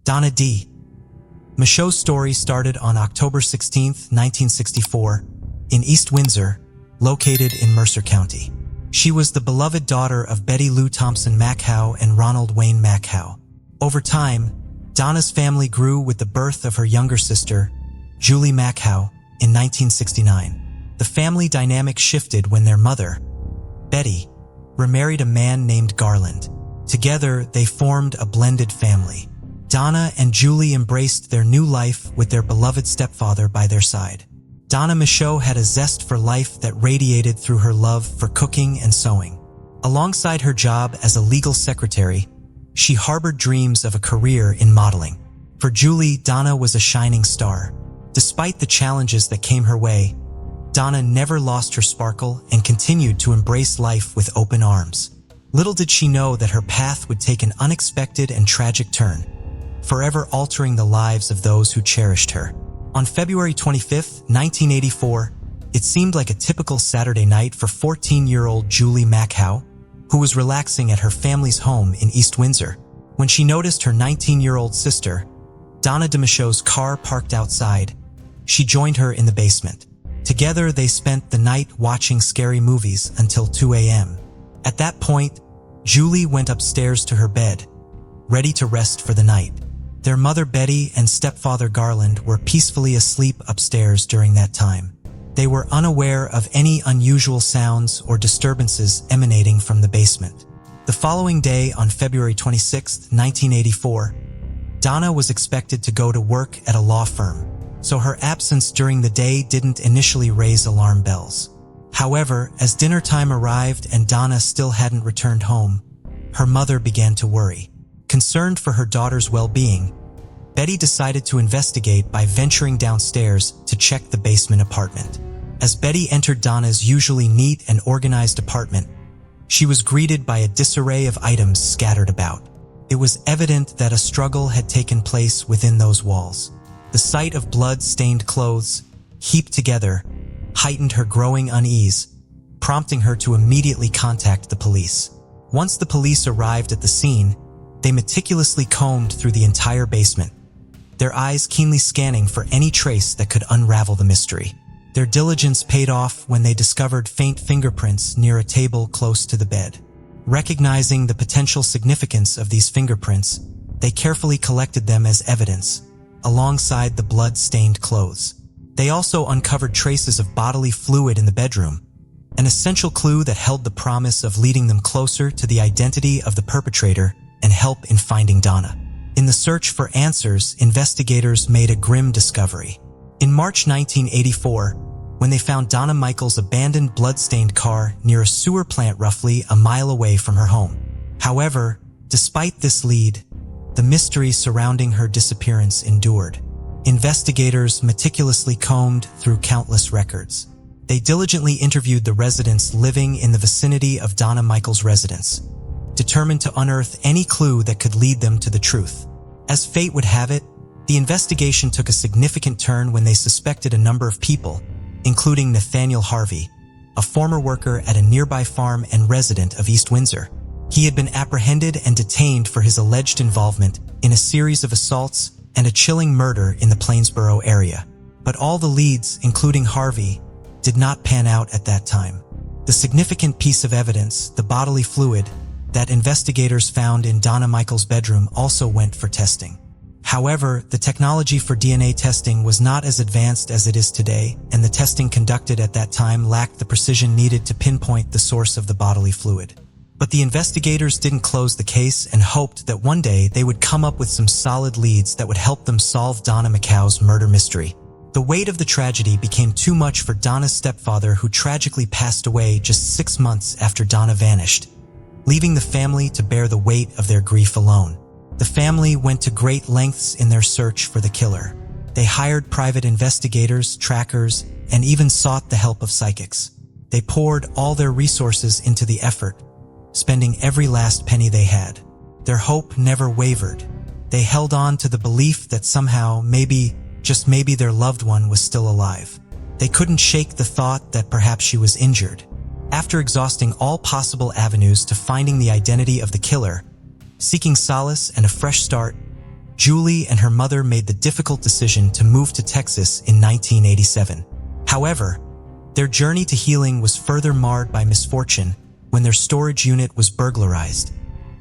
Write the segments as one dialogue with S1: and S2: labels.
S1: Donna D. Michaud's story started on October 16, 1964, in East Windsor, located in Mercer County. She was the beloved daughter of Betty Lou Thompson Mackhow and Ronald Wayne Mackhow. Over time, Donna's family grew with the birth of her younger sister, Julie Mackhow, in 1969. The family dynamic shifted when their mother, Betty, remarried a man named Garland. Together, they formed a blended family. Donna and Julie embraced their new life with their beloved stepfather by their side. Donna Michaud had a zest for life that radiated through her love for cooking and sewing. Alongside her job as a legal secretary, she harbored dreams of a career in modeling. For Julie, Donna was a shining star. Despite the challenges that came her way, Donna never lost her sparkle and continued to embrace life with open arms. Little did she know that her path would take an unexpected and tragic turn, forever altering the lives of those who cherished her. On February 25, 1984, it seemed like a typical Saturday night for 14-year-old Julie Mackhow, who was relaxing at her family's home in East Windsor, when she noticed her 19-year-old sister, Donna de Michaud's car parked outside. She joined her in the basement. Together, they spent the night watching scary movies until 2 a.m. At that point, Julie went upstairs to her bed, ready to rest for the night. Their mother Betty and stepfather Garland were peacefully asleep upstairs during that time. They were unaware of any unusual sounds or disturbances emanating from the basement. The following day, on February 26, 1984, Donna was expected to go to work at a law firm, so her absence during the day didn't initially raise alarm bells. However, as dinner time arrived and Donna still hadn't returned home, her mother began to worry. Concerned for her daughter's well-being, Betty decided to investigate by venturing downstairs to check the basement apartment. As Betty entered Donna's usually neat and organized apartment, she was greeted by a disarray of items scattered about. It was evident that a struggle had taken place within those walls. The sight of blood-stained clothes, heaped together, heightened her growing unease, prompting her to immediately contact the police. Once the police arrived at the scene, they meticulously combed through the entire basement, their eyes keenly scanning for any trace that could unravel the mystery. Their diligence paid off when they discovered faint fingerprints near a table close to the bed. Recognizing the potential significance of these fingerprints, they carefully collected them as evidence, alongside the blood-stained clothes. They also uncovered traces of bodily fluid in the bedroom, an essential clue that held the promise of leading them closer to the identity of the perpetrator and help in finding Donna. In the search for answers, investigators made a grim discovery. In March 1984, when they found Donna Michael's abandoned blood-stained car near a sewer plant roughly a mile away from her home. However, despite this lead, the mystery surrounding her disappearance endured. Investigators meticulously combed through countless records. They diligently interviewed the residents living in the vicinity of Donna Michael's residence, determined to unearth any clue that could lead them to the truth. As fate would have it, the investigation took a significant turn when they suspected a number of people, including Nathaniel Harvey, a former worker at a nearby farm and resident of East Windsor. He had been apprehended and detained for his alleged involvement in a series of assaults and a chilling murder in the Plainsboro area. But all the leads, including Harvey, did not pan out at that time. The significant piece of evidence, the bodily fluid, that investigators found in Donna Michael's bedroom also went for testing. However, the technology for DNA testing was not as advanced as it is today, and the testing conducted at that time lacked the precision needed to pinpoint the source of the bodily fluid. But the investigators didn't close the case and hoped that one day they would come up with some solid leads that would help them solve Donna Michael's murder mystery. The weight of the tragedy became too much for Donna's stepfather, who tragically passed away just 6 months after Donna vanished, leaving the family to bear the weight of their grief alone. The family went to great lengths in their search for the killer. They hired private investigators, trackers, and even sought the help of psychics. They poured all their resources into the effort, spending every last penny they had. Their hope never wavered. They held on to the belief that somehow, maybe, just maybe, their loved one was still alive. They couldn't shake the thought that perhaps she was injured. After exhausting all possible avenues to finding the identity of the killer, seeking solace and a fresh start, Julie and her mother made the difficult decision to move to Texas in 1987. However, their journey to healing was further marred by misfortune when their storage unit was burglarized,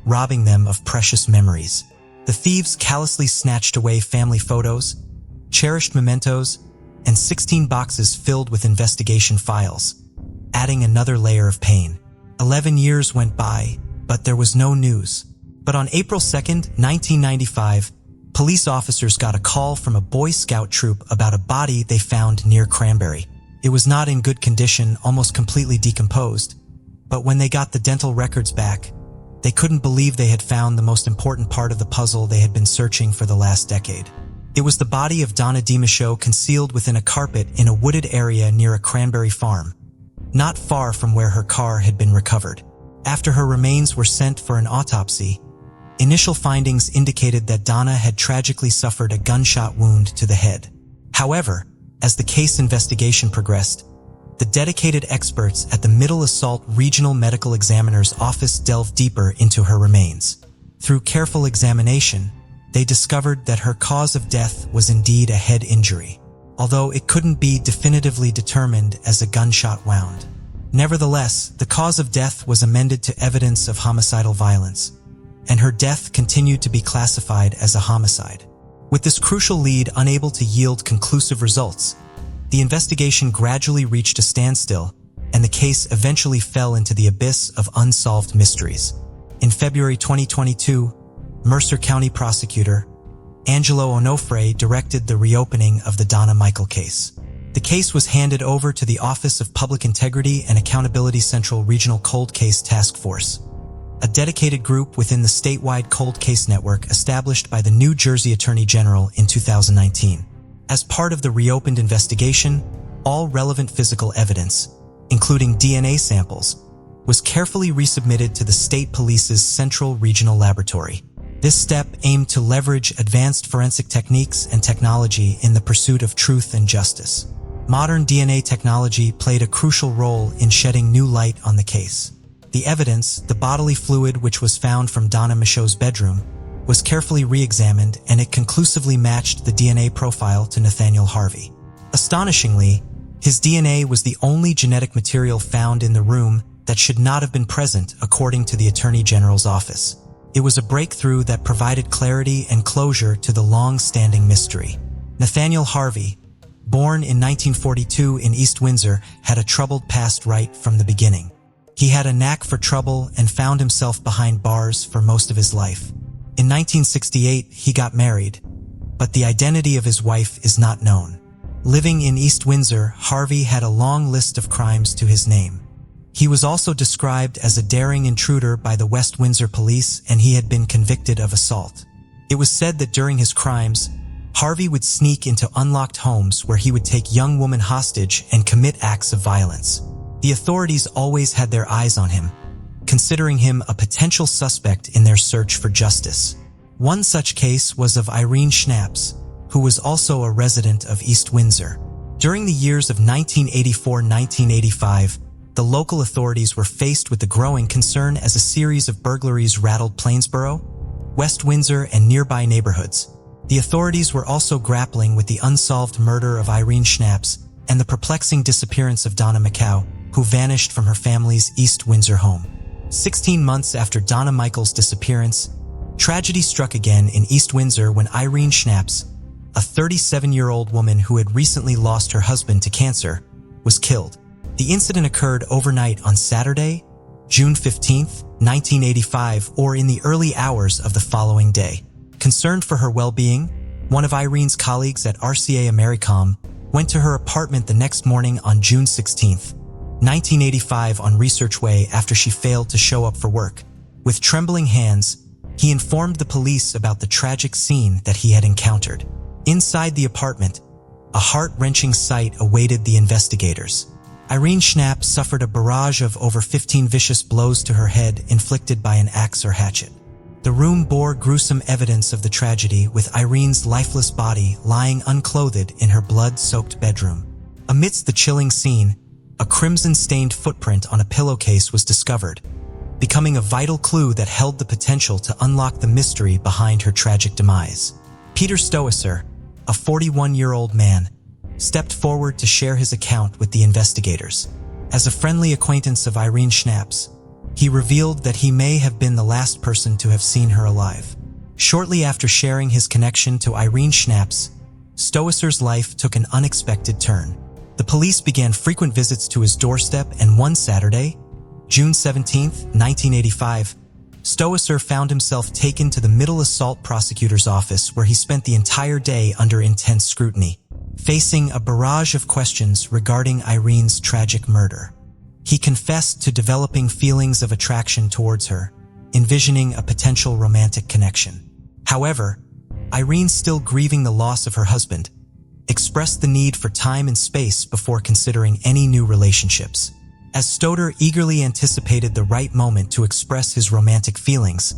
S1: robbing them of precious memories. The thieves callously snatched away family photos, cherished mementos, and 16 boxes filled with investigation files, adding another layer of pain. 11 years went by, but there was no news. But on April 2, 1995, police officers got a call from a Boy Scout troop about a body they found near Cranberry. It was not in good condition, almost completely decomposed, but when they got the dental records back, they couldn't believe they had found the most important part of the puzzle they had been searching for the last decade. It was the body of Donna Michaux concealed within a carpet in a wooded area near a cranberry farm, not far from where her car had been recovered. After her remains were sent for an autopsy, initial findings indicated that Donna had tragically suffered a gunshot wound to the head. However, as the case investigation progressed, the dedicated experts at the Middle Assault Regional Medical Examiner's Office delved deeper into her remains. Through careful examination, they discovered that her cause of death was indeed a head injury, although it couldn't be definitively determined as a gunshot wound. Nevertheless, the cause of death was amended to evidence of homicidal violence, and her death continued to be classified as a homicide. With this crucial lead unable to yield conclusive results, the investigation gradually reached a standstill, and the case eventually fell into the abyss of unsolved mysteries. In February 2022, Mercer County prosecutor Angelo Onofre directed the reopening of the Donna Michael case. The case was handed over to the Office of Public Integrity and Accountability Central Regional Cold Case Task Force, a dedicated group within the statewide cold case network established by the New Jersey Attorney General in 2019. As part of the reopened investigation, all relevant physical evidence, including DNA samples, was carefully resubmitted to the state police's Central Regional Laboratory. This step aimed to leverage advanced forensic techniques and technology in the pursuit of truth and justice. Modern DNA technology played a crucial role in shedding new light on the case. The evidence, the bodily fluid which was found from Donna Michaux's bedroom, was carefully re-examined, and it conclusively matched the DNA profile to Nathaniel Harvey. Astonishingly, his DNA was the only genetic material found in the room that should not have been present, according to the Attorney General's office. It was a breakthrough that provided clarity and closure to the long-standing mystery. Nathaniel Harvey, born in 1942 in East Windsor, had a troubled past right from the beginning. He had a knack for trouble and found himself behind bars for most of his life. In 1968, he got married, but the identity of his wife is not known. Living in East Windsor, Harvey had a long list of crimes to his name. He was also described as a daring intruder by the West Windsor police, and he had been convicted of assault. It was said that during his crimes, Harvey would sneak into unlocked homes where he would take young women hostage and commit acts of violence. The authorities always had their eyes on him, considering him a potential suspect in their search for justice. One such case was of Irene Schnaps, who was also a resident of East Windsor. During the years of 1984-1985, the local authorities were faced with the growing concern as a series of burglaries rattled Plainsboro, West Windsor, and nearby neighborhoods. The authorities were also grappling with the unsolved murder of Irene Schnaps and the perplexing disappearance of Donna Michaux, who vanished from her family's East Windsor home. 16 months after Donna Michael's disappearance, tragedy struck again in East Windsor when Irene Schnaps, a 37-year-old woman who had recently lost her husband to cancer, was killed. The incident occurred overnight on Saturday, June 15, 1985, or in the early hours of the following day. Concerned for her well-being, one of Irene's colleagues at RCA Americom went to her apartment the next morning on June 16, 1985 on Research Way after she failed to show up for work. With trembling hands, he informed the police about the tragic scene that he had encountered. Inside the apartment, a heart-wrenching sight awaited the investigators. Irene Schnaps suffered a barrage of over 15 vicious blows to her head inflicted by an axe or hatchet. The room bore gruesome evidence of the tragedy, with Irene's lifeless body lying unclothed in her blood-soaked bedroom. Amidst the chilling scene, a crimson-stained footprint on a pillowcase was discovered, becoming a vital clue that held the potential to unlock the mystery behind her tragic demise. Peter Stoesser, a 41-year-old man, stepped forward to share his account with the investigators. As a friendly acquaintance of Irene Schnaps, he revealed that he may have been the last person to have seen her alive. Shortly after sharing his connection to Irene Schnaps, Stoesser's life took an unexpected turn. The police began frequent visits to his doorstep, and one Saturday, June 17, 1985, Stoesser found himself taken to the Middle Assault Prosecutor's office, where he spent the entire day under intense scrutiny, facing a barrage of questions regarding Irene's tragic murder. He confessed to developing feelings of attraction towards her, envisioning a potential romantic connection. However, Irene, still grieving the loss of her husband, expressed the need for time and space before considering any new relationships. As Stoesser eagerly anticipated the right moment to express his romantic feelings,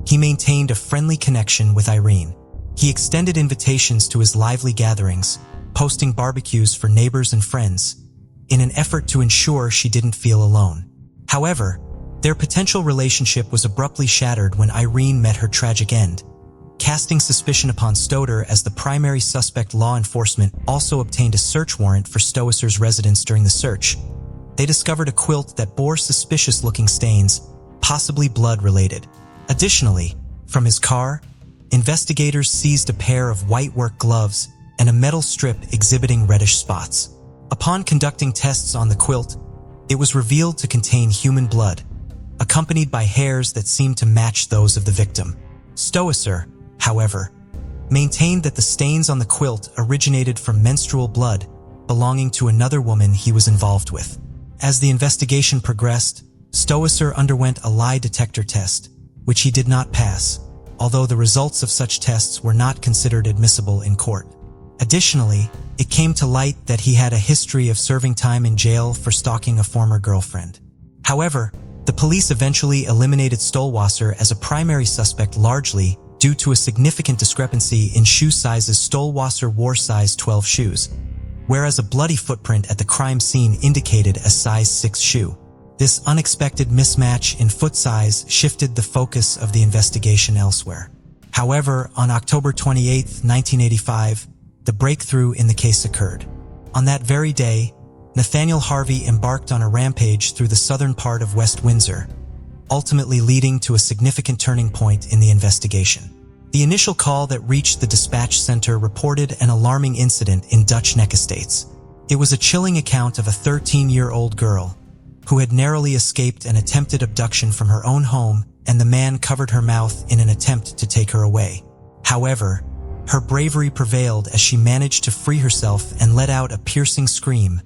S1: he maintained a friendly connection with Irene. He extended invitations to his lively gatherings, posting barbecues for neighbors and friends, in an effort to ensure she didn't feel alone. However, their potential relationship was abruptly shattered when Irene met her tragic end. Casting suspicion upon Stoesser as the primary suspect, law enforcement also obtained a search warrant for Stoesser's residence. During the search, they discovered a quilt that bore suspicious-looking stains, possibly blood-related. Additionally, from his car, investigators seized a pair of white work gloves and a metal strip exhibiting reddish spots. Upon conducting tests on the quilt, it was revealed to contain human blood, accompanied by hairs that seemed to match those of the victim. Stoesser, however, maintained that the stains on the quilt originated from menstrual blood belonging to another woman he was involved with. As the investigation progressed, Stoesser underwent a lie detector test, which he did not pass, although the results of such tests were not considered admissible in court. Additionally, it came to light that he had a history of serving time in jail for stalking a former girlfriend. However, the police eventually eliminated Stoesser as a primary suspect, largely due to a significant discrepancy in shoe sizes. Stoesser wore size 12 shoes, whereas a bloody footprint at the crime scene indicated a size 6 shoe. This unexpected mismatch in foot size shifted the focus of the investigation elsewhere. However, on October 28, 1985, the breakthrough in the case occurred. On that very day, Nathaniel Harvey embarked on a rampage through the southern part of West Windsor, ultimately leading to a significant turning point in the investigation. The initial call that reached the dispatch center reported an alarming incident in Dutch Neck Estates. It was a chilling account of a 13-year-old girl who had narrowly escaped an attempted abduction from her own home, and the man covered her mouth in an attempt to take her away. However, her bravery prevailed as she managed to free herself and let out a piercing scream,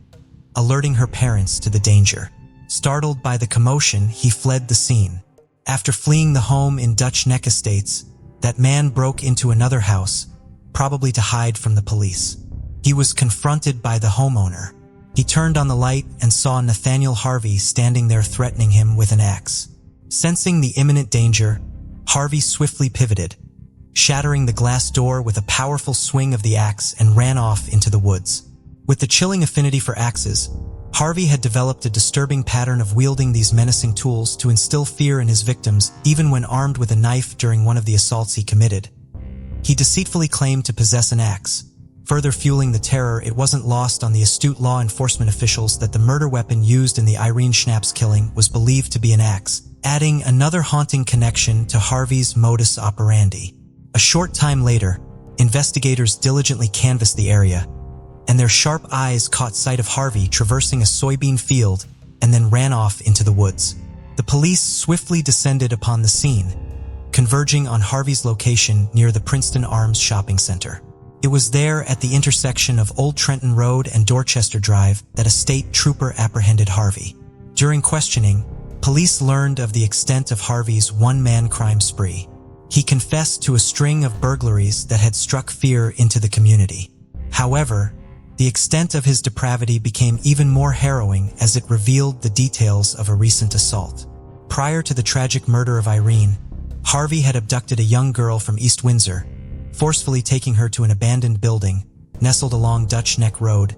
S1: alerting her parents to the danger. Startled by the commotion, he fled the scene. After fleeing the home in Dutch Neck Estates, that man broke into another house, probably to hide from the police. He was confronted by the homeowner. He turned on the light and saw Nathaniel Harvey standing there, threatening him with an axe. Sensing the imminent danger, Harvey swiftly pivoted, shattering the glass door with a powerful swing of the axe, and ran off into the woods. With the chilling affinity for axes, Harvey had developed a disturbing pattern of wielding these menacing tools to instill fear in his victims, even when armed with a knife during one of the assaults he committed. He deceitfully claimed to possess an axe, further fueling the terror. It wasn't lost on the astute law enforcement officials that the murder weapon used in the Irene Schnaps killing was believed to be an axe, adding another haunting connection to Harvey's modus operandi. A short time later, investigators diligently canvassed the area, and their sharp eyes caught sight of Harvey traversing a soybean field and then ran off into the woods. The police swiftly descended upon the scene, converging on Harvey's location near the Princeton Arms shopping center. It was there, at the intersection of Old Trenton Road and Dorchester Drive, that a state trooper apprehended Harvey. During questioning, police learned of the extent of Harvey's one-man crime spree. He confessed to a string of burglaries that had struck fear into the community. However, the extent of his depravity became even more harrowing as it revealed the details of a recent assault. Prior to the tragic murder of Irene, Harvey had abducted a young girl from East Windsor, forcefully taking her to an abandoned building nestled along Dutch Neck Road.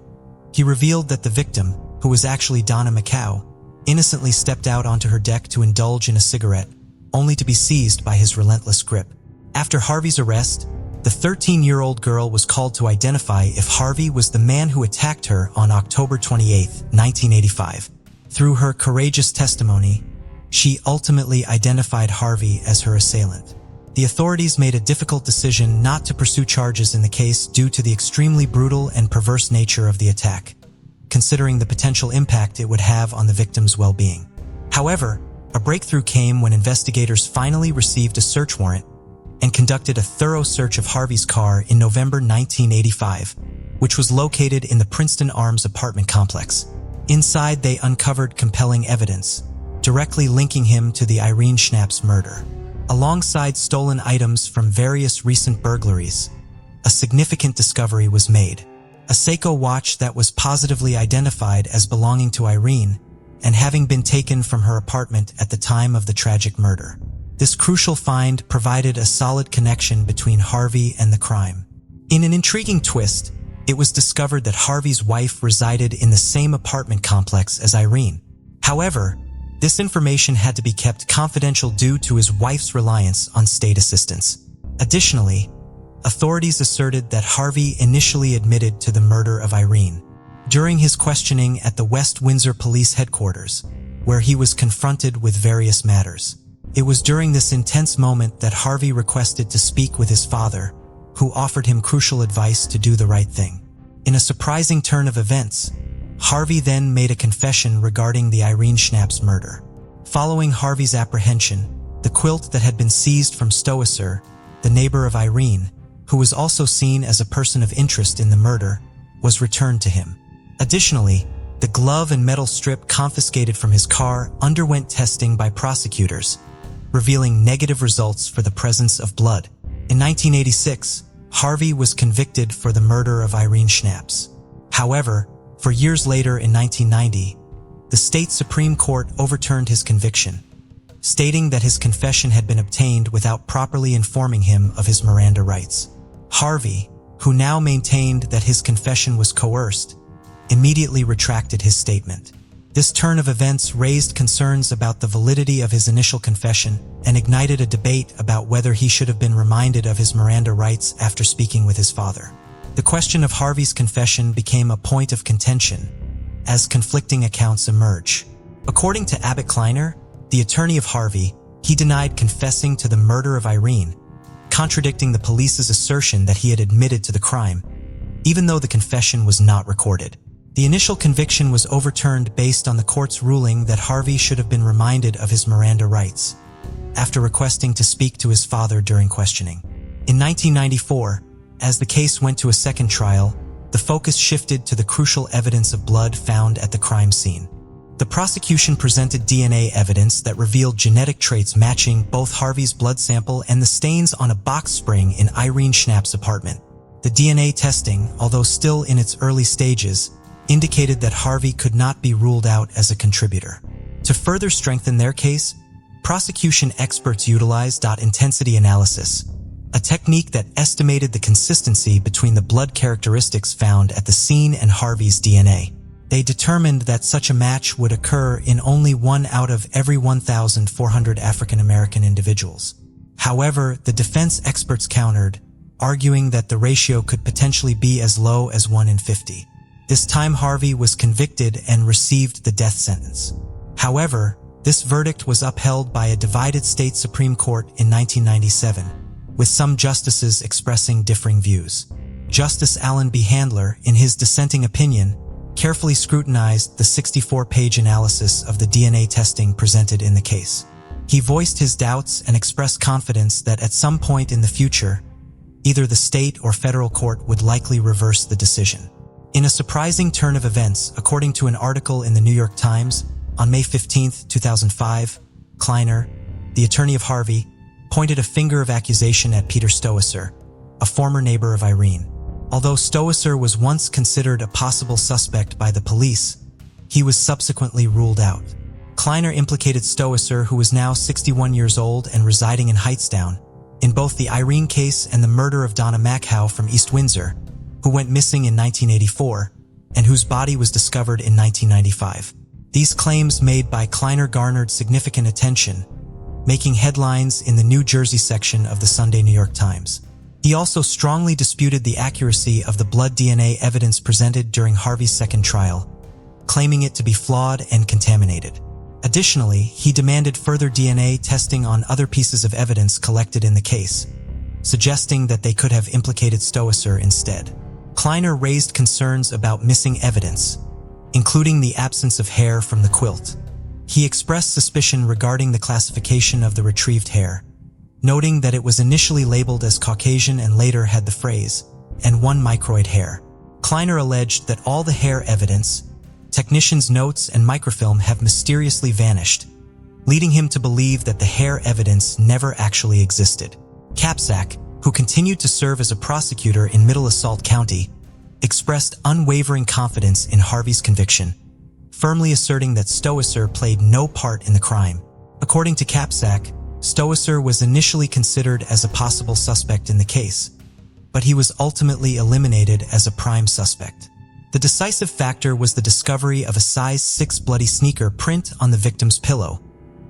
S1: He revealed that the victim, who was actually Donna McCow, innocently stepped out onto her deck to indulge in a cigarette, only to be seized by his relentless grip. After Harvey's arrest, the 13-year-old girl was called to identify if Harvey was the man who attacked her on October 28, 1985. Through her courageous testimony, she ultimately identified Harvey as her assailant. The authorities made a difficult decision not to pursue charges in the case due to the extremely brutal and perverse nature of the attack, considering the potential impact it would have on the victim's well-being. However, a breakthrough came when investigators finally received a search warrant and conducted a thorough search of Harvey's car in November 1985, which was located in the Princeton Arms apartment complex. Inside, they uncovered compelling evidence, directly linking him to the Irene Schnaps murder. Alongside stolen items from various recent burglaries, a significant discovery was made: a Seiko watch that was positively identified as belonging to Irene and having been taken from her apartment at the time of the tragic murder. This crucial find provided a solid connection between Harvey and the crime. In an intriguing twist, it was discovered that Harvey's wife resided in the same apartment complex as Irene. However, this information had to be kept confidential due to his wife's reliance on state assistance. Additionally, authorities asserted that Harvey initially admitted to the murder of Irene during his questioning at the West Windsor Police Headquarters, where he was confronted with various matters. It was during this intense moment that Harvey requested to speak with his father, who offered him crucial advice to do the right thing. In a surprising turn of events, Harvey then made a confession regarding the Irene Schnaps murder. Following Harvey's apprehension, the quilt that had been seized from Stoesser, the neighbor of Irene, who was also seen as a person of interest in the murder, was returned to him. Additionally, the glove and metal strip confiscated from his car underwent testing by prosecutors, revealing negative results for the presence of blood. In 1986, Harvey was convicted for the murder of Irene Schnaps. However, for years later in 1990, the state Supreme Court overturned his conviction, stating that his confession had been obtained without properly informing him of his Miranda rights. Harvey, who now maintained that his confession was coerced, immediately retracted his statement. This turn of events raised concerns about the validity of his initial confession and ignited a debate about whether he should have been reminded of his Miranda rights after speaking with his father. The question of Harvey's confession became a point of contention as conflicting accounts emerge. According to Abbott Kleiner, the attorney of Harvey, he denied confessing to the murder of Irene, contradicting the police's assertion that he had admitted to the crime, even though the confession was not recorded. The initial conviction was overturned based on the court's ruling that Harvey should have been reminded of his Miranda rights, after requesting to speak to his father during questioning. In 1994, as the case went to a second trial, the focus shifted to the crucial evidence of blood found at the crime scene. The prosecution presented DNA evidence that revealed genetic traits matching both Harvey's blood sample and the stains on a box spring in Irene Schnaps' apartment. The DNA testing, although still in its early stages, indicated that Harvey could not be ruled out as a contributor. To further strengthen their case, prosecution experts utilized intensity analysis, a technique that estimated the consistency between the blood characteristics found at the scene and Harvey's DNA. They determined that such a match would occur in only 1 out of every 1,400 African American individuals. However, the defense experts countered, arguing that the ratio could potentially be as low as 1 in 50. This time Harvey was convicted and received the death sentence. However, this verdict was upheld by a divided state Supreme Court in 1997, with some justices expressing differing views. Justice Allen B. Handler, in his dissenting opinion, carefully scrutinized the 64-page analysis of the DNA testing presented in the case. He voiced his doubts and expressed confidence that at some point in the future, either the state or federal court would likely reverse the decision. In a surprising turn of events, according to an article in the New York Times, on May 15, 2005, Kleiner, the attorney of Harvey, pointed a finger of accusation at Peter Stoesser, a former neighbor of Irene. Although Stoesser was once considered a possible suspect by the police, he was subsequently ruled out. Kleiner implicated Stoesser, who was now 61 years old and residing in Hightstown, in both the Irene case and the murder of Donna Mackhow from East Windsor, who went missing in 1984 and whose body was discovered in 1995. These claims made by Kleiner garnered significant attention, making headlines in the New Jersey section of the Sunday New York Times. He also strongly disputed the accuracy of the blood DNA evidence presented during Harvey's second trial, claiming it to be flawed and contaminated. Additionally, he demanded further DNA testing on other pieces of evidence collected in the case, suggesting that they could have implicated Stoesser instead. Kleiner raised concerns about missing evidence, including the absence of hair from the quilt. He expressed suspicion regarding the classification of the retrieved hair, noting that it was initially labeled as Caucasian and later had the phrase, "and 1 microid hair." Kleiner alleged that all the hair evidence, technicians' notes, and microfilm have mysteriously vanished, leading him to believe that the hair evidence never actually existed. Capsack, who continued to serve as a prosecutor in Middle Assault County, expressed unwavering confidence in Harvey's conviction, firmly asserting that Stoesser played no part in the crime. According to Capsack, Stoesser was initially considered as a possible suspect in the case, but he was ultimately eliminated as a prime suspect. The decisive factor was the discovery of a size 6 bloody sneaker print on the victim's pillow,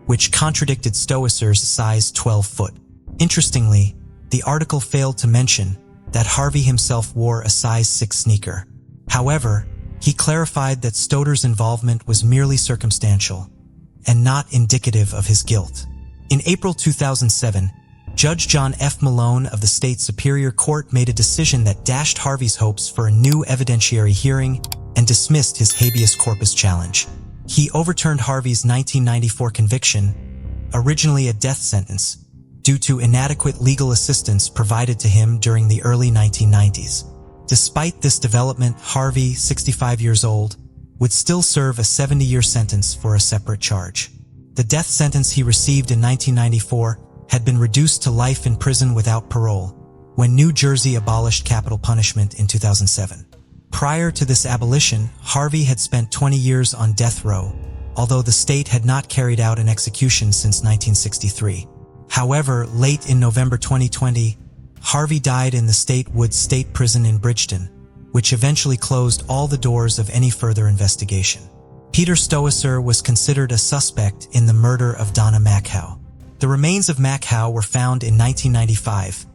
S1: which contradicted Stoesser's size 12 foot. Interestingly, the article failed to mention that Harvey himself wore a size 6 sneaker. However, he clarified that Stoder's involvement was merely circumstantial and not indicative of his guilt. In April 2007, Judge John F. Malone of the State Superior Court made a decision that dashed Harvey's hopes for a new evidentiary hearing and dismissed his habeas corpus challenge. He overturned Harvey's 1994 conviction, originally a death sentence, due to inadequate legal assistance provided to him during the early 1990s. Despite this development, Harvey, 65 years old, would still serve a 70-year sentence for a separate charge. The death sentence he received in 1994 had been reduced to life in prison without parole when New Jersey abolished capital punishment in 2007. Prior to this abolition, Harvey had spent 20 years on death row, although the state had not carried out an execution since 1963. However, late in November 2020, Harvey died in the State Woods State Prison in Bridgeton, which eventually closed all the doors of any further investigation. Peter Stoesser was considered a suspect in the murder of Donna Machow. The remains of Machow were found in 1995,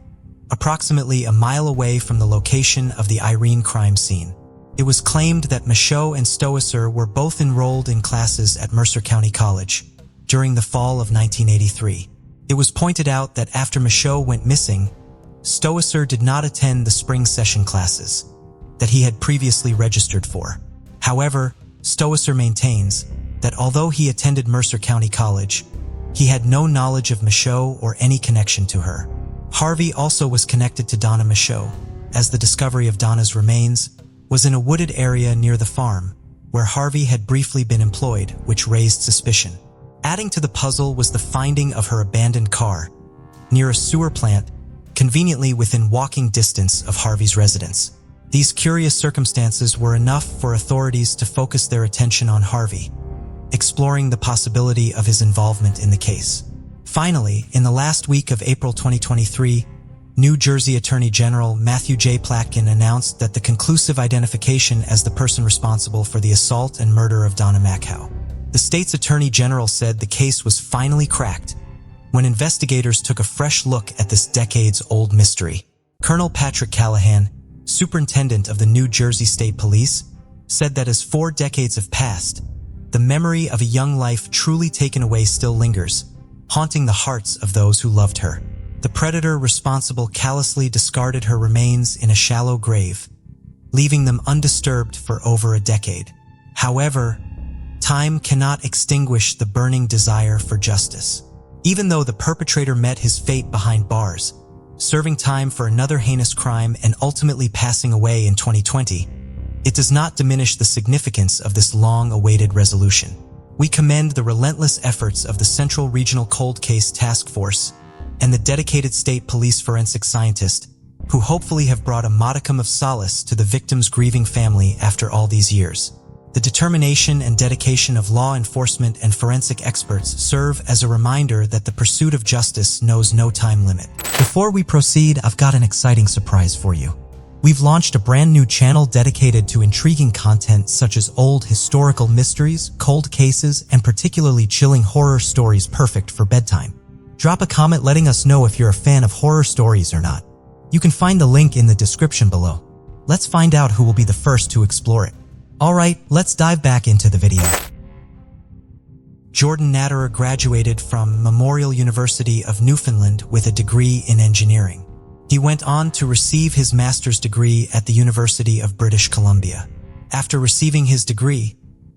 S1: approximately a mile away from the location of the Irene crime scene. It was claimed that Machow and Stoesser were both enrolled in classes at Mercer County College during the fall of 1983. It was pointed out that after Machow went missing, Stoesser did not attend the spring session classes that he had previously registered for. However, Stoesser maintains that although he attended Mercer County College, he had no knowledge of Machow or any connection to her. Harvey also was connected to Donna Machow, as the discovery of Donna's remains was in a wooded area near the farm, where Harvey had briefly been employed, which raised suspicion. Adding to the puzzle was the finding of her abandoned car near a sewer plant, conveniently within walking distance of Harvey's residence. These curious circumstances were enough for authorities to focus their attention on Harvey, exploring the possibility of his involvement in the case. Finally, in the last week of April 2023, New Jersey Attorney General Matthew J. Platkin announced that the conclusive identification as the person responsible for the assault and murder of Donna Machow. The state's Attorney General said the case was finally cracked when investigators took a fresh look at this decades-old mystery. Colonel Patrick Callahan, superintendent of the New Jersey State Police, said that as 4 decades have passed, the memory of a young life truly taken away still lingers, haunting the hearts of those who loved her. The predator responsible callously discarded her remains in a shallow grave, leaving them undisturbed for over a decade. However, time cannot extinguish the burning desire for justice. Even though the perpetrator met his fate behind bars, serving time for another heinous crime and ultimately passing away in 2020, it does not diminish the significance of this long-awaited resolution. We commend the relentless efforts of the Central Regional Cold Case Task Force and the dedicated state police forensic scientists who hopefully have brought a modicum of solace to the victim's grieving family after all these years. The determination and dedication of law enforcement and forensic experts serve as a reminder that the pursuit of justice knows no time limit. Before we proceed, I've got an exciting surprise for you. We've launched a brand new channel dedicated to intriguing content such as old historical mysteries, cold cases, and particularly chilling horror stories perfect for bedtime. Drop a comment letting us know if you're a fan of horror stories or not. You can find the link in the description below. Let's find out who will be the first to explore it. Alright, let's dive back into the video. Jordan Natterer graduated from Memorial University of Newfoundland with a degree in engineering. He went on to receive his master's degree at the University of British Columbia. After receiving his degree,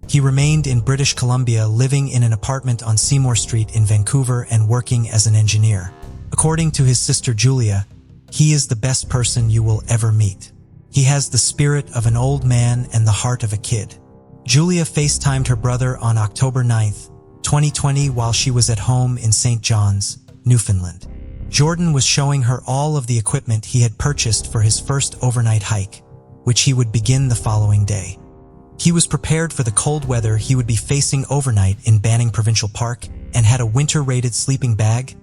S1: he remained in British Columbia, living in an apartment on Seymour Street in Vancouver and working as an engineer. According to his sister Julia, he is the best person you will ever meet. He has the spirit of an old man and the heart of a kid. Julia FaceTimed her brother on October 9th, 2020 while she was at home in St. John's, Newfoundland. Jordan was showing her all of the equipment he had purchased for his first overnight hike, which he would begin the following day. He was prepared for the cold weather he would be facing overnight in Banning Provincial Park and had a winter-rated sleeping bag,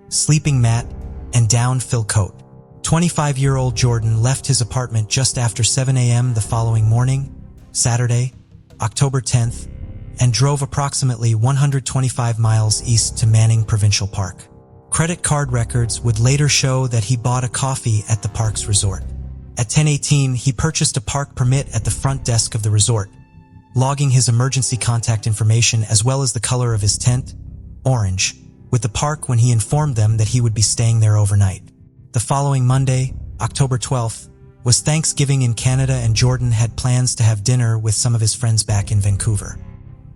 S1: sleeping mat, and down-fill coat. 25-year-old Jordan left his apartment just after 7 a.m. the following morning, Saturday, October 10th, and drove approximately 125 miles east to Banning Provincial Park. Credit card records would later show that he bought a coffee at the park's resort. At 10:18, he purchased a park permit at the front desk of the resort, logging his emergency contact information as well as the color of his tent, orange, with the park when he informed them that he would be staying there overnight. The following Monday, October 12th, was Thanksgiving in Canada, and Jordan had plans to have dinner with some of his friends back in Vancouver.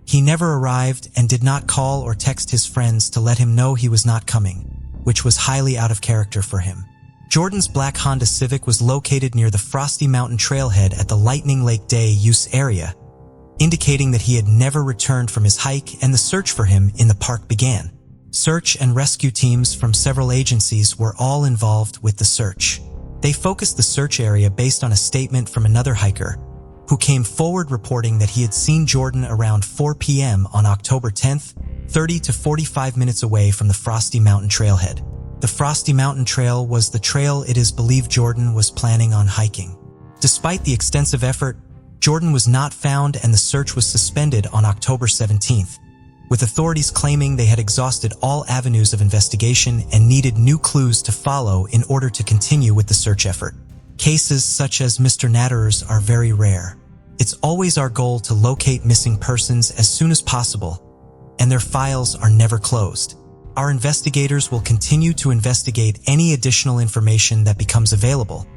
S1: He never arrived and did not call or text his friends to let him know he was not coming, which was highly out of character for him. Jordan's black Honda Civic was located near the Frosty Mountain trailhead at the Lightning Lake Day use area, indicating that he had never returned from his hike, and the search for him in the park began. Search and rescue teams from several agencies were all involved with the search. They focused the search area based on a statement from another hiker who came forward reporting that he had seen Jordan around 4 p.m. on October 10th, 30 to 45 minutes away from the Frosty Mountain trailhead. The Frosty Mountain Trail was the trail it is believed Jordan was planning on hiking. Despite the extensive effort, Jordan was not found, and the search was suspended on October 17th, with authorities claiming they had exhausted all avenues of investigation and needed new clues to follow in order to continue with the search effort. Cases such as Mr. Natterer's are very rare. It's always our goal to locate missing persons as soon as possible, and their files are never closed. Our investigators will continue to investigate any additional information that becomes available,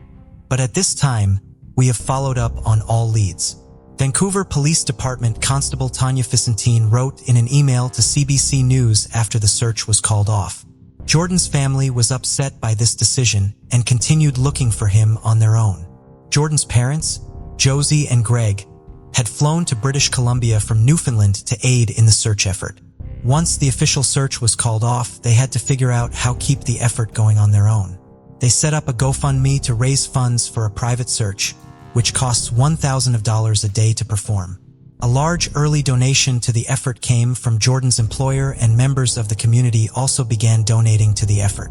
S1: but at this time, we have followed up on all leads. Vancouver Police Department Constable Tanya Mullin wrote in an email to CBC News after the search was called off. Jordan's family was upset by this decision and continued looking for him on their own. Jordan's parents, Josie and Greg, had flown to British Columbia from Newfoundland to aid in the search effort. Once the official search was called off, they had to figure out how to keep the effort going on their own. They set up a GoFundMe to raise funds for a private search, which costs $1,000 a day to perform. A large early donation to the effort came from Jordan's employer, and members of the community also began donating to the effort.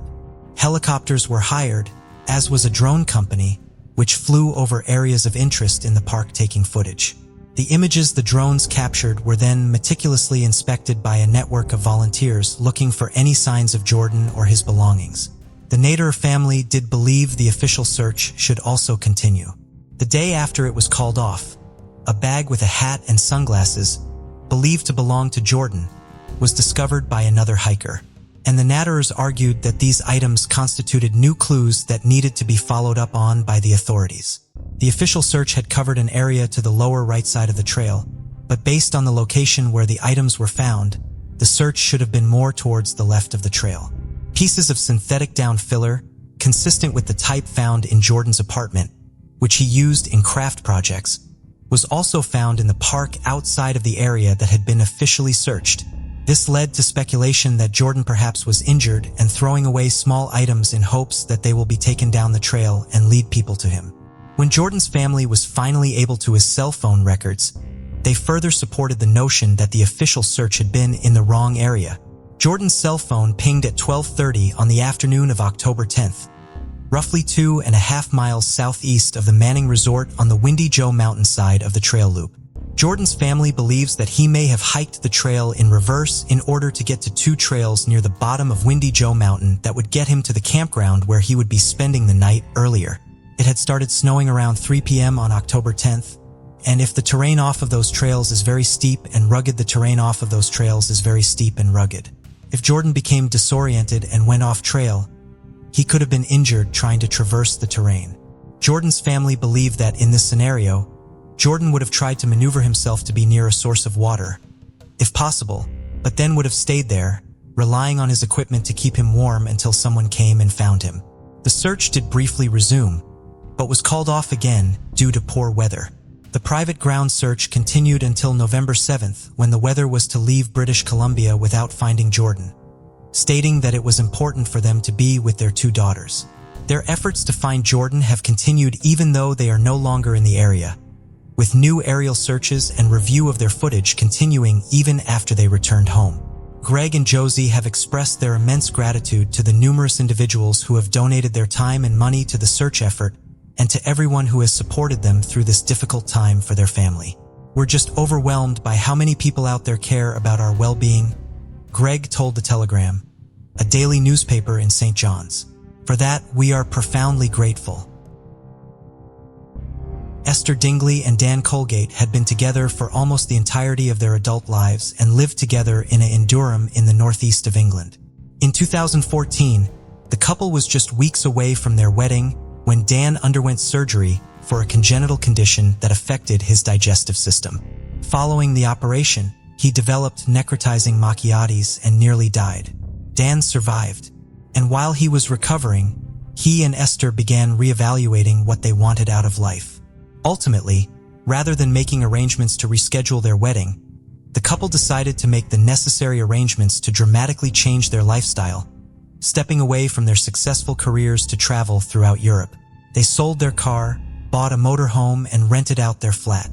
S1: Helicopters were hired, as was a drone company, which flew over areas of interest in the park taking footage. The images the drones captured were then meticulously inspected by a network of volunteers looking for any signs of Jordan or his belongings. The Natterer family did believe the official search should also continue. The day after it was called off, a bag with a hat and sunglasses, believed to belong to Jordan, was discovered by another hiker, and the Natterers argued that these items constituted new clues that needed to be followed up on by the authorities. The official search had covered an area to the lower right side of the trail, but based on the location where the items were found, the search should have been more towards the left of the trail. Pieces of synthetic down filler, consistent with the type found in Jordan's apartment, which he used in craft projects, was also found in the park outside of the area that had been officially searched. This led to speculation that Jordan perhaps was injured and throwing away small items in hopes that they will be taken down the trail and lead people to him. When Jordan's family was finally able to his cell phone records, they further supported the notion that the official search had been in the wrong area. Jordan's cell phone pinged at 12:30 on the afternoon of October 10th, roughly 2.5 miles southeast of the Manning Resort on the Windy Joe mountainside of the trail loop. Jordan's family believes that he may have hiked the trail in reverse in order to get to two trails near the bottom of Windy Joe Mountain that would get him to the campground where he would be spending the night earlier. It had started snowing around 3 p.m. on October 10th, and if the terrain off of those trails is very steep and rugged, the terrain off of those trails is very steep and rugged. If Jordan became disoriented and went off trail, he could have been injured trying to traverse the terrain. Jordan's family believed that in this scenario, Jordan would have tried to maneuver himself to be near a source of water, if possible, but then would have stayed there, relying on his equipment to keep him warm until someone came and found him. The search did briefly resume, but was called off again due to poor weather. The private ground search continued until November 7th, when the weather was to leave British Columbia without finding Jordan, stating that it was important for them to be with their two daughters. Their efforts to find Jordan have continued even though they are no longer in the area, with new aerial searches and review of their footage continuing even after they returned home. Greg and Josie have expressed their immense gratitude to the numerous individuals who have donated their time and money to the search effort and to everyone who has supported them through this difficult time for their family. We're just overwhelmed by how many people out there care about our well-being, Greg told The Telegram, a daily newspaper in St. John's. For that, we are profoundly grateful. Esther Dingley and Dan Colgate had been together for almost the entirety of their adult lives and lived together in Durham in the northeast of England. In 2014, the couple was just weeks away from their wedding when Dan underwent surgery for a congenital condition that affected his digestive system. Following the operation, he developed necrotizing macchiatis and nearly died. Dan survived, and while he was recovering, he and Esther began reevaluating what they wanted out of life. Ultimately, rather than making arrangements to reschedule their wedding, the couple decided to make the necessary arrangements to dramatically change their lifestyle, stepping away from their successful careers to travel throughout Europe. They sold their car, bought a motorhome, and rented out their flat.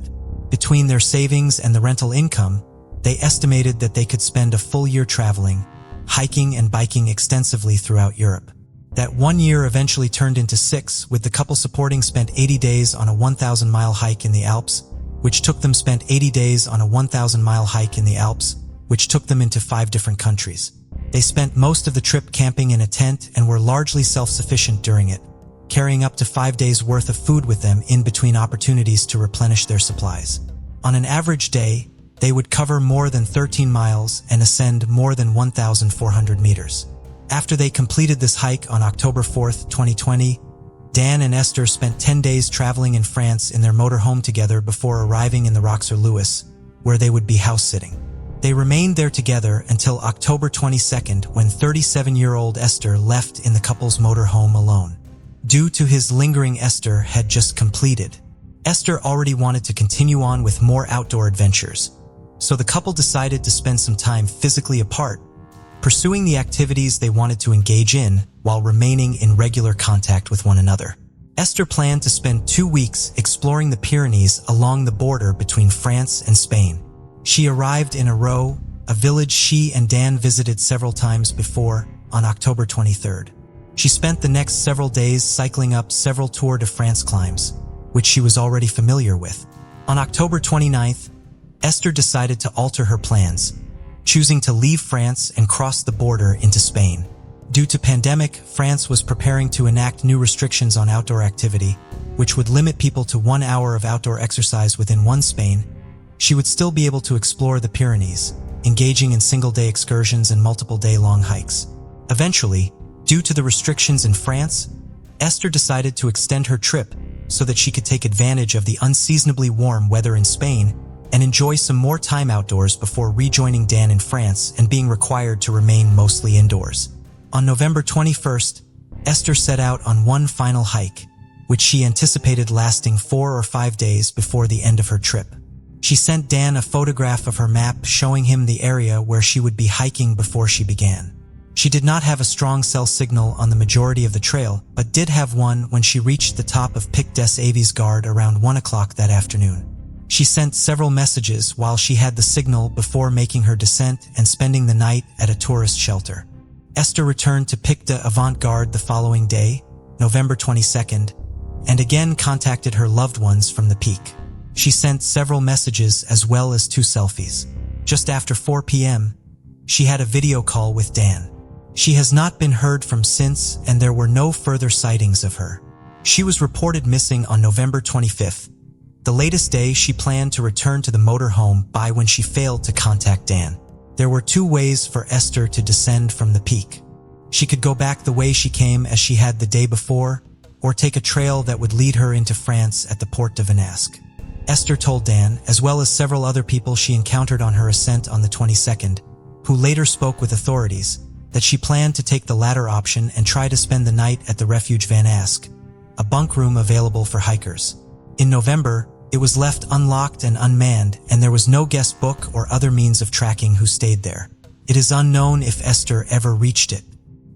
S1: Between their savings and the rental income, they estimated that they could spend a full year traveling, hiking and biking extensively throughout Europe. That 1 year eventually turned into 6, with the couple spent 80 days on a 1,000-mile hike in the Alps, which took them spent 80 days on a 1,000-mile hike in the Alps, which took them into 5 different countries. They spent most of the trip camping in a tent and were largely self-sufficient during it, carrying up to 5 days' worth of food with them in between opportunities to replenish their supplies. On an average day, they would cover more than 13 miles and ascend more than 1,400 meters. After they completed this hike on October 4th, 2020, Dan and Esther spent 10 days traveling in France in their motorhome together before arriving in the Roxor-Lewis, where they would be house-sitting. They remained there together until October 22nd, when 37-year-old Esther left in the couple's motorhome alone. Due to his lingering, Esther had just completed. Esther already wanted to continue on with more outdoor adventures, so the couple decided to spend some time physically apart, pursuing the activities they wanted to engage in while remaining in regular contact with one another. Esther planned to spend 2 weeks exploring the Pyrenees along the border between France and Spain. She arrived in Aro, a village she and Dan visited several times before, on October 23rd. She spent the next several days cycling up several Tour de France climbs, which she was already familiar with. On October 29th, Esther decided to alter her plans, choosing to leave France and cross the border into Spain. Due to pandemic, France was preparing to enact new restrictions on outdoor activity, which would limit people to 1 hour of outdoor exercise within one Spain. She would still be able to explore the Pyrenees, engaging in single-day excursions and multiple-day-long hikes. Eventually, due to the restrictions in France, Esther decided to extend her trip so that she could take advantage of the unseasonably warm weather in Spain and enjoy some more time outdoors before rejoining Dan in France and being required to remain mostly indoors. On November 21st, Esther set out on one final hike, which she anticipated lasting 4 or 5 days before the end of her trip. She sent Dan a photograph of her map showing him the area where she would be hiking before she began. She did not have a strong cell signal on the majority of the trail, but did have one when she reached the top of Pic des Avis around 1 o'clock that afternoon. She sent several messages while she had the signal before making her descent and spending the night at a tourist shelter. Esther returned to Pic de Avant-Garde the following day, November 22nd, and again contacted her loved ones from the peak. She sent several messages as well as 2 selfies. Just after 4 p.m., she had a video call with Dan. She has not been heard from since, and there were no further sightings of her. She was reported missing on November 25th, the latest day she planned to return to the motorhome by when she failed to contact Dan. There were 2 ways for Esther to descend from the peak. She could go back the way she came as she had the day before, or take a trail that would lead her into France at the Porte de Venasque. Esther told Dan, as well as several other people she encountered on her ascent on the 22nd, who later spoke with authorities, that she planned to take the latter option and try to spend the night at the Refuge Van Ask, a bunk room available for hikers. In November, it was left unlocked and unmanned, and there was no guest book or other means of tracking who stayed there. It is unknown if Esther ever reached it.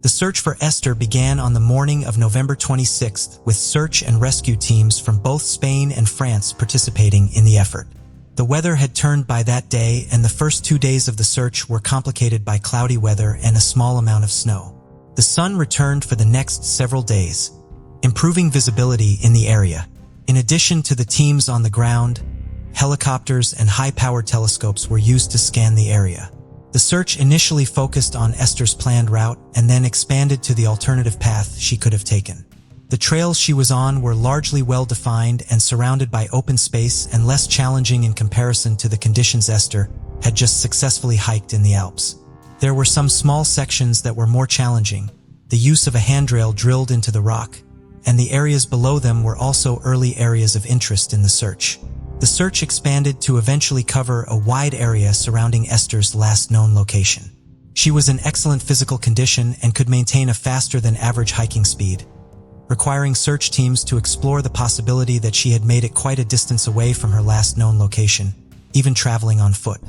S1: The search for Esther began on the morning of November 26th, with search and rescue teams from both Spain and France participating in the effort. The weather had turned by that day, and the first 2 days of the search were complicated by cloudy weather and a small amount of snow. The sun returned for the next several days, improving visibility in the area. In addition to the teams on the ground, helicopters and high-powered telescopes were used to scan the area. The search initially focused on Esther's planned route and then expanded to the alternative path she could have taken. The trails she was on were largely well-defined and surrounded by open space and less challenging in comparison to the conditions Esther had just successfully hiked in the Alps. There were some small sections that were more challenging, the use of a handrail drilled into the rock, and the areas below them were also early areas of interest in the search. The search expanded to eventually cover a wide area surrounding Esther's last known location. She was in excellent physical condition and could maintain a faster than average hiking speed, requiring search teams to explore the possibility that she had made it quite a distance away from her last known location, even traveling on foot.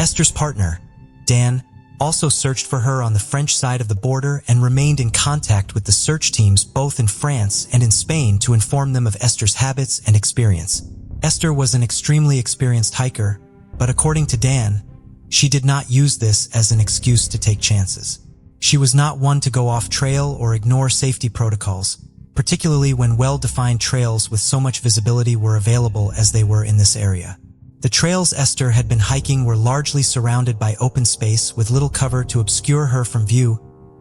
S1: Esther's partner, Dan, also searched for her on the French side of the border and remained in contact with the search teams both in France and in Spain to inform them of Esther's habits and experience. Esther was an extremely experienced hiker, but according to Dan, she did not use this as an excuse to take chances. She was not one to go off trail or ignore safety protocols, particularly when well-defined trails with so much visibility were available as they were in this area. The trails Esther had been hiking were largely surrounded by open space with little cover to obscure her from view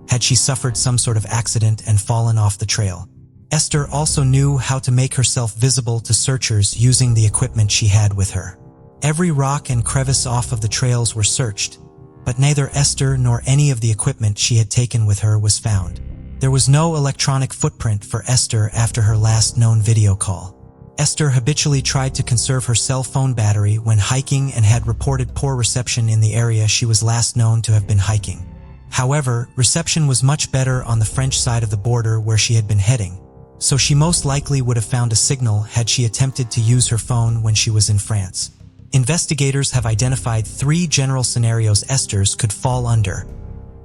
S1: had she suffered some sort of accident and fallen off the trail. Esther also knew how to make herself visible to searchers using the equipment she had with her. Every rock and crevice off of the trails were searched, but neither Esther nor any of the equipment she had taken with her was found. There was no electronic footprint for Esther after her last known video call. Esther habitually tried to conserve her cell phone battery when hiking and had reported poor reception in the area she was last known to have been hiking. However, reception was much better on the French side of the border where she had been heading, so she most likely would have found a signal had she attempted to use her phone when she was in France. Investigators have identified 3 general scenarios Esther's could fall under: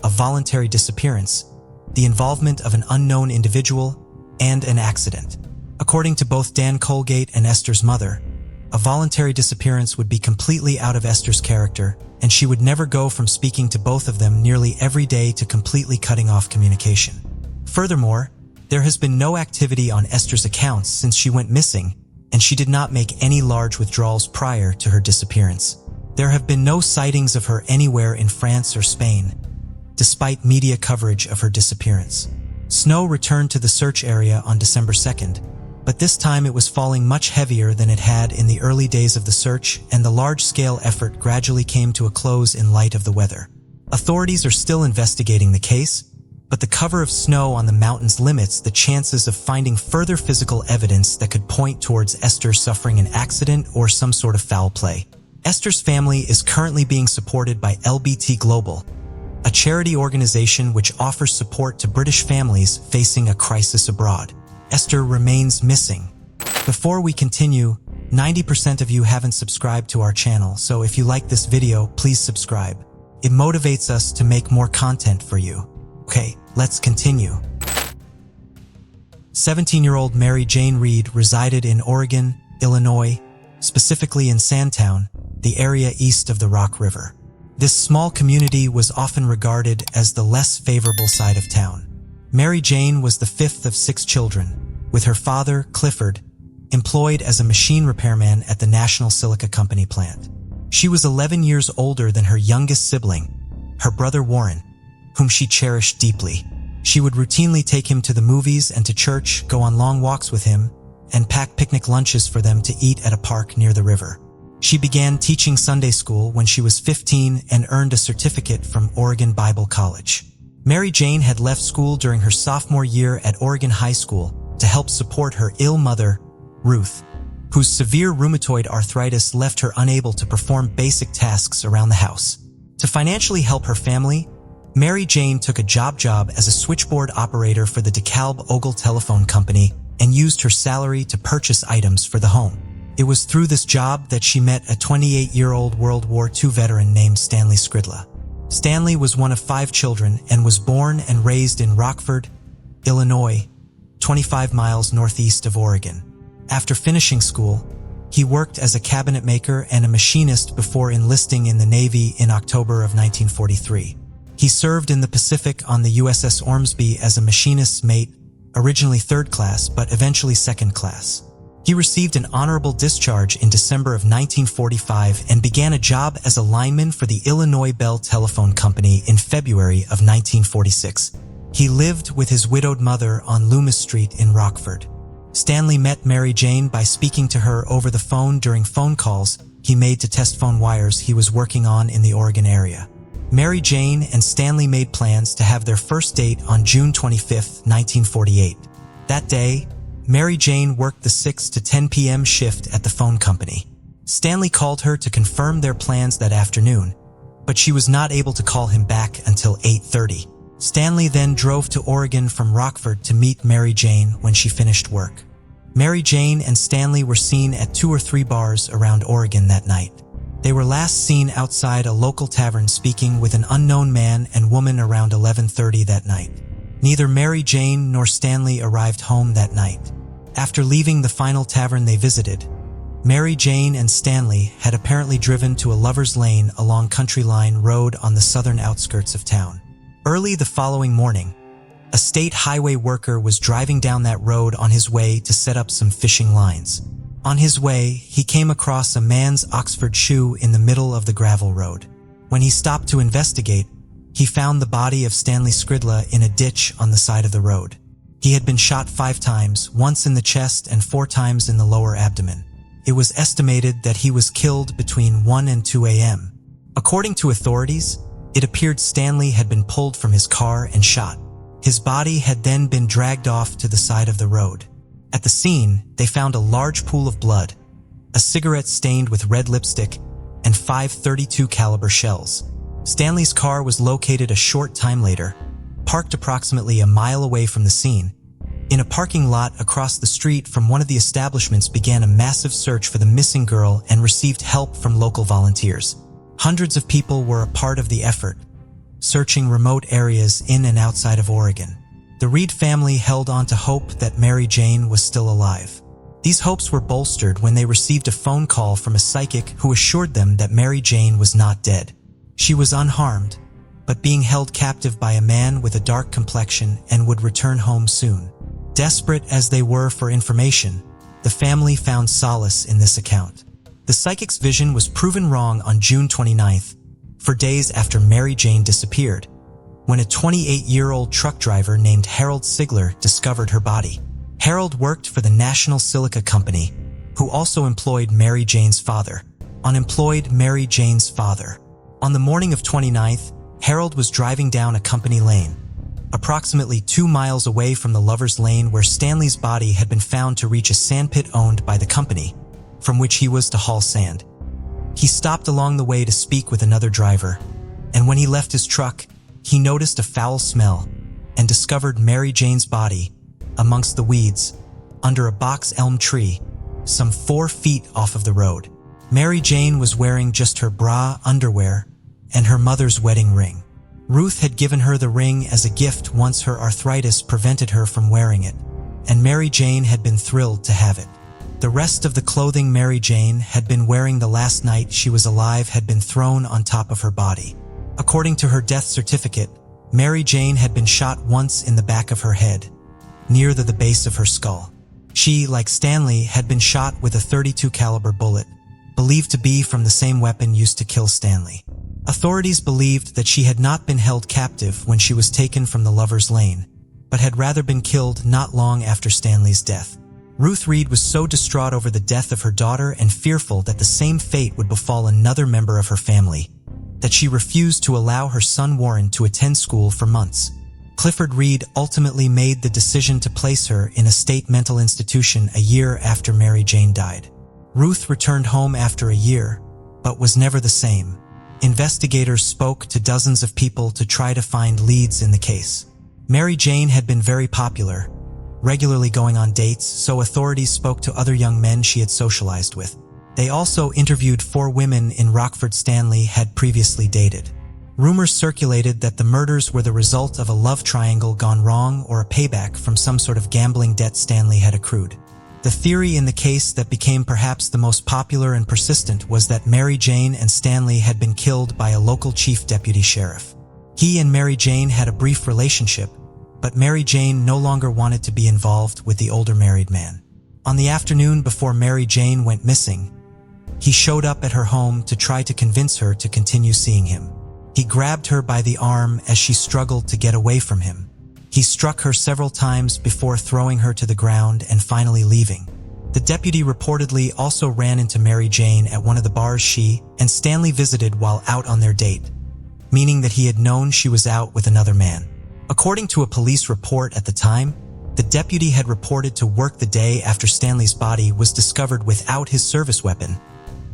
S1: a voluntary disappearance, the involvement of an unknown individual, and an accident. According to both Dan Colgate and Esther's mother, a voluntary disappearance would be completely out of Esther's character, and she would never go from speaking to both of them nearly every day to completely cutting off communication. Furthermore, there has been no activity on Esther's accounts since she went missing, and she did not make any large withdrawals prior to her disappearance. There have been no sightings of her anywhere in France or Spain, despite media coverage of her disappearance. Snow returned to the search area on December 2nd, but this time it was falling much heavier than it had in the early days of the search, and the large-scale effort gradually came to a close in light of the weather. Authorities are still investigating the case, but the cover of snow on the mountains limits the chances of finding further physical evidence that could point towards Esther suffering an accident or some sort of foul play. Esther's family is currently being supported by LBT Global, a charity organization which offers support to British families facing a crisis abroad. Esther remains missing. Before we continue, 90% of you haven't subscribed to our channel, so if you like this video, please subscribe. It motivates us to make more content for you. Okay, let's continue. 17-year-old Mary Jane Reed resided in Oregon, Illinois, specifically in Sandtown, the area east of the Rock River. This small community was often regarded as the less favorable side of town. Mary Jane was the 5th of 6 children, with her father, Clifford, employed as a machine repairman at the National Silica Company plant. She was 11 years older than her youngest sibling, her brother Warren, whom she cherished deeply. She would routinely take him to the movies and to church, go on long walks with him, and pack picnic lunches for them to eat at a park near the river. She began teaching Sunday school when she was 15 and earned a certificate from Oregon Bible College. Mary Jane had left school during her sophomore year at Oregon High School to help support her ill mother, Ruth, whose severe rheumatoid arthritis left her unable to perform basic tasks around the house. To financially help her family, Mary Jane took a job as a switchboard operator for the DeKalb Ogle Telephone Company and used her salary to purchase items for the home. It was through this job that she met a 28-year-old World War II veteran named Stanley Skridla. Stanley was one of 5 children and was born and raised in Rockford, Illinois, 25 miles northeast of Oregon. After finishing school, he worked as a cabinet maker and a machinist before enlisting in the Navy in October of 1943. He served in the Pacific on the USS Ormsby as a machinist's mate, originally 3rd class but eventually 2nd class. He received an honorable discharge in December of 1945 and began a job as a lineman for the Illinois Bell Telephone Company in February of 1946. He lived with his widowed mother on Loomis Street in Rockford. Stanley met Mary Jane by speaking to her over the phone during phone calls he made to test phone wires he was working on in the Oregon area. Mary Jane and Stanley made plans to have their first date on June 25, 1948. That day, Mary Jane worked the 6 to 10 p.m. shift at the phone company. Stanley called her to confirm their plans that afternoon, but she was not able to call him back until 8:30. Stanley then drove to Oregon from Rockford to meet Mary Jane when she finished work. Mary Jane and Stanley were seen at 2 or 3 bars around Oregon that night. They were last seen outside a local tavern speaking with an unknown man and woman around 11:30 that night. Neither Mary Jane nor Stanley arrived home that night. After leaving the final tavern they visited, Mary Jane and Stanley had apparently driven to a lover's lane along Country Line Road on the southern outskirts of town. Early the following morning, a state highway worker was driving down that road on his way to set up some fishing lines. On his way, he came across a man's Oxford shoe in the middle of the gravel road. When he stopped to investigate, he found the body of Stanley Skridla in a ditch on the side of the road. He had been shot 5 times, once in the chest and 4 times in the lower abdomen. It was estimated that he was killed between 1 and 2 a.m. According to authorities, it appeared Stanley had been pulled from his car and shot. His body had then been dragged off to the side of the road. At the scene, they found a large pool of blood, a cigarette stained with red lipstick, and 5 .32 caliber shells. Stanley's car was located a short time later, parked approximately a mile away from the scene. In a parking lot across the street from one of the establishments began a massive search for the missing girl and received help from local volunteers. Hundreds of people were a part of the effort, searching remote areas in and outside of Oregon. The Reed family held on to hope that Mary Jane was still alive. These hopes were bolstered when they received a phone call from a psychic who assured them that Mary Jane was not dead. She was unharmed, but being held captive by a man with a dark complexion and would return home soon. Desperate as they were for information, the family found solace in this account. The psychic's vision was proven wrong on June 29th, 4 days after Mary Jane disappeared, when a 28-year-old truck driver named Harold Sigler discovered her body. Harold worked for the National Silica Company, who also employed Mary Jane's father. On the morning of 29th, Harold was driving down a company lane, approximately 2 miles away from the Lover's Lane where Stanley's body had been found to reach a sandpit owned by the company, from which he was to haul sand. He stopped along the way to speak with another driver, and when he left his truck, he noticed a foul smell and discovered Mary Jane's body amongst the weeds under a box elm tree, some 4 feet off of the road. Mary Jane was wearing just her bra, underwear, and her mother's wedding ring. Ruth had given her the ring as a gift once her arthritis prevented her from wearing it, and Mary Jane had been thrilled to have it. The rest of the clothing Mary Jane had been wearing the last night she was alive had been thrown on top of her body. According to her death certificate, Mary Jane had been shot once in the back of her head, near the base of her skull. She, like Stanley, had been shot with a .32 caliber bullet, believed to be from the same weapon used to kill Stanley. Authorities believed that she had not been held captive when she was taken from the Lover's Lane, but had rather been killed not long after Stanley's death. Ruth Reed was so distraught over the death of her daughter and fearful that the same fate would befall another member of her family, that she refused to allow her son Warren to attend school for months. Clifford Reed ultimately made the decision to place her in a state mental institution a year after Mary Jane died. Ruth returned home after a year, but was never the same. Investigators spoke to dozens of people to try to find leads in the case. Mary Jane had been very popular, regularly going on dates, so authorities spoke to other young men she had socialized with. They also interviewed 4 women in Rockford Stanley had previously dated. Rumors circulated that the murders were the result of a love triangle gone wrong or a payback from some sort of gambling debt Stanley had accrued. The theory in the case that became perhaps the most popular and persistent was that Mary Jane and Stanley had been killed by a local chief deputy sheriff. He and Mary Jane had a brief relationship, but Mary Jane no longer wanted to be involved with the older married man. On the afternoon before Mary Jane went missing, he showed up at her home to try to convince her to continue seeing him. He grabbed her by the arm as she struggled to get away from him. He struck her several times before throwing her to the ground and finally leaving. The deputy reportedly also ran into Mary Jane at one of the bars she and Stanley visited while out on their date, meaning that he had known she was out with another man. According to a police report at the time, the deputy had reported to work the day after Stanley's body was discovered without his service weapon,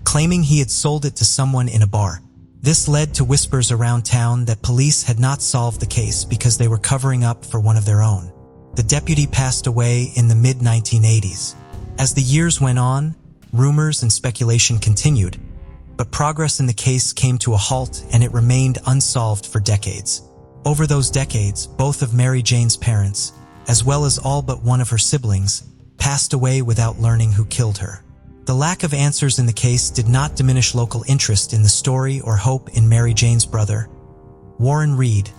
S1: claiming he had sold it to someone in a bar. This led to whispers around town that police had not solved the case because they were covering up for one of their own. The deputy passed away in the mid-1980s. As the years went on, rumors and speculation continued, but progress in the case came to a halt and it remained unsolved for decades. Over those decades, both of Mary Jane's parents, as well as all but one of her siblings, passed away without learning who killed her. The lack of answers in the case did not diminish local interest in the story or hope in Mary Jane's brother, Warren Reed,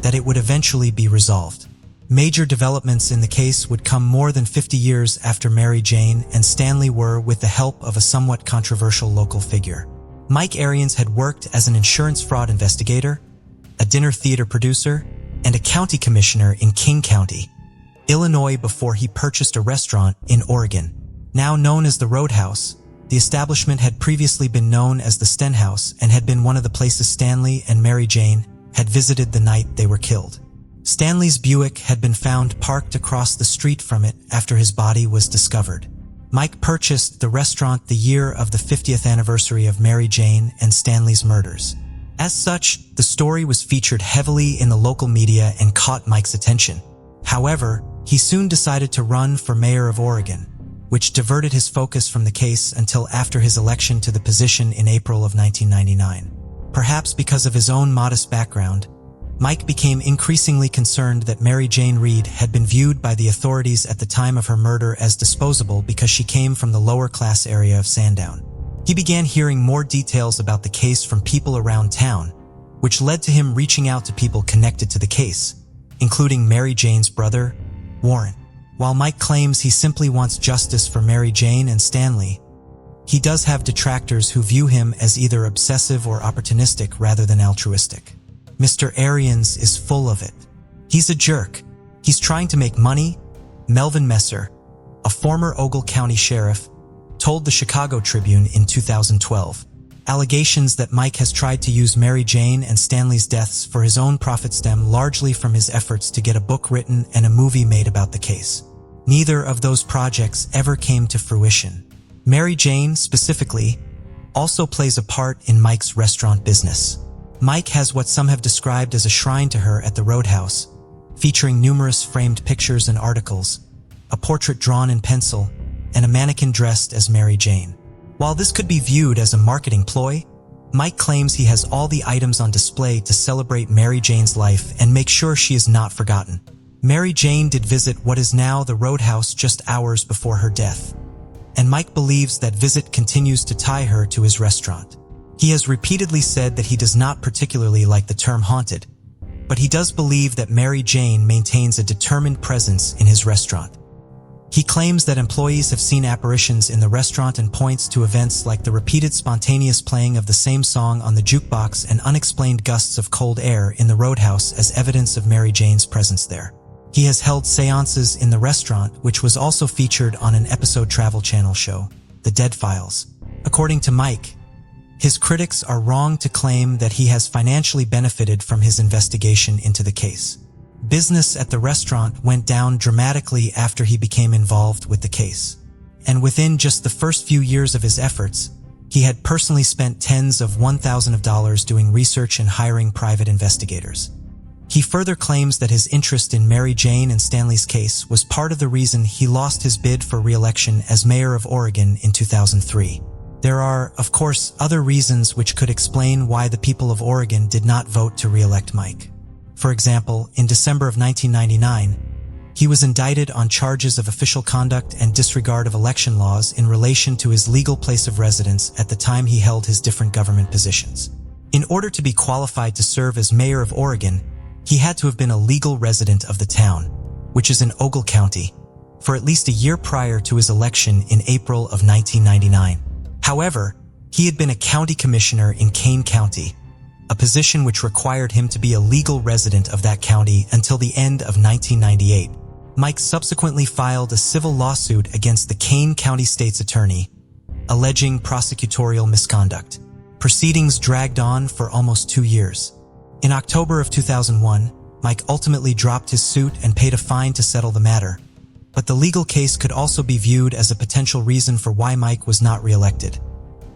S1: that it would eventually be resolved. Major developments in the case would come more than 50 years after Mary Jane and Stanley were with the help of a somewhat controversial local figure. Mike Arians had worked as an insurance fraud investigator, a dinner theater producer, and a county commissioner in King County, Illinois before he purchased a restaurant in Oregon. Now known as the Roadhouse, the establishment had previously been known as the Stenhouse and had been one of the places Stanley and Mary Jane had visited the night they were killed. Stanley's Buick had been found parked across the street from it after his body was discovered. Mike purchased the restaurant the year of the 50th anniversary of Mary Jane and Stanley's murders. As such, the story was featured heavily in the local media and caught Mike's attention. However, he soon decided to run for mayor of Oregon, which diverted his focus from the case until after his election to the position in April of 1999. Perhaps because of his own modest background, Mike became increasingly concerned that Mary Jane Reed had been viewed by the authorities at the time of her murder as disposable because she came from the lower-class area of Sandown. He began hearing more details about the case from people around town, which led to him reaching out to people connected to the case, including Mary Jane's brother, Warren. While Mike claims he simply wants justice for Mary Jane and Stanley, he does have detractors who view him as either obsessive or opportunistic rather than altruistic. Mr. Arians is full of it. He's a jerk. He's trying to make money. Melvin Messer, a former Ogle County sheriff, told the Chicago Tribune in 2012. Allegations that Mike has tried to use Mary Jane and Stanley's deaths for his own profit stem largely from his efforts to get a book written and a movie made about the case. Neither of those projects ever came to fruition. Mary Jane, specifically, also plays a part in Mike's restaurant business. Mike has what some have described as a shrine to her at the Roadhouse, featuring numerous framed pictures and articles, a portrait drawn in pencil, and a mannequin dressed as Mary Jane. While this could be viewed as a marketing ploy, Mike claims he has all the items on display to celebrate Mary Jane's life and make sure she is not forgotten. Mary Jane did visit what is now the Roadhouse just hours before her death, and Mike believes that visit continues to tie her to his restaurant. He has repeatedly said that he does not particularly like the term haunted, but he does believe that Mary Jane maintains a determined presence in his restaurant. He claims that employees have seen apparitions in the restaurant and points to events like the repeated spontaneous playing of the same song on the jukebox and unexplained gusts of cold air in the roadhouse as evidence of Mary Jane's presence there. He has held seances in the restaurant, which was also featured on an episode Travel Channel show, The Dead Files. According to Mike, his critics are wrong to claim that he has financially benefited from his investigation into the case. Business at the restaurant went down dramatically after he became involved with the case. And within just the first few years of his efforts, he had personally spent tens of thousands of dollars doing research and hiring private investigators. He further claims that his interest in Mary Jane and Stanley's case was part of the reason he lost his bid for re-election as mayor of Oregon in 2003. There are, of course, other reasons which could explain why the people of Oregon did not vote to re-elect Mike. For example, in December of 1999, he was indicted on charges of official conduct and disregard of election laws in relation to his legal place of residence at the time he held his different government positions. In order to be qualified to serve as mayor of Oregon, he had to have been a legal resident of the town, which is in Ogle County, for at least a year prior to his election in April of 1999. However, he had been a county commissioner in Kane County, a position which required him to be a legal resident of that county until the end of 1998. Mike subsequently filed a civil lawsuit against the Kane County State's attorney, alleging prosecutorial misconduct. Proceedings dragged on for almost 2 years. In October of 2001, Mike ultimately dropped his suit and paid a fine to settle the matter. But the legal case could also be viewed as a potential reason for why Mike was not re-elected,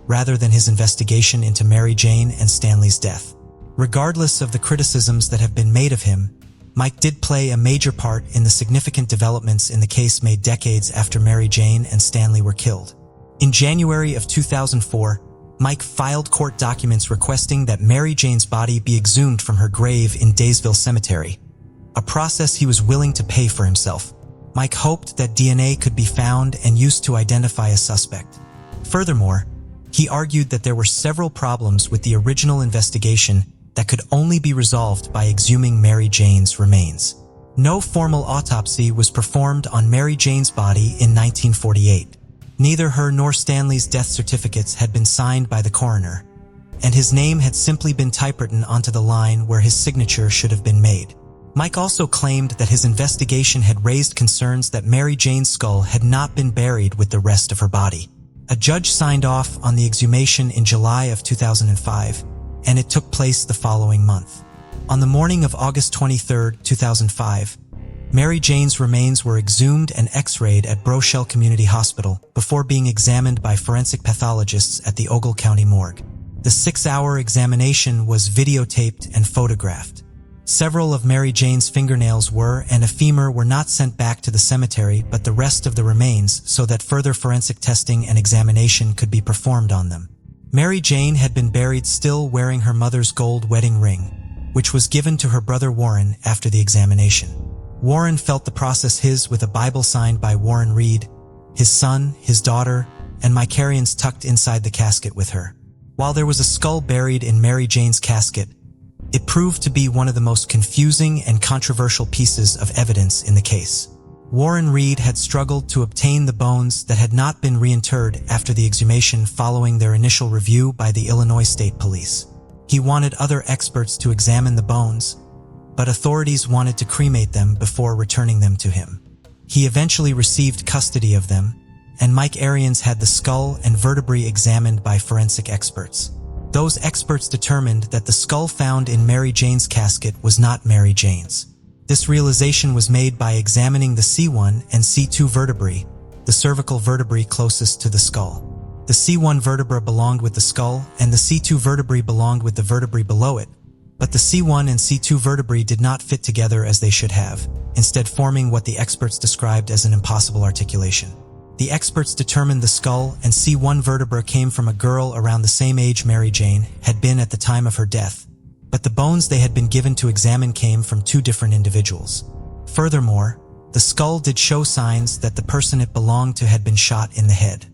S1: rather than his investigation into Mary Jane and Stanley's death. Regardless of the criticisms that have been made of him, Mike did play a major part in the significant developments in the case made decades after Mary Jane and Stanley were killed. In January of 2004, Mike filed court documents requesting that Mary Jane's body be exhumed from her grave in Daysville Cemetery, a process he was willing to pay for himself. Mike hoped that DNA could be found and used to identify a suspect. Furthermore, he argued that there were several problems with the original investigation that could only be resolved by exhuming Mary Jane's remains. No formal autopsy was performed on Mary Jane's body in 1948. Neither her nor Stanley's death certificates had been signed by the coroner, and his name had simply been typewritten onto the line where his signature should have been made. Mike also claimed that his investigation had raised concerns that Mary Jane's skull had not been buried with the rest of her body. A judge signed off on the exhumation in July of 2005, and it took place the following month. On the morning of August 23, 2005, Mary Jane's remains were exhumed and x-rayed at Brochelle Community Hospital before being examined by forensic pathologists at the Ogle County Morgue. The 6-hour examination was videotaped and photographed. Several of Mary Jane's fingernails were and a femur were not sent back to the cemetery, but the rest of the remains, so that further forensic testing and examination could be performed on them. Mary Jane had been buried still wearing her mother's gold wedding ring, which was given to her brother Warren after the examination. Warren felt the process his with a Bible signed by Warren Reed, his son, his daughter, and Micarians tucked inside the casket with her. While there was a skull buried in Mary Jane's casket, it proved to be one of the most confusing and controversial pieces of evidence in the case. Warren Reed had struggled to obtain the bones that had not been reinterred after the exhumation following their initial review by the Illinois State Police. He wanted other experts to examine the bones, but authorities wanted to cremate them before returning them to him. He eventually received custody of them, and Mike Arians had the skull and vertebrae examined by forensic experts. Those experts determined that the skull found in Mary Jane's casket was not Mary Jane's. This realization was made by examining the C1 and C2 vertebrae, the cervical vertebrae closest to the skull. The C1 vertebra belonged with the skull, and the C2 vertebrae belonged with the vertebrae below it, but the C1 and C2 vertebrae did not fit together as they should have, instead forming what the experts described as an impossible articulation. The experts determined the skull and C1 vertebra came from a girl around the same age Mary Jane had been at the time of her death, but the bones they had been given to examine came from 2 different individuals. Furthermore, the skull did show signs that the person it belonged to had been shot in the head.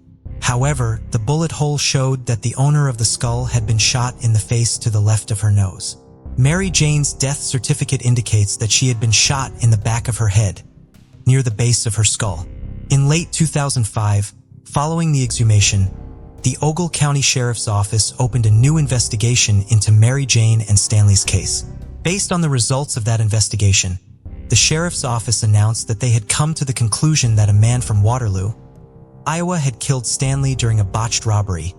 S1: However, the bullet hole showed that the owner of the skull had been shot in the face to the left of her nose. Mary Jane's death certificate indicates that she had been shot in the back of her head, near the base of her skull. In late 2005, following the exhumation, the Ogle County Sheriff's Office opened a new investigation into Mary Jane and Stanley's case. Based on the results of that investigation, the Sheriff's Office announced that they had come to the conclusion that a man from Waterloo, Iowa, had killed Stanley during a botched robbery,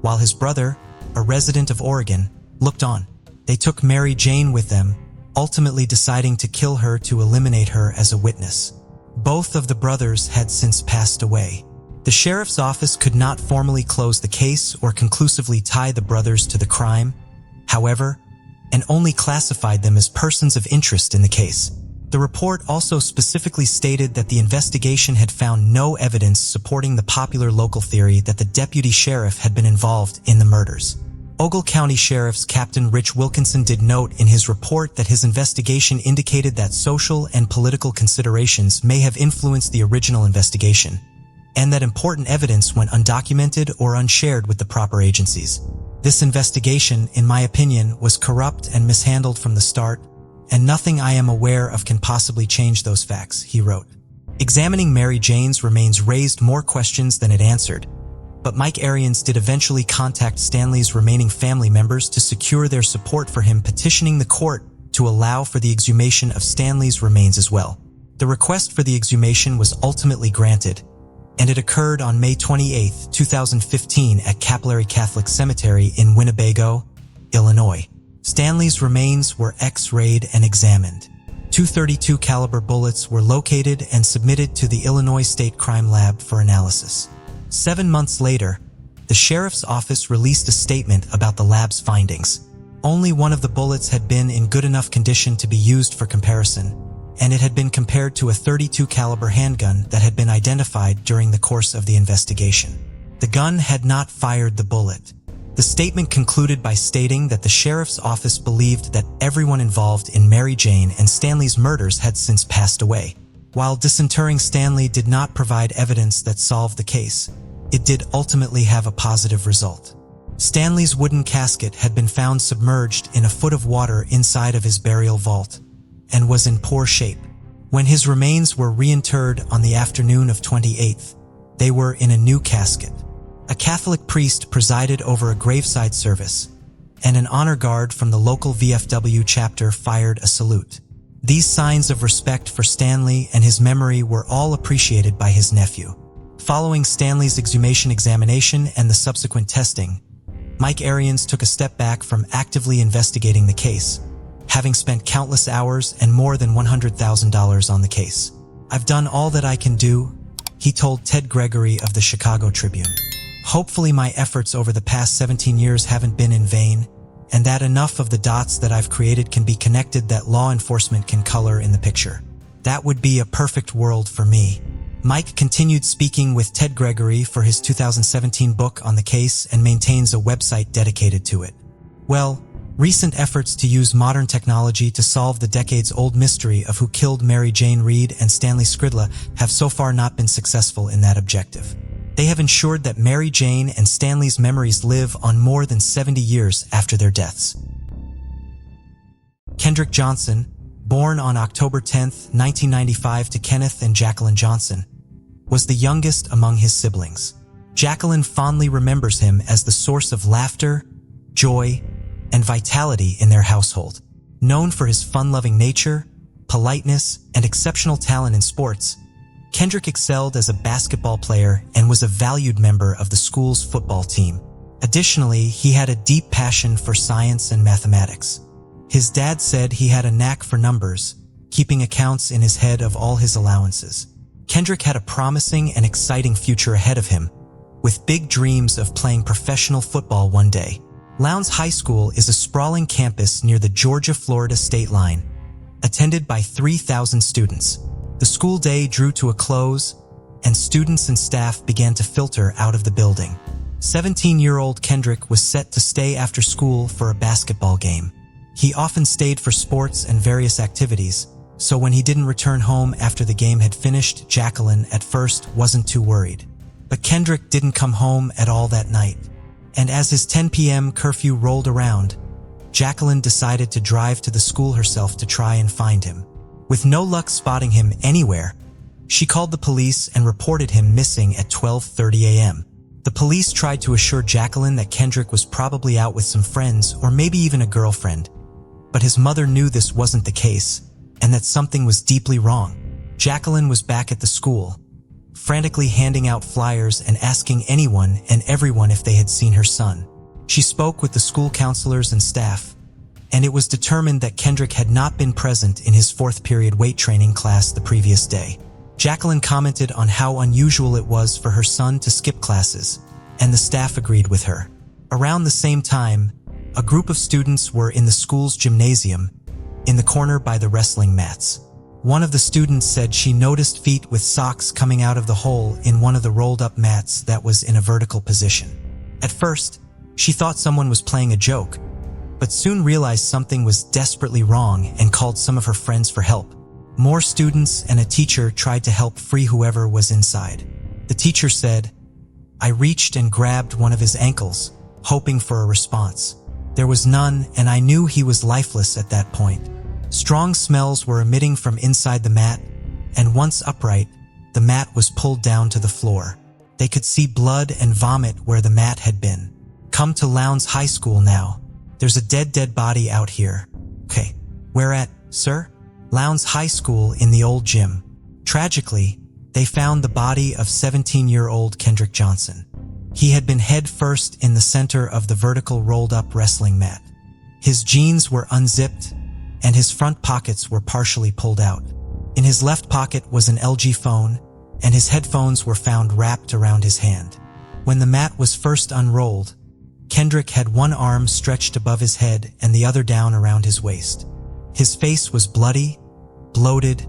S1: while his brother, a resident of Oregon, looked on. They took Mary Jane with them, ultimately deciding to kill her to eliminate her as a witness. Both of the brothers had since passed away. The Sheriff's Office could not formally close the case or conclusively tie the brothers to the crime, however, and only classified them as persons of interest in the case. The report also specifically stated that the investigation had found no evidence supporting the popular local theory that the deputy sheriff had been involved in the murders. Ogle County Sheriff's Captain Rich Wilkinson did note in his report that his investigation indicated that social and political considerations may have influenced the original investigation, and that important evidence went undocumented or unshared with the proper agencies. This investigation, in my opinion, was corrupt and mishandled from the start, and nothing I am aware of can possibly change those facts, he wrote. Examining Mary Jane's remains raised more questions than it answered, but Mike Arians did eventually contact Stanley's remaining family members to secure their support for him petitioning the court to allow for the exhumation of Stanley's remains as well. The request for the exhumation was ultimately granted, and it occurred on May 28, 2015 at Capillary Catholic Cemetery in Winnebago, Illinois. Stanley's remains were X-rayed and examined. 232 caliber bullets were located and submitted to the Illinois State Crime Lab for analysis. 7 months later, the Sheriff's Office released a statement about the lab's findings. Only one of the bullets had been in good enough condition to be used for comparison, and it had been compared to a .32 caliber handgun that had been identified during the course of the investigation. The gun had not fired the bullet. The statement concluded by stating that the Sheriff's Office believed that everyone involved in Mary Jane and Stanley's murders had since passed away. While disinterring Stanley did not provide evidence that solved the case, it did ultimately have a positive result. Stanley's wooden casket had been found submerged in a foot of water inside of his burial vault, and was in poor shape. When his remains were reinterred on the afternoon of 28th, they were in a new casket. A Catholic priest presided over a graveside service, and an honor guard from the local VFW chapter fired a salute. These signs of respect for Stanley and his memory were all appreciated by his nephew. Following Stanley's exhumation examination and the subsequent testing, Mike Arians took a step back from actively investigating the case, having spent countless hours and more than $100,000 on the case. "I've done all that I can do," he told Ted Gregory of the Chicago Tribune. "Hopefully my efforts over the past 17 years haven't been in vain, and that enough of the dots that I've created can be connected that law enforcement can color in the picture. That would be a perfect world for me." Mike continued speaking with Ted Gregory for his 2017 book on the case and maintains a website dedicated to it. Well, recent efforts to use modern technology to solve the decades-old mystery of who killed Mary Jane Reed and Stanley Skridla have so far not been successful in that objective. They have ensured that Mary Jane and Stanley's memories live on more than 70 years after their deaths. Kendrick Johnson, born on October 10, 1995 to Kenneth and Jacqueline Johnson, was the youngest among his siblings. Jacqueline fondly remembers him as the source of laughter, joy, and vitality in their household. Known for his fun-loving nature, politeness, and exceptional talent in sports, Kendrick excelled as a basketball player and was a valued member of the school's football team. Additionally, he had a deep passion for science and mathematics. His dad said he had a knack for numbers, keeping accounts in his head of all his allowances. Kendrick had a promising and exciting future ahead of him, with big dreams of playing professional football one day. Lowndes High School is a sprawling campus near the Georgia-Florida state line, attended by 3,000 students. The school day drew to a close, and students and staff began to filter out of the building. 17-year-old Kendrick was set to stay after school for a basketball game. He often stayed for sports and various activities, so when he didn't return home after the game had finished, Jacqueline at first wasn't too worried. But Kendrick didn't come home at all that night, and as his 10 p.m. curfew rolled around, Jacqueline decided to drive to the school herself to try and find him. With no luck spotting him anywhere, She called the police and reported him missing at 12:30 a.m. The police tried to assure Jacqueline that Kendrick was probably out with some friends or maybe even a girlfriend, but his mother knew this wasn't the case and that something was deeply wrong. Jacqueline was back at the school, frantically handing out flyers and asking anyone and everyone if they had seen her son. She spoke with the school counselors and staff, and it was determined that Kendrick had not been present in his fourth period weight training class the previous day. Jacqueline commented on how unusual it was for her son to skip classes, and the staff agreed with her. Around the same time, a group of students were in the school's gymnasium, in the corner by the wrestling mats. One of the students said she noticed feet with socks coming out of the hole in one of the rolled-up mats that was in a vertical position. At first, she thought someone was playing a joke, but soon realized something was desperately wrong and called some of her friends for help. More students and a teacher tried to help free whoever was inside. The teacher said, "I reached and grabbed one of his ankles, hoping for a response. There was none, and I knew he was lifeless at that point. Strong smells were emitting from inside the mat, and once upright, the mat was pulled down to the floor. They could see blood and vomit where the mat had been. Come to Lowndes High School now. There's a dead body out here." "Okay, where at, sir?" "Lowndes High School in the old gym." Tragically, they found the body of 17-year-old Kendrick Johnson. He had been head first in the center of the vertical rolled-up wrestling mat. His jeans were unzipped, and his front pockets were partially pulled out. In his left pocket was an LG phone, and his headphones were found wrapped around his hand. When the mat was first unrolled, Kendrick had one arm stretched above his head and the other down around his waist. His face was bloody, bloated,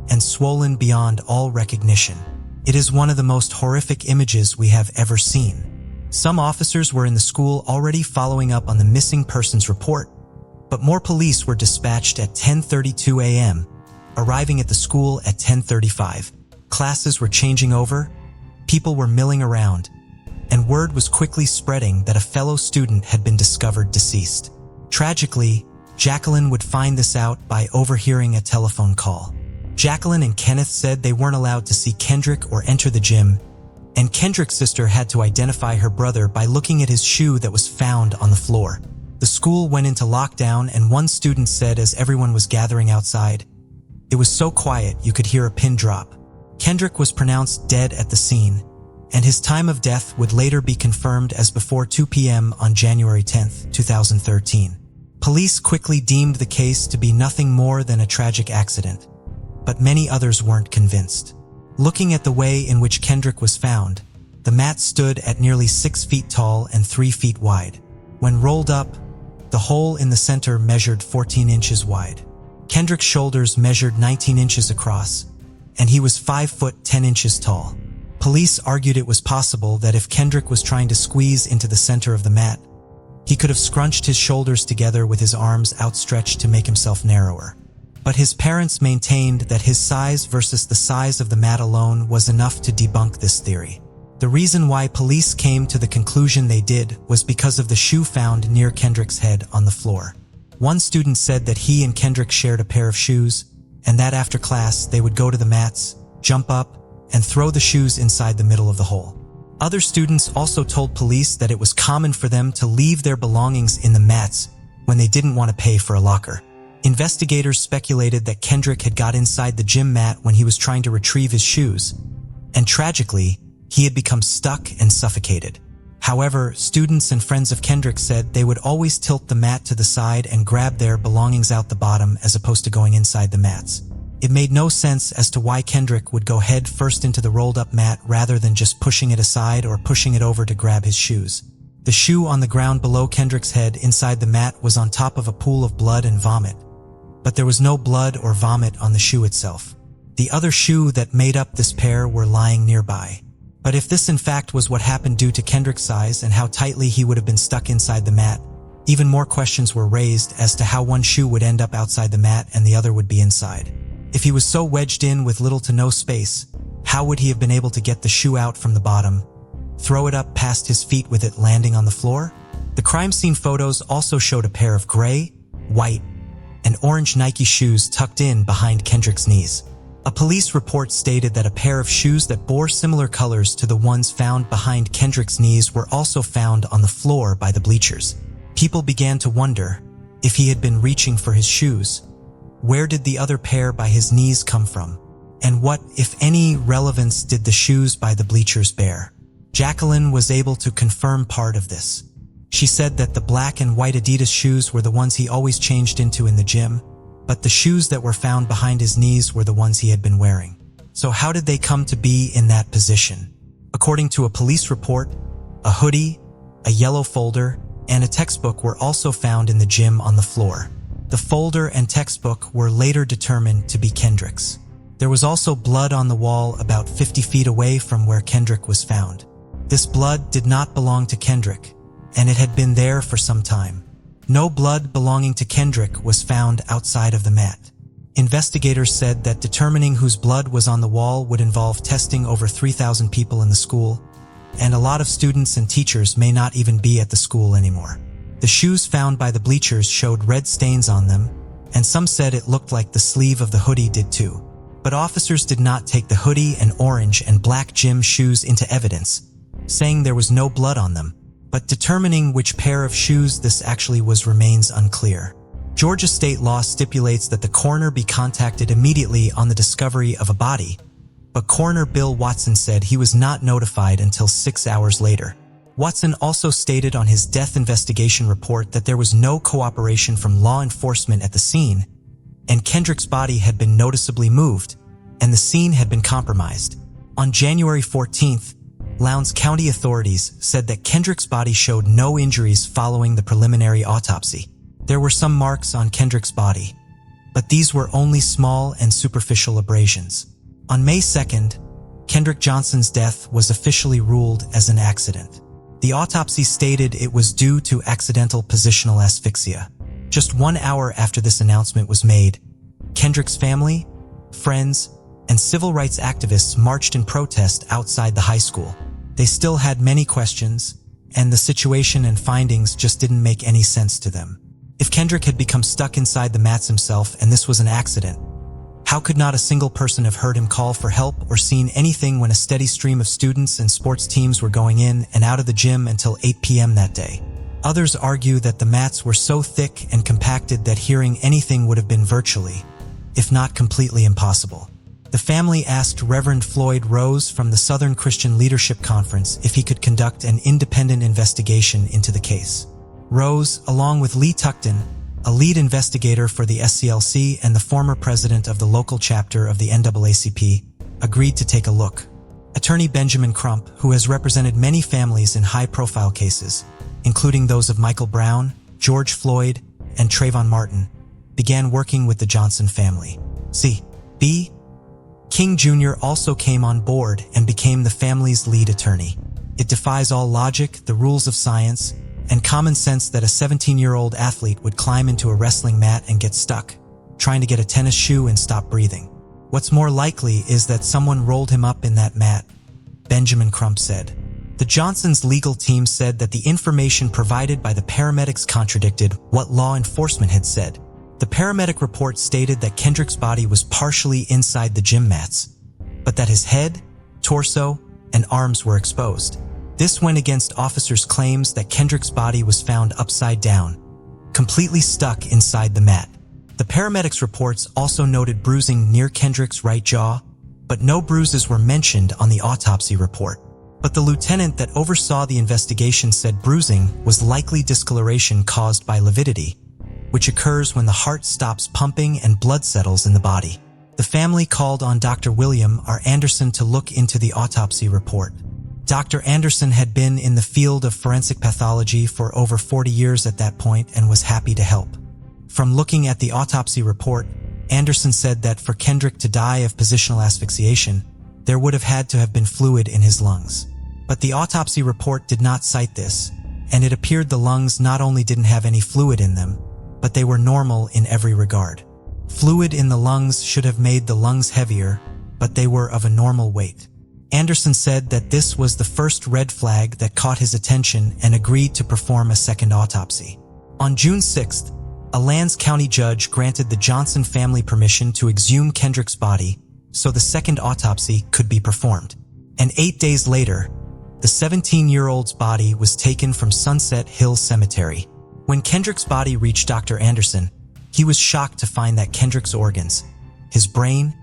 S1: and swollen beyond all recognition. It is one of the most horrific images we have ever seen. Some officers were in the school already following up on the missing persons report, but more police were dispatched at 10:32 a.m., arriving at the school at 10:35. Classes were changing over, people were milling around, and word was quickly spreading that a fellow student had been discovered deceased. Tragically, Jacqueline would find this out by overhearing a telephone call. Jacqueline and Kenneth said they weren't allowed to see Kendrick or enter the gym, and Kendrick's sister had to identify her brother by looking at his shoe that was found on the floor. The school went into lockdown, and one student said as everyone was gathering outside, "It was so quiet you could hear a pin drop." Kendrick was pronounced dead at the scene, and his time of death would later be confirmed as before 2 p.m. on January 10, 2013. Police quickly deemed the case to be nothing more than a tragic accident, but many others weren't convinced. Looking at the way in which Kendrick was found, the mat stood at nearly 6 feet tall and 3 feet wide. When rolled up, the hole in the center measured 14 inches wide. Kendrick's shoulders measured 19 inches across, and he was 5 foot 10 inches tall. Police argued it was possible that if Kendrick was trying to squeeze into the center of the mat, he could have scrunched his shoulders together with his arms outstretched to make himself narrower. But his parents maintained that his size versus the size of the mat alone was enough to debunk this theory. The reason why police came to the conclusion they did was because of the shoe found near Kendrick's head on the floor. One student said that he and Kendrick shared a pair of shoes, and that after class they would go to the mats, jump up, and throw the shoes inside the middle of the hole. Other students also told police that it was common for them to leave their belongings in the mats when they didn't want to pay for a locker. Investigators speculated that Kendrick had got inside the gym mat when he was trying to retrieve his shoes, and tragically, he had become stuck and suffocated. However, students and friends of Kendrick said they would always tilt the mat to the side and grab their belongings out the bottom as opposed to going inside the mats. It made no sense as to why Kendrick would go head first into the rolled-up mat rather than just pushing it aside or pushing it over to grab his shoes. The shoe on the ground below Kendrick's head inside the mat was on top of a pool of blood and vomit, but there was no blood or vomit on the shoe itself. The other shoe that made up this pair were lying nearby. But if this in fact was what happened due to Kendrick's size and how tightly he would have been stuck inside the mat, even more questions were raised as to how one shoe would end up outside the mat and the other would be inside. If he was so wedged in with little to no space, how would he have been able to get the shoe out from the bottom, throw it up past his feet with it landing on the floor? The crime scene photos also showed a pair of gray, white, and orange Nike shoes tucked in behind Kendrick's knees. A police report stated that a pair of shoes that bore similar colors to the ones found behind Kendrick's knees were also found on the floor by the bleachers. People began to wonder if he had been reaching for his shoes. Where did the other pair by his knees come from? And what, if any, relevance did the shoes by the bleachers bear? Jacqueline was able to confirm part of this. She said that the black and white Adidas shoes were the ones he always changed into in the gym, but the shoes that were found behind his knees were the ones he had been wearing. So how did they come to be in that position? According to a police report, a hoodie, a yellow folder, and a textbook were also found in the gym on the floor. The folder and textbook were later determined to be Kendrick's. There was also blood on the wall about 50 feet away from where Kendrick was found. This blood did not belong to Kendrick, and it had been there for some time. No blood belonging to Kendrick was found outside of the mat. Investigators said that determining whose blood was on the wall would involve testing over 3,000 people in the school, and a lot of students and teachers may not even be at the school anymore. The shoes found by the bleachers showed red stains on them, and some said it looked like the sleeve of the hoodie did too. But officers did not take the hoodie and orange and black gym shoes into evidence, saying there was no blood on them. But determining which pair of shoes this actually was remains unclear. Georgia state law stipulates that the coroner be contacted immediately on the discovery of a body, but Coroner Bill Watson said he was not notified until 6 hours later. Watson also stated on his death investigation report that there was no cooperation from law enforcement at the scene, and Kendrick's body had been noticeably moved, and the scene had been compromised. On January 14th, Lowndes County authorities said that Kendrick's body showed no injuries following the preliminary autopsy. There were some marks on Kendrick's body, but these were only small and superficial abrasions. On May 2nd, Kendrick Johnson's death was officially ruled as an accident. The autopsy stated it was due to accidental positional asphyxia. Just 1 hour after this announcement was made, Kendrick's family, friends, and civil rights activists marched in protest outside the high school. They still had many questions, and the situation and findings just didn't make any sense to them. If Kendrick had become stuck inside the mats himself and this was an accident, how could not a single person have heard him call for help or seen anything when a steady stream of students and sports teams were going in and out of the gym until 8 p.m. that day? Others argue that the mats were so thick and compacted that hearing anything would have been virtually, if not completely, impossible. The family asked Reverend Floyd Rose from the Southern Christian Leadership Conference if he could conduct an independent investigation into the case. Rose, along with Lee Tuckton, a lead investigator for the SCLC and the former president of the local chapter of the NAACP, agreed to take a look. Attorney Benjamin Crump, who has represented many families in high-profile cases, including those of Michael Brown, George Floyd, and Trayvon Martin, began working with the Johnson family. C.B. King Jr. also came on board and became the family's lead attorney. It defies all logic, the rules of science, and common sense that a 17-year-old athlete would climb into a wrestling mat and get stuck, trying to get a tennis shoe and stop breathing. What's more likely is that someone rolled him up in that mat, Benjamin Crump said. The Johnsons' legal team said that the information provided by the paramedics contradicted what law enforcement had said. The paramedic report stated that Kendrick's body was partially inside the gym mats, but that his head, torso, and arms were exposed. This went against officers' claims that Kendrick's body was found upside down, completely stuck inside the mat. The paramedics' reports also noted bruising near Kendrick's right jaw, but no bruises were mentioned on the autopsy report. But the lieutenant that oversaw the investigation said bruising was likely discoloration caused by lividity, which occurs when the heart stops pumping and blood settles in the body. The family called on Dr. William R. Anderson to look into the autopsy report. Dr. Anderson had been in the field of forensic pathology for over 40 years at that point and was happy to help. From looking at the autopsy report, Anderson said that for Kendrick to die of positional asphyxiation, there would have had to have been fluid in his lungs. But the autopsy report did not cite this, and it appeared the lungs not only didn't have any fluid in them, but they were normal in every regard. Fluid in the lungs should have made the lungs heavier, but they were of a normal weight. Anderson said that this was the first red flag that caught his attention and agreed to perform a second autopsy. On June 6th, a Lowndes County judge granted the Johnson family permission to exhume Kendrick's body, so the second autopsy could be performed. And 8 days later, the 17-year-old's body was taken from Sunset Hill Cemetery. When Kendrick's body reached Dr. Anderson, he was shocked to find that Kendrick's organs, his brain,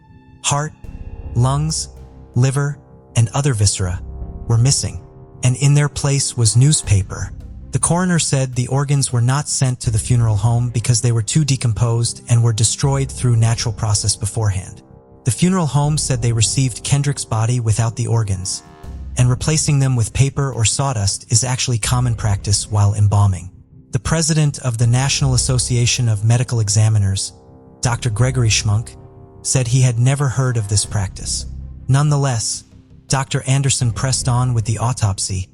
S1: heart, lungs, liver, and other viscera, were missing, and in their place was newspaper. The coroner said the organs were not sent to the funeral home because they were too decomposed and were destroyed through natural process beforehand. The funeral home said they received Kendrick's body without the organs, and replacing them with paper or sawdust is actually common practice while embalming. The president of the National Association of Medical Examiners, Dr. Gregory Schmunk, said he had never heard of this practice. Nonetheless, Dr. Anderson pressed on with the autopsy,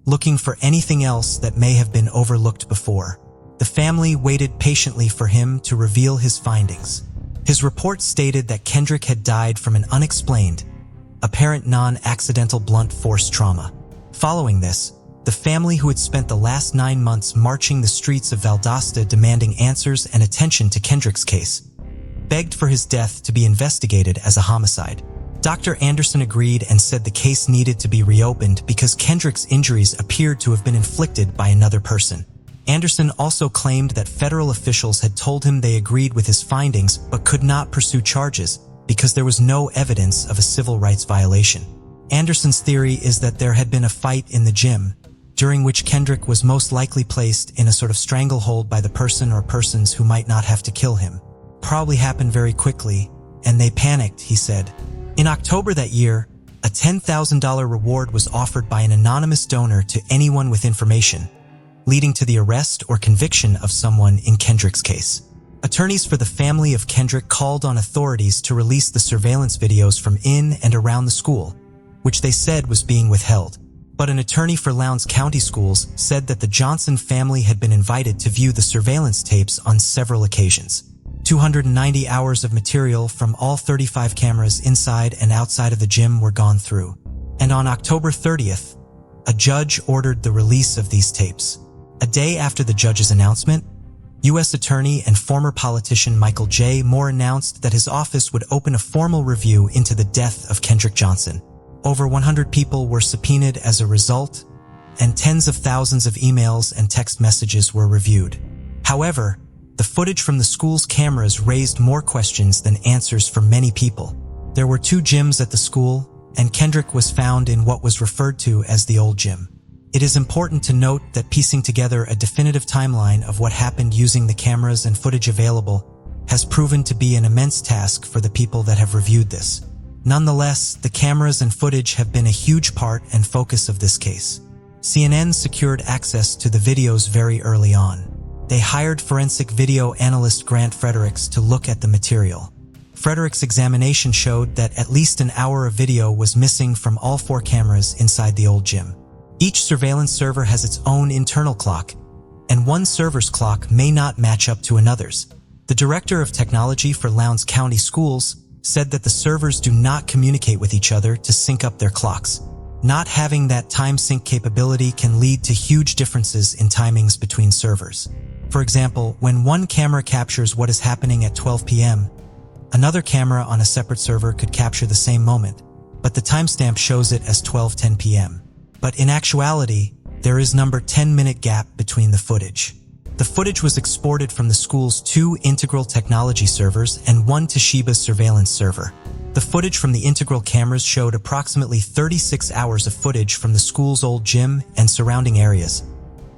S1: looking for anything else that may have been overlooked before. The family waited patiently for him to reveal his findings. His report stated that Kendrick had died from an unexplained, apparent non-accidental blunt force trauma. Following this, the family, who had spent the last 9 months marching the streets of Valdosta demanding answers and attention to Kendrick's case, begged for his death to be investigated as a homicide. Dr. Anderson agreed and said the case needed to be reopened because Kendrick's injuries appeared to have been inflicted by another person. Anderson also claimed that federal officials had told him they agreed with his findings but could not pursue charges because there was no evidence of a civil rights violation. Anderson's theory is that there had been a fight in the gym, during which Kendrick was most likely placed in a sort of stranglehold by the person or persons who might not have to kill him. Probably happened very quickly, and they panicked, he said. In October that year, a $10,000 reward was offered by an anonymous donor to anyone with information, leading to the arrest or conviction of someone in Kendrick's case. Attorneys for the family of Kendrick called on authorities to release the surveillance videos from in and around the school, which they said was being withheld. But an attorney for Lowndes County Schools said that the Johnson family had been invited to view the surveillance tapes on several occasions. 290 hours of material from all 35 cameras inside and outside of the gym were gone through. And on October 30th, a judge ordered the release of these tapes. A day after the judge's announcement, U.S. Attorney and former politician Michael J. Moore announced that his office would open a formal review into the death of Kendrick Johnson. Over 100 people were subpoenaed as a result, and tens of thousands of emails and text messages were reviewed. However, the footage from the school's cameras raised more questions than answers for many people. There were 2 gyms at the school, and Kendrick was found in what was referred to as the old gym. It is important to note that piecing together a definitive timeline of what happened using the cameras and footage available has proven to be an immense task for the people that have reviewed this. Nonetheless, the cameras and footage have been a huge part and focus of this case. CNN secured access to the videos very early on. They hired forensic video analyst Grant Fredericks to look at the material. Fredericks' examination showed that at least an hour of video was missing from all 4 cameras inside the old gym. Each surveillance server has its own internal clock, and one server's clock may not match up to another's. The director of technology for Lowndes County Schools said that the servers do not communicate with each other to sync up their clocks. Not having that time sync capability can lead to huge differences in timings between servers. For example, when one camera captures what is happening at 12 p.m., another camera on a separate server could capture the same moment, but the timestamp shows it as 12:10 p.m. But in actuality, there is number 10-minute gap between the footage. The footage was exported from the school's 2 Integral Technology servers and 1 Toshiba surveillance server. The footage from the Integral cameras showed approximately 36 hours of footage from the school's old gym and surrounding areas,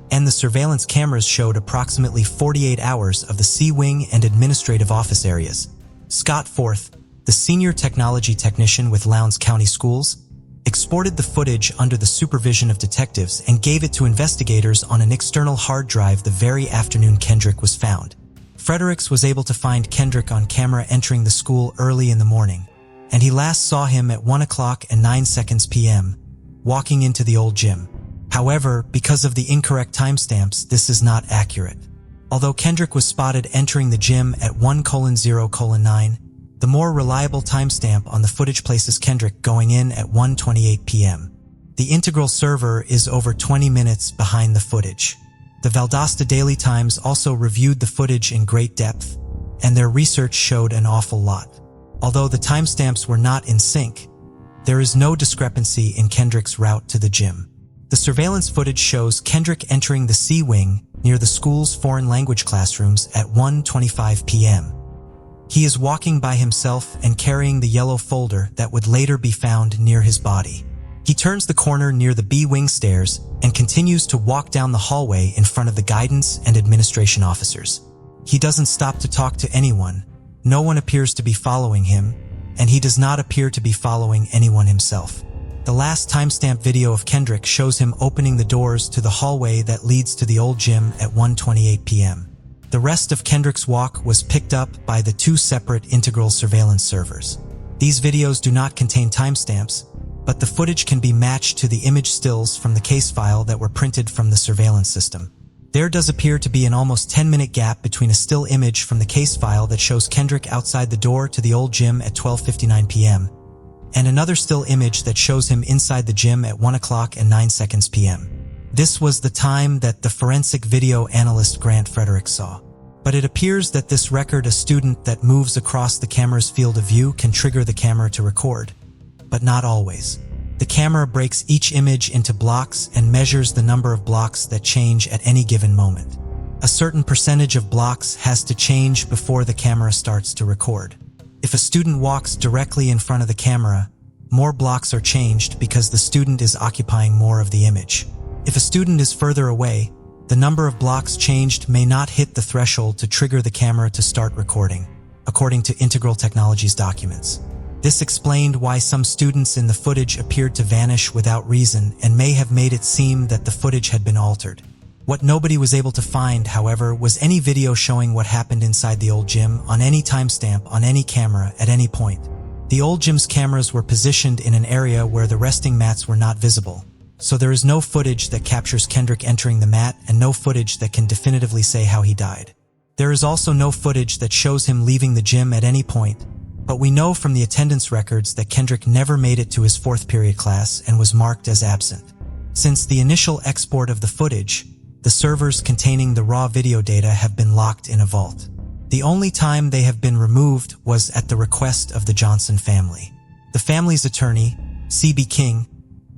S1: and the surveillance cameras showed approximately 48 hours of the C-Wing and administrative office areas. Scott Forth, the senior technology technician with Lowndes County Schools, exported the footage under the supervision of detectives and gave it to investigators on an external hard drive the very afternoon Kendrick was found. Fredericks was able to find Kendrick on camera entering the school early in the morning, and he last saw him at 1:09 p.m., walking into the old gym. However, because of the incorrect timestamps, this is not accurate. Although Kendrick was spotted entering the gym at 1:0:9, the more reliable timestamp on the footage places Kendrick going in at 1:28 p.m. The Integral server is over 20 minutes behind the footage. The Valdosta Daily Times also reviewed the footage in great depth, and their research showed an awful lot. Although the timestamps were not in sync, there is no discrepancy in Kendrick's route to the gym. The surveillance footage shows Kendrick entering the C wing near the school's foreign language classrooms at 1:25 p.m. He is walking by himself and carrying the yellow folder that would later be found near his body. He turns the corner near the B wing stairs and continues to walk down the hallway in front of the guidance and administration officers. He doesn't stop to talk to anyone. No one appears to be following him, and he does not appear to be following anyone himself. The last timestamp video of Kendrick shows him opening the doors to the hallway that leads to the old gym at 1:28 p.m. The rest of Kendrick's walk was picked up by the two separate integral surveillance servers. These videos do not contain timestamps, but the footage can be matched to the image stills from the case file that were printed from the surveillance system. There does appear to be an almost 10-minute gap between a still image from the case file that shows Kendrick outside the door to the old gym at 12:59 p.m. and another still image that shows him inside the gym at 1:09 p.m. This was the time that the forensic video analyst Grant Frederick saw. But it appears that this record a student that moves across the camera's field of view can trigger the camera to record, but not always. The camera breaks each image into blocks and measures the number of blocks that change at any given moment. A certain percentage of blocks has to change before the camera starts to record. If a student walks directly in front of the camera, more blocks are changed because the student is occupying more of the image. If a student is further away, the number of blocks changed may not hit the threshold to trigger the camera to start recording, according to Integral Technologies documents. This explained why some students in the footage appeared to vanish without reason and may have made it seem that the footage had been altered. What nobody was able to find, however, was any video showing what happened inside the old gym on any timestamp on any camera at any point. The old gym's cameras were positioned in an area where the resting mats were not visible, so there is no footage that captures Kendrick entering the mat and no footage that can definitively say how he died. There is also no footage that shows him leaving the gym at any point, but we know from the attendance records that Kendrick never made it to his fourth period class and was marked as absent. Since the initial export of the footage, the servers containing the raw video data have been locked in a vault. The only time they have been removed was at the request of the Johnson family. The family's attorney, C.B. King,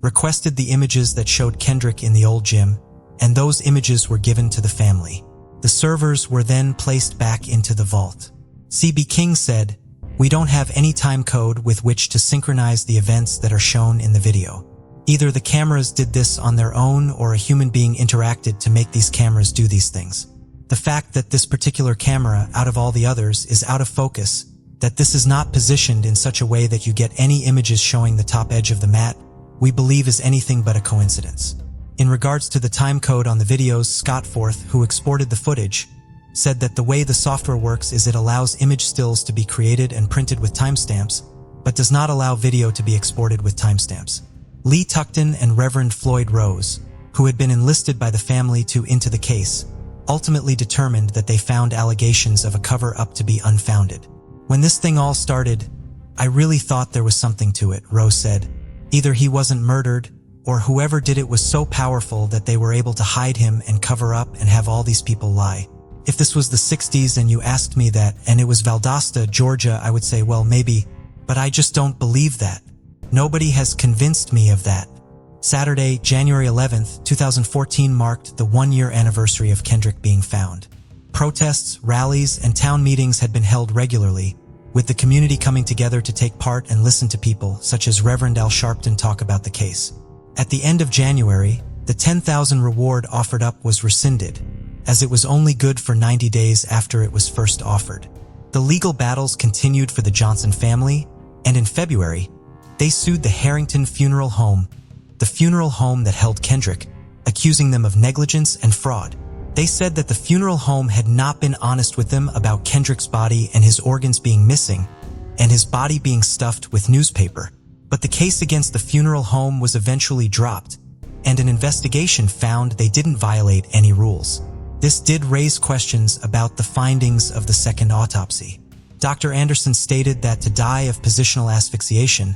S1: requested the images that showed Kendrick in the old gym, and those images were given to the family. The servers were then placed back into the vault. C.B. King said, "We don't have any time code with which to synchronize the events that are shown in the video. Either the cameras did this on their own or a human being interacted to make these cameras do these things. The fact that this particular camera, out of all the others, is out of focus, that this is not positioned in such a way that you get any images showing the top edge of the mat, we believe is anything but a coincidence." In regards to the time code on the videos, Scott Forth, who exported the footage, said that the way the software works is it allows image stills to be created and printed with timestamps, but does not allow video to be exported with timestamps. Lee Tuckton and Reverend Floyd Rose, who had been enlisted by the family to into the case, ultimately determined that they found allegations of a cover-up to be unfounded. "When this thing all started, I really thought there was something to it," Rose said. "Either he wasn't murdered, or whoever did it was so powerful that they were able to hide him and cover up and have all these people lie. If this was the 60s and you asked me that, and it was Valdosta, Georgia, I would say, well, maybe, but I just don't believe that. Nobody has convinced me of that." Saturday, January 11th, 2014 marked the one-year anniversary of Kendrick being found. Protests, rallies, and town meetings had been held regularly, with the community coming together to take part and listen to people, such as Reverend Al Sharpton, talk about the case. At the end of January, the $10,000 reward offered up was rescinded, as it was only good for 90 days after it was first offered. The legal battles continued for the Johnson family, and in February, they sued the Harrington Funeral Home, the funeral home that held Kendrick, accusing them of negligence and fraud. They said that the funeral home had not been honest with them about Kendrick's body and his organs being missing, and his body being stuffed with newspaper. But the case against the funeral home was eventually dropped, and an investigation found they didn't violate any rules. This did raise questions about the findings of the second autopsy. Dr. Anderson stated that to die of positional asphyxiation,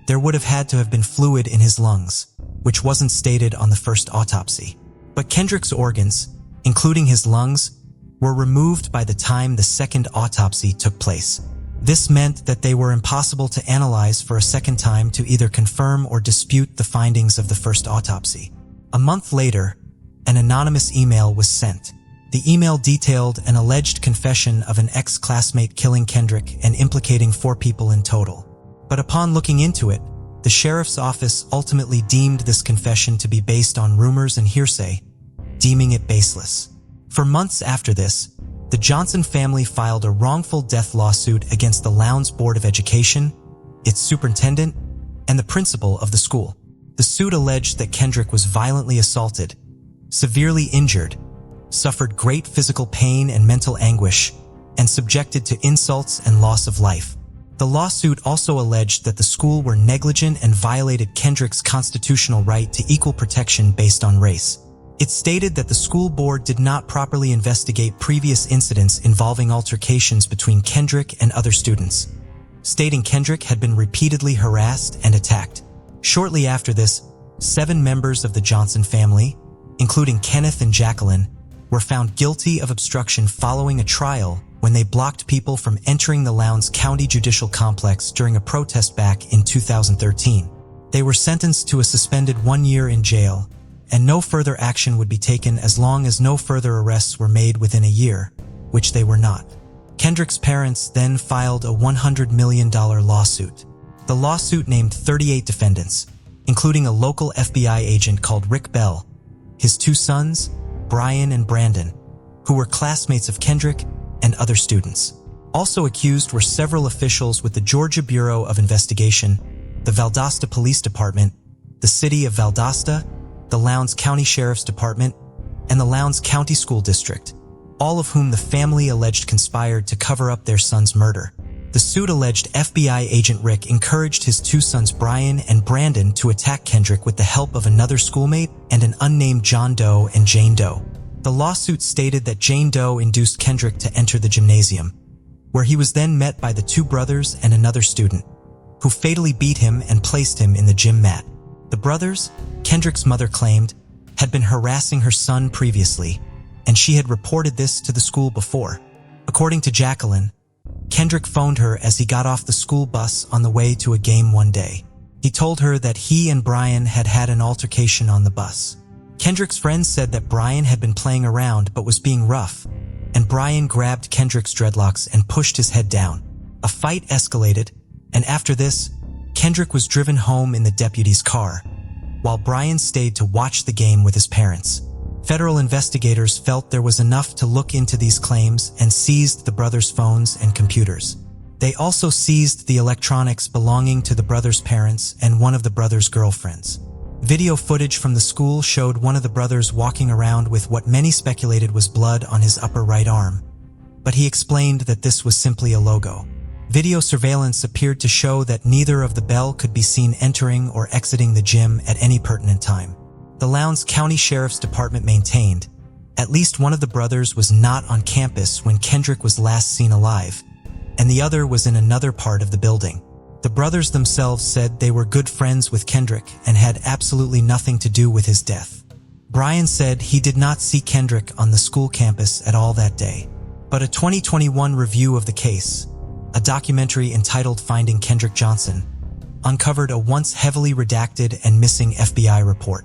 S1: there would have had to have been fluid in his lungs, which wasn't stated on the first autopsy. But Kendrick's organs, including his lungs, were removed by the time the second autopsy took place. This meant that they were impossible to analyze for a second time to either confirm or dispute the findings of the first autopsy. A month later, an anonymous email was sent. The email detailed an alleged confession of an ex-classmate killing Kendrick and implicating 4 people in total. But upon looking into it, the sheriff's office ultimately deemed this confession to be based on rumors and hearsay, deeming it baseless. For months after this, the Johnson family filed a wrongful death lawsuit against the Lowndes Board of Education, its superintendent, and the principal of the school. The suit alleged that Kendrick was violently assaulted, severely injured, suffered great physical pain and mental anguish, and subjected to insults and loss of life. The lawsuit also alleged that the school were negligent and violated Kendrick's constitutional right to equal protection based on race. It stated that the school board did not properly investigate previous incidents involving altercations between Kendrick and other students, stating Kendrick had been repeatedly harassed and attacked. Shortly after this, 7 members of the Johnson family, including Kenneth and Jacqueline, were found guilty of obstruction following a trial when they blocked people from entering the Lowndes County Judicial Complex during a protest back in 2013. They were sentenced to a suspended 1 year in jail, and no further action would be taken as long as no further arrests were made within a year, which they were not. Kendrick's parents then filed a $100 million lawsuit. The lawsuit named 38 defendants, including a local FBI agent called Rick Bell, his 2 sons, Brian and Brandon, who were classmates of Kendrick, and other students. Also accused were several officials with the Georgia Bureau of Investigation, the Valdosta Police Department, the City of Valdosta, the Lowndes County Sheriff's Department, and the Lowndes County School District, all of whom the family alleged conspired to cover up their son's murder. The suit alleged FBI agent Rick encouraged his 2 sons Brian and Brandon to attack Kendrick with the help of another schoolmate and an unnamed John Doe and Jane Doe. The lawsuit stated that Jane Doe induced Kendrick to enter the gymnasium, where he was then met by the 2 brothers and another student, who fatally beat him and placed him in the gym mat. The brothers, Kendrick's mother claimed, had been harassing her son previously, and she had reported this to the school before. According to Jacqueline, Kendrick phoned her as he got off the school bus on the way to a game one day. He told her that he and Brian had had an altercation on the bus. Kendrick's friends said that Brian had been playing around but was being rough, and Brian grabbed Kendrick's dreadlocks and pushed his head down. A fight escalated, and after this, Kendrick was driven home in the deputy's car, while Brian stayed to watch the game with his parents. Federal investigators felt there was enough to look into these claims and seized the brothers' phones and computers. They also seized the electronics belonging to the brothers' parents and one of the brothers' girlfriends. Video footage from the school showed one of the brothers walking around with what many speculated was blood on his upper right arm, but he explained that this was simply a logo. Video surveillance appeared to show that neither of the Bell could be seen entering or exiting the gym at any pertinent time. The Lowndes County Sheriff's Department maintained at least one of the brothers was not on campus when Kendrick was last seen alive, and the other was in another part of the building. The brothers themselves said they were good friends with Kendrick and had absolutely nothing to do with his death. Brian said he did not see Kendrick on the school campus at all that day. But a 2021 review of the case, a documentary entitled Finding Kendrick Johnson, uncovered a once heavily redacted and missing FBI report.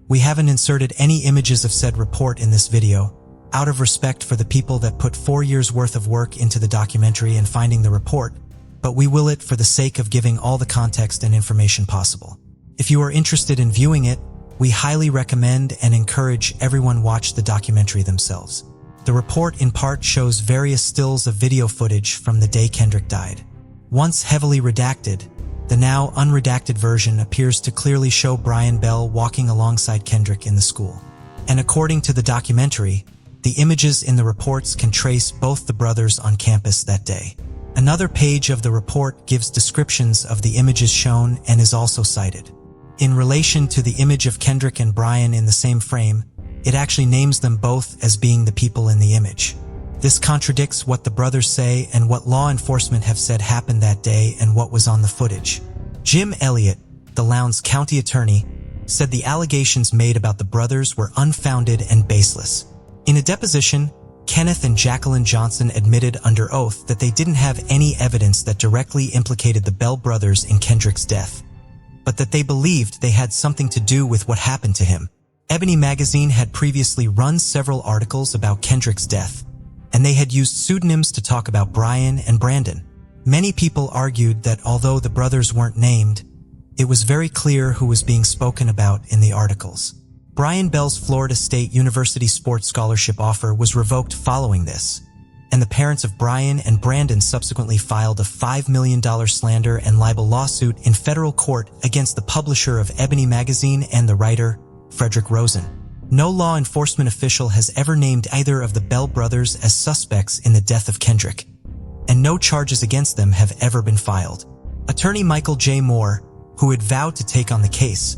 S1: We haven't inserted any images of said report in this video, out of respect for the people that put 4 years worth of work into the documentary and finding the report, but we will it for the sake of giving all the context and information possible. If you are interested in viewing it, we highly recommend and encourage everyone watch the documentary themselves. The report in part shows various stills of video footage from the day Kendrick died. Once heavily redacted, the now unredacted version appears to clearly show Brian Bell walking alongside Kendrick in the school. And according to the documentary, the images in the reports can trace both the brothers on campus that day. Another page of the report gives descriptions of the images shown and is also cited. In relation to the image of Kendrick and Brian in the same frame, it actually names them both as being the people in the image. This contradicts what the brothers say and what law enforcement have said happened that day and what was on the footage. Jim Elliott, the Lowndes County attorney, said the allegations made about the brothers were unfounded and baseless. In a deposition, Kenneth and Jacqueline Johnson admitted under oath that they didn't have any evidence that directly implicated the Bell brothers in Kendrick's death, but that they believed they had something to do with what happened to him. Ebony magazine had previously run several articles about Kendrick's death, and they had used pseudonyms to talk about Brian and Brandon. Many people argued that although the brothers weren't named, it was very clear who was being spoken about in the articles. Brian Bell's Florida State University sports scholarship offer was revoked following this, and the parents of Brian and Brandon subsequently filed a $5 million slander and libel lawsuit in federal court against the publisher of Ebony magazine and the writer, Frederick Rosen. No law enforcement official has ever named either of the Bell brothers as suspects in the death of Kendrick, and no charges against them have ever been filed. Attorney Michael J. Moore, who had vowed to take on the case,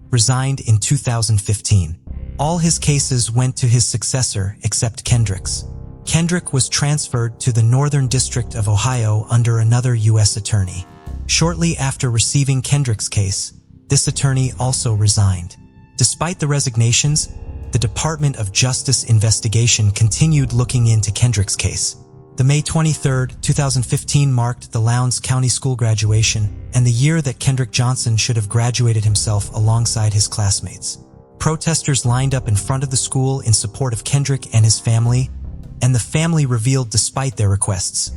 S1: resigned in 2015. All his cases went to his successor except Kendrick's. Kendrick was transferred to the Northern District of Ohio under another U.S. attorney. Shortly after receiving Kendrick's case, this attorney also resigned. Despite the resignations, the Department of Justice investigation continued looking into Kendrick's case. The May 23, 2015 marked the Lowndes County School graduation and the year that Kendrick Johnson should have graduated himself alongside his classmates. Protesters lined up in front of the school in support of Kendrick and his family, and the family revealed despite their requests,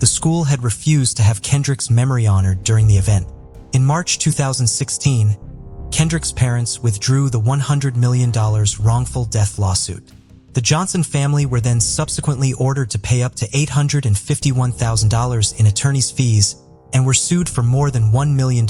S1: the school had refused to have Kendrick's memory honored during the event. In March 2016, Kendrick's parents withdrew the $100 million wrongful death lawsuit. The Johnson family were then subsequently ordered to pay up to $851,000 in attorney's fees and were sued for more than $1 million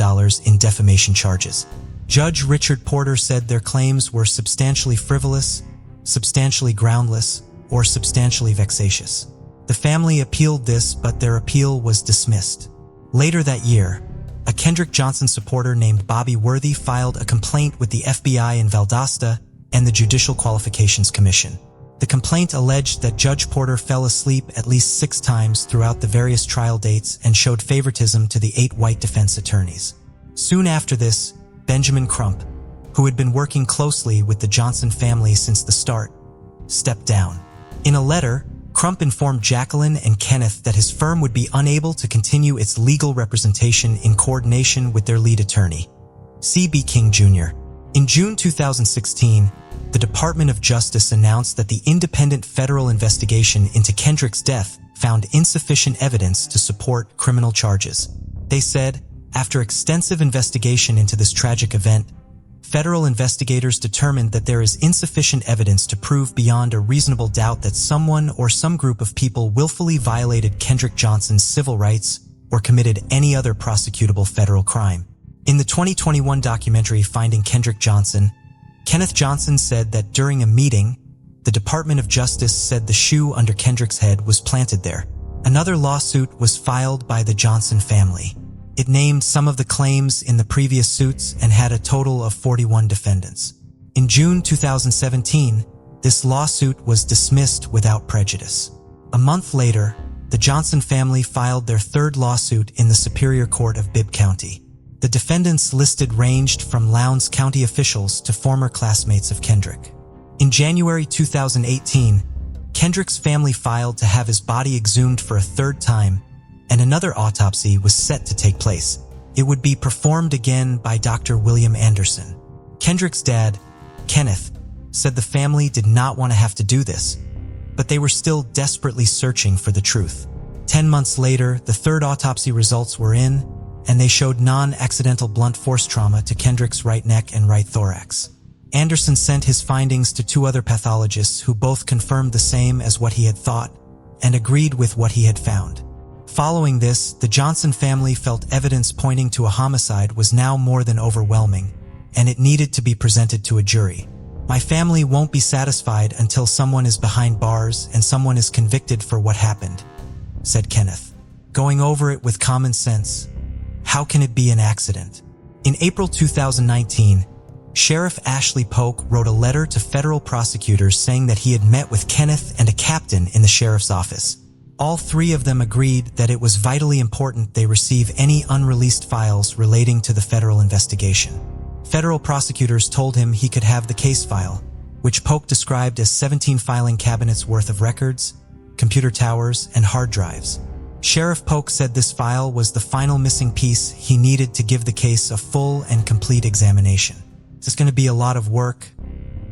S1: in defamation charges. Judge Richard Porter said their claims were substantially frivolous, substantially groundless, or substantially vexatious. The family appealed this, but their appeal was dismissed. Later that year, a Kendrick Johnson supporter named Bobby Worthy filed a complaint with the FBI in Valdosta and the Judicial Qualifications Commission. The complaint alleged that Judge Porter fell asleep at least 6 times throughout the various trial dates and showed favoritism to the 8 white defense attorneys. Soon after this, Benjamin Crump, who had been working closely with the Johnson family since the start, stepped down. In a letter, Crump informed Jacqueline and Kenneth that his firm would be unable to continue its legal representation in coordination with their lead attorney, C.B. King Jr. In June 2016, the Department of Justice announced that the independent federal investigation into Kendrick's death found insufficient evidence to support criminal charges. They said, after extensive investigation into this tragic event, federal investigators determined that there is insufficient evidence to prove beyond a reasonable doubt that someone or some group of people willfully violated Kendrick Johnson's civil rights or committed any other prosecutable federal crime. In the 2021 documentary Finding Kendrick Johnson, Kenneth Johnson said that during a meeting, the Department of Justice said the shoe under Kendrick's head was planted there. Another lawsuit was filed by the Johnson family. It named some of the claims in the previous suits and had a total of 41 defendants. In June 2017, this lawsuit was dismissed without prejudice. A month later, the Johnson family filed their 3rd lawsuit in the Superior Court of Bibb County. The defendants listed ranged from Lowndes County officials to former classmates of Kendrick. In January 2018, Kendrick's family filed to have his body exhumed for a 3rd time, and another autopsy was set to take place. It would be performed again by Dr. William Anderson. Kendrick's dad, Kenneth, said the family did not want to have to do this, but they were still desperately searching for the truth. 10 months later, the 3rd autopsy results were in, and they showed non-accidental blunt force trauma to Kendrick's right neck and right thorax. Anderson sent his findings to 2 other pathologists who both confirmed the same as what he had thought and agreed with what he had found. Following this, the Johnson family felt evidence pointing to a homicide was now more than overwhelming, and it needed to be presented to a jury. "My family won't be satisfied until someone is behind bars and someone is convicted for what happened," said Kenneth. Going over it with common sense, how can it be an accident? In April 2019, Sheriff Ashley Polk wrote a letter to federal prosecutors saying that he had met with Kenneth and a captain in the sheriff's office. All 3 of them agreed that it was vitally important they receive any unreleased files relating to the federal investigation. Federal prosecutors told him he could have the case file, which Polk described as 17 filing cabinets worth of records, computer towers, and hard drives. Sheriff Polk said this file was the final missing piece he needed to give the case a full and complete examination. "It's going to be a lot of work,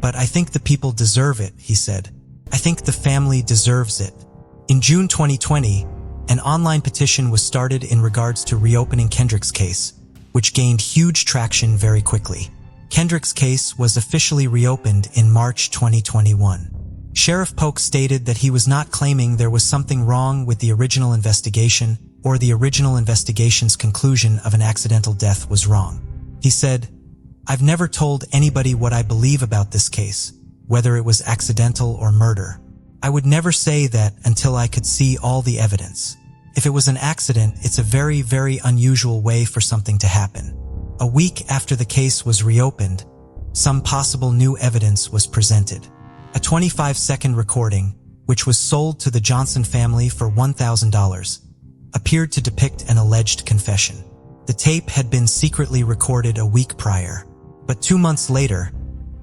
S1: but I think the people deserve it," he said. "I think the family deserves it." In June 2020, an online petition was started in regards to reopening Kendrick's case, which gained huge traction very quickly. Kendrick's case was officially reopened in March 2021. Sheriff Polk stated that he was not claiming there was something wrong with the original investigation or the original investigation's conclusion of an accidental death was wrong. He said, "I've never told anybody what I believe about this case, whether it was accidental or murder. I would never say that until I could see all the evidence. If it was an accident, it's a very, very unusual way for something to happen." A week after the case was reopened, some possible new evidence was presented. A 25-second recording, which was sold to the Johnson family for $1,000, appeared to depict an alleged confession. The tape had been secretly recorded a week prior, but 2 months later,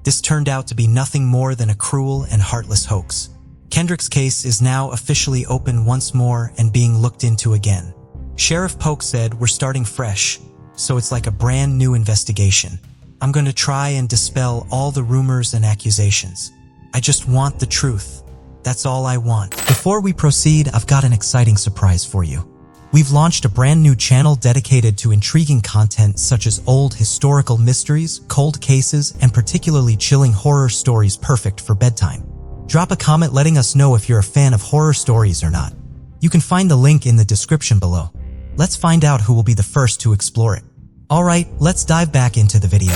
S1: this turned out to be nothing more than a cruel and heartless hoax. Kendrick's case is now officially open once more and being looked into again. Sheriff Polk said, "We're starting fresh, so it's like a brand new investigation. I'm going to try and dispel all the rumors and accusations. I just want the truth. That's all I want." Before we proceed, I've got an exciting surprise for you. We've launched a brand new channel dedicated to intriguing content such as old historical mysteries, cold cases, and particularly chilling horror stories perfect for bedtime. Drop a comment letting us know if you're a fan of horror stories or not. You can find the link in the description below. Let's find out who will be the first to explore it. Alright, let's dive back into the video.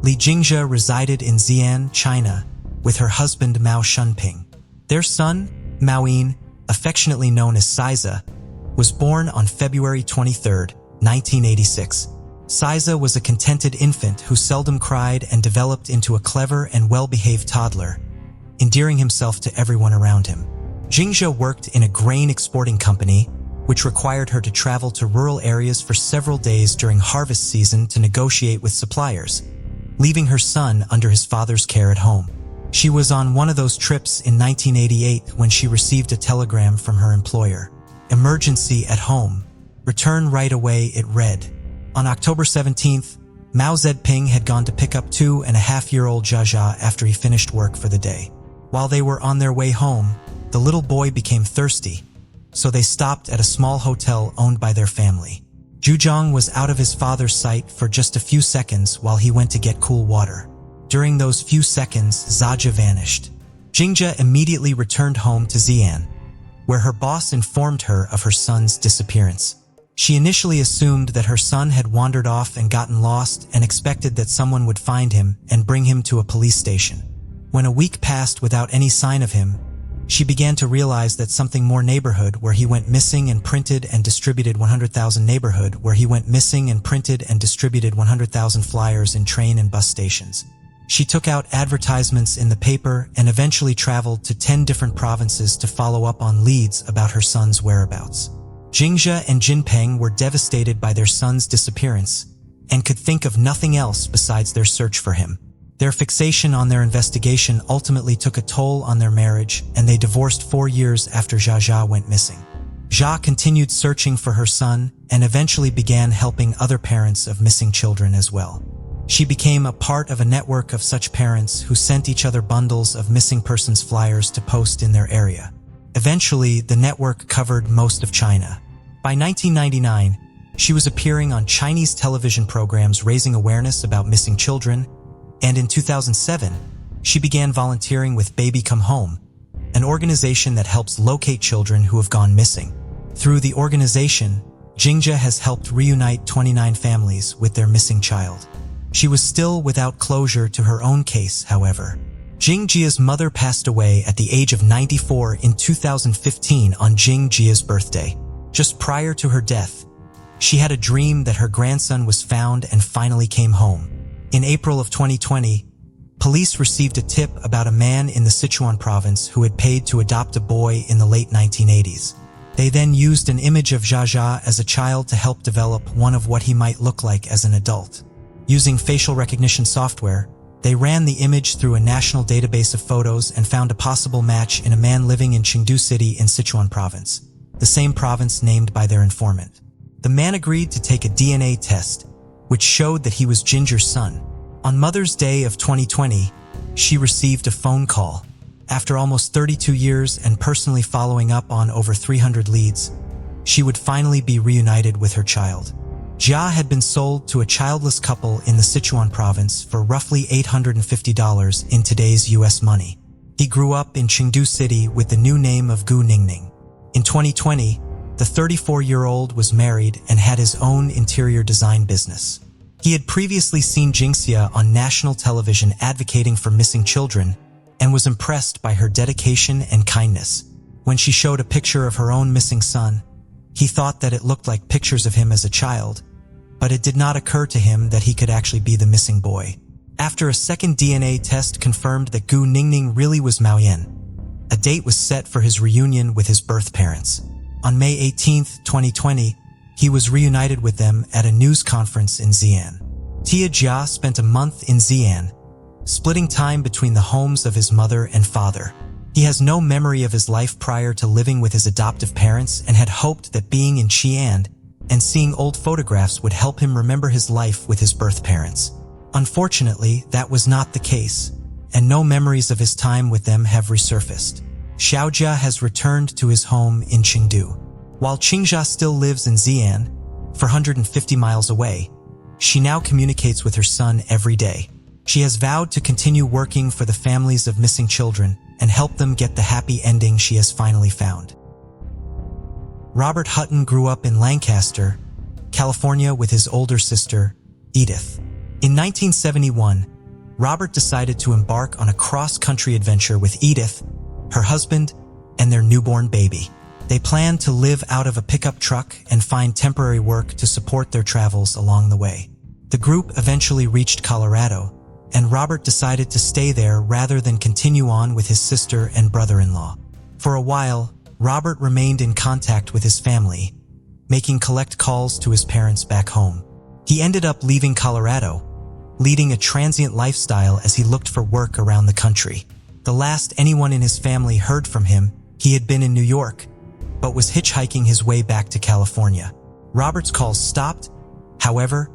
S1: Li Jinga resided in Xi'an, China, with her husband Mao Shunping. Their son, Maoyin, affectionately known as Siza, was born on February 23, 1986. Siza was a contented infant who seldom cried and developed into a clever and well-behaved toddler, endearing himself to everyone around him. Jinga worked in a grain exporting company, which required her to travel to rural areas for several days during harvest season to negotiate with suppliers, leaving her son under his father's care at home. She was on one of those trips in 1988 when she received a telegram from her employer. "Emergency at home. Return right away," it read. On October 17th, Mao Zedong had gone to pick up 2.5-year-old Jaja after he finished work for the day. While they were on their way home, the little boy became thirsty, so they stopped at a small hotel owned by their family. Zhuzhong was out of his father's sight for just a few seconds while he went to get cool water. During those few seconds, Zaja vanished. Jinga immediately returned home to Xi'an, where her boss informed her of her son's disappearance. She initially assumed that her son had wandered off and gotten lost and expected that someone would find him and bring him to a police station. When a week passed without any sign of him, she began to realize that something more neighborhood where he went missing and printed and distributed 100,000 neighborhood where he went missing and printed and distributed 100,000 flyers in train and bus stations. She took out advertisements in the paper and eventually traveled to 10 different provinces to follow up on leads about her son's whereabouts. Jinga and Jinpeng were devastated by their son's disappearance and could think of nothing else besides their search for him. Their fixation on their investigation ultimately took a toll on their marriage, and they divorced 4 years after Jaja went missing. Jia continued searching for her son and eventually began helping other parents of missing children as well. She became a part of a network of such parents who sent each other bundles of missing persons flyers to post in their area. Eventually, the network covered most of China. By 1999, she was appearing on Chinese television programs raising awareness about missing children, and in 2007, she began volunteering with Baby Come Home, an organization that helps locate children who have gone missing. Through the organization, Jinga has helped reunite 29 families with their missing child. She was still without closure to her own case, however. Jingjia's mother passed away at the age of 94 in 2015 on Jingjia's birthday. Just prior to her death, she had a dream that her grandson was found and finally came home. In April of 2020, police received a tip about a man in the Sichuan province who had paid to adopt a boy in the late 1980s. They then used an image of Jaja as a child to help develop one of what he might look like as an adult. Using facial recognition software, They ran the image through a national database of photos and found a possible match in a man living in Chengdu City in Sichuan province, the same province named by their informant. The man agreed to take a DNA test, which showed that he was Ginger's son. On Mother's Day of 2020, she received a phone call. After almost 32 years and personally following up on over 300 leads, she would finally be reunited with her child. Jia had been sold to a childless couple in the Sichuan province for roughly $850 in today's US money. He grew up in Chengdu City with the new name of Gu Ningning. In 2020, the 34-year-old was married and had his own interior design business. He had previously seen Jingxia on national television advocating for missing children and was impressed by her dedication and kindness. When she showed a picture of her own missing son, he thought that it looked like pictures of him as a child, but it did not occur to him that he could actually be the missing boy. After a second DNA test confirmed that Gu Ningning really was Maoyan, a date was set for his reunion with his birth parents. On May 18, 2020, he was reunited with them at a news conference in Xi'an. Tia Jia spent a month in Xi'an, splitting time between the homes of his mother and father. He has no memory of his life prior to living with his adoptive parents and had hoped that being in Xi'an and seeing old photographs would help him remember his life with his birth parents. Unfortunately, that was not the case, and no memories of his time with them have resurfaced. Xiaojia has returned to his home in Chengdu. While Qingxia still lives in Xi'an, 450 miles away, she now communicates with her son every day. She has vowed to continue working for the families of missing children and help them get the happy ending she has finally found. Robert Hutton grew up in Lancaster, California with his older sister, Edith. In 1971, Robert decided to embark on a cross-country adventure with Edith, her husband, and their newborn baby. They planned to live out of a pickup truck and find temporary work to support their travels along the way. The group eventually reached Colorado, and Robert decided to stay there rather than continue on with his sister and brother-in-law. For a while, Robert remained in contact with his family, making collect calls to his parents back home. He ended up leaving Colorado, leading a transient lifestyle as he looked for work around the country. The last anyone in his family heard from him, he had been in New York, but was hitchhiking his way back to California. Robert's calls stopped, however,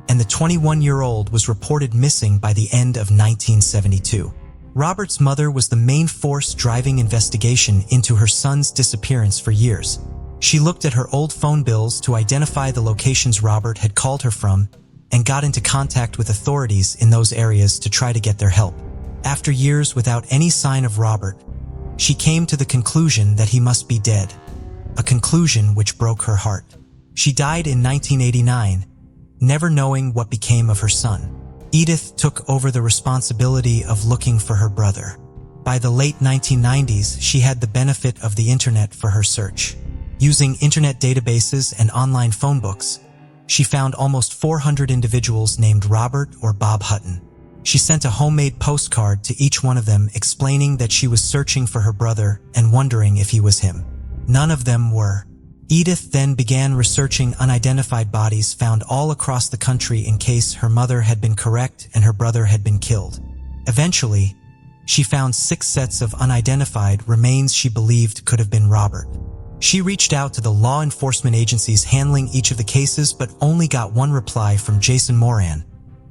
S1: and the 21-year-old was reported missing by the end of 1972. Robert's mother was the main force driving investigation into her son's disappearance for years. She looked at her old phone bills to identify the locations Robert had called her from and got into contact with authorities in those areas to try to get their help. After years without any sign of Robert, she came to the conclusion that he must be dead, a conclusion which broke her heart. She died in 1989, never knowing what became of her son. Edith took over the responsibility of looking for her brother. By the late 1990s, she had the benefit of the internet for her search. Using internet databases and online phone books, she found almost 400 individuals named Robert or Bob Hutton. She sent a homemade postcard to each one of them explaining that she was searching for her brother and wondering if he was him. None of them were. Edith then began researching unidentified bodies found all across the country in case her mother had been correct and her brother had been killed. Eventually, she found 6 sets of unidentified remains she believed could have been Robert. She reached out to the law enforcement agencies handling each of the cases but only got one reply from Jason Moran,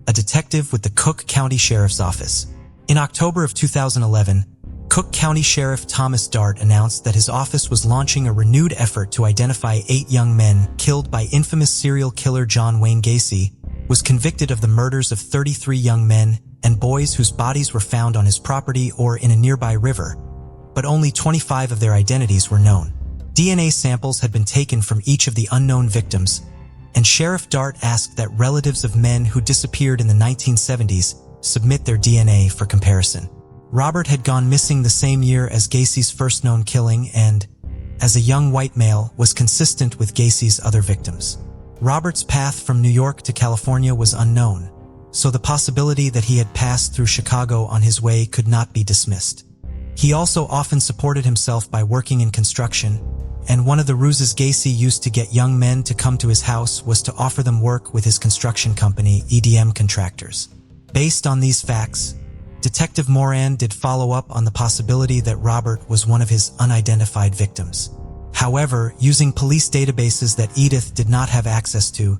S1: a detective with the Cook County Sheriff's Office. In October of 2011, Cook County Sheriff Thomas Dart announced that his office was launching a renewed effort to identify 8 young men killed by infamous serial killer John Wayne Gacy, was convicted of the murders of 33 young men and boys whose bodies were found on his property or in a nearby river, but only 25 of their identities were known. DNA samples had been taken from each of the unknown victims, and Sheriff Dart asked that relatives of men who disappeared in the 1970s submit their DNA for comparison. Robert had gone missing the same year as Gacy's first known killing and, as a young white male, was consistent with Gacy's other victims. Robert's path from New York to California was unknown, so the possibility that he had passed through Chicago on his way could not be dismissed. He also often supported himself by working in construction, and one of the ruses Gacy used to get young men to come to his house was to offer them work with his construction company, EDM Contractors. Based on these facts, Detective Moran did follow up on the possibility that Robert was one of his unidentified victims. However, using police databases that Edith did not have access to,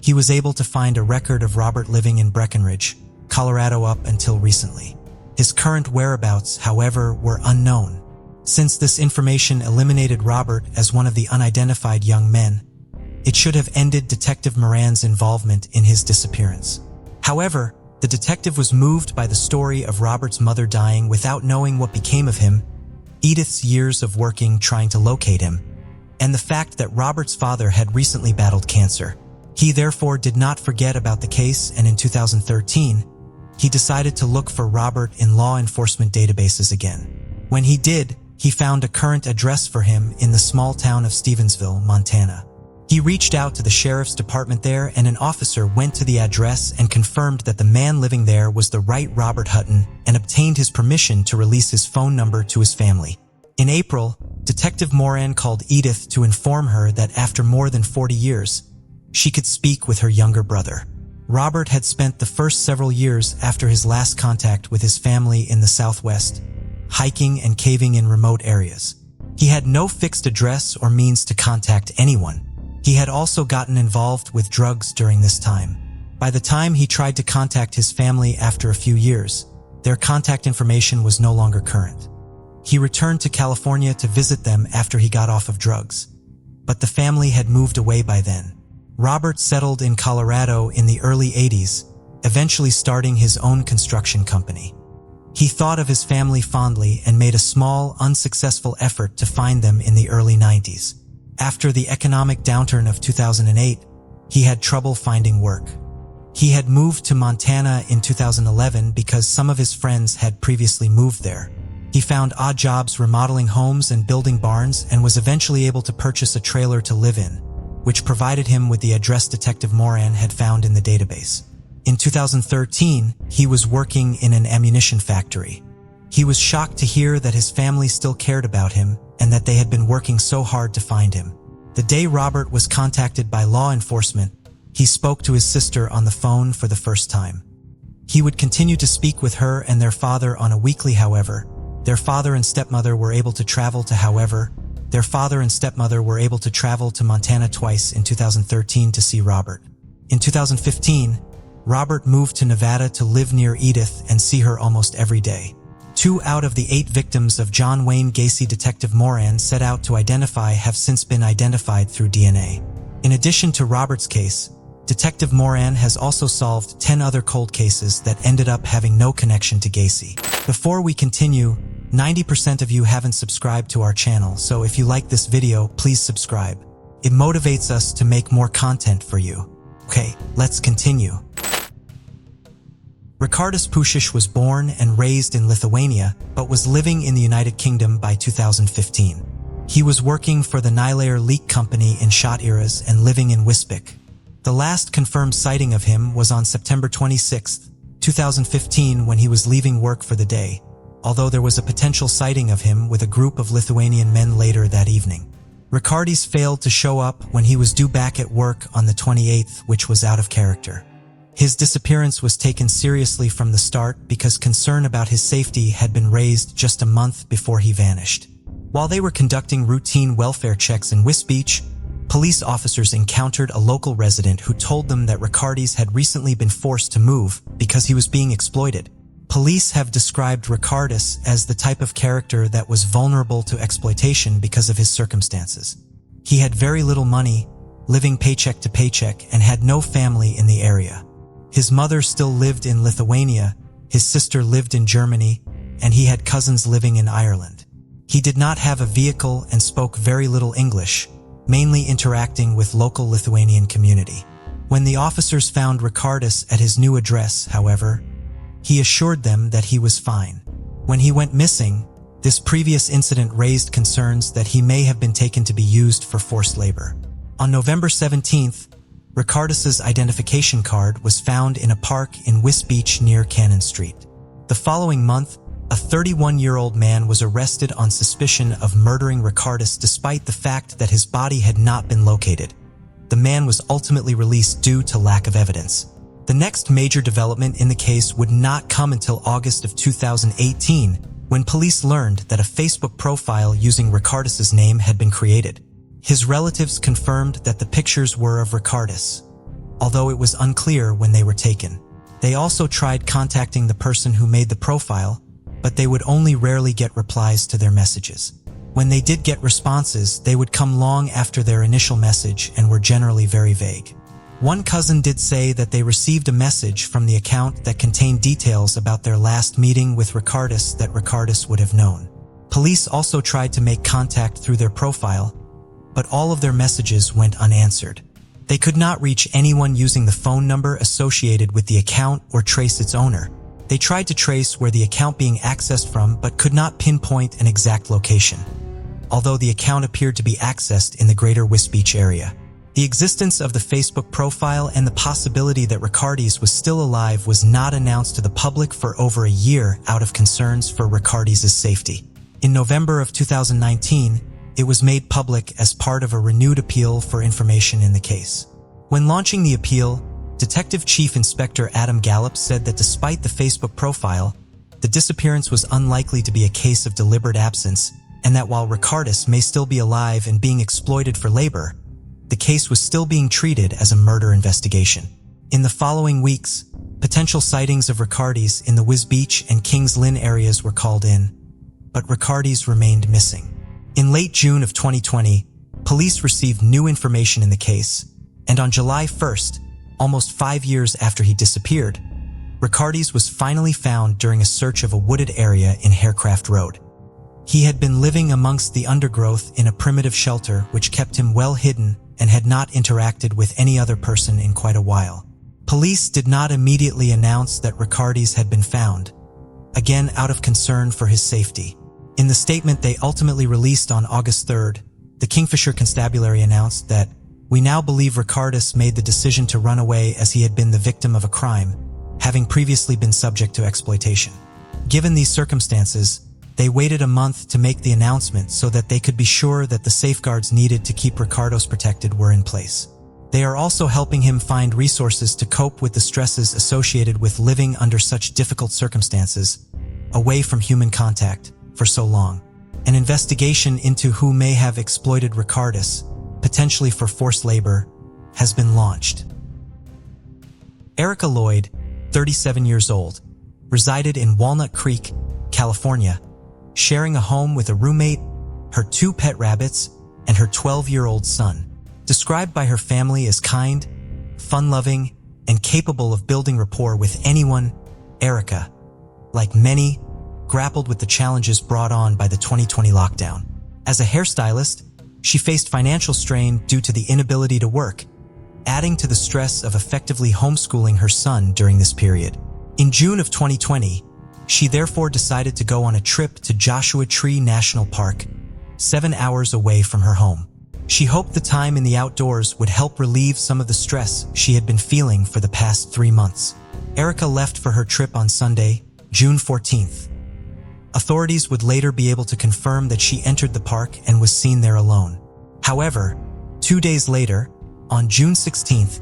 S1: he was able to find a record of Robert living in Breckenridge, Colorado up until recently. His current whereabouts, however, were unknown. Since this information eliminated Robert as one of the unidentified young men, it should have ended Detective Moran's involvement in his disappearance. However, the detective was moved by the story of Robert's mother dying without knowing what became of him, Edith's years of working trying to locate him, and the fact that Robert's father had recently battled cancer. He therefore did not forget about the case, and in 2013, he decided to look for Robert in law enforcement databases again. When he did, he found a current address for him in the small town of Stevensville, Montana. He reached out to the sheriff's department there, and an officer went to the address and confirmed that the man living there was the right Robert Hutton and obtained his permission to release his phone number to his family. In April, Detective Moran called Edith to inform her that after more than 40 years, she could speak with her younger brother. Robert had spent the first several years after his last contact with his family in the Southwest, hiking and caving in remote areas. He had no fixed address or means to contact anyone. He had also gotten involved with drugs during this time. By the time he tried to contact his family after a few years, their contact information was no longer current. He returned to California to visit them after he got off of drugs, but the family had moved away by then. Robert settled in Colorado in the early 80s, eventually starting his own construction company. He thought of his family fondly and made a small, unsuccessful effort to find them in the early 90s. After the economic downturn of 2008, he had trouble finding work. He had moved to Montana in 2011 because some of his friends had previously moved there. He found odd jobs remodeling homes and building barns and was eventually able to purchase a trailer to live in, which provided him with the address Detective Moran had found in the database. In 2013, he was working in an ammunition factory. He was shocked to hear that his family still cared about him and that they had been working so hard to find him. The day Robert was contacted by law enforcement, he spoke to his sister on the phone for the first time. He would continue to speak with her and their father on a weekly, however. Their father and stepmother were able to travel to Montana twice in 2013 to see Robert. In 2015, Robert moved to Nevada to live near Edith and see her almost every day. 2 out of the 8 victims of John Wayne Gacy Detective Moran set out to identify have since been identified through DNA. In addition to Robert's case, Detective Moran has also solved 10 other cold cases that ended up having no connection to Gacy. Before we continue, 90% of you haven't subscribed to our channel, so if you like this video, please subscribe. It motivates us to make more content for you. Okay, let's continue. Ricardas Puses was born and raised in Lithuania, but was living in the United Kingdom by 2015. He was working for the Nylayer Leak Company in Shot-Iras and living in Wispik. The last confirmed sighting of him was on September 26, 2015, when he was leaving work for the day, although there was a potential sighting of him with a group of Lithuanian men later that evening. Ricardas failed to show up when he was due back at work on the 28th, which was out of character. His disappearance was taken seriously from the start because concern about his safety had been raised just a month before he vanished. While they were conducting routine welfare checks in Wisbech, police officers encountered a local resident who told them that Ricardas had recently been forced to move because he was being exploited. Police have described Ricardas as the type of character that was vulnerable to exploitation because of his circumstances. He had very little money, living paycheck to paycheck, and had no family in the area. His mother still lived in Lithuania, his sister lived in Germany, and he had cousins living in Ireland. He did not have a vehicle and spoke very little English, mainly interacting with local Lithuanian community. When the officers found Ricardas at his new address, however, he assured them that he was fine. When he went missing, this previous incident raised concerns that he may have been taken to be used for forced labor. On November 17th, Ricardas's identification card was found in a park in Wisbech near Cannon Street. The following month, a 31-year-old man was arrested on suspicion of murdering Ricardas despite the fact that his body had not been located. The man was ultimately released due to lack of evidence. The next major development in the case would not come until August of 2018, when police learned that a Facebook profile using Ricardas' name had been created. His relatives confirmed that the pictures were of Ricardas, although it was unclear when they were taken. They also tried contacting the person who made the profile, but they would only rarely get replies to their messages. When they did get responses, they would come long after their initial message and were generally very vague. One cousin did say that they received a message from the account that contained details about their last meeting with Ricardas that Ricardas would have known. Police also tried to make contact through their profile, but all of their messages went unanswered. They could not reach anyone using the phone number associated with the account or trace its owner. They tried to trace where the account being accessed from but could not pinpoint an exact location, although the account appeared to be accessed in the greater West Beach area. The existence of the Facebook profile and the possibility that Ricardas was still alive was not announced to the public for over a year out of concerns for Ricardas' safety. In November of 2019, it was made public as part of a renewed appeal for information in the case. When launching the appeal, Detective Chief Inspector Adam Gallup said that despite the Facebook profile, the disappearance was unlikely to be a case of deliberate absence, and that while Ricardas may still be alive and being exploited for labor, the case was still being treated as a murder investigation. In the following weeks, potential sightings of Ricardas in the West Beach and Kings Lynn areas were called in, but Ricardas remained missing. In late June of 2020, police received new information in the case, and on July 1st, almost 5 years after he disappeared, Ricardas was finally found during a search of a wooded area in Harecraft Road. He had been living amongst the undergrowth in a primitive shelter which kept him well hidden and had not interacted with any other person in quite a while. Police did not immediately announce that Ricardas had been found, again out of concern for his safety. In the statement they ultimately released on August 3rd, the Kingfisher Constabulary announced that, "We now believe Ricardas made the decision to run away as he had been the victim of a crime, having previously been subject to exploitation." Given these circumstances, they waited a month to make the announcement so that they could be sure that the safeguards needed to keep Ricardas protected were in place. They are also helping him find resources to cope with the stresses associated with living under such difficult circumstances, away from human contact, for so long. An investigation into who may have exploited Ricardas, potentially for forced labor, has been launched. Erica Lloyd, 37 years old, resided in Walnut Creek, California, sharing a home with a roommate, her 2 pet rabbits, and her 12-year-old son. Described by her family as kind, fun-loving, and capable of building rapport with anyone, Erica, like many, grappled with the challenges brought on by the 2020 lockdown. As a hairstylist, she faced financial strain due to the inability to work, adding to the stress of effectively homeschooling her son during this period. In June of 2020, she therefore decided to go on a trip to Joshua Tree National Park, 7 hours away from her home. She hoped the time in the outdoors would help relieve some of the stress she had been feeling for the past 3 months. Erica left for her trip on Sunday, June 14th. Authorities would later be able to confirm that she entered the park and was seen there alone. However, 2 days later, on June 16th,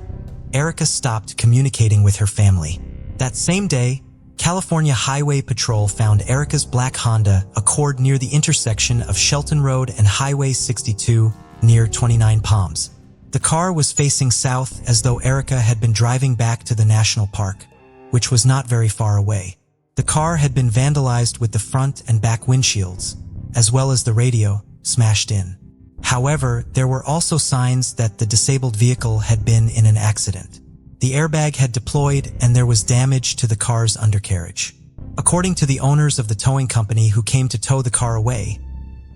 S1: Erica stopped communicating with her family. That same day, California Highway Patrol found Erica's black Honda Accord near the intersection of Shelton Road and Highway 62 near 29 Palms. The car was facing south as though Erica had been driving back to the national park, which was not very far away. The car had been vandalized with the front and back windshields, as well as the radio, smashed in. However, there were also signs that the disabled vehicle had been in an accident. The airbag had deployed and there was damage to the car's undercarriage. According to the owners of the towing company who came to tow the car away,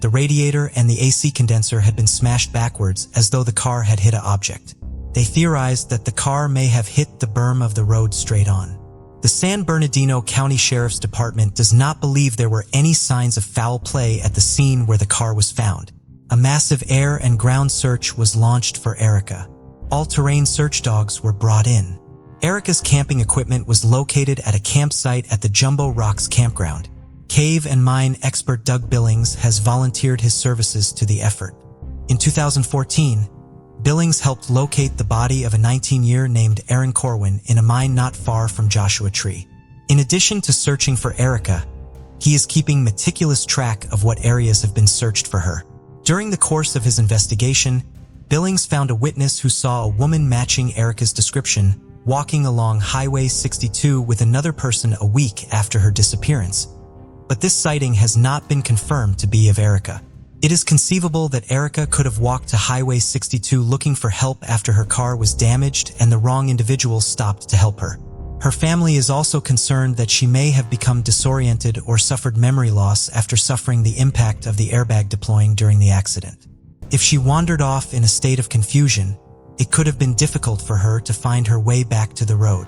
S1: the radiator and the AC condenser had been smashed backwards as though the car had hit an object. They theorized that the car may have hit the berm of the road straight on. The San Bernardino County Sheriff's Department does not believe there were any signs of foul play at the scene where the car was found. A massive air and ground search was launched for Erica. All-terrain search dogs were brought in. Erica's camping equipment was located at a campsite at the Jumbo Rocks campground. Cave and mine expert Doug Billings has volunteered his services to the effort. In 2014, Billings helped locate the body of a 19-year-old named Erin Corwin in a mine not far from Joshua Tree. In addition to searching for Erica, he is keeping meticulous track of what areas have been searched for her. During the course of his investigation, Billings found a witness who saw a woman matching Erica's description walking along Highway 62 with another person a week after her disappearance. But this sighting has not been confirmed to be of Erica. It is conceivable that Erica could have walked to Highway 62 looking for help after her car was damaged and the wrong individual stopped to help her. Her family is also concerned that she may have become disoriented or suffered memory loss after suffering the impact of the airbag deploying during the accident. If she wandered off in a state of confusion, it could have been difficult for her to find her way back to the road.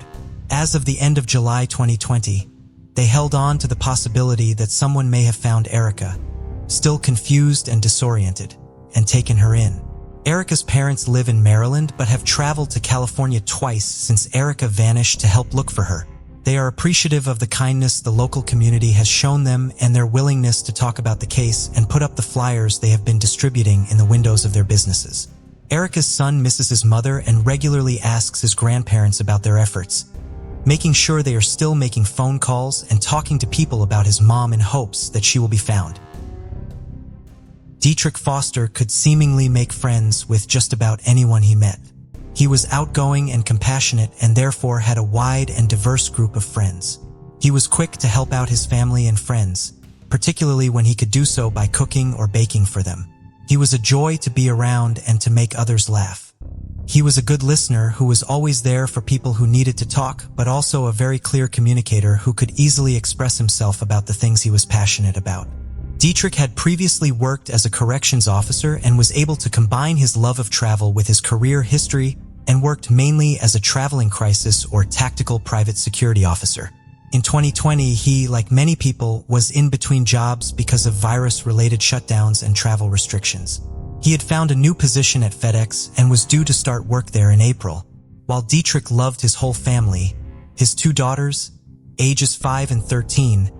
S1: As of the end of July 2020, they held on to the possibility that someone may have found Erica, still confused and disoriented, and taken her in. Erica's parents live in Maryland but have traveled to California twice since Erica vanished to help look for her. They are appreciative of the kindness the local community has shown them and their willingness to talk about the case and put up the flyers they have been distributing in the windows of their businesses. Erica's son misses his mother and regularly asks his grandparents about their efforts, making sure they are still making phone calls and talking to people about his mom in hopes that she will be found. Dietrich Foster could seemingly make friends with just about anyone he met. He was outgoing and compassionate and therefore had a wide and diverse group of friends. He was quick to help out his family and friends, particularly when he could do so by cooking or baking for them. He was a joy to be around and to make others laugh. He was a good listener who was always there for people who needed to talk, but also a very clear communicator who could easily express himself about the things he was passionate about. Dietrich had previously worked as a corrections officer and was able to combine his love of travel with his career history and worked mainly as a traveling crisis or tactical private security officer. In 2020, he, like many people, was in between jobs because of virus-related shutdowns and travel restrictions. He had found a new position at FedEx and was due to start work there in April. While Dietrich loved his whole family, his two daughters, ages 5 and 13,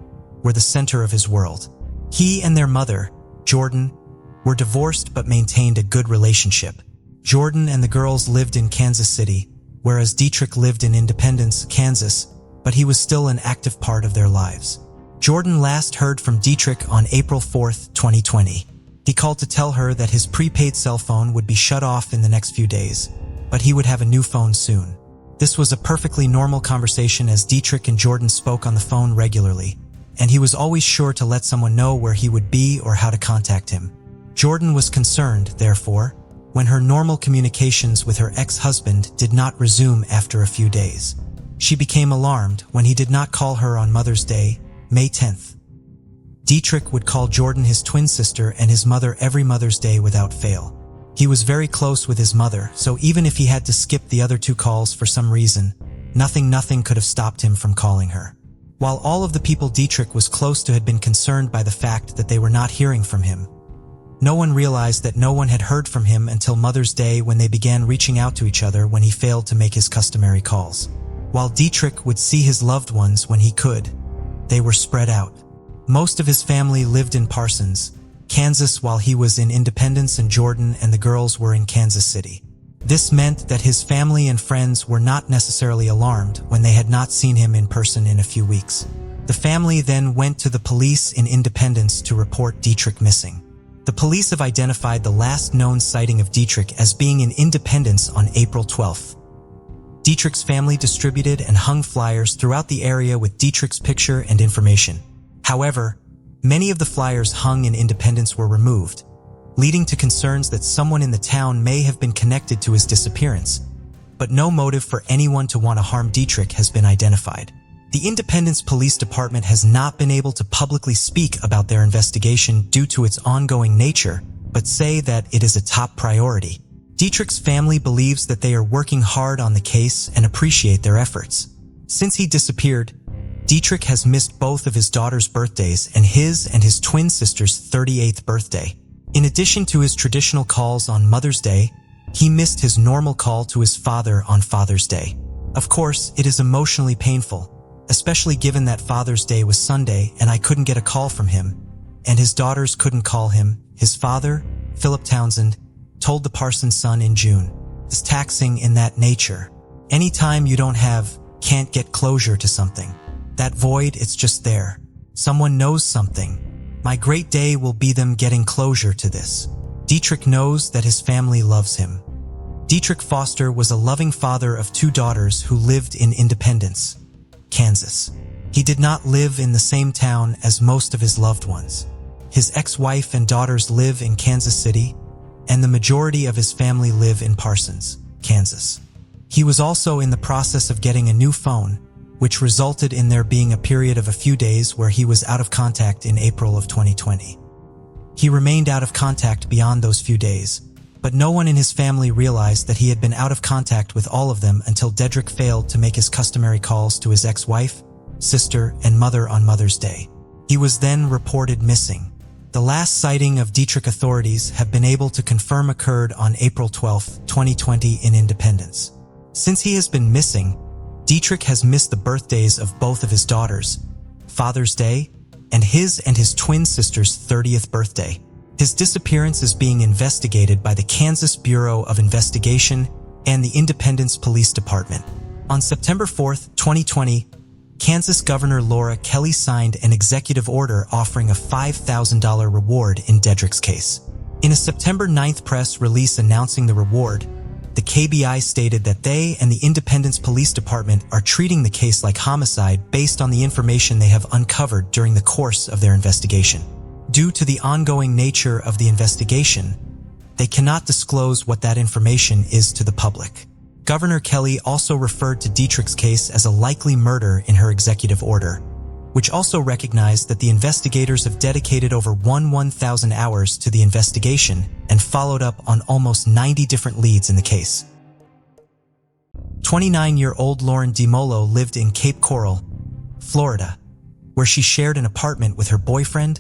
S1: were the center of his world. He and their mother, Jordan, were divorced but maintained a good relationship. Jordan and the girls lived in Kansas City, whereas Dietrich lived in Independence, Kansas, but he was still an active part of their lives. Jordan last heard from Dietrich on April 4, 2020. He called to tell her that his prepaid cell phone would be shut off in the next few days, but he would have a new phone soon. This was a perfectly normal conversation as Dietrich and Jordan spoke on the phone regularly, and he was always sure to let someone know where he would be or how to contact him. Jordan was concerned, therefore, when her normal communications with her ex-husband did not resume after a few days. She became alarmed when he did not call her on Mother's Day, May 10th. Dietrich would call Jordan his twin sister and his mother every Mother's Day without fail. He was very close with his mother, so even if he had to skip the other two calls for some reason, nothing could have stopped him from calling her. While all of the people Dietrich was close to had been concerned by the fact that they were not hearing from him, no one realized that no one had heard from him until Mother's Day when they began reaching out to each other when he failed to make his customary calls. While Dietrich would see his loved ones when he could, they were spread out. Most of his family lived in Parsons, Kansas, while he was in Independence and Jordan and the girls were in Kansas City. This meant that his family and friends were not necessarily alarmed when they had not seen him in person in a few weeks. The family then went to the police in Independence to report Dietrich missing. The police have identified the last known sighting of Dietrich as being in Independence on April 12th. Dietrich's family distributed and hung flyers throughout the area with Dietrich's picture and information. However, many of the flyers hung in Independence were removed, leading to concerns that someone in the town may have been connected to his disappearance, but no motive for anyone to want to harm Dietrich has been identified. The Independence Police Department has not been able to publicly speak about their investigation due to its ongoing nature, but say that it is a top priority. Dietrich's family believes that they are working hard on the case and appreciate their efforts. Since he disappeared, Dietrich has missed both of his daughter's birthdays and his twin sister's 38th birthday. In addition to his traditional calls on Mother's Day, he missed his normal call to his father on Father's Day. Of course, it is emotionally painful, especially given that Father's Day was Sunday and I couldn't get a call from him, and his daughters couldn't call him. His father, Philip Townsend, told the Parsons Sun in June. It's taxing in that nature. Anytime you can't get closure to something. That void, it's just there. Someone knows something. My great day will be them getting closure to this. Dietrich knows that his family loves him. Dietrich Foster was a loving father of 2 daughters who lived in Independence, Kansas. He did not live in the same town as most of his loved ones. His ex-wife and daughters live in Kansas City, and the majority of his family live in Parsons, Kansas. He was also in the process of getting a new phone, which resulted in there being a period of a few days where he was out of contact in April of 2020. He remained out of contact beyond those few days, but no one in his family realized that he had been out of contact with all of them until Dietrich failed to make his customary calls to his ex-wife, sister, and mother on Mother's Day. He was then reported missing. The last sighting of Dietrich authorities have been able to confirm occurred on April 12, 2020 in Independence. Since he has been missing, Dietrich has missed the birthdays of both of his daughters, Father's Day, and his twin sister's 30th birthday. His disappearance is being investigated by the Kansas Bureau of Investigation and the Independence Police Department. On September 4, 2020, Kansas Governor Laura Kelly signed an executive order offering a $5,000 reward in Dietrich's case. In a September 9th press release announcing the reward, the KBI stated that they and the Independence Police Department are treating the case like homicide based on the information they have uncovered during the course of their investigation. Due to the ongoing nature of the investigation, they cannot disclose what that information is to the public. Governor Kelly also referred to Dietrich's case as a likely murder in her executive order, which also recognized that the investigators have dedicated over 1,000 hours to the investigation and followed up on almost 90 different leads in the case. 29-year-old Lauren DiMolo lived in Cape Coral, Florida, where she shared an apartment with her boyfriend,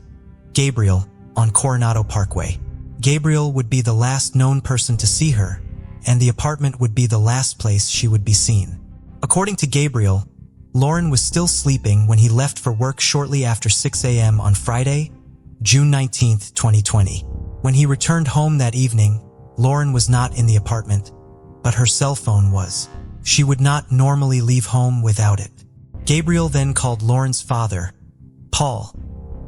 S1: Gabriel, on Coronado Parkway. Gabriel would be the last known person to see her, and the apartment would be the last place she would be seen. According to Gabriel, Lauren was still sleeping when he left for work shortly after 6 a.m. on Friday, June 19, 2020. When he returned home that evening, Lauren was not in the apartment, but her cell phone was. She would not normally leave home without it. Gabriel then called Lauren's father, Paul,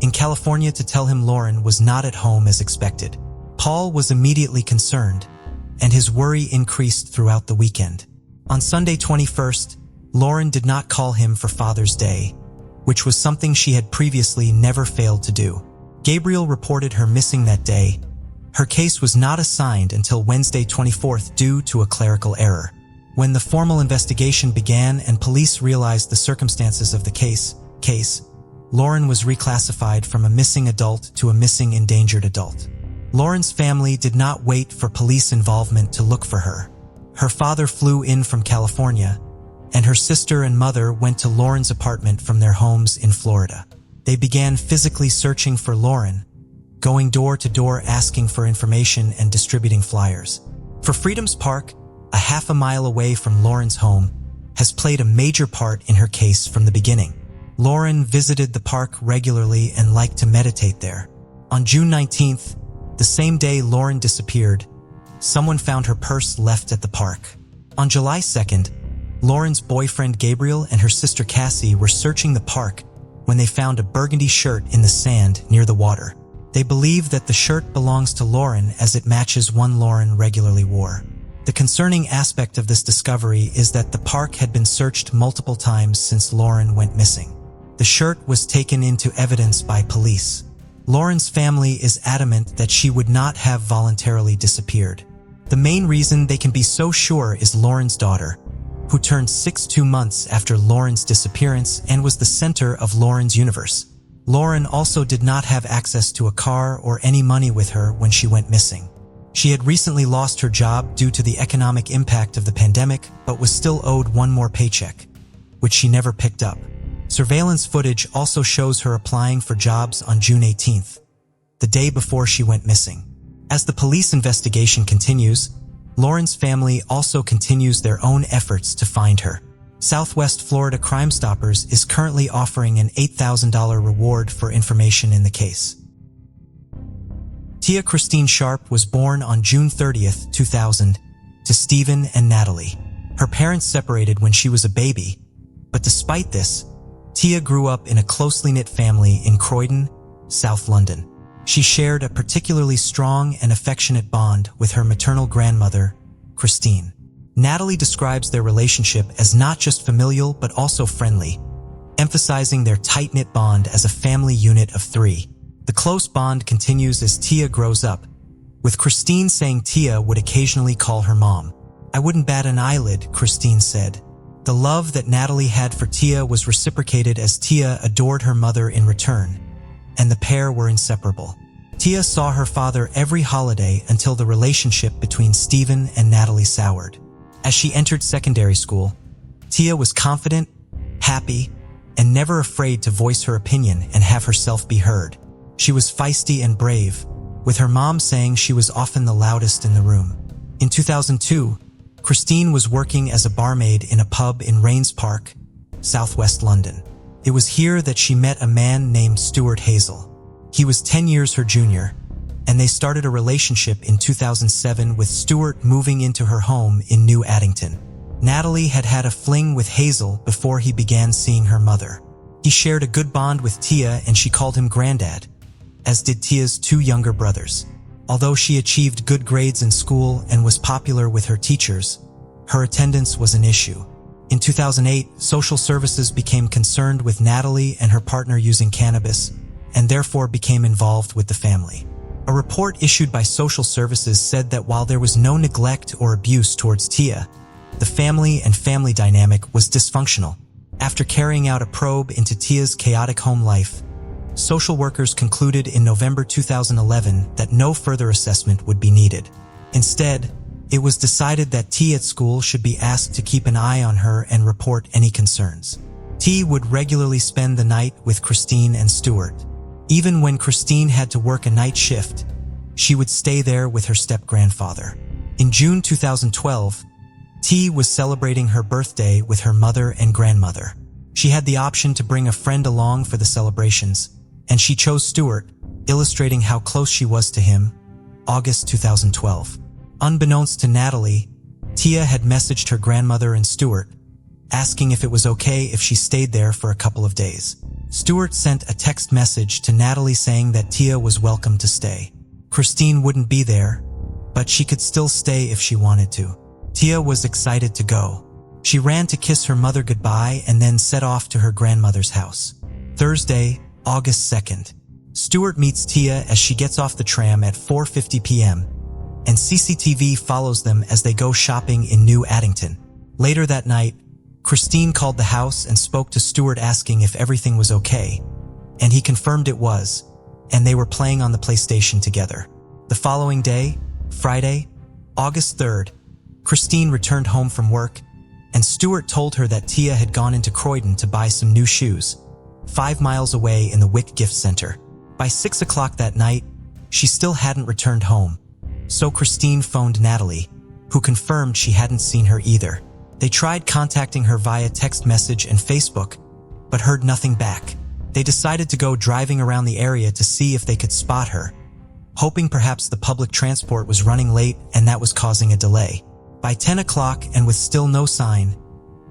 S1: in California to tell him Lauren was not at home as expected. Paul was immediately concerned, and his worry increased throughout the weekend. On Sunday 21st, Lauren did not call him for Father's Day, which was something she had previously never failed to do. Gabriel reported her missing that day. Her case was not assigned until Wednesday 24th due to a clerical error. When the formal investigation began and police realized the circumstances of the case, Lauren was reclassified from a missing adult to a missing endangered adult. Lauren's family did not wait for police involvement to look for her. Her father flew in from California, and her sister and mother went to Lauren's apartment from their homes in Florida. They began physically searching for Lauren, going door to door asking for information and distributing flyers. For Freedom's Park, a half a mile away from Lauren's home, has played a major part in her case from the beginning. Lauren visited the park regularly and liked to meditate there. On June 19th, the same day Lauren disappeared, someone found her purse left at the park. On July 2nd, Lauren's boyfriend Gabriel and her sister Cassie were searching the park when they found a burgundy shirt in the sand near the water. They believe that the shirt belongs to Lauren as it matches one Lauren regularly wore. The concerning aspect of this discovery is that the park had been searched multiple times since Lauren went missing. The shirt was taken into evidence by police. Lauren's family is adamant that she would not have voluntarily disappeared. The main reason they can be so sure is Lauren's daughter, who turned 6 2 months after Lauren's disappearance and was the center of Lauren's universe. Lauren also did not have access to a car or any money with her when she went missing. She had recently lost her job due to the economic impact of the pandemic, but was still owed one more paycheck, which she never picked up. Surveillance footage also shows her applying for jobs on June 18th, the day before she went missing. As the police investigation continues, Lauren's family also continues their own efforts to find her. Southwest Florida Crime Stoppers is currently offering an $8,000 reward for information in the case. Tia Christine Sharp was born on June 30th, 2000, to Stephen and Natalie. Her parents separated when she was a baby, but despite this, Tia grew up in a closely knit family in Croydon, South London. She shared a particularly strong and affectionate bond with her maternal grandmother, Christine. Natalie describes their relationship as not just familial but also friendly, emphasizing their tight-knit bond as a family unit of three. The close bond continues as Tia grows up, with Christine saying Tia would occasionally call her mom. "I wouldn't bat an eyelid," Christine said. The love that Natalie had for Tia was reciprocated as Tia adored her mother in return, and the pair were inseparable. Tia saw her father every holiday until the relationship between Stephen and Natalie soured. As she entered secondary school, Tia was confident, happy, and never afraid to voice her opinion and have herself be heard. She was feisty and brave, with her mom saying she was often the loudest in the room. In 2002, Christine was working as a barmaid in a pub in Rains Park, southwest London. It was here that she met a man named Stuart Hazel. He was 10 years her junior, and they started a relationship in 2007 with Stuart moving into her home in New Addington. Natalie had had a fling with Hazel before he began seeing her mother. He shared a good bond with Tia and she called him Granddad, as did Tia's two younger brothers. Although she achieved good grades in school and was popular with her teachers, her attendance was an issue. In 2008, social services became concerned with Natalie and her partner using cannabis, and therefore became involved with the family. A report issued by social services said that while there was no neglect or abuse towards Tia, the family and family dynamic was dysfunctional. After carrying out a probe into Tia's chaotic home life, social workers concluded in November 2011 that no further assessment would be needed. Instead, it was decided that T at school should be asked to keep an eye on her and report any concerns. T would regularly spend the night with Christine and Stuart. Even when Christine had to work a night shift, she would stay there with her step-grandfather. In June 2012, T was celebrating her birthday with her mother and grandmother. She had the option to bring a friend along for the celebrations, and she chose Stuart, illustrating how close she was to him. August 2012. Unbeknownst to Natalie, Tia had messaged her grandmother and Stuart, asking if it was okay if she stayed there for a couple of days. Stuart sent a text message to Natalie saying that Tia was welcome to stay. Christine wouldn't be there, but she could still stay if she wanted to. Tia was excited to go. She ran to kiss her mother goodbye and then set off to her grandmother's house. Thursday, August 2nd. Stuart meets Tia as she gets off the tram at 4:50 p.m., and CCTV follows them as they go shopping in New Addington. Later that night, Christine called the house and spoke to Stuart asking if everything was okay, and he confirmed it was, and they were playing on the PlayStation together. The following day, Friday, August 3rd, Christine returned home from work, and Stuart told her that Tia had gone into Croydon to buy some new shoes, 5 miles away in the Wick Gift Center. By 6 o'clock that night, she still hadn't returned home, so Christine phoned Natalie, who confirmed she hadn't seen her either. They tried contacting her via text message and Facebook, but heard nothing back. They decided to go driving around the area to see if they could spot her, hoping perhaps the public transport was running late and that was causing a delay. By 10 o'clock and with still no sign,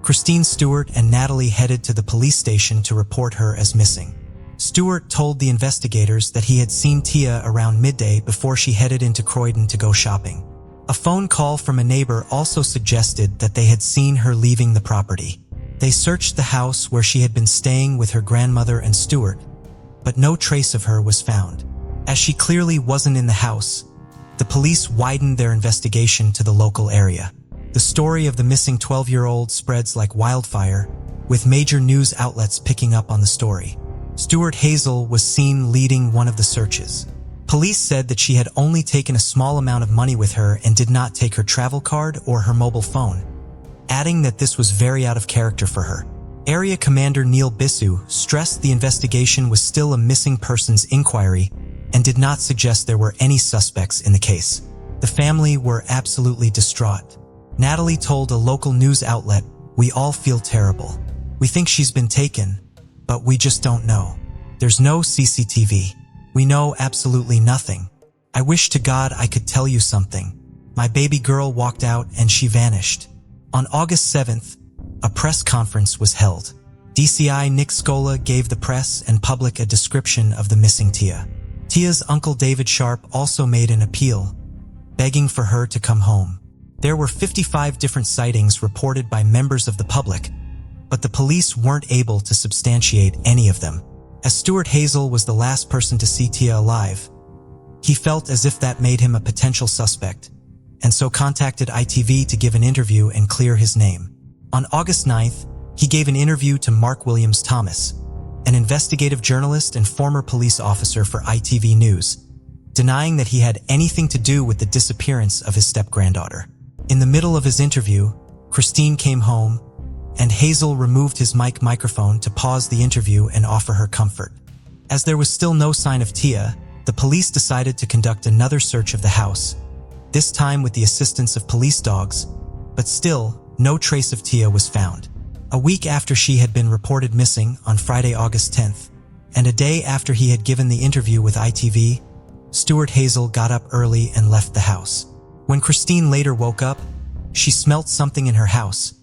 S1: Christine, Stuart, and Natalie headed to the police station to report her as missing. Stuart told the investigators that he had seen Tia around midday before she headed into Croydon to go shopping. A phone call from a neighbor also suggested that they had seen her leaving the property. They searched the house where she had been staying with her grandmother and Stuart, but no trace of her was found. As she clearly wasn't in the house, the police widened their investigation to the local area. The story of the missing 12-year-old spreads like wildfire, with major news outlets picking up on the story. Stuart Hazel was seen leading one of the searches. Police said that she had only taken a small amount of money with her and did not take her travel card or her mobile phone, adding that this was very out of character for her. Area Commander Neil Bissu stressed the investigation was still a missing persons inquiry and did not suggest there were any suspects in the case. The family were absolutely distraught. Natalie told a local news outlet, "We all feel terrible. We think she's been taken, but we just don't know. There's no CCTV. We know absolutely nothing. I wish to God I could tell you something. My baby girl walked out and she vanished. On August 7th, a press conference was held. DCI Nick Scola gave the press and public a description of the missing Tia. Tia's uncle David Sharp also made an appeal, begging for her to come home. There were 55 different sightings reported by members of the public, but the police weren't able to substantiate any of them. As Stuart Hazel was the last person to see Tia alive, he felt as if that made him a potential suspect, and so contacted ITV to give an interview and clear his name. On August 9th, he gave an interview to Mark Williams Thomas, an investigative journalist and former police officer for ITV News, denying that he had anything to do with the disappearance of his step-granddaughter. In the middle of his interview, Christine came home, and Hazel removed his microphone to pause the interview and offer her comfort. As there was still no sign of Tia, the police decided to conduct another search of the house, this time with the assistance of police dogs, but still, no trace of Tia was found. A week after she had been reported missing on Friday, August 10th, and a day after he had given the interview with ITV, Stuart Hazel got up early and left the house. When Christine later woke up, she smelt something in her house,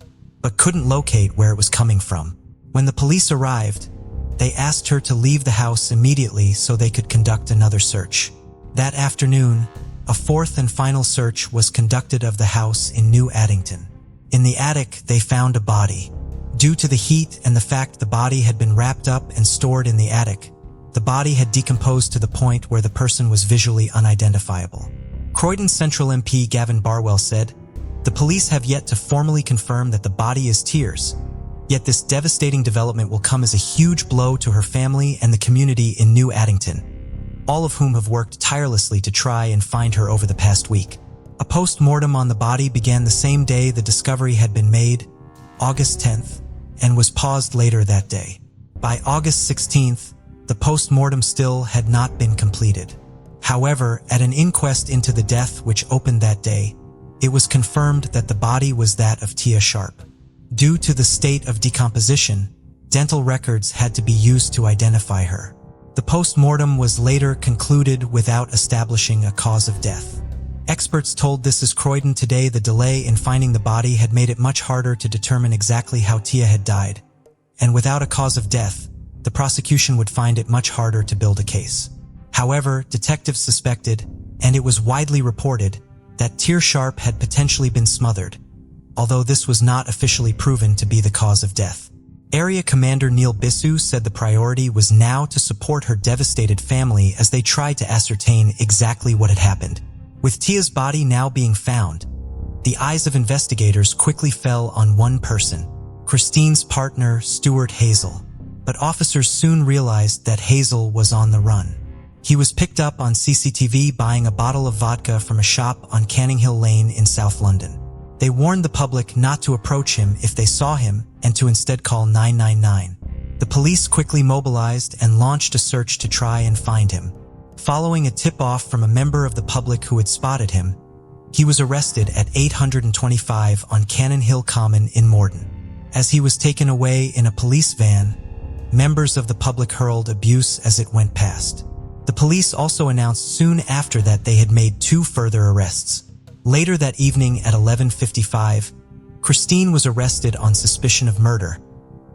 S1: but couldn't locate where it was coming from. When the police arrived, they asked her to leave the house immediately so they could conduct another search. That afternoon, a fourth and final search was conducted of the house in New Addington. In the attic, they found a body. Due to the heat and the fact the body had been wrapped up and stored in the attic, the body had decomposed to the point where the person was visually unidentifiable. Croydon Central MP Gavin Barwell said, "The police have yet to formally confirm that the body is Tia's, yet this devastating development will come as a huge blow to her family and the community in New Addington, all of whom have worked tirelessly to try and find her over the past week." A post-mortem on the body began the same day the discovery had been made, August 10th, and was paused later that day. By August 16th, the post-mortem still had not been completed. However, at an inquest into the death which opened that day, it was confirmed that the body was that of Tia Sharp. Due to the state of decomposition, dental records had to be used to identify her. The post-mortem was later concluded without establishing a cause of death. Experts told This Is Croydon Today the delay in finding the body had made it much harder to determine exactly how Tia had died, and without a cause of death, the prosecution would find it much harder to build a case. However, detectives suspected, and it was widely reported, that Tia Sharp had potentially been smothered, although this was not officially proven to be the cause of death. Area Commander Neil Bissu said the priority was now to support her devastated family as they tried to ascertain exactly what had happened. With Tia's body now being found, the eyes of investigators quickly fell on one person, Christine's partner, Stuart Hazel. But officers soon realized that Hazel was on the run. He was picked up on CCTV buying a bottle of vodka from a shop on Canning Hill Lane in South London. They warned the public not to approach him if they saw him and to instead call 999. The police quickly mobilized and launched a search to try and find him. Following a tip-off from a member of the public who had spotted him, he was arrested at 825 on Cannon Hill Common in Morden. As he was taken away in a police van, members of the public hurled abuse as it went past. The police also announced soon after that they had made 2 further arrests. Later that evening at 11:55, Christine was arrested on suspicion of murder,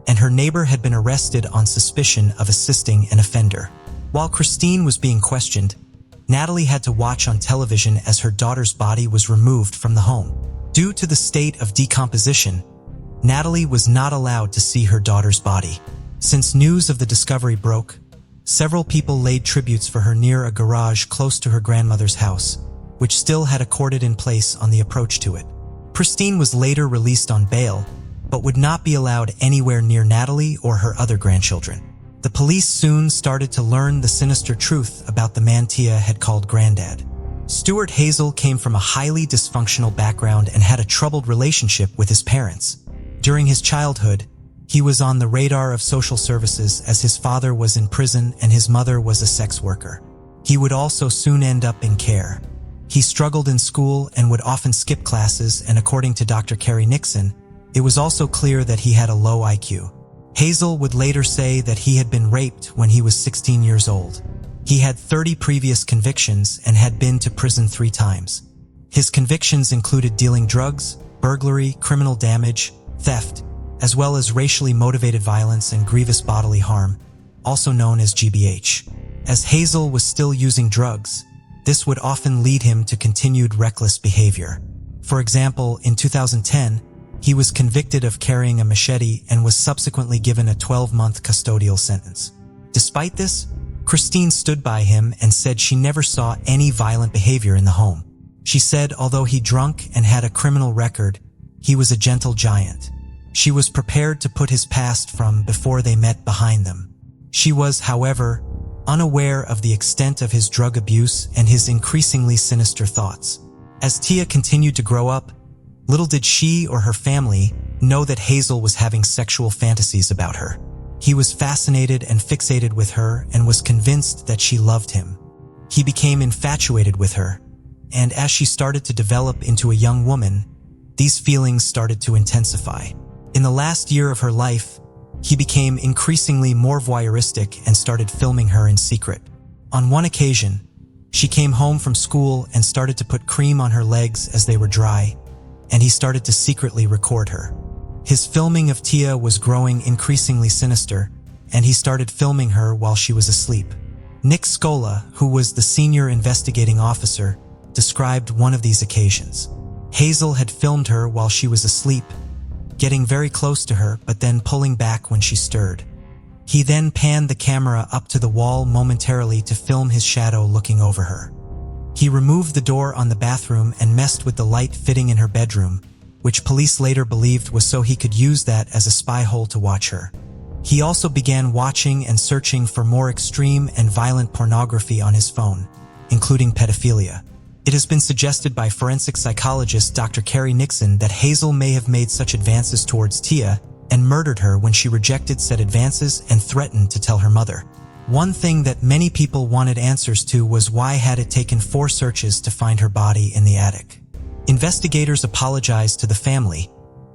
S1: and her neighbor had been arrested on suspicion of assisting an offender. While Christine was being questioned, Natalie had to watch on television as her daughter's body was removed from the home. Due to the state of decomposition, Natalie was not allowed to see her daughter's body. Since news of the discovery broke, several people laid tributes for her near a garage close to her grandmother's house, which still had a cordon in place on the approach to it. Christine was later released on bail, but would not be allowed anywhere near Natalie or her other grandchildren. The police soon started to learn the sinister truth about the man Tia had called Granddad. Stuart Hazel came from a highly dysfunctional background and had a troubled relationship with his parents. During his childhood, he was on the radar of social services as his father was in prison and his mother was a sex worker. He would also soon end up in care. He struggled in school and would often skip classes, and according to Dr. Kerry Nixon, it was also clear that he had a low IQ. Hazel would later say that he had been raped when he was 16 years old. He had 30 previous convictions and had been to prison 3 times. His convictions included dealing drugs, burglary, criminal damage, theft, as well as racially motivated violence and grievous bodily harm, also known as GBH. As Hazel was still using drugs, this would often lead him to continued reckless behavior. For example, in 2010, he was convicted of carrying a machete and was subsequently given a 12-month custodial sentence. Despite this, Christine stood by him and said she never saw any violent behavior in the home. She said although he drank and had a criminal record, he was a gentle giant. She was prepared to put his past from before they met behind them. She was, however, unaware of the extent of his drug abuse and his increasingly sinister thoughts. As Tia continued to grow up, little did she or her family know that Hazel was having sexual fantasies about her. He was fascinated and fixated with her and was convinced that she loved him. He became infatuated with her, and as she started to develop into a young woman, these feelings started to intensify. In the last year of her life, he became increasingly more voyeuristic and started filming her in secret. On one occasion, she came home from school and started to put cream on her legs as they were dry, and he started to secretly record her. His filming of Tia was growing increasingly sinister, and he started filming her while she was asleep. Nick Scola, who was the senior investigating officer, described one of these occasions. Hazel had filmed her while she was asleep, getting very close to her but then pulling back when she stirred. He then panned the camera up to the wall momentarily to film his shadow looking over her. He removed the door on the bathroom and messed with the light fitting in her bedroom, which police later believed was so he could use that as a spy hole to watch her. He also began watching and searching for more extreme and violent pornography on his phone, including pedophilia. It has been suggested by forensic psychologist Dr. Carrie Nixon that Hazel may have made such advances towards Tia and murdered her when she rejected said advances and threatened to tell her mother. One thing that many people wanted answers to was why had it taken 4 searches to find her body in the attic. Investigators apologized to the family,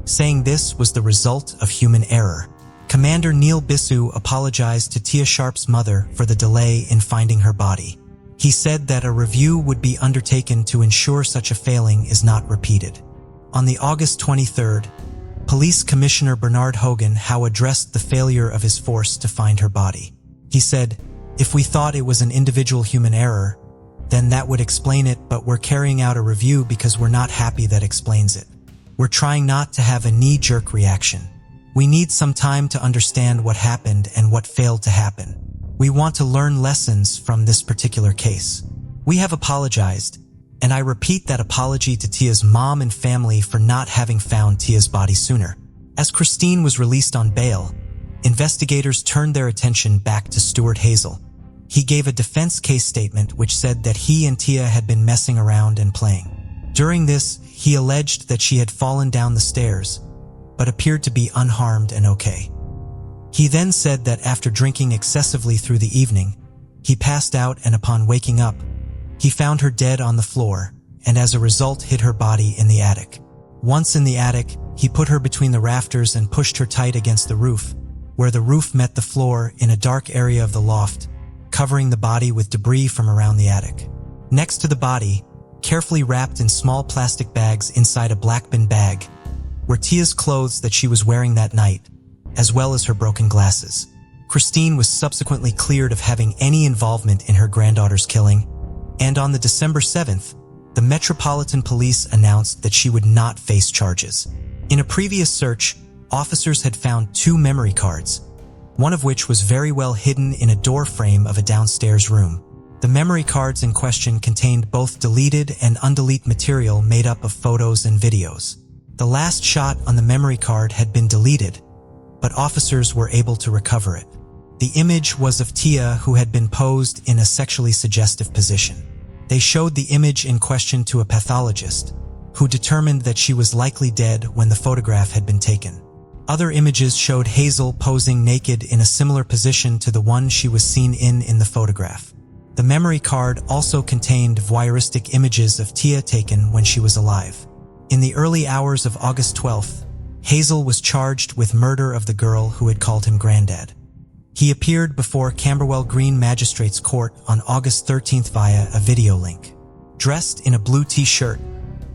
S1: saying this was the result of human error. Commander Neil Bissu apologized to Tia Sharp's mother for the delay in finding her body. He said that a review would be undertaken to ensure such a failing is not repeated. On the August 23rd, Police Commissioner Bernard Hogan Howe addressed the failure of his force to find her body. He said, "If we thought it was an individual human error, then that would explain it, but we're carrying out a review because we're not happy that explains it. We're trying not to have a knee-jerk reaction. We need some time to understand what happened and what failed to happen. We want to learn lessons from this particular case. We have apologized, and I repeat that apology to Tia's mom and family for not having found Tia's body sooner." As Christine was released on bail, investigators turned their attention back to Stuart Hazel. He gave a defense case statement which said that he and Tia had been messing around and playing. During this, he alleged that she had fallen down the stairs, but appeared to be unharmed and okay. He then said that after drinking excessively through the evening, he passed out and upon waking up, he found her dead on the floor and as a result hid her body in the attic. Once in the attic, he put her between the rafters and pushed her tight against the roof, where the roof met the floor in a dark area of the loft, covering the body with debris from around the attic. Next to the body, carefully wrapped in small plastic bags inside a black bin bag, were Tia's clothes that she was wearing that night, as well as her broken glasses. Christine was subsequently cleared of having any involvement in her granddaughter's killing, and on the December 7th, the Metropolitan Police announced that she would not face charges. In a previous search, officers had found 2 memory cards, one of which was very well hidden in a door frame of a downstairs room. The memory cards in question contained both deleted and undeleted material made up of photos and videos. The last shot on the memory card had been deleted, but officers were able to recover it. The image was of Tia, who had been posed in a sexually suggestive position. They showed the image in question to a pathologist, who determined that she was likely dead when the photograph had been taken. Other images showed Hazel posing naked in a similar position to the one she was seen in the photograph. The memory card also contained voyeuristic images of Tia taken when she was alive. In the early hours of August 12th, Hazel was charged with murder of the girl who had called him granddad. He appeared before Camberwell Green Magistrates Court on August 13th via a video link. Dressed in a blue t-shirt,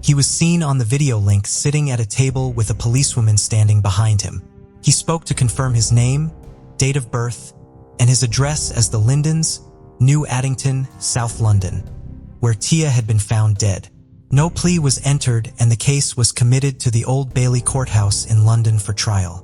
S1: he was seen on the video link sitting at a table with a policewoman standing behind him. He spoke to confirm his name, date of birth, and his address as the Lindens, New Addington, South London, where Tia had been found dead. No plea was entered and the case was committed to the Old Bailey Courthouse in London for trial.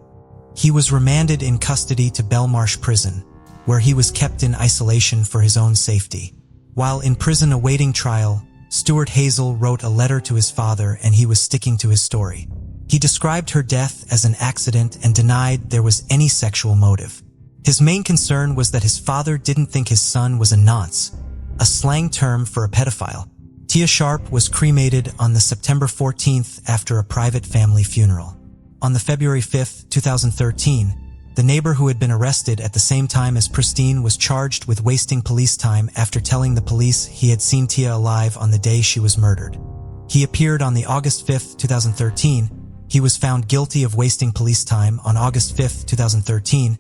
S1: He was remanded in custody to Belmarsh Prison, where he was kept in isolation for his own safety. While in prison awaiting trial, Stuart Hazel wrote a letter to his father and he was sticking to his story. He described her death as an accident and denied there was any sexual motive. His main concern was that his father didn't think his son was a nonce, a slang term for a pedophile. Tia Sharp was cremated on the September 14th after a private family funeral. On the February 5th, 2013, the neighbor who had been arrested at the same time as Pristine was charged with wasting police time after telling the police he had seen Tia alive on the day she was murdered. He appeared on the August 5th, 2013. He was found guilty of wasting police time on August 5th, 2013.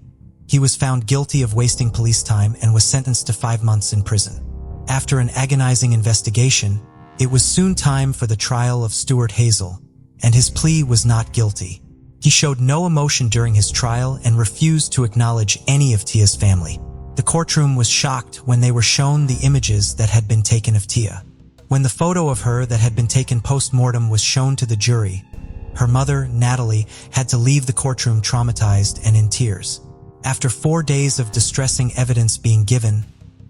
S1: He was found guilty of wasting police time and was sentenced to 5 months in prison. After an agonizing investigation, it was soon time for the trial of Stuart Hazel, and his plea was not guilty. He showed no emotion during his trial and refused to acknowledge any of Tia's family. The courtroom was shocked when they were shown the images that had been taken of Tia. When the photo of her that had been taken post-mortem was shown to the jury, her mother, Natalie, had to leave the courtroom traumatized and in tears. After 4 days of distressing evidence being given,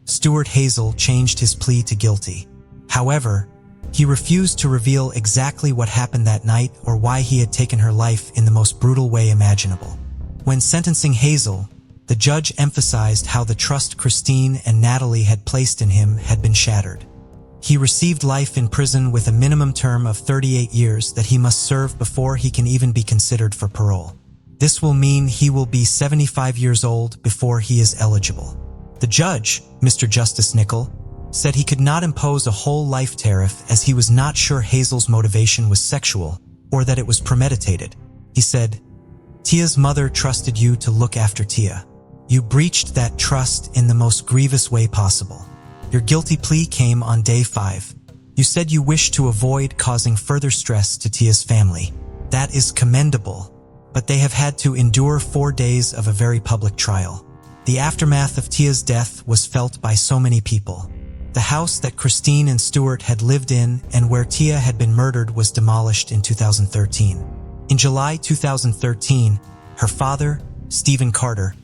S1: Stuart Hazel changed his plea to guilty. However, he refused to reveal exactly what happened that night or why he had taken her life in the most brutal way imaginable. When sentencing Hazel, the judge emphasized how the trust Christine and Natalie had placed in him had been shattered. He received life in prison with a minimum term of 38 years that he must serve before he can even be considered for parole. This will mean he will be 75 years old before he is eligible. The judge, Mr. Justice Nicol, said he could not impose a whole life tariff as he was not sure Hazel's motivation was sexual or that it was premeditated. He said, "Tia's mother trusted you to look after Tia. You breached that trust in the most grievous way possible. Your guilty plea came on day 5. You said you wished to avoid causing further stress to Tia's family. That is commendable, but they have had to endure 4 days of a very public trial. The aftermath of Tia's death was felt by so many people. The house that Christine and Stuart had lived in and where Tia had been murdered was demolished in 2013. In July 2013, her father, Stephen Carter,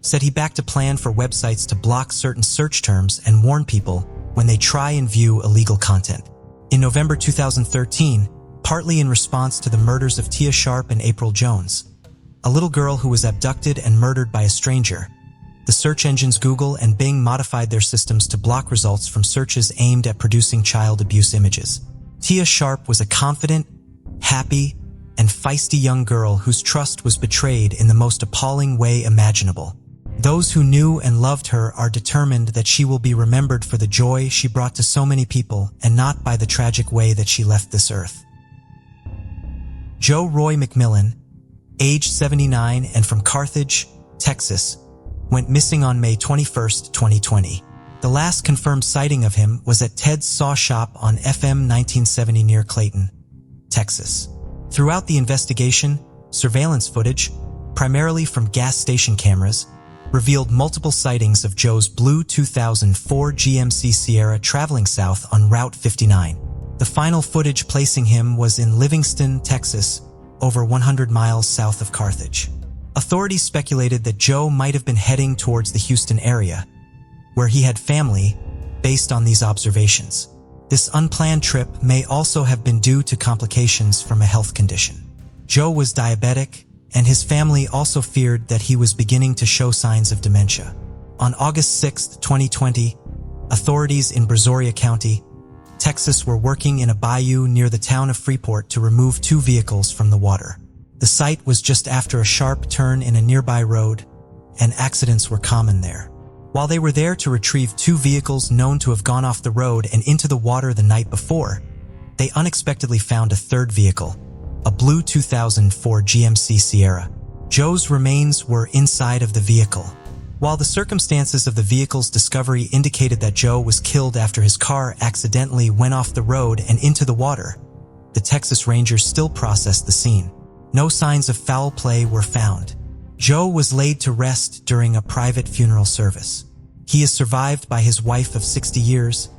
S1: said he backed a plan for websites to block certain search terms and warn people when they try and view illegal content. In November 2013, partly in response to the murders of Tia Sharp and April Jones, a little girl who was abducted and murdered by a stranger, the search engines Google and Bing modified their systems to block results from searches aimed at producing child abuse images. Tia Sharp was a confident, happy, and feisty young girl whose trust was betrayed in the most appalling way imaginable. Those who knew and loved her are determined that she will be remembered for the joy she brought to so many people and not by the tragic way that she left this earth." Joe Roy McMillan, age 79 and from Carthage, Texas, went missing on May 21, 2020. The last confirmed sighting of him was at Ted's Saw Shop on FM 1970 near Clayton, Texas. Throughout the investigation, surveillance footage, primarily from gas station cameras, revealed multiple sightings of Joe's blue 2004 GMC Sierra traveling south on Route 59. The final footage placing him was in Livingston, Texas, over 100 miles south of Carthage. Authorities speculated that Joe might have been heading towards the Houston area, where he had family, based on these observations. This unplanned trip may also have been due to complications from a health condition. Joe was diabetic, and his family also feared that he was beginning to show signs of dementia. On August 6, 2020, authorities in Brazoria County, Texas were working in a bayou near the town of Freeport to remove 2 vehicles from the water. The site was just after a sharp turn in a nearby road, and accidents were common there. While they were there to retrieve 2 vehicles known to have gone off the road and into the water the night before, they unexpectedly found a 3rd vehicle, a blue 2004 GMC Sierra. Joe's remains were inside of the vehicle. While the circumstances of the vehicle's discovery indicated that Joe was killed after his car accidentally went off the road and into the water, the Texas Rangers still processed the scene. No signs of foul play were found. Joe was laid to rest during a private funeral service. He is survived by his wife of 60 years,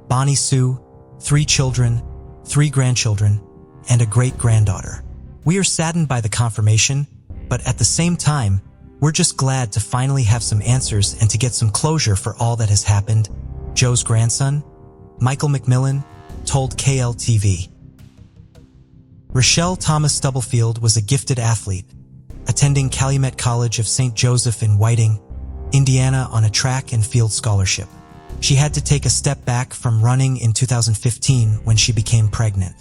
S1: Bonnie Sue, 3 children, 3 grandchildren, and a great-granddaughter. We are saddened by the confirmation, but at the same time, we're just glad to finally have some answers and to get some closure for all that has happened, Joe's grandson, Michael McMillan, told KLTV. Rochelle Thomas Stubblefield was a gifted athlete, attending Calumet College of St. Joseph in Whiting, Indiana on a track and field scholarship. She had to take a step back from running in 2015 when she became pregnant.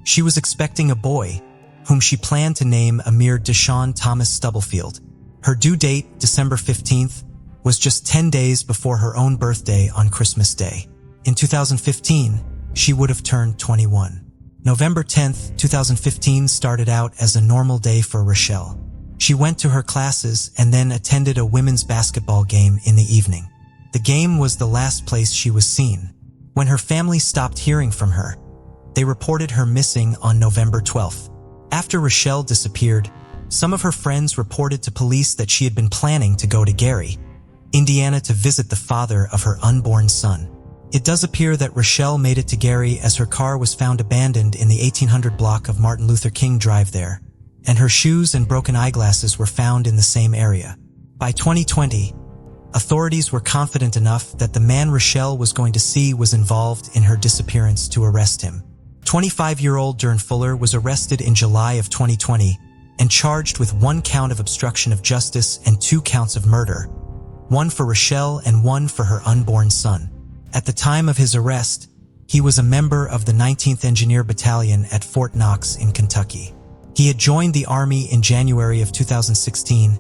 S1: She was expecting a boy, whom she planned to name Amir Deshaun Thomas Stubblefield. Her due date, December 15th, was just 10 days before her own birthday on Christmas Day. In 2015, she would have turned 21. November 10th, 2015 started out as a normal day for Rochelle. She went to her classes and then attended a women's basketball game in the evening. The game was the last place she was seen. When her family stopped hearing from her, they reported her missing on November 12th. After Rochelle disappeared, some of her friends reported to police that she had been planning to go to Gary, Indiana to visit the father of her unborn son. It does appear that Rochelle made it to Gary as her car was found abandoned in the 1800 block of Martin Luther King Drive there, and her shoes and broken eyeglasses were found in the same area. By 2020, authorities were confident enough that the man Rochelle was going to see was involved in her disappearance to arrest him. 25-year-old Dern Fuller was arrested in July of 2020 and charged with 1 count of obstruction of justice and 2 counts of murder, 1 for Rochelle and 1 for her unborn son. At the time of his arrest, he was a member of the 19th Engineer Battalion at Fort Knox in Kentucky. He had joined the Army in January of 2016,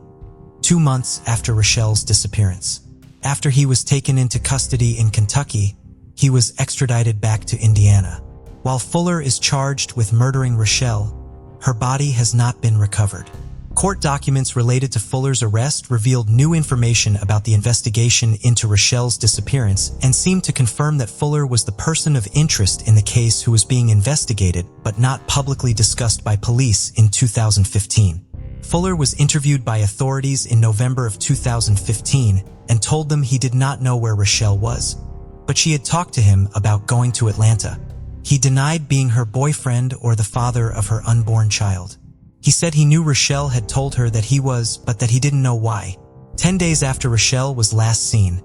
S1: 2 months after Rochelle's disappearance. After he was taken into custody in Kentucky, he was extradited back to Indiana. While Fuller is charged with murdering Rochelle, her body has not been recovered. Court documents related to Fuller's arrest revealed new information about the investigation into Rochelle's disappearance and seemed to confirm that Fuller was the person of interest in the case who was being investigated but not publicly discussed by police in 2015. Fuller was interviewed by authorities in November of 2015 and told them he did not know where Rochelle was, but she had talked to him about going to Atlanta. He denied being her boyfriend or the father of her unborn child. He said he knew Rochelle had told her that he was, but that he didn't know why. 10 days after Rochelle was last seen,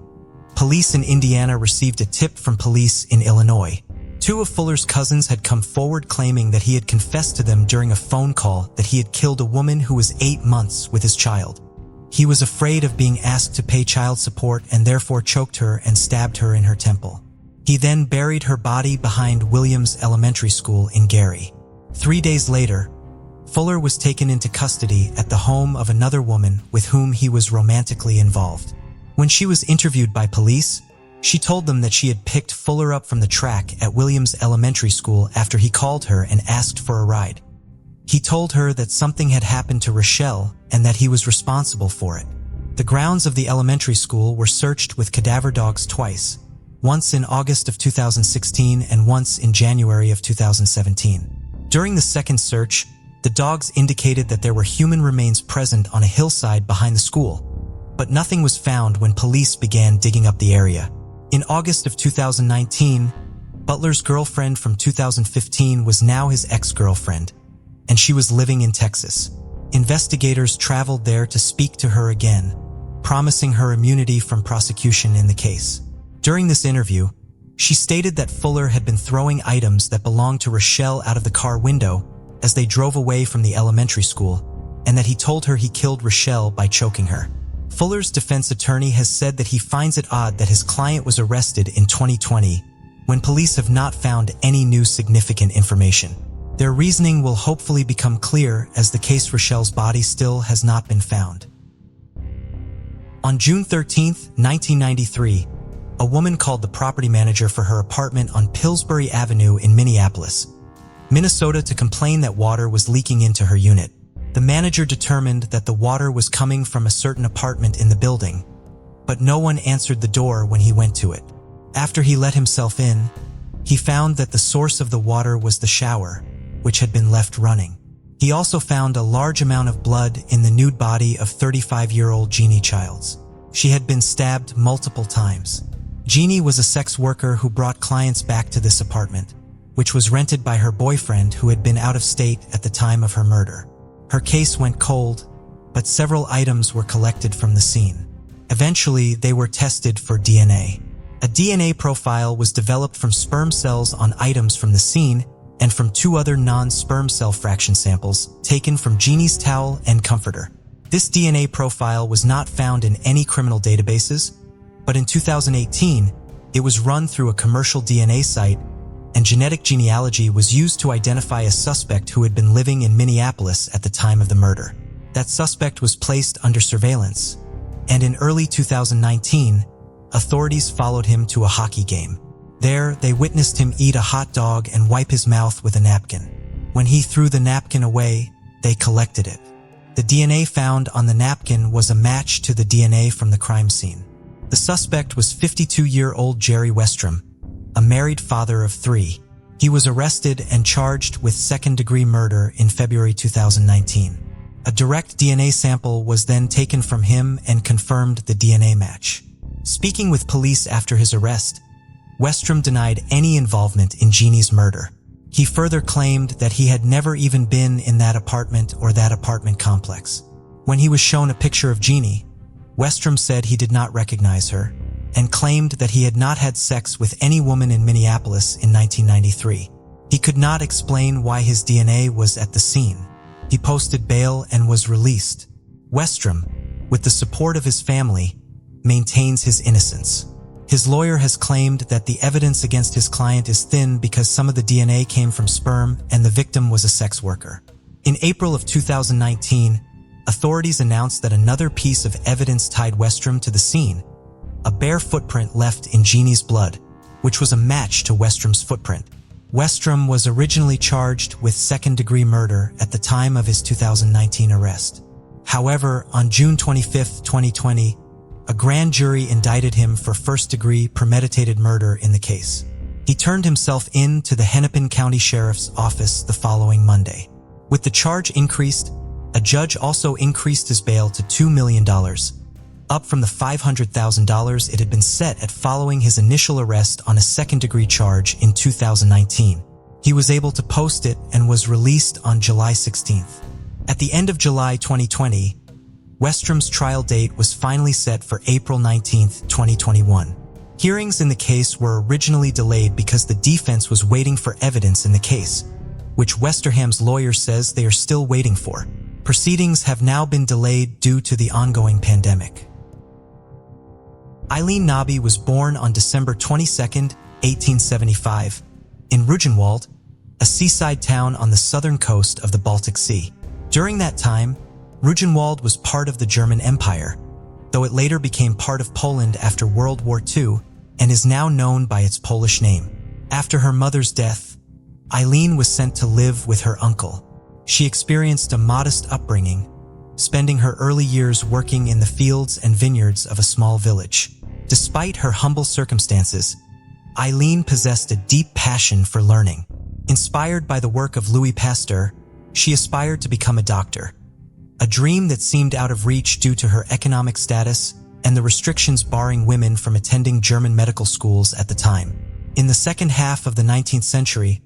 S1: police in Indiana received a tip from police in Illinois. 2 of Fuller's cousins had come forward claiming that he had confessed to them during a phone call that he had killed a woman who was 8 months with his child. He was afraid of being asked to pay child support and therefore choked her and stabbed her in her temple. He then buried her body behind Williams Elementary School in Gary. 3 days later, Fuller was taken into custody at the home of another woman with whom he was romantically involved. When she was interviewed by police, she told them that she had picked Fuller up from the track at Williams Elementary School after he called her and asked for a ride. He told her that something had happened to Rochelle and that he was responsible for it. The grounds of the elementary school were searched with cadaver dogs twice, once in August of 2016 and once in January of 2017. During the second search, the dogs indicated that there were human remains present on a hillside behind the school, but nothing was found when police began digging up the area. In August of 2019, Butler's girlfriend from 2015 was now his ex-girlfriend, and she was living in Texas. Investigators traveled there to speak to her again, promising her immunity from prosecution in the case. During this interview, she stated that Fuller had been throwing items that belonged to Rochelle out of the car window as they drove away from the elementary school, and that he told her he killed Rochelle by choking her. Fuller's defense attorney has said that he finds it odd that his client was arrested in 2020 when police have not found any new significant information. Their reasoning will hopefully become clear as the case Rochelle's body still has not been found. On June 13, 1993, a woman called the property manager for her apartment on Pillsbury Avenue in Minneapolis, Minnesota to complain that water was leaking into her unit. The manager determined that the water was coming from a certain apartment in the building, but no one answered the door when he went to it. After he let himself in, he found that the source of the water was the shower, which had been left running. He also found a large amount of blood in the nude body of 35-year-old Genie Childs. She had been stabbed multiple times. Genie was a sex worker who brought clients back to this apartment, which was rented by her boyfriend who had been out of state at the time of her murder. Her case went cold, but several items were collected from the scene. Eventually, they were tested for DNA. A DNA profile was developed from sperm cells on items from the scene and from 2 other non-sperm cell fraction samples taken from Genie's towel and comforter. This DNA profile was not found in any criminal databases, but in 2018, it was run through a commercial DNA site, and genetic genealogy was used to identify a suspect who had been living in Minneapolis at the time of the murder. That suspect was placed under surveillance, and in early 2019, authorities followed him to a hockey game. There, they witnessed him eat a hot dog and wipe his mouth with a napkin. When he threw the napkin away, they collected it. The DNA found on the napkin was a match to the DNA from the crime scene. The suspect was 52-year-old Jerry Westrom, a married father of 3. He was arrested and charged with second-degree murder in February 2019. A direct DNA sample was then taken from him and confirmed the DNA match. Speaking with police after his arrest, Westrom denied any involvement in Genie's murder. He further claimed that he had never even been in that apartment or that apartment complex. When he was shown a picture of Genie, Westrom said he did not recognize her and claimed that he had not had sex with any woman in Minneapolis in 1993. He could not explain why his DNA was at the scene. He posted bail and was released. Westrom, with the support of his family, maintains his innocence. His lawyer has claimed that the evidence against his client is thin because some of the DNA came from sperm and the victim was a sex worker. In April of 2019, authorities announced that another piece of evidence tied Westrom to the scene, a bare footprint left in Genie's blood, which was a match to Westrom's footprint. Westrom was originally charged with second-degree murder at the time of his 2019 arrest. However, on June 25, 2020, a grand jury indicted him for first-degree premeditated murder in the case. He turned himself in to the Hennepin County Sheriff's Office the following Monday. With the charge increased, a judge also increased his bail to $2 million, up from the $500,000 it had been set at following his initial arrest on a second-degree charge in 2019. He was able to post it and was released on July 16th. At the end of July 2020, Westrom's trial date was finally set for April 19, 2021. Hearings in the case were originally delayed because the defense was waiting for evidence in the case, which Westerham's lawyer says they are still waiting for. Proceedings have now been delayed due to the ongoing pandemic. Eileen Nobby was born on December 22, 1875, in Rugenwald, a seaside town on the southern coast of the Baltic Sea. During that time, Rugenwald was part of the German Empire, though it later became part of Poland after World War II and is now known by its Polish name. After her mother's death, Eileen was sent to live with her uncle. She experienced a modest upbringing, spending her early years working in the fields and vineyards of a small village. Despite her humble circumstances, Eileen possessed a deep passion for learning. Inspired by the work of Louis Pasteur, she aspired to become a doctor, a dream that seemed out of reach due to her economic status and the restrictions barring women from attending German medical schools at the time. In the second half of the 19th century,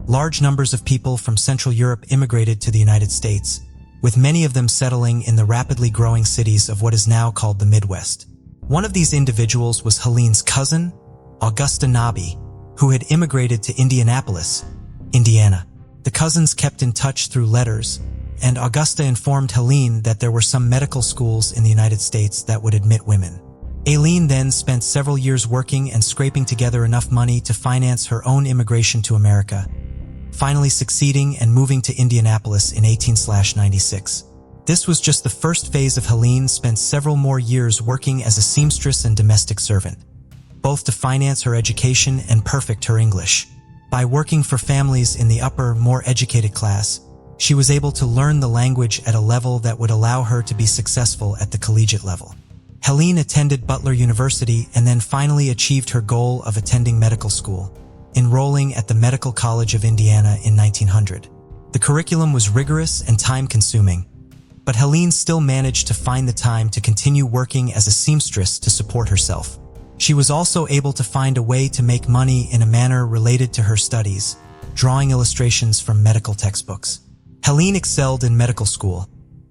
S1: large numbers of people from Central Europe immigrated to the United States, with many of them settling in the rapidly growing cities of what is now called the Midwest. One of these individuals was Helene's cousin, Augusta Nobby, who had immigrated to Indianapolis, Indiana. The cousins kept in touch through letters, and Augusta informed Helene that there were some medical schools in the United States that would admit women. Aileen then spent several years working and scraping together enough money to finance her own immigration to America, finally succeeding and moving to Indianapolis in 1896. This was just the first phase of Helene spent several more years working as a seamstress and domestic servant, both to finance her education and perfect her English. By working for families in the upper, more educated class, she was able to learn the language at a level that would allow her to be successful at the collegiate level. Helene attended Butler University and then finally achieved her goal of attending medical school, enrolling at the Medical College of Indiana in 1900. The curriculum was rigorous and time-consuming, but Helene still managed to find the time to continue working as a seamstress to support herself. She was also able to find a way to make money in a manner related to her studies, drawing illustrations from medical textbooks. Helene excelled in medical school,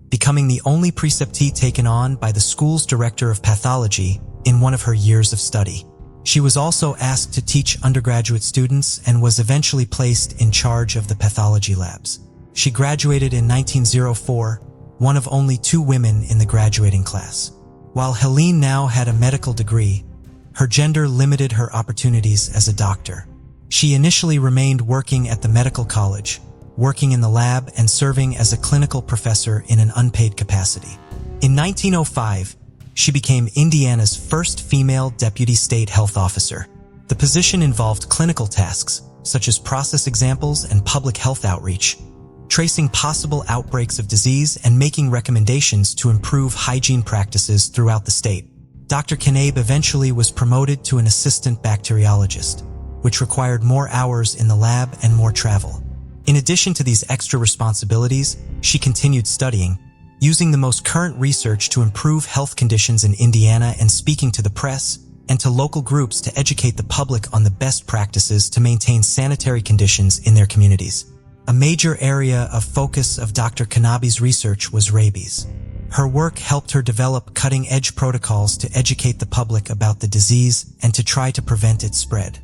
S1: becoming the only preceptee taken on by the school's director of pathology in one of her years of study. She was also asked to teach undergraduate students and was eventually placed in charge of the pathology labs. She graduated in 1904, one of only 2 women in the graduating class. While Helene now had a medical degree, her gender limited her opportunities as a doctor. She initially remained working at the medical college, working in the lab and serving as a clinical professor in an unpaid capacity. In 1905, she became Indiana's first female deputy state health officer. The position involved clinical tasks, such as process examples and public health outreach, tracing possible outbreaks of disease and making recommendations to improve hygiene practices throughout the state. Dr. Knabe eventually was promoted to an assistant bacteriologist, which required more hours in the lab and more travel. In addition to these extra responsibilities, she continued studying, using the most current research to improve health conditions in Indiana and speaking to the press and to local groups to educate the public on the best practices to maintain sanitary conditions in their communities. A major area of focus of Dr. Knabe's research was rabies. Her work helped her develop cutting-edge protocols to educate the public about the disease and to try to prevent its spread.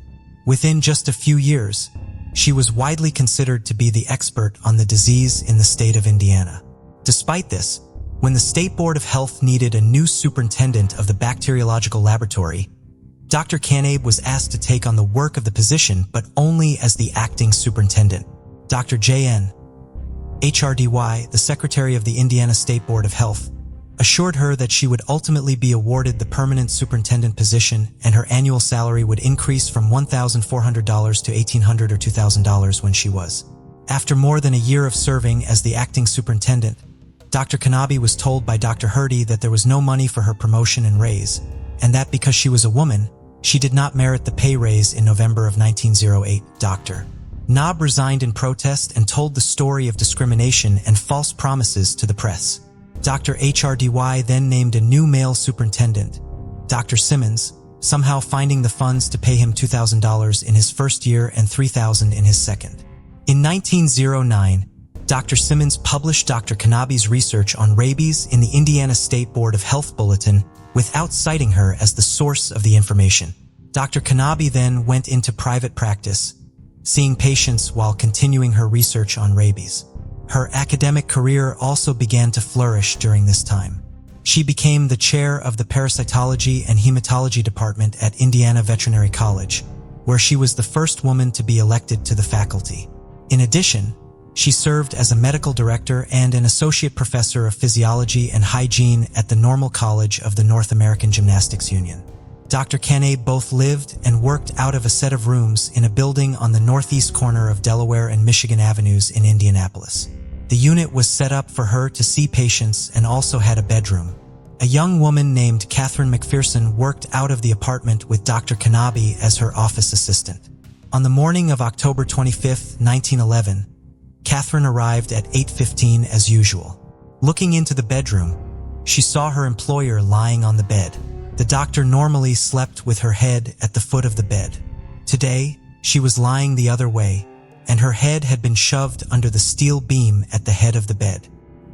S1: Within just a few years, she was widely considered to be the expert on the disease in the state of Indiana. Despite this, when the State Board of Health needed a new superintendent of the bacteriological laboratory, Dr. Knabe was asked to take on the work of the position, but only as the acting superintendent. Dr. J.N. HRDY, the secretary of the Indiana State Board of Health, assured her that she would ultimately be awarded the permanent superintendent position and her annual salary would increase from $1,400 to $1,800 or $2,000 when she was. After more than a year of serving as the acting superintendent, Dr. Knabe was told by Dr. Hardy that there was no money for her promotion and raise, and that because she was a woman, she did not merit the pay raise in November of 1908. Dr. Knabe resigned in protest and told the story of discrimination and false promises to the press. Dr. HRDY then named a new male superintendent, Dr. Simmons, somehow finding the funds to pay him $2,000 in his first year and $3,000 in his second. In 1909, Dr. Simmons published Dr. Knabe's research on rabies in the Indiana State Board of Health Bulletin without citing her as the source of the information. Dr. Knabe then went into private practice, seeing patients while continuing her research on rabies. Her academic career also began to flourish during this time. She became the chair of the parasitology and hematology department at Indiana Veterinary College, where she was the first woman to be elected to the faculty. In addition, she served as a medical director and an associate professor of physiology and hygiene at the Normal College of the North American Gymnastics Union. Dr. Knabe both lived and worked out of a set of rooms in a building on the northeast corner of Delaware and Michigan Avenues in Indianapolis. The unit was set up for her to see patients and also had a bedroom. A young woman named Catherine McPherson worked out of the apartment with Dr. Knabe as her office assistant. On the morning of October 25, 1911, Catherine arrived at 8:15 as usual. Looking into the bedroom, she saw her employer lying on the bed. The doctor normally slept with her head at the foot of the bed. Today, she was lying the other way, and her head had been shoved under the steel beam at the head of the bed.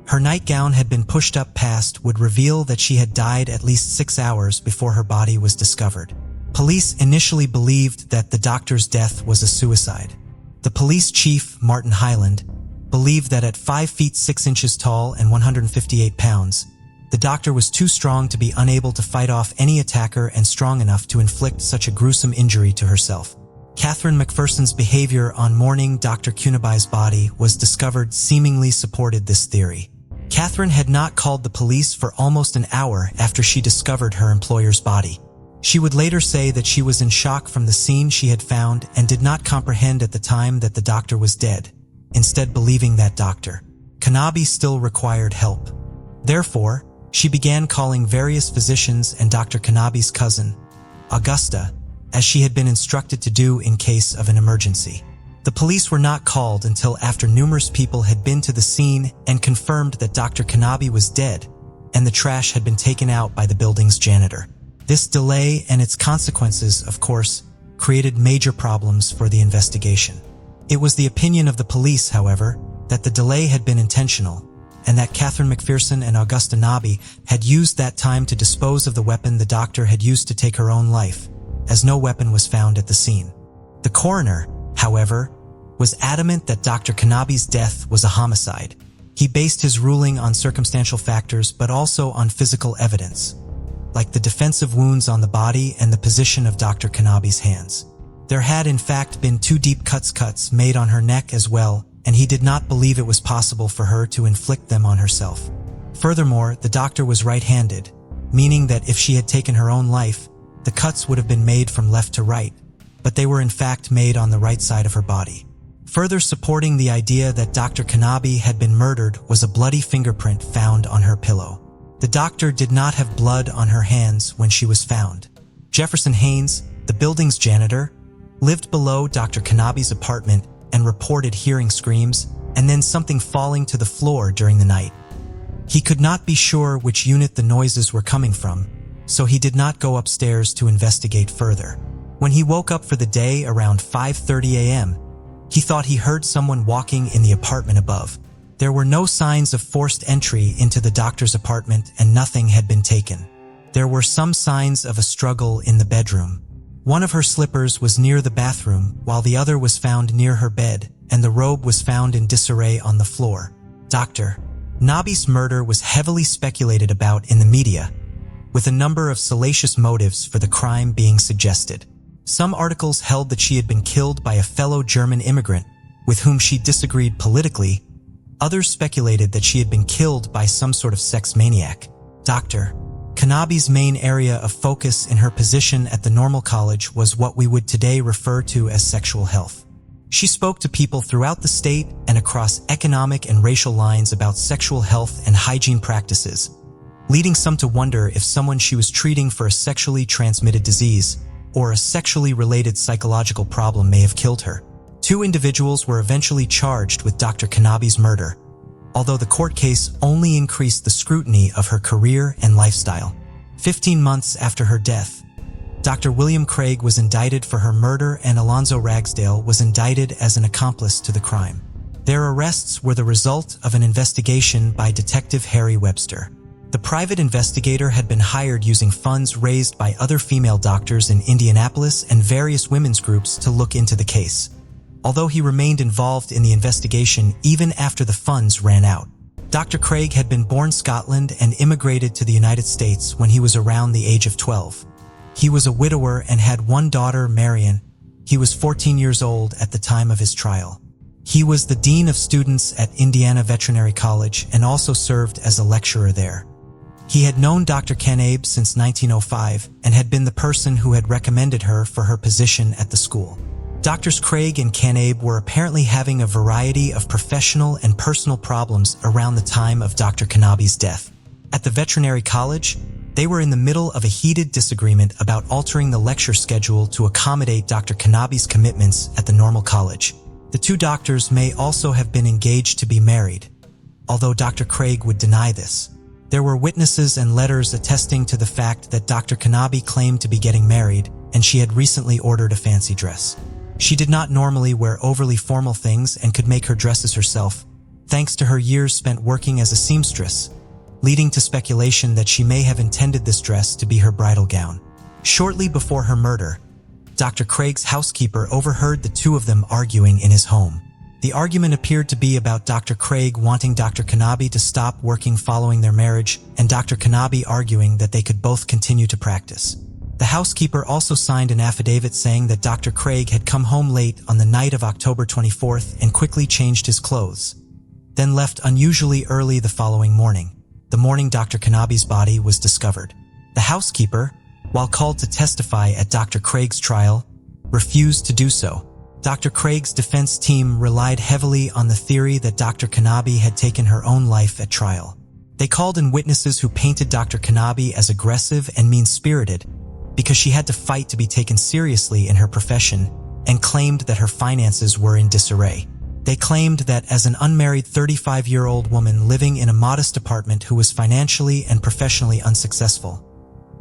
S1: Her nightgown had been pushed up past would reveal that she had died at least 6 hours before her body was discovered. Police initially believed that the doctor's death was a suicide. The police chief, Martin Highland, believed that at 5 feet 6 inches tall and 158 pounds, the doctor was too strong to be unable to fight off any attacker and strong enough to inflict such a gruesome injury to herself. Catherine McPherson's behavior on mourning Dr. Knabe's body was discovered seemingly supported this theory. Catherine had not called the police for almost an hour after she discovered her employer's body. She would later say that she was in shock from the scene she had found and did not comprehend at the time that the doctor was dead, instead believing that Dr. Knabe still required help. Therefore, She began calling various physicians and Dr. Kanabe's cousin, Augusta, as she had been instructed to do in case of an emergency. The police were not called until after numerous people had been to the scene and confirmed that Dr. Kanabe was dead and the trash had been taken out by the building's janitor. This delay and its consequences, of course, created major problems for the investigation. It was the opinion of the police, however, that the delay had been intentional and that Catherine McPherson and Augusta Nabe had used that time to dispose of the weapon the doctor had used to take her own life, as no weapon was found at the scene. The coroner, however, was adamant that Dr. Kanabe's death was a homicide. He based his ruling on circumstantial factors but also on physical evidence, like the defensive wounds on the body and the position of Dr. Kanabe's hands. There had in fact been 2 deep cuts made on her neck as well, and he did not believe it was possible for her to inflict them on herself. Furthermore, the doctor was right-handed, meaning that if she had taken her own life, the cuts would have been made from left to right, but they were in fact made on the right side of her body. Further supporting the idea that Dr. Kanabe had been murdered was a bloody fingerprint found on her pillow. The doctor did not have blood on her hands when she was found. Jefferson Haynes, the building's janitor, lived below Dr. Kanabe's apartment and reported hearing screams and then something falling to the floor during the night. He could not be sure which unit the noises were coming from, so he did not go upstairs to investigate further. When he woke up for the day around 5:30 a.m., he thought he heard someone walking in the apartment above. There were no signs of forced entry into the doctor's apartment and nothing had been taken. There were some signs of a struggle in the bedroom. One of her slippers was near the bathroom, while the other was found near her bed, and the robe was found in disarray on the floor. Dr. Kanabe's murder was heavily speculated about in the media, with a number of salacious motives for the crime being suggested. Some articles held that she had been killed by a fellow German immigrant with whom she disagreed politically. Others speculated that she had been killed by some sort of sex maniac. Dr. Kanabe's main area of focus in her position at the Normal College was what we would today refer to as sexual health. She spoke to people throughout the state and across economic and racial lines about sexual health and hygiene practices, leading some to wonder if someone she was treating for a sexually transmitted disease or a sexually related psychological problem may have killed her. 2 individuals were eventually charged with Dr. Kanabe's murder, although the court case only increased the scrutiny of her career and lifestyle. 15 months after her death, Dr. William Craig was indicted for her murder and Alonzo Ragsdale was indicted as an accomplice to the crime. Their arrests were the result of an investigation by Detective Harry Webster. The private investigator had been hired using funds raised by other female doctors in Indianapolis and various women's groups to look into the case, although he remained involved in the investigation even after the funds ran out. Dr. Craig had been born in Scotland and immigrated to the United States when he was around the age of 12. He was a widower and had 1 daughter, Marion. He was 14 years old at the time of his trial. He was the dean of students at Indiana Veterinary College and also served as a lecturer there. He had known Dr. Kanabe since 1905 and had been the person who had recommended her for her position at the school. Drs. Craig and Kanabe were apparently having a variety of professional and personal problems around the time of Dr. Kanabe's death. At the veterinary college, they were in the middle of a heated disagreement about altering the lecture schedule to accommodate Dr. Kanabe's commitments at the Normal College. The 2 doctors may also have been engaged to be married, although Dr. Craig would deny this. There were witnesses and letters attesting to the fact that Dr. Kanabe claimed to be getting married and she had recently ordered a fancy dress. She did not normally wear overly formal things and could make her dresses herself, thanks to her years spent working as a seamstress, leading to speculation that she may have intended this dress to be her bridal gown. Shortly before her murder, Dr. Craig's housekeeper overheard the 2 of them arguing in his home. The argument appeared to be about Dr. Craig wanting Dr. Kanabe to stop working following their marriage and Dr. Kanabe arguing that they could both continue to practice. The housekeeper also signed an affidavit saying that Dr. Craig had come home late on the night of October 24th and quickly changed his clothes, then left unusually early the following morning, the morning Dr. Kanabe's body was discovered. The housekeeper, while called to testify at Dr. Craig's trial, refused to do so. Dr. Craig's defense team relied heavily on the theory that Dr. Kanabe had taken her own life at trial. They called in witnesses who painted Dr. Kanabi as aggressive and mean-spirited because she had to fight to be taken seriously in her profession and claimed that her finances were in disarray. They claimed that as an unmarried 35-year-old woman living in a modest apartment who was financially and professionally unsuccessful,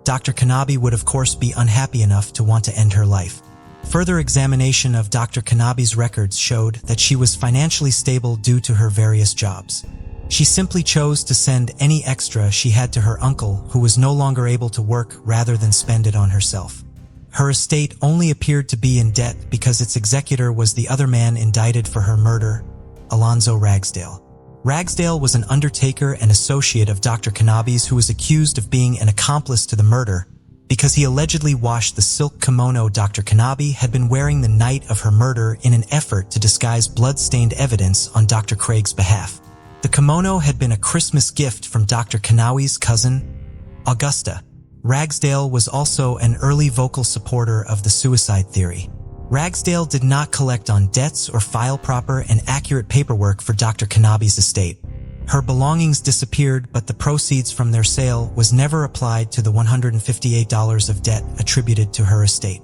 S1: Dr. Kanabi would of course be unhappy enough to want to end her life. Further examination of Dr. Kanabi's records showed that she was financially stable due to her various jobs. She simply chose to send any extra she had to her uncle, who was no longer able to work, rather than spend it on herself. Her estate only appeared to be in debt because its executor was the other man indicted for her murder, Alonzo Ragsdale. Ragsdale was an undertaker and associate of Dr. Kanabi's who was accused of being an accomplice to the murder because he allegedly washed the silk kimono Dr. Kanabi had been wearing the night of her murder in an effort to disguise blood-stained evidence on Dr. Craig's behalf. The kimono had been a Christmas gift from Dr. Kanawi's cousin, Augusta. Ragsdale was also an early vocal supporter of the suicide theory. Ragsdale did not collect on debts or file proper and accurate paperwork for Dr. Kanabi's estate. Her belongings disappeared, but the proceeds from their sale was never applied to the $158 of debt attributed to her estate.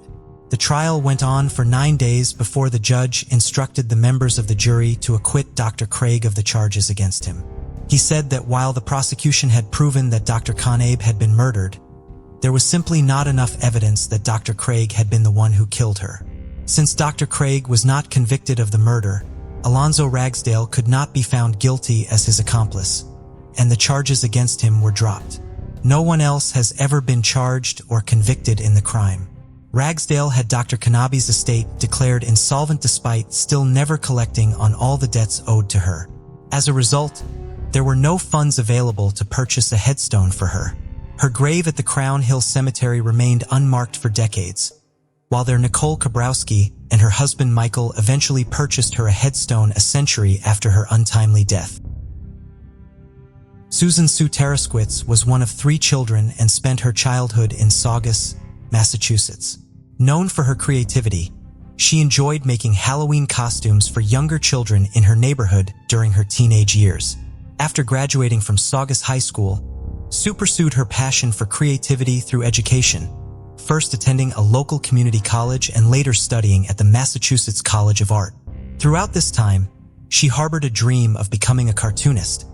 S1: The trial went on for 9 days before the judge instructed the members of the jury to acquit Dr. Craig of the charges against him. He said that while the prosecution had proven that Dr. Kanabe had been murdered, there was simply not enough evidence that Dr. Craig had been the one who killed her. Since Dr. Craig was not convicted of the murder, Alonzo Ragsdale could not be found guilty as his accomplice, and the charges against him were dropped. No one else has ever been charged or convicted in the crime. Ragsdale had Dr. Kanabi's estate declared insolvent despite still never collecting on all the debts owed to her. As a result, there were no funds available to purchase a headstone for her. Her grave at the Crown Hill Cemetery remained unmarked for decades, while their Nicole Kabrowski and her husband Michael eventually purchased her a headstone a century after her untimely death. Susan Sue Taraskiewicz was one of 3 children and spent her childhood in Saugus, Massachusetts. Known for her creativity, she enjoyed making Halloween costumes for younger children in her neighborhood during her teenage years. After graduating from Saugus High School, Sue pursued her passion for creativity through education, first attending a local community college and later studying at the Massachusetts College of Art. Throughout this time, she harbored a dream of becoming a cartoonist,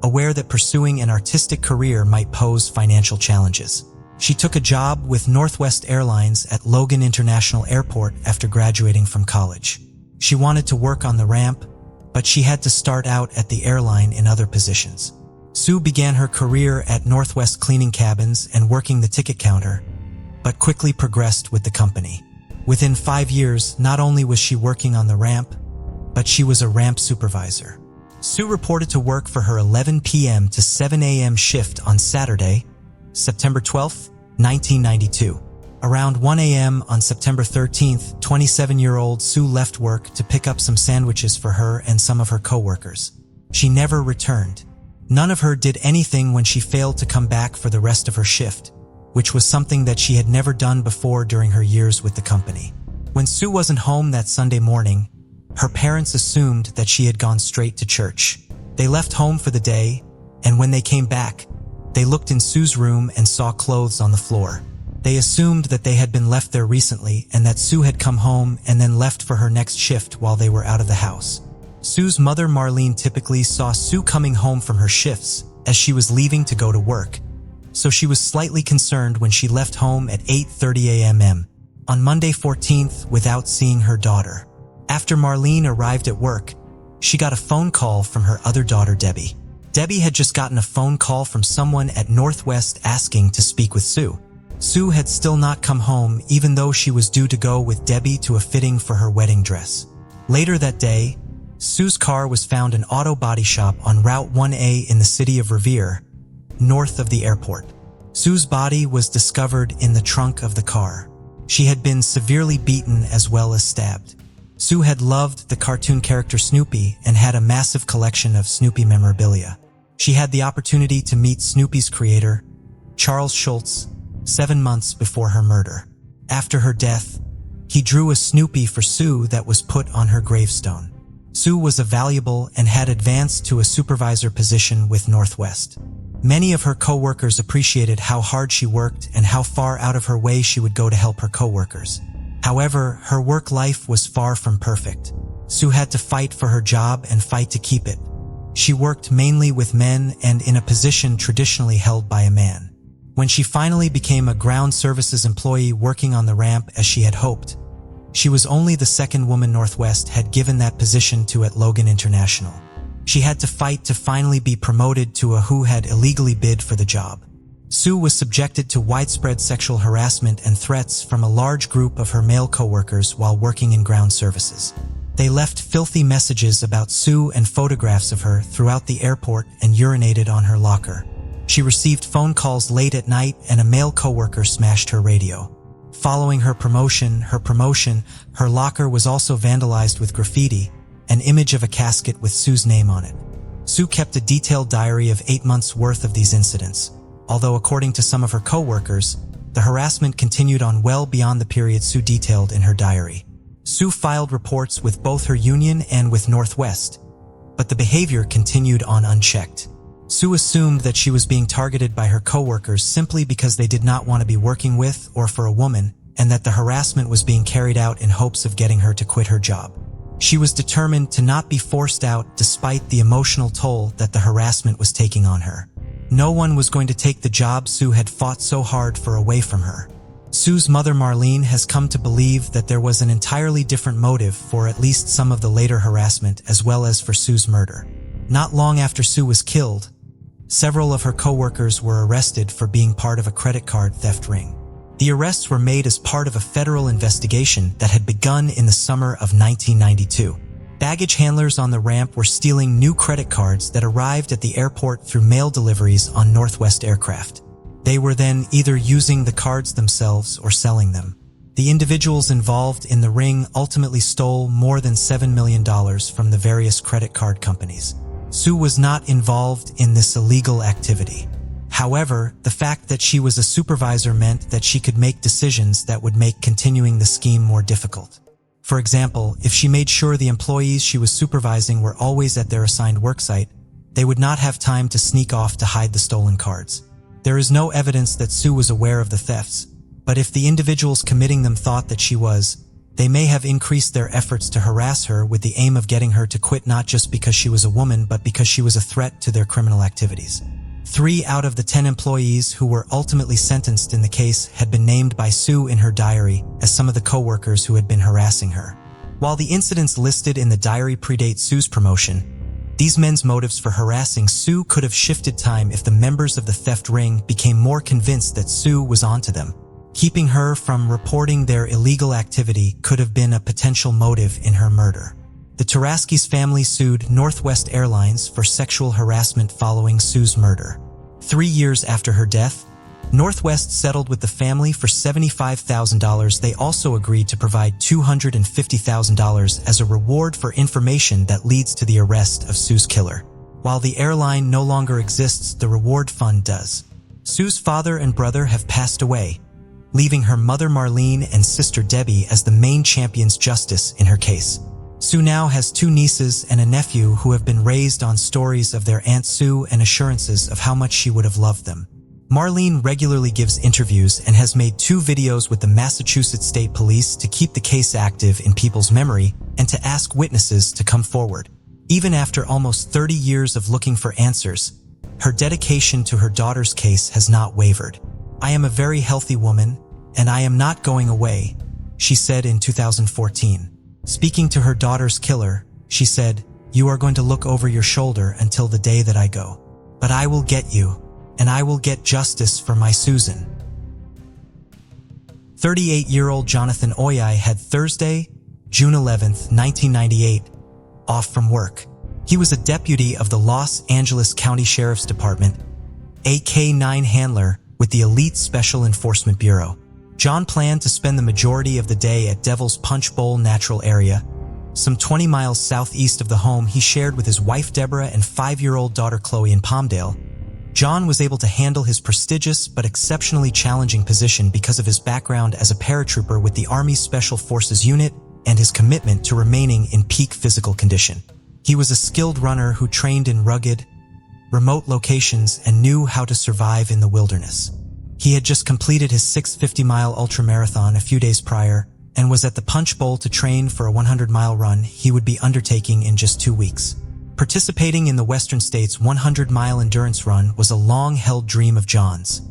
S1: aware that pursuing an artistic career might pose financial challenges. She took a job with Northwest Airlines at Logan International Airport after graduating from college. She wanted to work on the ramp, but she had to start out at the airline in other positions. Sue began her career at Northwest cleaning cabins and working the ticket counter, but quickly progressed with the company. Within 5 years, not only was she working on the ramp, but she was a ramp supervisor. Sue reported to work for her 11 p.m. to 7 a.m. shift on Saturday, September 12, 1992. Around 1 a.m. on September 13, 27-year-old Sue left work to pick up some sandwiches for her and some of her coworkers. She never returned. None of her did anything when she failed to come back for the rest of her shift, which was something that she had never done before during her years with the company. When Sue wasn't home that Sunday morning, her parents assumed that she had gone straight to church. They left home for the day, and when they came back, they looked in Sue's room and saw clothes on the floor. They assumed that they had been left there recently and that Sue had come home and then left for her next shift while they were out of the house. Sue's mother Marlene typically saw Sue coming home from her shifts as she was leaving to go to work, so she was slightly concerned when she left home at 8:30 a.m. on Monday 14th without seeing her daughter. After Marlene arrived at work, she got a phone call from her other daughter Debbie. Debbie had just gotten a phone call from someone at Northwest asking to speak with Sue. Sue had still not come home even though she was due to go with Debbie to a fitting for her wedding dress. Later that day, Sue's car was found in an auto body shop on Route 1A in the city of Revere, north of the airport. Sue's body was discovered in the trunk of the car. She had been severely beaten as well as stabbed. Sue had loved the cartoon character Snoopy and had a massive collection of Snoopy memorabilia. She had the opportunity to meet Snoopy's creator, Charles Schulz, 7 months before her murder. After her death, he drew a Snoopy for Sue that was put on her gravestone. Sue was a valuable and had advanced to a supervisor position with Northwest. Many of her co-workers appreciated how hard she worked and how far out of her way she would go to help her co-workers. However, her work life was far from perfect. Su had to fight for her job and fight to keep it. She worked mainly with men and in a position traditionally held by a man. When she finally became a ground services employee working on the ramp as she had hoped, she was only the second woman Northwest had given that position to at Logan International. She had to fight to finally be promoted to a who had illegally bid for the job. Su was subjected to widespread sexual harassment and threats from a large group of her male coworkers while working in ground services. They left filthy messages about Su and photographs of her throughout the airport and urinated on her locker. She received phone calls late at night and a male coworker smashed her radio. Following her promotion, her locker was also vandalized with graffiti, an image of a casket with Su's name on it. Su kept a detailed diary of 8 months' worth of these incidents, although according to some of her co-workers, the harassment continued on well beyond the period Su detailed in her diary. Su filed reports with both her union and with Northwest, but the behavior continued on unchecked. Su assumed that she was being targeted by her co-workers simply because they did not want to be working with or for a woman, and that the harassment was being carried out in hopes of getting her to quit her job. She was determined to not be forced out despite the emotional toll that the harassment was taking on her. No one was going to take the job Su had fought so hard for away from her. Su's mother Marlene has come to believe that there was an entirely different motive for at least some of the later harassment as well as for Su's murder. Not long after Su was killed, several of her co-workers were arrested for being part of a credit card theft ring. The arrests were made as part of a federal investigation that had begun in the summer of 1992. Baggage handlers on the ramp were stealing new credit cards that arrived at the airport through mail deliveries on Northwest aircraft. They were then either using the cards themselves or selling them. The individuals involved in the ring ultimately stole more than $7 million from the various credit card companies. Su was not involved in this illegal activity. However, the fact that she was a supervisor meant that she could make decisions that would make continuing the scheme more difficult. For example, if she made sure the employees she was supervising were always at their assigned worksite, they would not have time to sneak off to hide the stolen cards. There is no evidence that Su was aware of the thefts, but if the individuals committing them thought that she was, they may have increased their efforts to harass her with the aim of getting her to quit not just because she was a woman but because she was a threat to their criminal activities. 3 out of the 10 employees who were ultimately sentenced in the case had been named by Su in her diary as some of the co-workers who had been harassing her. While the incidents listed in the diary predate Su's promotion, these men's motives for harassing Su could have shifted time if the members of the theft ring became more convinced that Su was onto them. Keeping her from reporting their illegal activity could have been a potential motive in her murder. The Taraski's family sued Northwest Airlines for sexual harassment following Su's murder. 3 years after her death, Northwest settled with the family for $75,000. They also agreed to provide $250,000 as a reward for information that leads to the arrest of Su's killer. While the airline no longer exists, the reward fund does. Su's father and brother have passed away, leaving her mother Marlene and sister Debbie as the main champions justice in her case. Su now has 2 nieces and a nephew who have been raised on stories of their Aunt Su and assurances of how much she would have loved them. Marlene regularly gives interviews and has made 2 videos with the Massachusetts State Police to keep the case active in people's memory and to ask witnesses to come forward. Even after almost 30 years of looking for answers, her dedication to her daughter's case has not wavered. "I am a very healthy woman, and I am not going away," she said in 2014. Speaking to her daughter's killer, she said, "You are going to look over your shoulder until the day that I go. But I will get you, and I will get justice for my Susan." 38-year-old Jonathan Oyai had Thursday, June 11, 1998, off from work. He was a deputy of the Los Angeles County Sheriff's Department, a K-9 handler with the Elite Special Enforcement Bureau. John planned to spend the majority of the day at Devil's Punch Bowl Natural Area, some 20 miles southeast of the home he shared with his wife Deborah and 5-year-old daughter Chloe in Palmdale. John was able to handle his prestigious but exceptionally challenging position because of his background as a paratrooper with the Army Special Forces unit and his commitment to remaining in peak physical condition. He was a skilled runner who trained in rugged, remote locations, and knew how to survive in the wilderness. He had just completed his 650-mile ultramarathon a few days prior and was at the Punch Bowl to train for a 100-mile run he would be undertaking in just 2 weeks. Participating in the Western States 100-mile endurance run was a long-held dream of John's,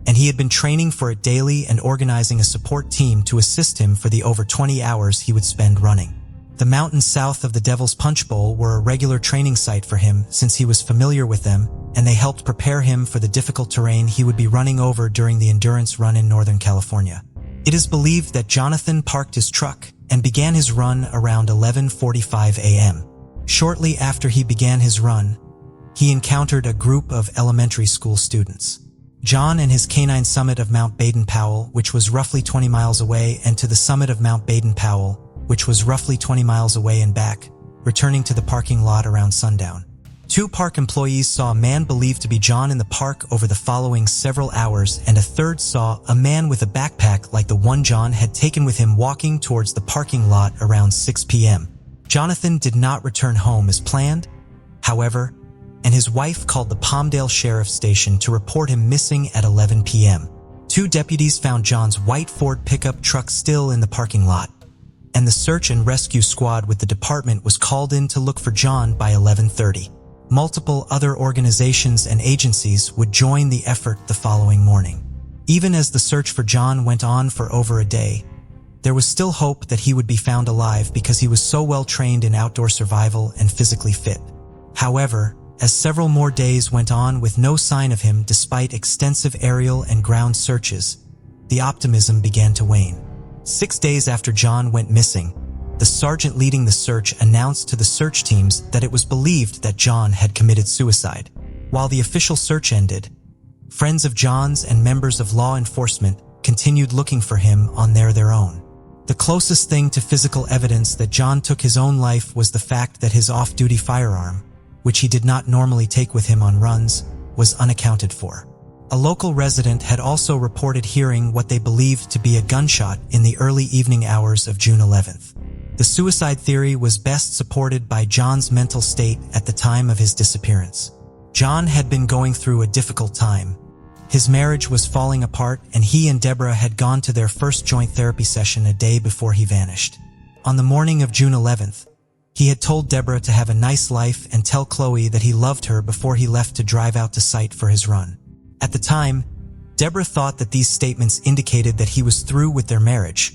S1: and he had been training for it daily and organizing a support team to assist him for the over 20 hours he would spend running. The mountains south of the Devil's Punch Bowl were a regular training site for him since he was familiar with them, and they helped prepare him for the difficult terrain he would be running over during the endurance run in Northern California. It is believed that Jonathan parked his truck and began his run around 11:45 a.m. Shortly after he began his run, he encountered a group of elementary school students. John and his canine summit of Mount Baden-Powell, which was roughly 20 miles away, and to the summit of Mount Baden-Powell, which was roughly 20 miles away and back, returning to the parking lot around sundown. 2 park employees saw a man believed to be John in the park over the following several hours, and a third saw a man with a backpack like the one John had taken with him walking towards the parking lot around 6 p.m. Jonathan did not return home as planned, however, and his wife called the Palmdale Sheriff's Station to report him missing at 11 p.m. 2 deputies found John's white Ford pickup truck still in the parking lot, and the search and rescue squad with the department was called in to look for John by 11:30. Multiple other organizations and agencies would join the effort the following morning. Even as the search for John went on for over a day, there was still hope that he would be found alive because he was so well trained in outdoor survival and physically fit. However, as several more days went on with no sign of him despite extensive aerial and ground searches, the optimism began to wane. 6 days after John went missing, the sergeant leading the search announced to the search teams that it was believed that John had committed suicide. While the official search ended, friends of John's and members of law enforcement continued looking for him on their own. The closest thing to physical evidence that John took his own life was the fact that his off-duty firearm, which he did not normally take with him on runs, was unaccounted for. A local resident had also reported hearing what they believed to be a gunshot in the early evening hours of June 11th. The suicide theory was best supported by John's mental state at the time of his disappearance. John had been going through a difficult time. His marriage was falling apart, and he and Deborah had gone to their first joint therapy session a day before he vanished. On the morning of June 11th, he had told Deborah to have a nice life and tell Chloe that he loved her before he left to drive out to site for his run. At the time, Deborah thought that these statements indicated that he was through with their marriage,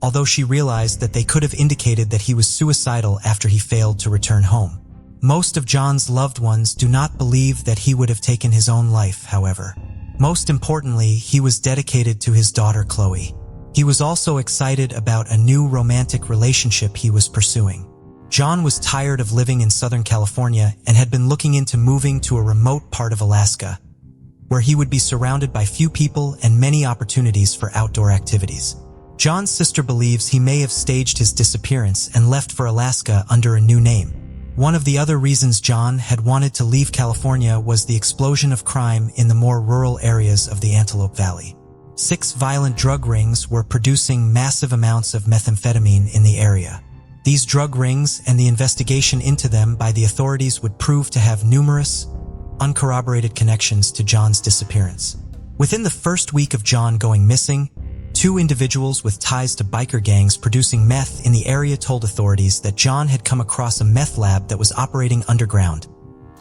S1: although she realized that they could have indicated that he was suicidal after he failed to return home. Most of John's loved ones do not believe that he would have taken his own life, however. Most importantly, he was dedicated to his daughter Chloe. He was also excited about a new romantic relationship he was pursuing. John was tired of living in Southern California and had been looking into moving to a remote part of Alaska, where he would be surrounded by few people and many opportunities for outdoor activities. John's sister believes he may have staged his disappearance and left for Alaska under a new name. One of the other reasons John had wanted to leave California was the explosion of crime in the more rural areas of the Antelope Valley. 6 violent drug rings were producing massive amounts of methamphetamine in the area. These drug rings and the investigation into them by the authorities would prove to have numerous, uncorroborated connections to John's disappearance. Within the first week of John going missing, 2 individuals with ties to biker gangs producing meth in the area told authorities that John had come across a meth lab that was operating underground,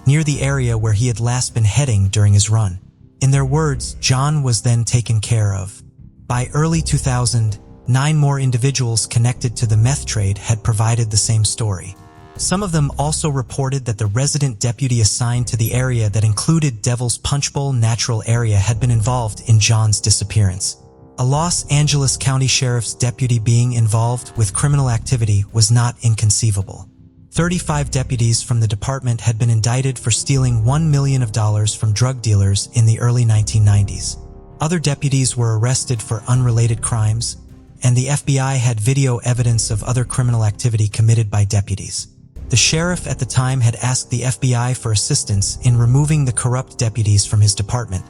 S1: near the area where he had last been heading during his run. In their words, John was then taken care of. By early 2000, 9 more individuals connected to the meth trade had provided the same story. Some of them also reported that the resident deputy assigned to the area that included Devil's Punch Bowl Natural Area had been involved in John's disappearance. A Los Angeles County Sheriff's deputy being involved with criminal activity was not inconceivable. 35 deputies from the department had been indicted for stealing $1 million from drug dealers in the early 1990s. Other deputies were arrested for unrelated crimes, and the FBI had video evidence of other criminal activity committed by deputies. The sheriff at the time had asked the FBI for assistance in removing the corrupt deputies from his department,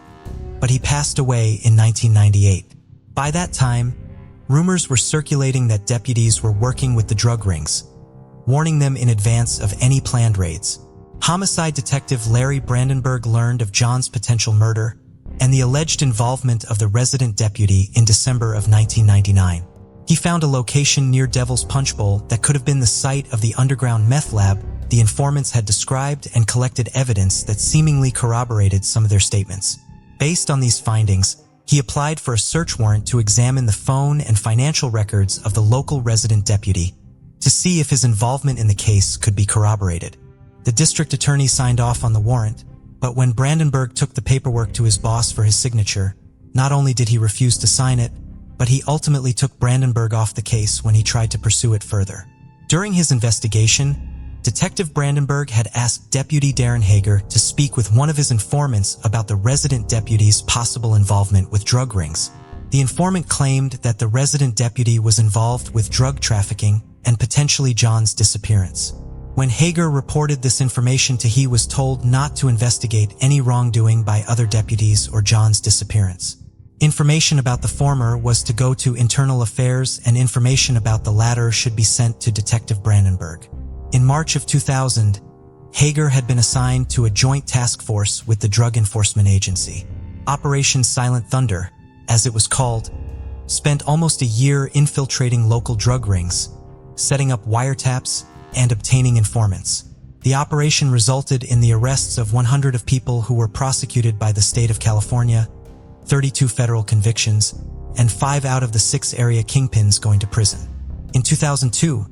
S1: but he passed away in 1998. By that time, rumors were circulating that deputies were working with the drug rings, warning them in advance of any planned raids. Homicide detective Larry Brandenburg learned of John's potential murder and the alleged involvement of the resident deputy in December of 1999. He found a location near Devil's Punch Bowl that could have been the site of the underground meth lab the informants had described, and collected evidence that seemingly corroborated some of their statements. Based on these findings, he applied for a search warrant to examine the phone and financial records of the local resident deputy to see if his involvement in the case could be corroborated. The district attorney signed off on the warrant, but when Brandenburg took the paperwork to his boss for his signature, not only did he refuse to sign it, but he ultimately took Brandenburg off the case when he tried to pursue it further. During his investigation, Detective Brandenburg had asked Deputy Darren Hager to speak with one of his informants about the resident deputy's possible involvement with drug rings. The informant claimed that the resident deputy was involved with drug trafficking and potentially John's disappearance. When Hager reported this information to he was told not to investigate any wrongdoing by other deputies or John's disappearance. Information about the former was to go to Internal Affairs, and information about the latter should be sent to Detective Brandenburg. In March of 2000, Hager had been assigned to a joint task force with the Drug Enforcement Agency. Operation Silent Thunder, as it was called, spent almost a year infiltrating local drug rings, setting up wiretaps, and obtaining informants. The operation resulted in the arrests of 100 of people who were prosecuted by the state of California, 32 federal convictions, and 5 out of the 6 area kingpins going to prison. In 2002,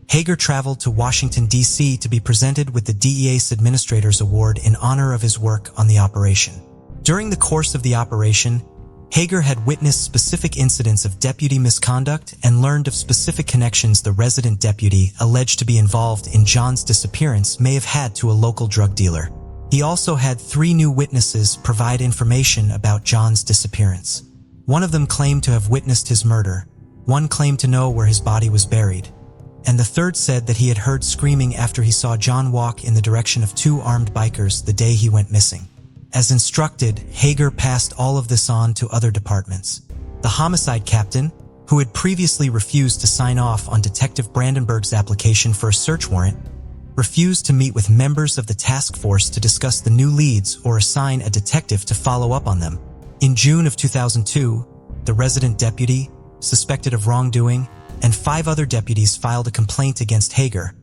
S1: Hager traveled to Washington, D.C. to be presented with the DEA's Administrator's Award in honor of his work on the operation. During the course of the operation, Hager had witnessed specific incidents of deputy misconduct and learned of specific connections the resident deputy alleged to be involved in John's disappearance may have had to a local drug dealer. He also had 3 new witnesses provide information about John's disappearance. One of them claimed to have witnessed his murder, one claimed to know where his body was buried, and the third said that he had heard screaming after he saw John walk in the direction of 2 armed bikers the day he went missing. As instructed, Hager passed all of this on to other departments. The homicide captain, who had previously refused to sign off on Detective Brandenburg's application for a search warrant, refused to meet with members of the task force to discuss the new leads or assign a detective to follow up on them. In June of 2002, the resident deputy, suspected of wrongdoing, and 5 other deputies filed a complaint against Hager,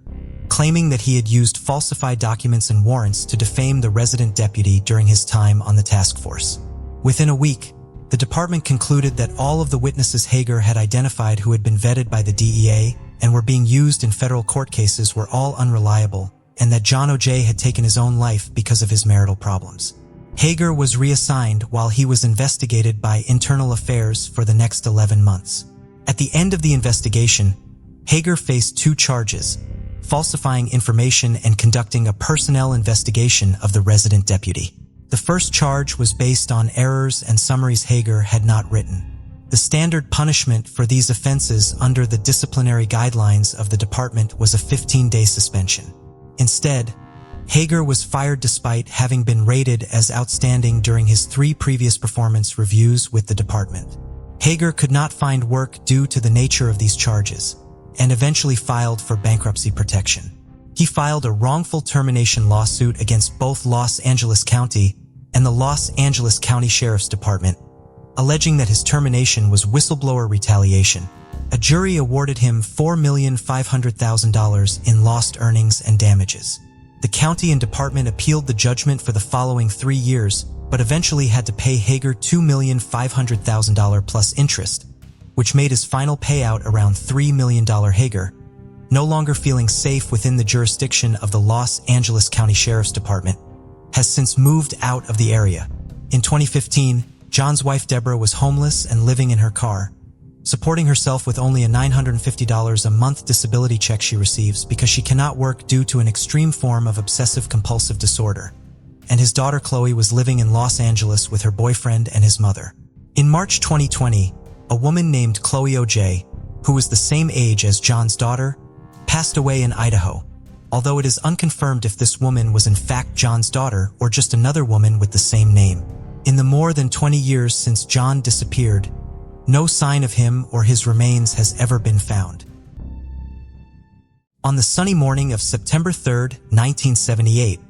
S1: claiming that he had used falsified documents and warrants to defame the resident deputy during his time on the task force. Within a week, the department concluded that all of the witnesses Hager had identified who had been vetted by the DEA and were being used in federal court cases were all unreliable, and that John O.J. had taken his own life because of his marital problems. Hager was reassigned while he was investigated by Internal Affairs for the next 11 months. At the end of the investigation, Hager faced 2 charges: falsifying information and conducting a personnel investigation of the resident deputy. The first charge was based on errors and summaries Hager had not written. The standard punishment for these offenses under the disciplinary guidelines of the department was a 15-day suspension. Instead, Hager was fired despite having been rated as outstanding during his 3 previous performance reviews with the department. Hager could not find work due to the nature of these charges, and eventually filed for bankruptcy protection. He filed a wrongful termination lawsuit against both Los Angeles County and the Los Angeles County Sheriff's Department, alleging that his termination was whistleblower retaliation. A jury awarded him $4,500,000 in lost earnings and damages. The county and department appealed the judgment for the following 3 years, but eventually had to pay Hager $2,500,000 plus interest, which made his final payout around $3 million. Hager, no longer feeling safe within the jurisdiction of the Los Angeles County Sheriff's Department, has since moved out of the area. In 2015, John's wife Deborah was homeless and living in her car, supporting herself with only a $950 a month disability check she receives because she cannot work due to an extreme form of obsessive-compulsive disorder. And his daughter Chloe was living in Los Angeles with her boyfriend and his mother. In March 2020, a woman named Chloe O.J., who was the same age as John's daughter, passed away in Idaho, although it is unconfirmed if this woman was in fact John's daughter or just another woman with the same name. In the more than 20 years since John disappeared, no sign of him or his remains has ever been found. On the sunny morning of September 3, 1978,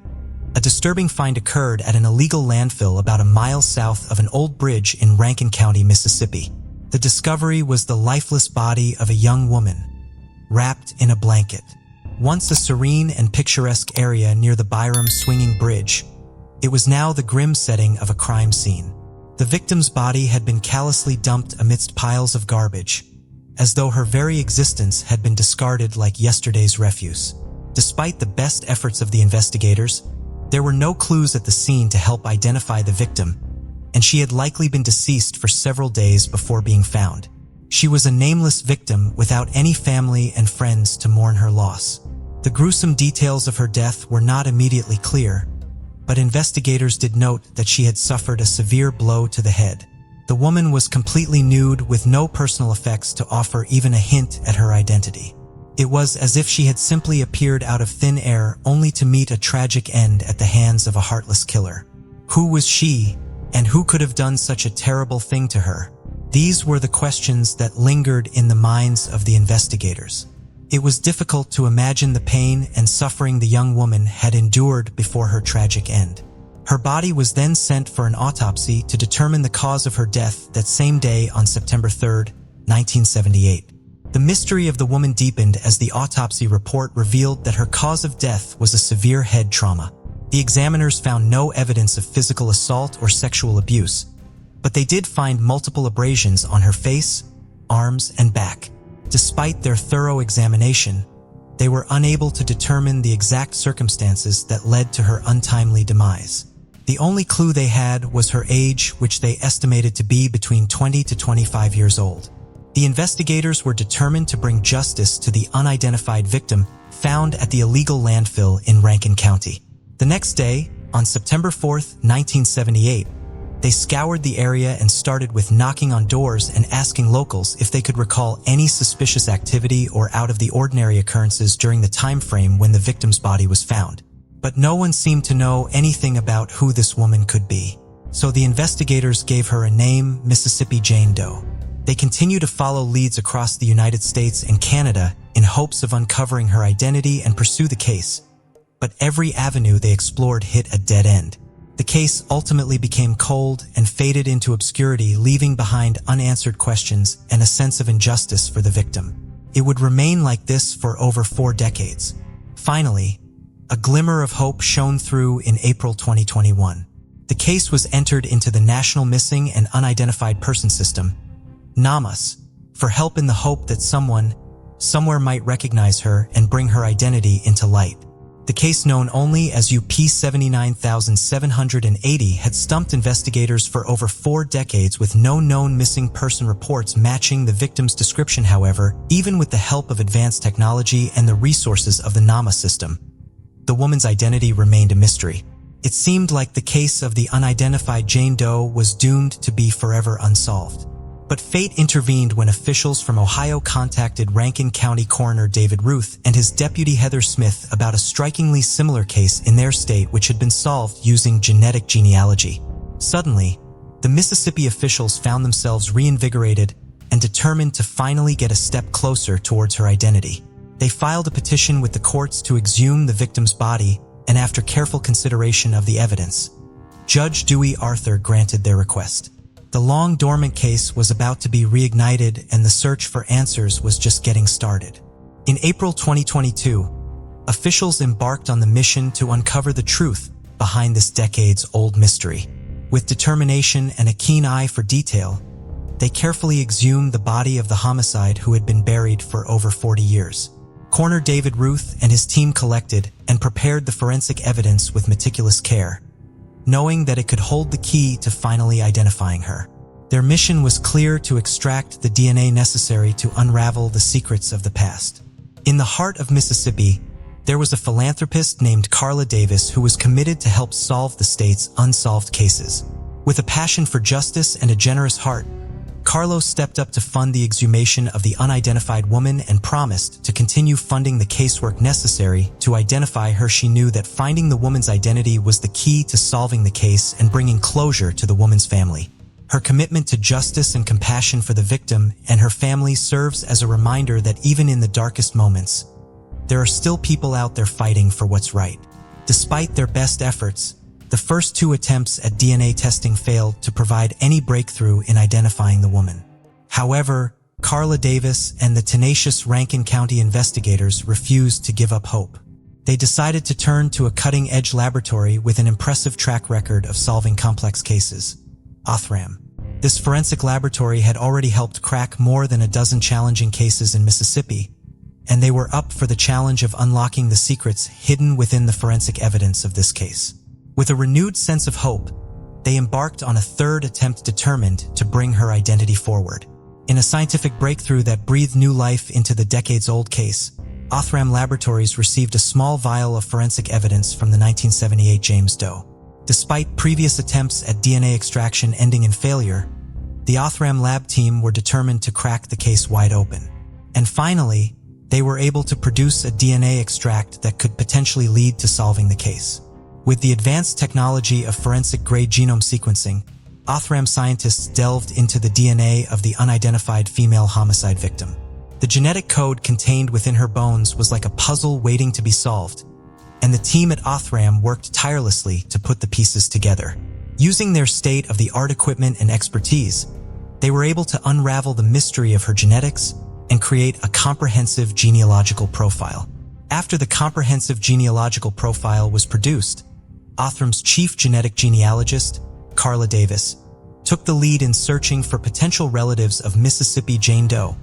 S1: a disturbing find occurred at an illegal landfill about a mile south of an old bridge in Rankin County, Mississippi. The discovery was the lifeless body of a young woman, wrapped in a blanket. Once a serene and picturesque area near the Byram swinging bridge, it was now the grim setting of a crime scene. The victim's body had been callously dumped amidst piles of garbage, as though her very existence had been discarded like yesterday's refuse. Despite the best efforts of the investigators, there were no clues at the scene to help identify the victim, and she had likely been deceased for several days before being found. She was a nameless victim without any family and friends to mourn her loss. The gruesome details of her death were not immediately clear, but investigators did note that she had suffered a severe blow to the head. The woman was completely nude with no personal effects to offer even a hint at her identity. It was as if she had simply appeared out of thin air only to meet a tragic end at the hands of a heartless killer. Who was she, and who could have done such a terrible thing to her? These were the questions that lingered in the minds of the investigators. It was difficult to imagine the pain and suffering the young woman had endured before her tragic end. Her body was then sent for an autopsy to determine the cause of her death that same day on September 3, 1978. The mystery of the woman deepened as the autopsy report revealed that her cause of death was a severe head trauma. The examiners found no evidence of physical assault or sexual abuse, but they did find multiple abrasions on her face, arms, and back. Despite their thorough examination, they were unable to determine the exact circumstances that led to her untimely demise. The only clue they had was her age, which they estimated to be between 20 to 25 years old. The investigators were determined to bring justice to the unidentified victim found at the illegal landfill in Rankin County. The next day, on September 4, 1978, they scoured the area and started with knocking on doors and asking locals if they could recall any suspicious activity or out-of-the-ordinary occurrences during the time frame when the victim's body was found. But no one seemed to know anything about who this woman could be. So the investigators gave her a name, Mississippi Jane Doe. They continued to follow leads across the United States and Canada in hopes of uncovering her identity and pursue the case. But every avenue they explored hit a dead end. The case ultimately became cold and faded into obscurity, leaving behind unanswered questions and a sense of injustice for the victim. It would remain like this for over 4 decades. Finally, a glimmer of hope shone through in April 2021. The case was entered into the National Missing and Unidentified Person System, NAMUS, for help in the hope that someone, somewhere might recognize her and bring her identity into light. The case, known only as UP 79780, had stumped investigators for over 4 decades with no known missing person reports matching the victim's description. However, even with the help of advanced technology and the resources of the NAMUS system, the woman's identity remained a mystery. It seemed like the case of the unidentified Jane Doe was doomed to be forever unsolved. But fate intervened when officials from Ohio contacted Rankin County Coroner David Ruth and his deputy Heather Smith about a strikingly similar case in their state which had been solved using genetic genealogy. Suddenly, the Mississippi officials found themselves reinvigorated and determined to finally get a step closer towards her identity. They filed a petition with the courts to exhume the victim's body, and after careful consideration of the evidence, Judge Dewey Arthur granted their request. The long-dormant case was about to be reignited, and the search for answers was just getting started. In April 2022, officials embarked on the mission to uncover the truth behind this decades-old mystery. With determination and a keen eye for detail, they carefully exhumed the body of the homicide who had been buried for over 40 years. Coroner David Ruth and his team collected and prepared the forensic evidence with meticulous care, knowing that it could hold the key to finally identifying her. Their mission was clear: to extract the DNA necessary to unravel the secrets of the past. In the heart of Mississippi, there was a philanthropist named Carla Davis who was committed to help solve the state's unsolved cases. With a passion for justice and a generous heart, Carlos stepped up to fund the exhumation of the unidentified woman and promised to continue funding the casework necessary to identify her. She knew that finding the woman's identity was the key to solving the case and bringing closure to the woman's family. Her commitment to justice and compassion for the victim and her family serves as a reminder that even in the darkest moments, there are still people out there fighting for what's right. Despite their best efforts, the first 2 attempts at DNA testing failed to provide any breakthrough in identifying the woman. However, Carla Davis and the tenacious Rankin County investigators refused to give up hope. They decided to turn to a cutting-edge laboratory with an impressive track record of solving complex cases, Othram. This forensic laboratory had already helped crack more than a dozen challenging cases in Mississippi, and they were up for the challenge of unlocking the secrets hidden within the forensic evidence of this case. With a renewed sense of hope, they embarked on a 3rd attempt determined to bring her identity forward. In a scientific breakthrough that breathed new life into the decades-old case, Othram Laboratories received a small vial of forensic evidence from the 1978 James Doe. Despite previous attempts at DNA extraction ending in failure, the Othram lab team were determined to crack the case wide open. And finally, they were able to produce a DNA extract that could potentially lead to solving the case. With the advanced technology of forensic-grade genome sequencing, Othram scientists delved into the DNA of the unidentified female homicide victim. The genetic code contained within her bones was like a puzzle waiting to be solved, and the team at Othram worked tirelessly to put the pieces together. Using their state-of-the-art equipment and expertise, they were able to unravel the mystery of her genetics and create a comprehensive genealogical profile. After the comprehensive genealogical profile was produced, Othram's chief genetic genealogist, Carla Davis, took the lead in searching for potential relatives of Mississippi Jane Doe,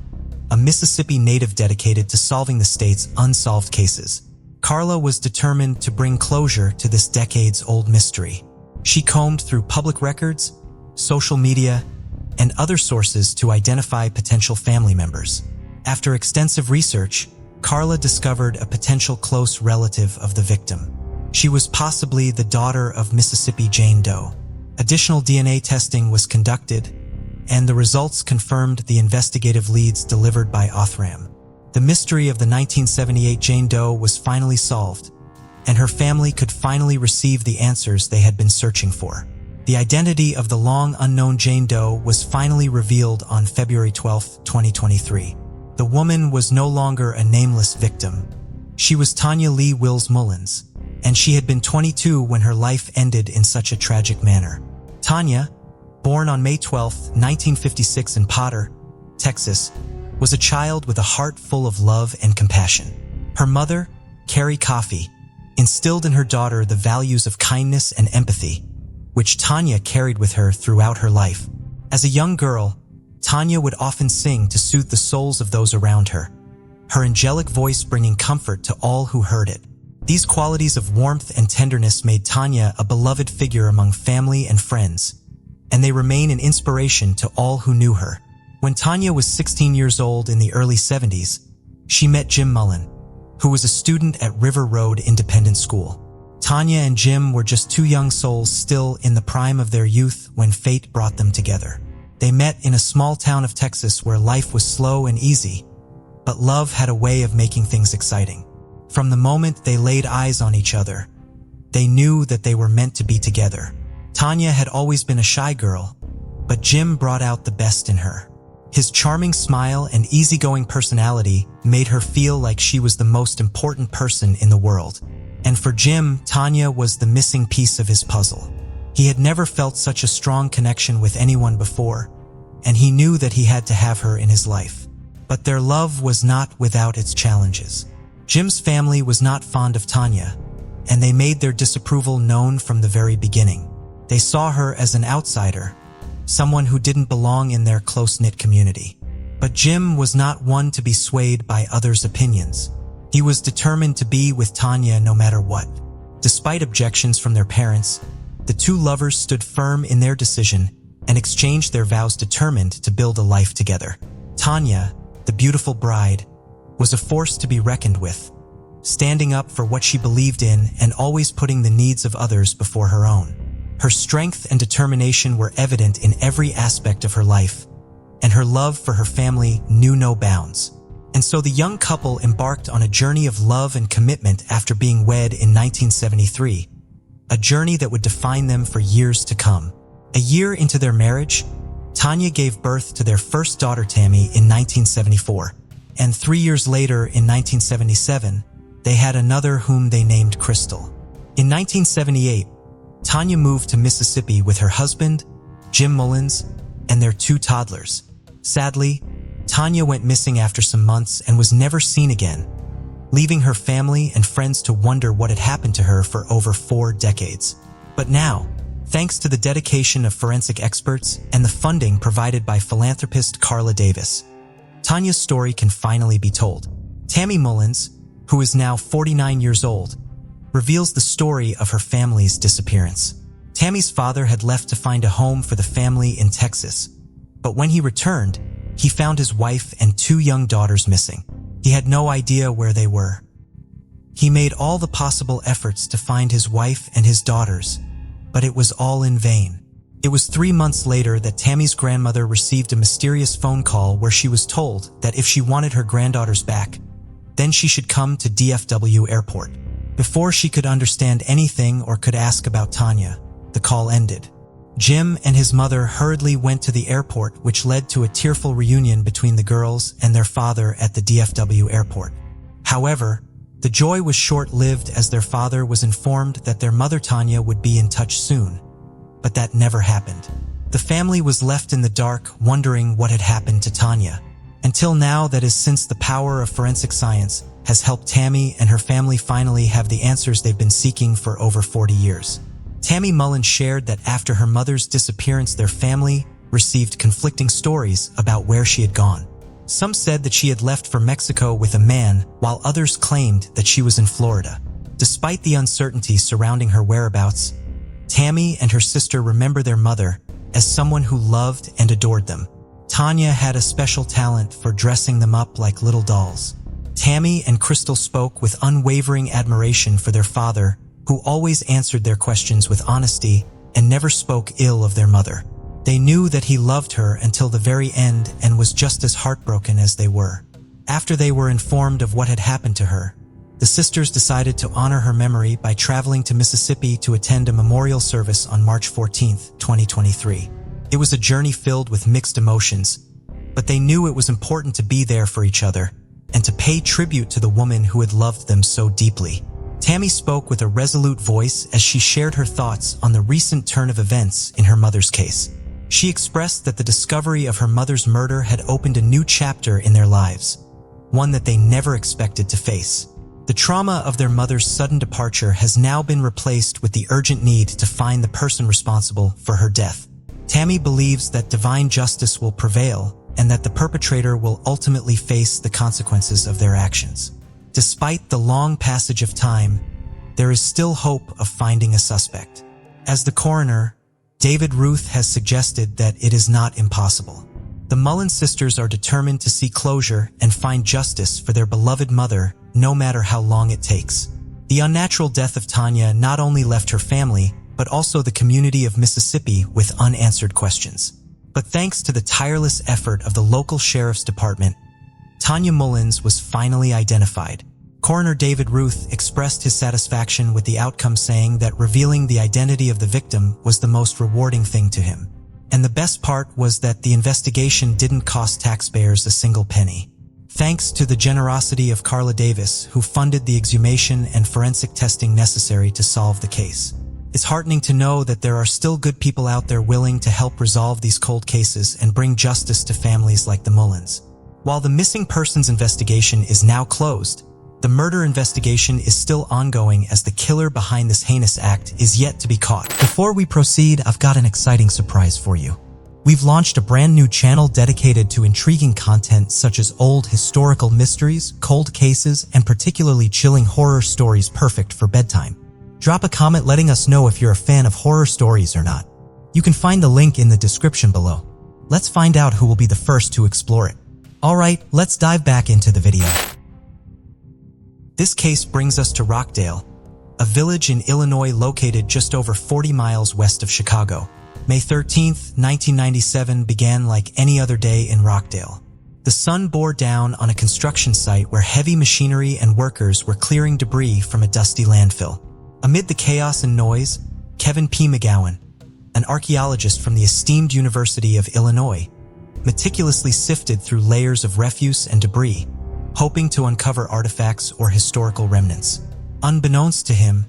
S1: a Mississippi native dedicated to solving the state's unsolved cases. Carla was determined to bring closure to this decades-old mystery. She combed through public records, social media, and other sources to identify potential family members. After extensive research, Carla discovered a potential close relative of the victim. She was possibly the daughter of Mississippi Jane Doe. Additional DNA testing was conducted, and the results confirmed the investigative leads delivered by Othram. The mystery of the 1978 Jane Doe was finally solved, and her family could finally receive the answers they had been searching for. The identity of the long-unknown Jane Doe was finally revealed on February 12, 2023. The woman was no longer a nameless victim. She was Tanya Lee Wills Mullins, and she had been 22 when her life ended in such a tragic manner. Tanya, born on May 12, 1956 in Potter, Texas, was a child with a heart full of love and compassion. Her mother, Carrie Coffey, instilled in her daughter the values of kindness and empathy, which Tanya carried with her throughout her life. As a young girl, Tanya would often sing to soothe the souls of those around her, her angelic voice bringing comfort to all who heard it. These qualities of warmth and tenderness made Tanya a beloved figure among family and friends, and they remain an inspiration to all who knew her. When Tanya was 16 years old in the early 70s, she met Jim Mullin, who was a student at River Road Independent School. Tanya and Jim were just 2 young souls still in the prime of their youth when fate brought them together. They met in a small town of Texas where life was slow and easy, but love had a way of making things exciting. From the moment they laid eyes on each other, they knew that they were meant to be together. Tanya had always been a shy girl, but Jim brought out the best in her. His charming smile and easygoing personality made her feel like she was the most important person in the world. And for Jim, Tanya was the missing piece of his puzzle. He had never felt such a strong connection with anyone before, and he knew that he had to have her in his life. But their love was not without its challenges. Jim's family was not fond of Tanya, and they made their disapproval known from the very beginning. They saw her as an outsider, someone who didn't belong in their close-knit community. But Jim was not one to be swayed by others' opinions. He was determined to be with Tanya no matter what. Despite objections from their parents, the 2 lovers stood firm in their decision and exchanged their vows, determined to build a life together. Tanya, the beautiful bride, was a force to be reckoned with, standing up for what she believed in and always putting the needs of others before her own. Her strength and determination were evident in every aspect of her life, and her love for her family knew no bounds. And so the young couple embarked on a journey of love and commitment after being wed in 1973, a journey that would define them for years to come. A year into their marriage, Tanya gave birth to their first daughter Tammy in 1974, and 3 years later in 1977, they had another whom they named Crystal. In 1978, Tanya moved to Mississippi with her husband, Jim Mullins, and their 2 toddlers. Sadly, Tanya went missing after some months and was never seen again, leaving her family and friends to wonder what had happened to her for over 4 decades. But now, thanks to the dedication of forensic experts and the funding provided by philanthropist Carla Davis, Tanya's story can finally be told. Tammy Mullins, who is now 49 years old, reveals the story of her family's disappearance. Tammy's father had left to find a home for the family in Texas, but when he returned, he found his wife and 2 young daughters missing. He had no idea where they were. He made all the possible efforts to find his wife and his daughters, but it was all in vain. It was 3 months later that Tammy's grandmother received a mysterious phone call where she was told that if she wanted her granddaughters back, then she should come to DFW Airport. Before she could understand anything or could ask about Tanya, the call ended. Jim and his mother hurriedly went to the airport, which led to a tearful reunion between the girls and their father at the DFW airport. However, the joy was short-lived as their father was informed that their mother Tanya would be in touch soon. But that never happened. The family was left in the dark, wondering what had happened to Tanya. Until now, that is, since the power of forensic science has helped Tammy and her family finally have the answers they've been seeking for over 40 years. Tammy Mullin shared that after her mother's disappearance, their family received conflicting stories about where she had gone. Some said that she had left for Mexico with a man, while others claimed that she was in Florida. Despite the uncertainty surrounding her whereabouts, Tammy and her sister remember their mother as someone who loved and adored them. Tanya had a special talent for dressing them up like little dolls. Tammy and Crystal spoke with unwavering admiration for their father, who always answered their questions with honesty and never spoke ill of their mother. They knew that he loved her until the very end and was just as heartbroken as they were. After they were informed of what had happened to her, the sisters decided to honor her memory by traveling to Mississippi to attend a memorial service on March 14, 2023. It was a journey filled with mixed emotions, but they knew it was important to be there for each other and to pay tribute to the woman who had loved them so deeply. Tammy spoke with a resolute voice as she shared her thoughts on the recent turn of events in her mother's case. She expressed that the discovery of her mother's murder had opened a new chapter in their lives, one that they never expected to face. The trauma of their mother's sudden departure has now been replaced with the urgent need to find the person responsible for her death. Tammy believes that divine justice will prevail and that the perpetrator will ultimately face the consequences of their actions. Despite the long passage of time, there is still hope of finding a suspect. As the coroner, David Ruth has suggested that it is not impossible. The Mullin sisters are determined to seek closure and find justice for their beloved mother, no matter how long it takes. The unnatural death of Tanya not only left her family, but also the community of Mississippi with unanswered questions. But thanks to the tireless effort of the local sheriff's department, Tanya Mullins was finally identified. Coroner David Ruth expressed his satisfaction with the outcome, saying that revealing the identity of the victim was the most rewarding thing to him. And the best part was that the investigation didn't cost taxpayers a single penny. Thanks to the generosity of Carla Davis, who funded the exhumation and forensic testing necessary to solve the case. It's heartening to know that there are still good people out there willing to help resolve these cold cases and bring justice to families like the Mullins. While the missing persons investigation is now closed, the murder investigation is still ongoing as the killer behind this heinous act is yet to be caught. Before we proceed, I've got an exciting surprise for you. We've launched a brand new channel dedicated to intriguing content such as old historical mysteries, cold cases, and particularly chilling horror stories perfect for bedtime. Drop a comment letting us know if you're a fan of horror stories or not. You can find the link in the description below. Let's find out who will be the first to explore it. Alright, let's dive back into the video. This case brings us to Rockdale, a village in Illinois located just over 40 miles west of Chicago. May 13, 1997 began like any other day in Rockdale. The sun bore down on a construction site where heavy machinery and workers were clearing debris from a dusty landfill. Amid the chaos and noise, Kevin P. McGowan, an archaeologist from the esteemed University of Illinois, meticulously sifted through layers of refuse and debris, hoping to uncover artifacts or historical remnants. Unbeknownst to him,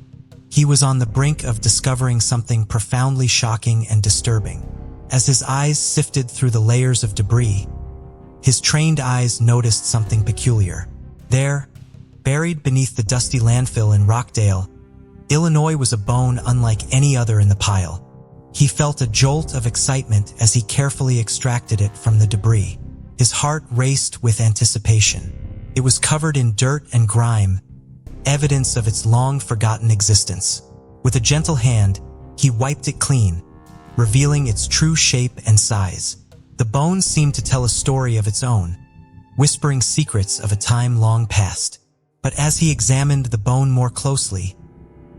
S1: he was on the brink of discovering something profoundly shocking and disturbing. As his eyes sifted through the layers of debris, his trained eyes noticed something peculiar. There, buried beneath the dusty landfill in Rockdale, Illinois, was a bone unlike any other in the pile. He felt a jolt of excitement as he carefully extracted it from the debris. His heart raced with anticipation. It was covered in dirt and grime, evidence of its long-forgotten existence. With a gentle hand, he wiped it clean, revealing its true shape and size. The bone seemed to tell a story of its own, whispering secrets of a time long past. But as he examined the bone more closely,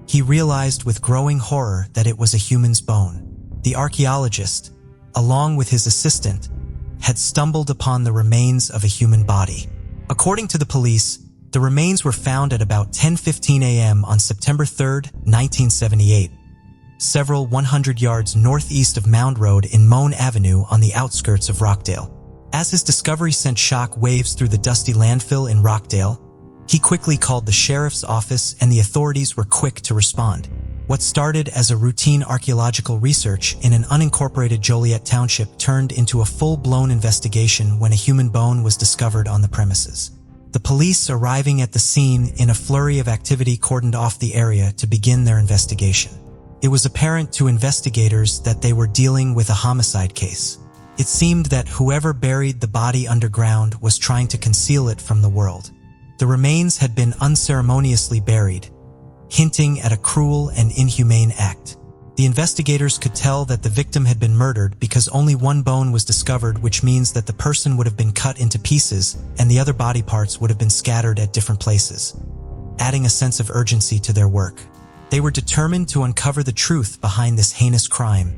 S1: he realized with growing horror that it was a human's bone. The archaeologist, along with his assistant, had stumbled upon the remains of a human body. According to the police, the remains were found at about 10:15 a.m. on September 3, 1978, several 100 yards northeast of Mound Road in Moan Avenue on the outskirts of Rockdale. As his discovery sent shock waves through the dusty landfill in Rockdale, he quickly called the sheriff's office and the authorities were quick to respond. What started as a routine archaeological research in an unincorporated Joliet Township turned into a full-blown investigation when a human bone was discovered on the premises. The police, arriving at the scene in a flurry of activity, cordoned off the area to begin their investigation. It was apparent to investigators that they were dealing with a homicide case. It seemed that whoever buried the body underground was trying to conceal it from the world. The remains had been unceremoniously buried, hinting at a cruel and inhumane act. The investigators could tell that the victim had been murdered because only one bone was discovered, which means that the person would have been cut into pieces and the other body parts would have been scattered at different places, adding a sense of urgency to their work. They were determined to uncover the truth behind this heinous crime,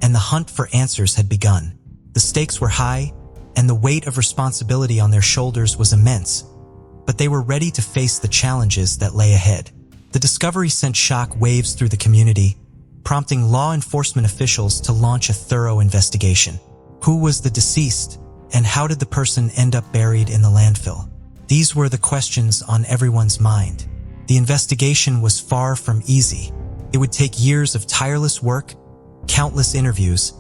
S1: and the hunt for answers had begun. The stakes were high, and the weight of responsibility on their shoulders was immense, but they were ready to face the challenges that lay ahead. The discovery sent shock waves through the community, prompting law enforcement officials to launch a thorough investigation. Who was the deceased, and how did the person end up buried in the landfill? These were the questions on everyone's mind. The investigation was far from easy. It would take years of tireless work, countless interviews,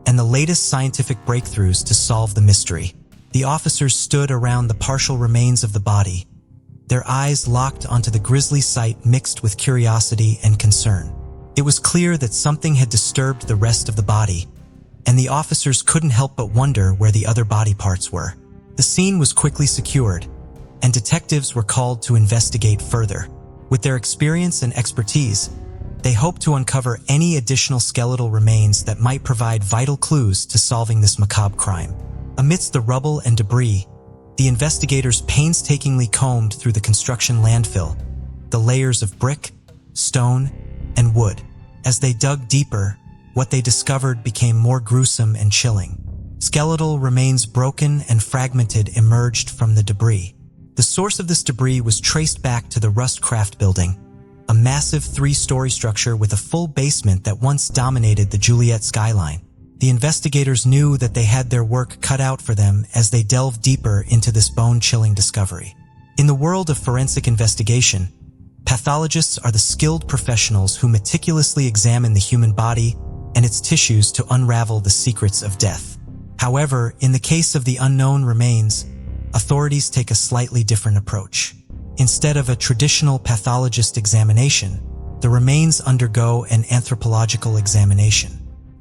S1: and the latest scientific breakthroughs to solve the mystery. The officers stood around the partial remains of the body, their eyes locked onto the grisly sight mixed with curiosity and concern. It was clear that something had disturbed the rest of the body, and the officers couldn't help but wonder where the other body parts were. The scene was quickly secured, and detectives were called to investigate further. With their experience and expertise, they hoped to uncover any additional skeletal remains that might provide vital clues to solving this macabre crime. Amidst the rubble and debris, the investigators painstakingly combed through the construction landfill, the layers of brick, stone, and wood. As they dug deeper, what they discovered became more gruesome and chilling. Skeletal remains, broken and fragmented, emerged from the debris. The source of this debris was traced back to the Rust Craft Building, a massive 3-story structure with a full basement that once dominated the Joliet skyline. The investigators knew that they had their work cut out for them as they delved deeper into this bone-chilling discovery. In the world of forensic investigation, pathologists are the skilled professionals who meticulously examine the human body and its tissues to unravel the secrets of death. However, in the case of the unknown remains, authorities take a slightly different approach. Instead of a traditional pathologist examination, the remains undergo an anthropological examination.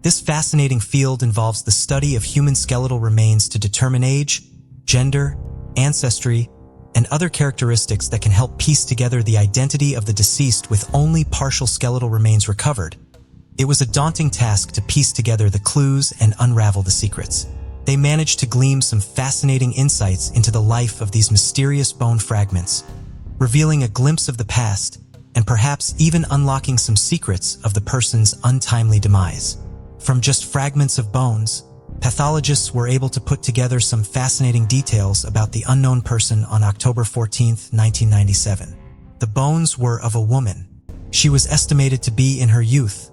S1: This fascinating field involves the study of human skeletal remains to determine age, gender, ancestry, and other characteristics that can help piece together the identity of the deceased with only partial skeletal remains recovered. It was a daunting task to piece together the clues and unravel the secrets. They managed to glean some fascinating insights into the life of these mysterious bone fragments, revealing a glimpse of the past and perhaps even unlocking some secrets of the person's untimely demise. From just fragments of bones, pathologists were able to put together some fascinating details about the unknown person on October 14, 1997. The bones were of a woman. She was estimated to be in her youth,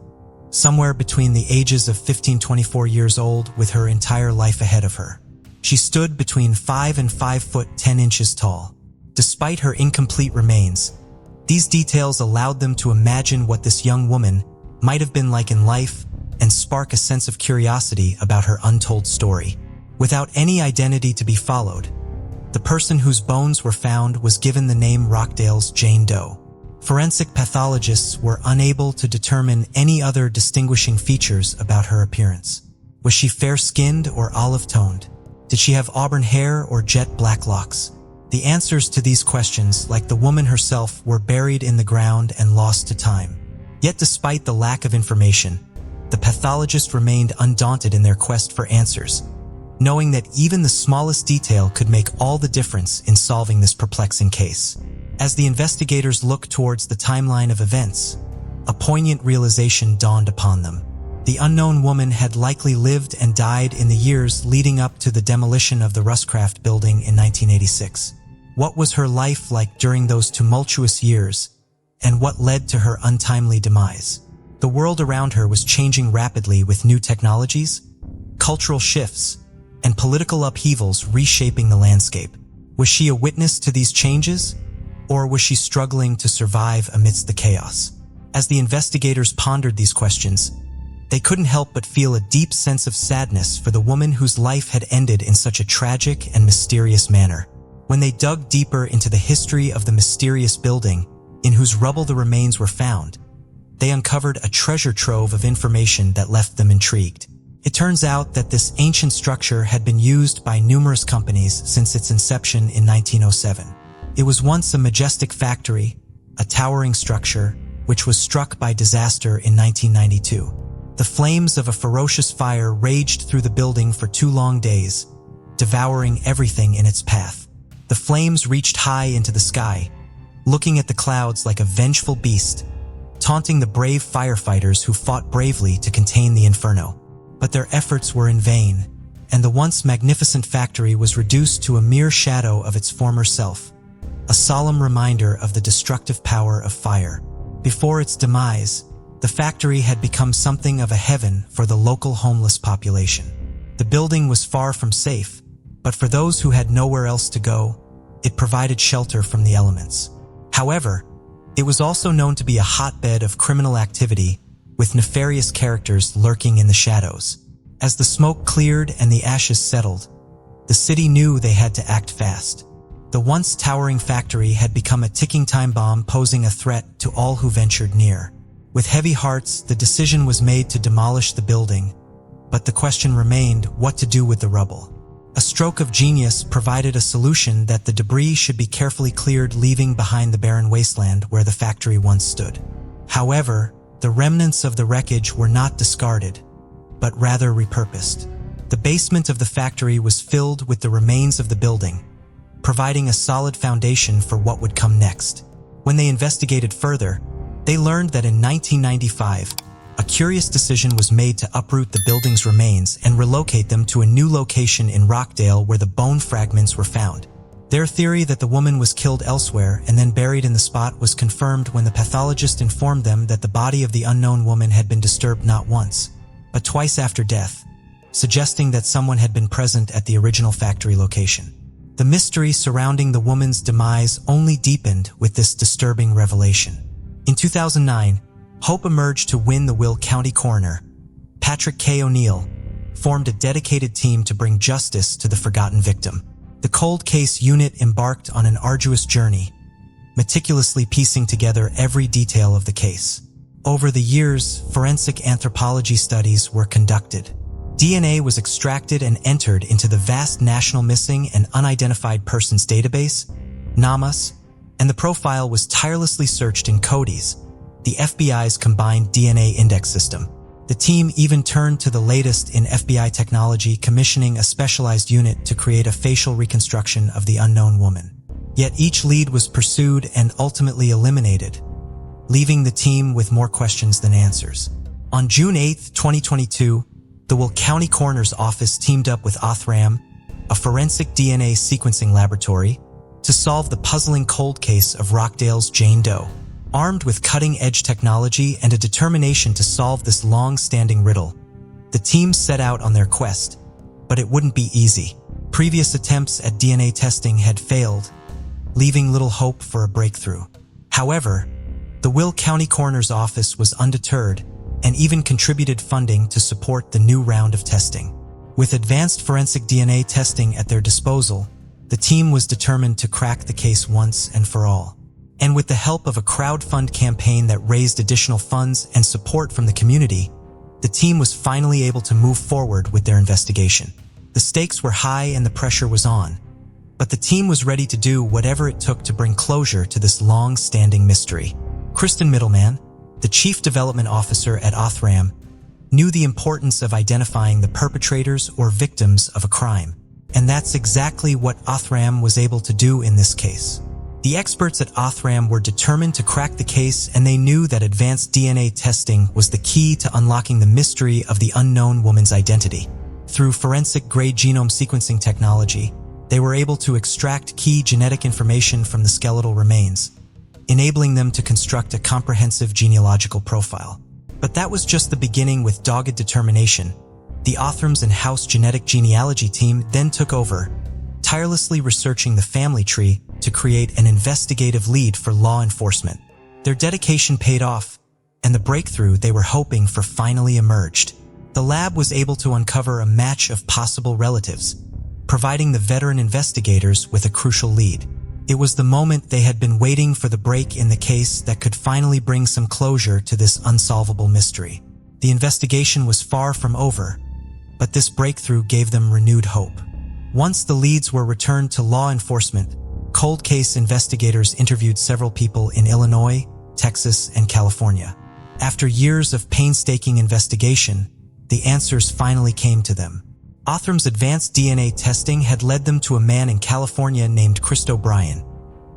S1: somewhere between the ages of 15 and 24 years old, with her entire life ahead of her. She stood between 5 and 5 foot 10 inches tall. Despite her incomplete remains, these details allowed them to imagine what this young woman might have been like in life and spark a sense of curiosity about her untold story. Without any identity to be followed, the person whose bones were found was given the name Rockdale Jane Doe. Forensic pathologists were unable to determine any other distinguishing features about her appearance. Was she fair-skinned or olive-toned? Did she have auburn hair or jet black locks? The answers to these questions, like the woman herself, were buried in the ground and lost to time. Yet despite the lack of information, the pathologists remained undaunted in their quest for answers, knowing that even the smallest detail could make all the difference in solving this perplexing case. As the investigators looked towards the timeline of events, a poignant realization dawned upon them. The unknown woman had likely lived and died in the years leading up to the demolition of the Rustcraft building in 1986. What was her life like during those tumultuous years, and what led to her untimely demise? The world around her was changing rapidly with new technologies, cultural shifts, and political upheavals reshaping the landscape. Was she a witness to these changes, or was she struggling to survive amidst the chaos? As the investigators pondered these questions, they couldn't help but feel a deep sense of sadness for the woman whose life had ended in such a tragic and mysterious manner. When they dug deeper into the history of the mysterious building, in whose rubble the remains were found, they uncovered a treasure trove of information that left them intrigued. It turns out that this ancient structure had been used by numerous companies since its inception in 1907. It was once a majestic factory, a towering structure, which was struck by disaster in 1992. The flames of a ferocious fire raged through the building for 2 long days, devouring everything in its path. The flames reached high into the sky, looking at the clouds like a vengeful beast, taunting the brave firefighters who fought bravely to contain the inferno. But their efforts were in vain, and the once magnificent factory was reduced to a mere shadow of its former self, a solemn reminder of the destructive power of fire. Before its demise, the factory had become something of a heaven for the local homeless population. The building was far from safe, but for those who had nowhere else to go, it provided shelter from the elements. However, it was also known to be a hotbed of criminal activity, with nefarious characters lurking in the shadows. As the smoke cleared and the ashes settled, the city knew they had to act fast. The once towering factory had become a ticking time bomb, posing a threat to all who ventured near. With heavy hearts, the decision was made to demolish the building, but the question remained what to do with the rubble. A stroke of genius provided a solution that the debris should be carefully cleared, leaving behind the barren wasteland where the factory once stood. However, the remnants of the wreckage were not discarded, but rather repurposed. The basement of the factory was filled with the remains of the building, providing a solid foundation for what would come next. When they investigated further, they learned that in 1995, a curious decision was made to uproot the building's remains and relocate them to a new location in Rockdale where the bone fragments were found. Their theory that the woman was killed elsewhere and then buried in the spot was confirmed when the pathologist informed them that the body of the unknown woman had been disturbed not once, but twice after death, suggesting that someone had been present at the original factory location. The mystery surrounding the woman's demise only deepened with this disturbing revelation. In 2009, hope emerged to win the Will County coroner, Patrick K. O'Neill, formed a dedicated team to bring justice to the forgotten victim. The cold case unit embarked on an arduous journey, meticulously piecing together every detail of the case. Over the years, forensic anthropology studies were conducted. DNA was extracted and entered into the vast National Missing and Unidentified Persons Database, NAMUS, and the profile was tirelessly searched in CODIS, the FBI's combined DNA index system. The team even turned to the latest in FBI technology, commissioning a specialized unit to create a facial reconstruction of the unknown woman. Yet each lead was pursued and ultimately eliminated, leaving the team with more questions than answers. On June 8, 2022, the Will County Coroner's Office teamed up with Othram, a forensic DNA sequencing laboratory, to solve the puzzling cold case of Rockdale's Jane Doe. Armed with cutting-edge technology and a determination to solve this long-standing riddle, the team set out on their quest, but it wouldn't be easy. Previous attempts at DNA testing had failed, leaving little hope for a breakthrough. However, the Will County Coroner's Office was undeterred and even contributed funding to support the new round of testing. With advanced forensic DNA testing at their disposal, the team was determined to crack the case once and for all. And with the help of a crowdfund campaign that raised additional funds and support from the community, the team was finally able to move forward with their investigation. The stakes were high and the pressure was on, but the team was ready to do whatever it took to bring closure to this long-standing mystery. Kristen Middleman, the Chief Development Officer at Othram, knew the importance of identifying the perpetrators or victims of a crime, and that's exactly what Othram was able to do in this case. The experts at Othram were determined to crack the case, and they knew that advanced DNA testing was the key to unlocking the mystery of the unknown woman's identity. Through forensic-grade genome sequencing technology, they were able to extract key genetic information from the skeletal remains, enabling them to construct a comprehensive genealogical profile. But that was just the beginning. With dogged determination, the Othrams and House genetic genealogy team then took over, tirelessly researching the family tree to create an investigative lead for law enforcement. Their dedication paid off, and the breakthrough they were hoping for finally emerged. The lab was able to uncover a match of possible relatives, providing the veteran investigators with a crucial lead. It was the moment they had been waiting for, the break in the case that could finally bring some closure to this unsolvable mystery. The investigation was far from over, but this breakthrough gave them renewed hope. Once the leads were returned to law enforcement, cold case investigators interviewed several people in Illinois, Texas, and California. After years of painstaking investigation, the answers finally came to them. Othram's advanced DNA testing had led them to a man in California named Chris O'Brien,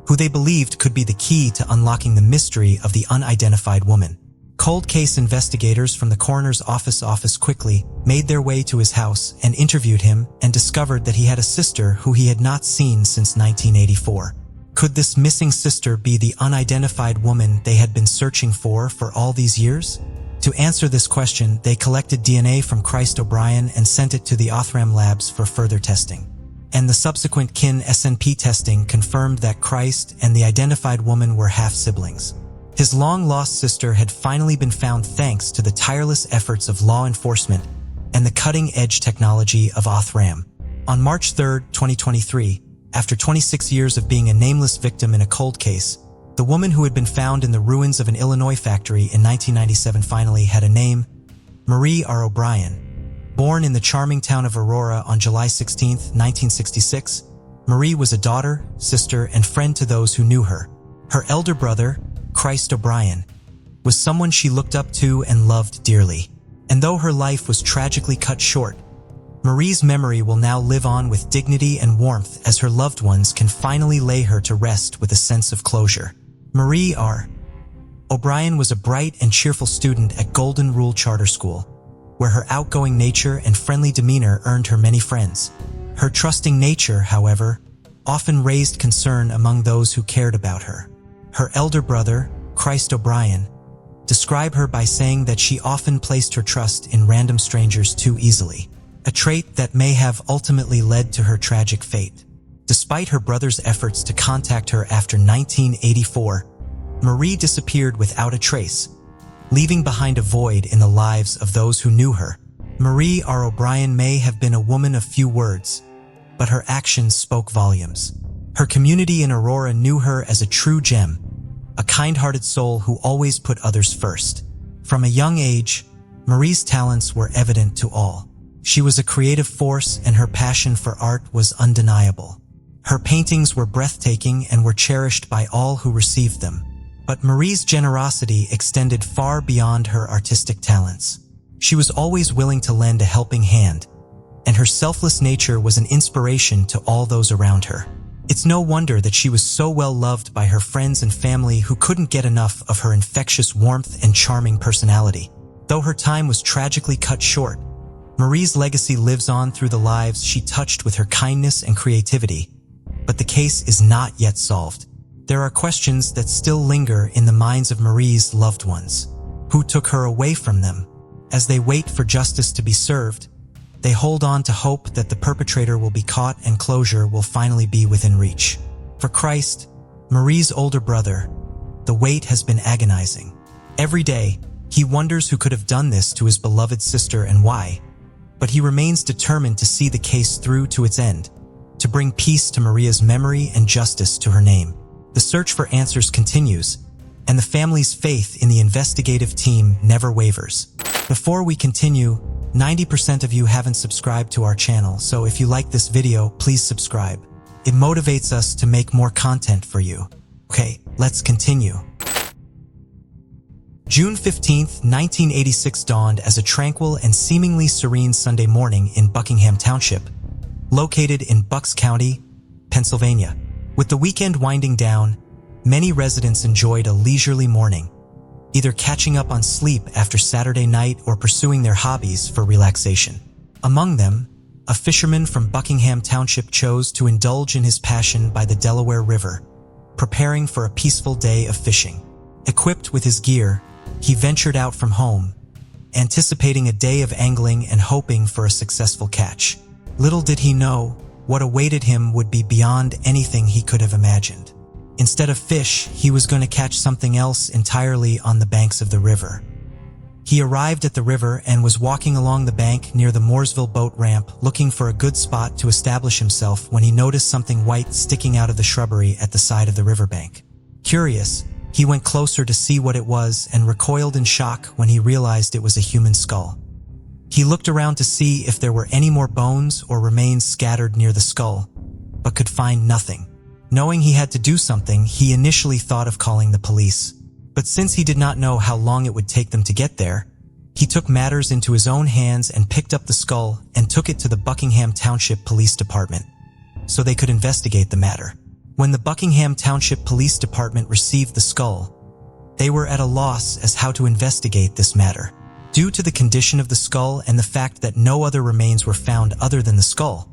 S1: who they believed could be the key to unlocking the mystery of the unidentified woman. Cold case investigators from the coroner's office quickly made their way to his house and interviewed him, and discovered that he had a sister who he had not seen since 1984. Could this missing sister be the unidentified woman they had been searching for all these years? To answer this question, they collected DNA from Chris O'Brien and sent it to the Othram labs for further testing. And the subsequent kin SNP testing confirmed that Chris and the identified woman were half-siblings. His long-lost sister had finally been found thanks to the tireless efforts of law enforcement and the cutting-edge technology of Othram. On March 3, 2023, after 26 years of being a nameless victim in a cold case, the woman who had been found in the ruins of an Illinois factory in 1997 finally had a name: Marie R. O'Brien. Born in the charming town of Aurora on July 16, 1966, Marie was a daughter, sister, and friend to those who knew her. Her elder brother, Chris O'Brien, was someone she looked up to and loved dearly. And though her life was tragically cut short, Marie's memory will now live on with dignity and warmth as her loved ones can finally lay her to rest with a sense of closure. Marie R. O'Brien was a bright and cheerful student at Golden Rule Charter School, where her outgoing nature and friendly demeanor earned her many friends. Her trusting nature, however, often raised concern among those who cared about her. Her elder brother, Chris O'Brien, described her by saying that she often placed her trust in random strangers too easily, a trait that may have ultimately led to her tragic fate. Despite her brother's efforts to contact her after 1984, Marie disappeared without a trace, leaving behind a void in the lives of those who knew her. Marie R. O'Brien may have been a woman of few words, but her actions spoke volumes. Her community in Aurora knew her as a true gem, a kind-hearted soul who always put others first. From a young age, Marie's talents were evident to all. She was a creative force, and her passion for art was undeniable. Her paintings were breathtaking and were cherished by all who received them. But Marie's generosity extended far beyond her artistic talents. She was always willing to lend a helping hand, and her selfless nature was an inspiration to all those around her. It's no wonder that she was so well loved by her friends and family, who couldn't get enough of her infectious warmth and charming personality. Though her time was tragically cut short, Marie's legacy lives on through the lives she touched with her kindness and creativity. But the case is not yet solved. There are questions that still linger in the minds of Marie's loved ones. Who took her away from them? As they wait for justice to be served, they hold on to hope that the perpetrator will be caught and closure will finally be within reach. For Christ, Marie's older brother, the wait has been agonizing. Every day, he wonders who could have done this to his beloved sister and why, but he remains determined to see the case through to its end, to bring peace to Maria's memory and justice to her name. The search for answers continues, and the family's faith in the investigative team never wavers. Before we continue, 90% of you haven't subscribed to our channel, so if you like this video, please subscribe. It motivates us to make more content for you. Okay, let's continue. June 15th, 1986 dawned as a tranquil and seemingly serene Sunday morning in Buckingham Township, located in Bucks County, Pennsylvania. With the weekend winding down, many residents enjoyed a leisurely morning, either catching up on sleep after Saturday night or pursuing their hobbies for relaxation. Among them, a fisherman from Buckingham Township chose to indulge in his passion by the Delaware River, preparing for a peaceful day of fishing. Equipped with his gear, he ventured out from home, anticipating a day of angling and hoping for a successful catch. Little did he know, what awaited him would be beyond anything he could have imagined. Instead of fish, he was going to catch something else entirely on the banks of the river. He arrived at the river and was walking along the bank near the Mooresville boat ramp, looking for a good spot to establish himself when he noticed something white sticking out of the shrubbery at the side of the riverbank. Curious, he went closer to see what it was and recoiled in shock when he realized it was a human skull. He looked around to see if there were any more bones or remains scattered near the skull, but could find nothing. Knowing he had to do something, he initially thought of calling the police. But since he did not know how long it would take them to get there, he took matters into his own hands and picked up the skull and took it to the Buckingham Township Police Department, so they could investigate the matter. When the Buckingham Township Police Department received the skull, they were at a loss as how to investigate this matter. Due to the condition of the skull and the fact that no other remains were found other than the skull,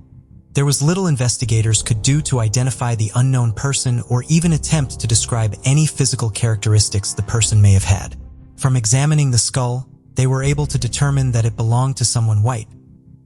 S1: there was little investigators could do to identify the unknown person or even attempt to describe any physical characteristics the person may have had. From examining the skull, they were able to determine that it belonged to someone white,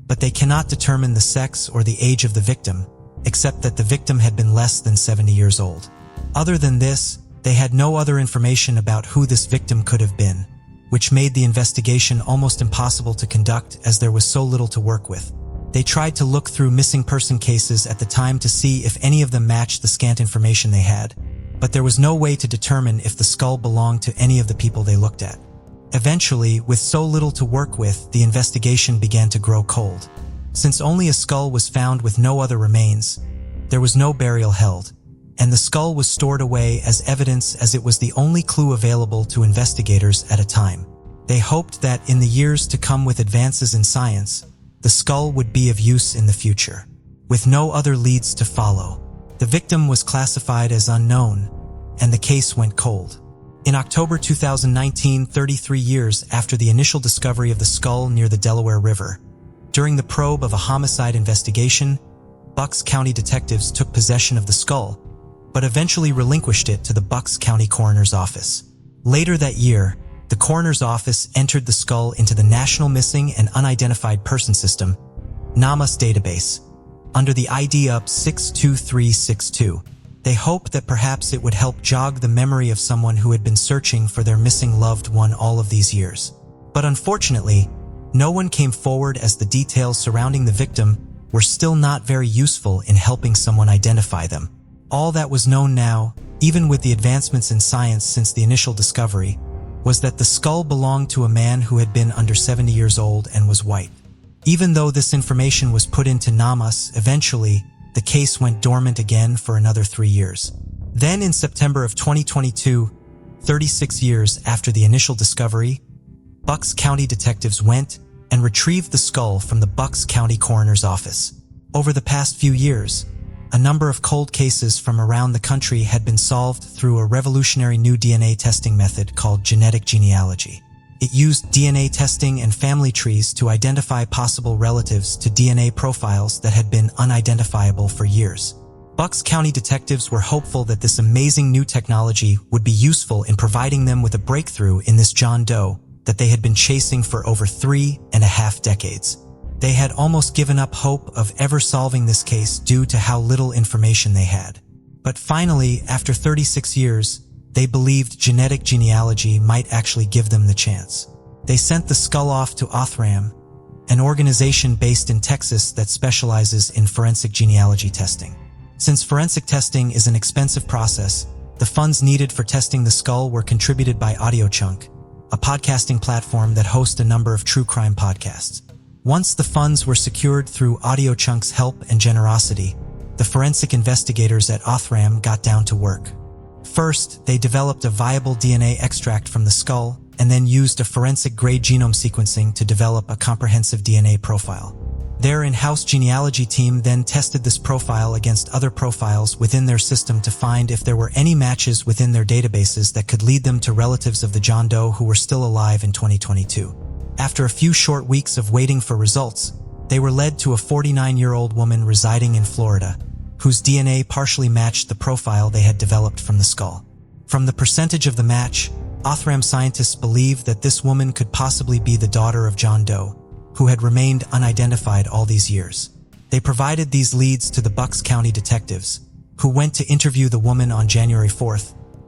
S1: but they cannot determine the sex or the age of the victim, except that the victim had been less than 70 years old. Other than this, they had no other information about who this victim could have been, which made the investigation almost impossible to conduct as there was so little to work with. They tried to look through missing person cases at the time to see if any of them matched the scant information they had, but there was no way to determine if the skull belonged to any of the people they looked at. Eventually, with so little to work with, the investigation began to grow cold. Since only a skull was found with no other remains, there was no burial held, and the skull was stored away as evidence as it was the only clue available to investigators at a time. They hoped that in the years to come with advances in science, the skull would be of use in the future. With no other leads to follow, the victim was classified as unknown, and the case went cold. In October 2019, 33 years after the initial discovery of the skull near the Delaware River, during the probe of a homicide investigation, Bucks County detectives took possession of the skull, but eventually relinquished it to the Bucks County Coroner's Office. Later that year, the Coroner's Office entered the skull into the National Missing and Unidentified Person System, NAMUS database, under the ID UP 62362. They hoped that perhaps it would help jog the memory of someone who had been searching for their missing loved one all of these years. But unfortunately, no one came forward as the details surrounding the victim were still not very useful in helping someone identify them. All that was known now, even with the advancements in science since the initial discovery, was that the skull belonged to a man who had been under 70 years old and was white. Even though this information was put into NAMUS, eventually, the case went dormant again for another 3 years. Then in September of 2022, 36 years after the initial discovery, Bucks County detectives went and retrieved the skull from the Bucks County Coroner's Office. Over the past few years, a number of cold cases from around the country had been solved through a revolutionary new DNA testing method called genetic genealogy. It used DNA testing and family trees to identify possible relatives to DNA profiles that had been unidentifiable for years. Bucks County detectives were hopeful that this amazing new technology would be useful in providing them with a breakthrough in this John Doe that they had been chasing for over 3.5 decades. They had almost given up hope of ever solving this case due to how little information they had. But finally, after 36 years, they believed genetic genealogy might actually give them the chance. They sent the skull off to Othram, an organization based in Texas that specializes in forensic genealogy testing. Since forensic testing is an expensive process, the funds needed for testing the skull were contributed by AudioChunk, a podcasting platform that hosts a number of true crime podcasts. Once the funds were secured through AudioChunk's help and generosity, the forensic investigators at Othram got down to work. First, they developed a viable DNA extract from the skull and then used a forensic-grade genome sequencing to develop a comprehensive DNA profile. Their in-house genealogy team then tested this profile against other profiles within their system to find if there were any matches within their databases that could lead them to relatives of the John Doe who were still alive in 2022. After a few short weeks of waiting for results, they were led to a 49-year-old woman residing in Florida, whose DNA partially matched the profile they had developed from the skull. From the percentage of the match, Othram scientists believed that this woman could possibly be the daughter of John Doe, who had remained unidentified all these years. They provided these leads to the Bucks County detectives, who went to interview the woman on January 4,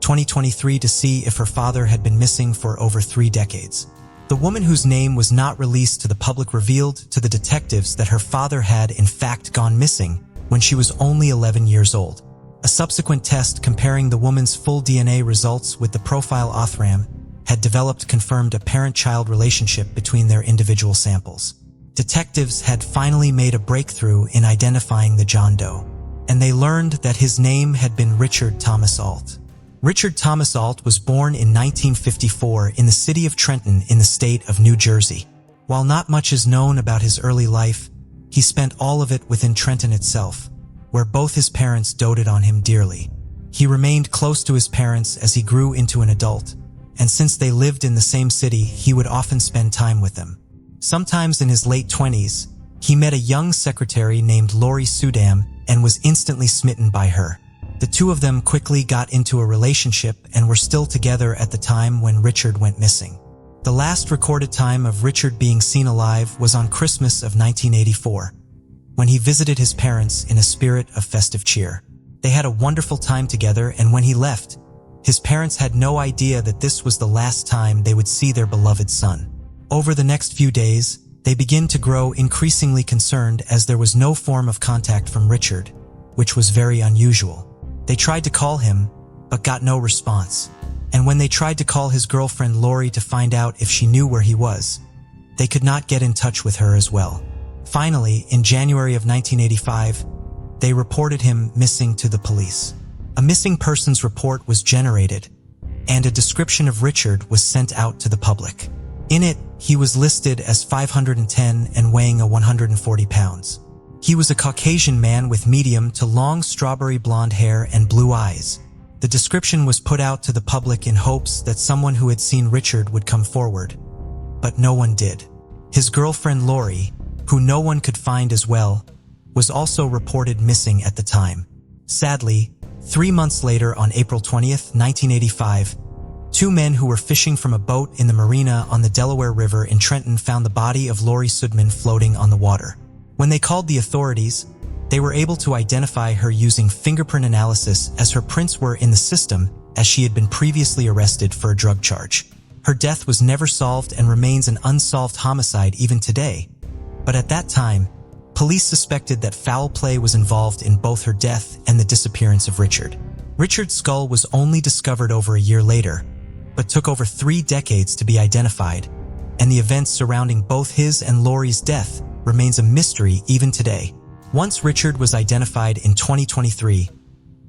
S1: 2023 to see if her father had been missing for over 3 decades. The woman whose name was not released to the public revealed to the detectives that her father had in fact gone missing when she was only 11 years old. A subsequent test comparing the woman's full DNA results with the profile Othram had developed confirmed a parent-child relationship between their individual samples. Detectives had finally made a breakthrough in identifying the John Doe, and they learned that his name had been Richard Thomas Alt. Richard Thomas Alt was born in 1954 in the city of Trenton in the state of New Jersey. While not much is known about his early life, he spent all of it within Trenton itself, where both his parents doted on him dearly. He remained close to his parents as he grew into an adult, and since they lived in the same city, he would often spend time with them. Sometimes in his late 20s, he met a young secretary named Lori Sudam and was instantly smitten by her. The two of them quickly got into a relationship and were still together at the time when Richard went missing. The last recorded time of Richard being seen alive was on Christmas of 1984, when he visited his parents in a spirit of festive cheer. They had a wonderful time together, and when he left, his parents had no idea that this was the last time they would see their beloved son. Over the next few days, they began to grow increasingly concerned as there was no form of contact from Richard, which was very unusual. They tried to call him, but got no response. And when they tried to call his girlfriend Lori to find out if she knew where he was, they could not get in touch with her as well. Finally, in January of 1985, they reported him missing to the police. A missing persons report was generated, and a description of Richard was sent out to the public. In it, he was listed as 510 and weighing 140 pounds. He was a Caucasian man with medium to long strawberry blonde hair and blue eyes. The description was put out to the public in hopes that someone who had seen Richard would come forward, but no one did. His girlfriend Lori, who no one could find as well, was also reported missing at the time. Sadly, 3 months later on April 20th, 1985, 2 men who were fishing from a boat in the marina on the Delaware River in Trenton found the body of Lori Sudman floating on the water. When they called the authorities, they were able to identify her using fingerprint analysis as her prints were in the system as she had been previously arrested for a drug charge. Her death was never solved and remains an unsolved homicide even today. But at that time, police suspected that foul play was involved in both her death and the disappearance of Richard. Richard's skull was only discovered over a year later, but took over 3 decades to be identified, and the events surrounding both his and Lori's death remains a mystery even today. Once Richard was identified in 2023,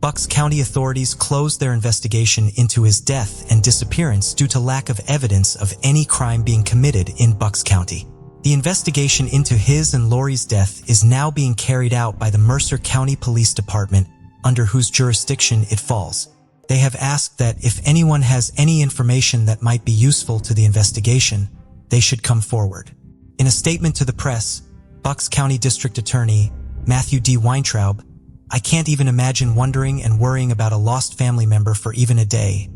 S1: Bucks County authorities closed their investigation into his death and disappearance due to lack of evidence of any crime being committed in Bucks County. The investigation into his and Lori's death is now being carried out by the Mercer County Police Department, under whose jurisdiction it falls. They have asked that if anyone has any information that might be useful to the investigation, they should come forward. In a statement to the press, Bucks County District Attorney Matthew D. Weintraub, "I can't even imagine wondering and worrying about a lost family member for even a day,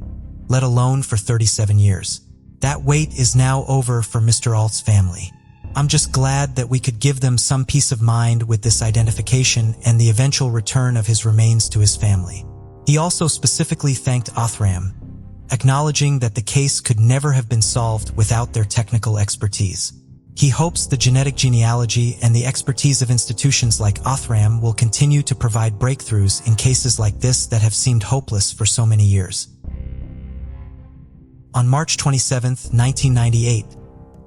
S1: let alone for 37 years. That wait is now over for Mr. Alt's family. I'm just glad that we could give them some peace of mind with this identification and the eventual return of his remains to his family." He also specifically thanked Othram, acknowledging that the case could never have been solved without their technical expertise. He hopes the genetic genealogy and the expertise of institutions like Othram will continue to provide breakthroughs in cases like this that have seemed hopeless for so many years. On March 27, 1998,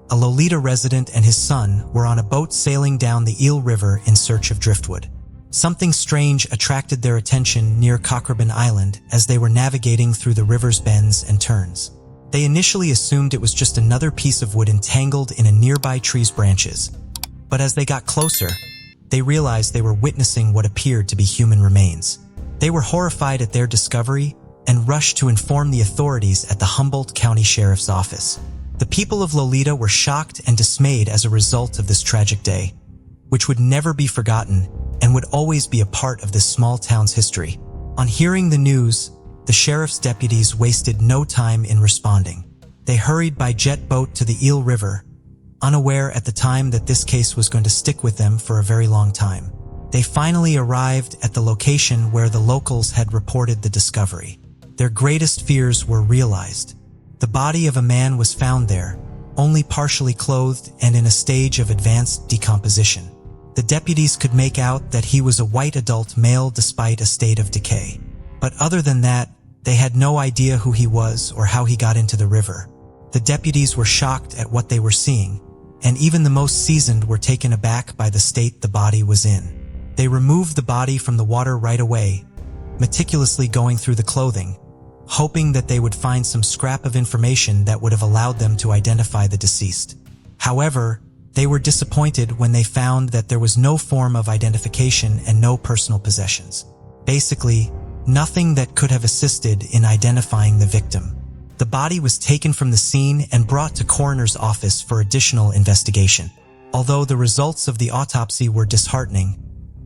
S1: a Lolita resident and his son were on a boat sailing down the Eel River in search of driftwood. Something strange attracted their attention near Cockrebin Island as they were navigating through the river's bends and turns. They initially assumed it was just another piece of wood entangled in a nearby tree's branches. But as they got closer, they realized they were witnessing what appeared to be human remains. They were horrified at their discovery and rushed to inform the authorities at the Humboldt County Sheriff's Office. The people of Lolita were shocked and dismayed as a result of this tragic day, which would never be forgotten and would always be a part of this small town's history. On hearing the news, the sheriff's deputies wasted no time in responding. They hurried by jet boat to the Eel River, unaware at the time that this case was going to stick with them for a very long time. They finally arrived at the location where the locals had reported the discovery. Their greatest fears were realized. The body of a man was found there, only partially clothed and in a stage of advanced decomposition. The deputies could make out that he was a white adult male despite a state of decay. But other than that, they had no idea who he was or how he got into the river. The deputies were shocked at what they were seeing, and even the most seasoned were taken aback by the state the body was in. They removed the body from the water right away, meticulously going through the clothing, hoping that they would find some scrap of information that would have allowed them to identify the deceased. However, they were disappointed when they found that there was no form of identification and no personal possessions. Basically, nothing that could have assisted in identifying the victim. The body was taken from the scene and brought to coroner's office for additional investigation. Although the results of the autopsy were disheartening,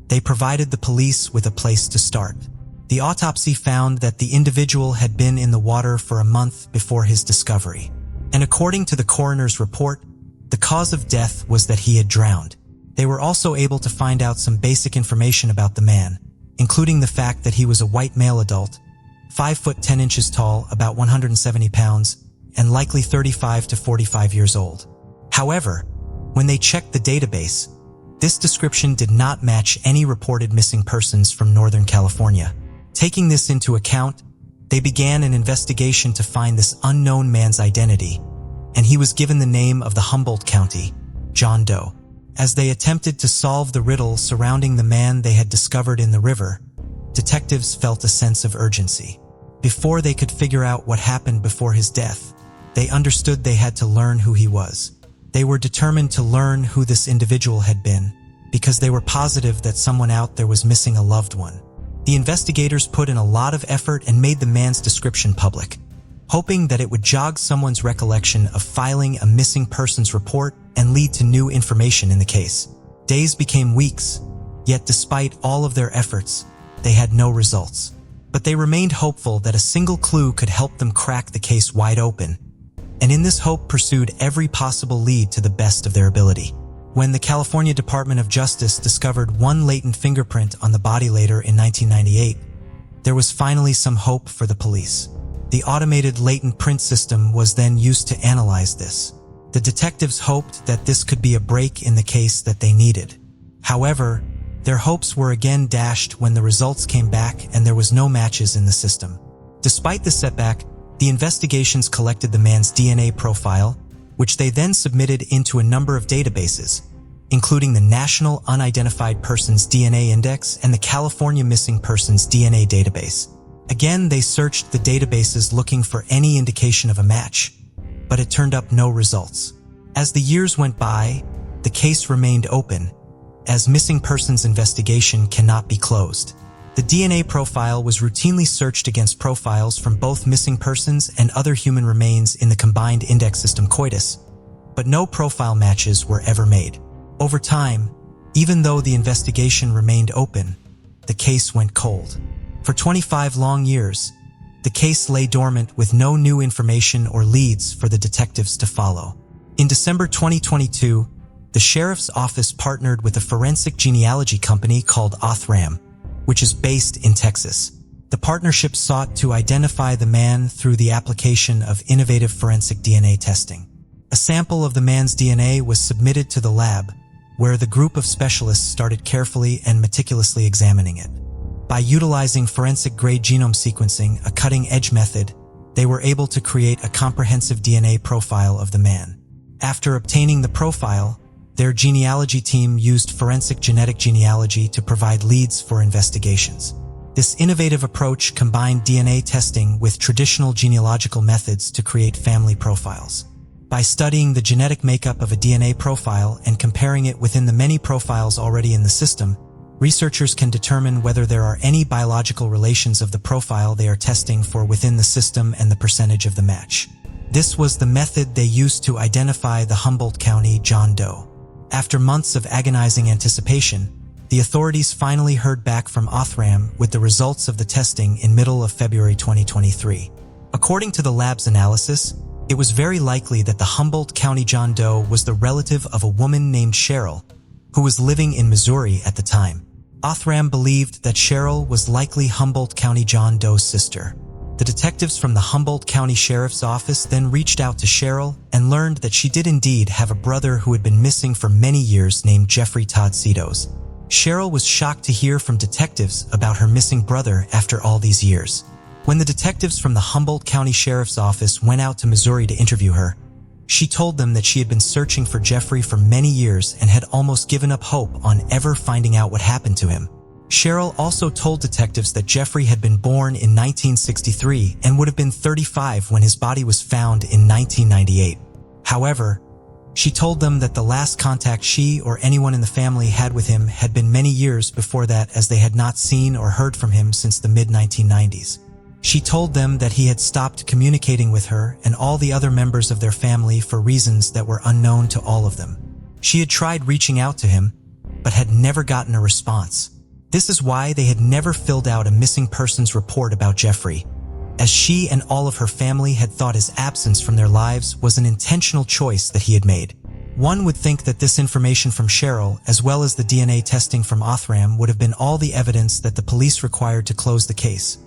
S1: they provided the police with a place to start. The autopsy found that the individual had been in the water for a month before his discovery. And according to the coroner's report, the cause of death was that he had drowned. They were also able to find out some basic information about the man, including the fact that he was a white male adult, 5 foot 10 inches tall, about 170 pounds, and likely 35 to 45 years old. However, when they checked the database, this description did not match any reported missing persons from Northern California. Taking this into account, they began an investigation to find this unknown man's identity, and he was given the name of the Humboldt County, John Doe. As they attempted to solve the riddle surrounding the man they had discovered in the river, detectives felt a sense of urgency. Before they could figure out what happened before his death, they understood they had to learn who he was. They were determined to learn who this individual had been, because they were positive that someone out there was missing a loved one. The investigators put in a lot of effort and made the man's description public, hoping that it would jog someone's recollection of filing a missing persons report and lead to new information in the case. Days became weeks, yet despite all of their efforts, they had no results. But they remained hopeful that a single clue could help them crack the case wide open, and in this hope pursued every possible lead to the best of their ability. When the California Department of Justice discovered one latent fingerprint on the body later in 1998, there was finally some hope for the police. The automated latent print system was then used to analyze this. The detectives hoped that this could be a break in the case that they needed. However, their hopes were again dashed when the results came back and there was no matches in the system. Despite the setback, the investigations collected the man's DNA profile, which they then submitted into a number of databases, including the National Unidentified Persons DNA Index and the California Missing Persons DNA Database. Again, they searched the databases looking for any indication of a match, but it turned up no results. As the years went by, the case remained open, as missing persons investigation cannot be closed. The DNA profile was routinely searched against profiles from both missing persons and other human remains in the combined index system COITUS, but no profile matches were ever made. Over time, even though the investigation remained open, the case went cold. For 25 long years, the case lay dormant with no new information or leads for the detectives to follow. In December 2022, the sheriff's office partnered with a forensic genealogy company called Othram, which is based in Texas. The partnership sought to identify the man through the application of innovative forensic DNA testing. A sample of the man's DNA was submitted to the lab, where the group of specialists started carefully and meticulously examining it. By utilizing forensic-grade genome sequencing, a cutting-edge method, they were able to create a comprehensive DNA profile of the man. After obtaining the profile, their genealogy team used forensic genetic genealogy to provide leads for investigations. This innovative approach combined DNA testing with traditional genealogical methods to create family profiles. By studying the genetic makeup of a DNA profile and comparing it within the many profiles already in the system, researchers can determine whether there are any biological relations of the profile they are testing for within the system and the percentage of the match. This was the method they used to identify the Humboldt County John Doe. After months of agonizing anticipation, the authorities finally heard back from Othram with the results of the testing in middle of February 2023. According to the lab's analysis, it was very likely that the Humboldt County John Doe was the relative of a woman named Cheryl, who was living in Missouri at the time. Othram believed that Cheryl was likely Humboldt County John Doe's sister. The detectives from the Humboldt County Sheriff's Office then reached out to Cheryl and learned that she did indeed have a brother who had been missing for many years named Jeffrey Todd Cedos. Cheryl was shocked to hear from detectives about her missing brother after all these years. When the detectives from the Humboldt County Sheriff's Office went out to Missouri to interview her, she told them that she had been searching for Jeffrey for many years and had almost given up hope on ever finding out what happened to him. Cheryl also told detectives that Jeffrey had been born in 1963 and would have been 35 when his body was found in 1998. However, she told them that the last contact she or anyone in the family had with him had been many years before that, as they had not seen or heard from him since the mid-1990s. She told them that he had stopped communicating with her and all the other members of their family for reasons that were unknown to all of them. She had tried reaching out to him, but had never gotten a response. This is why they had never filled out a missing persons report about Jeffrey, as she and all of her family had thought his absence from their lives was an intentional choice that he had made. One would think that this information from Cheryl, as well as the DNA testing from Othram, would have been all the evidence that the police required to close the case.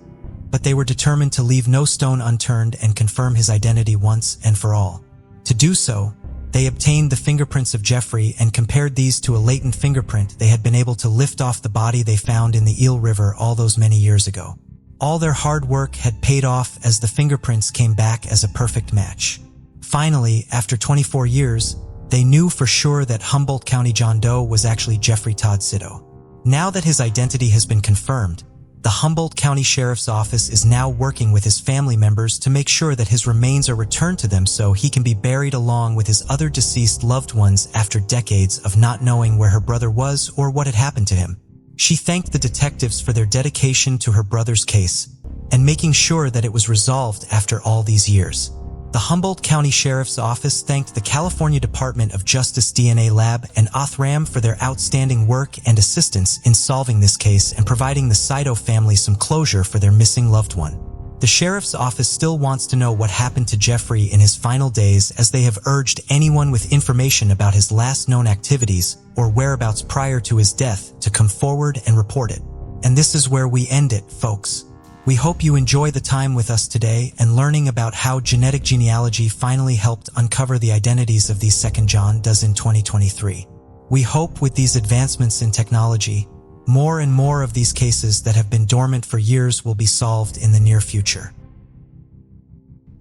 S1: But they were determined to leave no stone unturned and confirm his identity once and for all. To do so, they obtained the fingerprints of Jeffrey and compared these to a latent fingerprint they had been able to lift off the body they found in the Eel River all those many years ago. All their hard work had paid off as the fingerprints came back as a perfect match. Finally, after 24 years, they knew for sure that Humboldt County John Doe was actually Jeffrey Todd Cedos. Now that his identity has been confirmed, the Humboldt County Sheriff's Office is now working with his family members to make sure that his remains are returned to them so he can be buried along with his other deceased loved ones after decades of not knowing where her brother was or what had happened to him. She thanked the detectives for their dedication to her brother's case and making sure that it was resolved after all these years. The Humboldt County Sheriff's Office thanked the California Department of Justice DNA Lab and Othram for their outstanding work and assistance in solving this case and providing the Cedos family some closure for their missing loved one. The Sheriff's Office still wants to know what happened to Jeffrey in his final days, as they have urged anyone with information about his last known activities or whereabouts prior to his death to come forward and report it. And this is where we end it, folks. We hope you enjoy the time with us today and learning about how genetic genealogy finally helped uncover the identities of these second John Does in 2023. We hope with these advancements in technology, more and more of these cases that have been dormant for years will be solved in the near future.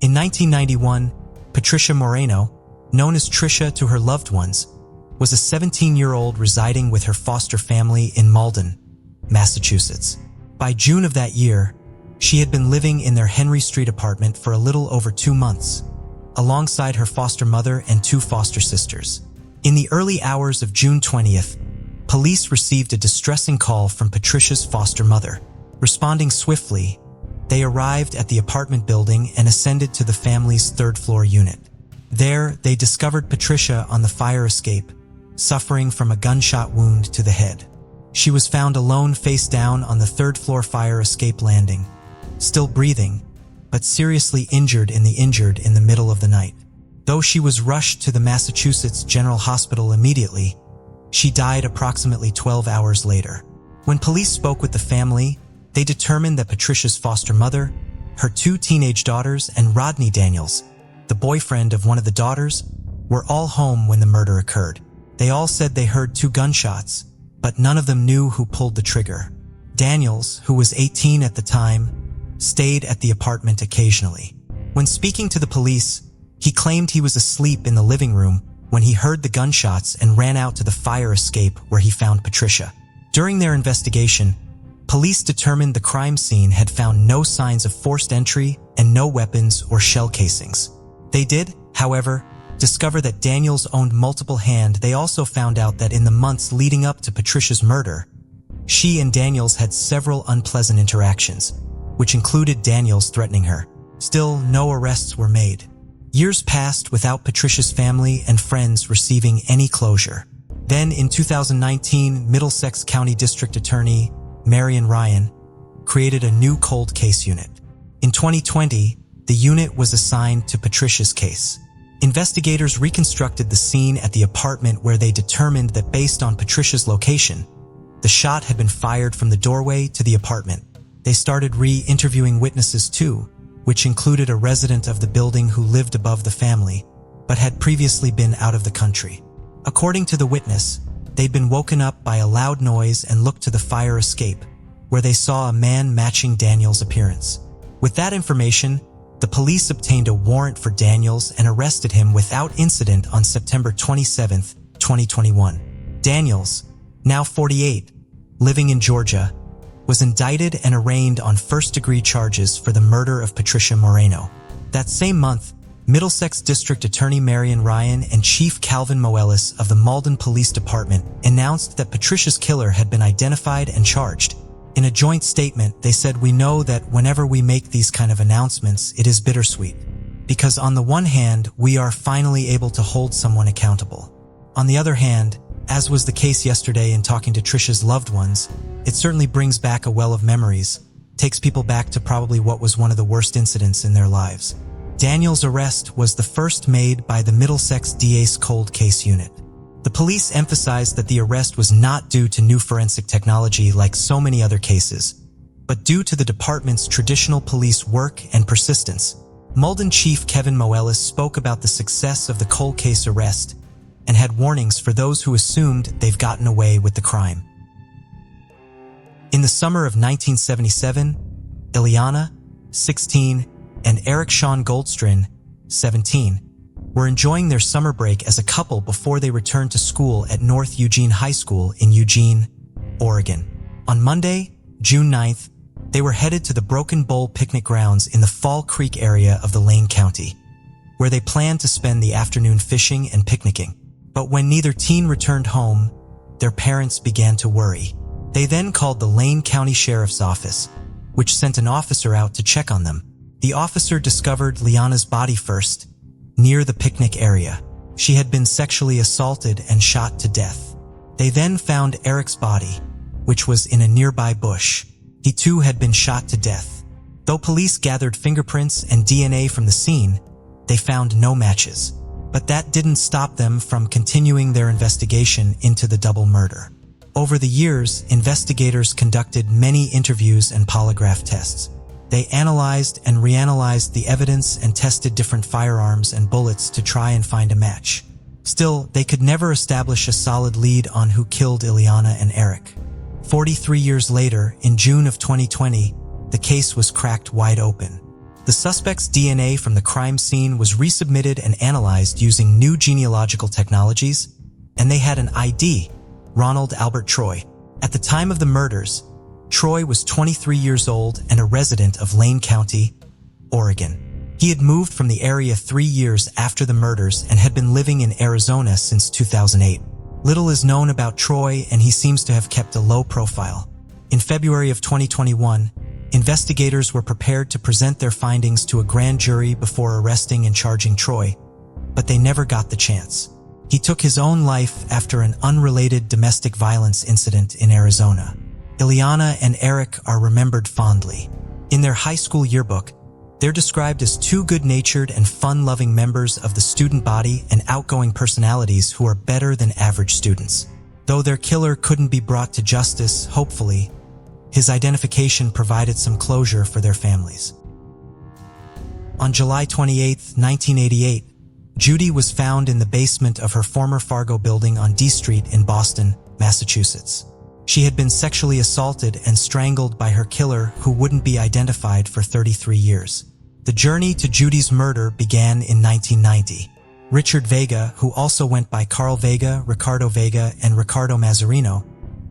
S1: In 1991, Patricia Moreno, known as Tricia to her loved ones, was a 17-year-old residing with her foster family in Malden, Massachusetts. By June of that year, she had been living in their Henry Street apartment for a little over 2 months, alongside her foster mother and 2 foster sisters. In the early hours of June 20th, police received a distressing call from Patricia's foster mother. Responding swiftly, they arrived at the apartment building and ascended to the family's 3rd-floor unit. There, they discovered Patricia on the fire escape, suffering from a gunshot wound to the head. She was found alone face down on the 3rd-floor fire escape landing, still breathing, but seriously injured in the middle of the night. Though she was rushed to the Massachusetts General Hospital immediately, she died approximately 12 hours later. When police spoke with the family, They determined that Patricia's foster mother, her 2 teenage daughters, and Rodney Daniels, the boyfriend of one of the daughters, were all home when the murder occurred. They all said they heard 2 gunshots, but none of them knew who pulled the trigger. Daniels, who was 18 at the time, stayed at the apartment occasionally. When speaking to the police, he claimed he was asleep in the living room when he heard the gunshots and ran out to the fire escape where he found Patricia. During their investigation, police determined the crime scene had found no signs of forced entry and no weapons or shell casings. They did, however, discover that Daniels owned multiple hands. They also found out that in the months leading up to Patricia's murder, she and Daniels had several unpleasant interactions, which included Daniels threatening her. Still, no arrests were made. Years passed without Patricia's family and friends receiving any closure. Then, in 2019, Middlesex County District Attorney Marion Ryan created a new cold case unit. In 2020, the unit was assigned to Patricia's case. Investigators reconstructed the scene at the apartment where they determined that based on Patricia's location, the shot had been fired from the doorway to the apartment. They started re-interviewing witnesses too, which included a resident of the building who lived above the family, but had previously been out of the country. According to the witness, they'd been woken up by a loud noise and looked to the fire escape, where they saw a man matching Daniels' appearance. With that information, the police obtained a warrant for Daniels and arrested him without incident on September 27, 2021. Daniels, now 48, living in Georgia, was indicted and arraigned on first-degree charges for the murder of Patricia Moreno. That same month, Middlesex District Attorney Marion Ryan and Chief Calvin Moelis of the Malden Police Department announced that Patricia's killer had been identified and charged. In a joint statement, they said, "We know that whenever we make these kind of announcements, it is bittersweet. Because on the one hand, we are finally able to hold someone accountable. On the other hand, as was the case yesterday in talking to Tricia's loved ones, it certainly brings back a well of memories, takes people back to probably what was one of the worst incidents in their lives." Daniels' arrest was the first made by the Middlesex DA's cold case unit. The police emphasized that the arrest was not due to new forensic technology like so many other cases, but due to the department's traditional police work and persistence. Malden Chief Kevin Moelis spoke about the success of the cold case arrest and had warnings for those who assumed they've gotten away with the crime. In the summer of 1977, Ilana, 16, and Eric Sean Goldstrin, 17, were enjoying their summer break as a couple before they returned to school at North Eugene High School in Eugene, Oregon. On Monday, June 9th, they were headed to the Broken Bowl picnic grounds in the Fall Creek area of the Lane County, where they planned to spend the afternoon fishing and picnicking. But when neither teen returned home, their parents began to worry. They then called the Lane County Sheriff's Office, which sent an officer out to check on them. The officer discovered Liana's body first, near the picnic area. She had been sexually assaulted and shot to death. They then found Eric's body, which was in a nearby bush. He too had been shot to death. Though police gathered fingerprints and DNA from the scene, they found no matches. But that didn't stop them from continuing their investigation into the double murder. Over the years, investigators conducted many interviews and polygraph tests. They analyzed and reanalyzed the evidence and tested different firearms and bullets to try and find a match. Still, they could never establish a solid lead on who killed Ilana and Eric. 43 years later, in June of 2020, the case was cracked wide open. The suspect's DNA from the crime scene was resubmitted and analyzed using new genealogical technologies, and they had an ID, Ronald Albert Troy. At the time of the murders, Troy was 23 years old and a resident of Lane County, Oregon. He had moved from the area 3 years after the murders and had been living in Arizona since 2008. Little is known about Troy, and he seems to have kept a low profile. In February of 2021, investigators were prepared to present their findings to a grand jury before arresting and charging Troy, but they never got the chance. He took his own life after an unrelated domestic violence incident in Arizona. Ilana and Eric are remembered fondly. In their high school yearbook, they're described as two good-natured and fun-loving members of the student body and outgoing personalities who are better than average students. Though their killer couldn't be brought to justice, hopefully, His identification provided some closure for their families. On July 28, 1988, Judy was found in the basement of her former Fargo building on D Street in Boston, Massachusetts. She had been sexually assaulted and strangled by her killer, who wouldn't be identified for 33 years. The journey to Judy's murder began in 1990. Richard Vega, who also went by Carl Vega, Ricardo Vega, and Ricardo Mazzarino,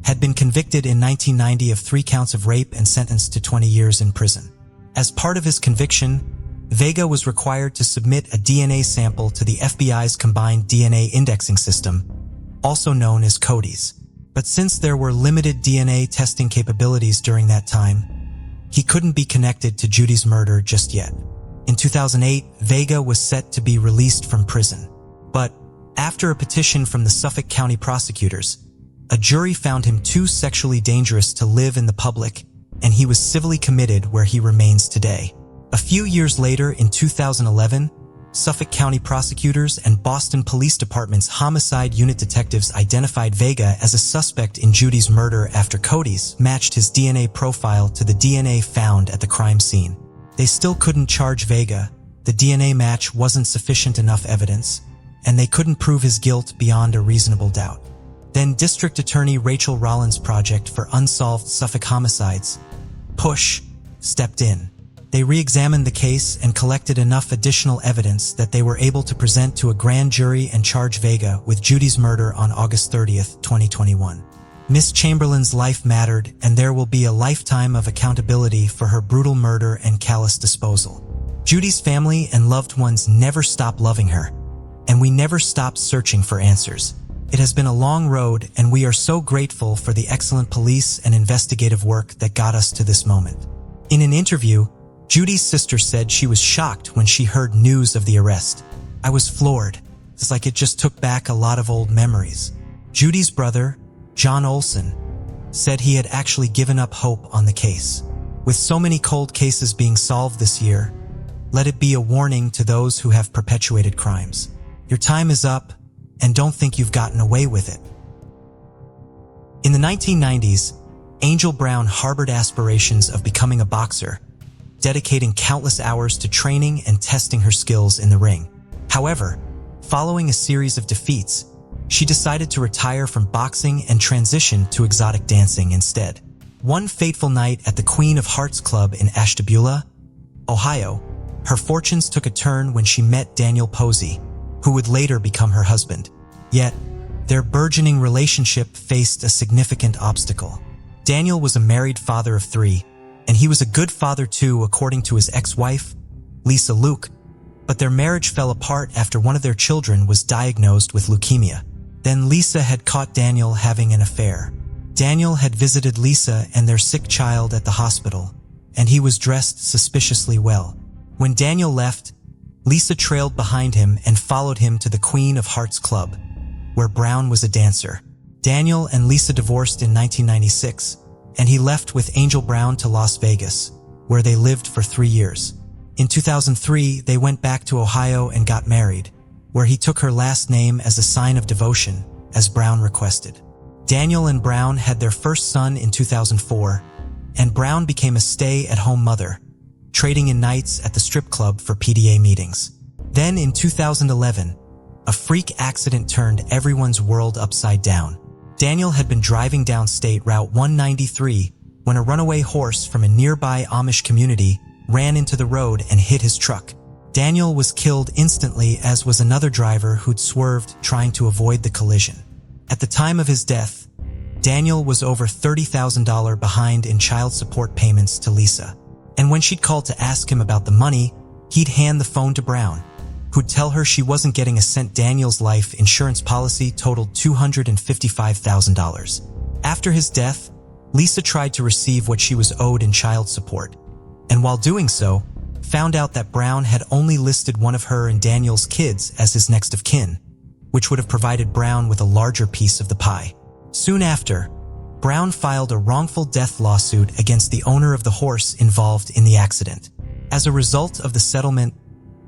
S1: had been convicted in 1990 of 3 counts of rape and sentenced to 20 years in prison. As part of his conviction, Vega was required to submit a DNA sample to the FBI's Combined DNA Indexing System, also known as CODIS. But since there were limited DNA testing capabilities during that time, he couldn't be connected to Judy's murder just yet. In 2008, Vega was set to be released from prison. But after a petition from the Suffolk County prosecutors, a jury found him too sexually dangerous to live in the public, and he was civilly committed where he remains today. A few years later, in 2011, Suffolk County prosecutors and Boston Police Department's homicide unit detectives identified Vega as a suspect in Judy's murder after CODIS matched his DNA profile to the DNA found at the crime scene. They still couldn't charge Vega. The DNA match wasn't sufficient enough evidence, and they couldn't prove his guilt beyond a reasonable doubt. Then District Attorney Rachel Rollins' project for unsolved Suffolk homicides, PUSH, stepped in. They re-examined the case and collected enough additional evidence that they were able to present to a grand jury and charge Vega with Judy's murder on August 30th, 2021. Miss Chamberlain's life mattered, and there will be a lifetime of accountability for her brutal murder and callous disposal. Judy's family and loved ones never stopped loving her, and we never stopped searching for answers. It has been a long road, and we are so grateful for the excellent police and investigative work that got us to this moment. In an interview, Judy's sister said she was shocked when she heard news of the arrest. "I was floored. It's like it just took back a lot of old memories." Judy's brother, John Olson, said he had actually given up hope on the case. "With so many cold cases being solved this year, let it be a warning to those who have perpetuated crimes. Your time is up, and don't think you've gotten away with it." In the 1990s, Angel Brown harbored aspirations of becoming a boxer, dedicating countless hours to training and testing her skills in the ring. However, following a series of defeats, she decided to retire from boxing and transition to exotic dancing instead. One fateful night at the Queen of Hearts Club in Ashtabula, Ohio, her fortunes took a turn when she met Daniel Posey, who would later become her husband. Yet, their burgeoning relationship faced a significant obstacle. Daniel was a married father of 3, and he was a good father too, according to his ex-wife, Lisa Luke, but their marriage fell apart after one of their children was diagnosed with leukemia. Then Lisa had caught Daniel having an affair. Daniel had visited Lisa and their sick child at the hospital, and he was dressed suspiciously well. When Daniel left, Lisa trailed behind him and followed him to the Queen of Hearts Club, where Brown was a dancer. Daniel and Lisa divorced in 1996, and he left with Angel Brown to Las Vegas, where they lived for 3 years. In 2003, they went back to Ohio and got married, where he took her last name as a sign of devotion, as Brown requested. Daniel and Brown had their first son in 2004, and Brown became a stay-at-home mother, trading in nights at the strip club for PDA meetings. Then in 2011, a freak accident turned everyone's world upside down. Daniel had been driving down State Route 193 when a runaway horse from a nearby Amish community ran into the road and hit his truck. Daniel was killed instantly, as was another driver who'd swerved trying to avoid the collision. At the time of his death, Daniel was over $30,000 behind in child support payments to Lisa. And when she'd called to ask him about the money, he'd hand the phone to Brown, who'd tell her she wasn't getting a cent. Daniel's life insurance policy totaled $255,000. After his death, Lisa tried to receive what she was owed in child support, and while doing so, found out that Brown had only listed one of her and Daniel's kids as his next of kin, which would have provided Brown with a larger piece of the pie. Soon after, Brown filed a wrongful death lawsuit against the owner of the horse involved in the accident. As a result of the settlement,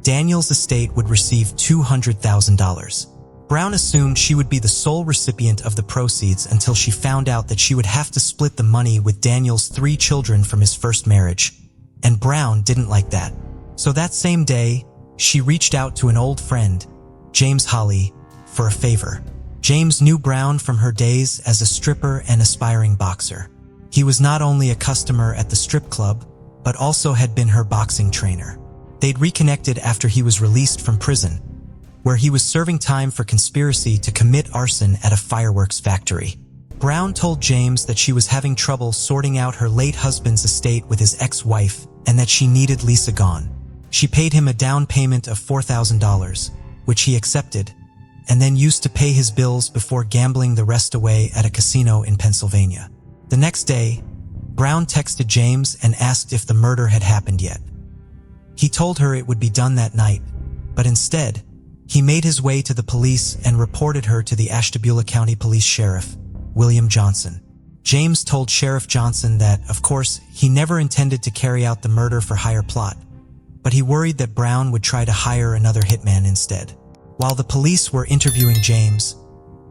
S1: Daniel's estate would receive $200,000. Brown assumed she would be the sole recipient of the proceeds until she found out that she would have to split the money with Daniel's 3 children from his first marriage, and Brown didn't like that. So that same day, she reached out to an old friend, James Holly, for a favor. James knew Brown from her days as a stripper and aspiring boxer. He was not only a customer at the strip club, but also had been her boxing trainer. They'd reconnected after he was released from prison, where he was serving time for conspiracy to commit arson at a fireworks factory. Brown told James that she was having trouble sorting out her late husband's estate with his ex-wife and that she needed Lisa gone. She paid him a down payment of $4,000, which he accepted, and then used to pay his bills before gambling the rest away at a casino in Pennsylvania. The next day, Brown texted James and asked if the murder had happened yet. He told her it would be done that night, but instead, he made his way to the police and reported her to the Ashtabula County Police Sheriff, William Johnson. James told Sheriff Johnson that, of course, he never intended to carry out the murder-for-hire plot, but he worried that Brown would try to hire another hitman instead. While the police were interviewing James,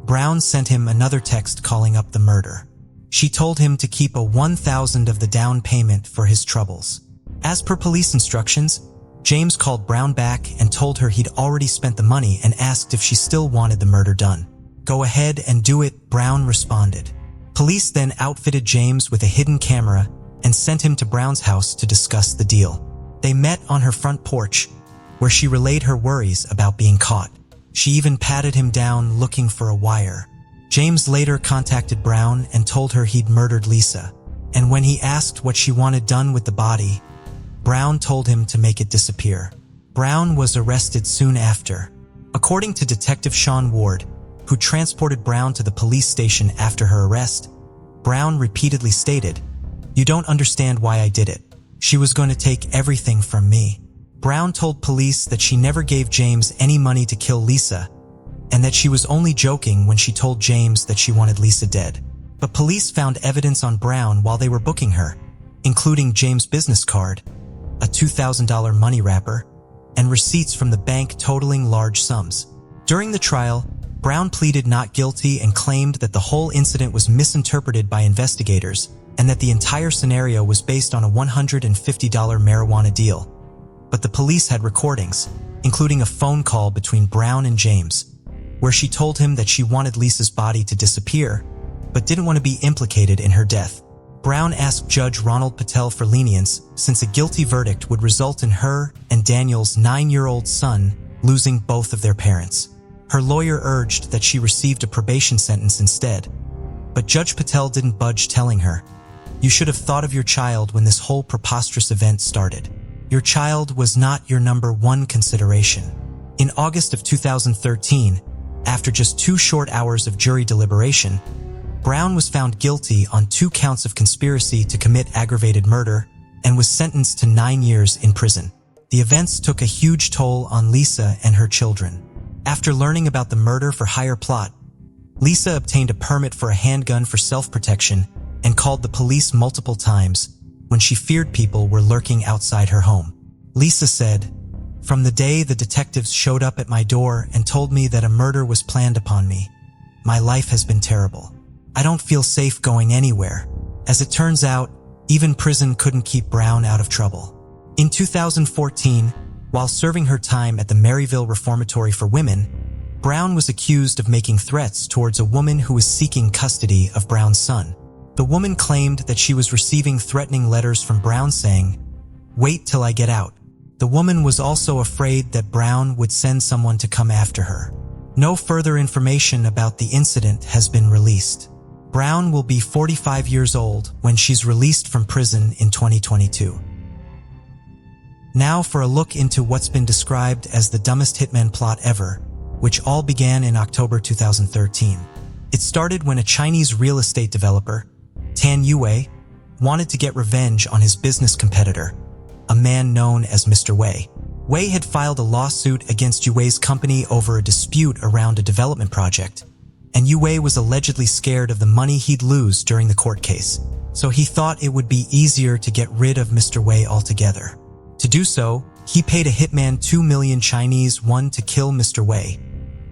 S1: Brown sent him another text calling up the murder. She told him to keep a $1,000 of the down payment for his troubles. As per police instructions, James called Brown back and told her he'd already spent the money and asked if she still wanted the murder done. "Go ahead and do it," Brown responded. Police then outfitted James with a hidden camera and sent him to Brown's house to discuss the deal. They met on her front porch, where she relayed her worries about being caught. She even patted him down looking for a wire. James later contacted Brown and told her he'd murdered Lisa, and when he asked what she wanted done with the body, Brown told him to make it disappear. Brown was arrested soon after. According to Detective Sean Ward, who transported Brown to the police station after her arrest, Brown repeatedly stated, "You don't understand why I did it. She was going to take everything from me." Brown told police that she never gave James any money to kill Lisa, and that she was only joking when she told James that she wanted Lisa dead. But police found evidence on Brown while they were booking her, including James' business card, a $2,000 money wrapper, and receipts from the bank totaling large sums. During the trial, Brown pleaded not guilty and claimed that the whole incident was misinterpreted by investigators and that the entire scenario was based on a $150 marijuana deal. But the police had recordings, including a phone call between Brown and James, where she told him that she wanted Lisa's body to disappear, but didn't want to be implicated in her death. Brown asked Judge Ronald Patel for lenience since a guilty verdict would result in her and Daniel's 9-year-old son losing both of their parents. Her lawyer urged that she received a probation sentence instead, but Judge Patel didn't budge, telling her, "You should have thought of your child when this whole preposterous event started. Your child was not your number one consideration." In August of 2013, after just 2 short hours of jury deliberation, Brown was found guilty on 2 counts of conspiracy to commit aggravated murder and was sentenced to 9 years in prison. The events took a huge toll on Lisa and her children. After learning about the murder-for-hire plot, Lisa obtained a permit for a handgun for self-protection and called the police multiple times when she feared people were lurking outside her home. Lisa said, "From the day the detectives showed up at my door and told me that a murder was planned upon me, my life has been terrible. I don't feel safe going anywhere." As it turns out, even prison couldn't keep Brown out of trouble. In 2014, while serving her time at the Maryville Reformatory for Women, Brown was accused of making threats towards a woman who was seeking custody of Brown's son. The woman claimed that she was receiving threatening letters from Brown saying, "Wait till I get out." The woman was also afraid that Brown would send someone to come after her. No further information about the incident has been released. Brown will be 45 years old when she's released from prison in 2022. Now for a look into what's been described as the dumbest hitman plot ever, which all began in October 2013. It started when a Chinese real estate developer, Tan Yue, wanted to get revenge on his business competitor, a man known as Mr. Wei. Wei had filed a lawsuit against Yue's company over a dispute around a development project, and Yue was allegedly scared of the money he'd lose during the court case, so he thought it would be easier to get rid of Mr. Wei altogether. To do so, he paid a hitman 2 million Chinese yuan to kill Mr. Wei,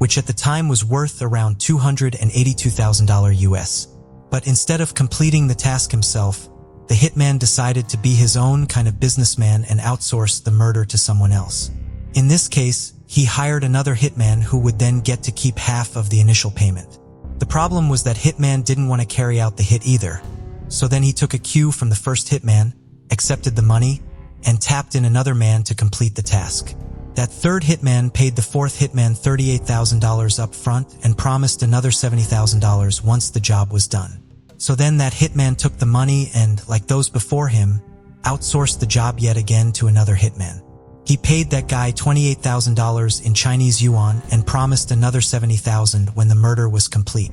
S1: which at the time was worth around $282,000 US. But instead of completing the task himself, the hitman decided to be his own kind of businessman and outsourced the murder to someone else. In this case, he hired another hitman who would then get to keep half of the initial payment. The problem was that hitman didn't want to carry out the hit either, so then he took a cue from the first hitman, accepted the money, and tapped in another man to complete the task. That third hitman paid the fourth hitman $38,000 up front and promised another $70,000 once the job was done. So then that hitman took the money and, like those before him, outsourced the job yet again to another hitman. He paid that guy $28,000 in Chinese yuan and promised another $70,000 when the murder was complete.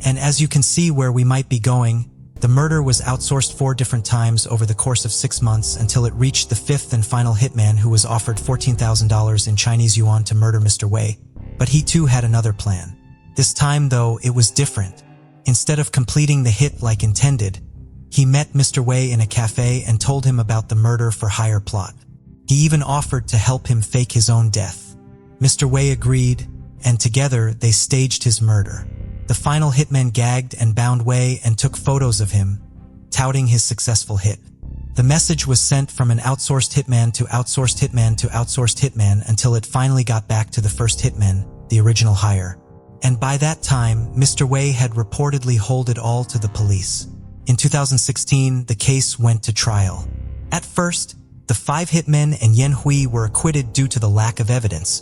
S1: And as you can see where we might be going, the murder was outsourced 4 different times over the course of 6 months until it reached the 5th and final hitman who was offered $14,000 in Chinese yuan to murder Mr. Wei, but he too had another plan. This time, though, it was different. Instead of completing the hit like intended, he met Mr. Wei in a cafe and told him about the murder for hire plot. He even offered to help him fake his own death. Mr. Wei agreed, and together they staged his murder. The final hitman gagged and bound Wei and took photos of him, touting his successful hit. The message was sent from an outsourced hitman to outsourced hitman to outsourced hitman until it finally got back to the first hitman, the original hire. And by that time, Mr. Wei had reportedly told it all to the police. In 2016, the case went to trial. At first, the 5 hitmen and Yan Hui were acquitted due to the lack of evidence,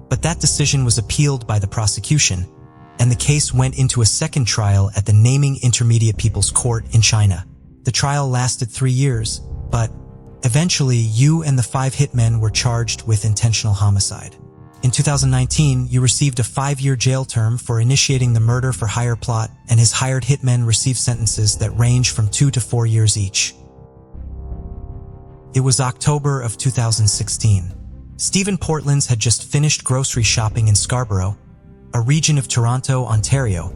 S1: but that decision was appealed by the prosecution, and the case went into a second trial at the Naming Intermediate People's Court in China. The trial lasted 3 years, but eventually Yu and the 5 hitmen were charged with intentional homicide. In 2019, Yu received a 5-year jail term for initiating the murder for hire plot, and his hired hitmen received sentences that range from 2 to 4 years each. It was October of 2016. Stephen Portlands had just finished grocery shopping in Scarborough, a region of Toronto, Ontario,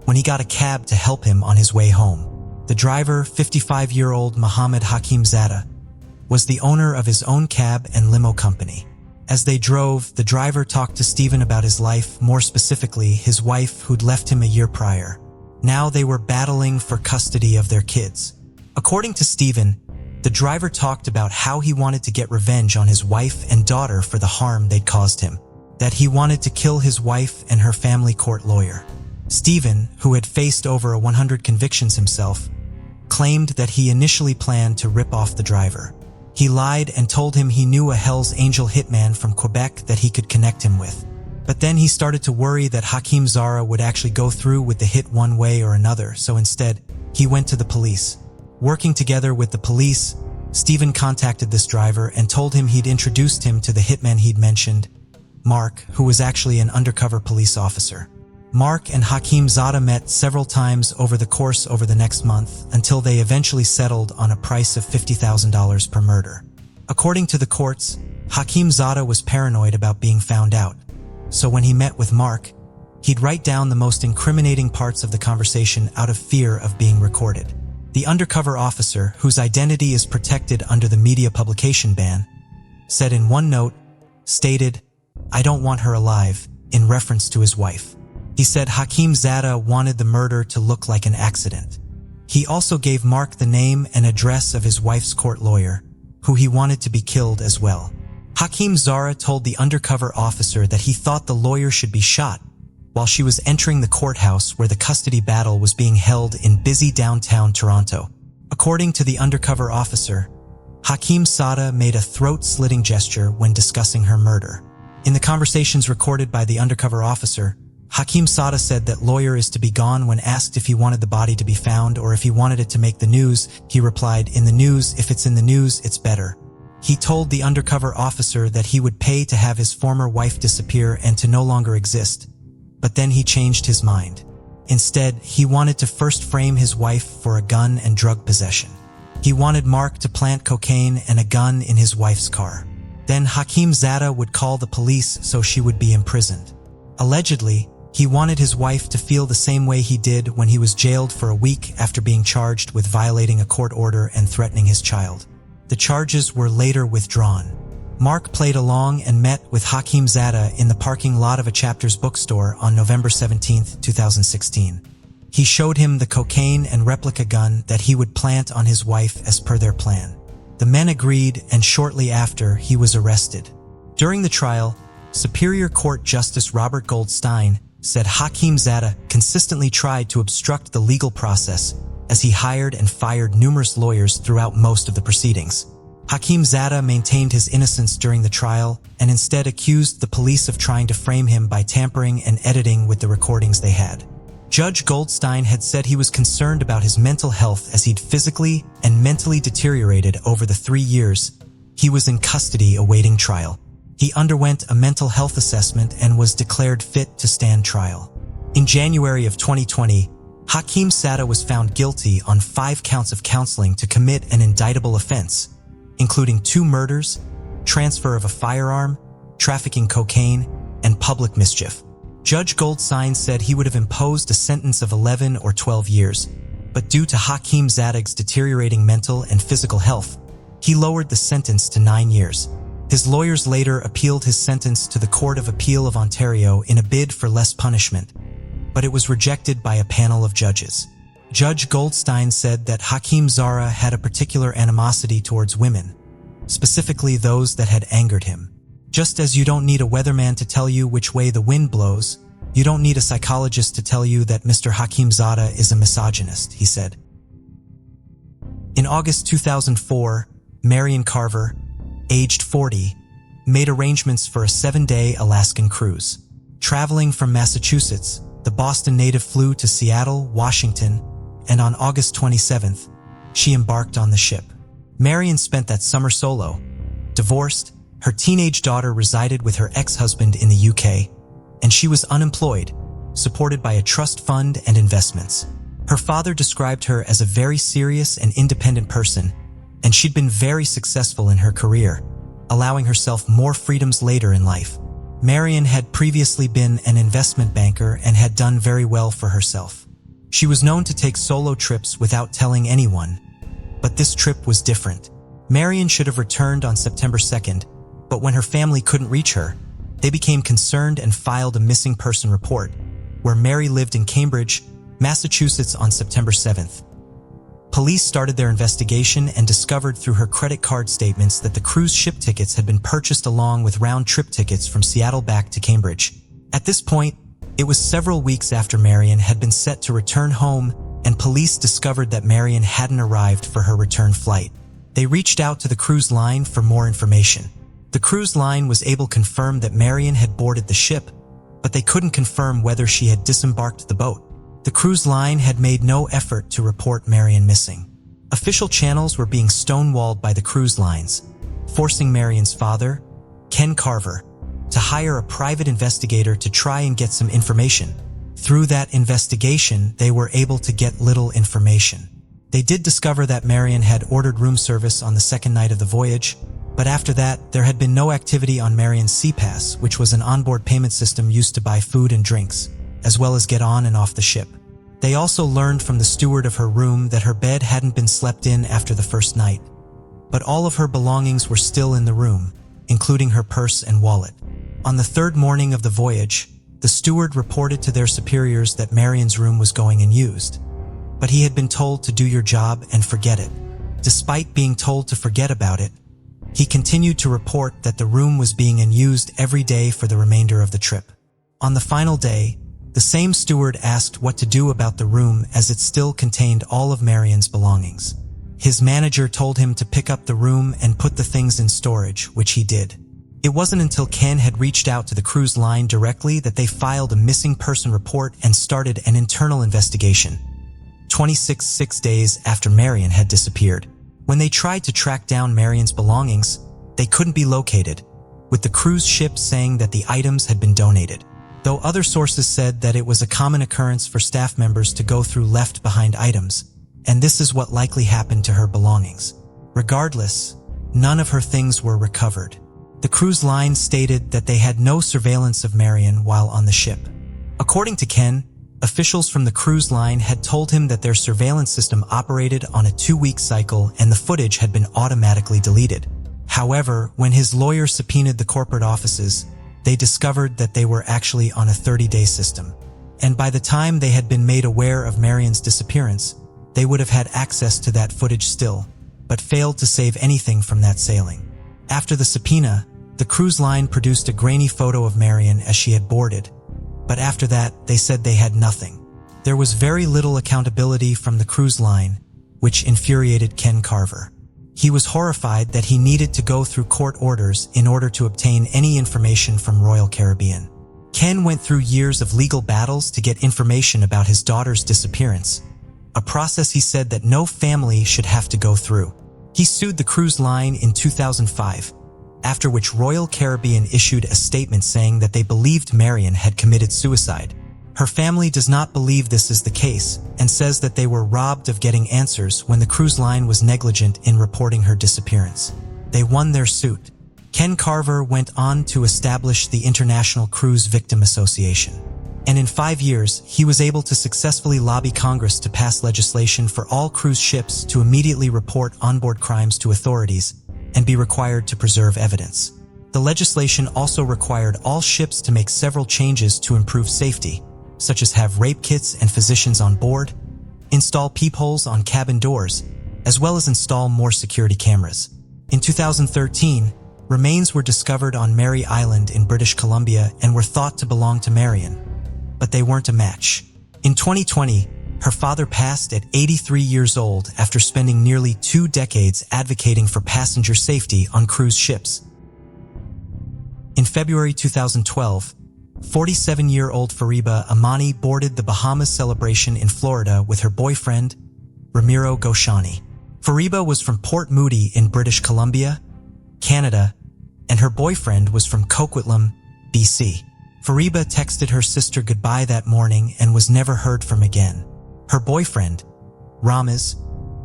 S1: when he got a cab to help him on his way home. The driver, 55-year-old Mohammed Hakim Zada, was the owner of his own cab and limo company. As they drove, the driver talked to Stephen about his life, more specifically his wife who'd left him a year prior. Now they were battling for custody of their kids. According to Stephen, the driver talked about how he wanted to get revenge on his wife and daughter for the harm they'd caused him, that he wanted to kill his wife and her family court lawyer. Stephen, who had faced over 100 convictions himself, claimed that he initially planned to rip off the driver. He lied and told him he knew a Hell's Angel hitman from Quebec that he could connect him with. But then he started to worry that Hakim Zada would actually go through with the hit one way or another, so instead, he went to the police. Working together with the police, Stephen contacted this driver and told him he'd introduced him to the hitman he'd mentioned, Mark, who was actually an undercover police officer. Mark and Hakim Zada met several times over the next month until they eventually settled on a price of $50,000 per murder. According to the courts, Hakim Zada was paranoid about being found out, so when he met with Mark, he'd write down the most incriminating parts of the conversation out of fear of being recorded. The undercover officer, whose identity is protected under the media publication ban, said in one note, stated, "I don't want her alive," in reference to his wife. He said Hakim Zada wanted the murder to look like an accident. He also gave Mark the name and address of his wife's court lawyer, who he wanted to be killed as well. Hakim Zada told the undercover officer that he thought the lawyer should be shot while she was entering the courthouse where the custody battle was being held in busy downtown Toronto. According to the undercover officer, Hakim Zada made a throat-slitting gesture when discussing her murder. In the conversations recorded by the undercover officer, Hakim Zada said that lawyer is to be gone. When asked if he wanted the body to be found or if he wanted it to make the news, he replied, "In the news, if it's in the news, it's better." He told the undercover officer that he would pay to have his former wife disappear and to no longer exist, but then he changed his mind. Instead, he wanted to first frame his wife for a gun and drug possession. He wanted Mark to plant cocaine and a gun in his wife's car. Then Hakim Zada would call the police so she would be imprisoned. Allegedly, he wanted his wife to feel the same way he did when he was jailed for a week after being charged with violating a court order and threatening his child. The charges were later withdrawn. Mark played along and met with Hakim Zada in the parking lot of a Chapters bookstore on November 17, 2016. He showed him the cocaine and replica gun that he would plant on his wife as per their plan. The men agreed, and shortly after, he was arrested. During the trial, Superior Court Justice Robert Goldstein said Hakim Zada consistently tried to obstruct the legal process as he hired and fired numerous lawyers throughout most of the proceedings. Hakim Zada maintained his innocence during the trial and instead accused the police of trying to frame him by tampering and editing with the recordings they had. Judge Goldstein had said he was concerned about his mental health as he'd physically and mentally deteriorated over the 3 years he was in custody awaiting trial. He underwent a mental health assessment and was declared fit to stand trial. In January of 2020, Hakim Zada was found guilty on 5 counts of counseling to commit an indictable offense, including 2 murders, transfer of a firearm, trafficking cocaine, and public mischief. Judge Goldstein said he would have imposed a sentence of 11 or 12 years, but due to Hakim Zada's deteriorating mental and physical health, he lowered the sentence to 9 years. His lawyers later appealed his sentence to the Court of Appeal of Ontario in a bid for less punishment, but it was rejected by a panel of judges. Judge Goldstein said that Hakim Zada had a particular animosity towards women, specifically those that had angered him. Just as you don't need a weatherman to tell you which way the wind blows, you don't need a psychologist to tell you that Mr. Hakim Zada is a misogynist, he said. In August 2004, Marion Carver, aged 40, made arrangements for a 7-day Alaskan cruise. Traveling from Massachusetts, the Boston native flew to Seattle, Washington, and on August 27th, she embarked on the ship. Marion spent that summer solo. Divorced, her teenage daughter resided with her ex-husband in the UK, and she was unemployed, supported by a trust fund and investments. Her father described her as a very serious and independent person, and she'd been very successful in her career, allowing herself more freedoms later in life. Marion had previously been an investment banker and had done very well for herself. She was known to take solo trips without telling anyone, but this trip was different. Marion should have returned on September 2nd, but when her family couldn't reach her, they became concerned and filed a missing person report, where Mary lived in Cambridge, Massachusetts on September 7th. Police started their investigation and discovered through her credit card statements that the cruise ship tickets had been purchased along with round-trip tickets from Seattle back to Cambridge. At this point, it was several weeks after Marion had been set to return home, and police discovered that Marion hadn't arrived for her return flight. They reached out to the cruise line for more information. The cruise line was able to confirm that Marion had boarded the ship, but they couldn't confirm whether she had disembarked the boat. The cruise line had made no effort to report Marion missing. Official channels were being stonewalled by the cruise lines, forcing Marion's father, Ken Carver, to hire a private investigator to try and get some information. Through that investigation, they were able to get little information. They did discover that Marion had ordered room service on the second night of the voyage, but after that, there had been no activity on Marion's SeaPass, which was an onboard payment system used to buy food and drinks, as well as get on and off the ship. They also learned from the steward of her room that her bed hadn't been slept in after the first night, but all of her belongings were still in the room, including her purse and wallet. On the 3rd morning of the voyage, the steward reported to their superiors that Marion's room was going unused, but he had been told to do your job and forget it. Despite being told to forget about it, he continued to report that the room was being unused every day for the remainder of the trip. On the final day, the same steward asked what to do about the room as it still contained all of Marion's belongings. His manager told him to pick up the room and put the things in storage, which he did. It wasn't until Ken had reached out to the cruise line directly that they filed a missing person report and started an internal investigation, 26 days after Marion had disappeared. When they tried to track down Marion's belongings, they couldn't be located, with the cruise ship saying that the items had been donated, though other sources said that it was a common occurrence for staff members to go through left-behind items, and this is what likely happened to her belongings. Regardless, none of her things were recovered. The cruise line stated that they had no surveillance of Marion while on the ship. According to Ken, officials from the cruise line had told him that their surveillance system operated on a 2-week cycle and the footage had been automatically deleted. However, when his lawyer subpoenaed the corporate offices, they discovered that they were actually on a 30-day system. And by the time they had been made aware of Marian's disappearance, they would have had access to that footage still, but failed to save anything from that sailing. After the subpoena, the cruise line produced a grainy photo of Marian as she had boarded, but after that, they said they had nothing. There was very little accountability from the cruise line, which infuriated Ken Carver. He was horrified that he needed to go through court orders in order to obtain any information from Royal Caribbean. Ken went through years of legal battles to get information about his daughter's disappearance, a process he said that no family should have to go through. He sued the cruise line in 2005, after which Royal Caribbean issued a statement saying that they believed Marian had committed suicide. Her family does not believe this is the case and says that they were robbed of getting answers when the cruise line was negligent in reporting her disappearance. They won their suit. Ken Carver went on to establish the International Cruise Victim Association. And in 5 years, he was able to successfully lobby Congress to pass legislation for all cruise ships to immediately report onboard crimes to authorities and be required to preserve evidence. The legislation also required all ships to make several changes to improve safety, such as have rape kits and physicians on board, install peepholes on cabin doors, as well as install more security cameras. In 2013, remains were discovered on Mary Island in British Columbia and were thought to belong to Marian, but they weren't a match. In 2020, her father passed at 83 years old after spending nearly 2 decades advocating for passenger safety on cruise ships. In February 2012, 47-year-old Fariba Amman boarded the Bahamas Celebration in Florida with her boyfriend, Ramiro Goshani. Fariba was from Port Moody in British Columbia, Canada, and her boyfriend was from Coquitlam, BC. Fariba texted her sister goodbye that morning and was never heard from again. Her boyfriend, Ramez,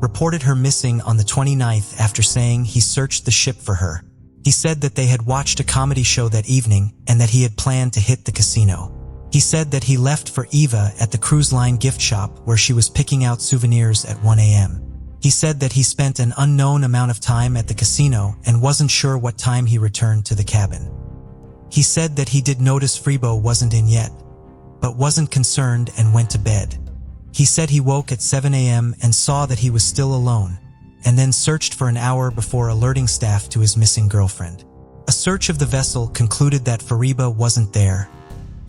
S1: reported her missing on the 29th after saying he searched the ship for her. He said that they had watched a comedy show that evening and that he had planned to hit the casino. He said that he left for Eva at the cruise line gift shop where she was picking out souvenirs at 1 a.m. He said that he spent an unknown amount of time at the casino and wasn't sure what time he returned to the cabin. He said that he did notice Fariba wasn't in yet, but wasn't concerned and went to bed. He said he woke at 7 a.m. and saw that he was still alone, and then searched for an hour before alerting staff to his missing girlfriend. A search of the vessel concluded that Fariba wasn't there,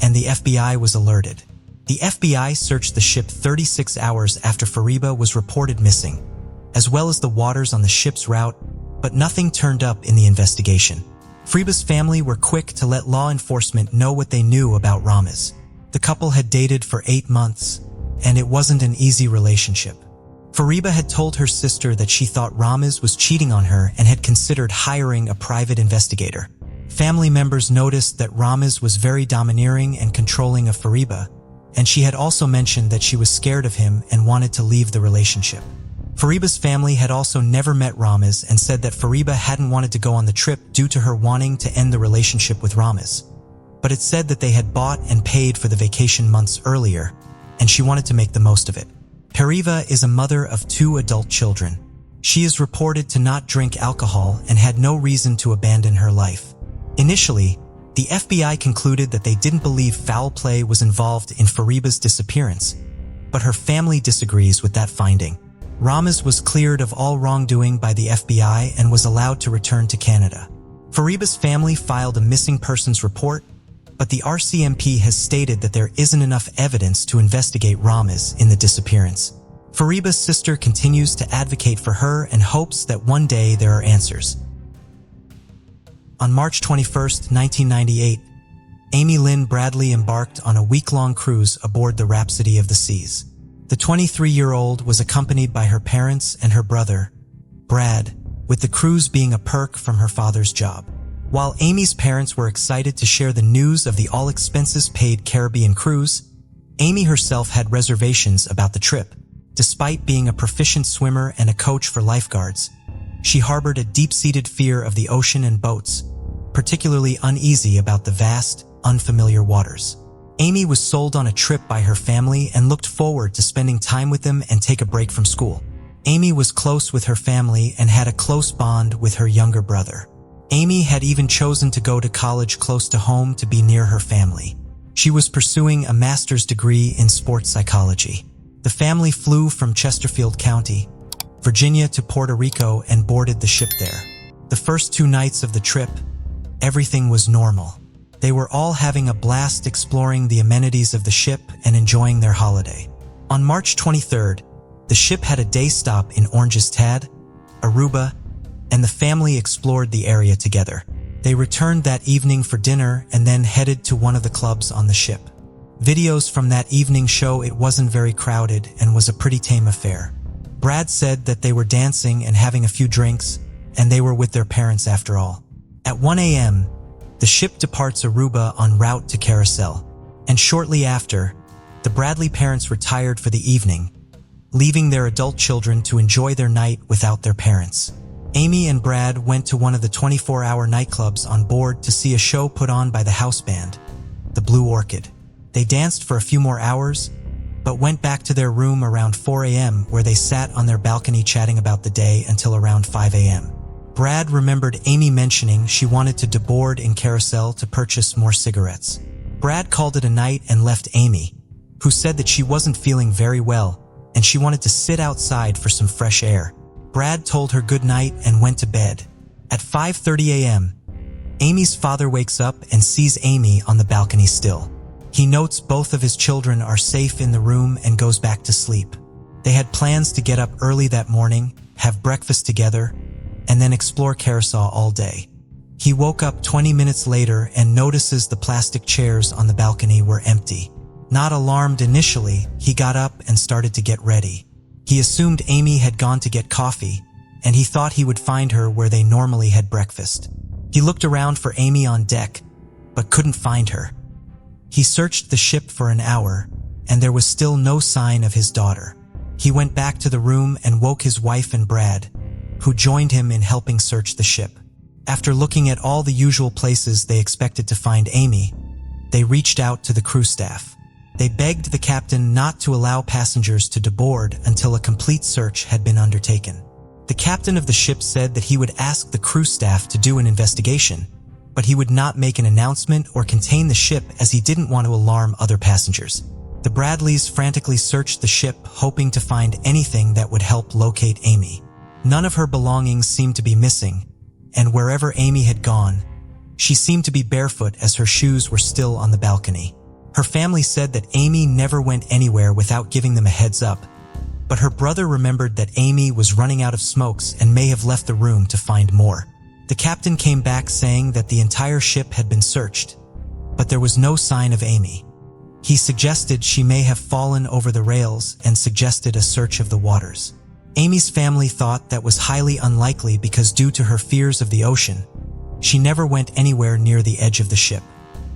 S1: and the FBI was alerted. The FBI searched the ship 36 hours after Fariba was reported missing, as well as the waters on the ship's route, but nothing turned up in the investigation. Fariba's family were quick to let law enforcement know what they knew about Ramez. The couple had dated for 8 months, and it wasn't an easy relationship. Fariba had told her sister that she thought Ramez was cheating on her and had considered hiring a private investigator. Family members noticed that Ramez was very domineering and controlling of Fariba, and she had also mentioned that she was scared of him and wanted to leave the relationship. Fariba's family had also never met Ramez and said that Fariba hadn't wanted to go on the trip due to her wanting to end the relationship with Ramez. But it said that they had bought and paid for the vacation months earlier, and she wanted to make the most of it. Fariba is a mother of 2 adult children. She is reported to not drink alcohol and had no reason to abandon her life. Initially, the FBI concluded that they didn't believe foul play was involved in Fariba's disappearance, but her family disagrees with that finding. Ramez was cleared of all wrongdoing by the FBI and was allowed to return to Canada. Fariba's family filed a missing persons report, but the RCMP has stated that there isn't enough evidence to investigate Ramez in the disappearance. Fariba's sister continues to advocate for her and hopes that one day there are answers. On March 21, 1998, Amy Lynn Bradley embarked on a week-long cruise aboard the Rhapsody of the Seas. The 23-year-old was accompanied by her parents and her brother, Brad, with the cruise being a perk from her father's job. While Amy's parents were excited to share the news of the all-expenses-paid Caribbean cruise, Amy herself had reservations about the trip. Despite being a proficient swimmer and a coach for lifeguards, she harbored a deep-seated fear of the ocean and boats, particularly uneasy about the vast, unfamiliar waters. Amy was sold on a trip by her family and looked forward to spending time with them and take a break from school. Amy was close with her family and had a close bond with her younger brother. Amy had even chosen to go to college close to home to be near her family. She was pursuing a master's degree in sports psychology. The family flew from Chesterfield County, Virginia to Puerto Rico and boarded the ship there. The first 2 nights of the trip, everything was normal. They were all having a blast exploring the amenities of the ship and enjoying their holiday. On March 23rd, the ship had a day stop in Orange's Tad, Aruba, and the family explored the area together. They returned that evening for dinner and then headed to one of the clubs on the ship. Videos from that evening show it wasn't very crowded and was a pretty tame affair. Brad said that they were dancing and having a few drinks, and they were with their parents after all. At 1 a.m., the ship departs Aruba en route to Carousel, and shortly after, the Bradley parents retired for the evening, leaving their adult children to enjoy their night without their parents. Amy and Brad went to one of the 24-hour nightclubs on board to see a show put on by the house band, the Blue Orchid. They danced for a few more hours, but went back to their room around 4 a.m. where they sat on their balcony chatting about the day until around 5 a.m. Brad remembered Amy mentioning she wanted to deboard in Carousel to purchase more cigarettes. Brad called it a night and left Amy, who said that she wasn't feeling very well and she wanted to sit outside for some fresh air. Brad told her good night and went to bed. At 5:30 a.m., Amy's father wakes up and sees Amy on the balcony still. He notes both of his children are safe in the room and goes back to sleep. They had plans to get up early that morning, have breakfast together, and then explore Carousel all day. He woke up 20 minutes later and notices the plastic chairs on the balcony were empty. Not alarmed initially, he got up and started to get ready. He assumed Amy had gone to get coffee, and he thought he would find her where they normally had breakfast. He looked around for Amy on deck, but couldn't find her. He searched the ship for an hour, and there was still no sign of his daughter. He went back to the room and woke his wife and Brad, who joined him in helping search the ship. After looking at all the usual places they expected to find Amy, they reached out to the crew staff. They begged the captain not to allow passengers to deboard until a complete search had been undertaken. The captain of the ship said that he would ask the crew staff to do an investigation, but he would not make an announcement or contain the ship as he didn't want to alarm other passengers. The Bradleys frantically searched the ship, hoping to find anything that would help locate Amy. None of her belongings seemed to be missing, and wherever Amy had gone, she seemed to be barefoot as her shoes were still on the balcony. Her family said that Amy never went anywhere without giving them a heads up, but her brother remembered that Amy was running out of smokes and may have left the room to find more. The captain came back saying that the entire ship had been searched, but there was no sign of Amy. He suggested she may have fallen over the rails and suggested a search of the waters. Amy's family thought that was highly unlikely because due to her fears of the ocean, she never went anywhere near the edge of the ship.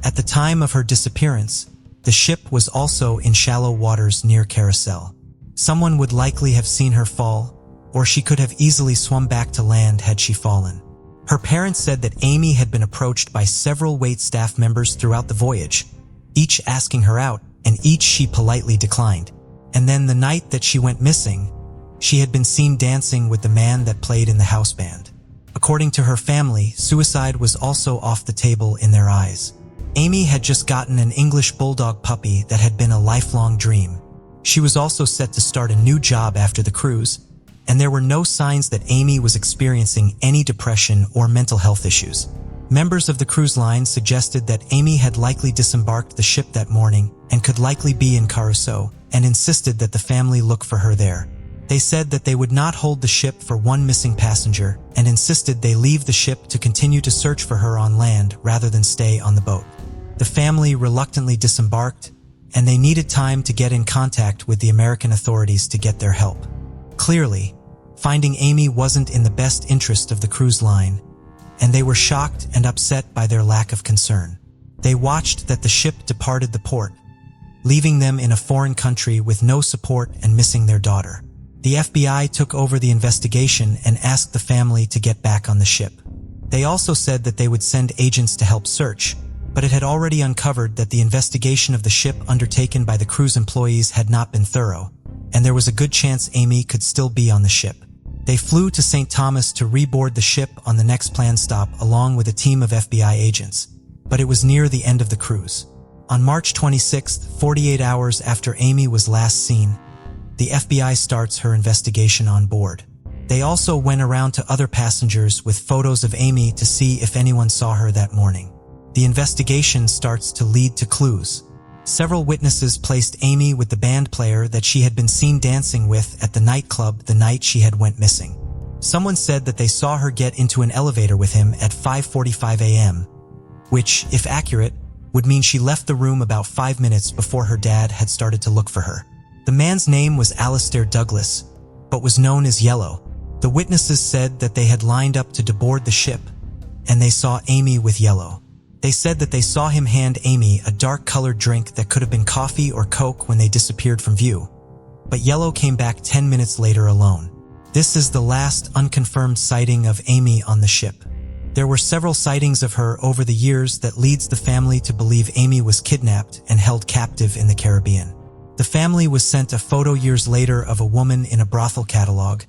S1: At the time of her disappearance, the ship was also in shallow waters near Carousel. Someone would likely have seen her fall, or she could have easily swum back to land had she fallen. Her parents said that Amy had been approached by several wait staff members throughout the voyage, each asking her out, and each she politely declined. And then the night that she went missing, she had been seen dancing with the man that played in the house band. According to her family, suicide was also off the table in their eyes. Amy had just gotten an English bulldog puppy that had been a lifelong dream. She was also set to start a new job after the cruise, and there were no signs that Amy was experiencing any depression or mental health issues. Members of the cruise line suggested that Amy had likely disembarked the ship that morning and could likely be in Carousel, and insisted that the family look for her there. They said that they would not hold the ship for one missing passenger and insisted they leave the ship to continue to search for her on land rather than stay on the boat. The family reluctantly disembarked, and they needed time to get in contact with the American authorities to get their help. Clearly, finding Amy wasn't in the best interest of the cruise line, and they were shocked and upset by their lack of concern. They watched that the ship departed the port, leaving them in a foreign country with no support and missing their daughter. The FBI took over the investigation and asked the family to get back on the ship. They also said that they would send agents to help search, but it had already uncovered that the investigation of the ship undertaken by the cruise employees had not been thorough, and there was a good chance Amy could still be on the ship. They flew to St. Thomas to reboard the ship on the next planned stop along with a team of FBI agents, but it was near the end of the cruise. On March 26th, 48 hours after Amy was last seen, the FBI starts her investigation on board. They also went around to other passengers with photos of Amy to see if anyone saw her that morning. The investigation starts to lead to clues. Several witnesses placed Amy with the band player that she had been seen dancing with at the nightclub the night she had went missing. Someone said that they saw her get into an elevator with him at 5:45 a.m., which, if accurate, would mean she left the room about 5 minutes before her dad had started to look for her. The man's name was Alistair Douglas, but was known as Yellow. The witnesses said that they had lined up to deboard the ship, and they saw Amy with Yellow. They said that they saw him hand Amy a dark-colored drink that could have been coffee or Coke when they disappeared from view, but Yellow came back 10 minutes later alone. This is the last unconfirmed sighting of Amy on the ship. There were several sightings of her over the years that leads the family to believe Amy was kidnapped and held captive in the Caribbean. The family was sent a photo years later of a woman in a brothel catalog,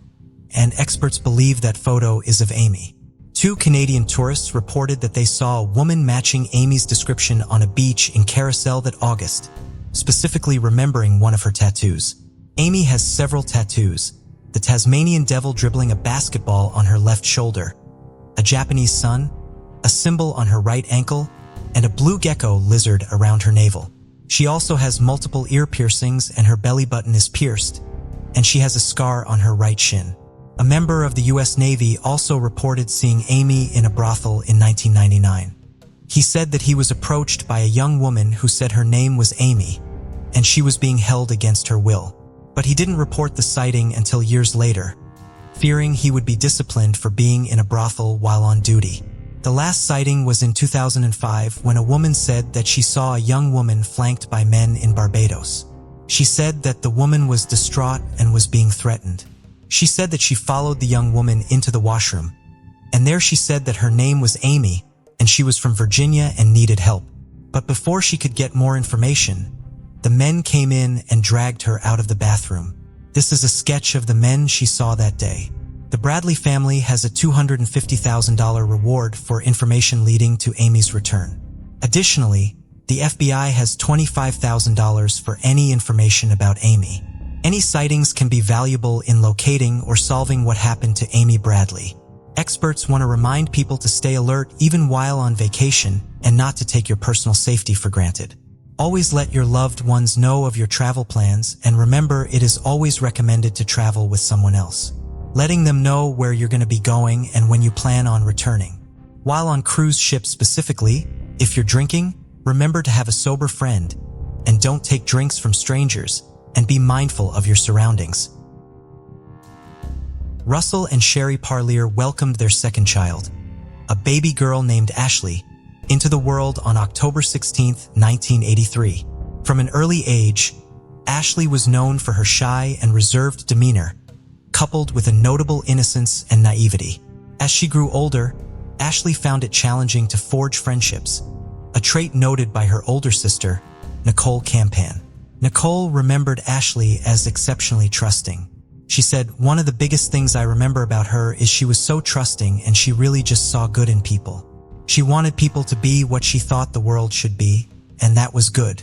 S1: and experts believe that photo is of Amy. 2 Canadian tourists reported that they saw a woman matching Amy's description on a beach in Carousel that August, specifically remembering one of her tattoos. Amy has several tattoos: the Tasmanian devil dribbling a basketball on her left shoulder, a Japanese sun, a symbol on her right ankle, and a blue gecko lizard around her navel. She also has multiple ear piercings and her belly button is pierced, and she has a scar on her right shin. A member of the U.S. Navy also reported seeing Amy in a brothel in 1999. He said that he was approached by a young woman who said her name was Amy, and she was being held against her will. But he didn't report the sighting until years later, fearing he would be disciplined for being in a brothel while on duty. The last sighting was in 2005 when a woman said that she saw a young woman flanked by men in Barbados. She said that the woman was distraught and was being threatened. She said that she followed the young woman into the washroom, and there she said that her name was Amy and she was from Virginia and needed help. But before she could get more information, the men came in and dragged her out of the bathroom. This is a sketch of the men she saw that day. The Bradley family has a $250,000 reward for information leading to Amy's return. Additionally, the FBI has $25,000 for any information about Amy. Any sightings can be valuable in locating or solving what happened to Amy Bradley. Experts want to remind people to stay alert even while on vacation and not to take your personal safety for granted. Always let your loved ones know of your travel plans, and remember, it is always recommended to travel with someone else. Letting them know where you're going to be going and when you plan on returning. While on cruise ships specifically, if you're drinking, remember to have a sober friend, and don't take drinks from strangers, and be mindful of your surroundings. Russell and Sherry Parlier welcomed their second child, a baby girl named Ashley, into the world on October 16, 1983. From an early age, Ashley was known for her shy and reserved demeanor, coupled with a notable innocence and naivety. As she grew older, Ashley found it challenging to forge friendships, a trait noted by her older sister, Nicole Campan. Nicole remembered Ashley as exceptionally trusting. She said, "One of the biggest things I remember about her is she was so trusting and she really just saw good in people. She wanted people to be what she thought the world should be, and that was good."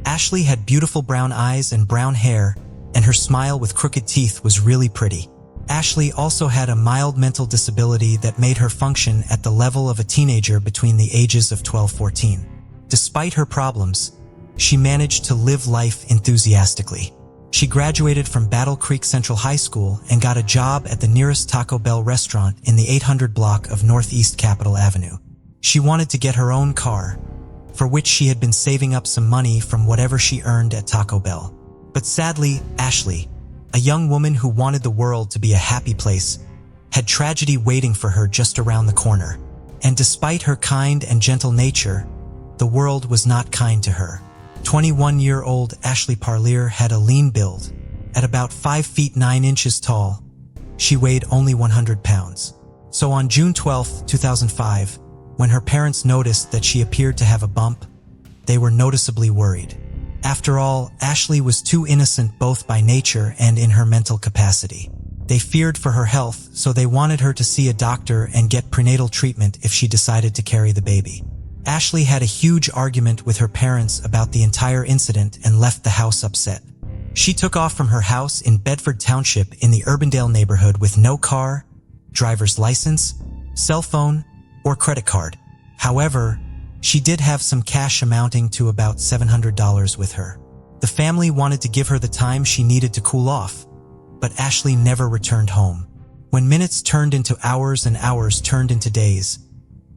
S1: Ashley had beautiful brown eyes and brown hair, and her smile with crooked teeth was really pretty. Ashley also had a mild mental disability that made her function at the level of a teenager between the ages of 12-14. Despite her problems, she managed to live life enthusiastically. She graduated from Battle Creek Central High School and got a job at the nearest Taco Bell restaurant in the 800 block of Northeast Capitol Avenue. She wanted to get her own car, for which she had been saving up some money from whatever she earned at Taco Bell. But sadly, Ashley, a young woman who wanted the world to be a happy place, had tragedy waiting for her just around the corner. And despite her kind and gentle nature, the world was not kind to her. 21-year-old Ashley Parlier had a lean build. At about 5 feet 9 inches tall, she weighed only 100 pounds. So on June 12, 2005, when her parents noticed that she appeared to have a bump, they were noticeably worried. After all, Ashley was too innocent both by nature and in her mental capacity. They feared for her health, so they wanted her to see a doctor and get prenatal treatment if she decided to carry the baby. Ashley had a huge argument with her parents about the entire incident and left the house upset. She took off from her house in Bedford Township in the Urbandale neighborhood with no car, driver's license, cell phone, or credit card. However, she did have some cash amounting to about $700 with her. The family wanted to give her the time she needed to cool off, but Ashley never returned home. When minutes turned into hours and hours turned into days,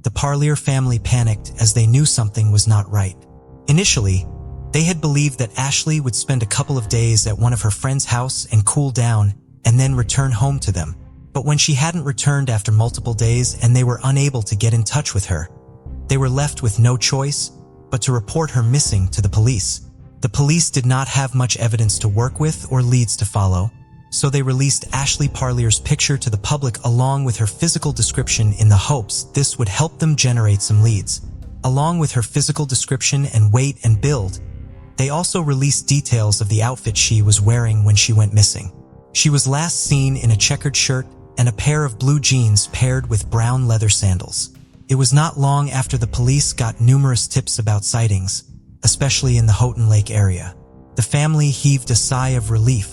S1: the Parlier family panicked as they knew something was not right. Initially, they had believed that Ashley would spend a couple of days at one of her friend's house and cool down and then return home to them. But when she hadn't returned after multiple days and they were unable to get in touch with her, they were left with no choice but to report her missing to the police. The police did not have much evidence to work with or leads to follow, so they released Ashley Parlier's picture to the public along with her physical description in the hopes this would help them generate some leads. Along with her physical description and weight and build, they also released details of the outfit she was wearing when she went missing. She was last seen in a checkered shirt and a pair of blue jeans paired with brown leather sandals. It was not long after the police got numerous tips about sightings, especially in the Houghton Lake area. The family heaved a sigh of relief.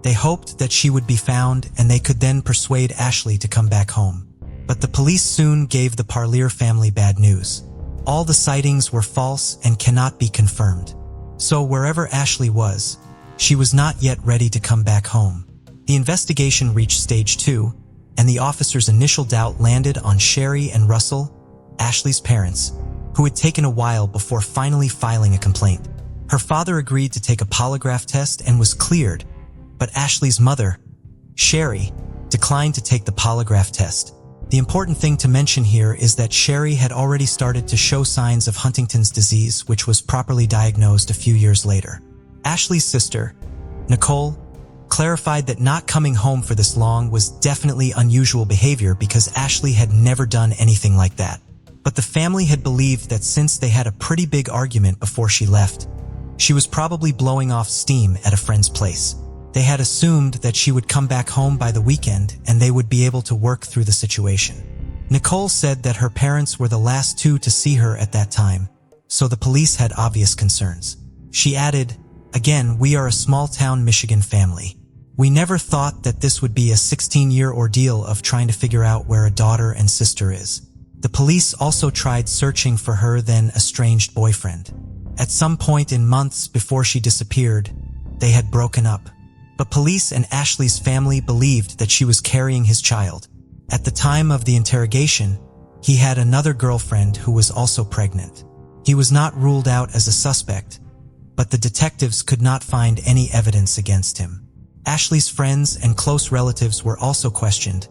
S1: They hoped that she would be found and they could then persuade Ashley to come back home. But the police soon gave the Parlier family bad news. All the sightings were false and cannot be confirmed. So wherever Ashley was, she was not yet ready to come back home. The investigation reached stage 2, and the officers' initial doubt landed on Sherry and Russell, Ashley's parents, who had taken a while before finally filing a complaint. Her father agreed to take a polygraph test and was cleared, but Ashley's mother, Sherry, declined to take the polygraph test. The important thing to mention here is that Sherry had already started to show signs of Huntington's disease, which was properly diagnosed a few years later. Ashley's sister, Nicole, clarified that not coming home for this long was definitely unusual behavior because Ashley had never done anything like that. But the family had believed that since they had a pretty big argument before she left, she was probably blowing off steam at a friend's place. They had assumed that she would come back home by the weekend and they would be able to work through the situation. Nicole said that her parents were the last two to see her at that time, so the police had obvious concerns. She added, "Again, we are a small-town Michigan family. We never thought that this would be a 16-year ordeal of trying to figure out where a daughter and sister is." The police also tried searching for her then estranged boyfriend. At some point in months before she disappeared, they had broken up. But police and Ashley's family believed that she was carrying his child. At the time of the interrogation, he had another girlfriend who was also pregnant. He was not ruled out as a suspect, but the detectives could not find any evidence against him. Ashley's friends and close relatives were also questioned,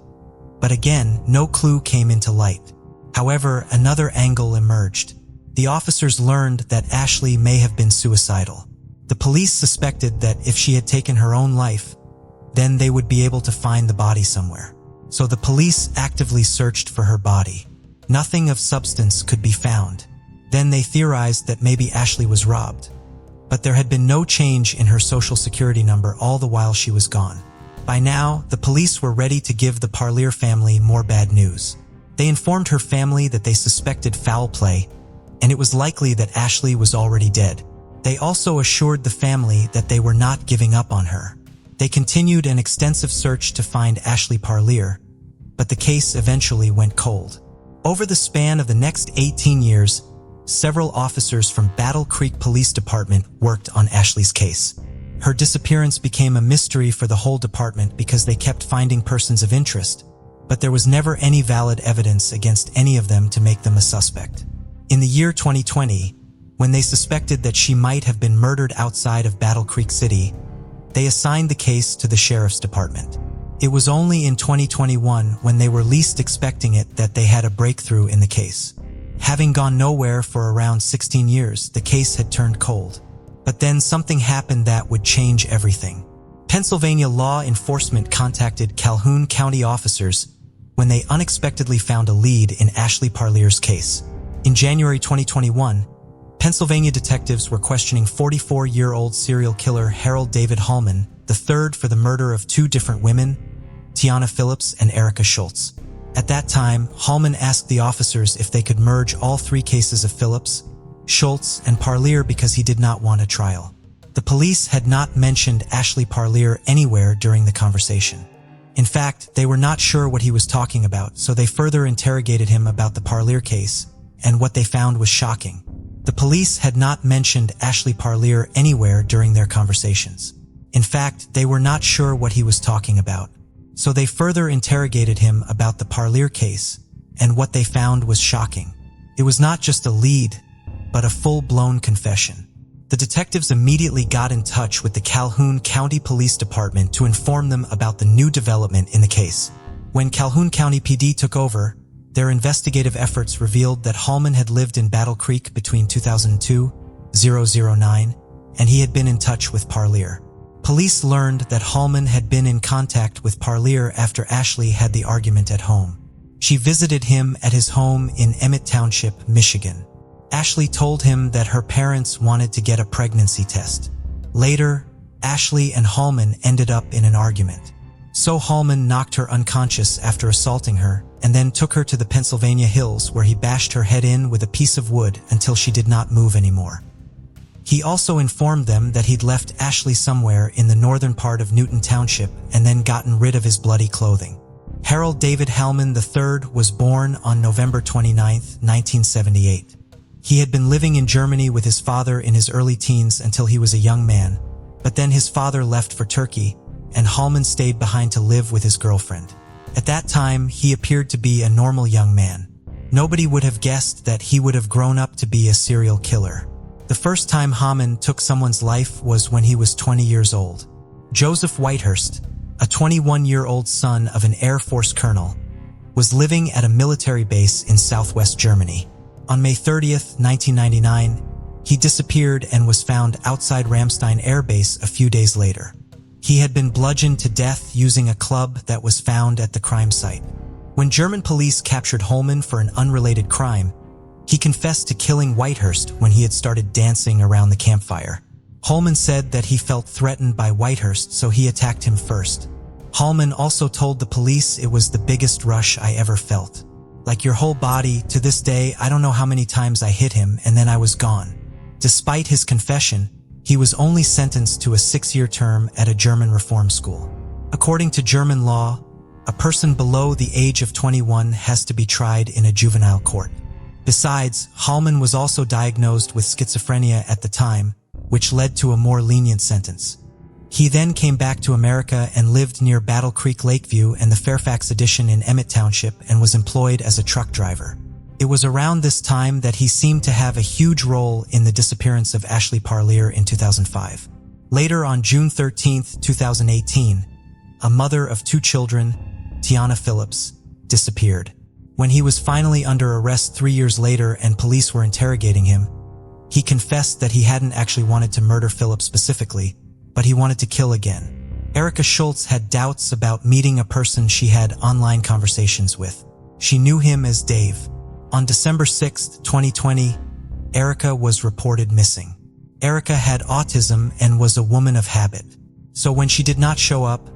S1: but again, no clue came into light. However, another angle emerged. The officers learned that Ashley may have been suicidal. The police suspected that if she had taken her own life, then they would be able to find the body somewhere. So the police actively searched for her body. Nothing of substance could be found. Then they theorized that maybe Ashley was robbed. But there had been no change in her social security number all the while she was gone. By now, the police were ready to give the Parlier family more bad news. They informed her family that they suspected foul play, and it was likely that Ashley was already dead. They also assured the family that they were not giving up on her. They continued an extensive search to find Ashley Parlier, but the case eventually went cold. Over the span of the next 18 years, several officers from Battle Creek Police Department worked on Ashley's case. Her disappearance became a mystery for the whole department because they kept finding persons of interest, but there was never any valid evidence against any of them to make them a suspect. In the year 2020, when they suspected that she might have been murdered outside of Battle Creek City, they assigned the case to the sheriff's department. It was only in 2021, when they were least expecting it, that they had a breakthrough in the case. Having gone nowhere for around 16 years, the case had turned cold. But then something happened that would change everything. Pennsylvania law enforcement contacted Calhoun County officers when they unexpectedly found a lead in Ashley Parlier's case. In January 2021, Pennsylvania detectives were questioning 44-year-old serial killer Harold David Hallman III for the murder of two different women, Tiana Phillips and Erica Schultz. At that time, Hallman asked the officers if they could merge all three cases of Phillips, Schultz, and Parlier because he did not want a trial. The police had not mentioned Ashley Parlier anywhere during the conversation. In fact, they were not sure what he was talking about, so they further interrogated him about the Parlier case, and what they found was shocking. The police had not mentioned Ashley Parlier anywhere during their conversations. In fact, they were not sure what he was talking about, so they further interrogated him about the Parlier case, and what they found was shocking. It was not just a lead, but a full-blown confession. The detectives immediately got in touch with the Calhoun County Police Department to inform them about the new development in the case. When Calhoun County PD took over, their investigative efforts revealed that Hallman had lived in Battle Creek between 2002-009, and he had been in touch with Parlier. Police learned that Hallman had been in contact with Parlier after Ashley had the argument at home. She visited him at his home in Emmett Township, Michigan. Ashley told him that her parents wanted to get a pregnancy test. Later, Ashley and Hallman ended up in an argument. So Hallman knocked her unconscious after assaulting her, and then took her to the Pennsylvania hills where he bashed her head in with a piece of wood until she did not move anymore. He also informed them that he'd left Ashley somewhere in the northern part of Newton Township and then gotten rid of his bloody clothing. Harold David Hallman III was born on November 29, 1978. He had been living in Germany with his father in his early teens until he was a young man, but then his father left for Turkey, and Hallman stayed behind to live with his girlfriend. At that time, he appeared to be a normal young man. Nobody would have guessed that he would have grown up to be a serial killer. The first time Hallman took someone's life was when he was 20 years old. Joseph Whitehurst, a 21-year-old son of an Air Force colonel, was living at a military base in southwest Germany. On May 30, 1999, he disappeared and was found outside Ramstein Air Base a few days later. He had been bludgeoned to death using a club that was found at the crime site. When German police captured Hallman for an unrelated crime, he confessed to killing Whitehurst when he had started dancing around the campfire. Hallman said that he felt threatened by Whitehurst, so he attacked him first. Hallman also told the police, "It was the biggest rush I ever felt. Like your whole body, to this day, I don't know how many times I hit him and then I was gone." Despite his confession, he was only sentenced to a 6-year term at a German reform school. According to German law, a person below the age of 21 has to be tried in a juvenile court. Besides, Hallman was also diagnosed with schizophrenia at the time, which led to a more lenient sentence. He then came back to America and lived near Battle Creek Lakeview and the Fairfax Addition in Emmett Township and was employed as a truck driver. It was around this time that he seemed to have a huge role in the disappearance of Ashley Parlier in 2005. Later, on June 13, 2018, a mother of 2 children, Tiana Phillips, disappeared. When he was finally under arrest 3 years later and police were interrogating him, he confessed that he hadn't actually wanted to murder Phillips specifically, but he wanted to kill again. Erica Schultz had doubts about meeting a person she had online conversations with. She knew him as Dave. On December 6, 2020, Erica was reported missing. Erica had autism and was a woman of habit. So when she did not show up,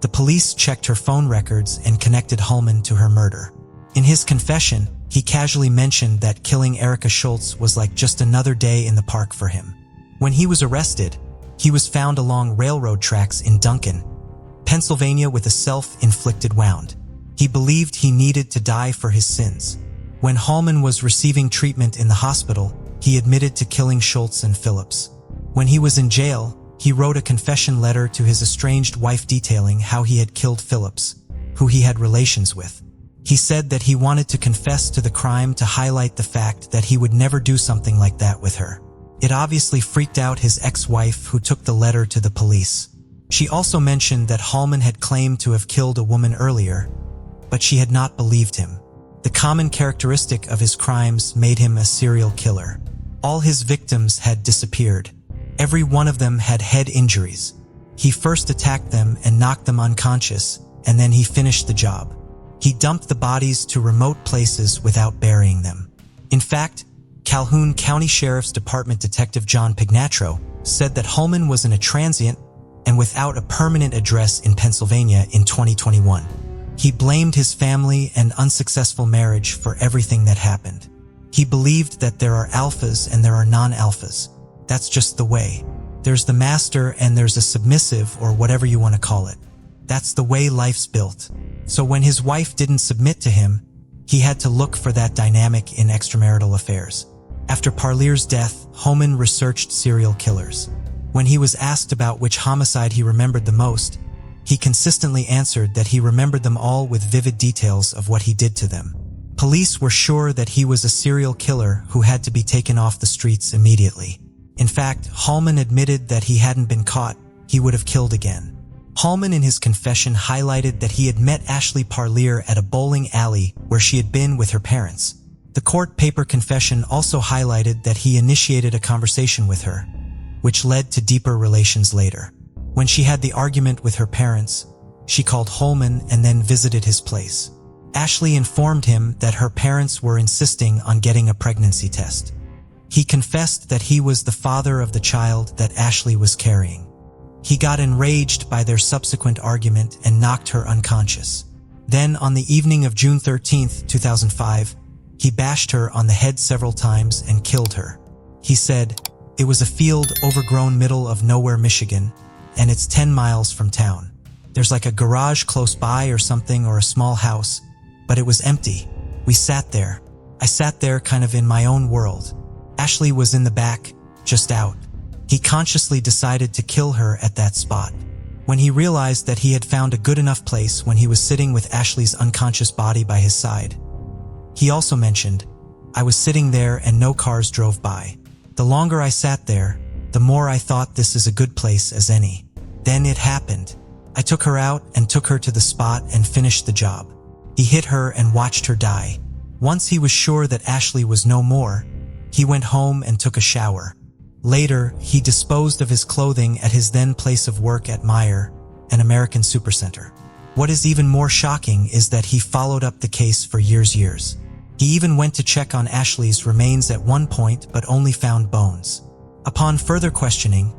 S1: the police checked her phone records and connected Hallman to her murder. In his confession, he casually mentioned that killing Erica Schultz was like just another day in the park for him. When he was arrested, he was found along railroad tracks in Duncan, Pennsylvania with a self-inflicted wound. He believed he needed to die for his sins. When Hallman was receiving treatment in the hospital, he admitted to killing Schultz and Phillips. When he was in jail, he wrote a confession letter to his estranged wife detailing how he had killed Phillips, who he had relations with. He said that he wanted to confess to the crime to highlight the fact that he would never do something like that with her. It obviously freaked out his ex-wife, who took the letter to the police. She also mentioned that Hallman had claimed to have killed a woman earlier, but she had not believed him. The common characteristic of his crimes made him a serial killer. All his victims had disappeared. Every one of them had head injuries. He first attacked them and knocked them unconscious, and then he finished the job. He dumped the bodies to remote places without burying them. In fact, Calhoun County Sheriff's Department Detective John Pignatro said that Holman was in a transient and without a permanent address in Pennsylvania in 2021. He blamed his family and unsuccessful marriage for everything that happened. He believed that there are alphas and there are non-alphas. That's just the way. There's the master and there's a submissive, or whatever you want to call it. That's the way life's built. So when his wife didn't submit to him, he had to look for that dynamic in extramarital affairs. After Parlier's death, Holman researched serial killers. When he was asked about which homicide he remembered the most, he consistently answered that he remembered them all with vivid details of what he did to them. Police were sure that he was a serial killer who had to be taken off the streets immediately. In fact, Holman admitted that he hadn't been caught, he would have killed again. Holman in his confession highlighted that he had met Ashley Parlier at a bowling alley where she had been with her parents. The court paper confession also highlighted that he initiated a conversation with her, which led to deeper relations later. When she had the argument with her parents, she called Holman and then visited his place. Ashley informed him that her parents were insisting on getting a pregnancy test. He confessed that he was the father of the child that Ashley was carrying. He got enraged by their subsequent argument and knocked her unconscious. Then, on the evening of June 13, 2005, he bashed her on the head several times and killed her. He said, "It was a field overgrown middle of nowhere, Michigan, and it's 10 miles from town. There's like a garage close by or something, or a small house, but it was empty. We sat there. I sat there kind of in my own world. Ashley was in the back, just out. He consciously decided to kill her at that spot. When he realized that he had found a good enough place when he was sitting with Ashley's unconscious body by his side." He also mentioned, "I was sitting there and no cars drove by. The longer I sat there, the more I thought this is a good place as any. Then it happened. I took her out and took her to the spot and finished the job. He hit her and watched her die. Once he was sure that Ashley was no more, he went home and took a shower. Later, he disposed of his clothing at his then place of work at Meijer, an American supercenter. What is even more shocking is that he followed up the case for years. He even went to check on Ashley's remains at one point but only found bones. Upon further questioning,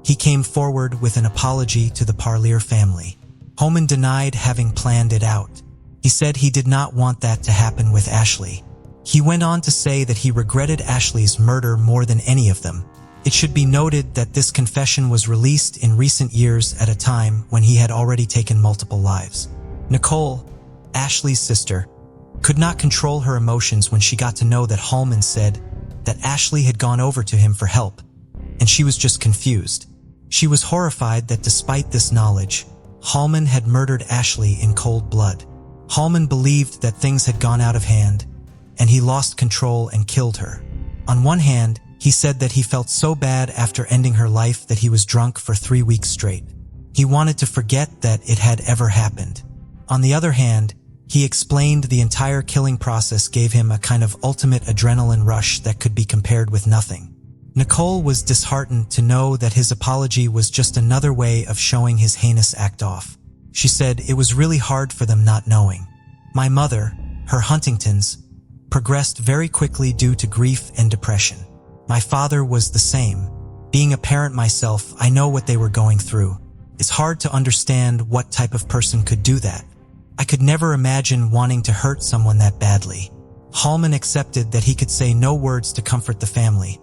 S1: he came forward with an apology to the Parlier family. Holman denied having planned it out. He said he did not want that to happen with Ashley. He went on to say that he regretted Ashley's murder more than any of them. It should be noted that this confession was released in recent years at a time when he had already taken multiple lives. Nicole, Ashley's sister, could not control her emotions when she got to know that Holman said that Ashley had gone over to him for help, and she was just confused. She was horrified that despite this knowledge, Holman had murdered Ashley in cold blood. Holman believed that things had gone out of hand, and he lost control and killed her. On one hand, he said that he felt so bad after ending her life that he was drunk for 3 weeks straight. He wanted to forget that it had ever happened. On the other hand, he explained the entire killing process gave him a kind of ultimate adrenaline rush that could be compared with nothing. Nicole was disheartened to know that his apology was just another way of showing his heinous act off. She said it was really hard for them not knowing. "My mother, her Huntington's, progressed very quickly due to grief and depression. My father was the same. Being a parent myself, I know what they were going through. It's hard to understand what type of person could do that. I could never imagine wanting to hurt someone that badly." Holman accepted that he could say no words to comfort the family,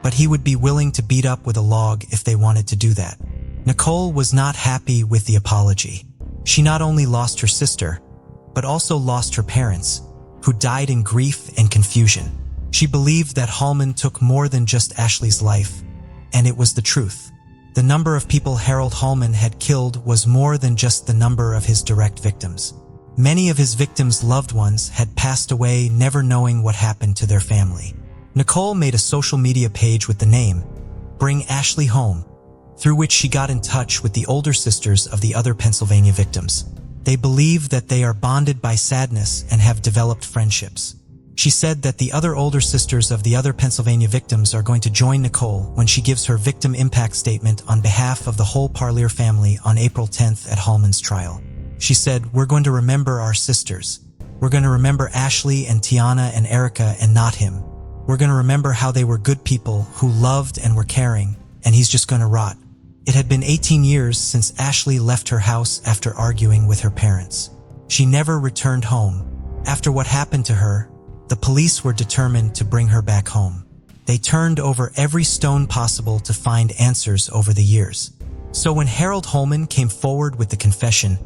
S1: but he would be willing to beat up with a log if they wanted to do that. Nicole was not happy with the apology. She not only lost her sister, but also lost her parents, who died in grief and confusion. She believed that Holman took more than just Ashley's life, and it was the truth. The number of people Harold Holman had killed was more than just the number of his direct victims. Many of his victims' loved ones had passed away never knowing what happened to their family. Nicole made a social media page with the name, Bring Ashley Home, through which she got in touch with the older sisters of the other Pennsylvania victims. They believe that they are bonded by sadness and have developed friendships. She said that the other older sisters of the other Pennsylvania victims are going to join Nicole when she gives her victim impact statement on behalf of the whole Parlier family on April 10th at Holman's trial. She said, "We're going to remember our sisters. We're going to remember Ashley and Tiana and Erica and not him. We're gonna remember how they were good people who loved and were caring, and he's just gonna rot. It had been 18 years since Ashley left her house after arguing with her parents. She never returned home. After what happened to her, the police were determined to bring her back home. They turned over every stone possible to find answers over the years. So when Harold Holman came forward with the confession,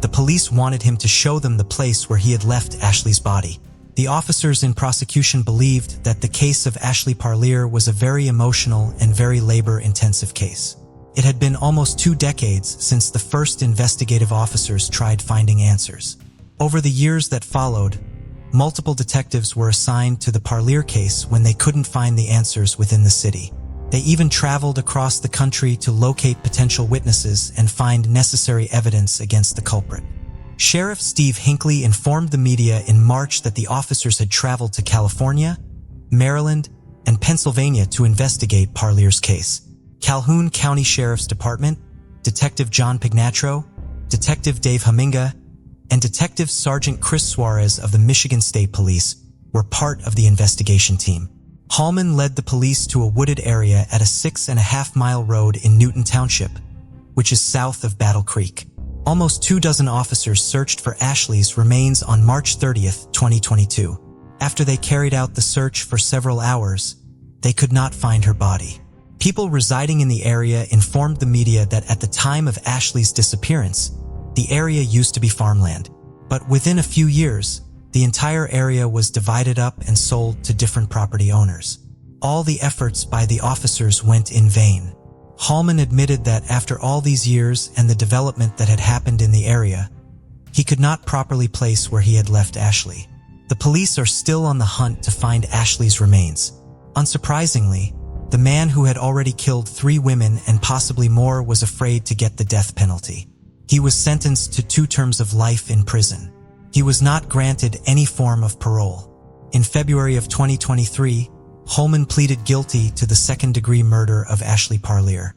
S1: the police wanted him to show them the place where he had left Ashley's body. The officers in prosecution believed that the case of Ashley Parlier was a very emotional and very labor-intensive case. It had been almost 2 decades since the first investigative officers tried finding answers. Over the years that followed, multiple detectives were assigned to the Parlier case when they couldn't find the answers within the city. They even traveled across the country to locate potential witnesses and find necessary evidence against the culprit. Sheriff Steve Hinckley informed the media in March that the officers had traveled to California, Maryland, and Pennsylvania to investigate Parlier's case. Calhoun County Sheriff's Department, Detective John Pignatro, Detective Dave Haminga, and Detective Sergeant Chris Suarez of the Michigan State Police were part of the investigation team. Hallman led the police to a wooded area at a 6.5-mile road in Newton Township, which is south of Battle Creek. Almost 24 officers searched for Ashley's remains on March 30th, 2022. After they carried out the search for several hours, they could not find her body. People residing in the area informed the media that at the time of Ashley's disappearance, the area used to be farmland. But within a few years, the entire area was divided up and sold to different property owners. All the efforts by the officers went in vain. Hallman admitted that after all these years and the development that had happened in the area, he could not properly place where he had left Ashley. The police are still on the hunt to find Ashley's remains. Unsurprisingly, the man who had already killed 3 women and possibly more was afraid to get the death penalty. He was sentenced to 2 terms of life in prison. He was not granted any form of parole. In February of 2023, Holman pleaded guilty to the second-degree murder of Ashley Parlier.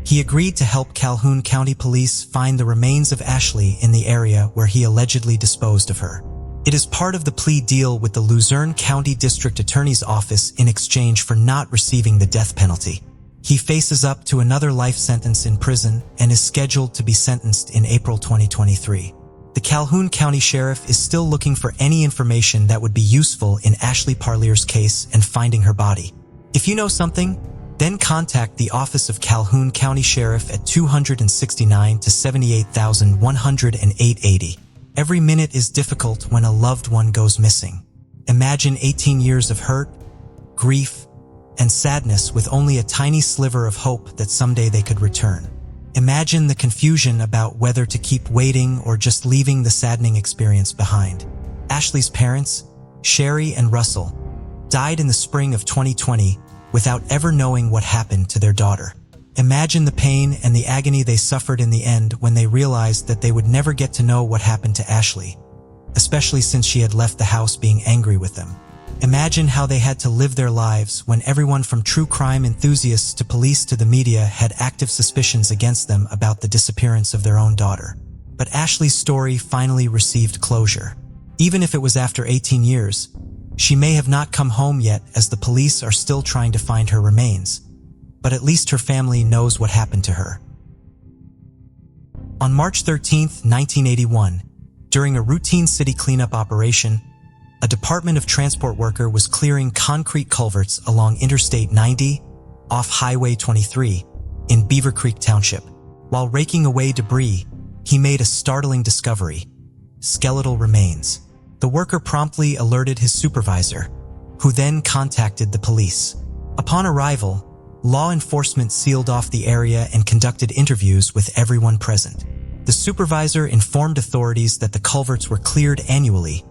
S1: He agreed to help Calhoun County Police find the remains of Ashley in the area where he allegedly disposed of her. It is part of the plea deal with the Luzerne County District Attorney's Office in exchange for not receiving the death penalty. He faces up to another life sentence in prison and is scheduled to be sentenced in April 2023. The Calhoun County Sheriff is still looking for any information that would be useful in Ashley Parlier's case and finding her body. If you know something, then contact the Office of Calhoun County Sheriff at 269 to 78,108.80. Every minute is difficult when a loved one goes missing. Imagine 18 years of hurt, grief, and sadness with only a tiny sliver of hope that someday they could return. Imagine the confusion about whether to keep waiting or just leaving the saddening experience behind. Ashley's parents, Sherry and Russell, died in the spring of 2020 without ever knowing what happened to their daughter. Imagine the pain and the agony they suffered in the end when they realized that they would never get to know what happened to Ashley, especially since she had left the house being angry with them. Imagine how they had to live their lives when everyone from true crime enthusiasts to police to the media had active suspicions against them about the disappearance of their own daughter. But Ashley's story finally received closure. Even if it was after 18 years, she may have not come home yet as the police are still trying to find her remains. But at least her family knows what happened to her. On March 13, 1981, during a routine city cleanup operation, a Department of Transport worker was clearing concrete culverts along Interstate 90 off Highway 23 in Beaver Creek Township. While raking away debris, he made a startling discovery: skeletal remains. The worker promptly alerted his supervisor, who then contacted the police. Upon arrival, law enforcement sealed off the area and conducted interviews with everyone present. The supervisor informed authorities that the culverts were cleared annually,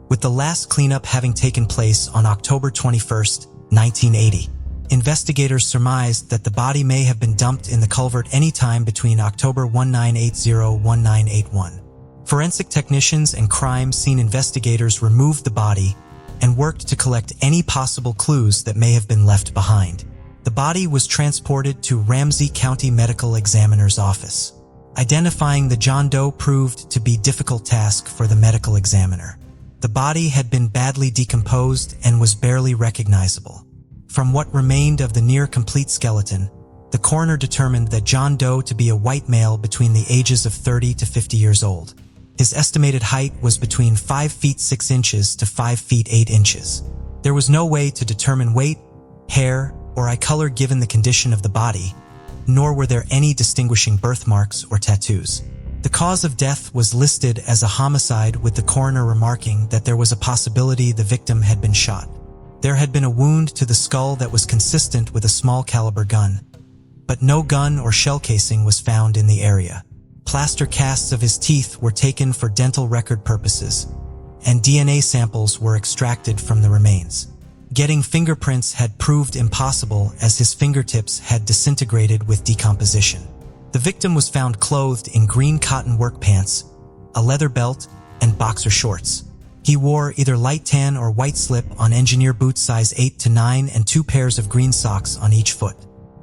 S1: with the last cleanup having taken place on October 21, 1980. Investigators surmised that the body may have been dumped in the culvert anytime between October 1980–1981. Forensic technicians and crime scene investigators removed the body and worked to collect any possible clues that may have been left behind. The body was transported to Ramsey County Medical Examiner's office. Identifying the John Doe proved to be a difficult task for the medical examiner. The body had been badly decomposed and was barely recognizable. From what remained of the near-complete skeleton, the coroner determined that John Doe to be a white male between the ages of 30 to 50 years old. His estimated height was between 5 feet 6 inches to 5 feet 8 inches. There was no way to determine weight, hair, or eye color given the condition of the body, nor were there any distinguishing birthmarks or tattoos. The cause of death was listed as a homicide, with the coroner remarking that there was a possibility the victim had been shot. There had been a wound to the skull that was consistent with a small caliber gun, but no gun or shell casing was found in the area. Plaster casts of his teeth were taken for dental record purposes, and DNA samples were extracted from the remains. Getting fingerprints had proved impossible as his fingertips had disintegrated with decomposition. The victim was found clothed in green cotton work pants, a leather belt, and boxer shorts. He wore either light tan or white slip on engineer boots size 8 to 9 and 2 pairs of green socks on each foot.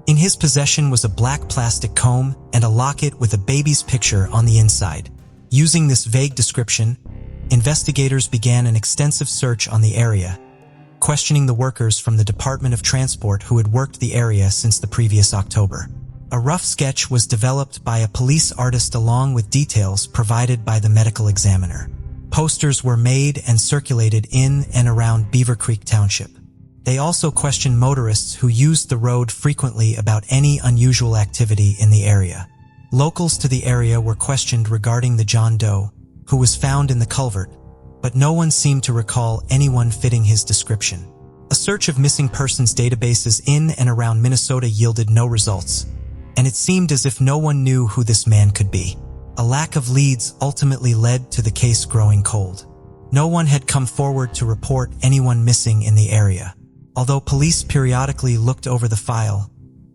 S1: In his possession was a black plastic comb and a locket with a baby's picture on the inside. Using this vague description, investigators began an extensive search on the area, questioning the workers from the Department of Transport who had worked the area since the previous October. A rough sketch was developed by a police artist along with details provided by the medical examiner. Posters were made and circulated in and around Beaver Creek Township. They also questioned motorists who used the road frequently about any unusual activity in the area. Locals to the area were questioned regarding the John Doe, who was found in the culvert, but no one seemed to recall anyone fitting his description. A search of missing persons databases in and around Minnesota yielded no results, and it seemed as if no one knew who this man could be. A lack of leads ultimately led to the case growing cold. No one had come forward to report anyone missing in the area. Although police periodically looked over the file,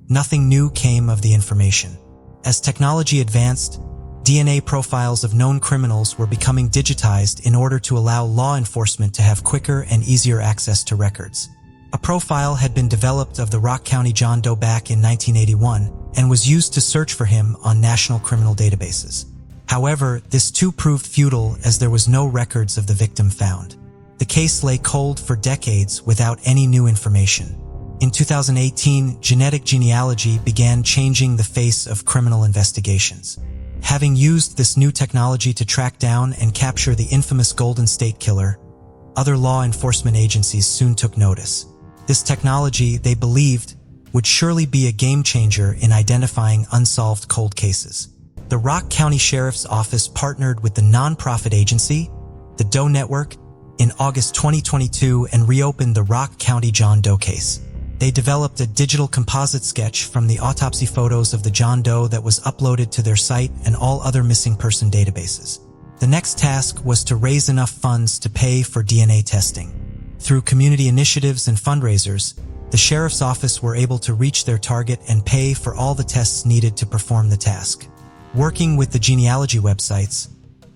S1: nothing new came of the information. As technology advanced, DNA profiles of known criminals were becoming digitized in order to allow law enforcement to have quicker and easier access to records. A profile had been developed of the Rock County John Doe back in 1981 and was used to search for him on national criminal databases. However, this too proved futile as there was no records of the victim found. The case lay cold for decades without any new information. In 2018, genetic genealogy began changing the face of criminal investigations. Having used this new technology to track down and capture the infamous Golden State Killer, other law enforcement agencies soon took notice. This technology, they believed, would surely be a game changer in identifying unsolved cold cases. The Rock County Sheriff's Office partnered with the nonprofit agency, the Doe Network, in August 2022 and reopened the Rock County John Doe case. They developed a digital composite sketch from the autopsy photos of the John Doe that was uploaded to their site and all other missing person databases. The next task was to raise enough funds to pay for DNA testing. Through community initiatives and fundraisers, the Sheriff's Office were able to reach their target and pay for all the tests needed to perform the task. Working with the genealogy websites,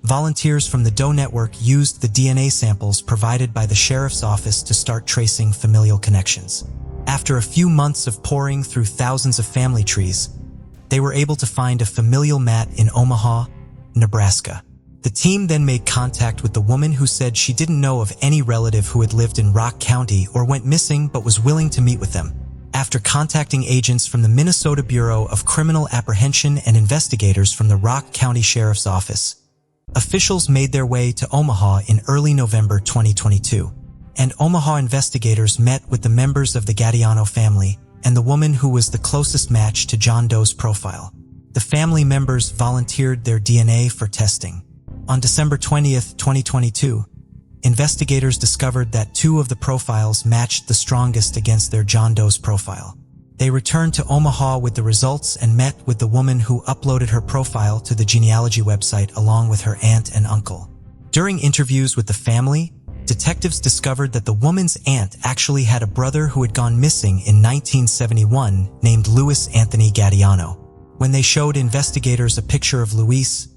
S1: volunteers from the Doe Network used the DNA samples provided by the Sheriff's Office to start tracing familial connections. After a few months of poring through thousands of family trees, they were able to find a familial mat in Omaha, Nebraska. The team then made contact with the woman who said she didn't know of any relative who had lived in Rock County or went missing but was willing to meet with them. After contacting agents from the Minnesota Bureau of Criminal Apprehension and investigators from the Rock County Sheriff's Office, officials made their way to Omaha in early November 2022, and Omaha investigators met with the members of the Gattiano family and the woman who was the closest match to John Doe's profile. The family members volunteered their DNA for testing. On December 20th, 2022, investigators discovered that 2 of the profiles matched the strongest against their John Doe's profile. They returned to Omaha with the results and met with the woman who uploaded her profile to the genealogy website along with her aunt and uncle. During interviews with the family, detectives discovered that the woman's aunt actually had a brother who had gone missing in 1971 named Louis Anthony Gattiano. When they showed investigators a picture of Louis,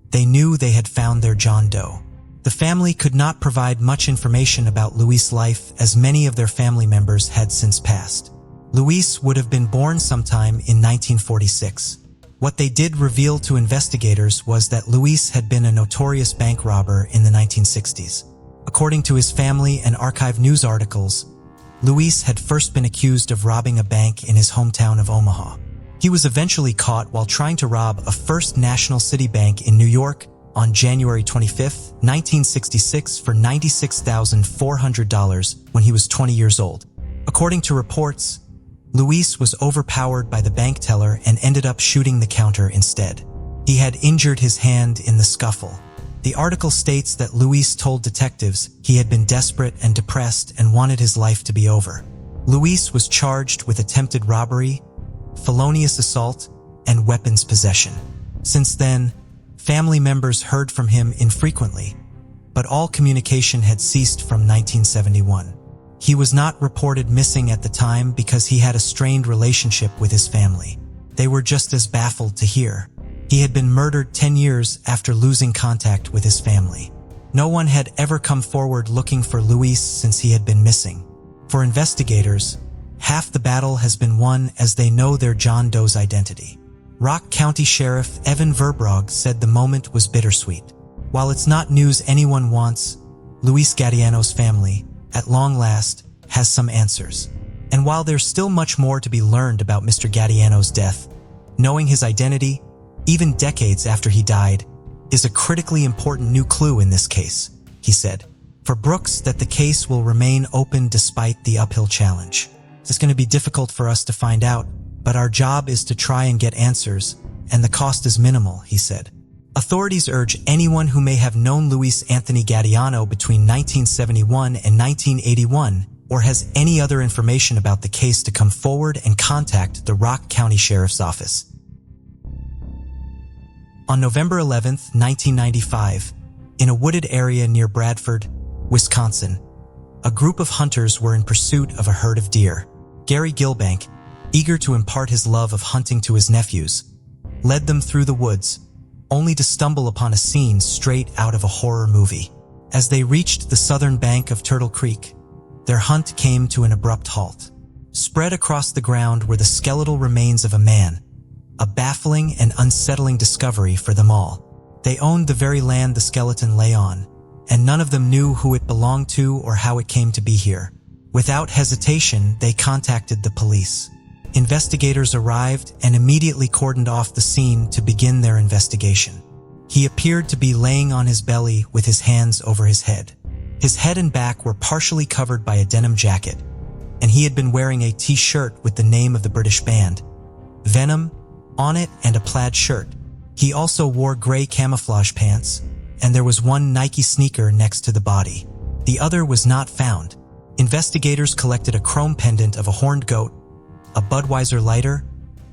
S1: they knew they had found their John Doe. The family could not provide much information about Louis' life as many of their family members had since passed. Louis would have been born sometime in 1946. What they did reveal to investigators was that Louis had been a notorious bank robber in the 1960s. According to his family and archive news articles, Luis had first been accused of robbing a bank in his hometown of Omaha. He was eventually caught while trying to rob a First National City Bank in New York on January 25, 1966 for $96,400 when he was 20 years old. According to reports, Luis was overpowered by the bank teller and ended up shooting the counter instead. He had injured his hand in the scuffle. The article states that Luis told detectives he had been desperate and depressed and wanted his life to be over. Luis was charged with attempted robbery, felonious assault, and weapons possession. Since then, family members heard from him infrequently, but all communication had ceased from 1971. He was not reported missing at the time because he had a strained relationship with his family. They were just as baffled to hear. He had been murdered 10 years after losing contact with his family. No one had ever come forward looking for Luis since he had been missing. For investigators, half the battle has been won as they know their John Doe's identity. Rock County Sheriff Evan Verbrugge said the moment was bittersweet. While it's not news anyone wants, Luis Gadiano's family, at long last, has some answers. And while there's still much more to be learned about Mr. Gadiano's death, knowing his identity, even decades after he died, is a critically important new clue in this case, he said. For Brooks, that the case will remain open despite the uphill challenge. It's going to be difficult for us to find out, but our job is to try and get answers, and the cost is minimal, he said. Authorities urge anyone who may have known Luis Anthony Gadiano between 1971 and 1981 or has any other information about the case to come forward and contact the Rock County Sheriff's Office. On November 11, 1995, in a wooded area near Bradford, Wisconsin, a group of hunters were in pursuit of a herd of deer. Gary Gilbank, eager to impart his love of hunting to his nephews, led them through the woods, only to stumble upon a scene straight out of a horror movie. As they reached the southern bank of Turtle Creek, their hunt came to an abrupt halt. Spread across the ground were the skeletal remains of a man, a baffling and unsettling discovery for them all. They owned the very land the skeleton lay on, and none of them knew who it belonged to or how it came to be here. Without hesitation, they contacted the police. Investigators arrived and immediately cordoned off the scene to begin their investigation. He appeared to be laying on his belly with his hands over his head. His head and back were partially covered by a denim jacket, and he had been wearing a t-shirt with the name of the British band, Venom, on it and a plaid shirt. He also wore gray camouflage pants, and there was one Nike sneaker next to the body. The other was not found. Investigators collected a chrome pendant of a horned goat, a Budweiser lighter,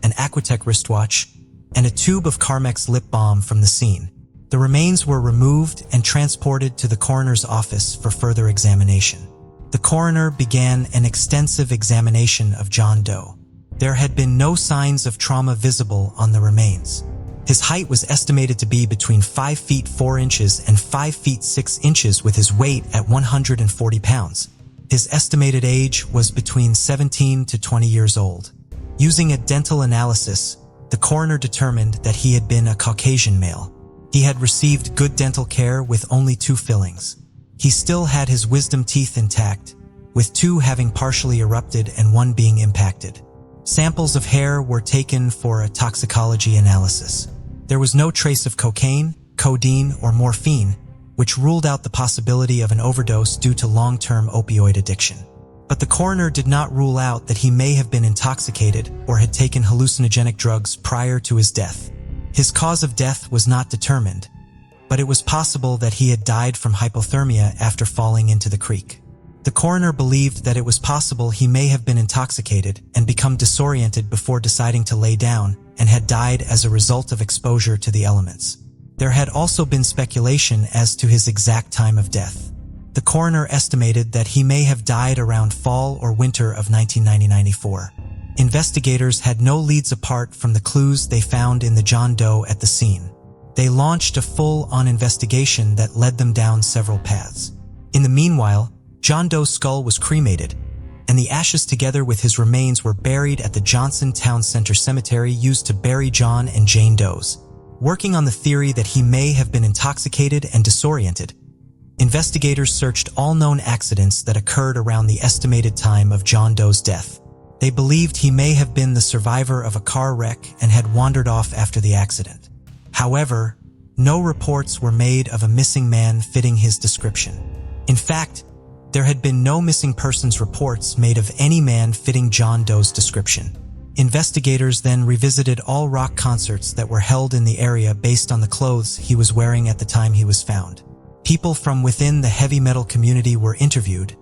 S1: an Aquatech wristwatch, and a tube of Carmex lip balm from the scene. The remains were removed and transported to the coroner's office for further examination. The coroner began an extensive examination of John Doe. There had been no signs of trauma visible on the remains. His height was estimated to be between 5 feet 4 inches and 5 feet 6 inches with his weight at 140 pounds. His estimated age was between 17 to 20 years old. Using a dental analysis, the coroner determined that he had been a Caucasian male. He had received good dental care with only 2 fillings. He still had his wisdom teeth intact, with 2 having partially erupted and 1 being impacted. Samples of hair were taken for a toxicology analysis. There was no trace of cocaine, codeine, or morphine, which ruled out the possibility of an overdose due to long-term opioid addiction. But the coroner did not rule out that he may have been intoxicated or had taken hallucinogenic drugs prior to his death. His cause of death was not determined, but it was possible that he had died from hypothermia after falling into the creek. The coroner believed that it was possible he may have been intoxicated and become disoriented before deciding to lay down and had died as a result of exposure to the elements. There had also been speculation as to his exact time of death. The coroner estimated that he may have died around fall or winter of 1994. Investigators had no leads apart from the clues they found in the John Doe at the scene. They launched a full-on investigation that led them down several paths. In the meanwhile, John Doe's skull was cremated, and the ashes together with his remains were buried at the Johnson Town Center Cemetery used to bury John and Jane Doe's. Working on the theory that he may have been intoxicated and disoriented, investigators searched all known accidents that occurred around the estimated time of John Doe's death. They believed he may have been the survivor of a car wreck and had wandered off after the accident. However, no reports were made of a missing man fitting his description. In fact, there had been no missing persons reports made of any man fitting John Doe's description. Investigators then revisited all rock concerts that were held in the area based on the clothes he was wearing at the time he was found. People from within the heavy metal community were interviewed,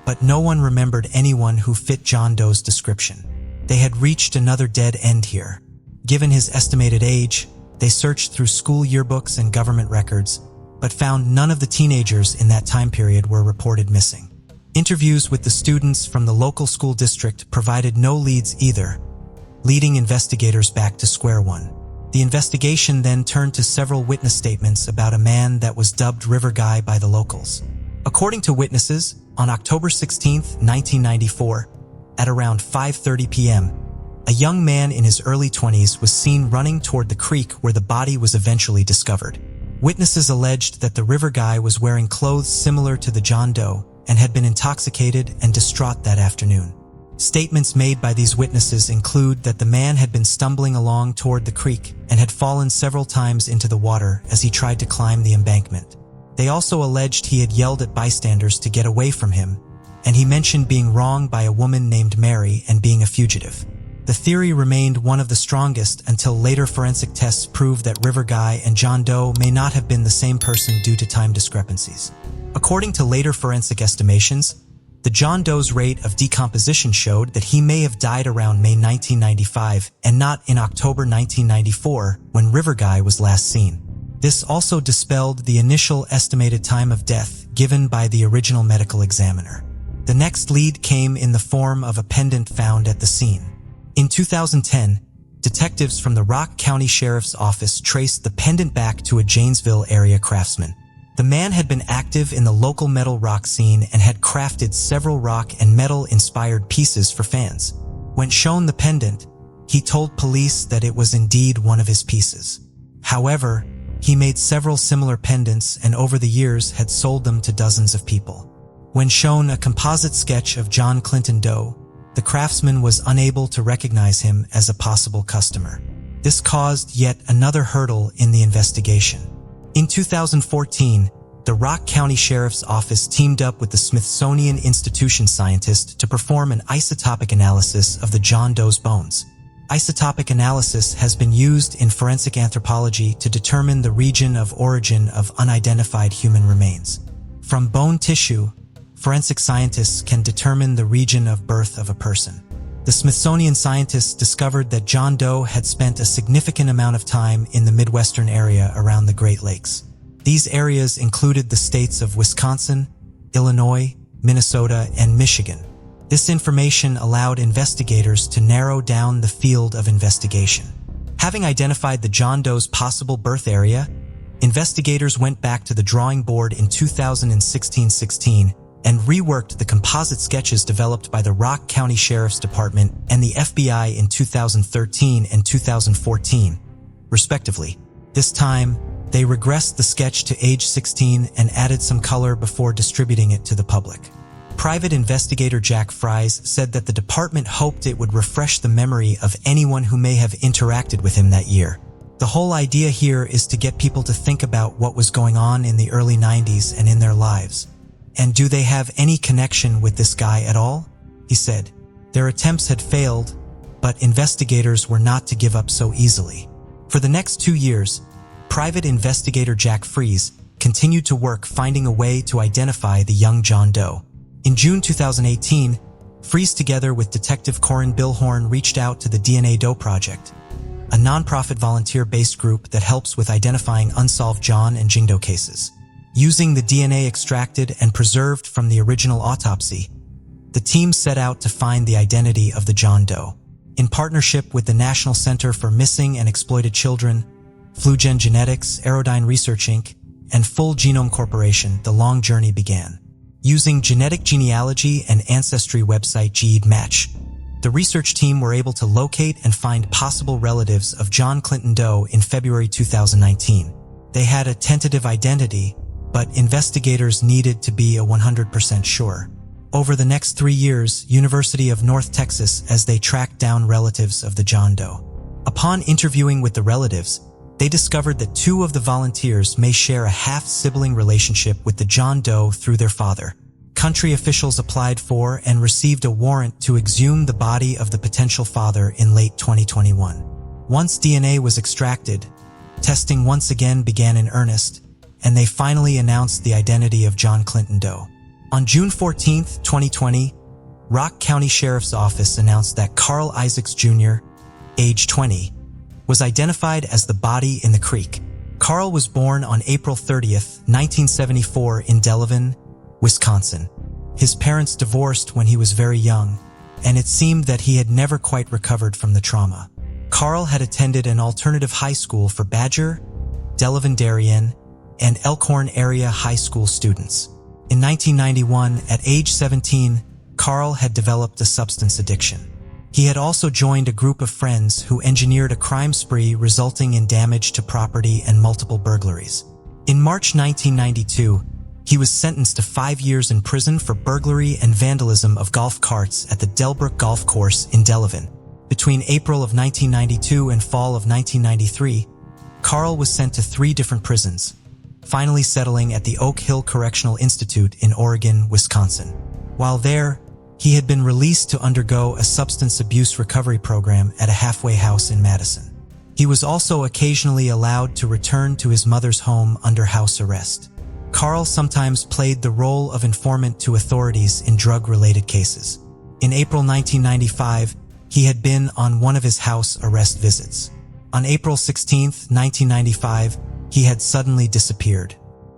S1: but no one remembered anyone who fit John Doe's description. They had reached another dead end here. Given his estimated age, they searched through school yearbooks and government records, but found none of the teenagers in that time period were reported missing. Interviews with the students from the local school district provided no leads either, leading investigators back to square one. The investigation then turned to several witness statements about a man that was dubbed River Guy by the locals. According to witnesses, on October 16, 1994, at around 5:30 p.m., a young man in his early 20s was seen running toward the creek where the body was eventually discovered. Witnesses alleged that the River Guy was wearing clothes similar to the John Doe and had been intoxicated and distraught that afternoon. Statements made by these witnesses include that the man had been stumbling along toward the creek and had fallen several times into the water as he tried to climb the embankment. They also alleged he had yelled at bystanders to get away from him, and he mentioned being wronged by a woman named Mary and being a fugitive. The theory remained one of the strongest until later forensic tests proved that River Guy and John Doe may not have been the same person due to time discrepancies. According to later forensic estimations, the John Doe's rate of decomposition showed that he may have died around May 1995 and not in October 1994 when River Guy was last seen. This also dispelled the initial estimated time of death given by the original medical examiner. The next lead came in the form of a pendant found at the scene. In 2010, detectives from the Rock County Sheriff's Office traced the pendant back to a Janesville area craftsman. The man had been active in the local metal rock scene and had crafted several rock and metal-inspired pieces for fans. When shown the pendant, he told police that it was indeed one of his pieces. However, he made several similar pendants and over the years had sold them to dozens of people. When shown a composite sketch of John Clinton Doe, the craftsman was unable to recognize him as a possible customer. This caused yet another hurdle in the investigation. In 2014, the Rock County Sheriff's Office teamed up with the Smithsonian Institution scientist to perform an isotopic analysis of the John Doe's bones. Isotopic analysis has been used in forensic anthropology to determine the region of origin of unidentified human remains. From bone tissue, forensic scientists can determine the region of birth of a person. The Smithsonian scientists discovered that John Doe had spent a significant amount of time in the Midwestern area around the Great Lakes. These areas included the states of Wisconsin, Illinois, Minnesota, and Michigan. This information allowed investigators to narrow down the field of investigation. Having identified the John Doe's possible birth area, investigators went back to the drawing board in 2016-16 and reworked the composite sketches developed by the Rock County Sheriff's Department and the FBI in 2013 and 2014, respectively. This time, they regressed the sketch to age 16 and added some color before distributing it to the public. Private investigator Jack Fries said that the department hoped it would refresh the memory of anyone who may have interacted with him that year. The whole idea here is to get people to think about what was going on in the early 90s and in their lives. And do they have any connection with this guy at all? He said. Their attempts had failed, but investigators were not to give up so easily. For the next 2 years, private investigator Jack Fries continued to work finding a way to identify the young John Doe. In June 2018, Fries together with Detective Corin Billhorn reached out to the DNA Doe Project, a nonprofit volunteer-based group that helps with identifying unsolved John and Jinga Doe cases. Using the DNA extracted and preserved from the original autopsy, the team set out to find the identity of the John Doe. In partnership with the National Center for Missing and Exploited Children, Flugen Genetics, Aerodyne Research Inc., and Full Genome Corporation, the long journey began. Using genetic genealogy and ancestry website GeneMatch, the research team were able to locate and find possible relatives of John Clinton Doe in February 2019. They had a tentative identity, but investigators needed to be 100% sure. Over the next 3 years, University of North Texas as they tracked down relatives of the John Doe. Upon interviewing with the relatives, they discovered that 2 of the volunteers may share a half-sibling relationship with the John Doe through their father. Country officials applied for and received a warrant to exhume the body of the potential father in late 2021. Once DNA was extracted, testing once again began in earnest, and they finally announced the identity of John Clinton Doe. On June 14, 2020, Rock County Sheriff's Office announced that Carl Isaacs Jr., age 20, was identified as the body in the creek. Carl was born on April 30, 1974 in Delavan, Wisconsin. His parents divorced when he was very young, and it seemed that he had never quite recovered from the trauma. Carl had attended an alternative high school for Badger, Delavan Darien, and Elkhorn area high school students. In 1991, at age 17, Carl had developed a substance addiction. He had also joined a group of friends who engineered a crime spree resulting in damage to property and multiple burglaries. In March 1992, he was sentenced to 5 years in prison for burglary and vandalism of golf carts at the Delbrook Golf Course in Delavan. Between April of 1992 and fall of 1993, Carl was sent to 3 different prisons, finally settling at the Oak Hill Correctional Institute in Oregon, Wisconsin. While there, he had been released to undergo a substance abuse recovery program at a halfway house in Madison. He was also occasionally allowed to return to his mother's home under house arrest. Carl sometimes played the role of informant to authorities in drug-related cases. In April 1995, he had been on one of his house arrest visits. On April 16, 1995, he had suddenly disappeared.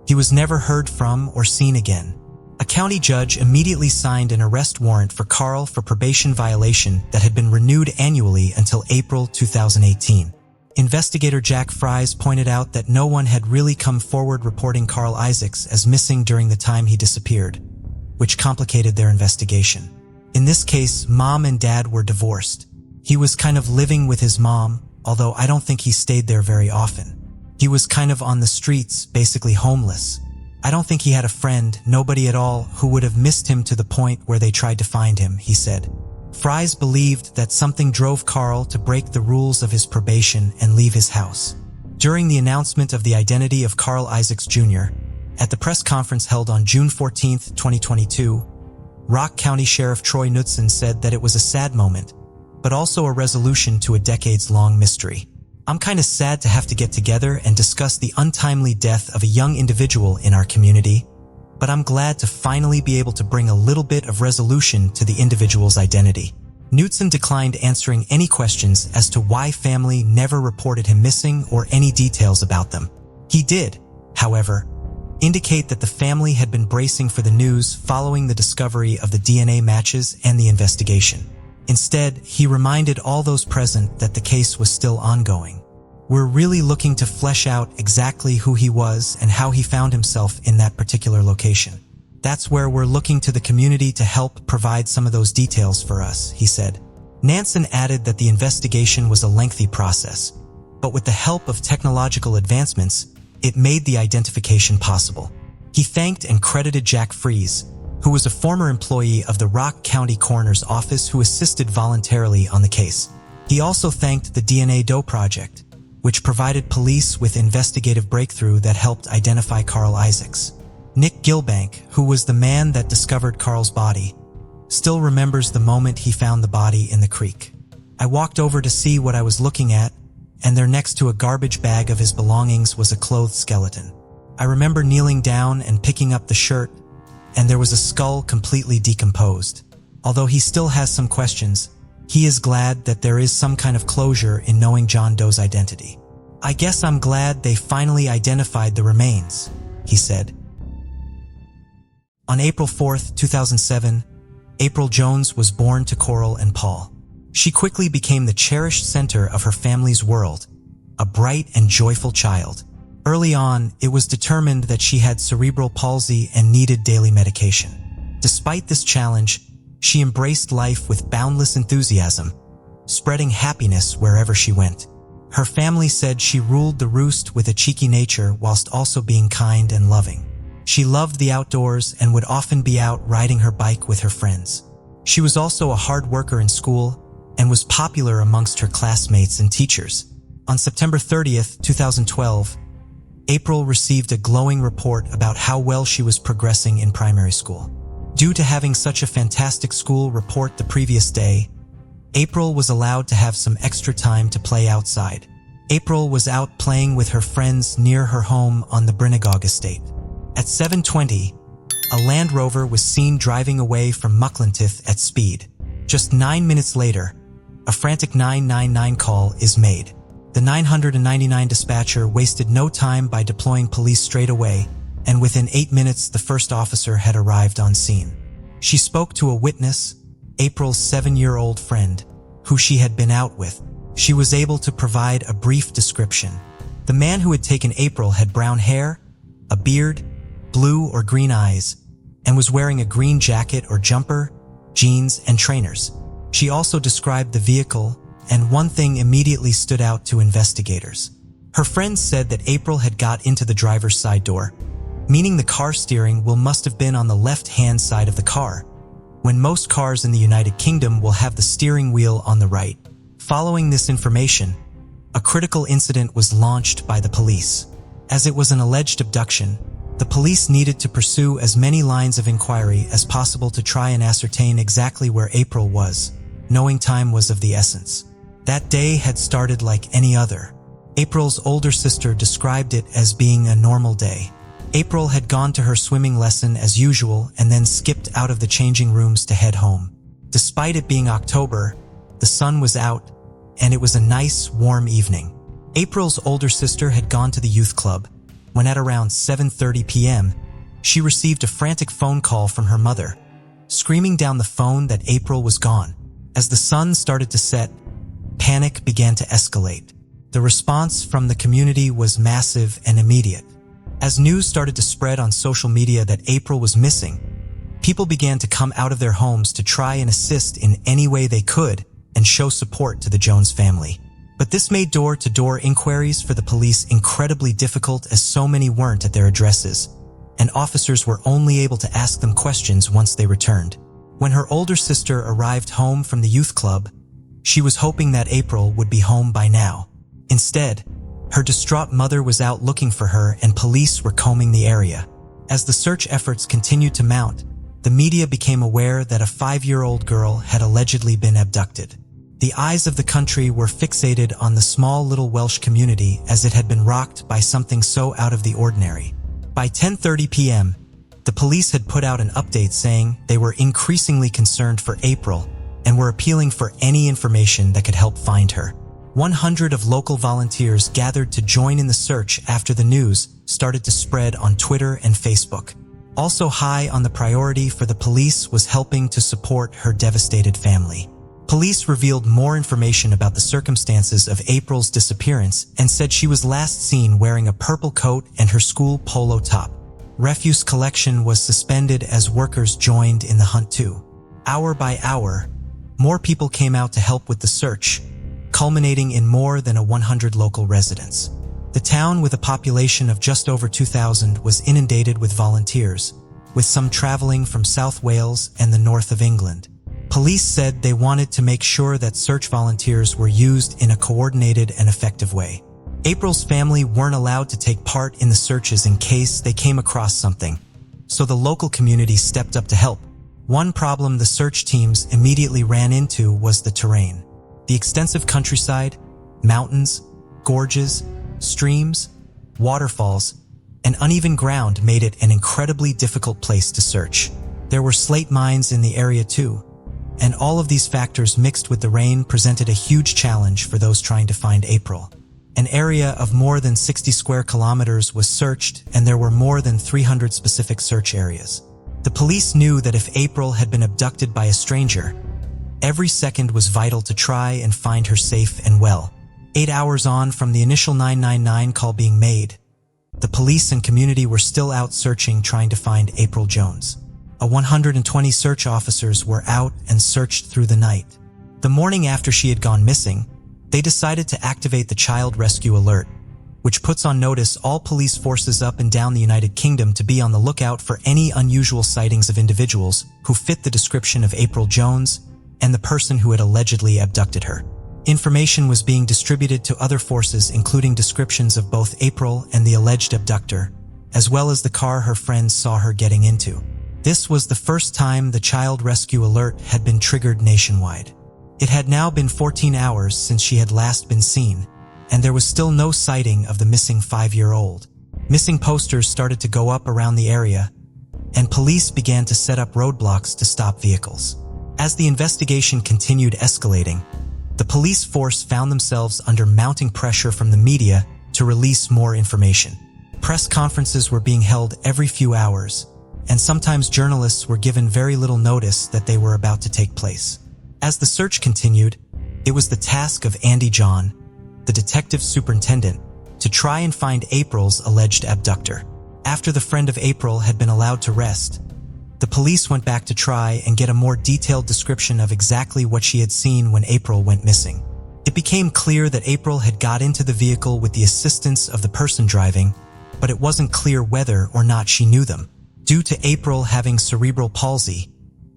S1: He was never heard from or seen again. A county judge immediately signed an arrest warrant for Carl for probation violation that had been renewed annually until April 2018. Investigator Jack Fries pointed out that no one had really come forward reporting Carl Isaacs as missing during the time he disappeared, which complicated their investigation. In this case, mom and dad were divorced. He was kind of living with his mom, although I don't think he stayed there very often. He was kind of on the streets, basically homeless. I don't think he had a friend, nobody at all, who would have missed him to the point where they tried to find him, he said. Fries believed that something drove Carl to break the rules of his probation and leave his house. During the announcement of the identity of Carl Isaacs Jr., at the press conference held on June 14, 2022, Rock County Sheriff Troy Knudsen said that it was a sad moment, but also a resolution to a decades-long mystery. I'm kind of sad to have to get together and discuss the untimely death of a young individual in our community, but I'm glad to finally be able to bring a little bit of resolution to the individual's identity. Knudsen declined answering any questions as to why family never reported him missing or any details about them. He did, however, indicate that the family had been bracing for the news following the discovery of the DNA matches and the investigation. Instead, he reminded all those present that the case was still ongoing. We're really looking to flesh out exactly who he was and how he found himself in that particular location. That's where we're looking to the community to help provide some of those details for us, he said. Nansen added that the investigation was a lengthy process, but with the help of technological advancements, it made the identification possible. He thanked and credited Jack Fries, who was a former employee of the Rock County Coroner's Office who assisted voluntarily on the case. He also thanked the DNA Doe Project, which provided police with investigative breakthrough that helped identify Carl Isaacs. Nick Gilbank, who was the man that discovered Carl's body, still remembers the moment he found the body in the creek. I walked over to see what I was looking at, and there next to a garbage bag of his belongings was a clothed skeleton. I remember kneeling down and picking up the shirt, and there was a skull completely decomposed. Although he still has some questions, he is glad that there is some kind of closure in knowing John Doe's identity. I guess I'm glad they finally identified the remains, he said. On April 4, 2007, April Jones was born to Coral and Paul. She quickly became the cherished center of her family's world, a bright and joyful child. Early on, it was determined that she had cerebral palsy and needed daily medication. Despite this challenge, she embraced life with boundless enthusiasm, spreading happiness wherever she went. Her family said she ruled the roost with a cheeky nature whilst also being kind and loving. She loved the outdoors and would often be out riding her bike with her friends. She was also a hard worker in school and was popular amongst her classmates and teachers. On September 30th, 2012, April received a glowing report about how well she was progressing in primary school. Due to having such a fantastic school report the previous day, April was allowed to have some extra time to play outside. April was out playing with her friends near her home on the Brynaghog estate. At 7:20, a Land Rover was seen driving away from Mucklintith at speed. Just 9 minutes later, a frantic 999 call is made. The 999 dispatcher wasted no time by deploying police straight away, and within 8 minutes the first officer had arrived on scene. She spoke to a witness, April's 7-year-old friend, who she had been out with. She was able to provide a brief description. The man who had taken April had brown hair, a beard, blue or green eyes, and was wearing a green jacket or jumper, jeans, and trainers. She also described the vehicle, and one thing immediately stood out to investigators. Her friends said that April had got into the driver's side door, meaning the car steering wheel must have been on the left-hand side of the car, when most cars in the United Kingdom will have the steering wheel on the right. Following this information, a critical incident was launched by the police. As it was an alleged abduction, the police needed to pursue as many lines of inquiry as possible to try and ascertain exactly where April was, knowing time was of the essence. That day had started like any other. April's older sister described it as being a normal day. April had gone to her swimming lesson as usual and then skipped out of the changing rooms to head home. Despite it being October, the sun was out, and it was a nice, warm evening. April's older sister had gone to the youth club, when at around 7:30 p.m., she received a frantic phone call from her mother, screaming down the phone that April was gone. As the sun started to set, panic began to escalate. The response from the community was massive and immediate. As news started to spread on social media that April was missing, people began to come out of their homes to try and assist in any way they could and show support to the Jones family. But this made door-to-door inquiries for the police incredibly difficult, as so many weren't at their addresses, and officers were only able to ask them questions once they returned. When her older sister arrived home from the youth club, she was hoping that April would be home by now. Instead, her distraught mother was out looking for her and police were combing the area. As the search efforts continued to mount, the media became aware that a 5-year-old girl had allegedly been abducted. The eyes of the country were fixated on the small little Welsh community as it had been rocked by something so out of the ordinary. By 10:30 p.m., the police had put out an update saying they were increasingly concerned for April and were appealing for any information that could help find her. 100 of local volunteers gathered to join in the search after the news started to spread on Twitter and Facebook. Also high on the priority for the police was helping to support her devastated family. Police revealed more information about the circumstances of April's disappearance and said she was last seen wearing a purple coat and her school polo top. Refuse collection was suspended as workers joined in the hunt too. Hour by hour, more people came out to help with the search, culminating in more than 100 local residents. The town, with a population of just over 2,000, was inundated with volunteers, with some traveling from South Wales and the north of England. Police said they wanted to make sure that search volunteers were used in a coordinated and effective way. April's family weren't allowed to take part in the searches in case they came across something, so the local community stepped up to help. One problem the search teams immediately ran into was the terrain. The extensive countryside, mountains, gorges, streams, waterfalls, and uneven ground made it an incredibly difficult place to search. There were slate mines in the area too, and all of these factors mixed with the rain presented a huge challenge for those trying to find April. An area of more than 60 square kilometers was searched, and there were more than 300 specific search areas. The police knew that if April had been abducted by a stranger, every second was vital to try and find her safe and well. 8 hours on from the initial 999 call being made, the police and community were still out searching, trying to find April Jones. 120 search officers were out and searched through the night. The morning after she had gone missing, they decided to activate the child rescue alert, which puts on notice all police forces up and down the United Kingdom to be on the lookout for any unusual sightings of individuals who fit the description of April Jones and the person who had allegedly abducted her. Information was being distributed to other forces, including descriptions of both April and the alleged abductor, as well as the car her friends saw her getting into. This was the first time the child rescue alert had been triggered nationwide. It had now been 14 hours since she had last been seen, and there was still no sighting of the missing 5-year-old. Missing posters started to go up around the area, and police began to set up roadblocks to stop vehicles. As the investigation continued escalating, the police force found themselves under mounting pressure from the media to release more information. Press conferences were being held every few hours, and sometimes journalists were given very little notice that they were about to take place. As the search continued, it was the task of Andy John, the detective superintendent, to try and find April's alleged abductor. After the friend of April had been allowed to rest, the police went back to try and get a more detailed description of exactly what she had seen when April went missing. It became clear that April had got into the vehicle with the assistance of the person driving, but it wasn't clear whether or not she knew them. Due to April having cerebral palsy,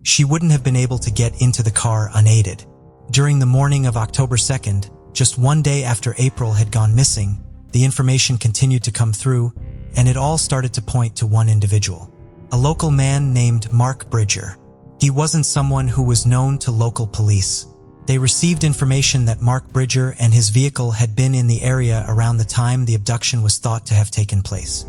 S1: she wouldn't have been able to get into the car unaided. During the morning of October 2nd, just one day after April had gone missing, the information continued to come through, and it all started to point to one individual. A local man named Mark Bridger. He wasn't someone who was known to local police. They received information that Mark Bridger and his vehicle had been in the area around the time the abduction was thought to have taken place.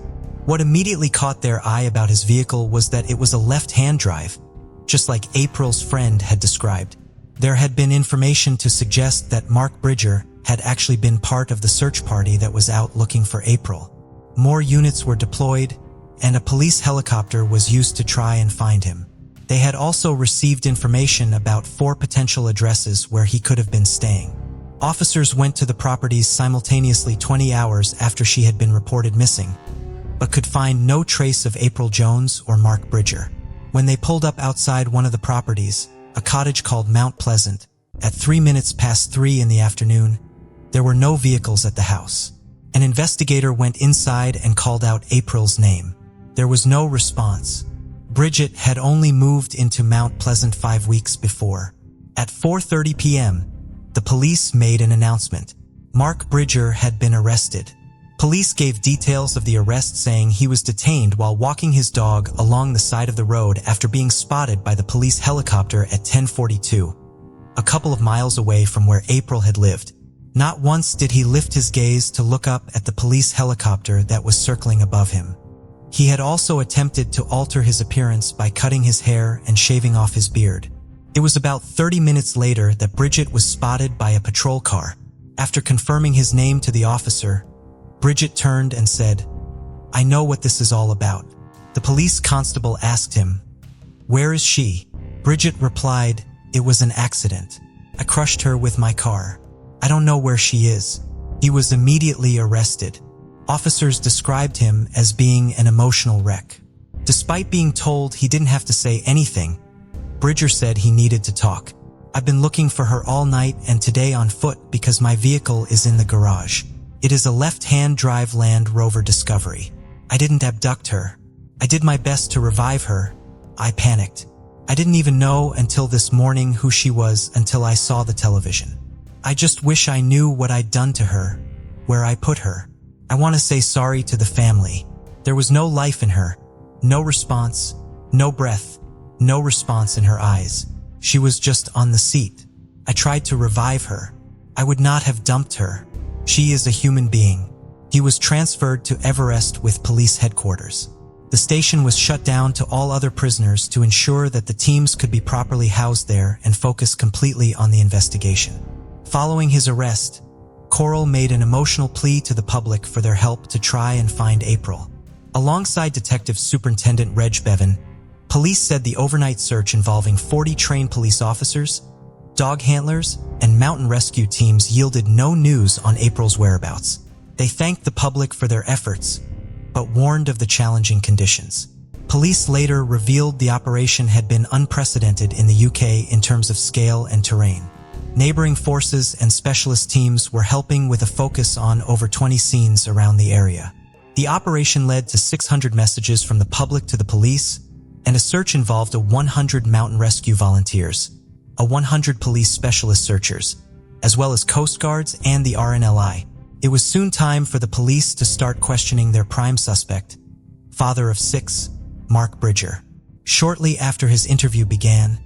S1: What immediately caught their eye about his vehicle was that it was a left-hand drive, just like April's friend had described. There had been information to suggest that Mark Bridger had actually been part of the search party that was out looking for April. More units were deployed, and a police helicopter was used to try and find him. They had also received information about 4 potential addresses where he could have been staying. Officers went to the properties simultaneously 20 hours after she had been reported missing, but could find no trace of April Jones or Mark Bridger. When they pulled up outside one of the properties, a cottage called Mount Pleasant, at 3:03 in the afternoon, there were no vehicles at the house. An investigator went inside and called out April's name. There was no response. Bridget had only moved into Mount Pleasant 5 weeks before. At 4:30 p.m., the police made an announcement. Mark Bridger had been arrested. Police gave details of the arrest, saying he was detained while walking his dog along the side of the road after being spotted by the police helicopter at 10:42, a couple of miles away from where April had lived. Not once did he lift his gaze to look up at the police helicopter that was circling above him. He had also attempted to alter his appearance by cutting his hair and shaving off his beard. It was about 30 minutes later that Bridget was spotted by a patrol car. After confirming his name to the officer, Bridget turned and said, "I know what this is all about." The police constable asked him, "Where is she?" Bridget replied, "It was an accident. I crushed her with my car. I don't know where she is." He was immediately arrested. Officers described him as being an emotional wreck. Despite being told he didn't have to say anything, Bridger said he needed to talk. "I've been looking for her all night and today on foot because my vehicle is in the garage. It is a left-hand drive Land Rover Discovery. I didn't abduct her. I did my best to revive her. I panicked. I didn't even know until this morning who she was until I saw the television. I just wish I knew what I'd done to her, where I put her. I want to say sorry to the family. There was no life in her, no response, no breath, no response in her eyes. She was just on the seat. I tried to revive her. I would not have dumped her. She is a human being." He was transferred to Everest with police headquarters. The station was shut down to all other prisoners to ensure that the teams could be properly housed there and focus completely on the investigation. Following his arrest, Coral made an emotional plea to the public for their help to try and find April. Alongside Detective Superintendent Reg Bevan, police said the overnight search involving 40 trained police officers, dog handlers, and mountain rescue teams yielded no news on April's whereabouts. They thanked the public for their efforts, but warned of the challenging conditions. Police later revealed the operation had been unprecedented in the UK in terms of scale and terrain. Neighboring forces and specialist teams were helping with a focus on over 20 scenes around the area. The operation led to 600 messages from the public to the police, and a search involved 100 mountain rescue volunteers, 100 police specialist searchers, as well as Coast Guards and the RNLI. It was soon time for the police to start questioning their prime suspect, father of 6, Mark Bridger. Shortly after his interview began,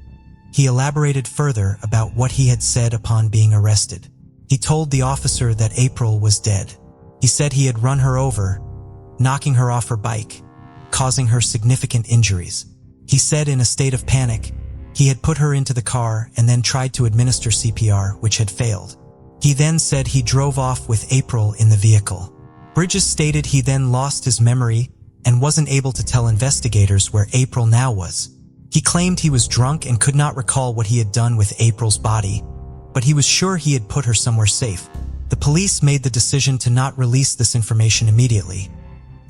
S1: he elaborated further about what he had said upon being arrested. He told the officer that April was dead. He said he had run her over, knocking her off her bike, causing her significant injuries. He said in a state of panic, he had put her into the car and then tried to administer CPR, which had failed. He then said he drove off with April in the vehicle. Bridges stated he then lost his memory and wasn't able to tell investigators where April now was. He claimed he was drunk and could not recall what he had done with April's body, but he was sure he had put her somewhere safe. The police made the decision to not release this information immediately,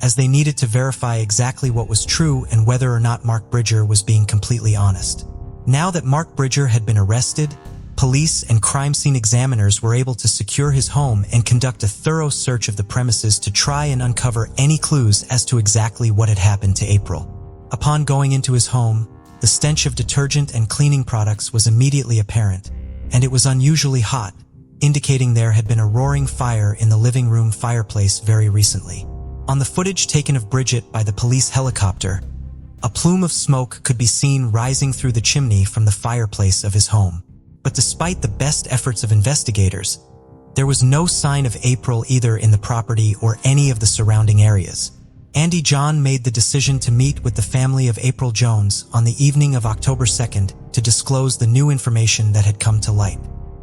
S1: as they needed to verify exactly what was true and whether or not Mark Bridger was being completely honest. Now that Mark Bridger had been arrested, police and crime scene examiners were able to secure his home and conduct a thorough search of the premises to try and uncover any clues as to exactly what had happened to April. Upon going into his home, the stench of detergent and cleaning products was immediately apparent, and it was unusually hot, indicating there had been a roaring fire in the living room fireplace very recently. On the footage taken of Bridget by the police helicopter, a plume of smoke could be seen rising through the chimney from the fireplace of his home. But despite the best efforts of investigators, there was no sign of April either in the property or any of the surrounding areas. Andy John made the decision to meet with the family of April Jones on the evening of October 2nd to disclose the new information that had come to light.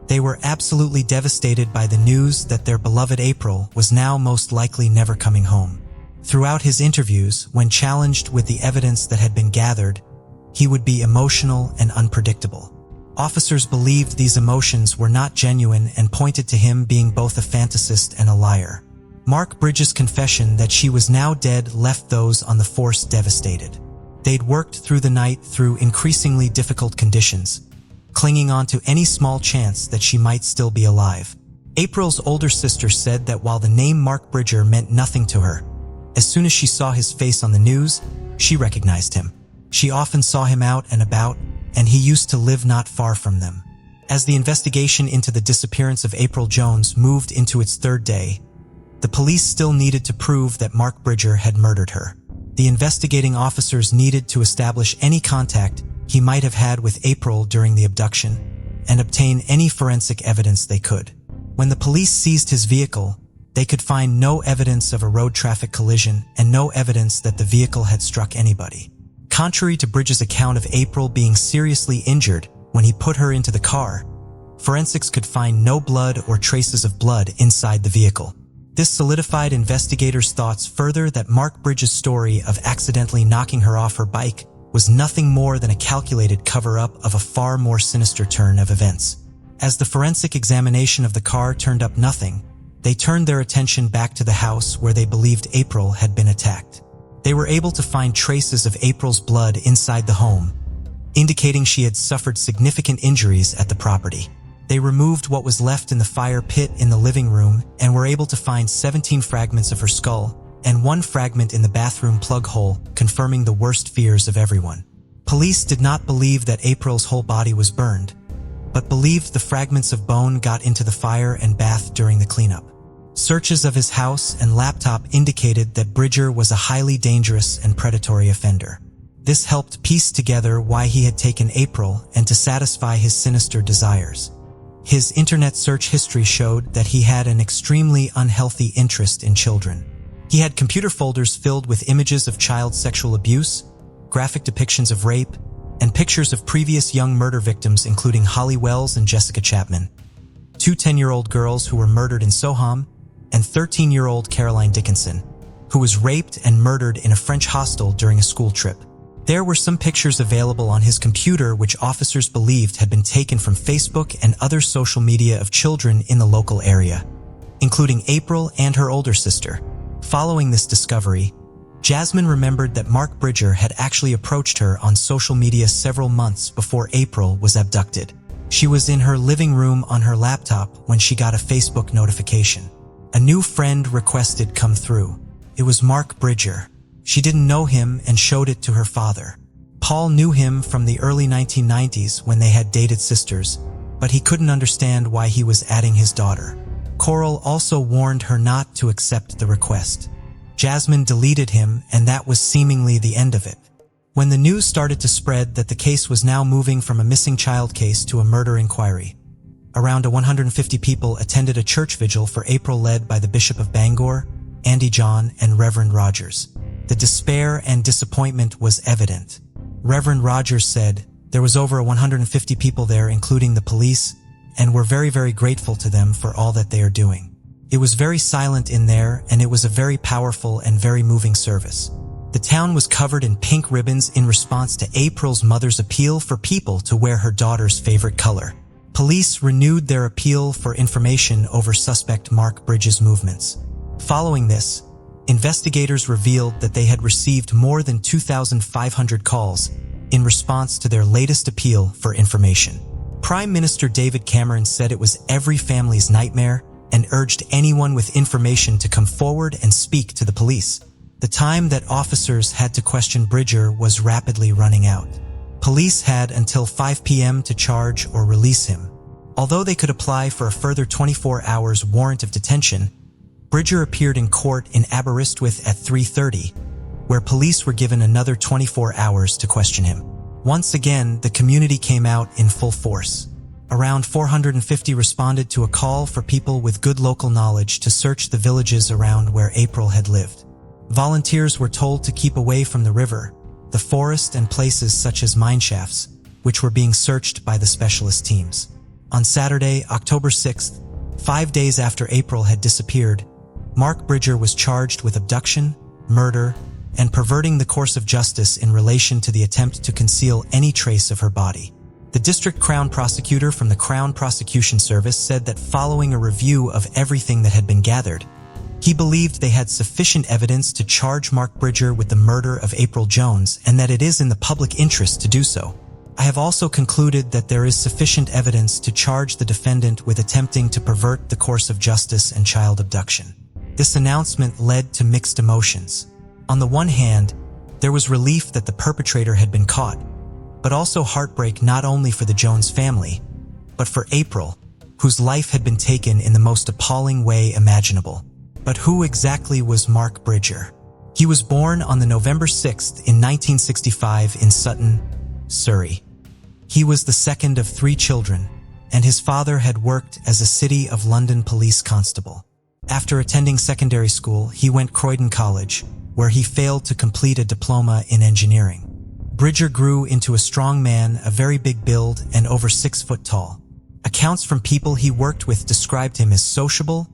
S1: They were absolutely devastated by the news that their beloved April was now most likely never coming home. Throughout his interviews, when challenged with the evidence that had been gathered, he would be emotional and unpredictable. Officers believed these emotions were not genuine and pointed to him being both a fantasist and a liar. Mark Bridges' confession that she was now dead left those on the force devastated. They'd worked through the night through increasingly difficult conditions, clinging on to any small chance that she might still be alive. April's older sister said that while the name Mark Bridger meant nothing to her, as soon as she saw his face on the news, she recognized him. She often saw him out and about, and he used to live not far from them. As the investigation into the disappearance of April Jones moved into its third day, the police still needed to prove that Mark Bridger had murdered her. The investigating officers needed to establish any contact he might have had with April during the abduction and obtain any forensic evidence they could. When the police seized his vehicle, they could find no evidence of a road traffic collision and no evidence that the vehicle had struck anybody. Contrary to Bridges' account of April being seriously injured when he put her into the car, forensics could find no blood or traces of blood inside the vehicle. This solidified investigators' thoughts further that Mark Bridges' story of accidentally knocking her off her bike was nothing more than a calculated cover-up of a far more sinister turn of events. As the forensic examination of the car turned up nothing, they turned their attention back to the house where they believed April had been attacked. They were able to find traces of April's blood inside the home, indicating she had suffered significant injuries at the property. They removed what was left in the fire pit in the living room and were able to find 17 fragments of her skull and 1 fragment in the bathroom plug hole, confirming the worst fears of everyone. Police did not believe that April's whole body was burned, but believed the fragments of bone got into the fire and bath during the cleanup. Searches of his house and laptop indicated that Bridger was a highly dangerous and predatory offender. This helped piece together why he had taken April and to satisfy his sinister desires. His internet search history showed that he had an extremely unhealthy interest in children. He had computer folders filled with images of child sexual abuse, graphic depictions of rape, and pictures of previous young murder victims including Holly Wells and Jessica Chapman, 2 10-year-old girls who were murdered in Soham, and 13-year-old Caroline Dickinson, who was raped and murdered in a French hostel during a school trip. There were some pictures available on his computer which officers believed had been taken from Facebook and other social media of children in the local area, including April and her older sister. Following this discovery, Jasmine remembered that Mark Bridger had actually approached her on social media several months before April was abducted. She was in her living room on her laptop when she got a Facebook notification. A new friend requested come through. It was Mark Bridger. She didn't know him and showed it to her father. Paul knew him from the early 1990s when they had dated sisters, but he couldn't understand why he was adding his daughter. Coral also warned her not to accept the request. Jasmine deleted him, and that was seemingly the end of it. When the news started to spread that the case was now moving from a missing child case to a murder inquiry, around 150 people attended a church vigil for April led by the Bishop of Bangor, Andy John, and Reverend Rogers. The despair and disappointment was evident. Reverend Rogers said, "There was over 150 people there, including the police, and we're very, very grateful to them for all that they are doing. It was very silent in there, and it was a very powerful and very moving service." The town was covered in pink ribbons in response to April's mother's appeal for people to wear her daughter's favorite color. Police renewed their appeal for information over suspect Mark Bridges' movements. Following this, investigators revealed that they had received more than 2,500 calls in response to their latest appeal for information. Prime Minister David Cameron said it was every family's nightmare and urged anyone with information to come forward and speak to the police. The time that officers had to question Bridger was rapidly running out. Police had until 5 p.m. to charge or release him. Although they could apply for a further 24 hours warrant of detention, Bridger appeared in court in Aberystwyth at 3:30, where police were given another 24 hours to question him. Once again, the community came out in full force. Around 450 responded to a call for people with good local knowledge to search the villages around where April had lived. Volunteers were told to keep away from the river, the forest, and places such as mineshafts, which were being searched by the specialist teams. On Saturday, October 6th, 5 days after April had disappeared, Mark Bridger was charged with abduction, murder, and perverting the course of justice in relation to the attempt to conceal any trace of her body. The district Crown prosecutor from the Crown Prosecution Service said that following a review of everything that had been gathered, he believed they had sufficient evidence to charge Mark Bridger with the murder of April Jones and that it is in the public interest to do so. I have also concluded that there is sufficient evidence to charge the defendant with attempting to pervert the course of justice and child abduction. This announcement led to mixed emotions. On the one hand, there was relief that the perpetrator had been caught, but also heartbreak not only for the Jones family, but for April, whose life had been taken in the most appalling way imaginable. But who exactly was Mark Bridger? He was born on the November 6th in 1965 in Sutton, Surrey. He was the second of 3 children, and his father had worked as a City of London police constable. After attending secondary school, he went Croydon College, where he failed to complete a diploma in engineering. Bridger grew into a strong man, a very big build, and over 6 foot tall. Accounts from people he worked with described him as sociable,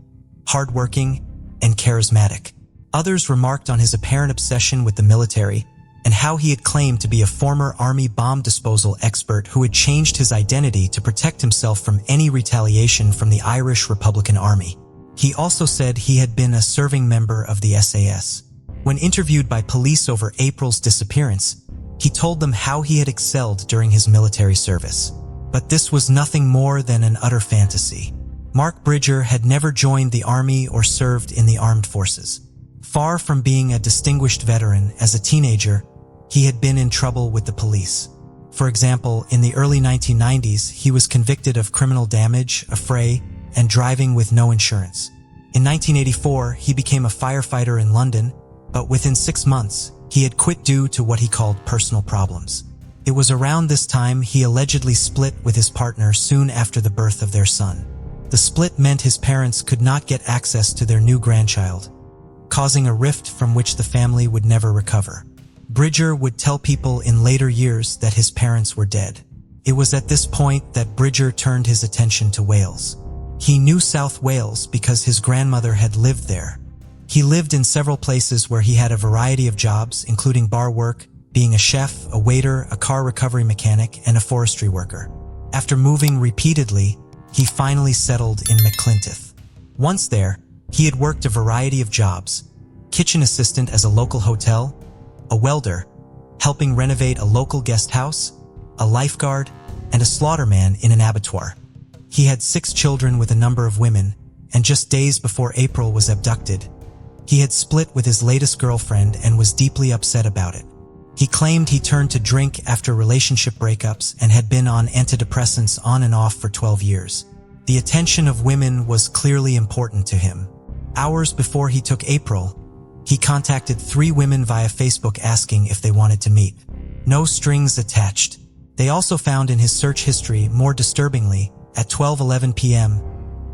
S1: hardworking, and charismatic. Others remarked on his apparent obsession with the military and how he had claimed to be a former Army bomb disposal expert who had changed his identity to protect himself from any retaliation from the Irish Republican Army. He also said he had been a serving member of the SAS. When interviewed by police over April's disappearance, he told them how he had excelled during his military service. But this was nothing more than an utter fantasy. Mark Bridger had never joined the Army or served in the armed forces. Far from being a distinguished veteran, as a teenager, he had been in trouble with the police. For example, in the early 1990s, he was convicted of criminal damage, affray, and driving with no insurance. In 1984, he became a firefighter in London, but within 6 months, he had quit due to what he called personal problems. It was around this time he allegedly split with his partner soon after the birth of their son. The split meant his parents could not get access to their new grandchild, causing a rift from which the family would never recover. Bridger would tell people in later years that his parents were dead. It was at this point that Bridger turned his attention to Wales. He knew South Wales because his grandmother had lived there. He lived in several places where he had a variety of jobs, including bar work, being a chef, a waiter, a car recovery mechanic, and a forestry worker. After moving repeatedly, he finally settled in McClintock. Once there, he had worked a variety of jobs: kitchen assistant as a local hotel, a welder, helping renovate a local guest house, a lifeguard, and a slaughterman in an abattoir. He had 6 children with a number of women, and just days before April was abducted, he had split with his latest girlfriend and was deeply upset about it. He claimed he turned to drink after relationship breakups and had been on antidepressants on and off for 12 years. The attention of women was clearly important to him. Hours before he took April, he contacted 3 women via Facebook asking if they wanted to meet. No strings attached. They also found in his search history, more disturbingly, at 12:11 p.m.,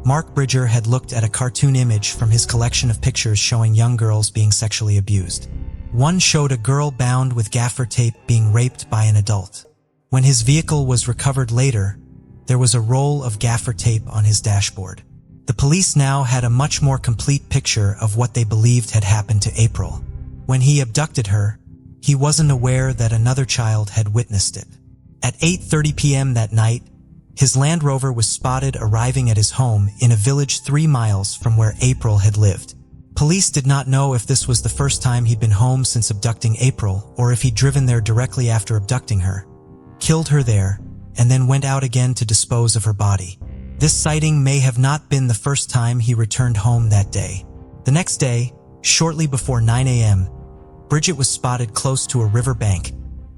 S1: Mark Bridger had looked at a cartoon image from his collection of pictures showing young girls being sexually abused. One showed a girl bound with gaffer tape being raped by an adult. When his vehicle was recovered later, there was a roll of gaffer tape on his dashboard. The police now had a much more complete picture of what they believed had happened to April. When he abducted her, he wasn't aware that another child had witnessed it. At 8:30 p.m. that night, his Land Rover was spotted arriving at his home in a village 3 miles from where April had lived. Police did not know if this was the first time he'd been home since abducting April or if he'd driven there directly after abducting her, killed her there, and then went out again to dispose of her body. This sighting may have not been the first time he returned home that day. The next day, shortly before 9 a.m., Bridget was spotted close to a river bank,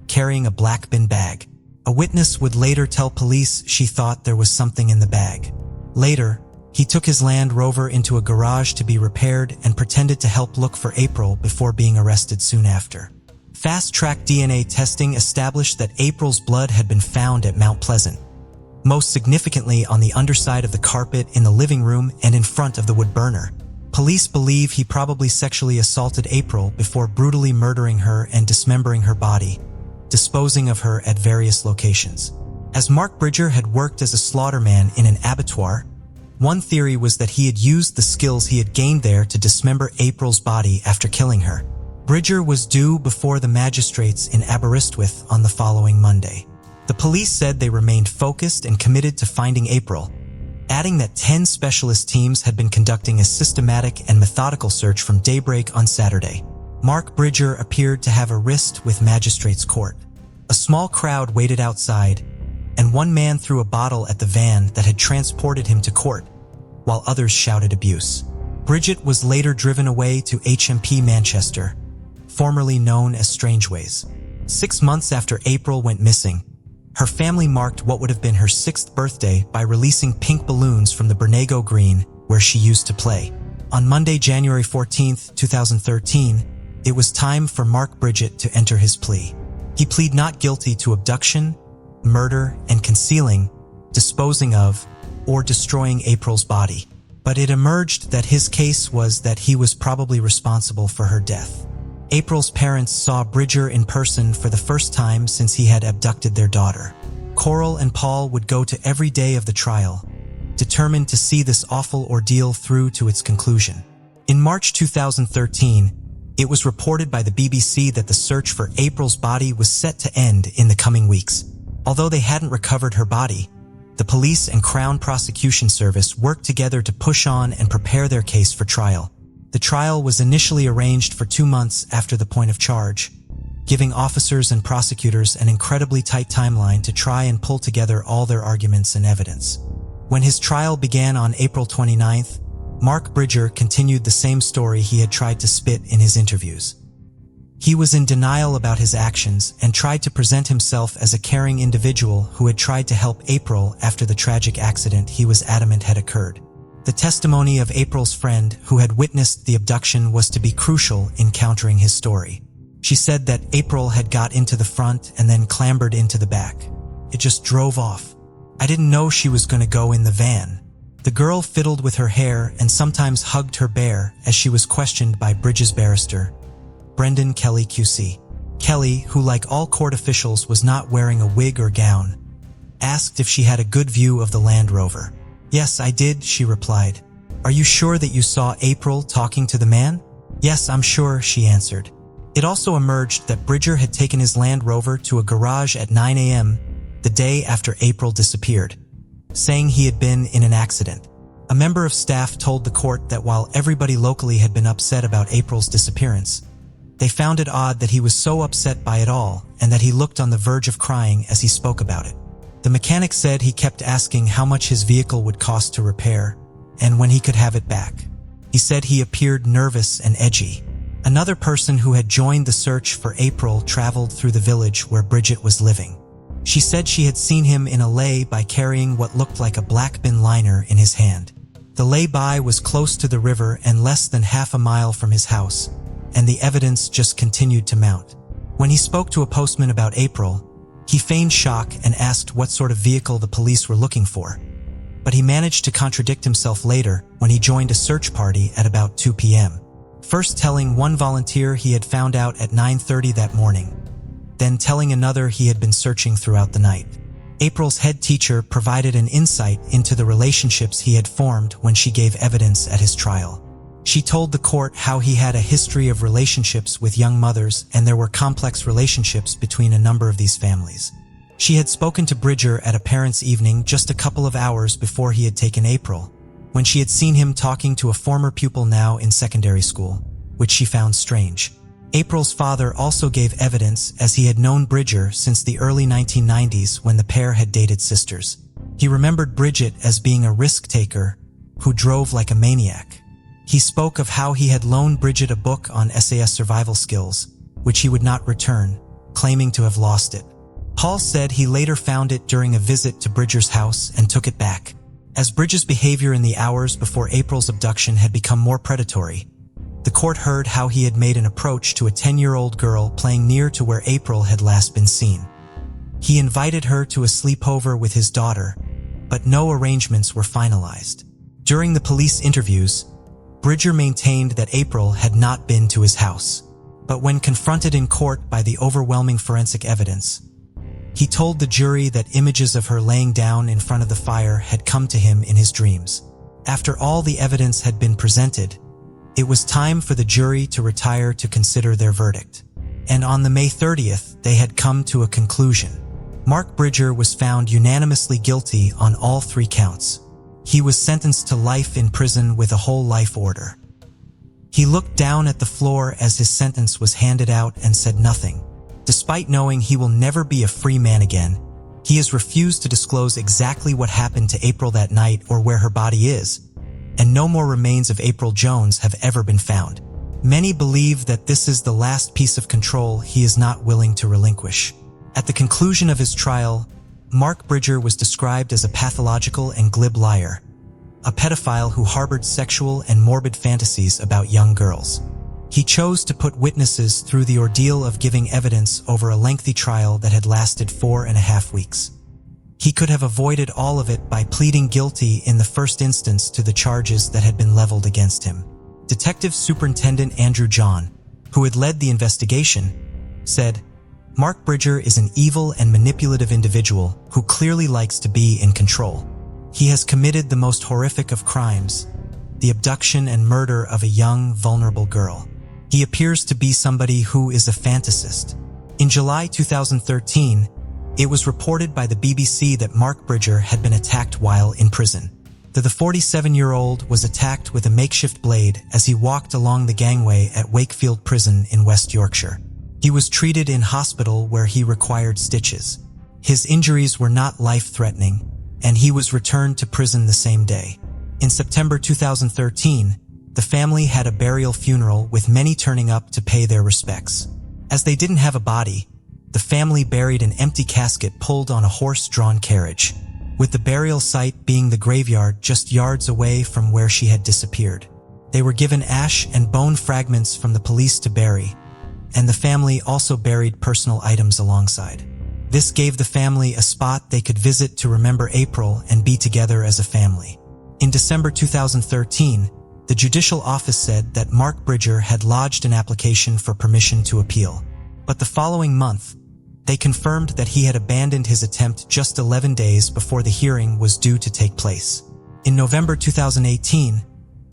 S1: carrying a black bin bag. A witness would later tell police she thought there was something in the bag. Later, he took his Land Rover into a garage to be repaired and pretended to help look for April before being arrested soon after. Fast-track DNA testing established that April's blood had been found at Mount Pleasant, most significantly on the underside of the carpet in the living room and in front of the wood burner. Police believe he probably sexually assaulted April before brutally murdering her and dismembering her body, disposing of her at various locations. As Mark Bridger had worked as a slaughterman in an abattoir, one theory was that he had used the skills he had gained there to dismember April's body after killing her. Bridger was due before the magistrates in Aberystwyth on the following Monday. The police said they remained focused and committed to finding April, adding that 10 specialist teams had been conducting a systematic and methodical search from daybreak on Saturday. Mark Bridger appeared to have a wrist with magistrates' court. A small crowd waited outside, and one man threw a bottle at the van that had transported him to court, while others shouted abuse. Bridget was later driven away to HMP Manchester, formerly known as Strangeways. 6 months after April went missing, her family marked what would have been her 6th birthday by releasing pink balloons from the Bernago Green where she used to play. On Monday, January 14, 2013, it was time for Mark Bridget to enter his plea. He pleaded not guilty to abduction, murder, and concealing, disposing of, or destroying April's body. But it emerged that his case was that he was probably responsible for her death. April's parents saw Bridger in person for the first time since he had abducted their daughter. Coral and Paul would go to every day of the trial, determined to see this awful ordeal through to its conclusion. In March 2013, it was reported by the BBC that the search for April's body was set to end in the coming weeks. Although they hadn't recovered her body, the police and Crown Prosecution Service worked together to push on and prepare their case for trial. The trial was initially arranged for 2 months after the point of charge, giving officers and prosecutors an incredibly tight timeline to try and pull together all their arguments and evidence. When his trial began on April 29th, Mark Bridger continued the same story he had tried to spit in his interviews. He was in denial about his actions and tried to present himself as a caring individual who had tried to help April after the tragic accident he was adamant had occurred. The testimony of April's friend who had witnessed the abduction was to be crucial in countering his story. She said that April had got into the front and then clambered into the back. It just drove off. I didn't know she was going to go in the van. The girl fiddled with her hair and sometimes hugged her bear as she was questioned by Bridges barrister, Brendan Kelly QC. Kelly, who like all court officials was not wearing a wig or gown, asked if she had a good view of the Land Rover. "Yes, I did," she replied. "Are you sure that you saw April talking to the man?" "Yes, I'm sure," she answered. It also emerged that Bridger had taken his Land Rover to a garage at 9 a.m. the day after April disappeared, saying he had been in an accident. A member of staff told the court that while everybody locally had been upset about April's disappearance, they found it odd that he was so upset by it all and that he looked on the verge of crying as he spoke about it. The mechanic said he kept asking how much his vehicle would cost to repair and when he could have it back. He said he appeared nervous and edgy. Another person who had joined the search for April traveled through the village where Bridget was living. She said she had seen him in a lay-by carrying what looked like a black bin liner in his hand. The lay-by was close to the river and less than half a mile from his house, and the evidence just continued to mount. When he spoke to a postman about April, he feigned shock and asked what sort of vehicle the police were looking for. But he managed to contradict himself later when he joined a search party at about 2 p.m. First telling one volunteer he had found out at 9:30 that morning, then telling another he had been searching throughout the night. April's head teacher provided an insight into the relationships he had formed when she gave evidence at his trial. She told the court how he had a history of relationships with young mothers, and there were complex relationships between a number of these families. She had spoken to Bridger at a parents' evening just a couple of hours before he had taken April, when she had seen him talking to a former pupil now in secondary school, which she found strange. April's father also gave evidence, as he had known Bridger since the early 1990s when the pair had dated sisters. He remembered Bridget as being a risk-taker who drove like a maniac. He spoke of how he had loaned Bridget a book on SAS survival skills, which he would not return, claiming to have lost it. Paul said he later found it during a visit to Bridger's house and took it back. As Bridger's behavior in the hours before April's abduction had become more predatory, the court heard how he had made an approach to a 10-year-old girl playing near to where April had last been seen. He invited her to a sleepover with his daughter, but no arrangements were finalized. During the police interviews, Bridger maintained that April had not been to his house, but when confronted in court by the overwhelming forensic evidence, he told the jury that images of her laying down in front of the fire had come to him in his dreams. After all the evidence had been presented, it was time for the jury to retire to consider their verdict. And on the May 30th, they had come to a conclusion. Mark Bridger was found unanimously guilty on all 3 counts. He was sentenced to life in prison with a whole life order. He looked down at the floor as his sentence was handed out and said nothing. Despite knowing he will never be a free man again, he has refused to disclose exactly what happened to April that night or where her body is, and no more remains of April Jones have ever been found. Many believe that this is the last piece of control he is not willing to relinquish. At the conclusion of his trial, Mark Bridger was described as a pathological and glib liar, a pedophile who harbored sexual and morbid fantasies about young girls. He chose to put witnesses through the ordeal of giving evidence over a lengthy trial that had lasted 4.5 weeks. He could have avoided all of it by pleading guilty in the first instance to the charges that had been leveled against him. Detective Superintendent Andrew John, who had led the investigation, said, "Mark Bridger is an evil and manipulative individual who clearly likes to be in control. He has committed the most horrific of crimes, the abduction and murder of a young, vulnerable girl. He appears to be somebody who is a fantasist." In July 2013, it was reported by the BBC that Mark Bridger had been attacked while in prison. The 47-year-old was attacked with a makeshift blade as he walked along the gangway at Wakefield Prison in West Yorkshire. He was treated in hospital where he required stitches. His injuries were not life-threatening, and he was returned to prison the same day. In September 2013, the family had a burial funeral with many turning up to pay their respects. As they didn't have a body, the family buried an empty casket pulled on a horse-drawn carriage, with the burial site being the graveyard just yards away from where she had disappeared. They were given ash and bone fragments from the police to bury, and the family also buried personal items alongside. This gave the family a spot they could visit to remember April and be together as a family. In December 2013, the judicial office said that Mark Bridger had lodged an application for permission to appeal. But the following month, they confirmed that he had abandoned his attempt just 11 days before the hearing was due to take place. In November 2018,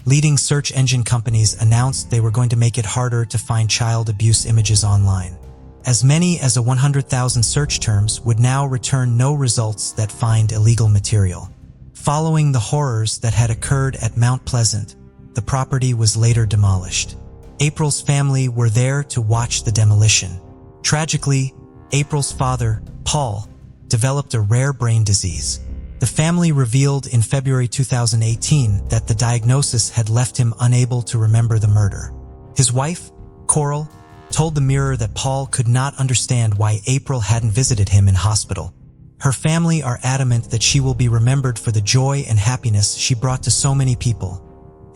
S1: leading search engine companies announced they were going to make it harder to find child abuse images online. As many as 100,000 search terms would now return no results that find illegal material. Following the horrors that had occurred at Mount Pleasant, the property was later demolished. April's family were there to watch the demolition. Tragically, April's father, Paul, developed a rare brain disease. The family revealed in February 2018 that the diagnosis had left him unable to remember the murder. His wife, Coral, told the Mirror that Paul could not understand why April hadn't visited him in hospital. Her family are adamant that she will be remembered for the joy and happiness she brought to so many people,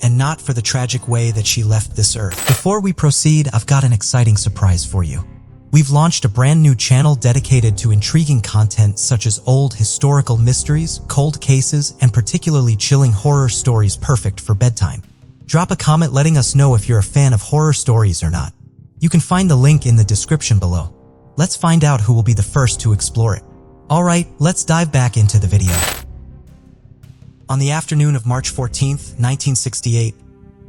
S1: and not for the tragic way that she left this earth. Before we proceed, I've got an exciting surprise for you. We've launched a brand new channel dedicated to intriguing content such as old historical mysteries, cold cases, and particularly chilling horror stories perfect for bedtime. Drop a comment letting us know if you're a fan of horror stories or not. You can find the link in the description below. Let's find out who will be the first to explore it. Alright, let's dive back into the video. On the afternoon of March 14th, 1968,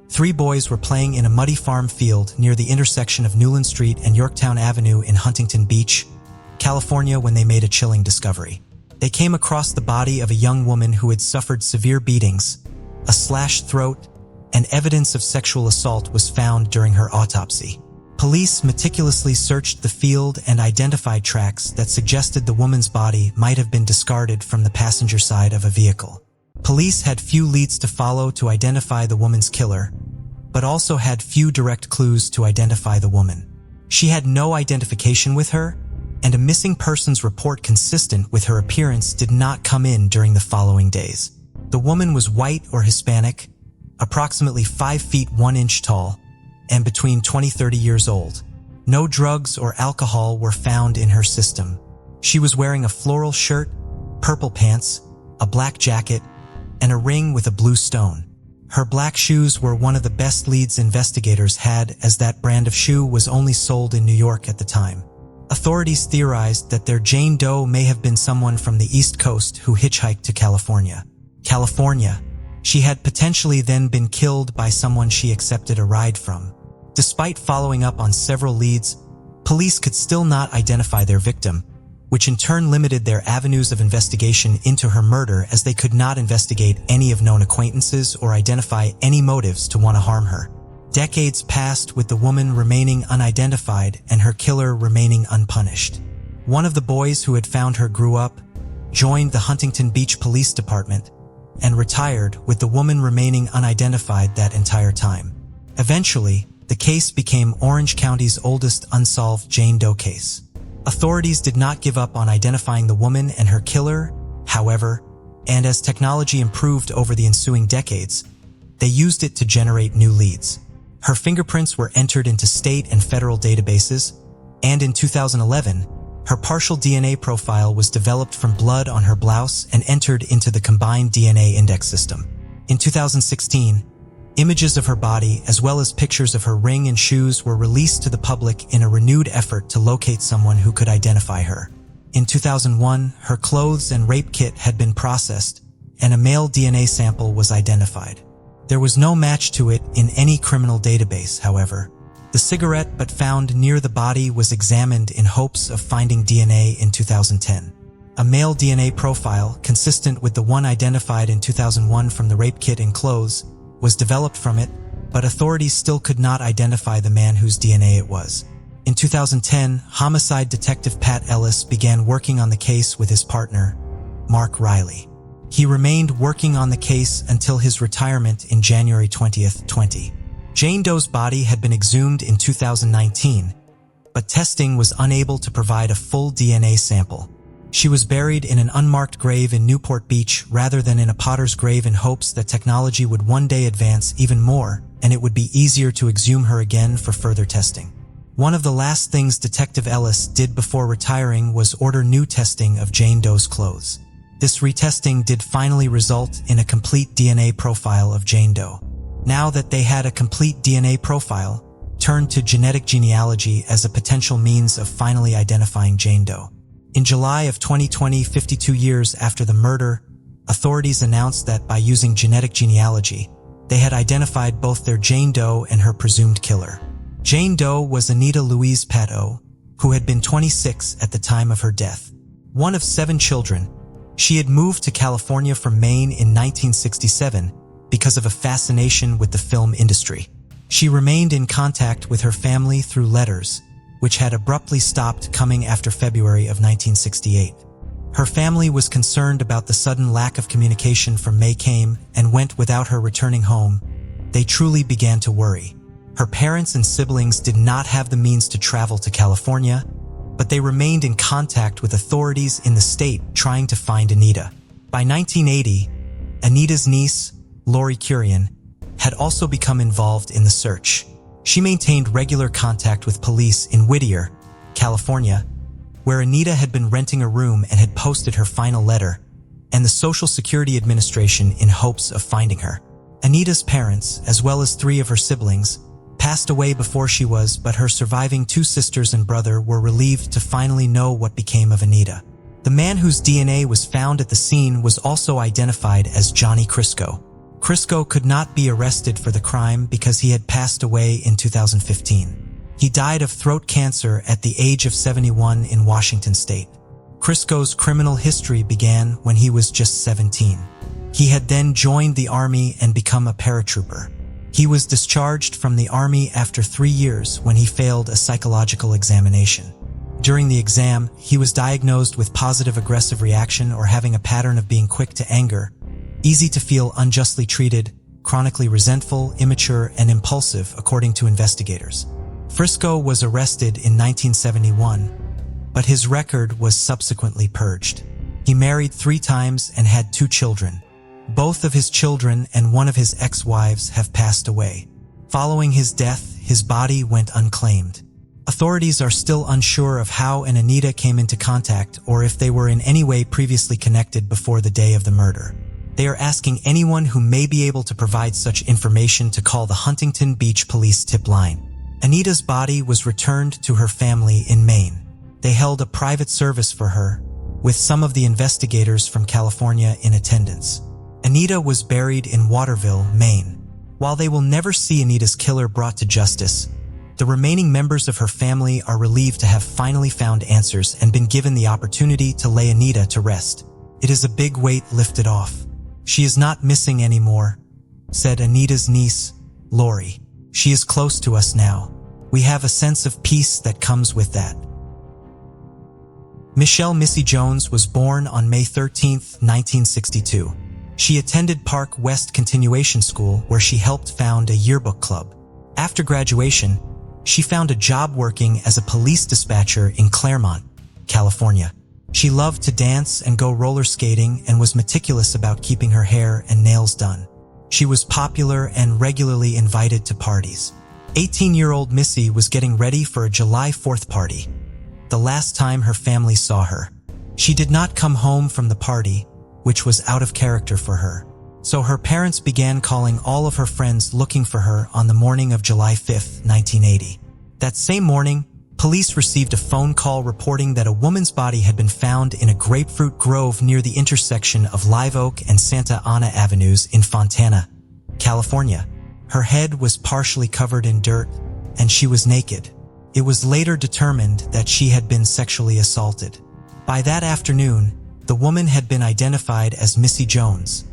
S1: 3 boys were playing in a muddy farm field near the intersection of Newland Street and Yorktown Avenue in Huntington Beach, California, when they made a chilling discovery. They came across the body of a young woman who had suffered severe beatings, a slashed throat, and evidence of sexual assault was found during her autopsy. Police meticulously searched the field and identified tracks that suggested the woman's body might have been discarded from the passenger side of a vehicle. Police had few leads to follow to identify the woman's killer, but also had few direct clues to identify the woman. She had no identification with her, and a missing persons report consistent with her appearance did not come in during the following days. The woman was white or Hispanic, approximately 5 feet 1 inch tall, and between 20-30 years old. No drugs or alcohol were found in her system. She was wearing a floral shirt, purple pants, a black jacket, and a ring with a blue stone. Her black shoes were one of the best leads investigators had, as that brand of shoe was only sold in New York at the time. Authorities theorized that their Jane Doe may have been someone from the East Coast who hitchhiked to California. She had potentially then been killed by someone she accepted a ride from. Despite following up on several leads, police could still not identify their victim, which in turn limited their avenues of investigation into her murder, as they could not investigate any of known acquaintances or identify any motives to want to harm her. Decades passed with the woman remaining unidentified and her killer remaining unpunished. One of the boys who had found her grew up, joined the Huntington Beach Police Department, and retired, with the woman remaining unidentified that entire time. Eventually, the case became Orange County's oldest unsolved Jane Doe case. Authorities did not give up on identifying the woman and her killer, however, and as technology improved over the ensuing decades, they used it to generate new leads. Her fingerprints were entered into state and federal databases, and in 2011, her partial DNA profile was developed from blood on her blouse and entered into the combined DNA index system. In 2016, images of her body, as well as pictures of her ring and shoes, were released to the public in a renewed effort to locate someone who could identify her. In 2001, her clothes and rape kit had been processed, and a male DNA sample was identified. There was no match to it in any criminal database, however. The cigarette butt found near the body was examined in hopes of finding DNA in 2010. A male DNA profile, consistent with the one identified in 2001 from the rape kit and clothes, was developed from it, but authorities still could not identify the man whose DNA it was. In 2010, homicide detective Pat Ellis began working on the case with his partner, Mark Riley. He remained working on the case until his retirement in January 2020. Jane Doe's body had been exhumed in 2019, but testing was unable to provide a full DNA sample. She was buried in an unmarked grave in Newport Beach rather than in a potter's grave, in hopes that technology would one day advance even more and it would be easier to exhume her again for further testing. One of the last things Detective Ellis did before retiring was order new testing of Jane Doe's clothes. This retesting did finally result in a complete DNA profile of Jane Doe. Now that they had a complete DNA profile, turned to genetic genealogy as a potential means of finally identifying Jane Doe. In July of 2020, 52 years after the murder, authorities announced that by using genetic genealogy, they had identified both their Jane Doe and her presumed killer. Jane Doe was Anita Louise Pato, who had been 26 at the time of her death. One of 7 children, she had moved to California from Maine in 1967 because of a fascination with the film industry. She remained in contact with her family through letters, which had abruptly stopped coming after February of 1968. Her family was concerned about the sudden lack of communication from May came and went without her returning home. They truly began to worry. Her parents and siblings did not have the means to travel to California, but they remained in contact with authorities in the state trying to find Anita. By 1980, Anita's niece, Lori Curian, had also become involved in the search. She maintained regular contact with police in Whittier, California, where Anita had been renting a room and had posted her final letter, and the Social Security Administration in hopes of finding her. Anita's parents, as well as 3 of her siblings, passed away before she was, but her surviving 2 sisters and brother were relieved to finally know what became of Anita. The man whose DNA was found at the scene was also identified as Johnny Crisco. Crisco could not be arrested for the crime because he had passed away in 2015. He died of throat cancer at the age of 71 in Washington state. Crisco's criminal history began when he was just 17. He had then joined the Army and become a paratrooper. He was discharged from the Army after 3 years when he failed a psychological examination. During the exam, he was diagnosed with positive aggressive reaction or having a pattern of being quick to anger, easy to feel unjustly treated, chronically resentful, immature, and impulsive, according to investigators. Crisco was arrested in 1971, but his record was subsequently purged. He married 3 times and had 2 children. Both of his children and one of his ex-wives have passed away. Following his death, his body went unclaimed. Authorities are still unsure of how and Anita came into contact or if they were in any way previously connected before the day of the murder. They are asking anyone who may be able to provide such information to call the Huntington Beach Police tip line. Anita's body was returned to her family in Maine. They held a private service for her, with some of the investigators from California in attendance. Anita was buried in Waterville, Maine. While they will never see Anita's killer brought to justice, the remaining members of her family are relieved to have finally found answers and been given the opportunity to lay Anita to rest. It is a big weight lifted off. She is not missing anymore, said Anita's niece, Lori. She is close to us now. We have a sense of peace that comes with that. Michelle Missy Jones was born on May 13, 1962. She attended Park West Continuation School, where she helped found a yearbook club. After graduation, she found a job working as a police dispatcher in Claremont, California. She loved to dance and go roller skating and was meticulous about keeping her hair and nails done. She was popular and regularly invited to parties. 18-year-old Missy was getting ready for a July 4th party, the last time her family saw her. She did not come home from the party, which was out of character for her. So her parents began calling all of her friends looking for her on the morning of July 5th, 1980. That same morning, police received a phone call reporting that a woman's body had been found in a grapefruit grove near the intersection of Live Oak and Santa Ana Avenues in Fontana, California. Her head was partially covered in dirt, and she was naked. It was later determined that she had been sexually assaulted. By that afternoon, the woman had been identified as Missy Jones,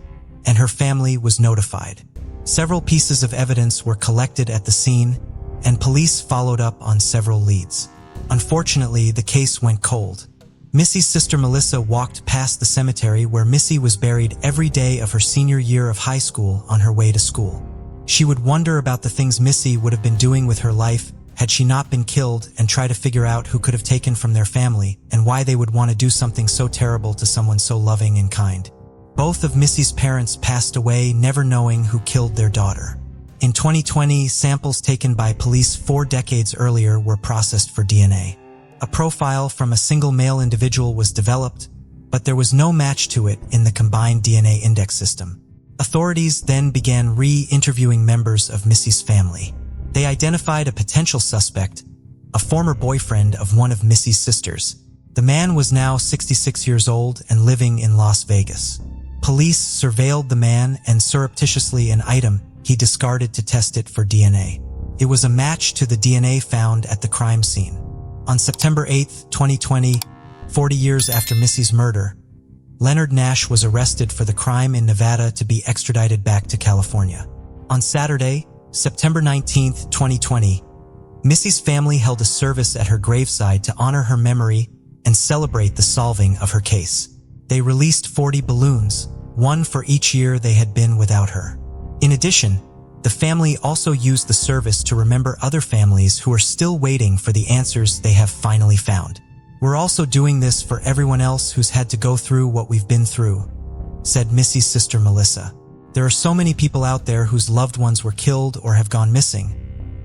S1: and her family was notified. Several pieces of evidence were collected at the scene, and police followed up on several leads. Unfortunately, the case went cold. Missy's sister Melissa walked past the cemetery where Missy was buried every day of her senior year of high school on her way to school. She would wonder about the things Missy would have been doing with her life had she not been killed, and try to figure out who could have taken from their family and why they would want to do something so terrible to someone so loving and kind. Both of Missy's parents passed away, never knowing who killed their daughter. In 2020, samples taken by police 4 decades earlier were processed for DNA. A profile from a single male individual was developed, but there was no match to it in the combined DNA index system. Authorities then began re-interviewing members of Missy's family. They identified a potential suspect, a former boyfriend of one of Missy's sisters. The man was now 66 years old and living in Las Vegas. Police surveilled the man and surreptitiously an item he discarded to test it for DNA. It was a match to the DNA found at the crime scene. On September 8, 2020, 40 years after Missy's murder, Leonard Nash was arrested for the crime in Nevada to be extradited back to California. On Saturday, September 19, 2020, Missy's family held a service at her graveside to honor her memory and celebrate the solving of her case. They released 40 balloons, one for each year they had been without her. In addition, the family also used the service to remember other families who are still waiting for the answers they have finally found. "We're also doing this for everyone else who's had to go through what we've been through," said Missy's sister Melissa. "There are so many people out there whose loved ones were killed or have gone missing,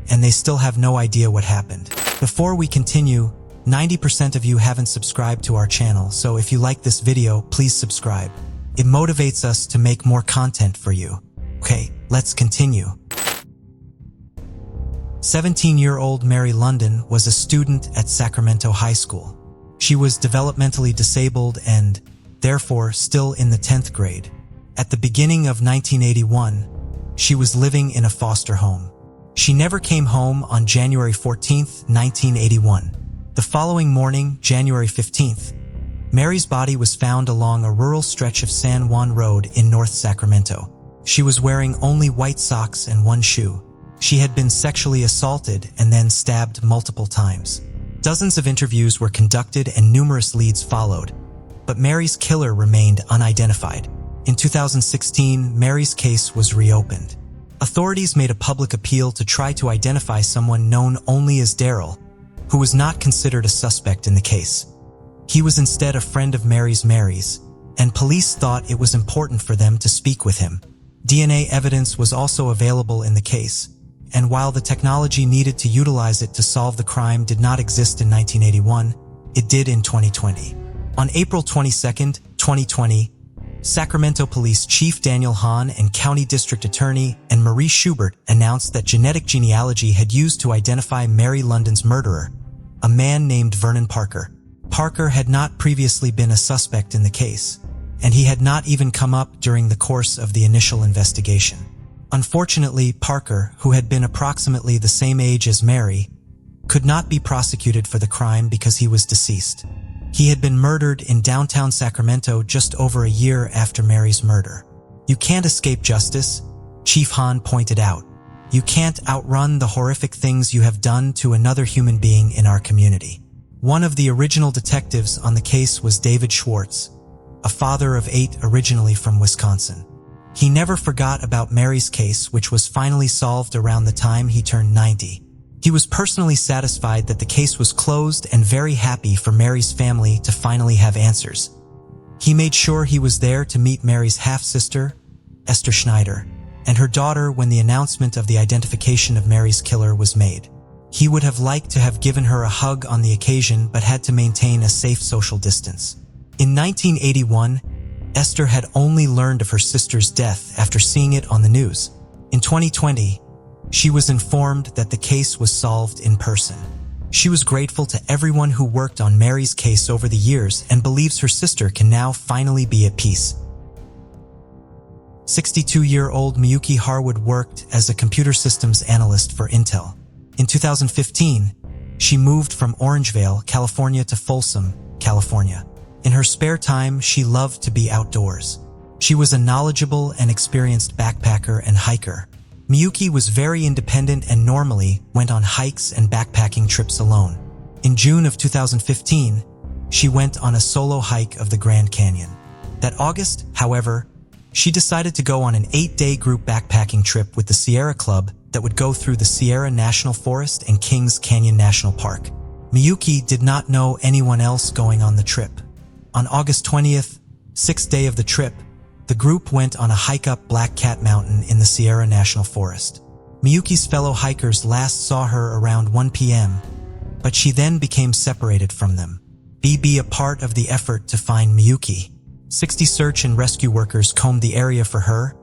S1: and they still have no idea what happened." Before we continue, 90% of you haven't subscribed to our channel, so if you like this video, please subscribe. It motivates us to make more content for you. Okay, let's continue. 17-year-old Mary London was a student at Sacramento High School. She was developmentally disabled and, therefore, still in the 10th grade. At the beginning of 1981, she was living in a foster home. She never came home on January 14, 1981. The following morning, January 15th, Mary's body was found along a rural stretch of San Juan Road in North Sacramento. She was wearing only white socks and one shoe. She had been sexually assaulted and then stabbed multiple times. Dozens of interviews were conducted and numerous leads followed, but Mary's killer remained unidentified. In 2016, Mary's case was reopened. Authorities made a public appeal to try to identify someone known only as Daryl, who was not considered a suspect in the case. He was instead a friend of Mary's, and police thought it was important for them to speak with him. DNA evidence was also available in the case, and while the technology needed to utilize it to solve the crime did not exist in 1981, it did in 2020. On April 22, 2020, Sacramento Police Chief Daniel Hahn and County District Attorney and Marie Schubert announced that genetic genealogy had used to identify Mary London's murderer, a man named Vernon Parker. Parker had not previously been a suspect in the case, and he had not even come up during the course of the initial investigation. Unfortunately, Parker, who had been approximately the same age as Mary, could not be prosecuted for the crime because he was deceased. He had been murdered in downtown Sacramento just over a year after Mary's murder. "You can't escape justice," Chief Hahn pointed out. "You can't outrun the horrific things you have done to another human being in our community." One of the original detectives on the case was David Schwartz, a father of 8 originally from Wisconsin. He never forgot about Mary's case, which was finally solved around the time he turned 90. He was personally satisfied that the case was closed and very happy for Mary's family to finally have answers. He made sure he was there to meet Mary's half-sister, Esther Schneider, and her daughter when the announcement of the identification of Mary's killer was made. He would have liked to have given her a hug on the occasion but had to maintain a safe social distance. In 1981, Esther had only learned of her sister's death after seeing it on the news. In 2020, she was informed that the case was solved in person. She was grateful to everyone who worked on Mary's case over the years and believes her sister can now finally be at peace. 62-year-old Miyuki Harwood worked as a computer systems analyst for Intel. In 2015, she moved from Orangevale, California to Folsom, California. In her spare time, she loved to be outdoors. She was a knowledgeable and experienced backpacker and hiker. Miyuki was very independent and normally went on hikes and backpacking trips alone. In June of 2015, she went on a solo hike of the Grand Canyon. That August, however, she decided to go on an 8-day group backpacking trip with the Sierra Club that would go through the Sierra National Forest and Kings Canyon National Park. Miyuki did not know anyone else going on the trip. On August 20th, 6th day of the trip, the group went on a hike up Black Cat Mountain in the Sierra National Forest. Miyuki's fellow hikers last saw her around 1 p.m., but she then became separated from them. Be a part of the effort to find Miyuki. 60 search and rescue workers combed the area for her,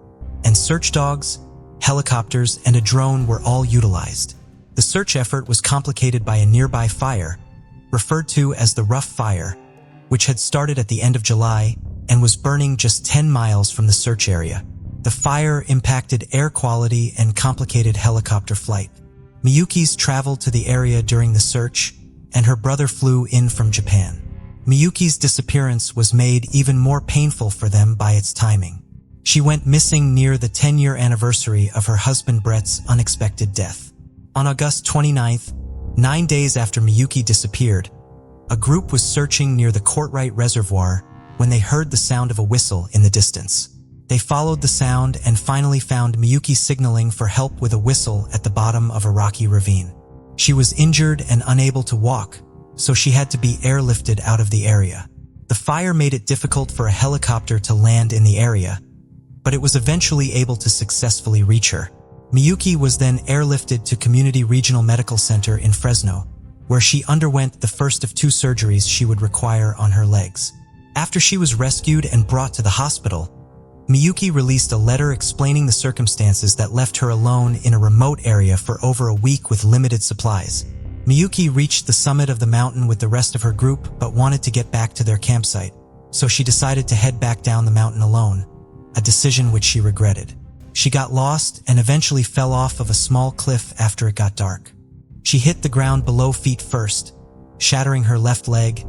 S1: and search dogs, helicopters, and a drone were all utilized. The search effort was complicated by a nearby fire, referred to as the Rough Fire, which had started at the end of July and was burning just 10 miles from the search area. The fire impacted air quality and complicated helicopter flight. Miyuki's traveled to the area during the search, and her brother flew in from Japan. Miyuki's disappearance was made even more painful for them by its timing. She went missing near the 10-year anniversary of her husband Brett's unexpected death. On August 29th, 9 days after Miyuki disappeared, a group was searching near the Courtright Reservoir when they heard the sound of a whistle in the distance. They followed the sound and finally found Miyuki signaling for help with a whistle at the bottom of a rocky ravine. She was injured and unable to walk, so she had to be airlifted out of the area. The fire made it difficult for a helicopter to land in the area, but it was eventually able to successfully reach her. Miyuki was then airlifted to Community Regional Medical Center in Fresno, where she underwent the first of 2 surgeries she would require on her legs. After she was rescued and brought to the hospital, Miyuki released a letter explaining the circumstances that left her alone in a remote area for over a week with limited supplies. Miyuki reached the summit of the mountain with the rest of her group but wanted to get back to their campsite, so she decided to head back down the mountain alone, a decision which she regretted. She got lost and eventually fell off of a small cliff after it got dark. She hit the ground below feet first, shattering her left leg,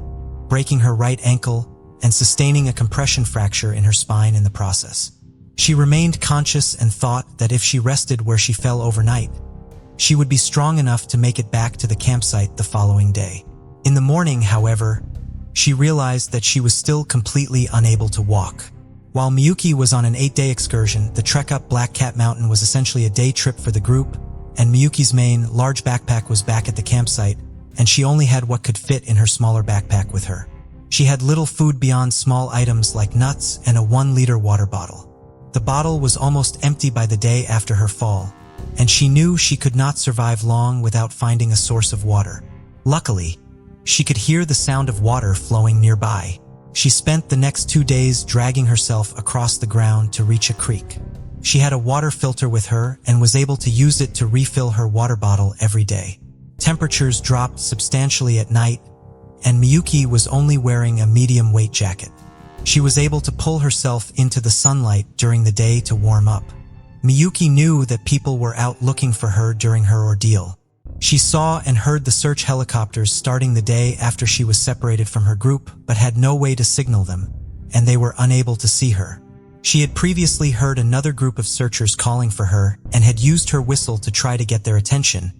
S1: breaking her right ankle, and sustaining a compression fracture in her spine in the process. She remained conscious and thought that if she rested where she fell overnight, she would be strong enough to make it back to the campsite the following day. In the morning, however, she realized that she was still completely unable to walk. While Miyuki was on an 8-day excursion, the trek up Black Cat Mountain was essentially a day trip for the group, and Miyuki's main, large backpack was back at the campsite, and she only had what could fit in her smaller backpack with her. She had little food beyond small items like nuts and a 1-liter water bottle. The bottle was almost empty by the day after her fall, and she knew she could not survive long without finding a source of water. Luckily, she could hear the sound of water flowing nearby. She spent the next 2 days dragging herself across the ground to reach a creek. She had a water filter with her and was able to use it to refill her water bottle every day. Temperatures dropped substantially at night, and Miyuki was only wearing a medium-weight jacket. She was able to pull herself into the sunlight during the day to warm up. Miyuki knew that people were out looking for her during her ordeal. She saw and heard the search helicopters starting the day after she was separated from her group, but had no way to signal them, and they were unable to see her. She had previously heard another group of searchers calling for her and had used her whistle to try to get their attention,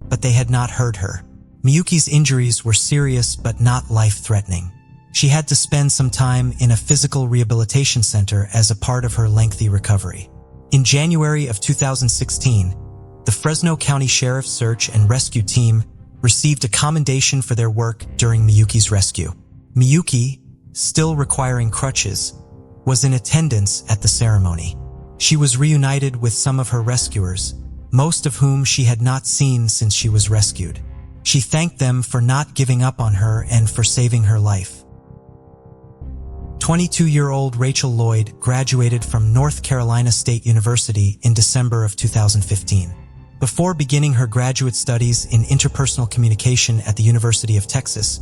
S1: but they had not heard her. Miyuki's injuries were serious but not life-threatening. She had to spend some time in a physical rehabilitation center as a part of her lengthy recovery. In January of 2016, the Fresno County Sheriff's Search and Rescue Team received a commendation for their work during Miyuki's rescue. Miyuki, still requiring crutches, was in attendance at the ceremony. She was reunited with some of her rescuers, most of whom she had not seen since she was rescued. She thanked them for not giving up on her and for saving her life. 22-year-old Rachel Lloyd graduated from North Carolina State University in December of 2015. Before beginning her graduate studies in interpersonal communication at the University of Texas,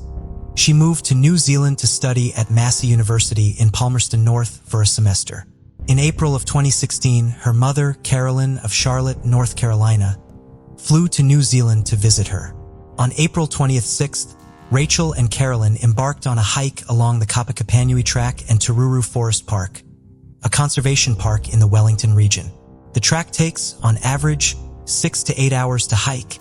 S1: she moved to New Zealand to study at Massey University in Palmerston North for a semester. In April of 2016, her mother, Carolyn of Charlotte, North Carolina, flew to New Zealand to visit her. On April 26th, Rachel and Carolyn embarked on a hike along the Kapakapanui Track and Tururu Forest Park, a conservation park in the Wellington region. The track takes, on average, 6 to 8 hours to hike,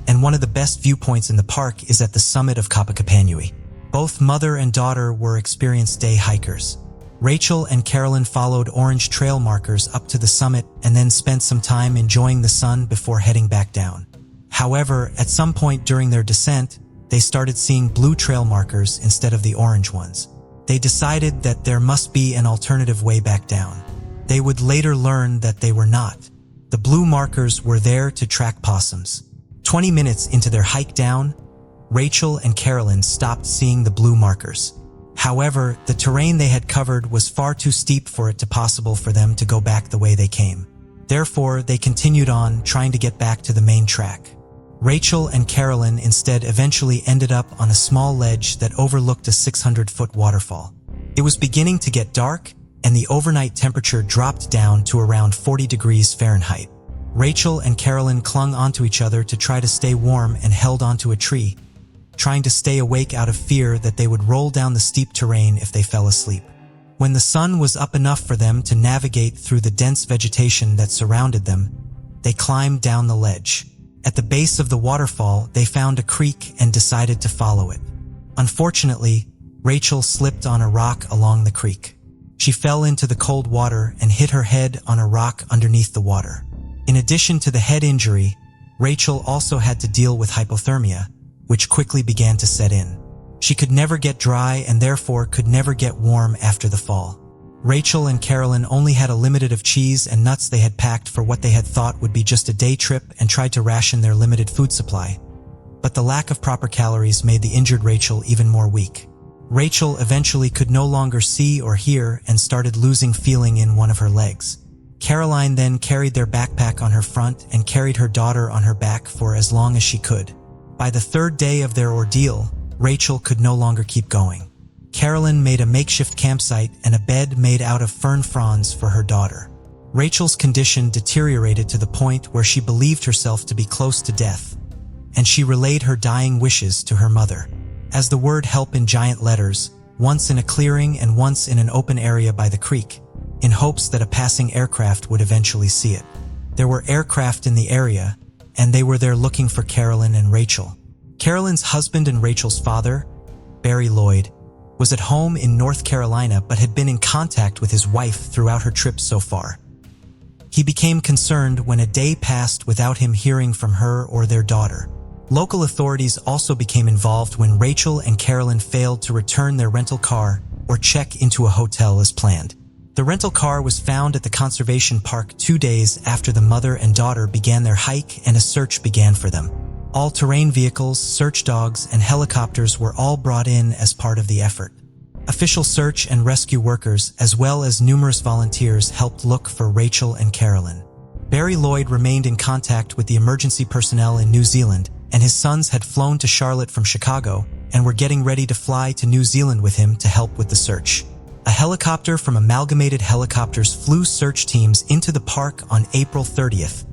S1: and one of the best viewpoints in the park is at the summit of Kapakapanui. Both mother and daughter were experienced day hikers. Rachel and Carolyn followed orange trail markers up to the summit and then spent some time enjoying the sun before heading back down. However, at some point during their descent, they started seeing blue trail markers instead of the orange ones. They decided that there must be an alternative way back down. They would later learn that they were not. The blue markers were there to track possums. 20 minutes into their hike down, Rachel and Carolyn stopped seeing the blue markers. However, the terrain they had covered was far too steep for it to possible for them to go back the way they came. Therefore, they continued on, trying to get back to the main track. Rachel and Carolyn instead eventually ended up on a small ledge that overlooked a 600-foot waterfall. It was beginning to get dark, and the overnight temperature dropped down to around 40 degrees Fahrenheit. Rachel and Carolyn clung onto each other to try to stay warm and held onto a tree, trying to stay awake out of fear that they would roll down the steep terrain if they fell asleep. When the sun was up enough for them to navigate through the dense vegetation that surrounded them, they climbed down the ledge. At the base of the waterfall, they found a creek and decided to follow it. Unfortunately, Rachel slipped on a rock along the creek. She fell into the cold water and hit her head on a rock underneath the water. In addition to the head injury, Rachel also had to deal with hypothermia, which quickly began to set in. She could never get dry and therefore could never get warm after the fall. Rachel and Carolyn only had a limited of cheese and nuts they had packed for what they had thought would be just a day trip and tried to ration their limited food supply. But the lack of proper calories made the injured Rachel even more weak. Rachel eventually could no longer see or hear and started losing feeling in one of her legs. Caroline then carried their backpack on her front and carried her daughter on her back for as long as she could. By the third day of their ordeal, Rachel could no longer keep going. Carolyn made a makeshift campsite and a bed made out of fern fronds for her daughter. Rachel's condition deteriorated to the point where she believed herself to be close to death, and she relayed her dying wishes to her mother. As the word help in giant letters, once in a clearing and once in an open area by the creek, in hopes that a passing aircraft would eventually see it. There were aircraft in the area, and they were there looking for Carolyn and Rachel. Carolyn's husband and Rachel's father, Barry Lloyd, was at home in North Carolina but had been in contact with his wife throughout her trip so far. He became concerned when a day passed without him hearing from her or their daughter. Local authorities also became involved when Rachel and Carolyn failed to return their rental car or check into a hotel as planned. The rental car was found at the conservation park 2 days after the mother and daughter began their hike and a search began for them. All-terrain vehicles, search dogs, and helicopters were all brought in as part of the effort. Official search and rescue workers, as well as numerous volunteers, helped look for Rachel and Carolyn. Barry Lloyd remained in contact with the emergency personnel in New Zealand, and his sons had flown to Charlotte from Chicago and were getting ready to fly to New Zealand with him to help with the search. A helicopter from Amalgamated Helicopters flew search teams into the park on April 30th,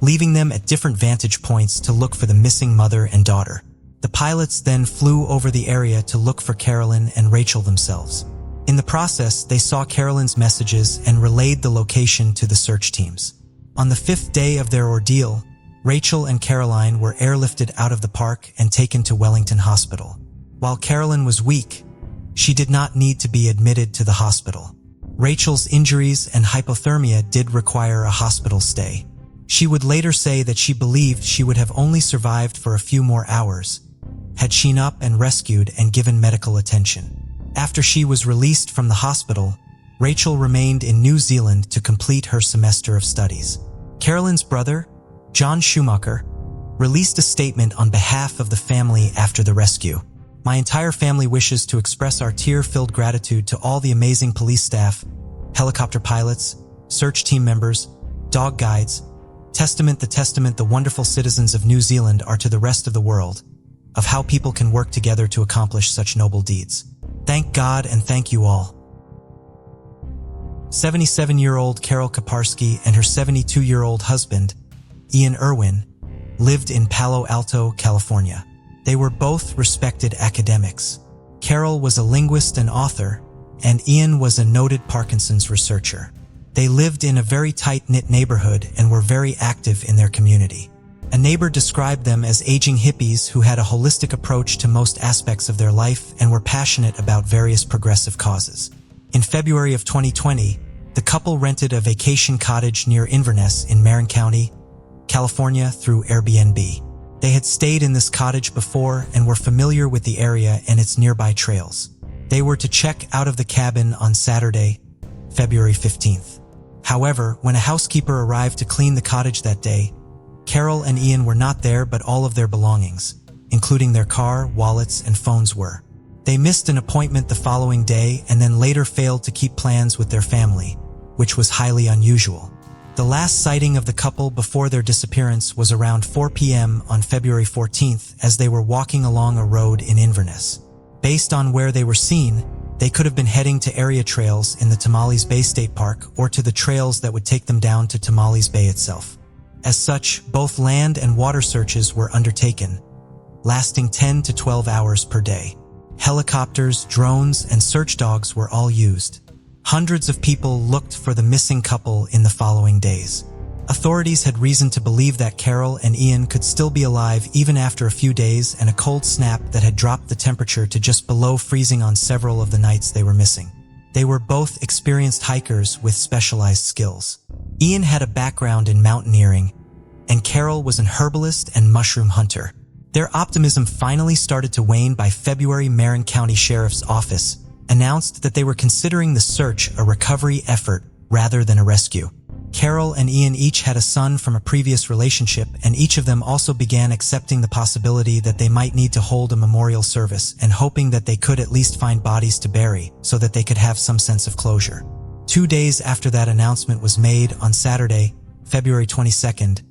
S1: leaving them at different vantage points to look for the missing mother and daughter. The pilots then flew over the area to look for Carolyn and Rachel themselves. In the process, they saw Carolyn's messages and relayed the location to the search teams. On the 5th day of their ordeal, Rachel and Caroline were airlifted out of the park and taken to Wellington Hospital. While Carolyn was weak, she did not need to be admitted to the hospital. Rachel's injuries and hypothermia did require a hospital stay. She would later say that she believed she would have only survived for a few more hours had she not been rescued and given medical attention. After she was released from the hospital, Rachel remained in New Zealand to complete her semester of studies. Carolyn's brother, John Schumacher, released a statement on behalf of the family after the rescue. "My entire family wishes to express our tear-filled gratitude to all the amazing police staff, helicopter pilots, search team members, dog guides. Testament the wonderful citizens of New Zealand are to the rest of the world, of how people can work together to accomplish such noble deeds. Thank God and thank you all." 77-year-old Carol Kaparsky and her 72-year-old husband, Ian Irwin, lived in Palo Alto, California. They were both respected academics. Carol was a linguist and author, and Ian was a noted Parkinson's researcher. They lived in a very tight-knit neighborhood and were very active in their community. A neighbor described them as aging hippies who had a holistic approach to most aspects of their life and were passionate about various progressive causes. In February of 2020, the couple rented a vacation cottage near Inverness in Marin County, California through Airbnb. They had stayed in this cottage before and were familiar with the area and its nearby trails. They were to check out of the cabin on Saturday, February 15th. However, when a housekeeper arrived to clean the cottage that day, Carol and Ian were not there, but all of their belongings, including their car, wallets, and phones were. They missed an appointment the following day and then later failed to keep plans with their family, which was highly unusual. The last sighting of the couple before their disappearance was around 4 p.m. on February 14th as they were walking along a road in Inverness. Based on where they were seen, they could have been heading to area trails in the Tamales Bay State Park or to the trails that would take them down to Tamales Bay itself. As such, both land and water searches were undertaken, lasting 10 to 12 hours per day. Helicopters, drones, and search dogs were all used. Hundreds of people looked for the missing couple in the following days. Authorities had reason to believe that Carol and Ian could still be alive even after a few days and a cold snap that had dropped the temperature to just below freezing on several of the nights they were missing. They were both experienced hikers with specialized skills. Ian had a background in mountaineering, and Carol was an herbalist and mushroom hunter. Their optimism finally started to wane by February. Marin County Sheriff's Office announced that they were considering the search a recovery effort rather than a rescue. Carol and Ian each had a son from a previous relationship, and each of them also began accepting the possibility that they might need to hold a memorial service and hoping that they could at least find bodies to bury so that they could have some sense of closure. 2 days after that announcement was made, on Saturday, February 22nd,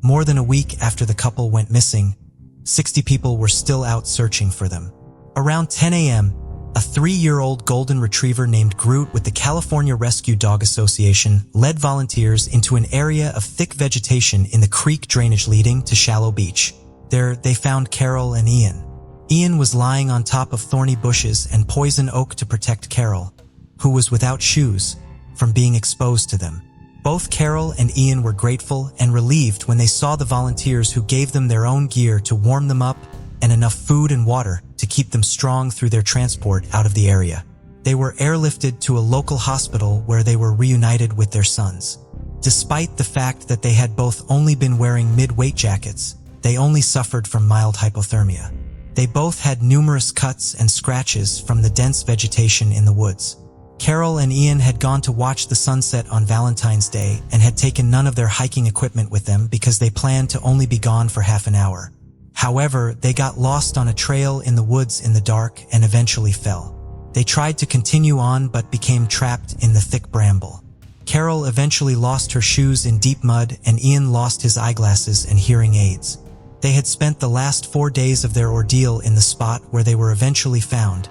S1: more than a week after the couple went missing, 60 people were still out searching for them. Around 10 a.m., a 3-year-old golden retriever named Groot with the California Rescue Dog Association led volunteers into an area of thick vegetation in the creek drainage leading to Shallow Beach. There, they found Carol and Ian. Ian was lying on top of thorny bushes and poison oak to protect Carol, who was without shoes, from being exposed to them. Both Carol and Ian were grateful and relieved when they saw the volunteers who gave them their own gear to warm them up and enough food and water to keep them strong through their transport out of the area. They were airlifted to a local hospital where they were reunited with their sons. Despite the fact that they had both only been wearing mid-weight jackets, they only suffered from mild hypothermia. They both had numerous cuts and scratches from the dense vegetation in the woods. Carol and Ian had gone to watch the sunset on Valentine's Day and had taken none of their hiking equipment with them because they planned to only be gone for half an hour. However, they got lost on a trail in the woods in the dark and eventually fell. They tried to continue on but became trapped in the thick bramble. Carol eventually lost her shoes in deep mud, and Ian lost his eyeglasses and hearing aids. They had spent the last 4 days of their ordeal in the spot where they were eventually found,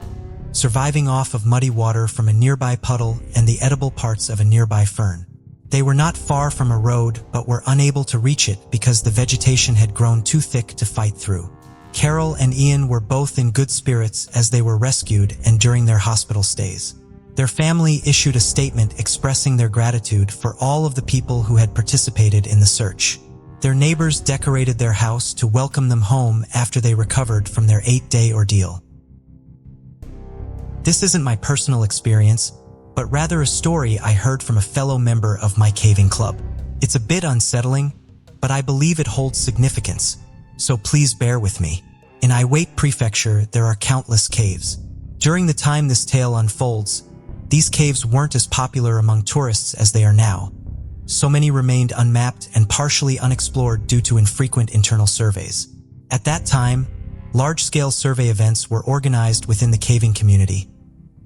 S1: surviving off of muddy water from a nearby puddle and the edible parts of a nearby fern. They were not far from a road but were unable to reach it because the vegetation had grown too thick to fight through. Carol and Ian were both in good spirits as they were rescued and during their hospital stays. Their family issued a statement expressing their gratitude for all of the people who had participated in the search. Their neighbors decorated their house to welcome them home after they recovered from their 8-day ordeal. This isn't my personal experience, but rather a story I heard from a fellow member of my caving club. It's a bit unsettling, but I believe it holds significance, so please bear with me. In Iwate Prefecture, there are countless caves. During the time this tale unfolds, these caves weren't as popular among tourists as they are now. So many remained unmapped and partially unexplored due to infrequent internal surveys. At that time, large-scale survey events were organized within the caving community,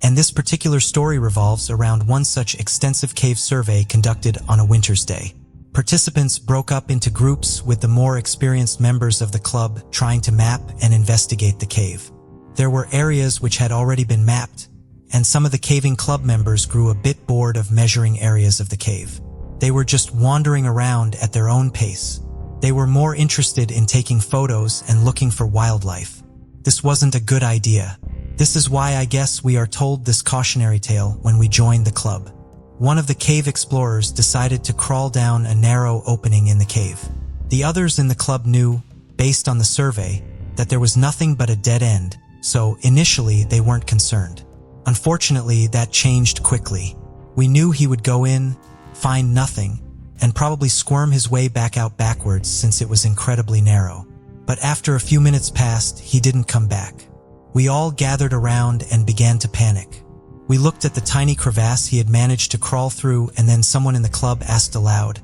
S1: and this particular story revolves around one such extensive cave survey conducted on a winter's day. Participants broke up into groups with the more experienced members of the club trying to map and investigate the cave. There were areas which had already been mapped, and some of the caving club members grew a bit bored of measuring areas of the cave. They were just wandering around at their own pace. They were more interested in taking photos and looking for wildlife. This wasn't a good idea. This is why I guess we are told this cautionary tale when we joined the club. One of the cave explorers decided to crawl down a narrow opening in the cave. The others in the club knew, based on the survey, that there was nothing but a dead end, so initially they weren't concerned. Unfortunately, that changed quickly. We knew he would go in, find nothing, and probably squirm his way back out backwards since it was incredibly narrow. But after a few minutes passed, he didn't come back. We all gathered around and began to panic. We looked at the tiny crevasse he had managed to crawl through, and then someone in the club asked aloud,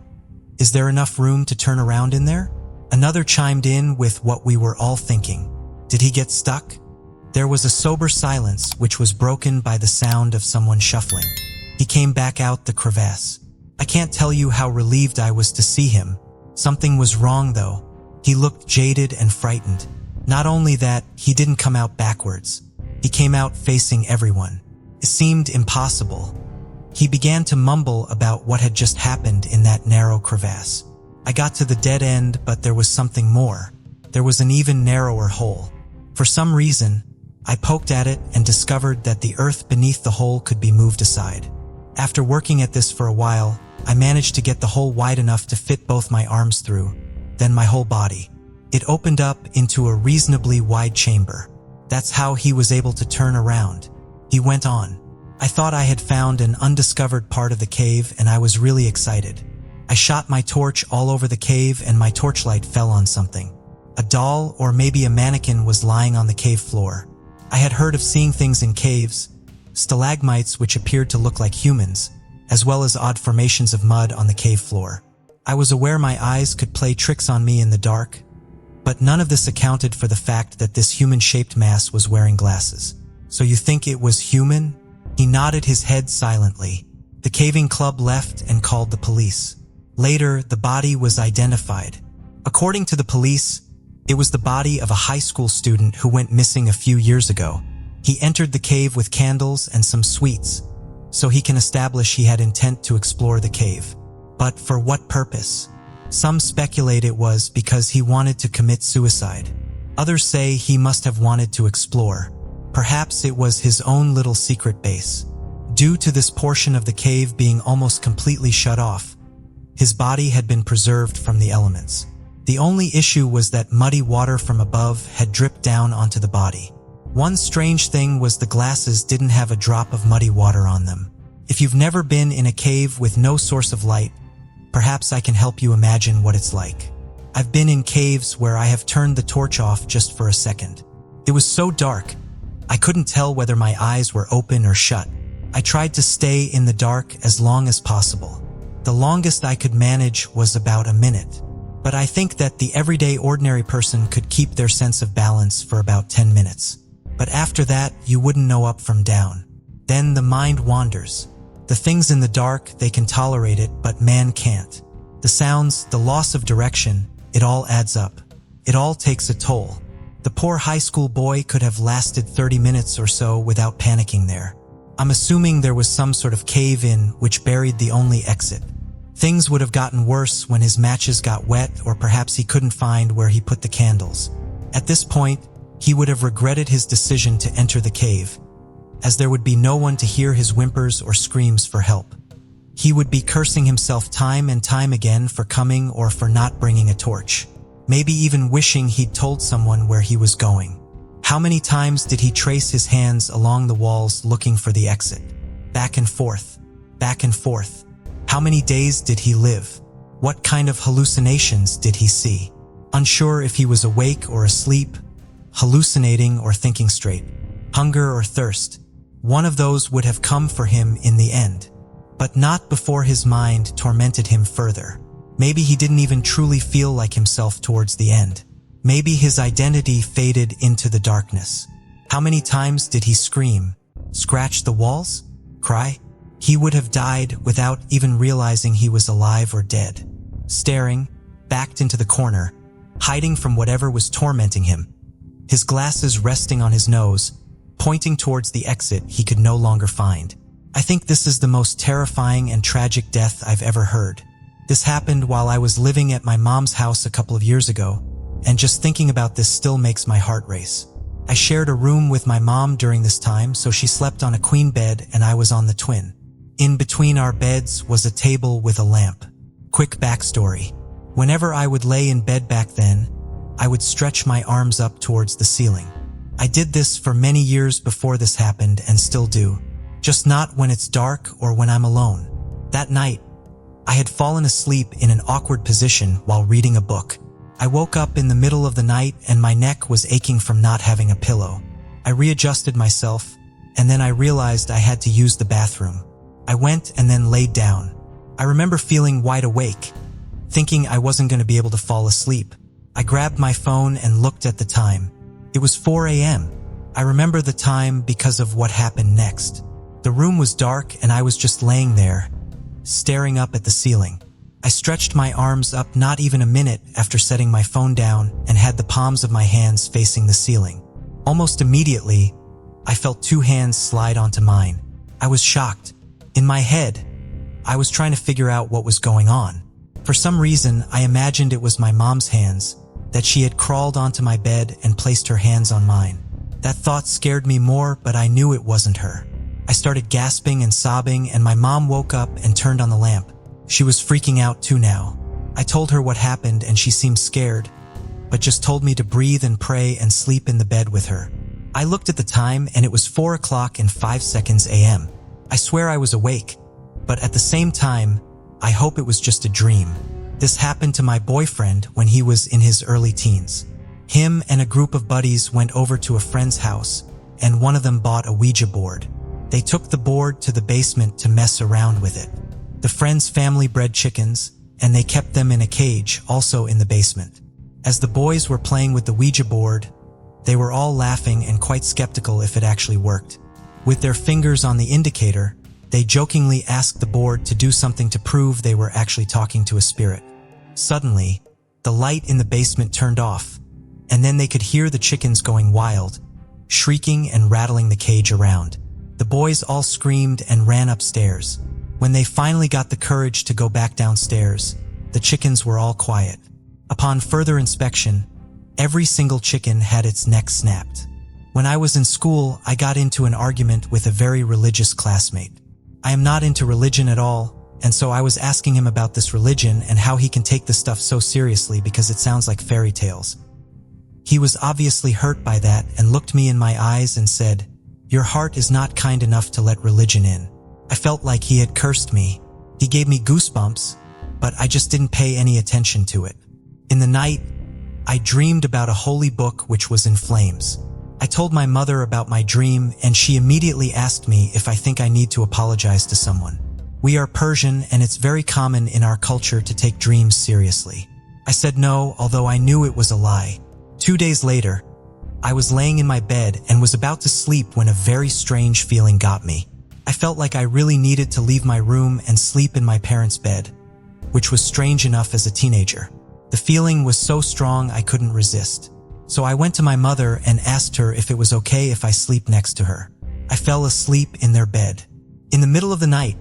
S1: "Is there enough room to turn around in there?" Another chimed in with what we were all thinking. Did he get stuck? There was a sober silence which was broken by the sound of someone shuffling. He came back out the crevasse. I can't tell you how relieved I was to see him. Something was wrong though. He looked jaded and frightened. Not only that, he didn't come out backwards. He came out facing everyone. It seemed impossible. He began to mumble about what had just happened in that narrow crevasse. I got to the dead end, but there was something more. There was an even narrower hole. For some reason, I poked at it and discovered that the earth beneath the hole could be moved aside. After working at this for a while, I managed to get the hole wide enough to fit both my arms through, then my whole body. It opened up into a reasonably wide chamber. That's how he was able to turn around. He went on. I thought I had found an undiscovered part of the cave and I was really excited. I shot my torch all over the cave and my torchlight fell on something. A doll or maybe a mannequin was lying on the cave floor. I had heard of seeing things in caves, stalagmites which appeared to look like humans, as well as odd formations of mud on the cave floor. I was aware my eyes could play tricks on me in the dark, but none of this accounted for the fact that this human-shaped mass was wearing glasses. So you think it was human? He nodded his head silently. The caving club left and called the police. Later, the body was identified. According to the police, it was the body of a high school student who went missing a few years ago. He entered the cave with candles and some sweets, so he can establish he had intent to explore the cave. But for what purpose? Some speculate it was because he wanted to commit suicide. Others say he must have wanted to explore. Perhaps it was his own little secret base. Due to this portion of the cave being almost completely shut off, his body had been preserved from the elements. The only issue was that muddy water from above had dripped down onto the body. One strange thing was the glasses didn't have a drop of muddy water on them. If you've never been in a cave with no source of light, perhaps I can help you imagine what it's like. I've been in caves where I have turned the torch off just for a second. It was so dark, I couldn't tell whether my eyes were open or shut. I tried to stay in the dark as long as possible. The longest I could manage was about a minute. But I think that the everyday ordinary person could keep their sense of balance for about 10 minutes. But after that, you wouldn't know up from down. Then the mind wanders. The things in the dark, they can tolerate it, but man can't. The sounds, the loss of direction, it all adds up. It all takes a toll. The poor high school boy could have lasted 30 minutes or so without panicking there. I'm assuming there was some sort of cave-in which buried the only exit. Things would have gotten worse when his matches got wet, or perhaps he couldn't find where he put the candles. At this point, he would have regretted his decision to enter the cave, as there would be no one to hear his whimpers or screams for help. He would be cursing himself time and time again for coming or for not bringing a torch. Maybe even wishing he'd told someone where he was going. How many times did he trace his hands along the walls looking for the exit? Back and forth, back and forth. How many days did he live? What kind of hallucinations did he see? Unsure if he was awake or asleep, hallucinating or thinking straight. Hunger or thirst. One of those would have come for him in the end. But not before his mind tormented him further. Maybe he didn't even truly feel like himself towards the end. Maybe his identity faded into the darkness. How many times did he scream? Scratch the walls? Cry? He would have died without even realizing he was alive or dead. Staring, backed into the corner, hiding from whatever was tormenting him. His glasses resting on his nose, pointing towards the exit he could no longer find. I think this is the most terrifying and tragic death I've ever heard. This happened while I was living at my mom's house a couple of years ago, and just thinking about this still makes my heart race. I shared a room with my mom during this time, so she slept on a queen bed and I was on the twin. In between our beds was a table with a lamp. Quick backstory. Whenever I would lay in bed back then, I would stretch my arms up towards the ceiling. I did this for many years before this happened and still do. Just not when it's dark or when I'm alone. That night, I had fallen asleep in an awkward position while reading a book. I woke up in the middle of the night and my neck was aching from not having a pillow. I readjusted myself, and then I realized I had to use the bathroom. I went and then laid down. I remember feeling wide awake, thinking I wasn't going to be able to fall asleep. I grabbed my phone and looked at the time. It was 4 a.m. I remember the time because of what happened next. The room was dark and I was just laying there, staring up at the ceiling. I stretched my arms up not even a minute after setting my phone down and had the palms of my hands facing the ceiling. Almost immediately, I felt two hands slide onto mine. I was shocked. In my head, I was trying to figure out what was going on. For some reason, I imagined it was my mom's hands, that she had crawled onto my bed and placed her hands on mine. That thought scared me more, but I knew it wasn't her. I started gasping and sobbing, and my mom woke up and turned on the lamp. She was freaking out too now. I told her what happened and she seemed scared, but just told me to breathe and pray and sleep in the bed with her. I looked at the time and it was 4:05 a.m. I swear I was awake, but at the same time, I hope it was just a dream. This happened to my boyfriend when he was in his early teens. Him and a group of buddies went over to a friend's house, and one of them bought a Ouija board. They took the board to the basement to mess around with it. The friend's family bred chickens, and they kept them in a cage also in the basement. As the boys were playing with the Ouija board, they were all laughing and quite skeptical if it actually worked. With their fingers on the indicator, they jokingly asked the board to do something to prove they were actually talking to a spirit. Suddenly, the light in the basement turned off, and then they could hear the chickens going wild, shrieking and rattling the cage around. The boys all screamed and ran upstairs. When they finally got the courage to go back downstairs, the chickens were all quiet. Upon further inspection, every single chicken had its neck snapped. When I was in school, I got into an argument with a very religious classmate. I am not into religion at all, and so I was asking him about this religion and how he can take this stuff so seriously because it sounds like fairy tales. He was obviously hurt by that and looked me in my eyes and said, "Your heart is not kind enough to let religion in." I felt like he had cursed me. He gave me goosebumps, but I just didn't pay any attention to it. In the night, I dreamed about a holy book which was in flames. I told my mother about my dream and she immediately asked me if I think I need to apologize to someone. We are Persian and it's very common in our culture to take dreams seriously. I said no, although I knew it was a lie. 2 days later, I was laying in my bed and was about to sleep when a very strange feeling got me. I felt like I really needed to leave my room and sleep in my parents' bed, which was strange enough as a teenager. The feeling was so strong I couldn't resist. So I went to my mother and asked her if it was okay if I sleep next to her. I fell asleep in their bed. In the middle of the night,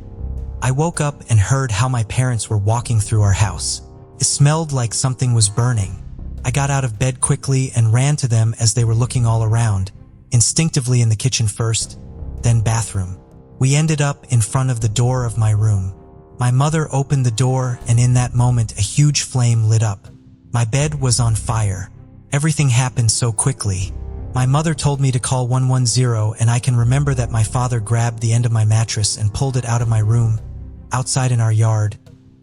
S1: I woke up and heard how my parents were walking through our house. It smelled like something was burning. I got out of bed quickly and ran to them as they were looking all around, instinctively in the kitchen first, then bathroom. We ended up in front of the door of my room. My mother opened the door and in that moment a huge flame lit up. My bed was on fire. Everything happened so quickly. My mother told me to call 110 and I can remember that my father grabbed the end of my mattress and pulled it out of my room, outside in our yard,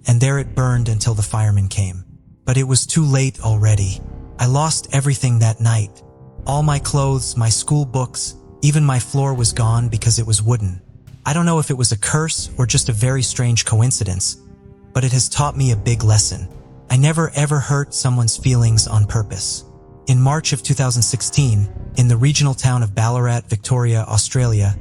S1: and there it burned until the firemen came. But it was too late already. I lost everything that night. All my clothes, my school books, even my floor was gone because it was wooden. I don't know if it was a curse or just a very strange coincidence, but it has taught me a big lesson. I never ever hurt someone's feelings on purpose. In March of 2016, in the regional town of Ballarat, Victoria, Australia,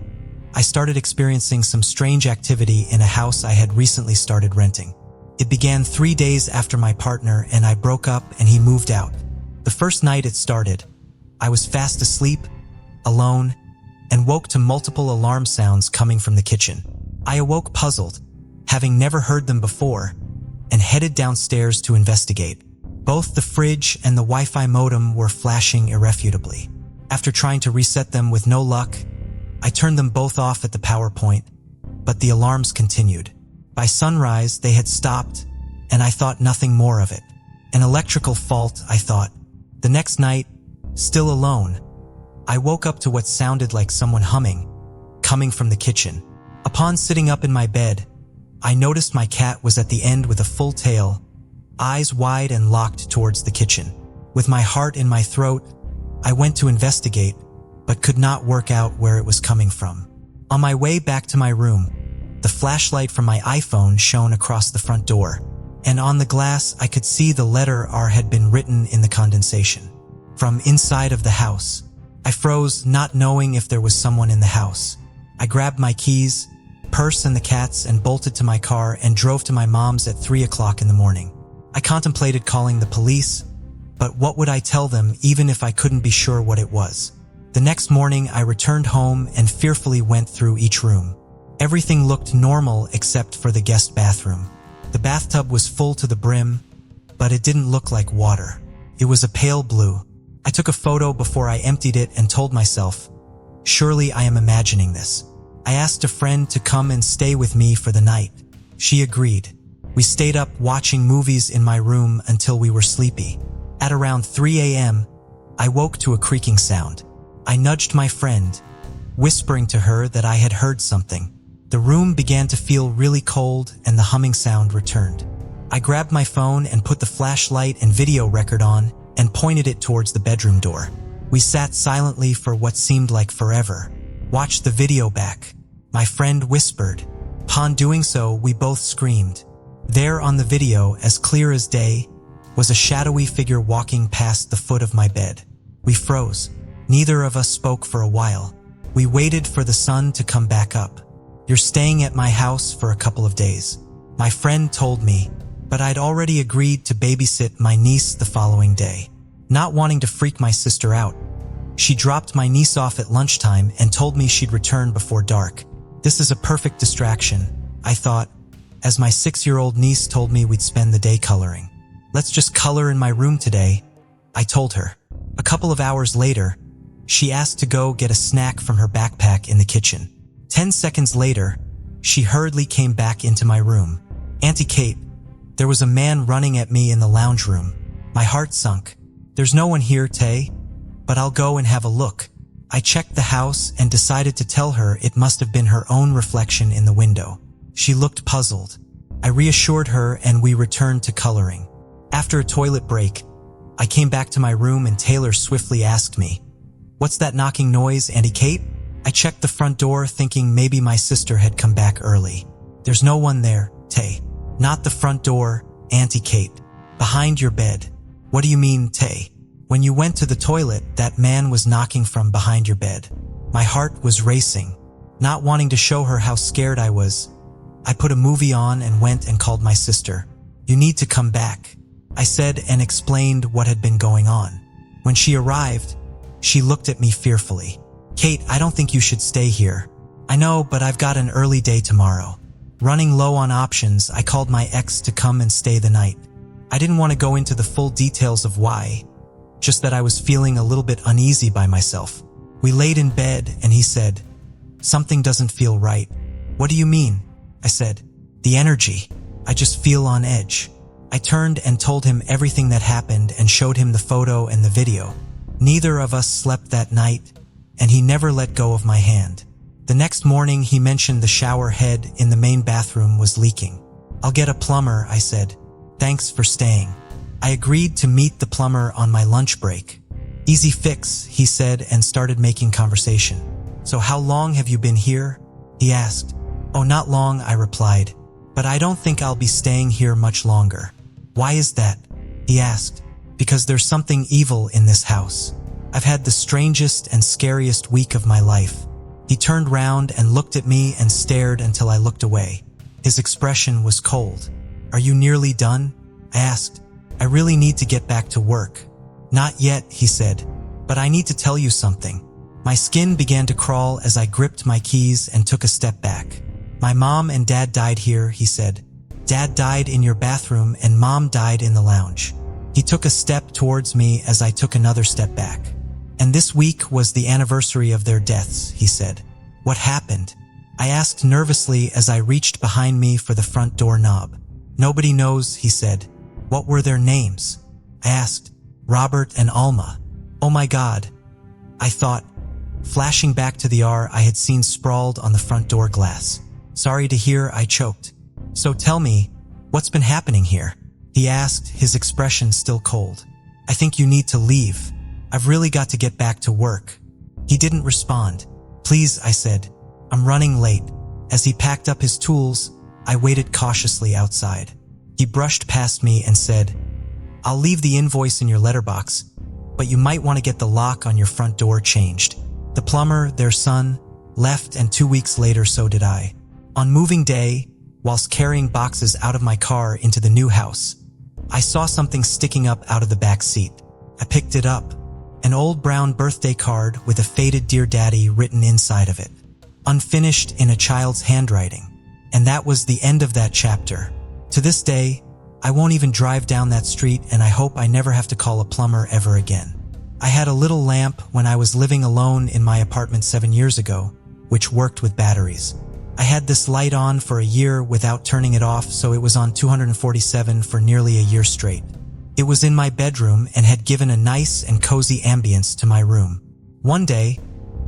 S1: I started experiencing some strange activity in a house I had recently started renting. It began 3 days after my partner and I broke up and he moved out. The first night it started, I was fast asleep, alone, and woke to multiple alarm sounds coming from the kitchen. I awoke puzzled, having never heard them before, and headed downstairs to investigate. Both the fridge and the Wi-Fi modem were flashing irrefutably. After trying to reset them with no luck, I turned them both off at the power point, but the alarms continued. By sunrise, they had stopped, and I thought nothing more of it. An electrical fault, I thought. The next night, still alone, I woke up to what sounded like someone humming, coming from the kitchen. Upon sitting up in my bed, I noticed my cat was at the end with a full tail, eyes wide and locked towards the kitchen. With my heart in my throat, I went to investigate, but could not work out where it was coming from. On my way back to my room, the flashlight from my iPhone shone across the front door, and on the glass I could see the letter R had been written in the condensation. From inside of the house, I froze, not knowing if there was someone in the house. I grabbed my keys, purse and the cats and bolted to my car and drove to my mom's at 3 o'clock in the morning. I contemplated calling the police, but what would I tell them even if I couldn't be sure what it was? The next morning I returned home and fearfully went through each room. Everything looked normal except for the guest bathroom. The bathtub was full to the brim, but it didn't look like water. It was a pale blue. I took a photo before I emptied it and told myself, surely I am imagining this. I asked a friend to come and stay with me for the night. She agreed. We stayed up watching movies in my room until we were sleepy. At around 3 a.m., I woke to a creaking sound. I nudged my friend, whispering to her that I had heard something. The room began to feel really cold and the humming sound returned. I grabbed my phone and put the flashlight and video record on and pointed it towards the bedroom door. We sat silently for what seemed like forever. Watch the video back, my friend whispered. Upon doing so, we both screamed. There on the video, as clear as day, was a shadowy figure walking past the foot of my bed. We froze. Neither of us spoke for a while. We waited for the sun to come back up. You're staying at my house for a couple of days, my friend told me, but I'd already agreed to babysit my niece the following day. Not wanting to freak my sister out, she dropped my niece off at lunchtime and told me she'd return before dark. This is a perfect distraction, I thought, as my 6-year-old niece told me we'd spend the day coloring. Let's just color in my room today, I told her. A couple of hours later, she asked to go get a snack from her backpack in the kitchen. 10 seconds later, she hurriedly came back into my room. Auntie Kate, there was a man running at me in the lounge room. My heart sunk. There's no one here, Tay, but I'll go and have a look. I checked the house and decided to tell her it must have been her own reflection in the window. She looked puzzled. I reassured her and we returned to coloring. After a toilet break, I came back to my room and Taylor swiftly asked me, "What's that knocking noise, Auntie Kate?" I checked the front door thinking maybe my sister had come back early. There's no one there, Tay. Not the front door, Auntie Kate. Behind your bed. What do you mean, Tay? When you went to the toilet, that man was knocking from behind your bed. My heart was racing. Not wanting to show her how scared I was, I put a movie on and went and called my sister. "You need to come back," I said and explained what had been going on. When she arrived, she looked at me fearfully. "Kate, I don't think you should stay here." "I know, but I've got an early day tomorrow." Running low on options, I called my ex to come and stay the night. I didn't want to go into the full details of why, just that I was feeling a little bit uneasy by myself. We laid in bed and he said, "Something doesn't feel right." "What do you mean?" I said. "The energy. I just feel on edge." I turned and told him everything that happened and showed him the photo and the video. Neither of us slept that night, and he never let go of my hand. The next morning, he mentioned the shower head in the main bathroom was leaking. "I'll get a plumber," I said. "Thanks for staying." I agreed to meet the plumber on my lunch break. "Easy fix," he said and started making conversation. "So how long have you been here?" he asked. "Oh, not long," I replied, "but I don't think I'll be staying here much longer." "Why is that?" he asked. "Because there's something evil in this house. I've had the strangest and scariest week of my life." He turned round and looked at me and stared until I looked away. His expression was cold. "Are you nearly done?" I asked. "I really need to get back to work." "Not yet," he said, "but I need to tell you something." My skin began to crawl as I gripped my keys and took a step back. "My mom and dad died here," he said. "Dad died in your bathroom and mom died in the lounge." He took a step towards me as I took another step back. "And this week was the anniversary of their deaths," he said. "What happened?" I asked nervously as I reached behind me for the front door knob. "Nobody knows," he said. "What were their names?" I asked. "Robert and Alma." "Oh my God," I thought, flashing back to the R I had seen sprawled on the front door glass. "Sorry to hear," I choked. "So tell me, what's been happening here?" he asked, his expression still cold. "I think you need to leave. I've really got to get back to work." He didn't respond. "Please," I said, "I'm running late." As he packed up his tools, I waited cautiously outside. He brushed past me and said, "I'll leave the invoice in your letterbox, but you might want to get the lock on your front door changed." The plumber, their son, left, and 2 weeks later so did I. On moving day, whilst carrying boxes out of my car into the new house, I saw something sticking up out of the back seat. I picked it up, an old brown birthday card with a faded "Dear Daddy" written inside of it, unfinished in a child's handwriting. And that was the end of that chapter. To this day, I won't even drive down that street, and I hope I never have to call a plumber ever again. I had a little lamp when I was living alone in my apartment 7 years ago, which worked with batteries. I had this light on for a year without turning it off, so it was on 247 for nearly a year straight. It was in my bedroom and had given a nice and cozy ambience to my room. One day,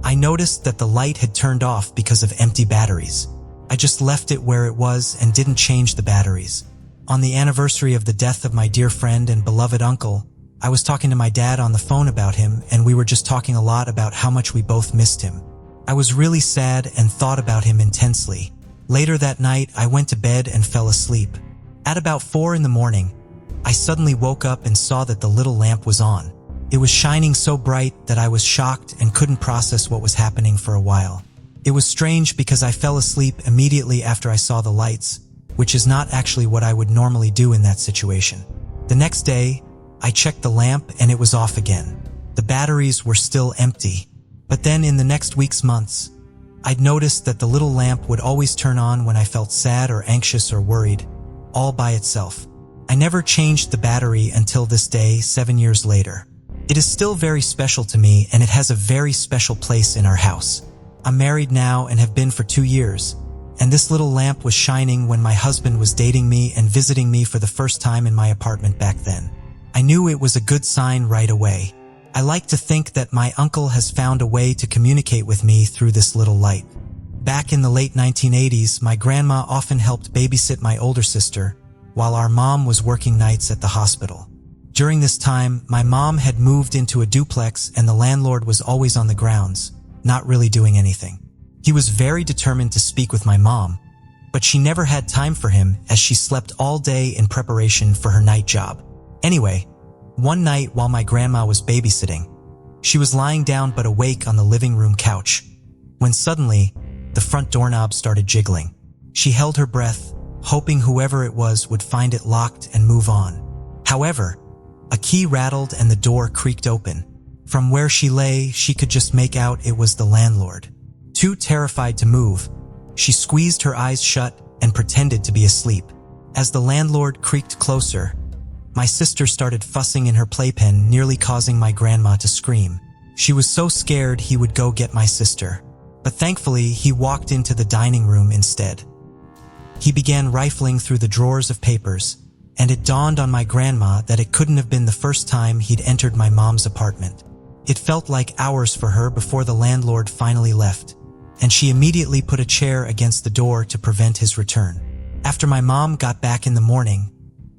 S1: I noticed that the light had turned off because of empty batteries. I just left it where it was and didn't change the batteries. On the anniversary of the death of my dear friend and beloved uncle, I was talking to my dad on the phone about him, and we were just talking a lot about how much we both missed him. I was really sad and thought about him intensely. Later that night, I went to bed and fell asleep. At about 4 in the morning, I suddenly woke up and saw that the little lamp was on. It was shining so bright that I was shocked and couldn't process what was happening for a while. It was strange because I fell asleep immediately after I saw the lights, which is not actually what I would normally do in that situation. The next day, I checked the lamp and it was off again. The batteries were still empty. But then in the next week's months, I'd noticed that the little lamp would always turn on when I felt sad or anxious or worried, all by itself. I never changed the battery until this day, 7 years later. It is still very special to me, and it has a very special place in our house. I'm married now and have been for 2 years, and this little lamp was shining when my husband was dating me and visiting me for the first time in my apartment back then. I knew it was a good sign right away. I like to think that my uncle has found a way to communicate with me through this little light. Back in the late 1980s, my grandma often helped babysit my older sister, while our mom was working nights at the hospital. During this time, my mom had moved into a duplex and the landlord was always on the grounds, not really doing anything. He was very determined to speak with my mom, but she never had time for him as she slept all day in preparation for her night job. Anyway, one night while my grandma was babysitting, she was lying down but awake on the living room couch, when suddenly, the front doorknob started jiggling. She held her breath, hoping whoever it was would find it locked and move on. However, a key rattled and the door creaked open. From where she lay, she could just make out it was the landlord. Too terrified to move, she squeezed her eyes shut and pretended to be asleep. As the landlord creaked closer, my sister started fussing in her playpen, nearly causing my grandma to scream. She was so scared he would go get my sister, but thankfully he walked into the dining room instead. He began rifling through the drawers of papers, and it dawned on my grandma that it couldn't have been the first time he'd entered my mom's apartment. It felt like hours for her before the landlord finally left, and she immediately put a chair against the door to prevent his return. After my mom got back in the morning,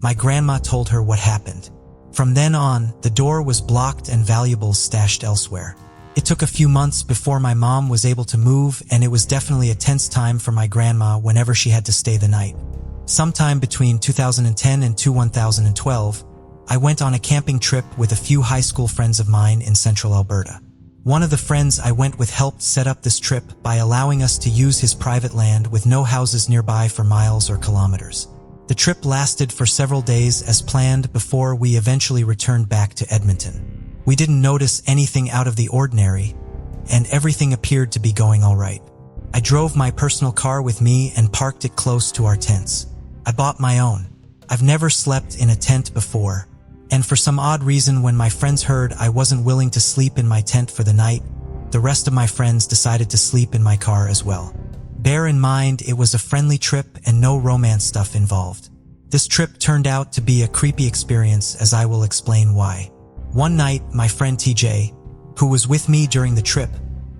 S1: my grandma told her what happened. From then on, the door was blocked and valuables stashed elsewhere. It took a few months before my mom was able to move, and it was definitely a tense time for my grandma whenever she had to stay the night. Sometime between 2010 and 2012, I went on a camping trip with a few high school friends of mine in central Alberta. One of the friends I went with helped set up this trip by allowing us to use his private land with no houses nearby for miles or kilometers. The trip lasted for several days as planned before we eventually returned back to Edmonton. We didn't notice anything out of the ordinary, and everything appeared to be going all right. I drove my personal car with me and parked it close to our tents. I bought my own. I've never slept in a tent before, and for some odd reason, when my friends heard I wasn't willing to sleep in my tent for the night, the rest of my friends decided to sleep in my car as well. Bear in mind, it was a friendly trip and no romance stuff involved. This trip turned out to be a creepy experience, as I will explain why. One night, my friend TJ, who was with me during the trip,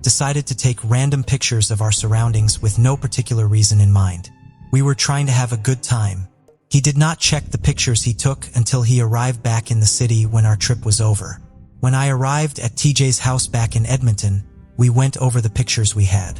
S1: decided to take random pictures of our surroundings with no particular reason in mind. We were trying to have a good time. He did not check the pictures he took until he arrived back in the city when our trip was over. When I arrived at TJ's house back in Edmonton, we went over the pictures we had.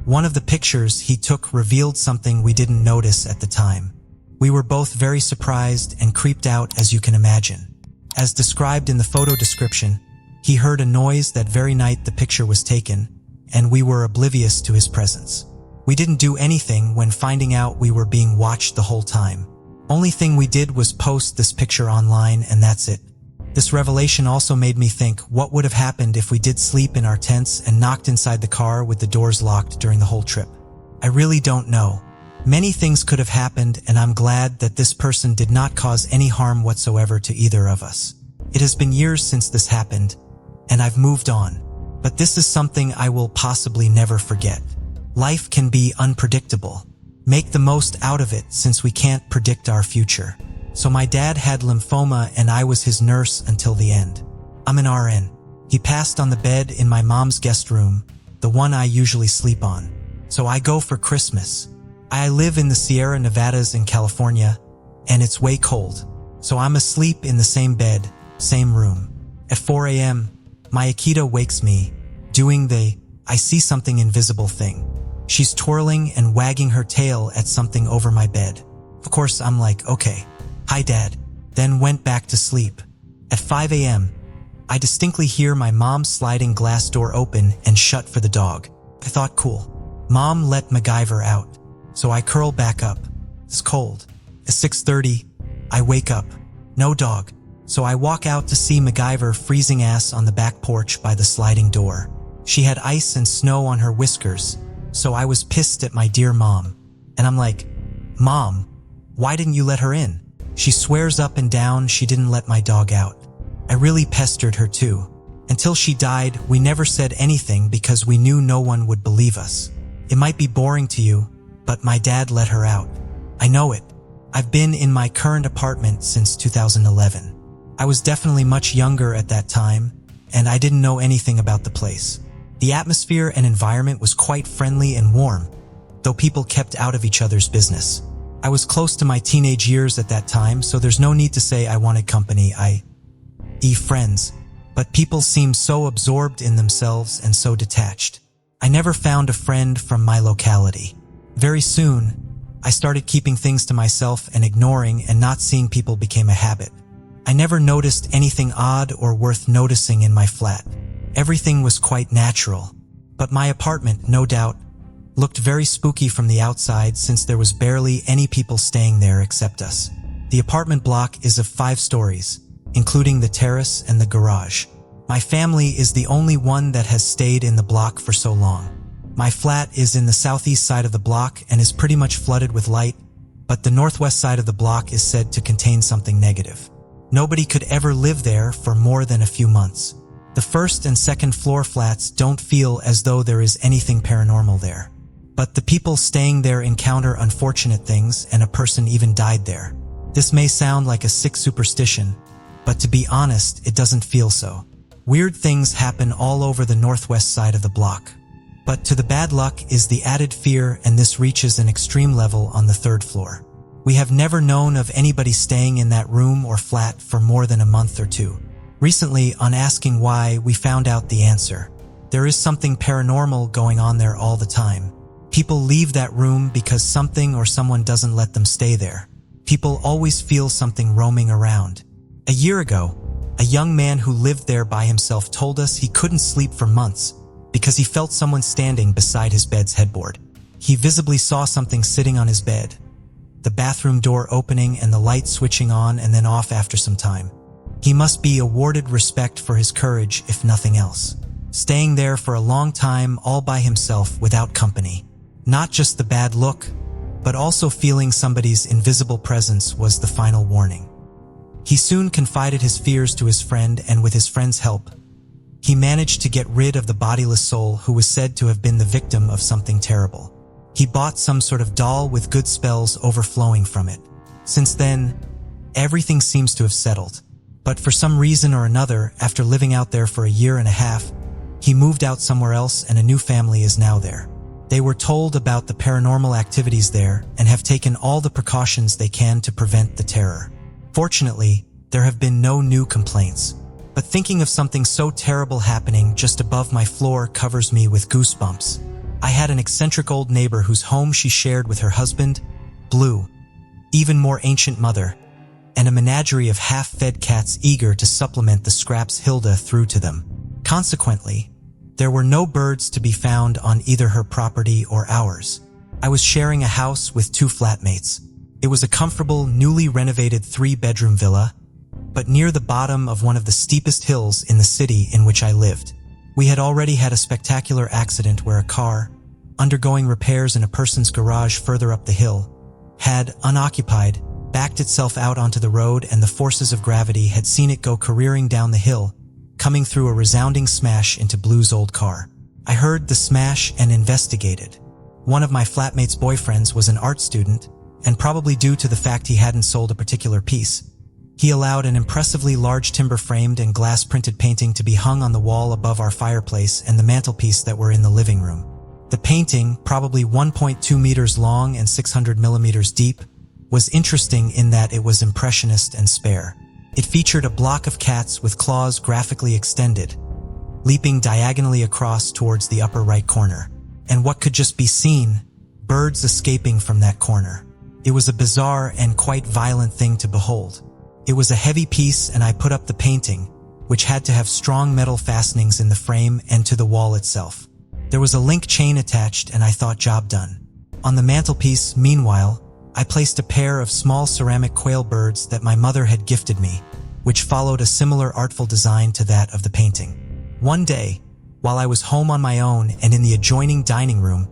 S1: One of the pictures he took revealed something we didn't notice at the time. We were both very surprised and creeped out, as you can imagine. As described in the photo description, he heard a noise that very night the picture was taken, and we were oblivious to his presence. We didn't do anything when finding out we were being watched the whole time. Only thing we did was post this picture online, and that's it. This revelation also made me think, what would have happened if we did sleep in our tents and knocked inside the car with the doors locked during the whole trip? I really don't know. Many things could have happened, and I'm glad that this person did not cause any harm whatsoever to either of us. It has been years since this happened, and I've moved on, but this is something I will possibly never forget. Life can be unpredictable. Make the most out of it since we can't predict our future. So my dad had lymphoma and I was his nurse until the end. I'm an RN. He passed on the bed in my mom's guest room, the one I usually sleep on. So I go for Christmas. I live in the Sierra Nevadas in California, and it's way cold. So I'm asleep in the same bed, same room. At 4 a.m., my Akita wakes me, doing the I see something invisible thing. She's twirling and wagging her tail at something over my bed. Of course, I'm like, okay, hi Dad, then went back to sleep. At 5 a.m., I distinctly hear my mom's sliding glass door open and shut for the dog. I thought, cool. Mom let MacGyver out, so I curl back up. It's cold. At 6:30, I wake up. No dog. So I walk out to see MacGyver freezing ass on the back porch by the sliding door. She had ice and snow on her whiskers, so I was pissed at my dear mom. And I'm like, Mom, why didn't you let her in? She swears up and down she didn't let my dog out. I really pestered her too. Until she died, we never said anything because we knew no one would believe us. It might be boring to you, but my dad let her out. I know it. I've been in my current apartment since 2011. I was definitely much younger at that time, and I didn't know anything about the place. The atmosphere and environment was quite friendly and warm, though people kept out of each other's business. I was close to my teenage years at that time, so there's no need to say I wanted company, i.e. friends, but people seemed so absorbed in themselves and so detached. I never found a friend from my locality. Very soon, I started keeping things to myself and ignoring and not seeing people became a habit. I never noticed anything odd or worth noticing in my flat. Everything was quite natural, but my apartment, no doubt, looked very spooky from the outside since there was barely any people staying there except us. The apartment block is of 5 stories, including the terrace and the garage. My family is the only one that has stayed in the block for so long. My flat is in the southeast side of the block and is pretty much flooded with light, but the northwest side of the block is said to contain something negative. Nobody could ever live there for more than a few months. The first and second floor flats don't feel as though there is anything paranormal there. But the people staying there encounter unfortunate things, and a person even died there. This may sound like a sick superstition, but to be honest, it doesn't feel so. Weird things happen all over the northwest side of the block. But to the bad luck is the added fear, and this reaches an extreme level on the 3rd floor. We have never known of anybody staying in that room or flat for more than a month or 2. Recently, on asking why, we found out the answer. There is something paranormal going on there all the time. People leave that room because something or someone doesn't let them stay there. People always feel something roaming around. A year ago, a young man who lived there by himself told us he couldn't sleep for months because he felt someone standing beside his bed's headboard. He visibly saw something sitting on his bed, the bathroom door opening and the light switching on and then off after some time. He must be awarded respect for his courage, if nothing else. Staying there for a long time all by himself without company. Not just the bad look, but also feeling somebody's invisible presence was the final warning. He soon confided his fears to his friend, and with his friend's help, he managed to get rid of the bodiless soul who was said to have been the victim of something terrible. He bought some sort of doll with good spells overflowing from it. Since then, everything seems to have settled. But for some reason or another, after living out there for a year and a half, he moved out somewhere else and a new family is now there. They were told about the paranormal activities there and have taken all the precautions they can to prevent the terror. Fortunately, there have been no new complaints. But thinking of something so terrible happening just above my floor covers me with goosebumps. I had an eccentric old neighbor whose home she shared with her husband, Blue, even more ancient mother, and a menagerie of half-fed cats eager to supplement the scraps Hilda threw to them. Consequently, there were no birds to be found on either her property or ours. I was sharing a house with 2 flatmates. It was a comfortable, newly renovated 3-bedroom villa, but near the bottom of one of the steepest hills in the city in which I lived. We had already had a spectacular accident where a car, undergoing repairs in a person's garage further up the hill, had, unoccupied, backed itself out onto the road, and the forces of gravity had seen it go careering down the hill, coming through a resounding smash into Blue's old car. I heard the smash and investigated. One of my flatmate's boyfriends was an art student, and probably due to the fact he hadn't sold a particular piece, he allowed an impressively large timber-framed and glass-printed painting to be hung on the wall above our fireplace and the mantelpiece that were in the living room. The painting, probably 1.2 meters long and 600 millimeters deep, was interesting in that it was impressionist and spare. It featured a block of cats with claws graphically extended, leaping diagonally across towards the upper right corner. And what could just be seen? Birds escaping from that corner. It was a bizarre and quite violent thing to behold. It was a heavy piece, and I put up the painting, which had to have strong metal fastenings in the frame and to the wall itself. There was a link chain attached, and I thought job done. On the mantelpiece, meanwhile, I placed a pair of small ceramic quail birds that my mother had gifted me, which followed a similar artful design to that of the painting. One day, while I was home on my own and in the adjoining dining room,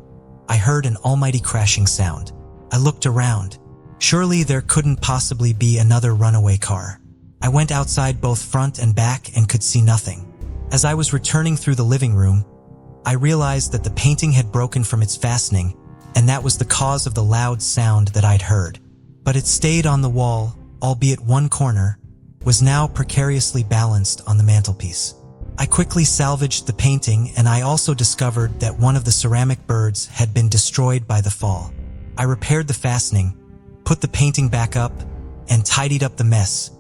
S1: I heard an almighty crashing sound. I looked around. Surely there couldn't possibly be another runaway car. I went outside both front and back and could see nothing. As I was returning through the living room, I realized that the painting had broken from its fastening, and that was the cause of the loud sound that I'd heard. But it stayed on the wall, albeit one corner, was now precariously balanced on the mantelpiece. I quickly salvaged the painting, and I also discovered that one of the ceramic birds had been destroyed by the fall. I repaired the fastening, put the painting back up, and tidied up the mess,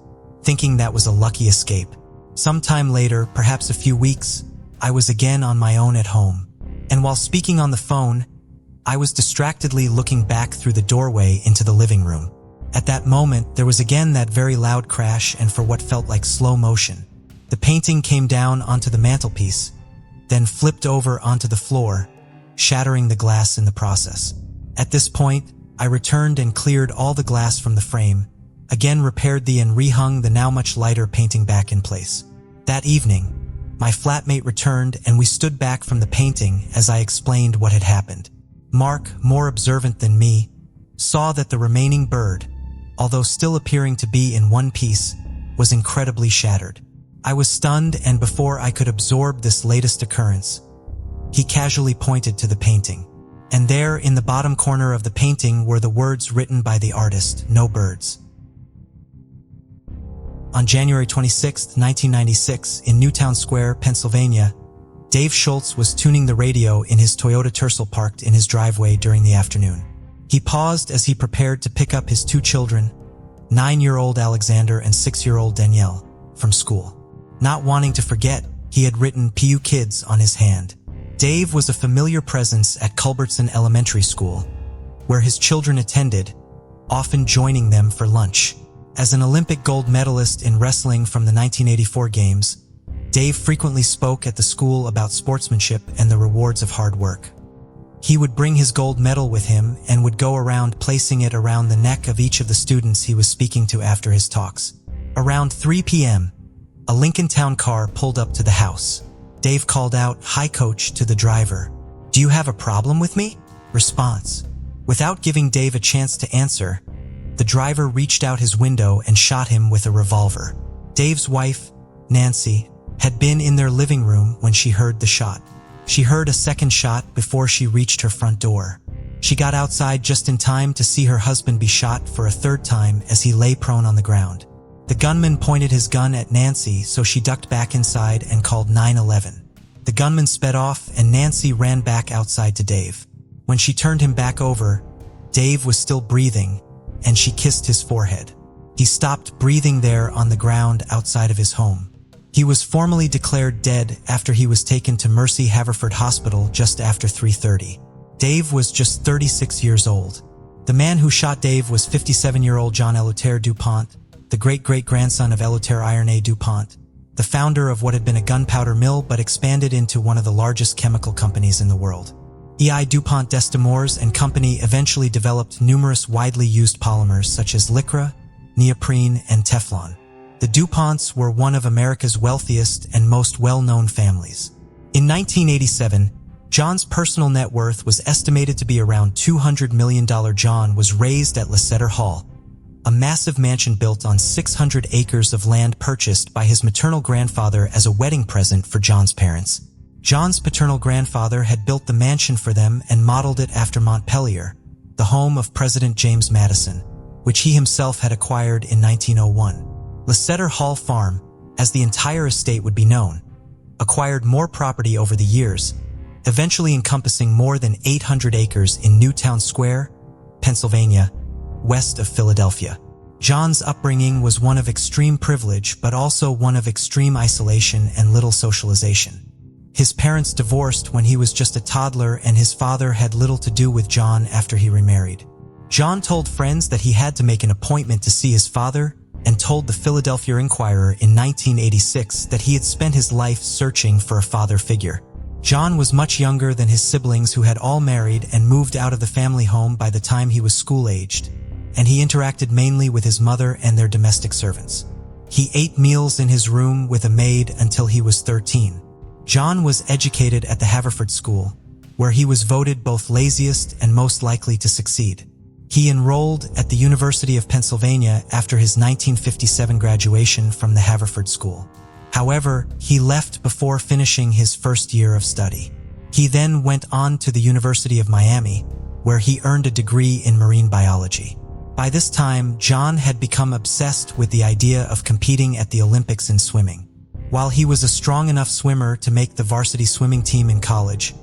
S1: thinking that was a lucky escape. Sometime later, perhaps a few weeks, I was again on my own at home, and while speaking on the phone, I was distractedly looking back through the doorway into the living room. At that moment, there was again that very loud crash, and for what felt like slow motion. The painting came down onto the mantelpiece, then flipped over onto the floor, shattering the glass in the process. At this point, I returned and cleared all the glass from the frame, again repaired and rehung the now much lighter painting back in place. That evening, my flatmate returned and we stood back from the painting as I explained what had happened. Mark, more observant than me, saw that the remaining bird, although still appearing to be in one piece, was incredibly shattered. I was stunned, and before I could absorb this latest occurrence, he casually pointed to the painting. And there, in the bottom corner of the painting, were the words written by the artist, "No birds." On January 26, 1996, in Newtown Square, Pennsylvania, Dave Schultz was tuning the radio in his Toyota Tercel parked in his driveway during the afternoon. He paused as he prepared to pick up his two children, 9-year-old Alexander and 6-year-old Danielle, from school. Not wanting to forget, he had written "PU Kids" on his hand. Dave was a familiar presence at Culbertson Elementary School, where his children attended, often joining them for lunch. As an Olympic gold medalist in wrestling from the 1984 Games, Dave frequently spoke at the school about sportsmanship and the rewards of hard work. He would bring his gold medal with him and would go around placing it around the neck of each of the students he was speaking to after his talks. Around 3 p.m., a Lincoln Town car pulled up to the house. Dave called out, "Hi, Coach," to the driver. "Do you have a problem with me?" Response. Without giving Dave a chance to answer, the driver reached out his window and shot him with a revolver. Dave's wife, Nancy, had been in their living room when she heard the shot. She heard a second shot before she reached her front door. She got outside just in time to see her husband be shot for a third time as he lay prone on the ground. The gunman pointed his gun at Nancy, so she ducked back inside and called 911. The gunman sped off and Nancy ran back outside to Dave. When she turned him back over, Dave was still breathing, and she kissed his forehead. He stopped breathing there on the ground outside of his home. He was formally declared dead after he was taken to Mercy Haverford Hospital just after 3:30. Dave was just 36 years old. The man who shot Dave was 57-year-old John Eleuthère Dupont, the great-great-grandson of Eleuthère Irénée Dupont, the founder of what had been a gunpowder mill but expanded into one of the largest chemical companies in the world. E.I. Dupont d'Estimores and Company eventually developed numerous widely used polymers such as Lycra, neoprene, and Teflon. The Duponts were one of America's wealthiest and most well-known families. In 1987, John's personal net worth was estimated to be around $200 million. John was raised at Lasseter Hall, a massive mansion built on 600 acres of land purchased by his maternal grandfather as a wedding present for John's parents. John's paternal grandfather had built the mansion for them and modeled it after Montpelier, the home of President James Madison, which he himself had acquired in 1901. Lecceter Hall Farm, as the entire estate would be known, acquired more property over the years, eventually encompassing more than 800 acres in Newtown Square, Pennsylvania, west of Philadelphia. John's upbringing was one of extreme privilege, but also one of extreme isolation and little socialization. His parents divorced when he was just a toddler, and his father had little to do with John after he remarried. John told friends that he had to make an appointment to see his father, and told the Philadelphia Inquirer in 1986 that he had spent his life searching for a father figure. John was much younger than his siblings, who had all married and moved out of the family home by the time he was school-aged, and he interacted mainly with his mother and their domestic servants. He ate meals in his room with a maid until he was 13. John was educated at the Haverford School, where he was voted both laziest and most likely to succeed. He enrolled at the University of Pennsylvania after his 1957 graduation from the Haverford School. However, he left before finishing his first year of study. He then went on to the University of Miami, where he earned a degree in marine biology. By this time, John had become obsessed with the idea of competing at the Olympics in swimming. While he was a strong enough swimmer to make the varsity swimming team in college,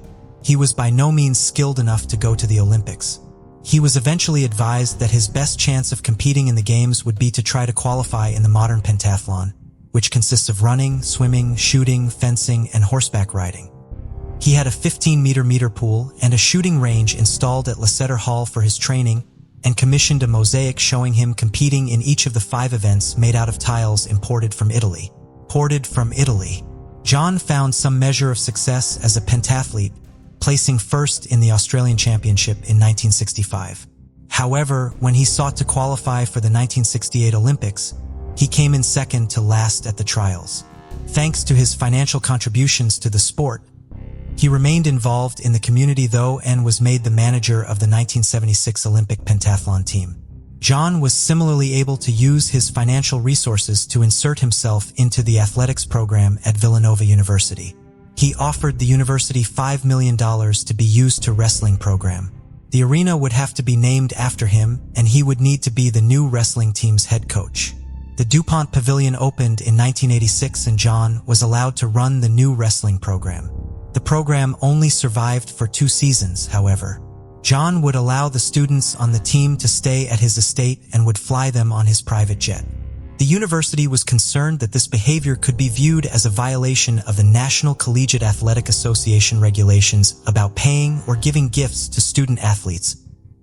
S1: he was by no means skilled enough to go to the Olympics. He was eventually advised that his best chance of competing in the games would be to try to qualify in the modern pentathlon, which consists of running, swimming, shooting, fencing, and horseback riding. He had a 15-meter pool and a shooting range installed at Lecceter Hall for his training, and commissioned a mosaic showing him competing in each of the 5 events made out of tiles imported from Italy. John found some measure of success as a pentathlete, placing first in the Australian Championship in 1965. However, when he sought to qualify for the 1968 Olympics, he came in second to last at the trials. Thanks to his financial contributions to the sport, he remained involved in the community though, and was made the manager of the 1976 Olympic pentathlon team. John was similarly able to use his financial resources to insert himself into the athletics program at Villanova University. He offered the university $5 million to be used to wrestling program. The arena would have to be named after him, and he would need to be the new wrestling team's head coach. The Dupont Pavilion opened in 1986, and John was allowed to run the new wrestling program. The program only survived for 2 seasons, however. John would allow the students on the team to stay at his estate and would fly them on his private jet. The university was concerned that this behavior could be viewed as a violation of the National Collegiate Athletic Association regulations about paying or giving gifts to student athletes,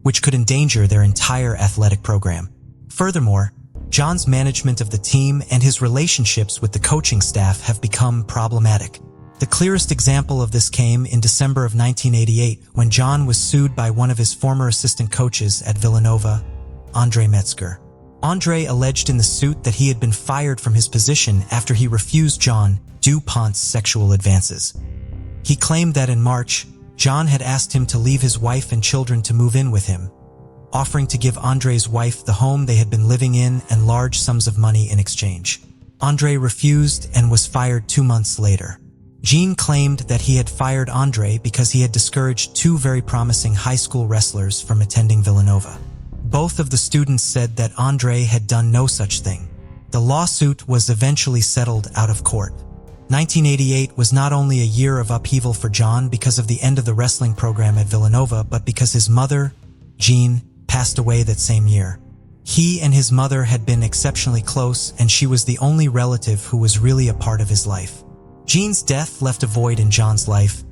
S1: which could endanger their entire athletic program. Furthermore, John's management of the team and his relationships with the coaching staff have become problematic. The clearest example of this came in December of 1988, when John was sued by one of his former assistant coaches at Villanova, Andre Metzger. Andre alleged in the suit that he had been fired from his position after he refused John Dupont's sexual advances. He claimed that in March, John had asked him to leave his wife and children to move in with him, offering to give Andre's wife the home they had been living in and large sums of money in exchange. Andre refused and was fired 2 months later. Jean claimed that he had fired Andre because he had discouraged 2 very promising high school wrestlers from attending Villanova. Both of the students said that Andre had done no such thing. The lawsuit was eventually settled out of court. 1988 was not only a year of upheaval for John because of the end of the wrestling program at Villanova, but because his mother, Jean, passed away that same year. He and his mother had been exceptionally close, and she was the only relative who was really a part of his life. Jean's death left a void in John's life,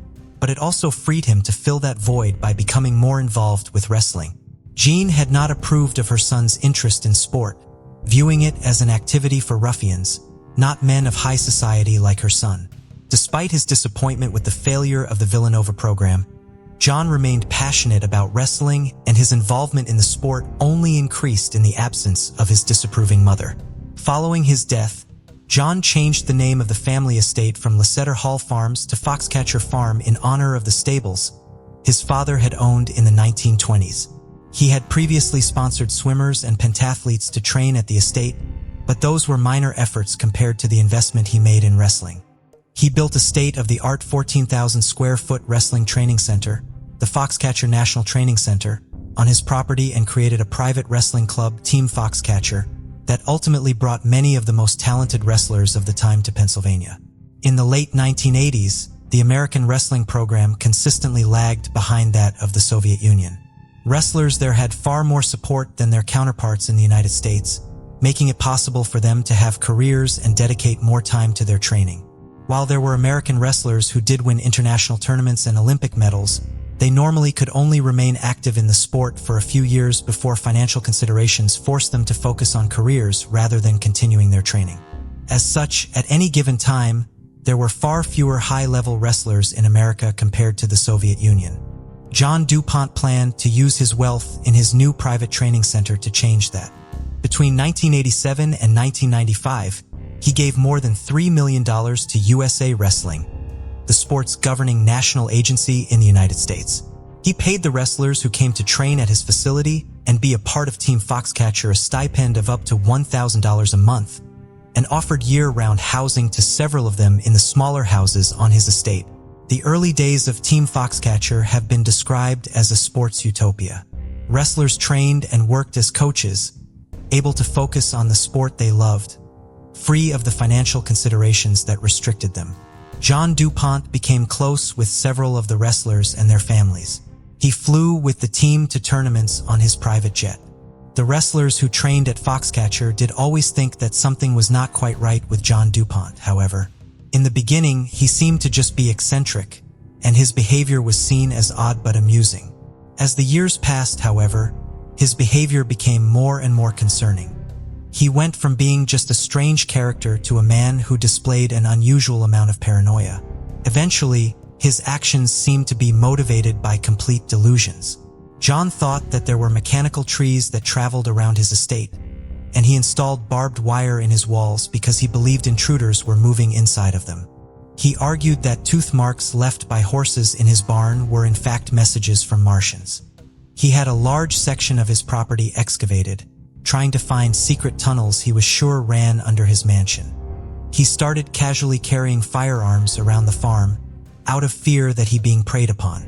S1: but it also freed him to fill that void by becoming more involved with wrestling. Jean had not approved of her son's interest in sport, viewing it as an activity for ruffians, not men of high society like her son. Despite his disappointment with the failure of the Villanova program, John remained passionate about wrestling, and his involvement in the sport only increased in the absence of his disapproving mother. Following his death, John changed the name of the family estate from Lecceter Hall Farms to Foxcatcher Farm in honor of the stables his father had owned in the 1920s. He had previously sponsored swimmers and pentathletes to train at the estate, but those were minor efforts compared to the investment he made in wrestling. He built a state-of-the-art 14,000 square foot wrestling training center, the Foxcatcher National Training Center, on his property and created a private wrestling club, Team Foxcatcher, that ultimately brought many of the most talented wrestlers of the time to Pennsylvania. In the late 1980s, the American wrestling program consistently lagged behind that of the Soviet Union. Wrestlers there had far more support than their counterparts in the United States, making it possible for them to have careers and dedicate more time to their training. While there were American wrestlers who did win international tournaments and Olympic medals, they normally could only remain active in the sport for a few years before financial considerations forced them to focus on careers rather than continuing their training. As such, at any given time, there were far fewer high-level wrestlers in America compared to the Soviet Union. John Dupont planned to use his wealth in his new private training center to change that. Between 1987 and 1995, he gave more than $3 million to USA Wrestling, the sport's governing national agency in the United States. He paid the wrestlers who came to train at his facility and be a part of Team Foxcatcher a stipend of up to $1,000 a month, and offered year-round housing to several of them in the smaller houses on his estate. The early days of Team Foxcatcher have been described as a sports utopia. Wrestlers trained and worked as coaches, able to focus on the sport they loved, free of the financial considerations that restricted them. John Dupont became close with several of the wrestlers and their families. He flew with the team to tournaments on his private jet. The wrestlers who trained at Foxcatcher did always think that something was not quite right with John Dupont, however. In the beginning, he seemed to just be eccentric, and his behavior was seen as odd but amusing. As the years passed, however, his behavior became more and more concerning. He went from being just a strange character to a man who displayed an unusual amount of paranoia. Eventually, his actions seemed to be motivated by complete delusions. John thought that there were mechanical trees that traveled around his estate, and he installed barbed wire in his walls because he believed intruders were moving inside of them. He argued that tooth marks left by horses in his barn were in fact messages from Martians. He had a large section of his property excavated, trying to find secret tunnels he was sure ran under his mansion. He started casually carrying firearms around the farm, out of fear that he being preyed upon.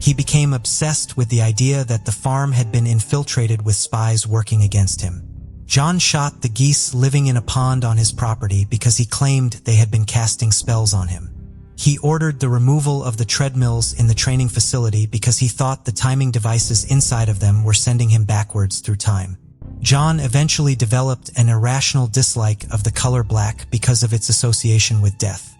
S1: He became obsessed with the idea that the farm had been infiltrated with spies working against him. John shot the geese living in a pond on his property because he claimed they had been casting spells on him. He ordered the removal of the treadmills in the training facility because he thought the timing devices inside of them were sending him backwards through time. John eventually developed an irrational dislike of the color black because of its association with death.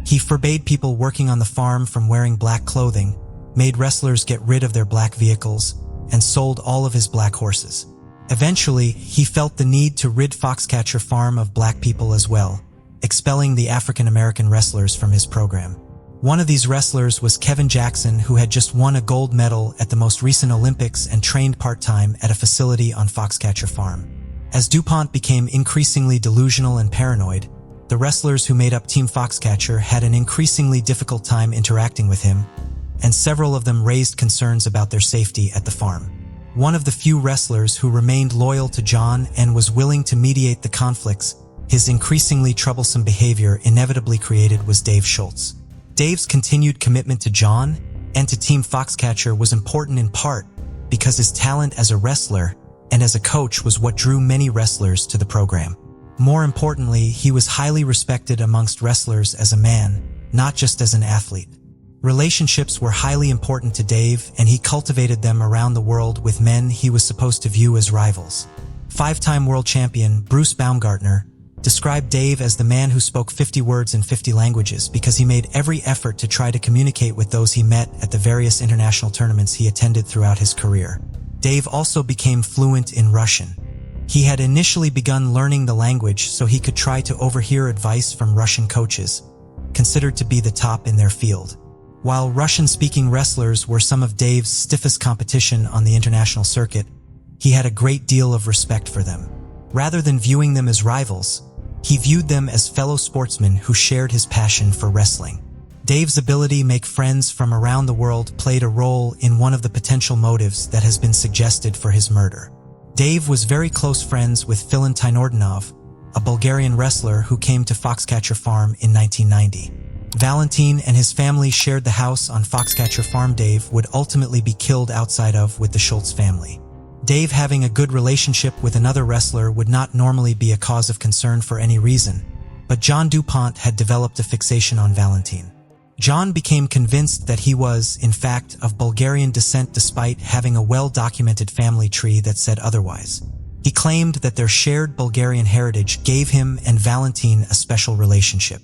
S1: He forbade people working on the farm from wearing black clothing, made wrestlers get rid of their black vehicles, and sold all of his black horses. Eventually, he felt the need to rid Foxcatcher Farm of black people as well, expelling the African-American wrestlers from his program. One of these wrestlers was Kevin Jackson, who had just won a gold medal at the most recent Olympics and trained part-time at a facility on Foxcatcher Farm. As Dupont became increasingly delusional and paranoid, the wrestlers who made up Team Foxcatcher had an increasingly difficult time interacting with him, and several of them raised concerns about their safety at the farm. One of the few wrestlers who remained loyal to John and was willing to mediate the conflicts his increasingly troublesome behavior inevitably created was Dave Schultz. Dave's continued commitment to John and to Team Foxcatcher was important in part because his talent as a wrestler and as a coach was what drew many wrestlers to the program. More importantly, he was highly respected amongst wrestlers as a man, not just as an athlete. Relationships were highly important to Dave, and he cultivated them around the world with men he was supposed to view as rivals. Five-time world champion Bruce Baumgartner described Dave as the man who spoke 50 words in 50 languages because he made every effort to try to communicate with those he met at the various international tournaments he attended throughout his career. Dave also became fluent in Russian. He had initially begun learning the language so he could try to overhear advice from Russian coaches, considered to be the top in their field. While Russian-speaking wrestlers were some of Dave's stiffest competition on the international circuit, he had a great deal of respect for them. Rather than viewing them as rivals, he viewed them as fellow sportsmen who shared his passion for wrestling. Dave's ability to make friends from around the world played a role in one of the potential motives that has been suggested for his murder. Dave was very close friends with Valentin Ordunov, a Bulgarian wrestler who came to Foxcatcher Farm in 1990. Valentine and his family shared the house on Foxcatcher Farm. Dave would ultimately be killed outside of with the Schultz family. Dave having a good relationship with another wrestler would not normally be a cause of concern for any reason, but John Dupont had developed a fixation on Valentine. John became convinced that he was, in fact, of Bulgarian descent despite having a well-documented family tree that said otherwise. He claimed that their shared Bulgarian heritage gave him and Valentine a special relationship.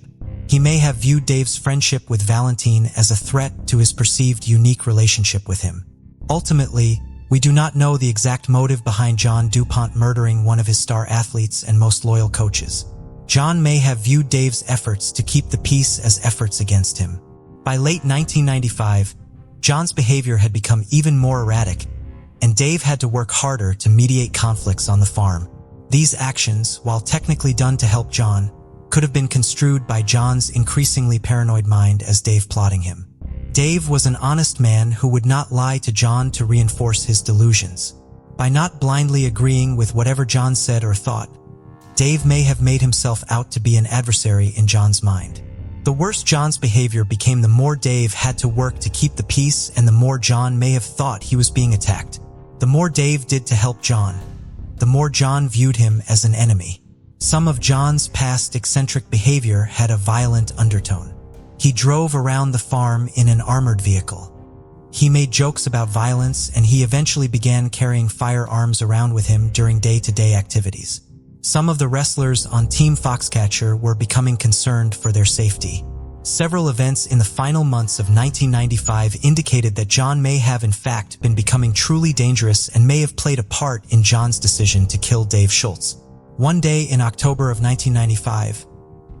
S1: He may have viewed Dave's friendship with Valentine as a threat to his perceived unique relationship with him. Ultimately, we do not know the exact motive behind John Dupont murdering one of his star athletes and most loyal coaches. John may have viewed Dave's efforts to keep the peace as efforts against him. By late 1995, John's behavior had become even more erratic, and Dave had to work harder to mediate conflicts on the farm. These actions, while technically done to help John, could have been construed by John's increasingly paranoid mind as Dave plotting him. Dave was an honest man who would not lie to John to reinforce his delusions. By not blindly agreeing with whatever John said or thought, Dave may have made himself out to be an adversary in John's mind. The worse John's behavior became, the more Dave had to work to keep the peace, and the more John may have thought he was being attacked. The more Dave did to help John, the more John viewed him as an enemy. Some of John's past eccentric behavior had a violent undertone. He drove around the farm in an armored vehicle. He made jokes about violence, and he eventually began carrying firearms around with him during day-to-day activities. Some of the wrestlers on Team Foxcatcher were becoming concerned for their safety. Several events in the final months of 1995 indicated that John may have in fact been becoming truly dangerous and may have played a part in John's decision to kill Dave Schultz. One day in October of 1995,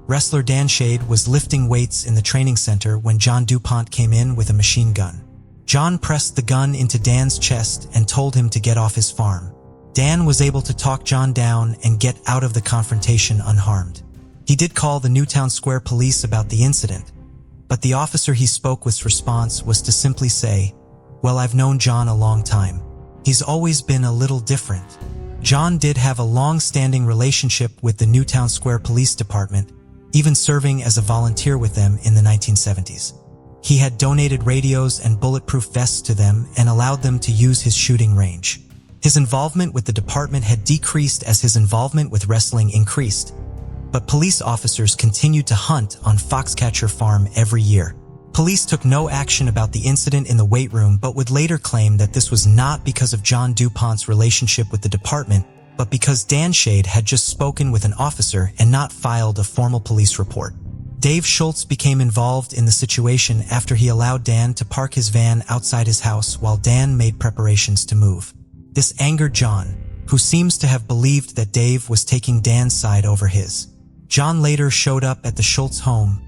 S1: wrestler Dan Shade was lifting weights in the training center when John Dupont came in with a machine gun. John pressed the gun into Dan's chest and told him to get off his farm. Dan was able to talk John down and get out of the confrontation unharmed. He did call the Newtown Square police about the incident, but the officer he spoke with's response was to simply say, "Well, I've known John a long time. He's always been a little different." John did have a long-standing relationship with the Newtown Square Police Department, even serving as a volunteer with them in the 1970s. He had donated radios and bulletproof vests to them and allowed them to use his shooting range. His involvement with the department had decreased as his involvement with wrestling increased, but police officers continued to hunt on Foxcatcher Farm every year. Police took no action about the incident in the weight room, but would later claim that this was not because of John Dupont's relationship with the department, but because Dan Shade had just spoken with an officer and not filed a formal police report. Dave Schultz became involved in the situation after he allowed Dan to park his van outside his house while Dan made preparations to move. This angered John, who seems to have believed that Dave was taking Dan's side over his. John later showed up at the Schultz home,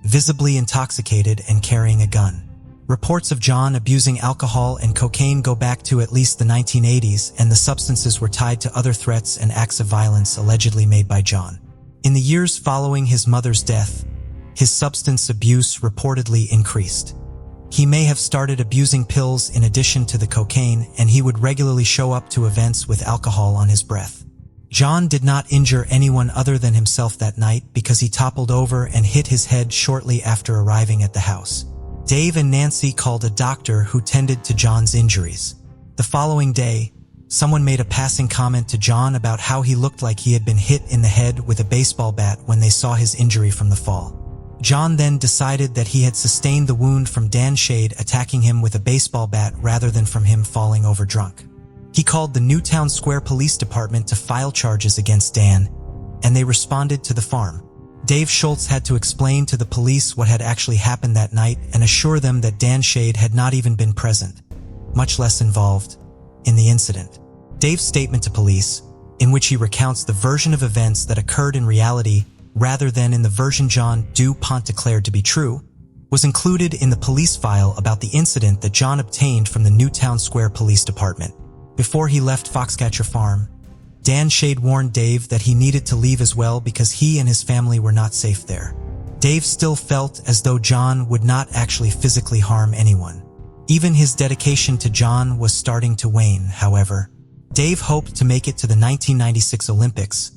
S1: visibly intoxicated and carrying a gun. Reports of John abusing alcohol and cocaine go back to at least the 1980s, and the substances were tied to other threats and acts of violence allegedly made by John. In the years following his mother's death, his substance abuse reportedly increased. He may have started abusing pills in addition to the cocaine, and he would regularly show up to events with alcohol on his breath. John did not injure anyone other than himself that night because he toppled over and hit his head shortly after arriving at the house. Dave and Nancy called a doctor who tended to John's injuries. The following day, someone made a passing comment to John about how he looked like he had been hit in the head with a baseball bat when they saw his injury from the fall. John then decided that he had sustained the wound from Dan Shade attacking him with a baseball bat rather than from him falling over drunk. He called the Newtown Square Police Department to file charges against Dan, and they responded to the farm. Dave Schultz had to explain to the police what had actually happened that night and assure them that Dan Shade had not even been present, much less involved, in the incident. Dave's statement to police, in which he recounts the version of events that occurred in reality rather than in the version John Dupont declared to be true, was included in the police file about the incident that John obtained from the Newtown Square Police Department. Before he left Foxcatcher Farm, Dan Shade warned Dave that he needed to leave as well because he and his family were not safe there. Dave still felt as though John would not actually physically harm anyone. Even his dedication to John was starting to wane, however. Dave hoped to make it to the 1996 Olympics,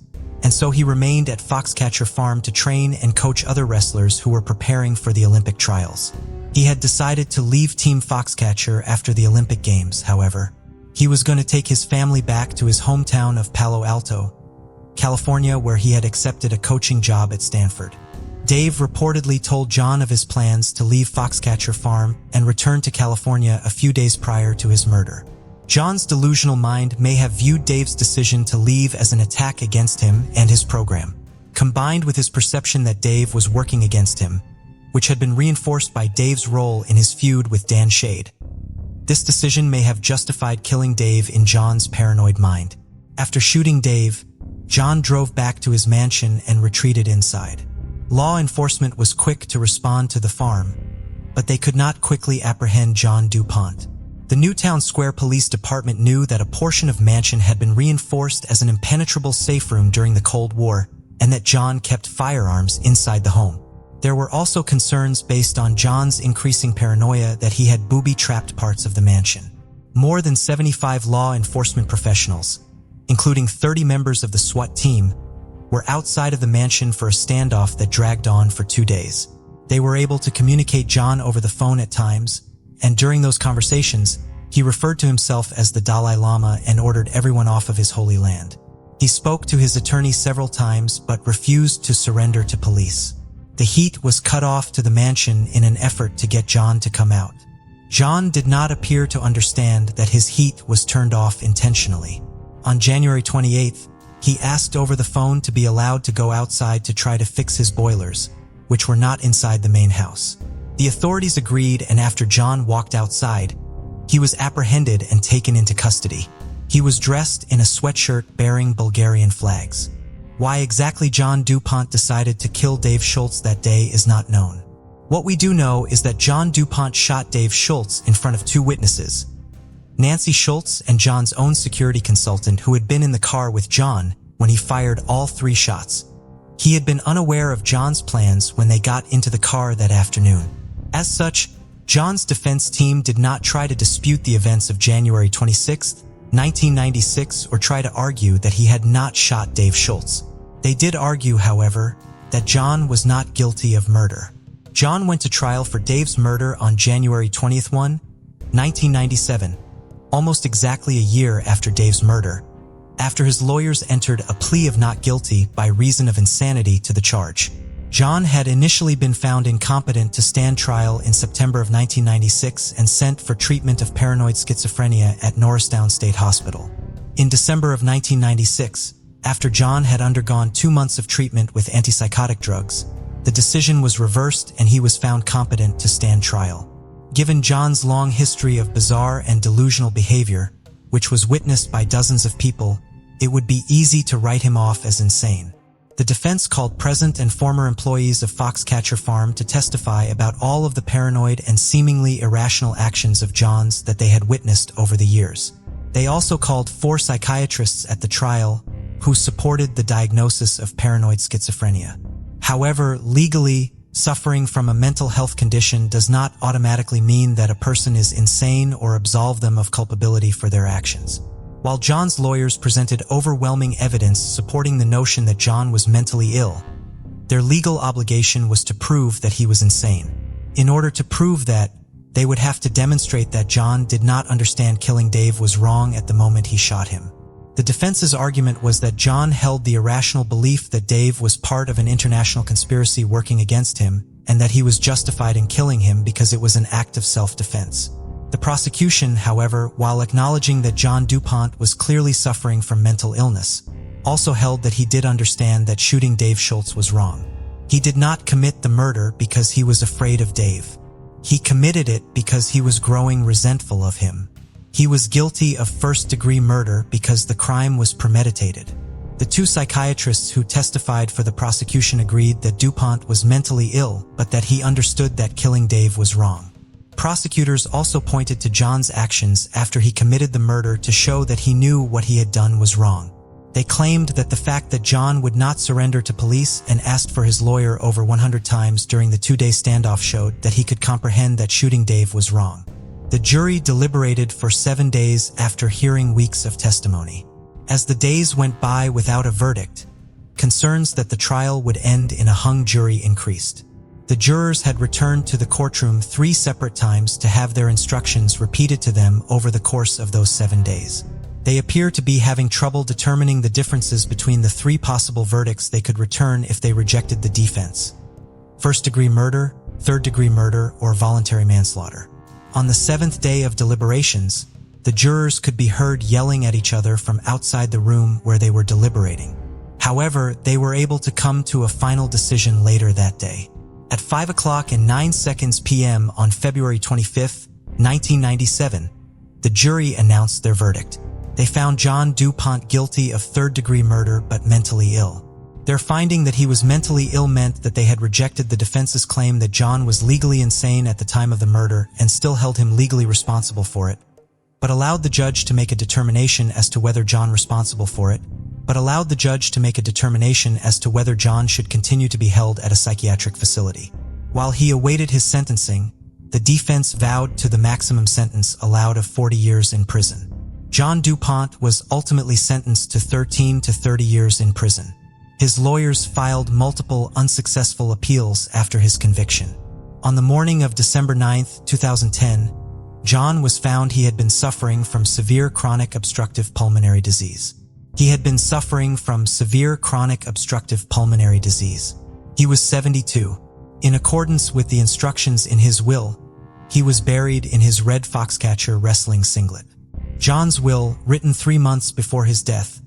S1: and so he remained at Foxcatcher Farm to train and coach other wrestlers who were preparing for the Olympic trials. He had decided to leave Team Foxcatcher after the Olympic Games, however. He was going to take his family back to his hometown of Palo Alto, California, where he had accepted a coaching job at Stanford. Dave reportedly told John of his plans to leave Foxcatcher Farm and return to California a few days prior to his murder. John's delusional mind may have viewed Dave's decision to leave as an attack against him and his program, combined with his perception that Dave was working against him, which had been reinforced by Dave's role in his feud with Dan Shade. This decision may have justified killing Dave in John's paranoid mind. After shooting Dave, John drove back to his mansion and retreated inside. Law enforcement was quick to respond to the farm, but they could not quickly apprehend John Dupont. The Newtown Square Police Department knew that a portion of mansion had been reinforced as an impenetrable safe room during the Cold War, and that John kept firearms inside the home. There were also concerns based on John's increasing paranoia that he had booby-trapped parts of the mansion. More than 75 law enforcement professionals, including 30 members of the SWAT team, were outside of the mansion for a standoff that dragged on for 2 days. They were able to communicate John over the phone at times, and during those conversations, he referred to himself as the Dalai Lama and ordered everyone off of his holy land. He spoke to his attorney several times but refused to surrender to police. The heat was cut off to the mansion in an effort to get John to come out. John did not appear to understand that his heat was turned off intentionally. On January 28th, he asked over the phone to be allowed to go outside to try to fix his boilers, which were not inside the main house. The authorities agreed, and after John walked outside, he was apprehended and taken into custody. He was dressed in a sweatshirt bearing Bulgarian flags. Why exactly John Dupont decided to kill Dave Schultz that day is not known. What we do know is that John Dupont shot Dave Schultz in front of 2 witnesses, Nancy Schultz and John's own security consultant, who had been in the car with John when he fired all 3 shots. He had been unaware of John's plans when they got into the car that afternoon. As such, John's defense team did not try to dispute the events of January 26, 1996, or try to argue that he had not shot Dave Schultz. They did argue, however, that John was not guilty of murder. John went to trial for Dave's murder on January 21, 1997, almost exactly a year after Dave's murder, after his lawyers entered a plea of not guilty by reason of insanity to the charge. John had initially been found incompetent to stand trial in September of 1996 and sent for treatment of paranoid schizophrenia at Norristown State Hospital. In December of 1996, after John had undergone 2 months of treatment with antipsychotic drugs, the decision was reversed and he was found competent to stand trial. Given John's long history of bizarre and delusional behavior, which was witnessed by dozens of people, it would be easy to write him off as insane. The defense called present and former employees of Foxcatcher Farm to testify about all of the paranoid and seemingly irrational actions of John's that they had witnessed over the years. They also called 4 psychiatrists at the trial who supported the diagnosis of paranoid schizophrenia. However, legally, suffering from a mental health condition does not automatically mean that a person is insane or absolve them of culpability for their actions. While John's lawyers presented overwhelming evidence supporting the notion that John was mentally ill, their legal obligation was to prove that he was insane. In order to prove that, they would have to demonstrate that John did not understand killing Dave was wrong at the moment he shot him. The defense's argument was that John held the irrational belief that Dave was part of an international conspiracy working against him, and that he was justified in killing him because it was an act of self-defense. The prosecution, however, while acknowledging that John Dupont was clearly suffering from mental illness, also held that he did understand that shooting Dave Schultz was wrong. He did not commit the murder because he was afraid of Dave. He committed it because he was growing resentful of him. He was guilty of first-degree murder because the crime was premeditated. The 2 psychiatrists who testified for the prosecution agreed that Dupont was mentally ill, but that he understood that killing Dave was wrong. Prosecutors also pointed to John's actions after he committed the murder to show that he knew what he had done was wrong. They claimed that the fact that John would not surrender to police and asked for his lawyer over 100 times during the 2-day standoff showed that he could comprehend that shooting Dave was wrong. The jury deliberated for 7 days after hearing weeks of testimony. As the days went by without a verdict, concerns that the trial would end in a hung jury increased. The jurors had returned to the courtroom 3 separate times to have their instructions repeated to them over the course of those 7 days. They appear to be having trouble determining the differences between the 3 possible verdicts they could return if they rejected the defense: first-degree murder, third-degree murder, or voluntary manslaughter. On the 7th day of deliberations, the jurors could be heard yelling at each other from outside the room where they were deliberating. However, they were able to come to a final decision later that day. At 5:09 p.m. on February 25, 1997, the jury announced their verdict. They found John Dupont guilty of third-degree murder but mentally ill. Their finding that he was mentally ill meant that they had rejected the defense's claim that John was legally insane at the time of the murder and still held him legally responsible for it, but allowed the judge to make a determination as to whether John should continue to be held at a psychiatric facility. While he awaited his sentencing, the defense vowed to the maximum sentence allowed of 40 years in prison. John Dupont was ultimately sentenced to 13 to 30 years in prison. His lawyers filed multiple unsuccessful appeals after his conviction. On the morning of December 9, 2010, John was found he had been suffering from severe chronic obstructive pulmonary disease. He was 72. In accordance with the instructions in his will, he was buried in his red Foxcatcher wrestling singlet. John's will, written 3 months before his death,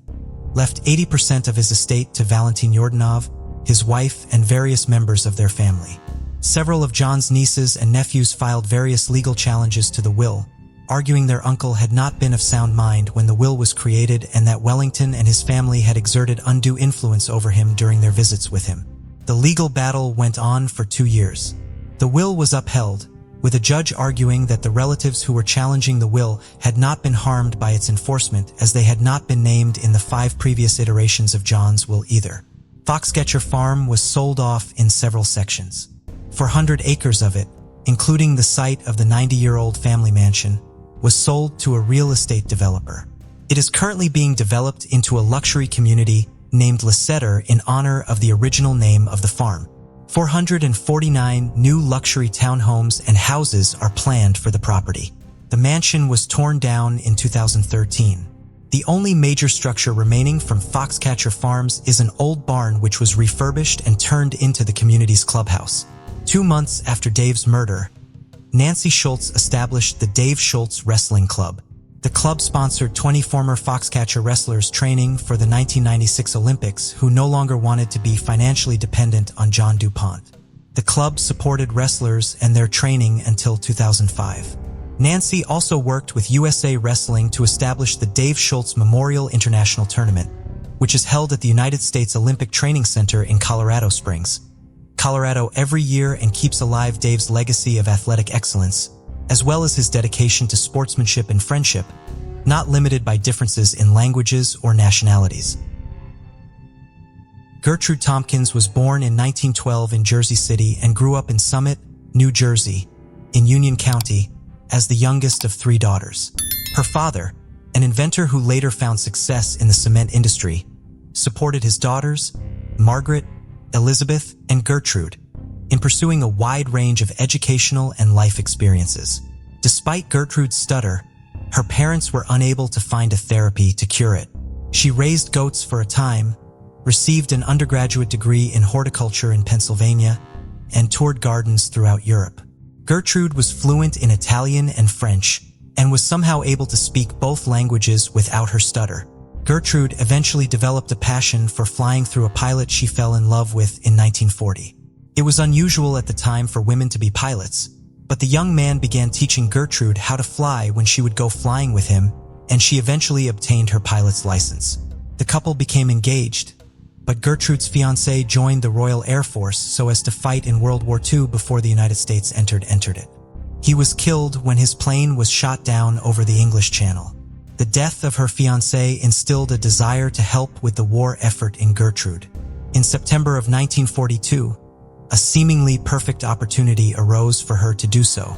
S1: left 80% of his estate to Valentin Yordanov, his wife, and various members of their family. Several of John's nieces and nephews filed various legal challenges to the will, arguing their uncle had not been of sound mind when the will was created and that Wellington and his family had exerted undue influence over him during their visits with him. The legal battle went on for 2 years. The will was upheld, with a judge arguing that the relatives who were challenging the will had not been harmed by its enforcement as they had not been named in the 5 previous iterations of John's will either. Foxcatcher Farm was sold off in several sections. 400 acres of it, including the site of the 90-year-old family mansion, was sold to a real estate developer. It is currently being developed into a luxury community named Lecedar in honor of the original name of the farm. 449 new luxury townhomes and houses are planned for the property. The mansion was torn down in 2013. The only major structure remaining from Foxcatcher Farms is an old barn which was refurbished and turned into the community's clubhouse. 2 months after Dave's murder, Nancy Schultz established the Dave Schultz Wrestling Club. The club sponsored 20 former Foxcatcher wrestlers training for the 1996 Olympics who no longer wanted to be financially dependent on John Dupont. The club supported wrestlers and their training until 2005. Nancy also worked with USA Wrestling to establish the Dave Schultz Memorial International Tournament, which is held at the United States Olympic Training Center in Colorado Springs, Colorado every year and keeps alive Dave's legacy of athletic excellence, as well as his dedication to sportsmanship and friendship, not limited by differences in languages or nationalities. Gertrude Tompkins was born in 1912 in Jersey City and grew up in Summit, New Jersey, in Union County, as the youngest of 3 daughters. Her father, an inventor who later found success in the cement industry, supported his daughters, Margaret, Elizabeth, and Gertrude, in pursuing a wide range of educational and life experiences. Despite Gertrude's stutter, her parents were unable to find a therapy to cure it. She raised goats for a time, received an undergraduate degree in horticulture in Pennsylvania, and toured gardens throughout Europe. Gertrude was fluent in Italian and French, and was somehow able to speak both languages without her stutter. Gertrude eventually developed a passion for flying through a pilot she fell in love with in 1940. It was unusual at the time for women to be pilots, but the young man began teaching Gertrude how to fly when she would go flying with him, and she eventually obtained her pilot's license. The couple became engaged, but Gertrude's fiancé joined the Royal Air Force so as to fight in World War II before the United States entered it. He was killed when his plane was shot down over the English Channel. The death of her fiancé instilled a desire to help with the war effort in Gertrude. In September of 1942, a seemingly perfect opportunity arose for her to do so.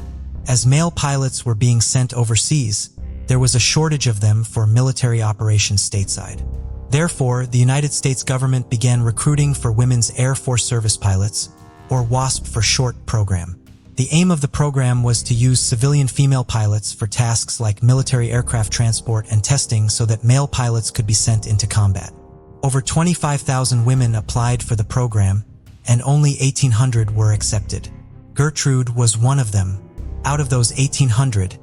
S1: As male pilots were being sent overseas, there was a shortage of them for military operations stateside. Therefore, the United States government began recruiting for Women's Air Force Service Pilots, or WASP for short, program. The aim of the program was to use civilian female pilots for tasks like military aircraft transport and testing so that male pilots could be sent into combat. Over 25,000 women applied for the program, and only 1,800 were accepted. Gertrude was one of them. Out of those 1,800,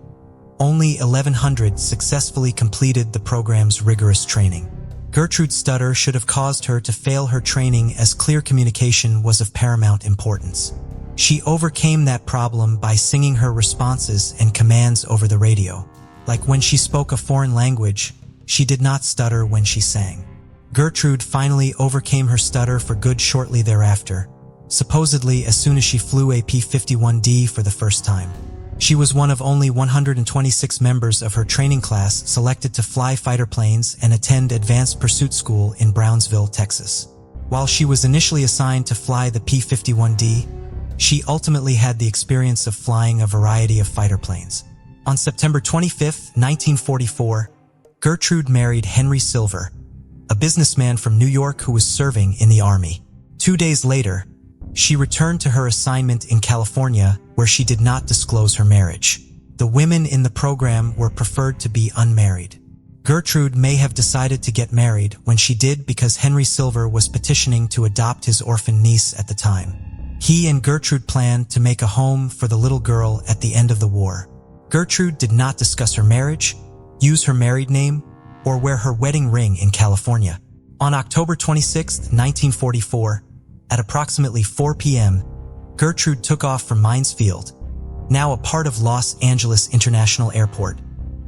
S1: only 1,100 successfully completed the program's rigorous training. Gertrude's stutter should have caused her to fail her training, as clear communication was of paramount importance. She overcame that problem by singing her responses and commands over the radio. Like when she spoke a foreign language, she did not stutter when she sang. Gertrude finally overcame her stutter for good shortly thereafter, supposedly as soon as she flew a P-51D for the first time. She was one of only 126 members of her training class selected to fly fighter planes and attend advanced pursuit school in Brownsville, Texas. While she was initially assigned to fly the P-51D, she ultimately had the experience of flying a variety of fighter planes. On September 25, 1944, Gertrude married Henry Silver, a businessman from New York who was serving in the Army. 2 days later, she returned to her assignment in California, where she did not disclose her marriage. The women in the program were preferred to be unmarried. Gertrude may have decided to get married when she did because Henry Silver was petitioning to adopt his orphan niece at the time. He and Gertrude planned to make a home for the little girl at the end of the war. Gertrude did not discuss her marriage, use her married name, or wear her wedding ring in California. On October 26, 1944, at approximately 4 p.m., Gertrude took off from Mines Field, now a part of Los Angeles International Airport,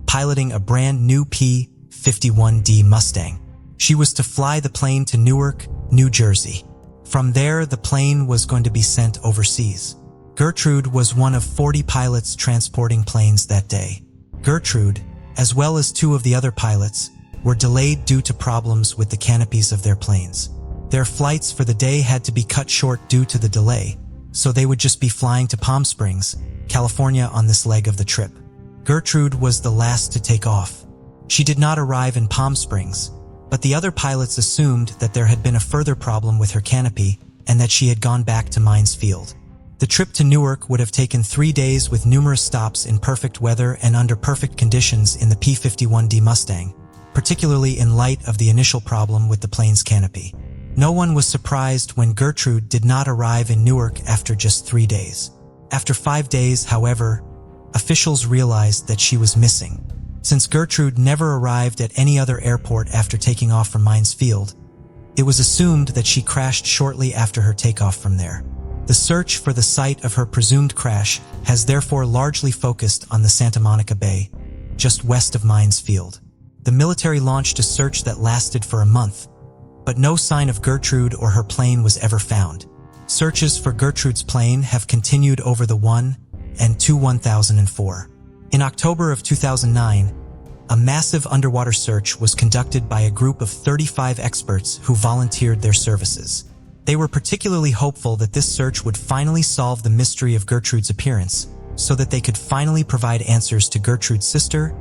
S1: piloting a brand new P-51D Mustang. She was to fly the plane to Newark, New Jersey. From there, the plane was going to be sent overseas. Gertrude was one of 40 pilots transporting planes that day. Gertrude, as well as 2 of the other pilots, were delayed due to problems with the canopies of their planes. Their flights for the day had to be cut short due to the delay, so they would just be flying to Palm Springs, California on this leg of the trip. Gertrude was the last to take off. She did not arrive in Palm Springs, but the other pilots assumed that there had been a further problem with her canopy and that she had gone back to Mines Field. The trip to Newark would have taken 3 days with numerous stops in perfect weather and under perfect conditions in the P-51D Mustang, particularly in light of the initial problem with the plane's canopy. No one was surprised when Gertrude did not arrive in Newark after just 3 days. After 5 days, however, officials realized that she was missing. Since Gertrude never arrived at any other airport after taking off from Mines Field, it was assumed that she crashed shortly after her takeoff from there. The search for the site of her presumed crash has therefore largely focused on the Santa Monica Bay, just west of Mines Field. The military launched a search that lasted for a month, but no sign of Gertrude or her plane was ever found. Searches for Gertrude's plane have continued over the 2004. In October of 2009, a massive underwater search was conducted by a group of 35 experts who volunteered their services. They were particularly hopeful that this search would finally solve the mystery of Gertrude's appearance, so that they could finally provide answers to Gertrude's sister,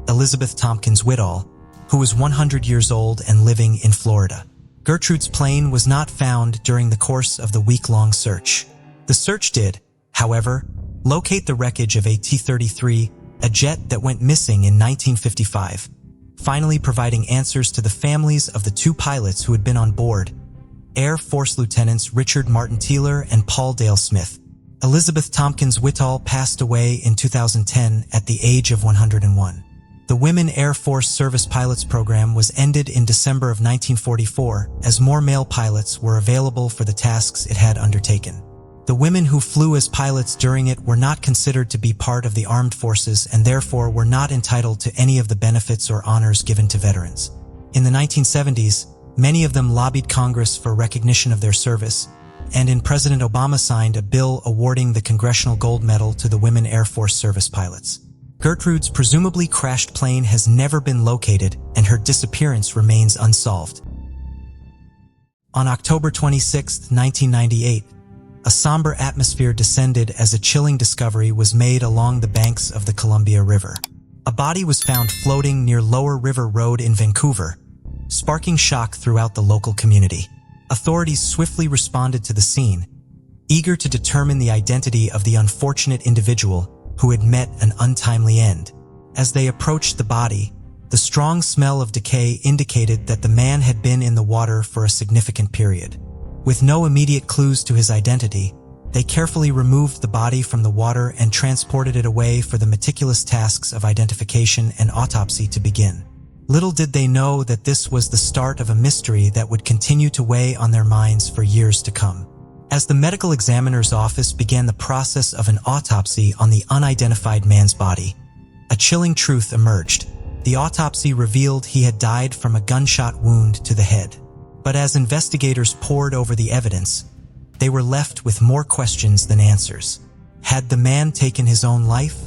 S1: Elizabeth Tompkins Whittall, who was 100 years old and living in Florida. Gertrude's plane was not found during the course of the week-long search. The search did, however, locate the wreckage of a T-33, a jet that went missing in 1955, finally providing answers to the families of the 2 pilots who had been on board, Air Force Lieutenants Richard Martin Teeler and Paul Dale Smith. Elizabeth Tompkins Whittall passed away in 2010 at the age of 101. The Women Air Force Service Pilots program was ended in December of 1944 as more male pilots were available for the tasks it had undertaken. The women who flew as pilots during it were not considered to be part of the armed forces and therefore were not entitled to any of the benefits or honors given to veterans. In the 1970s, many of them lobbied Congress for recognition of their service, and in President Obama signed a bill awarding the Congressional Gold Medal to the Women Air Force Service pilots. Gertrude's presumably crashed plane has never been located, and her disappearance remains unsolved. On October 26, 1998, a somber atmosphere descended as a chilling discovery was made along the banks of the Columbia River. A body was found floating near Lower River Road in Vancouver, sparking shock throughout the local community. Authorities swiftly responded to the scene, eager to determine the identity of the unfortunate individual who had met an untimely end. As they approached the body, the strong smell of decay indicated that the man had been in the water for a significant period. With no immediate clues to his identity, they carefully removed the body from the water and transported it away for the meticulous tasks of identification and autopsy to begin. Little did they know that this was the start of a mystery that would continue to weigh on their minds for years to come. As the medical examiner's office began the process of an autopsy on the unidentified man's body, a chilling truth emerged. The autopsy revealed he had died from a gunshot wound to the head. But as investigators pored over the evidence, they were left with more questions than answers. Had the man taken his own life?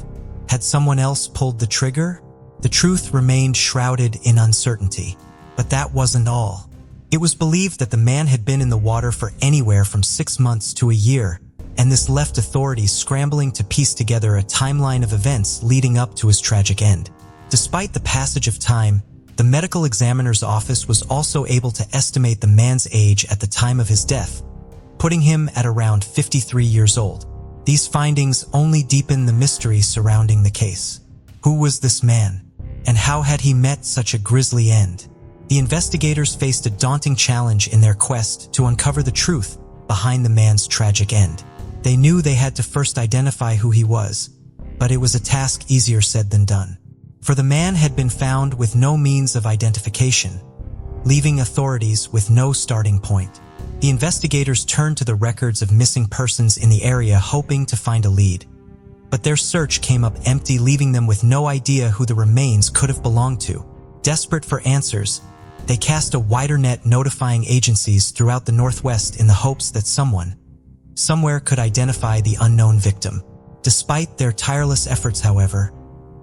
S1: Had someone else pulled the trigger? The truth remained shrouded in uncertainty. But that wasn't all. It was believed that the man had been in the water for anywhere from 6 months to a year, and this left authorities scrambling to piece together a timeline of events leading up to his tragic end. Despite the passage of time, the medical examiner's office was also able to estimate the man's age at the time of his death, putting him at around 53 years old. These findings only deepen the mystery surrounding the case. Who was this man, and how had he met such a grisly end? The investigators faced a daunting challenge in their quest to uncover the truth behind the man's tragic end. They knew they had to first identify who he was, but it was a task easier said than done. For the man had been found with no means of identification, leaving authorities with no starting point. The investigators turned to the records of missing persons in the area hoping to find a lead. But their search came up empty, leaving them with no idea who the remains could have belonged to. Desperate for answers, they cast a wider net, notifying agencies throughout the Northwest in the hopes that someone, somewhere could identify the unknown victim. Despite their tireless efforts, however,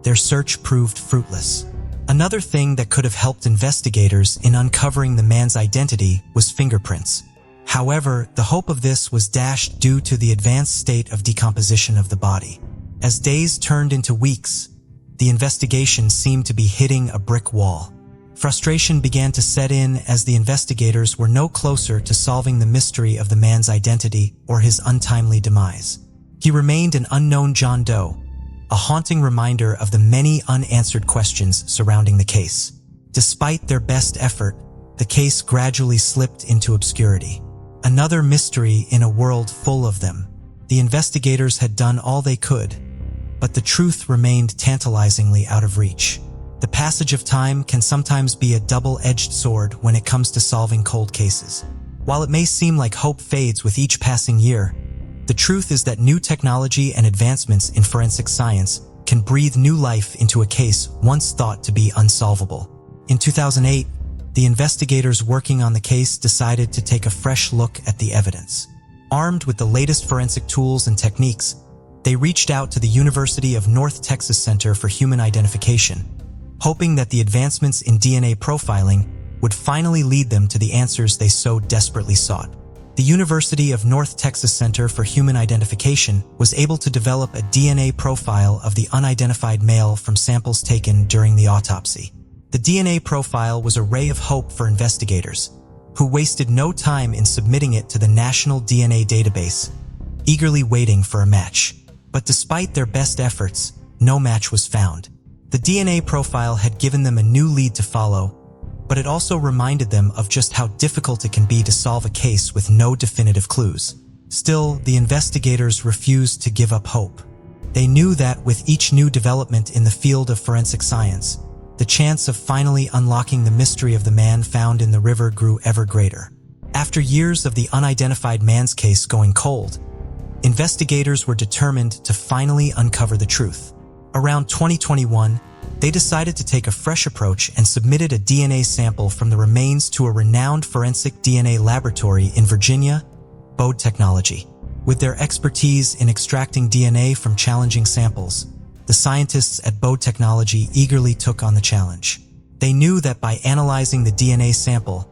S1: their search proved fruitless. Another thing that could have helped investigators in uncovering the man's identity was fingerprints. However, the hope of this was dashed due to the advanced state of decomposition of the body. As days turned into weeks, the investigation seemed to be hitting a brick wall. Frustration began to set in as the investigators were no closer to solving the mystery of the man's identity or his untimely demise. He remained an unknown John Doe, a haunting reminder of the many unanswered questions surrounding the case. Despite their best effort, the case gradually slipped into obscurity. Another mystery in a world full of them. The investigators had done all they could, but the truth remained tantalizingly out of reach. The passage of time can sometimes be a double-edged sword when it comes to solving cold cases. While it may seem like hope fades with each passing year, the truth is that new technology and advancements in forensic science can breathe new life into a case once thought to be unsolvable. In 2008, the investigators working on the case decided to take a fresh look at the evidence. Armed with the latest forensic tools and techniques, they reached out to the University of North Texas Center for Human Identification, hoping that the advancements in DNA profiling would finally lead them to the answers they so desperately sought. The University of North Texas Center for Human Identification was able to develop a DNA profile of the unidentified male from samples taken during the autopsy. The DNA profile was a ray of hope for investigators, who wasted no time in submitting it to the National DNA Database, eagerly waiting for a match. But despite their best efforts, no match was found. The DNA profile had given them a new lead to follow, but it also reminded them of just how difficult it can be to solve a case with no definitive clues. Still, the investigators refused to give up hope. They knew that with each new development in the field of forensic science, the chance of finally unlocking the mystery of the man found in the river grew ever greater. After years of the unidentified man's case going cold, investigators were determined to finally uncover the truth. Around 2021, they decided to take a fresh approach and submitted a DNA sample from the remains to a renowned forensic DNA laboratory in Virginia, Bode Technology. With their expertise in extracting DNA from challenging samples, the scientists at Bode Technology eagerly took on the challenge. They knew that by analyzing the DNA sample,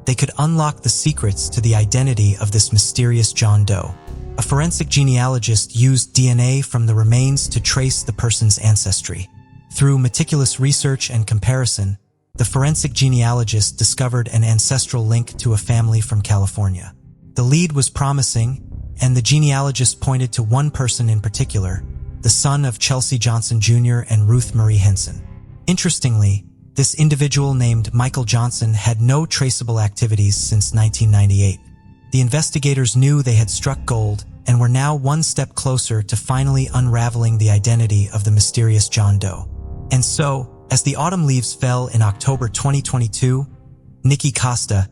S1: they could unlock the secrets to the identity of this mysterious John Doe. A forensic genealogist used DNA from the remains to trace the person's ancestry. Through meticulous research and comparison, the forensic genealogist discovered an ancestral link to a family from California. The lead was promising, and the genealogist pointed to one person in particular, the son of Chelsea Johnson Jr. and Ruth Marie Henson. Interestingly, this individual named Michael Johnson had no traceable activities since 1998. The investigators knew they had struck gold and were now one step closer to finally unraveling the identity of the mysterious John Doe. And so, as the autumn leaves fell in October 2022, Nikki Costa,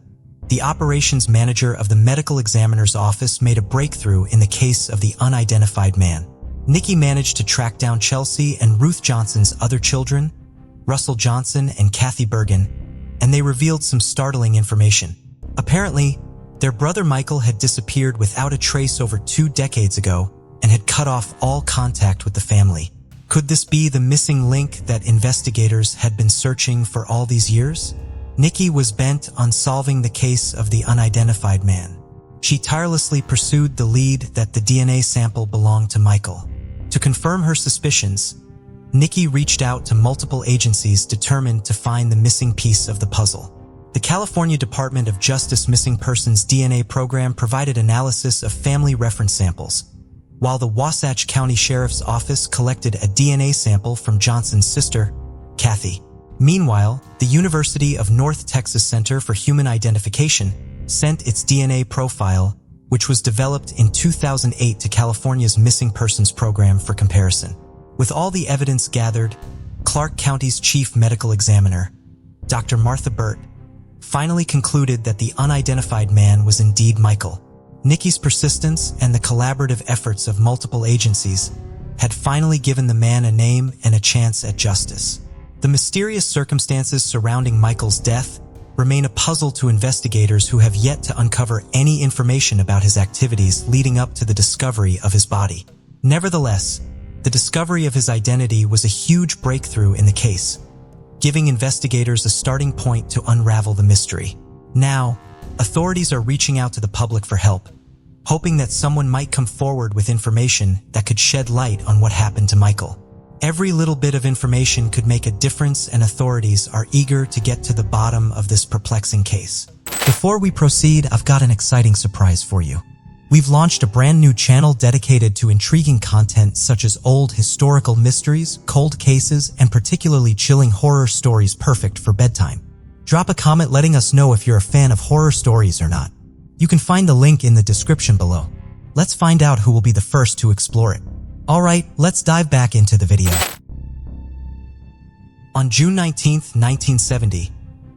S1: the operations manager of the medical examiner's office, made a breakthrough in the case of the unidentified man. Nikki managed to track down Chelsea and Ruth Johnson's other children, Russell Johnson and Kathy Bergen, and they revealed some startling information. Apparently, their brother Michael had disappeared without a trace over 2 decades ago and had cut off all contact with the family. Could this be the missing link that investigators had been searching for all these years? Nikki was bent on solving the case of the unidentified man. She tirelessly pursued the lead that the DNA sample belonged to Michael. To confirm her suspicions, Nikki reached out to multiple agencies determined to find the missing piece of the puzzle. The California Department of Justice Missing Persons DNA program provided analysis of family reference samples, while the Wasatch County Sheriff's Office collected a DNA sample from Johnson's sister, Kathy. Meanwhile, the University of North Texas Center for Human Identification sent its DNA profile, which was developed in 2008, to California's Missing Persons Program for comparison. With all the evidence gathered, Clark County's chief medical examiner, Dr. Martha Burt, finally concluded that the unidentified man was indeed Michael. Nikki's persistence and the collaborative efforts of multiple agencies had finally given the man a name and a chance at justice. The mysterious circumstances surrounding Michael's death remain a puzzle to investigators who have yet to uncover any information about his activities leading up to the discovery of his body. Nevertheless, the discovery of his identity was a huge breakthrough in the case, giving investigators a starting point to unravel the mystery. Now, authorities are reaching out to the public for help, hoping that someone might come forward with information that could shed light on what happened to Michael. Every little bit of information could make a difference, and authorities are eager to get to the bottom of this perplexing case. Before we proceed, I've got an exciting surprise for you. We've launched a brand new channel dedicated to intriguing content such as old historical mysteries, cold cases, and particularly chilling horror stories perfect for bedtime. Drop a comment letting us know if you're a fan of horror stories or not. You can find the link in the description below. Let's find out who will be the first to explore it. Alright, let's dive back into the video. On June 19, 1970,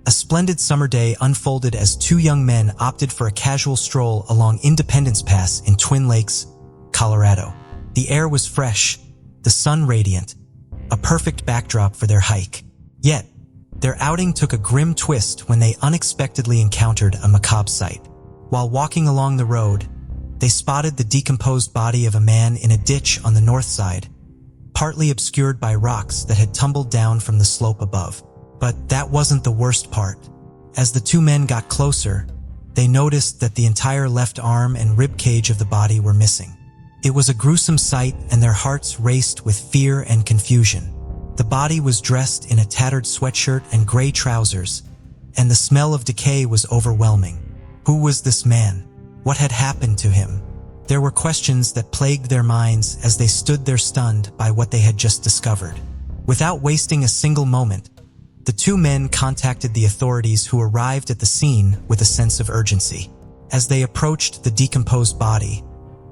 S1: a splendid summer day unfolded as 2 young men opted for a casual stroll along Independence Pass in Twin Lakes, Colorado. The air was fresh, the sun radiant, a perfect backdrop for their hike. Yet, their outing took a grim twist when they unexpectedly encountered a macabre sight. While walking along the road, they spotted the decomposed body of a man in a ditch on the north side, partly obscured by rocks that had tumbled down from the slope above. But that wasn't the worst part. As the 2 men got closer, they noticed that the entire left arm and rib cage of the body were missing. It was a gruesome sight, and their hearts raced with fear and confusion. The body was dressed in a tattered sweatshirt and gray trousers, and the smell of decay was overwhelming. Who was this man? What had happened to him? There were questions that plagued their minds as they stood there stunned by what they had just discovered. Without wasting a single moment, the 2 men contacted the authorities, who arrived at the scene with a sense of urgency. As they approached the decomposed body,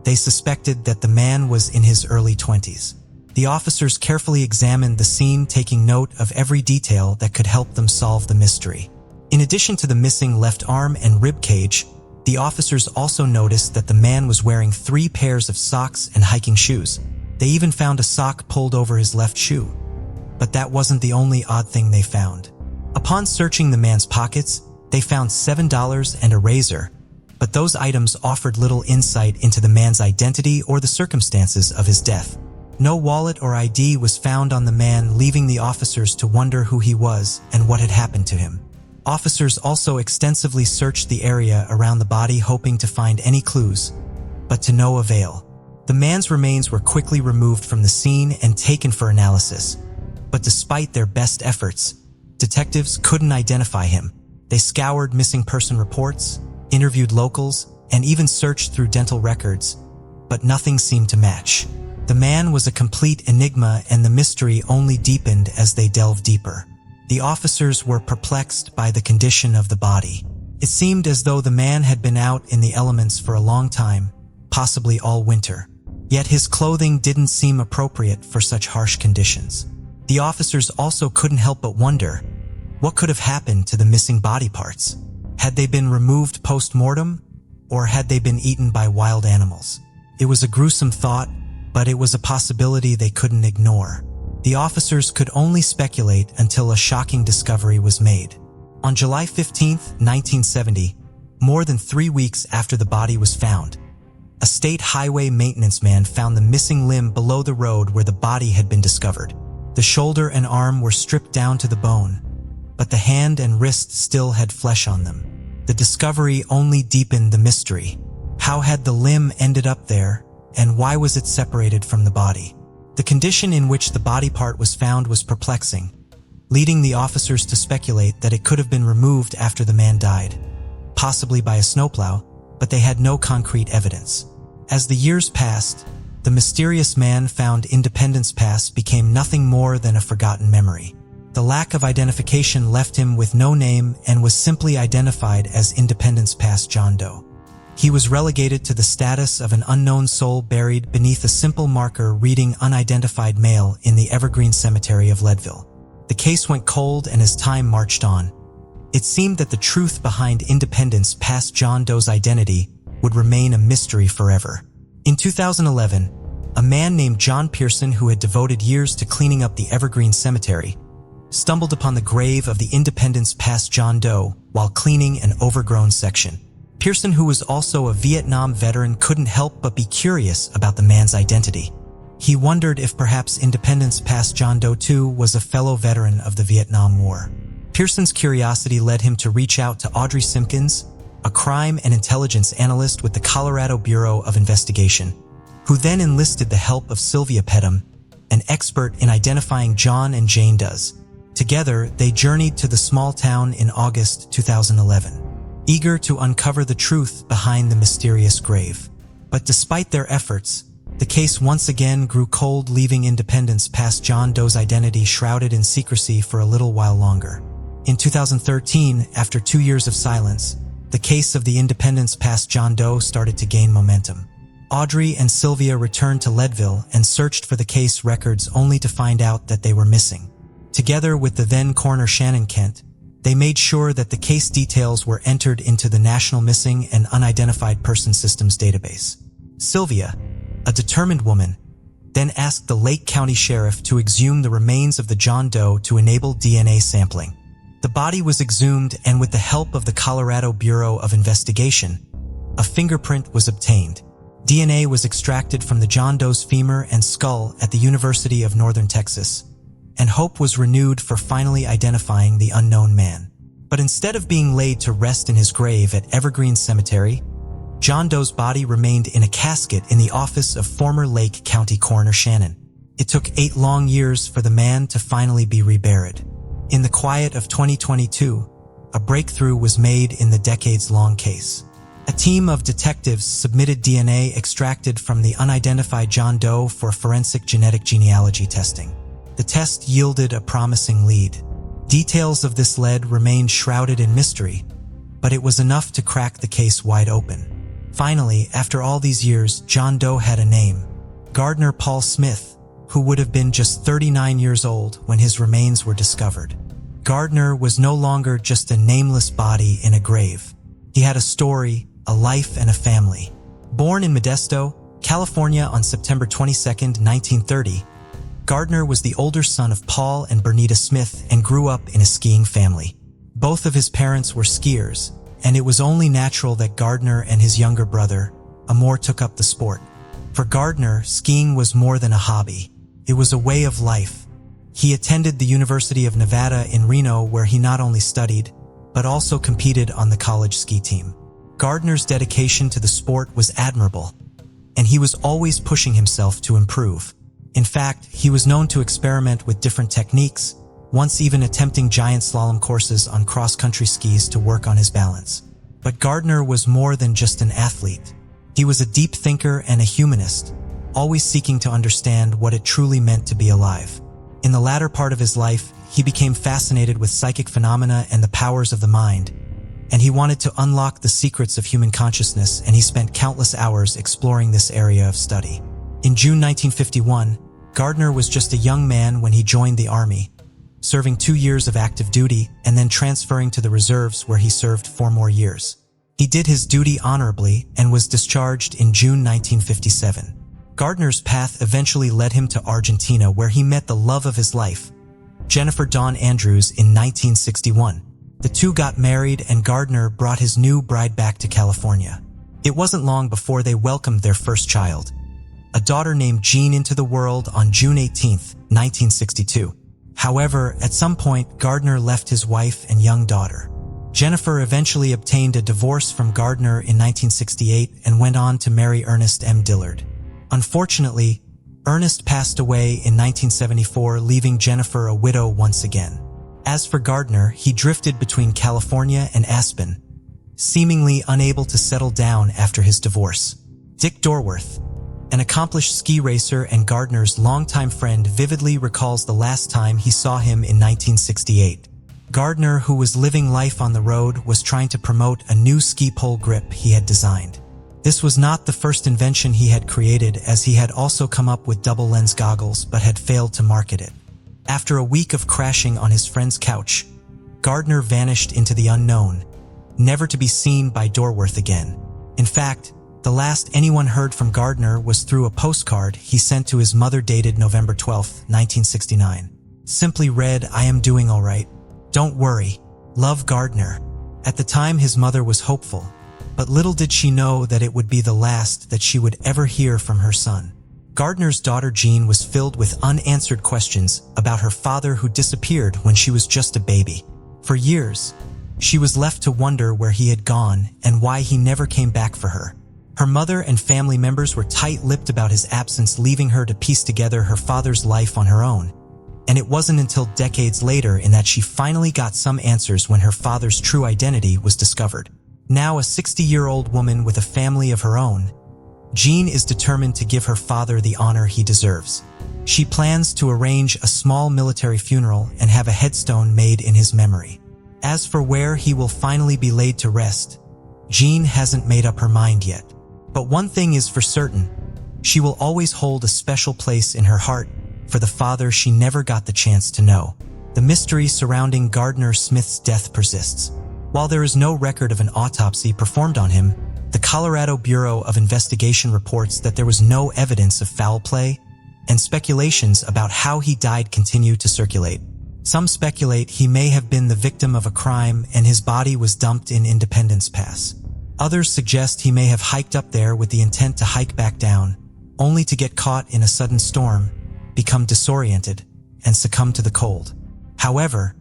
S1: they suspected that the man was in his early 20s. The officers carefully examined the scene, taking note of every detail that could help them solve the mystery. In addition to the missing left arm and rib cage, the officers also noticed that the man was wearing 3 pairs of socks and hiking shoes. They even found a sock pulled over his left shoe. But that wasn't the only odd thing they found. Upon searching the man's pockets, they found $7 and a razor, but those items offered little insight into the man's identity or the circumstances of his death. No wallet or ID was found on the man, leaving the officers to wonder who he was and what had happened to him. Officers also extensively searched the area around the body, hoping to find any clues, but to no avail. The man's remains were quickly removed from the scene and taken for analysis, but despite their best efforts, detectives couldn't identify him. They scoured missing person reports, interviewed locals, and even searched through dental records, but nothing seemed to match. The man was a complete enigma, and the mystery only deepened as they delved deeper. The officers were perplexed by the condition of the body. It seemed as though the man had been out in the elements for a long time, possibly all winter. Yet his clothing didn't seem appropriate for such harsh conditions. The officers also couldn't help but wonder, what could have happened to the missing body parts? Had they been removed post-mortem, or had they been eaten by wild animals? It was a gruesome thought, but it was a possibility they couldn't ignore. The officers could only speculate until a shocking discovery was made. On July 15, 1970, more than 3 weeks after the body was found, a state highway maintenance man found the missing limb below the road where the body had been discovered. The shoulder and arm were stripped down to the bone, but the hand and wrist still had flesh on them. The discovery only deepened the mystery. How had the limb ended up there, and why was it separated from the body? The condition in which the body part was found was perplexing, leading the officers to speculate that it could have been removed after the man died, possibly by a snowplow, but they had no concrete evidence. As the years passed, the mysterious man found Independence Pass became nothing more than a forgotten memory. The lack of identification left him with no name and was simply identified as Independence Pass John Doe. He was relegated to the status of an unknown soul buried beneath a simple marker reading unidentified male in the Evergreen Cemetery of Leadville. The case went cold, and as time marched on, it seemed that the truth behind Independence Pass John Doe's identity would remain a mystery forever. In 2011, a man named John Pearson, who had devoted years to cleaning up the Evergreen Cemetery, stumbled upon the grave of the Independence Pass John Doe while cleaning an overgrown section. Pearson, who was also a Vietnam veteran, couldn't help but be curious about the man's identity. He wondered if perhaps Independence Pass John Doe too was a fellow veteran of the Vietnam War. Pearson's curiosity led him to reach out to Audrey Simpkins, a crime and intelligence analyst with the Colorado Bureau of Investigation, who then enlisted the help of Sylvia Pettum, an expert in identifying John and Jane Does. Together, they journeyed to the small town in August 2011, eager to uncover the truth behind the mysterious grave. But despite their efforts, the case once again grew cold, leaving Independence Pass John Doe's identity shrouded in secrecy for a little while longer. In 2013, after 2 years of silence, the case of the Independence Pass John Doe started to gain momentum. Audrey and Sylvia returned to Leadville and searched for the case records, only to find out that they were missing. Together with the then coroner Shannon Kent, they made sure that the case details were entered into the National Missing and Unidentified Person Systems database. Sylvia, a determined woman, then asked the Lake County Sheriff to exhume the remains of the John Doe to enable DNA sampling. The body was exhumed, and with the help of the Colorado Bureau of Investigation, a fingerprint was obtained. DNA was extracted from the John Doe's femur and skull at the University of Northern Texas, and hope was renewed for finally identifying the unknown man. But instead of being laid to rest in his grave at Evergreen Cemetery, John Doe's body remained in a casket in the office of former Lake County Coroner Shannon. It took 8 long years for the man to finally be reburied. In the quiet of 2022, a breakthrough was made in the decades-long case. A team of detectives submitted DNA extracted from the unidentified John Doe for forensic genetic genealogy testing. The test yielded a promising lead. Details of this lead remained shrouded in mystery, but it was enough to crack the case wide open. Finally, after all these years, John Doe had a name: Gardner Paul Smith, who would have been just 39 years old when his remains were discovered. Gardner was no longer just a nameless body in a grave. He had a story, a life, and a family. Born in Modesto, California on September 22, 1930, Gardner was the older son of Paul and Bernita Smith and grew up in a skiing family. Both of his parents were skiers, and it was only natural that Gardner and his younger brother, Amor, took up the sport. For Gardner, skiing was more than a hobby. It was a way of life. He attended the University of Nevada in Reno, where he not only studied, but also competed on the college ski team. Gardner's dedication to the sport was admirable, and he was always pushing himself to improve. In fact, he was known to experiment with different techniques, once even attempting giant slalom courses on cross-country skis to work on his balance. But Gardner was more than just an athlete. He was a deep thinker and a humanist, always seeking to understand what it truly meant to be alive. In the latter part of his life, he became fascinated with psychic phenomena and the powers of the mind, and he wanted to unlock the secrets of human consciousness, and he spent countless hours exploring this area of study. In June 1951, Gardner was just a young man when he joined the Army, serving 2 years of active duty and then transferring to the reserves where he served 4 more years. He did his duty honorably and was discharged in June 1957. Gardner's path eventually led him to Argentina, where he met the love of his life, Jennifer Dawn Andrews, in 1961. The two got married, and Gardner brought his new bride back to California. It wasn't long before they welcomed their first child, a daughter named Jean, into the world on June 18, 1962. However, at some point, Gardner left his wife and young daughter. Jennifer eventually obtained a divorce from Gardner in 1968 and went on to marry Ernest M. Dillard. Unfortunately, Ernest passed away in 1974, leaving Jennifer a widow once again. As for Gardner, he drifted between California and Aspen, seemingly unable to settle down after his divorce. Dick Dorworth, an accomplished ski racer and Gardner's longtime friend, vividly recalls the last time he saw him in 1968. Gardner, who was living life on the road, was trying to promote a new ski pole grip he had designed. This was not the first invention he had created, as he had also come up with double-lens goggles but had failed to market it. After a week of crashing on his friend's couch, Gardner vanished into the unknown, never to be seen by Dorworth again. In fact, the last anyone heard from Gardner was through a postcard he sent to his mother, dated November 12, 1969. Simply read, "I am doing all right. Don't worry. Love, Gardner." At the time, his mother was hopeful, but little did she know that it would be the last that she would ever hear from her son. Gardner's daughter Jean was filled with unanswered questions about her father, who disappeared when she was just a baby. For years, she was left to wonder where he had gone and why he never came back for her. Her mother and family members were tight-lipped about his absence, leaving her to piece together her father's life on her own. And it wasn't until decades later in that she finally got some answers, when her father's true identity was discovered. Now a 60-year-old woman with a family of her own, Jean is determined to give her father the honor he deserves. She plans to arrange a small military funeral and have a headstone made in his memory. As for where he will finally be laid to rest, Jean hasn't made up her mind yet. But one thing is for certain: she will always hold a special place in her heart for the father she never got the chance to know. The mystery surrounding Gardner Smith's death persists. While there is no record of an autopsy performed on him, the Colorado Bureau of Investigation reports that there was no evidence of foul play, and speculations about how he died continue to circulate. Some speculate he may have been the victim of a crime and his body was dumped in Independence Pass. Others suggest he may have hiked up there with the intent to hike back down, only to get caught in a sudden storm, become disoriented, and succumb to the cold. However,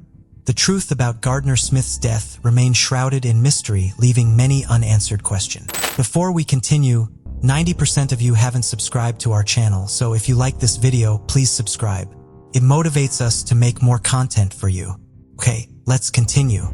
S1: the truth about Gardner Smith's death remains shrouded in mystery, leaving many unanswered questions. Before we continue, 90% of you haven't subscribed to our channel, so if you like this video, please subscribe. It motivates us to make more content for you. Okay, let's continue.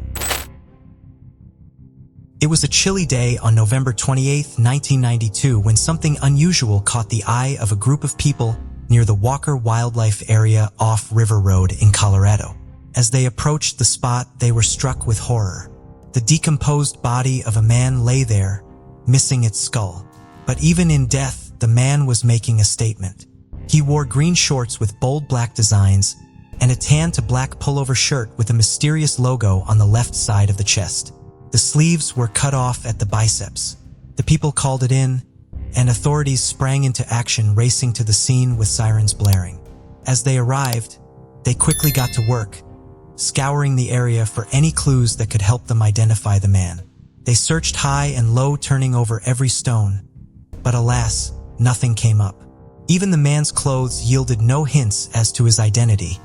S1: It was a chilly day on November 28, 1992, when something unusual caught the eye of a group of people near the Walker Wildlife Area off River Road in Colorado. As they approached the spot, they were struck with horror. The decomposed body of a man lay there, missing its skull. But even in death, the man was making a statement. He wore green shorts with bold black designs and a tan to black pullover shirt with a mysterious logo on the left side of the chest. The sleeves were cut off at the biceps. The people called it in, and authorities sprang into action, racing to the scene with sirens blaring. As they arrived, they quickly got to work, scouring the area for any clues that could help them identify the man. They searched high and low, turning over every stone, but alas, nothing came up. Even the man's clothes yielded no hints as to his identity,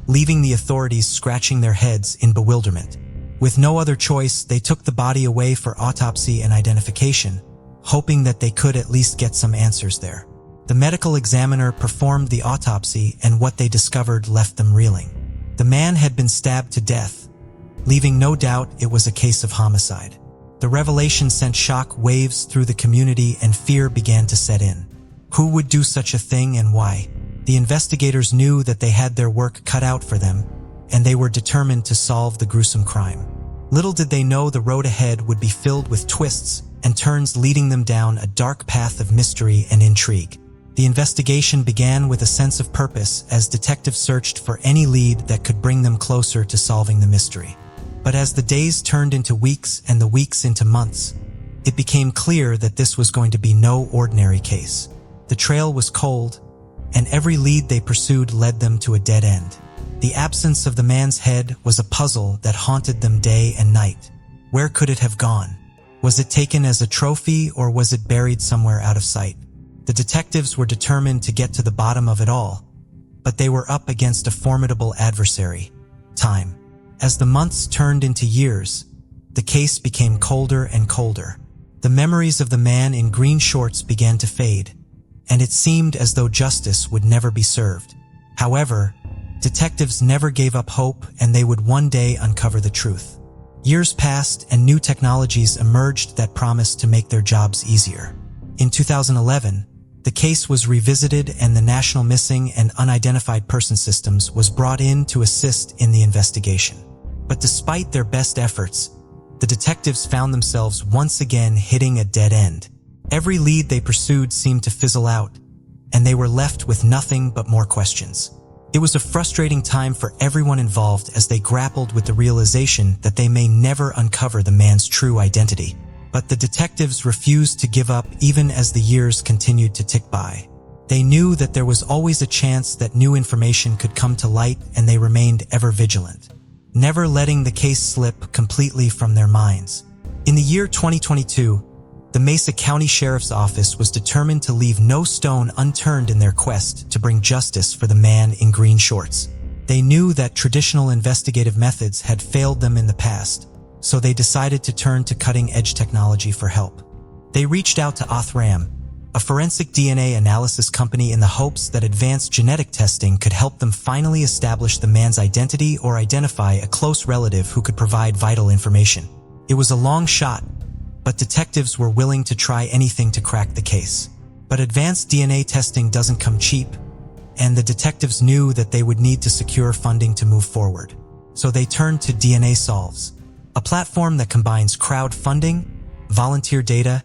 S1: leaving the authorities scratching their heads in bewilderment. With no other choice, they took the body away for autopsy and identification, hoping that they could at least get some answers there. The medical examiner performed the autopsy, and what they discovered left them reeling. The man had been stabbed to death, leaving no doubt it was a case of homicide. The revelation sent shock waves through the community and fear began to set in. Who would do such a thing and why? The investigators knew that they had their work cut out for them, and they were determined to solve the gruesome crime. Little did they know the road ahead would be filled with twists and turns leading them down a dark path of mystery and intrigue. The investigation began with a sense of purpose as detectives searched for any lead that could bring them closer to solving the mystery. But as the days turned into weeks and the weeks into months, it became clear that this was going to be no ordinary case. The trail was cold, and every lead they pursued led them to a dead end. The absence of the man's head was a puzzle that haunted them day and night. Where could it have gone? Was it taken as a trophy or was it buried somewhere out of sight? The detectives were determined to get to the bottom of it all, but they were up against a formidable adversary: time. As the months turned into years, the case became colder and colder. The memories of the man in green shorts began to fade, and it seemed as though justice would never be served. However, detectives never gave up hope, and they would one day uncover the truth. Years passed and new technologies emerged that promised to make their jobs easier. In 2011, the case was revisited and the National Missing and Unidentified Person Systems was brought in to assist in the investigation. But despite their best efforts, the detectives found themselves once again hitting a dead end. Every lead they pursued seemed to fizzle out, and they were left with nothing but more questions. It was a frustrating time for everyone involved as they grappled with the realization that they may never uncover the man's true identity. But the detectives refused to give up even as the years continued to tick by. They knew that there was always a chance that new information could come to light, and they remained ever vigilant, never letting the case slip completely from their minds. In the year 2022, the Mesa County Sheriff's Office was determined to leave no stone unturned in their quest to bring justice for the man in green shorts. They knew that traditional investigative methods had failed them in the past, so they decided to turn to cutting-edge technology for help. They reached out to Othram, a forensic DNA analysis company, in the hopes that advanced genetic testing could help them finally establish the man's identity or identify a close relative who could provide vital information. It was a long shot, but detectives were willing to try anything to crack the case. But advanced DNA testing doesn't come cheap, and the detectives knew that they would need to secure funding to move forward. So they turned to DNA Solves, a platform that combines crowdfunding, volunteer data,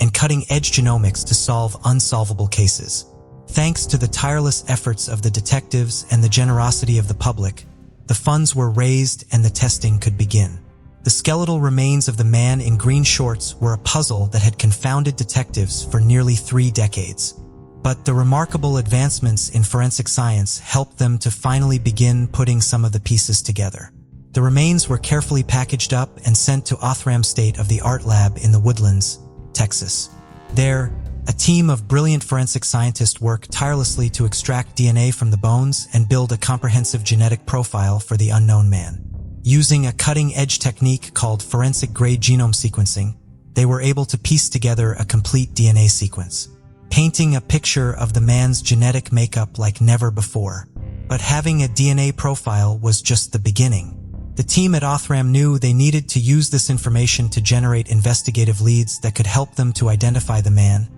S1: and cutting-edge genomics to solve unsolvable cases. Thanks to the tireless efforts of the detectives and the generosity of the public, the funds were raised and the testing could begin. The skeletal remains of the man in green shorts were a puzzle that had confounded detectives for nearly 3 decades. But the remarkable advancements in forensic science helped them to finally begin putting some of the pieces together. The remains were carefully packaged up and sent to Othram State-of-the-Art Lab in the Woodlands, Texas. There, a team of brilliant forensic scientists worked tirelessly to extract DNA from the bones and build a comprehensive genetic profile for the unknown man. Using a cutting-edge technique called forensic-grade genome sequencing, they were able to piece together a complete DNA sequence, painting a picture of the man's genetic makeup like never before. But having a DNA profile was just the beginning. The team at Othram knew they needed to use this information to generate investigative leads that could help them to identify the man,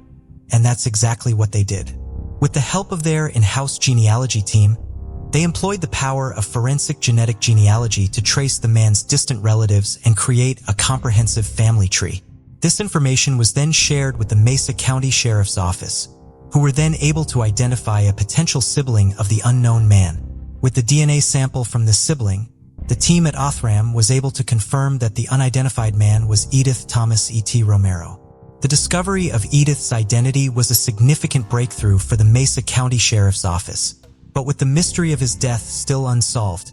S1: and that's exactly what they did. With the help of their in-house genealogy team, they employed the power of forensic genetic genealogy to trace the man's distant relatives and create a comprehensive family tree. This information was then shared with the Mesa County Sheriff's Office, who were then able to identify a potential sibling of the unknown man. With the DNA sample from the sibling, the team at Othram was able to confirm that the unidentified man was Edith Thomas E.T. Romero. The discovery of Edith's identity was a significant breakthrough for the Mesa County Sheriff's Office. But with the mystery of his death still unsolved,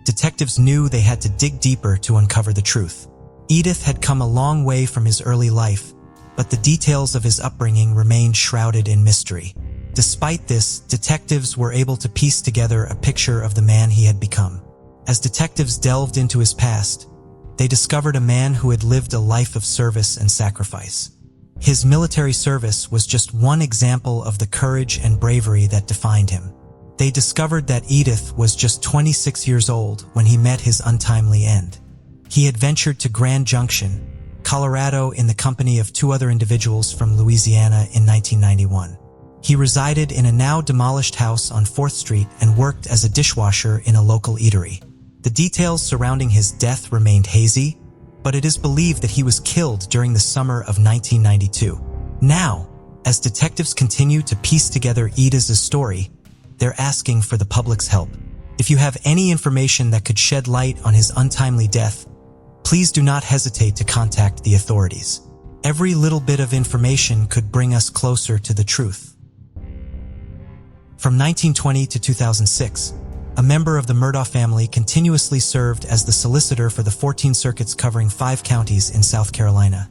S1: detectives knew they had to dig deeper to uncover the truth. Edith had come a long way from his early life, but the details of his upbringing remained shrouded in mystery. Despite this, detectives were able to piece together a picture of the man he had become. As detectives delved into his past, they discovered a man who had lived a life of service and sacrifice. His military service was just one example of the courage and bravery that defined him. They discovered that Edith was just 26 years old when he met his untimely end. He had ventured to Grand Junction, Colorado in the company of 2 other individuals from Louisiana in 1991. He resided in a now demolished house on 4th Street and worked as a dishwasher in a local eatery. The details surrounding his death remained hazy, but it is believed that he was killed during the summer of 1992. Now, as detectives continue to piece together Edith's story, they're asking for the public's help. If you have any information that could shed light on his untimely death, please do not hesitate to contact the authorities. Every little bit of information could bring us closer to the truth. From 1920 to 2006, a member of the Murdaugh family continuously served as the solicitor for the 14 circuits covering 5 counties in South Carolina: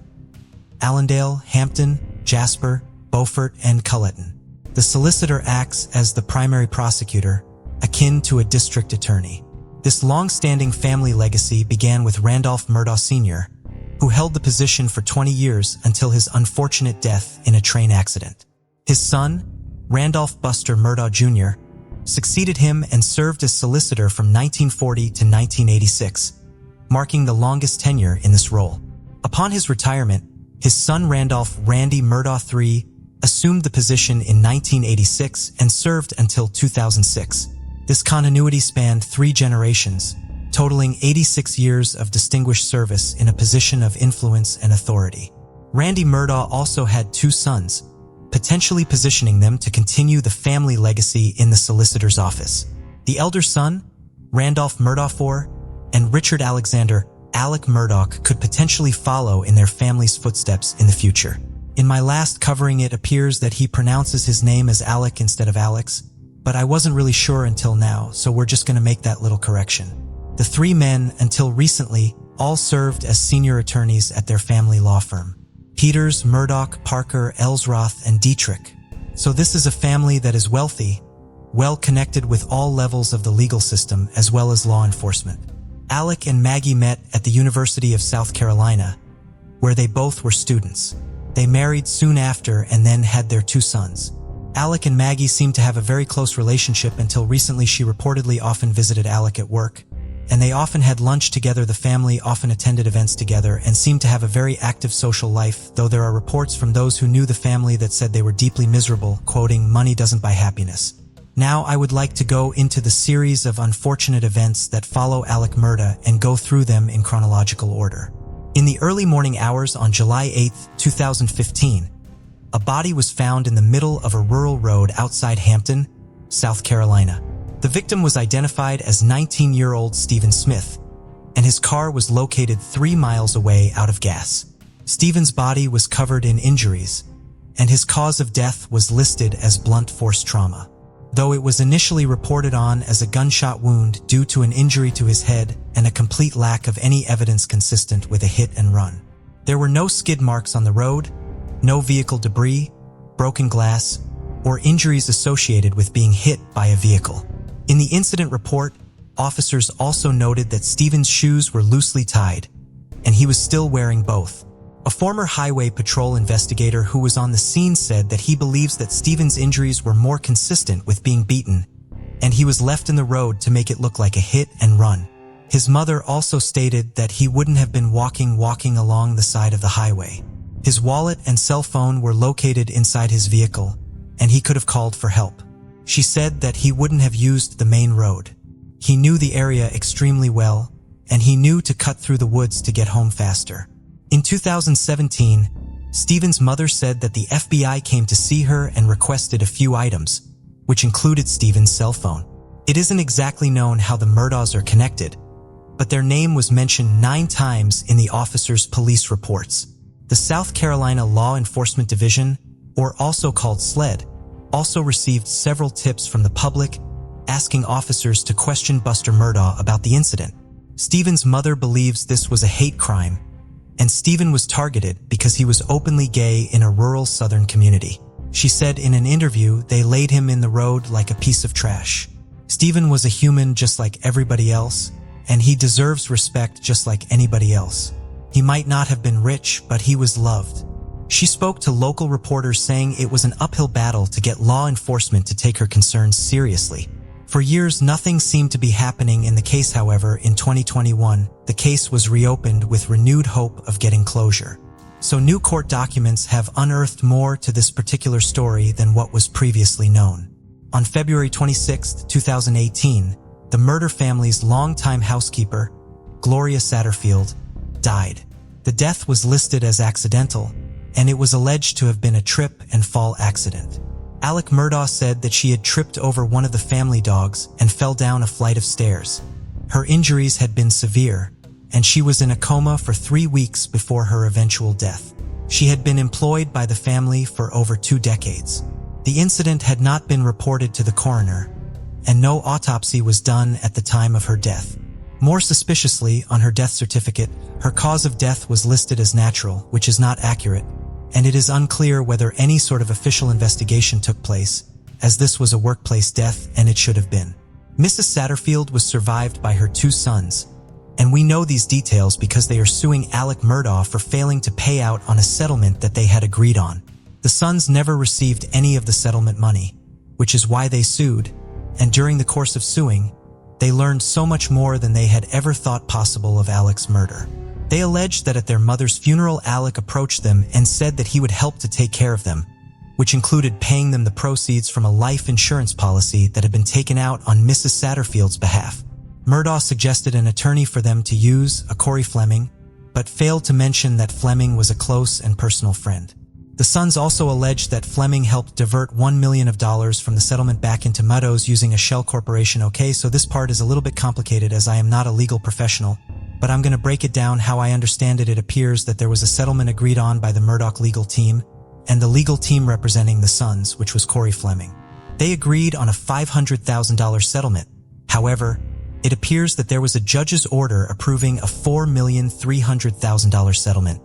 S1: Allendale, Hampton, Jasper, Beaufort, and Colleton. The solicitor acts as the primary prosecutor, akin to a district attorney. This long-standing family legacy began with Randolph Murdaugh Sr., who held the position for 20 years until his unfortunate death in a train accident. His son, Randolph Buster Murdaugh Jr., succeeded him and served as solicitor from 1940 to 1986, marking the longest tenure in this role. Upon his retirement, his son Randolph Randy Murdaugh III assumed the position in 1986 and served until 2006. This continuity spanned 3 generations, totaling 86 years of distinguished service in a position of influence and authority. Randy Murdaugh also had 2 sons, potentially positioning them to continue the family legacy in the solicitor's office. The elder son, Randolph Murdaugh IV, and Richard Alexander Alec Murdaugh could potentially follow in their family's footsteps in the future. In my last covering, it appears that he pronounces his name as Alec instead of Alex, but I wasn't really sure until now, so we're just going to make that little correction. The 3 men, until recently, all served as senior attorneys at their family law firm: Peters, Murdoch, Parker, Ellsroth, and Dietrich. So this is a family that is wealthy, well connected with all levels of the legal system as well as law enforcement. Alec and Maggie met at the University of South Carolina, where they both were students. They married soon after and then had their 2 sons. Alec and Maggie seemed to have a very close relationship until recently. She reportedly often visited Alec at work, and they often had lunch together. The family often attended events together and seemed to have a very active social life, though there are reports from those who knew the family that said they were deeply miserable, quoting, "Money doesn't buy happiness." Now I would like to go into the series of unfortunate events that follow Alec Murdaugh and go through them in chronological order. In the early morning hours on July 8, 2015, a body was found in the middle of a rural road outside Hampton, South Carolina. The victim was identified as 19-year-old Stephen Smith, and his car was located 3 miles away out of gas. Stephen's body was covered in injuries, and his cause of death was listed as blunt force trauma, though it was initially reported on as a gunshot wound due to an injury to his head and a complete lack of any evidence consistent with a hit and run. There were no skid marks on the road, no vehicle debris, broken glass, or injuries associated with being hit by a vehicle. In the incident report, officers also noted that Stephen's shoes were loosely tied, and he was still wearing both. A former highway patrol investigator who was on the scene said that he believes that Stephen's injuries were more consistent with being beaten, and he was left in the road to make it look like a hit and run. His mother also stated that he wouldn't have been walking along the side of the highway. His wallet and cell phone were located inside his vehicle, and he could have called for help. She said that he wouldn't have used the main road. He knew the area extremely well, and he knew to cut through the woods to get home faster. In 2017, Stephen's mother said that the FBI came to see her and requested a few items, which included Stephen's cell phone. It isn't exactly known how the Murdaughs are connected, but their name was mentioned 9 times in the officers' police reports. The South Carolina Law Enforcement Division, or also called SLED, also received several tips from the public asking officers to question Buster Murdaugh about the incident. Stephen's mother believes this was a hate crime, and Stephen was targeted because he was openly gay in a rural southern community. She said in an interview they laid him in the road like a piece of trash. Stephen was a human just like everybody else, and he deserves respect just like anybody else. He might not have been rich, but he was loved. She spoke to local reporters saying it was an uphill battle to get law enforcement to take her concerns seriously. For years, nothing seemed to be happening in the case. However, in 2021, the case was reopened with renewed hope of getting closure. So new court documents have unearthed more to this particular story than what was previously known. On February 26, 2018, the Murder family's longtime housekeeper, Gloria Satterfield, died. The death was listed as accidental, and it was alleged to have been a trip and fall accident. Alec Murdaugh said that she had tripped over one of the family dogs and fell down a flight of stairs. Her injuries had been severe, and she was in a coma for 3 weeks before her eventual death. She had been employed by the family for over 2 decades. The incident had not been reported to the coroner, and no autopsy was done at the time of her death. More suspiciously, on her death certificate, her cause of death was listed as natural, which is not accurate, and it is unclear whether any sort of official investigation took place, as this was a workplace death and it should have been. Mrs. Satterfield was survived by her 2 sons, and we know these details because they are suing Alec Murdaugh for failing to pay out on a settlement that they had agreed on. The sons never received any of the settlement money, which is why they sued, and during the course of suing, they learned so much more than they had ever thought possible of Alec's murder. They alleged that at their mother's funeral, Alec approached them and said that he would help to take care of them, which included paying them the proceeds from a life insurance policy that had been taken out on Mrs. Satterfield's behalf. Murdaugh suggested an attorney for them to use, a Corey Fleming, but failed to mention that Fleming was a close and personal friend. The sons also alleged that Fleming helped divert $1 million from the settlement back into Murdaugh's using a shell corporation. Okay, so this part is a little bit complicated as I am not a legal professional, but I'm going to break it down how I understand it. It appears that there was a settlement agreed on by the Murdaugh legal team and the legal team representing the sons, which was Corey Fleming. They agreed on a $500,000 settlement. However, it appears that there was a judge's order approving a $4,300,000 settlement,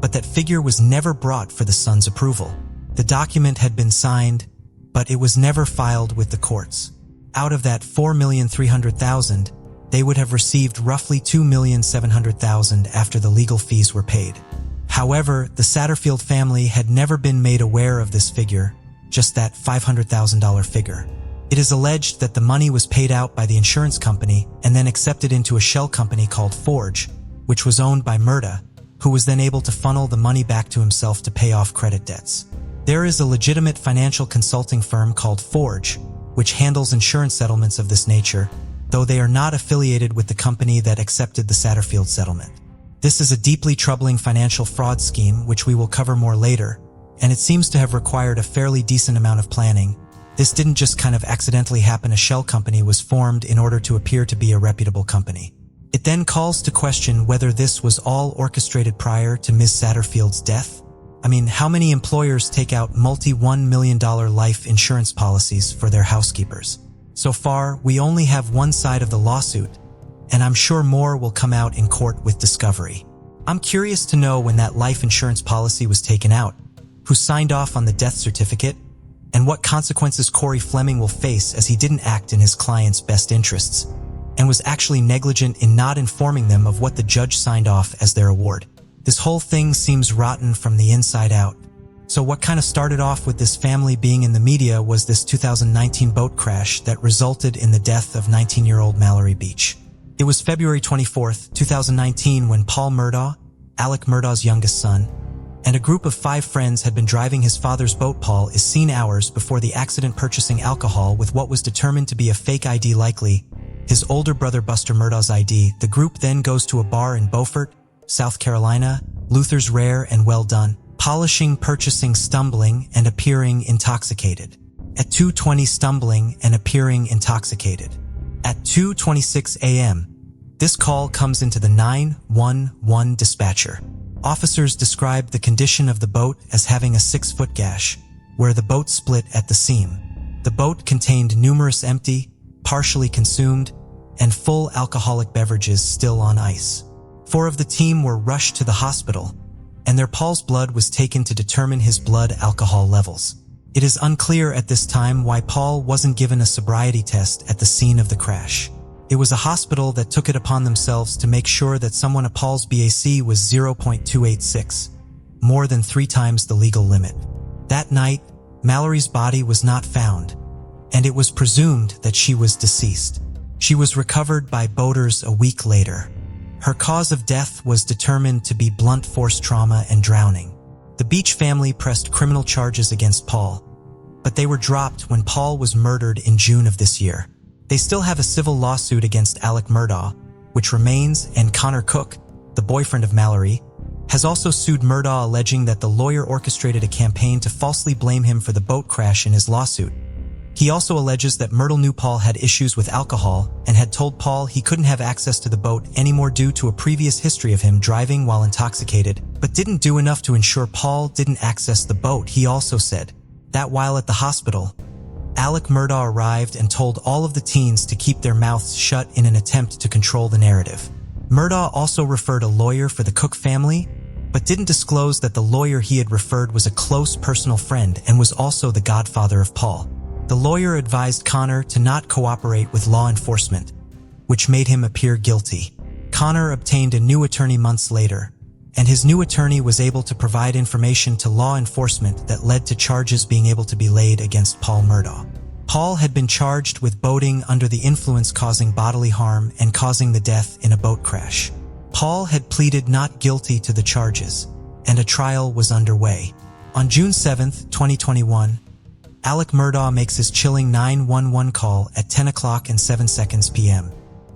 S1: but that figure was never brought for the sons' approval. The document had been signed, but it was never filed with the courts. Out of that $4,300,000, they would have received roughly $2,700,000 after the legal fees were paid. However, the Satterfield family had never been made aware of this figure, just that $500,000 figure. It is alleged that the money was paid out by the insurance company and then accepted into a shell company called Forge, which was owned by Murdaugh, who was then able to funnel the money back to himself to pay off credit debts. There is a legitimate financial consulting firm called Forge, which handles insurance settlements of this nature, though they are not affiliated with the company that accepted the Satterfield settlement. This is a deeply troubling financial fraud scheme, which we will cover more later, and it seems to have required a fairly decent amount of planning. This didn't just kind of accidentally happen. A shell company was formed in order to appear to be a reputable company. It then calls to question whether this was all orchestrated prior to Ms. Satterfield's death. I mean, how many employers take out multi-$1 million life insurance policies for their housekeepers? So far, we only have one side of the lawsuit, and I'm sure more will come out in court with discovery. I'm curious to know when that life insurance policy was taken out, who signed off on the death certificate, and what consequences Corey Fleming will face as he didn't act in his client's best interests, and was actually negligent in not informing them of what the judge signed off as their award. This whole thing seems rotten from the inside out. So what kind of started off with this family being in the media was this 2019 boat crash that resulted in the death of 19-year-old Mallory Beach. It was February 24, 2019 when Paul Murdaugh, Alec Murdaugh's youngest son, and a group of 5 friends had been driving his father's boat. Paul is seen hours before the accident purchasing alcohol with what was determined to be a fake ID, likely his older brother Buster Murdaugh's ID. The group then goes to a bar in Beaufort, South Carolina, Luther's Rare and Well Done, polishing, purchasing, stumbling, and appearing intoxicated. At 2:20 stumbling and appearing intoxicated. At 2:26 a.m., this call comes into the 911 dispatcher. Officers described the condition of the boat as having a 6-foot gash, where the boat split at the seam. The boat contained numerous empty, partially consumed, and full alcoholic beverages still on ice. 4 of the team were rushed to the hospital, and their Paul's blood was taken to determine his blood alcohol levels. It is unclear at this time why Paul wasn't given a sobriety test at the scene of the crash. It was a hospital that took it upon themselves to make sure that someone of Paul's BAC was 0.286, more than 3 times the legal limit. That night, Mallory's body was not found, and it was presumed that she was deceased. She was recovered by boaters a week later. Her cause of death was determined to be blunt force trauma and drowning. The Beach family pressed criminal charges against Paul, but they were dropped when Paul was murdered in June of this year. They still have a civil lawsuit against Alec Murdaugh, which remains, and Connor Cook, the boyfriend of Mallory, has also sued Murdaugh, alleging that the lawyer orchestrated a campaign to falsely blame him for the boat crash in his lawsuit. He also alleges that Murdaugh knew Paul had issues with alcohol and had told Paul he couldn't have access to the boat anymore due to a previous history of him driving while intoxicated, but didn't do enough to ensure Paul didn't access the boat. He also said that while at the hospital, Alec Murdaugh arrived and told all of the teens to keep their mouths shut in an attempt to control the narrative. Murdaugh also referred a lawyer for the Cook family, but didn't disclose that the lawyer he had referred was a close personal friend and was also the godfather of Paul. The lawyer advised Connor to not cooperate with law enforcement, which made him appear guilty. Connor obtained a new attorney months later, and his new attorney was able to provide information to law enforcement that led to charges being able to be laid against Paul Murdaugh. Paul had been charged with boating under the influence, causing bodily harm and causing the death in a boat crash. Paul had pleaded not guilty to the charges, and a trial was underway. On June 7, 2021, Alec Murdaugh makes his chilling 911 call at 10:07 p.m.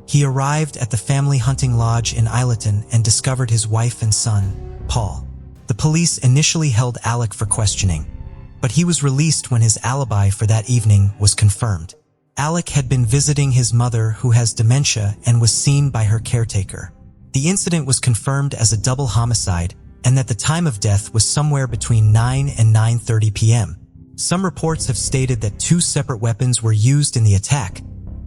S1: He arrived at the family hunting lodge in Islington and discovered his wife and son, Paul. The police initially held Alec for questioning, but he was released when his alibi for that evening was confirmed. Alec had been visiting his mother, who has dementia, and was seen by her caretaker. The incident was confirmed as a double homicide, and that the time of death was somewhere between 9 and 9:30 p.m. Some reports have stated that 2 separate weapons were used in the attack,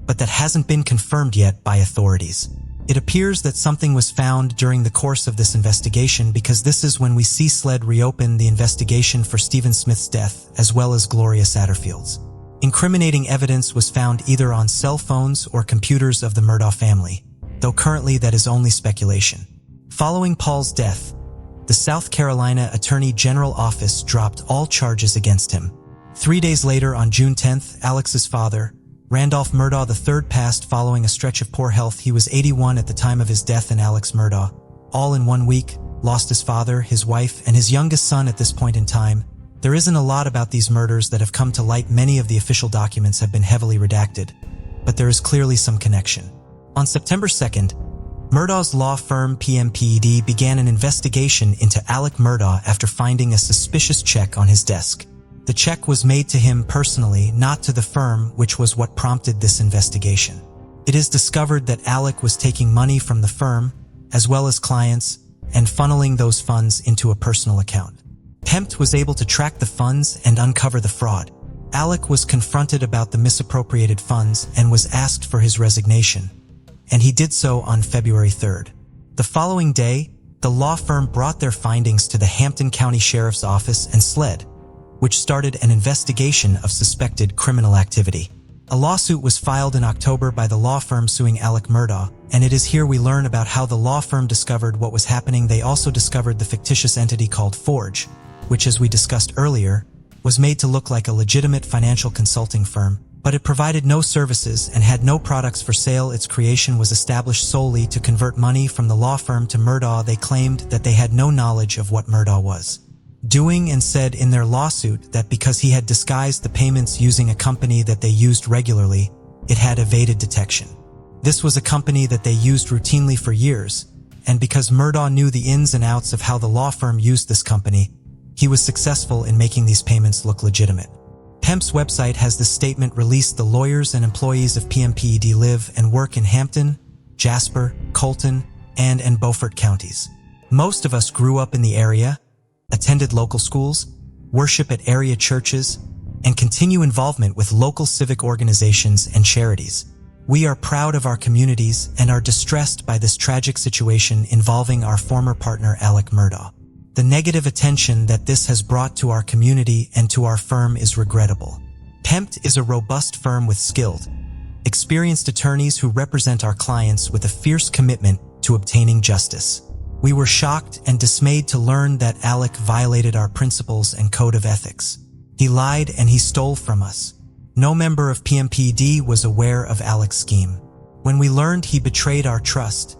S1: but that hasn't been confirmed yet by authorities. It appears that something was found during the course of this investigation, because this is when we see SLED reopen the investigation for Stephen Smith's death as well as Gloria Satterfield's. Incriminating evidence was found either on cell phones or computers of the Murdaugh family, though currently that is only speculation. Following Paul's death, the South Carolina Attorney General Office dropped all charges against him. 3 days later, on June 10th, Alex's father, Randolph Murdaugh III, passed following a stretch of poor health. He was 81 at the time of his death, and Alex Murdaugh, all in 1 week, lost his father, his wife, and his youngest son at this point in time. There isn't a lot about these murders that have come to light. Many of the official documents have been heavily redacted, but there is clearly some connection. On September 2nd, Murdaugh's law firm PMPED began an investigation into Alec Murdaugh after finding a suspicious check on his desk. The check was made to him personally, not to the firm, which was what prompted this investigation. It is discovered that Alec was taking money from the firm, as well as clients, and funneling those funds into a personal account. PEMPT was able to track the funds and uncover the fraud. Alec was confronted about the misappropriated funds and was asked for his resignation, and he did so on February 3rd. The following day, the law firm brought their findings to the Hampton County Sheriff's Office and SLED, which started an investigation of suspected criminal activity. A lawsuit was filed in October by the law firm suing Alec Murdaugh, and it is here we learn about how the law firm discovered what was happening. They also discovered the fictitious entity called Forge, which, as we discussed earlier, was made to look like a legitimate financial consulting firm, but it provided no services and had no products for sale. Its creation was established solely to convert money from the law firm to Murdaugh. They claimed that they had no knowledge of what Murdaugh was doing, and said in their lawsuit that because he had disguised the payments using a company that they used regularly, it had evaded detection. This was a company that they used routinely for years, and because Murdaugh knew the ins and outs of how the law firm used this company, he was successful in making these payments look legitimate. PEMP's website has this statement released: the lawyers and employees of PMPED live and work in Hampton, Jasper, Colton, and Beaufort counties. Most of us grew up in the area, attended local schools, worship at area churches, and continue involvement with local civic organizations and charities. We are proud of our communities and are distressed by this tragic situation involving our former partner Alec Murdaugh. The negative attention that this has brought to our community and to our firm is regrettable. PEMPT is a robust firm with skilled, experienced attorneys who represent our clients with a fierce commitment to obtaining justice. We were shocked and dismayed to learn that Alec violated our principles and code of ethics. He lied and he stole from us. No member of PMPD was aware of Alec's scheme. When we learned he betrayed our trust,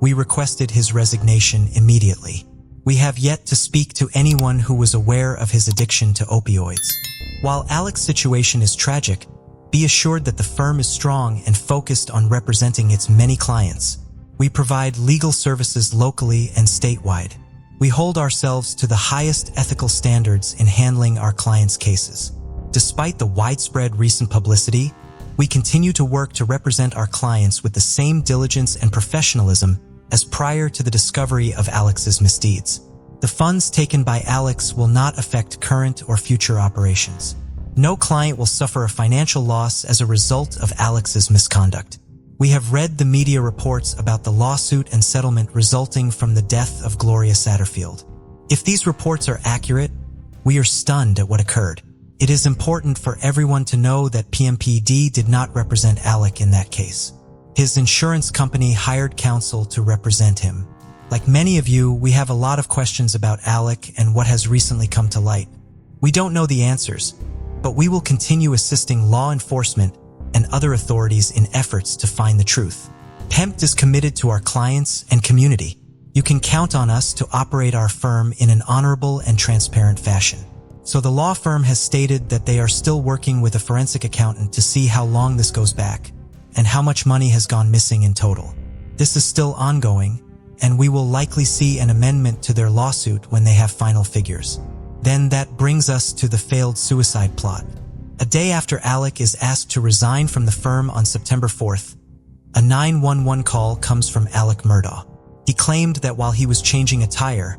S1: we requested his resignation immediately. We have yet to speak to anyone who was aware of his addiction to opioids. While Alec's situation is tragic, be assured that the firm is strong and focused on representing its many clients. We provide legal services locally and statewide. We hold ourselves to the highest ethical standards in handling our clients' cases. Despite the widespread recent publicity, we continue to work to represent our clients with the same diligence and professionalism as prior to the discovery of Alex's misdeeds. The funds taken by Alex will not affect current or future operations. No client will suffer a financial loss as a result of Alex's misconduct. We have read the media reports about the lawsuit and settlement resulting from the death of Gloria Satterfield. If these reports are accurate, we are stunned at what occurred. It is important for everyone to know that PMPD did not represent Alec in that case. His insurance company hired counsel to represent him. Like many of you, we have a lot of questions about Alec and what has recently come to light. We don't know the answers, but we will continue assisting law enforcement and other authorities in efforts to find the truth. PEMPT is committed to our clients and community. You can count on us to operate our firm in an honorable and transparent fashion. So the law firm has stated that they are still working with a forensic accountant to see how long this goes back and how much money has gone missing in total. This is still ongoing, and we will likely see an amendment to their lawsuit when they have final figures. Then that brings us to the failed suicide plot. A day after Alec is asked to resign from the firm on September 4th, a 911 call comes from Alec Murdaugh. He claimed that while he was changing a tire,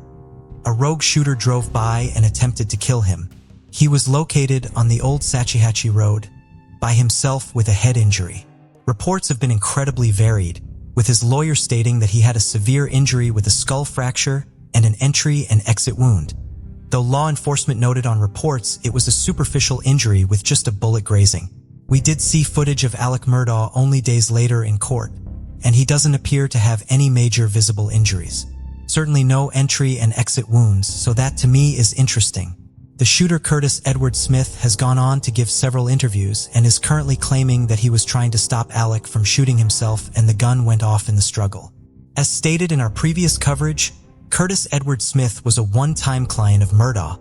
S1: a rogue shooter drove by and attempted to kill him. He was located on the old Sachihatchee Road by himself with a head injury. Reports have been incredibly varied, with his lawyer stating that he had a severe injury with a skull fracture and an entry and exit wound. Though law enforcement noted on reports it was a superficial injury with just a bullet grazing. We did see footage of Alec Murdaugh only days later in court, and he doesn't appear to have any major visible injuries. Certainly no entry and exit wounds, so that to me is interesting. The shooter Curtis Edward Smith has gone on to give several interviews and is currently claiming that he was trying to stop Alec from shooting himself and the gun went off in the struggle. As stated in our previous coverage, Curtis Edward Smith was a one-time client of Murdaugh,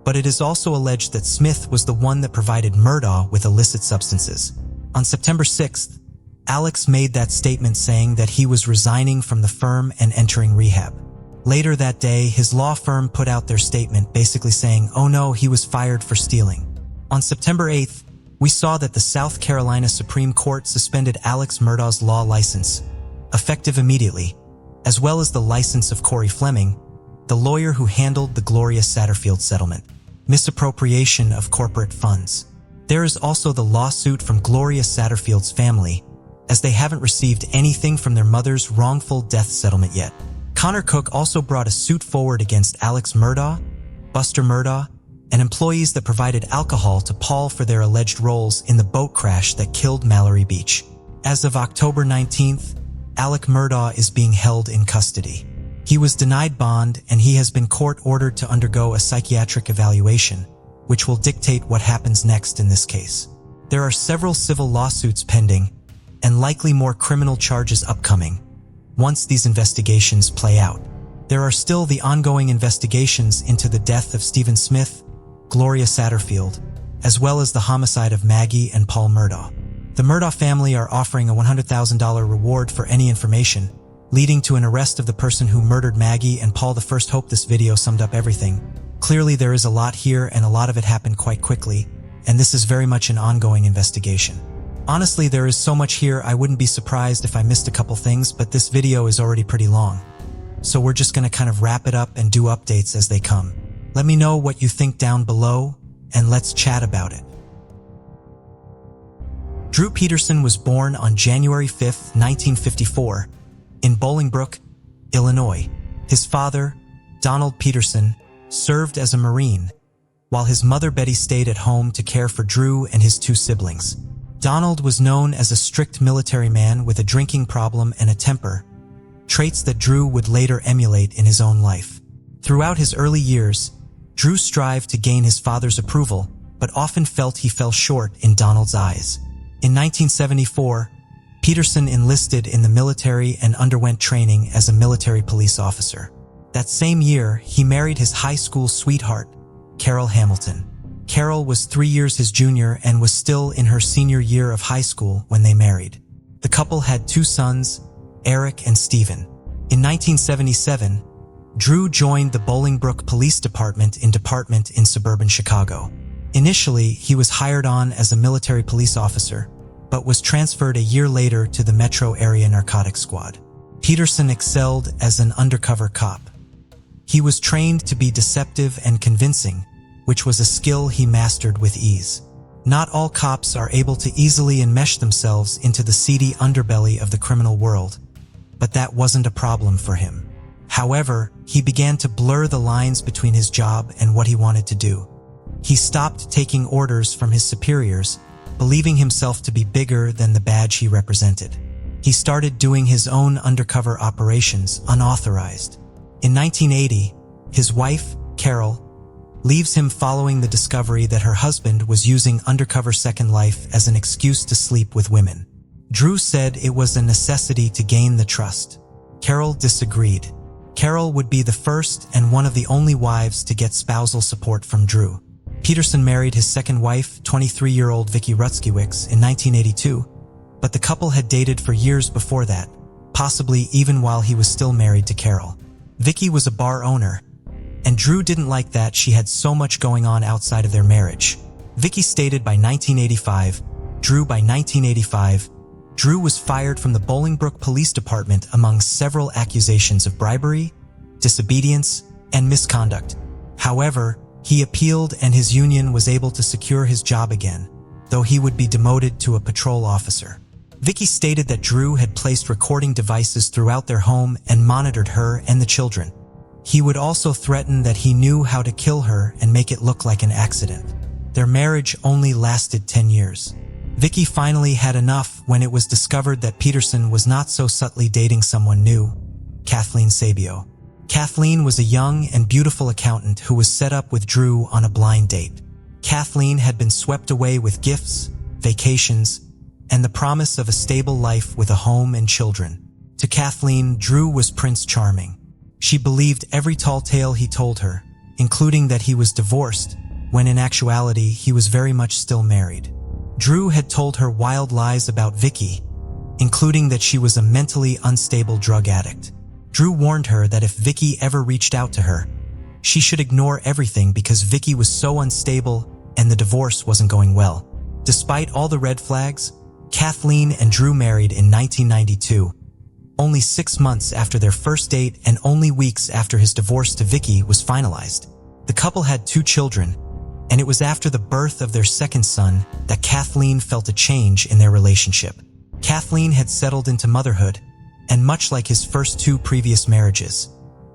S1: but it is also alleged that Smith was the one that provided Murdaugh with illicit substances. On September 6th, Alex made that statement saying that he was resigning from the firm and entering rehab. Later that day, his law firm put out their statement basically saying, oh no, he was fired for stealing. On September 8th, we saw that the South Carolina Supreme Court suspended Alex Murdaugh's law license, effective immediately, as well as the license of Corey Fleming, the lawyer who handled the Gloria Satterfield settlement, misappropriation of corporate funds. There is also the lawsuit from Gloria Satterfield's family, as they haven't received anything from their mother's wrongful death settlement yet. Connor Cook also brought a suit forward against Alex Murdaugh, Buster Murdaugh, and employees that provided alcohol to Paul for their alleged roles in the boat crash that killed Mallory Beach. As of October 19th, Alec Murdaugh is being held in custody. He was denied bond and he has been court-ordered to undergo a psychiatric evaluation, which will dictate what happens next in this case. There are several civil lawsuits pending and likely more criminal charges upcoming once these investigations play out. There are still the ongoing investigations into the death of Stephen Smith, Gloria Satterfield, as well as the homicide of Maggie and Paul Murdaugh. The Murdaugh family are offering a $100,000 reward for any information, leading to an arrest of the person who murdered Maggie and Paul. The first hope this video summed up everything. Clearly there is a lot here and a lot of it happened quite quickly, and this is very much an ongoing investigation. Honestly, there is so much here I wouldn't be surprised if I missed a couple things, but this video is already pretty long. So we're just gonna kind of wrap it up and do updates as they come. Let me know what you think down below, and let's chat about it. Drew Peterson was born on January 5th, 1954, in Bolingbrook, Illinois. His father, Donald Peterson, served as a Marine, while his mother Betty stayed at home to care for Drew and his two siblings. Donald was known as a strict military man with a drinking problem and a temper, traits that Drew would later emulate in his own life. Throughout his early years, Drew strived to gain his father's approval, but often felt he fell short in Donald's eyes. In 1974, Peterson enlisted in the military and underwent training as a military police officer. That same year, he married his high school sweetheart, Carol Hamilton. Carol was 3 years his junior and was still in her senior year of high school when they married. The couple had 2 sons, Eric and Stephen. In 1977, Drew joined the Bolingbrook Police Department in suburban Chicago. Initially, he was hired on as a military police officer, but was transferred a year later to the Metro Area Narcotics Squad. Peterson excelled as an undercover cop. He was trained to be deceptive and convincing, which was a skill he mastered with ease. Not all cops are able to easily enmesh themselves into the seedy underbelly of the criminal world, but that wasn't a problem for him. However, he began to blur the lines between his job and what he wanted to do. He stopped taking orders from his superiors, believing himself to be bigger than the badge he represented. He started doing his own undercover operations unauthorized. In 1980, his wife, Carol, leaves him following the discovery that her husband was using undercover Second Life as an excuse to sleep with women. Drew said it was a necessity to gain the trust. Carol disagreed. Carol would be the first and one of the only wives to get spousal support from Drew. Peterson married his second wife, 23-year-old Vicky Rutskiewicz, in 1982, but the couple had dated for years before that, possibly even while he was still married to Carol. Vicky was a bar owner, and Drew didn't like that she had so much going on outside of their marriage. Vicky stated by 1985, Drew was fired from the Bolingbrook Police Department among several accusations of bribery, disobedience, and misconduct. However, he appealed and his union was able to secure his job again, though he would be demoted to a patrol officer. Vicky stated that Drew had placed recording devices throughout their home and monitored her and the children. He would also threaten that he knew how to kill her and make it look like an accident. Their marriage only lasted 10 years. Vicky finally had enough when it was discovered that Peterson was not so subtly dating someone new, Kathleen Sabio. Kathleen was a young and beautiful accountant who was set up with Drew on a blind date. Kathleen had been swept away with gifts, vacations, and the promise of a stable life with a home and children. To Kathleen, Drew was Prince Charming. She believed every tall tale he told her, including that he was divorced, when in actuality he was very much still married. Drew had told her wild lies about Vicky, including that she was a mentally unstable drug addict. Drew warned her that if Vicky ever reached out to her, she should ignore everything because Vicky was so unstable and the divorce wasn't going well. Despite all the red flags, Kathleen and Drew married in 1992, only 6 months after their first date and only weeks after his divorce to Vicky was finalized. The couple had 2 children, and it was after the birth of their second son that Kathleen felt a change in their relationship. Kathleen had settled into motherhood, and much like his first 2 previous marriages,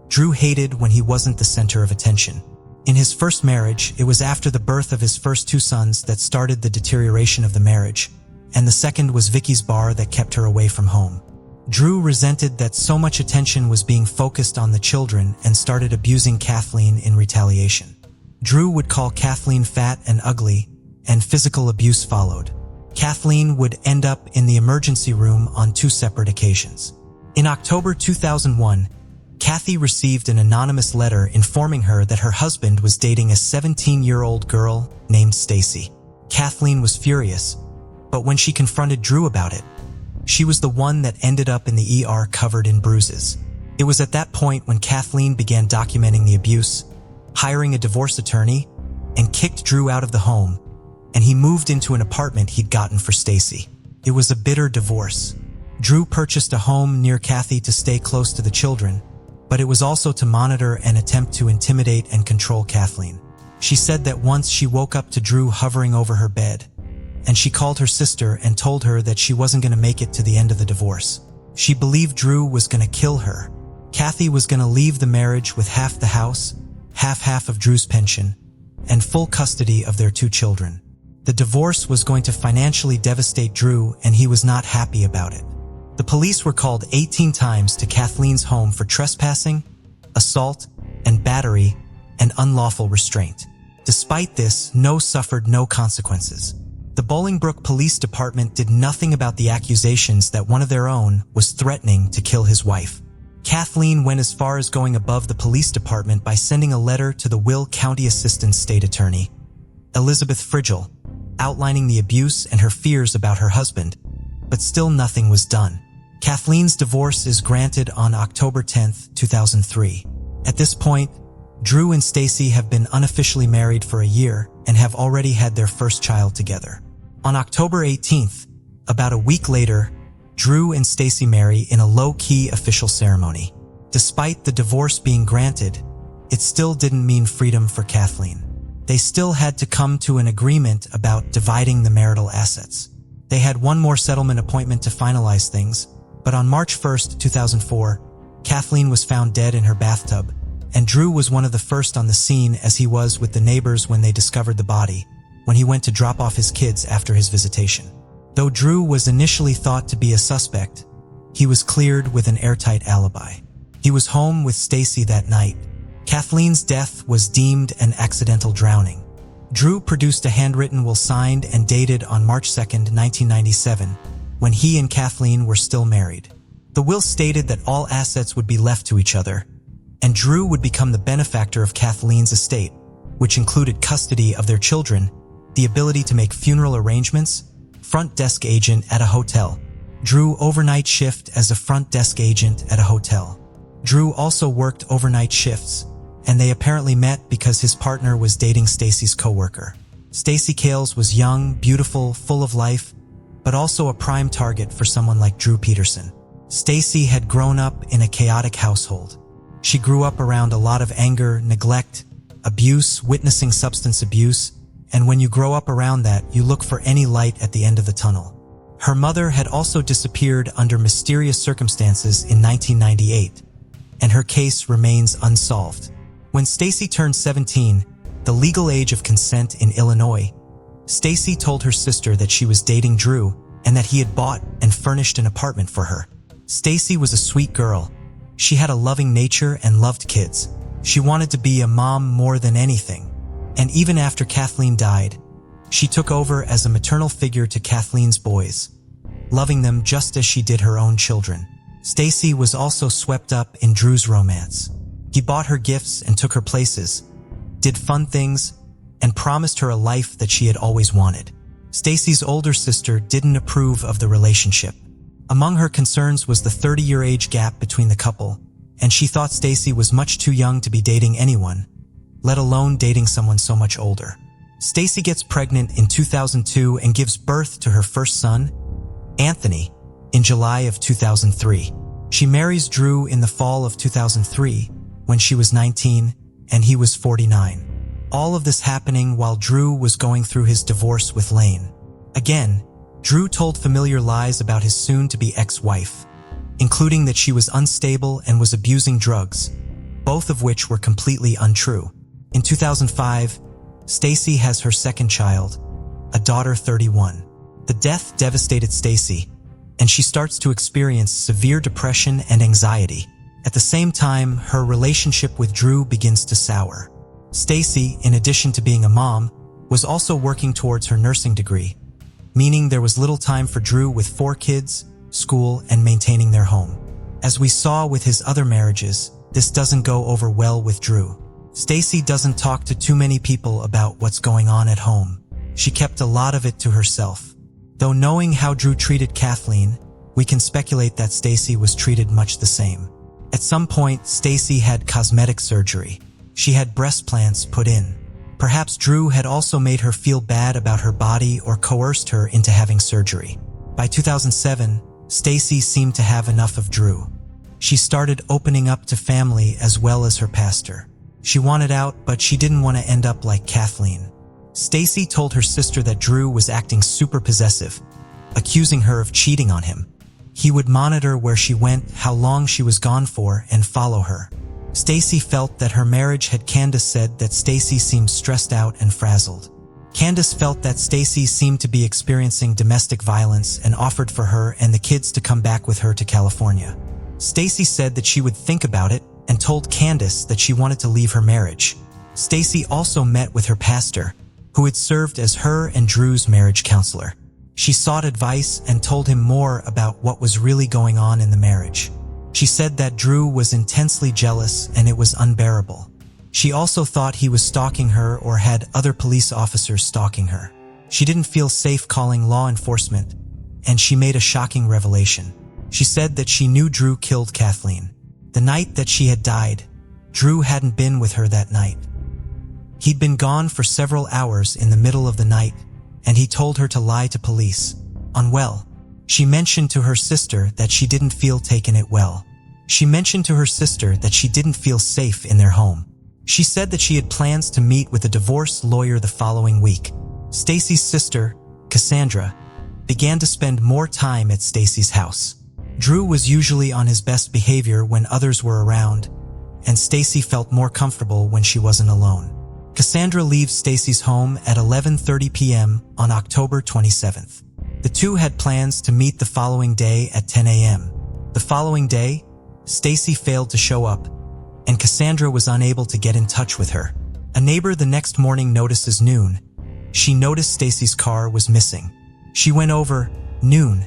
S1: Drew hated when he wasn't the center of attention. In his first marriage, it was after the birth of his first 2 sons that started the deterioration of the marriage, and the second was Vicky's bar that kept her away from home. Drew resented that so much attention was being focused on the children and started abusing Kathleen in retaliation. Drew would call Kathleen fat and ugly, and physical abuse followed. Kathleen would end up in the emergency room on 2 separate occasions. In October 2001, Kathy received an anonymous letter informing her that her husband was dating a 17-year-old girl named Stacy. Kathleen was furious, but when she confronted Drew about it, she was the one that ended up in the ER covered in bruises. It was at that point when Kathleen began documenting the abuse, hiring a divorce attorney, and kicked Drew out of the home, and he moved into an apartment he'd gotten for Stacy. It was a bitter divorce. Drew purchased a home near Kathy to stay close to the children, but it was also to monitor and attempt to intimidate and control Kathleen. She said that once she woke up to Drew hovering over her bed, and she called her sister and told her that she wasn't going to make it to the end of the divorce. She believed Drew was going to kill her. Kathy was going to leave the marriage with half the house, half of Drew's pension, and full custody of their 2 children. The divorce was going to financially devastate Drew, and he was not happy about it. The The police were called 18 times to Kathleen's home for trespassing, assault, and battery, and unlawful restraint. Despite this, suffered no consequences. The Bolingbrook Police Department did nothing about the accusations that one of their own was threatening to kill his wife. Kathleen went as far as going above the police department by sending a letter to the Will County Assistant State Attorney, Elizabeth Frigel, outlining the abuse and her fears about her husband, but still nothing was done. Kathleen's divorce is granted on October 10, 2003. At this point, Drew and Stacy have been unofficially married for a year and have already had their first child together. On October 18th, about a week later, Drew and Stacy marry in a low-key official ceremony. Despite the divorce being granted, it still didn't mean freedom for Kathleen. They still had to come to an agreement about dividing the marital assets. They had one more settlement appointment to finalize things, but on March 1st, 2004, Kathleen was found dead in her bathtub, and Drew was one of the first on the scene, as he was with the neighbors when they discovered the body, when he went to drop off his kids after his visitation. Though Drew was initially thought to be a suspect, he was cleared with an airtight alibi. He was home with Stacy that night. Kathleen's death was deemed an accidental drowning. Drew produced a handwritten will signed and dated on March 2, 1997, when he and Kathleen were still married. The will stated that all assets would be left to each other, and Drew would become the benefactor of Kathleen's estate, which included custody of their children, the ability to make funeral arrangements, front desk agent at a hotel. Drew overnight shift as a front desk agent at a hotel. Drew also worked overnight shifts, and they apparently met because his partner was dating Stacy's coworker. Stacy Cales was young, beautiful, full of life, but also a prime target for someone like Drew Peterson. Stacy had grown up in a chaotic household. She grew up around a lot of anger, neglect, abuse, witnessing substance abuse, and when you grow up around that, you look for any light at the end of the tunnel. Her mother had also disappeared under mysterious circumstances in 1998, and her case remains unsolved. When Stacy turned 17, the legal age of consent in Illinois, Stacy told her sister that she was dating Drew and that he had bought and furnished an apartment for her. Stacy was a sweet girl. She had a loving nature and loved kids. She wanted to be a mom more than anything. And even after Kathleen died, she took over as a maternal figure to Kathleen's boys, loving them just as she did her own children. Stacy was also swept up in Drew's romance. He bought her gifts and took her places, did fun things, and promised her a life that she had always wanted. Stacy's older sister didn't approve of the relationship. Among her concerns was the 30-year age gap between the couple, and she thought Stacy was much too young to be dating anyone, let alone dating someone so much older. Stacy gets pregnant in 2002 and gives birth to her first son, Anthony, in July of 2003. She marries Drew in the fall of 2003, when she was 19 and he was 49. All of this happening while Drew was going through his divorce with Lane. Again, Drew told familiar lies about his soon-to-be ex-wife, including that she was unstable and was abusing drugs, both of which were completely untrue. In 2005, Stacy has her second child, a daughter 31. The death devastated Stacy, and she starts to experience severe depression and anxiety. At the same time, her relationship with Drew begins to sour. Stacy, in addition to being a mom, was also working towards her nursing degree, meaning there was little time for Drew with 4 kids, school, and maintaining their home. As we saw with his other marriages, this doesn't go over well with Drew. Stacy doesn't talk to too many people about what's going on at home. She kept a lot of it to herself. Though knowing how Drew treated Kathleen, we can speculate that Stacy was treated much the same. At some point, Stacy had cosmetic surgery. She had breast plants put in. Perhaps Drew had also made her feel bad about her body or coerced her into having surgery. By 2007, Stacy seemed to have enough of Drew. She started opening up to family as well as her pastor. She wanted out, but she didn't want to end up like Kathleen. Stacy told her sister that Drew was acting super possessive, accusing her of cheating on him. He would monitor where she went, how long she was gone for, and follow her. Stacy felt that her marriage had. Candace said that Stacy seemed stressed out and frazzled. Candace felt that Stacy seemed to be experiencing domestic violence and offered for her and the kids to come back with her to California. Stacy said that she would think about it and told Candace that she wanted to leave her marriage. Stacy also met with her pastor, who had served as her and Drew's marriage counselor. She sought advice and told him more about what was really going on in the marriage. She said that Drew was intensely jealous and it was unbearable. She also thought he was stalking her or had other police officers stalking her. She didn't feel safe calling law enforcement, and she made a shocking revelation. She said that she knew Drew killed Kathleen. The night that she had died, Drew hadn't been with her that night. He'd been gone for several hours in the middle of the night, and he told her to lie to police. Unwell, she mentioned to her sister that she didn't feel taken it well. She mentioned to her sister that she didn't feel safe in their home. She said that she had plans to meet with a divorce lawyer the following week. Stacy's sister, Cassandra, began to spend more time at Stacy's house. Drew was usually on his best behavior when others were around, and Stacy felt more comfortable when she wasn't alone. Cassandra leaves Stacy's home at 11:30 p.m. on October 27th. The two had plans to meet the following day at 10 a.m. The following day, Stacy failed to show up, and Cassandra was unable to get in touch with her. A neighbor the next morning notices noon. She noticed Stacy's car was missing. She went over, noon.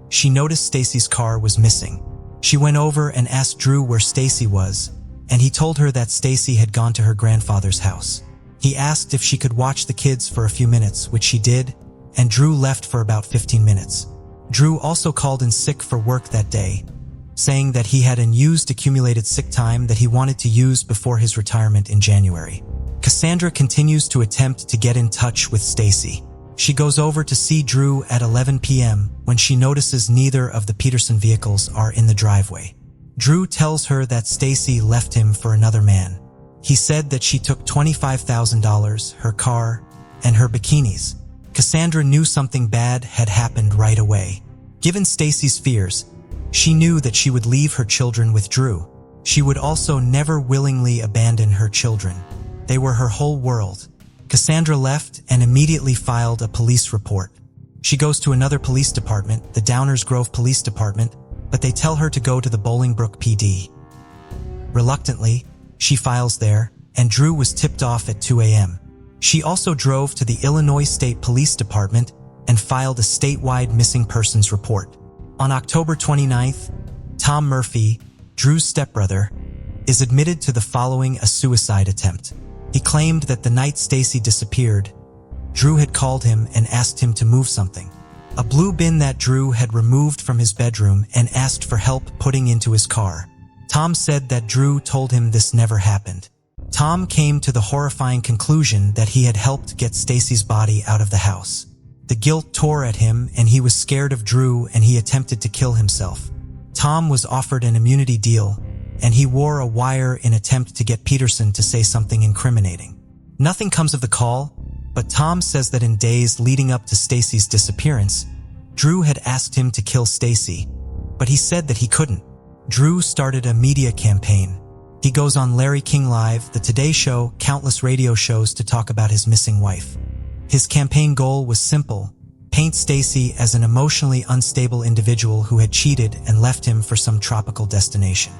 S1: She noticed Stacy's car was missing. She went over and asked Drew where Stacy was, and he told her that Stacy had gone to her grandfather's house. He asked if she could watch the kids for a few minutes, which she did, and Drew left for about 15 minutes. Drew also called in sick for work that day, saying that he had unused accumulated sick time that he wanted to use before his retirement in January. Cassandra continues to attempt to get in touch with Stacy. She goes over to see Drew at 11 p.m. when she notices neither of the Peterson vehicles are in the driveway. Drew tells her that Stacy left him for another man. He said that she took $25,000, her car, and her bikinis. Cassandra knew something bad had happened right away. Given Stacy's fears, she knew that she would leave her children with Drew. She would also never willingly abandon her children. They were her whole world. Cassandra left and immediately filed a police report. She goes to another police department, the Downers Grove Police Department, but they tell her to go to the Bolingbrook PD. Reluctantly, she files there, and Drew was tipped off at 2 a.m. She also drove to the Illinois State Police Department and filed a statewide missing persons report. On October 29th, Tom Murphy, Drew's stepbrother, is admitted to the following a suicide attempt. He claimed that the night Stacy disappeared, Drew had called him and asked him to move something. A blue bin that Drew had removed from his bedroom and asked for help putting into his car. Tom said that Drew told him this never happened. Tom came to the horrifying conclusion that he had helped get Stacy's body out of the house. The guilt tore at him and he was scared of Drew and he attempted to kill himself. Tom was offered an immunity deal and he wore a wire in attempt to get Peterson to say something incriminating. Nothing comes of the call, but Tom says that in days leading up to Stacy's disappearance, Drew had asked him to kill Stacy, but he said that he couldn't. Drew started a media campaign. He goes on Larry King Live, The Today Show, countless radio shows to talk about his missing wife. His campaign goal was simple: paint Stacy as an emotionally unstable individual who had cheated and left him for some tropical destination.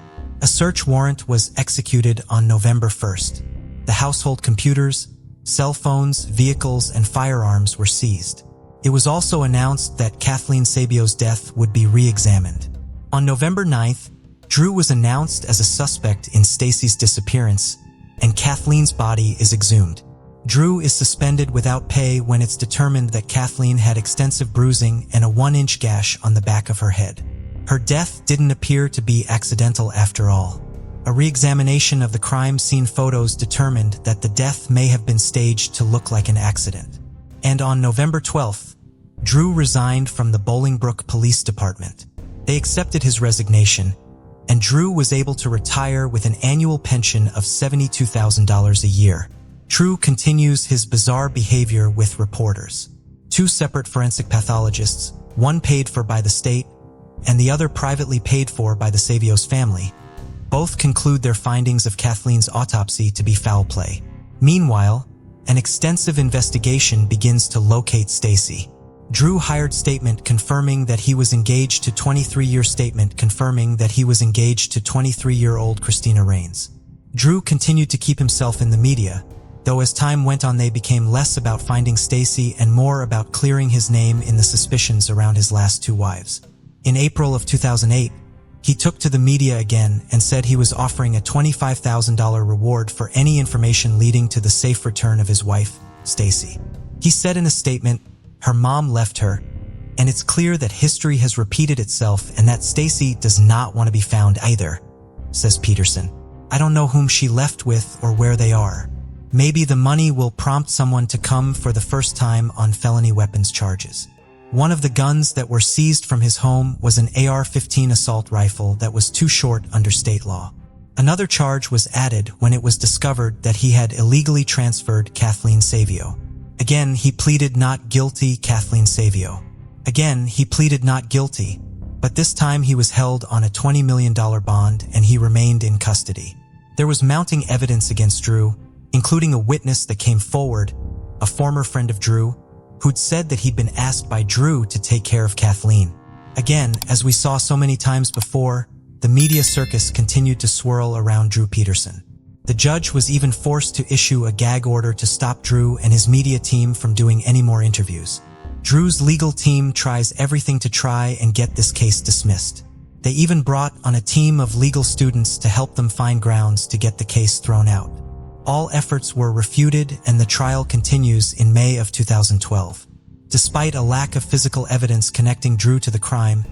S1: A search warrant was executed on November 1st. The household computers, cell phones, vehicles, and firearms were seized. It was also announced that Kathleen Sabio's death would be re-examined. On November 9th, Drew was announced as a suspect in Stacy's disappearance, and Kathleen's body is exhumed. Drew is suspended without pay when it's determined that Kathleen had extensive bruising and a 1-inch gash on the back of her head. Her death didn't appear to be accidental after all. A re-examination of the crime scene photos determined that the death may have been staged to look like an accident. And on November 12th, Drew resigned from the Bolingbrook Police Department. They accepted his resignation, and Drew was able to retire with an annual pension of $72,000 a year. Drew continues his bizarre behavior with reporters. 2 separate forensic pathologists, one paid for by the state and the other privately paid for by the Savio's family, both conclude their findings of Kathleen's autopsy to be foul play. Meanwhile, an extensive investigation begins to locate Stacy. Drew hired statement confirming that he was engaged to 23-year-old Christina Rains. Drew continued to keep himself in the media, though as time went on they became less about finding Stacy and more about clearing his name in the suspicions around his last two wives. In April of 2008, he took to the media again and said he was offering a $25,000 reward for any information leading to the safe return of his wife, Stacy. He said in a statement, "Her mom left her, and it's clear that history has repeated itself and that Stacy does not want to be found either," says Peterson. "I don't know whom she left with or where they are. Maybe the money will prompt someone to come for the first time on felony weapons charges." One of the guns that were seized from his home was an AR-15 assault rifle that was too short under state law. Another charge was added when it was discovered that he had illegally transferred Kathleen Savio. Again, he pleaded not guilty, but this time he was held on a $20 million bond and he remained in custody. There was mounting evidence against Drew, including a witness that came forward, a former friend of Drew, who'd said that he'd been asked by Drew to take care of Kathleen. Again, as we saw so many times before, the media circus continued to swirl around Drew Peterson. The judge was even forced to issue a gag order to stop Drew and his media team from doing any more interviews. Drew's legal team tries everything to try and get this case dismissed. They even brought on a team of legal students to help them find grounds to get the case thrown out. All efforts were refuted and the trial continues in May of 2012. Despite a lack of physical evidence connecting Drew to the crime,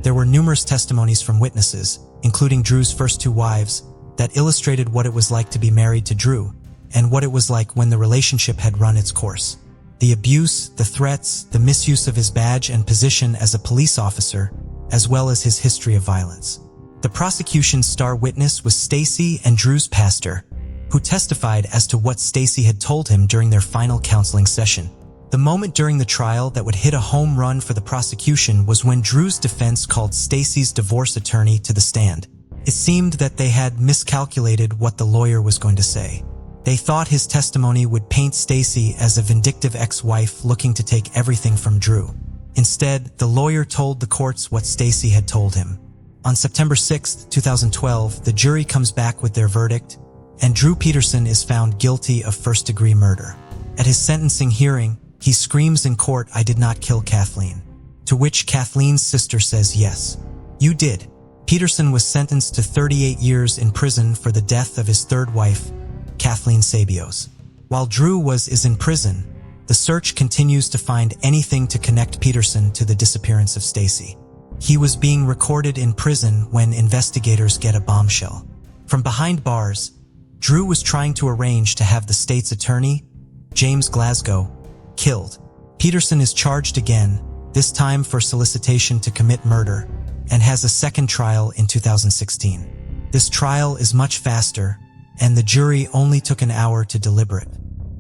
S1: there were numerous testimonies from witnesses, including Drew's first two wives, that illustrated what it was like to be married to Drew and what it was like when the relationship had run its course. The abuse, the threats, the misuse of his badge and position as a police officer, as well as his history of violence. The prosecution's star witness was Stacy and Drew's pastor, who testified as to what Stacy had told him during their final counseling session. The moment during the trial that would hit a home run for the prosecution was when Drew's defense called Stacy's divorce attorney to the stand. It seemed that they had miscalculated what the lawyer was going to say. They thought his testimony would paint Stacy as a vindictive ex-wife looking to take everything from Drew. Instead, the lawyer told the courts what Stacy had told him. On September 6, 2012, the jury comes back with their verdict, and Drew Peterson is found guilty of first-degree murder. At his sentencing hearing, he screams in court, "I did not kill Kathleen." To which Kathleen's sister says, "Yes, you did." Peterson was sentenced to 38 years in prison for the death of his third wife, Kathleen Sabios. While Drew is in prison, the search continues to find anything to connect Peterson to the disappearance of Stacy. He was being recorded in prison when investigators get a bombshell. From behind bars, Drew was trying to arrange to have the state's attorney, James Glasgow, killed. Peterson is charged again, this time for solicitation to commit murder, and has a second trial in 2016. This trial is much faster, and the jury only took an hour to deliberate.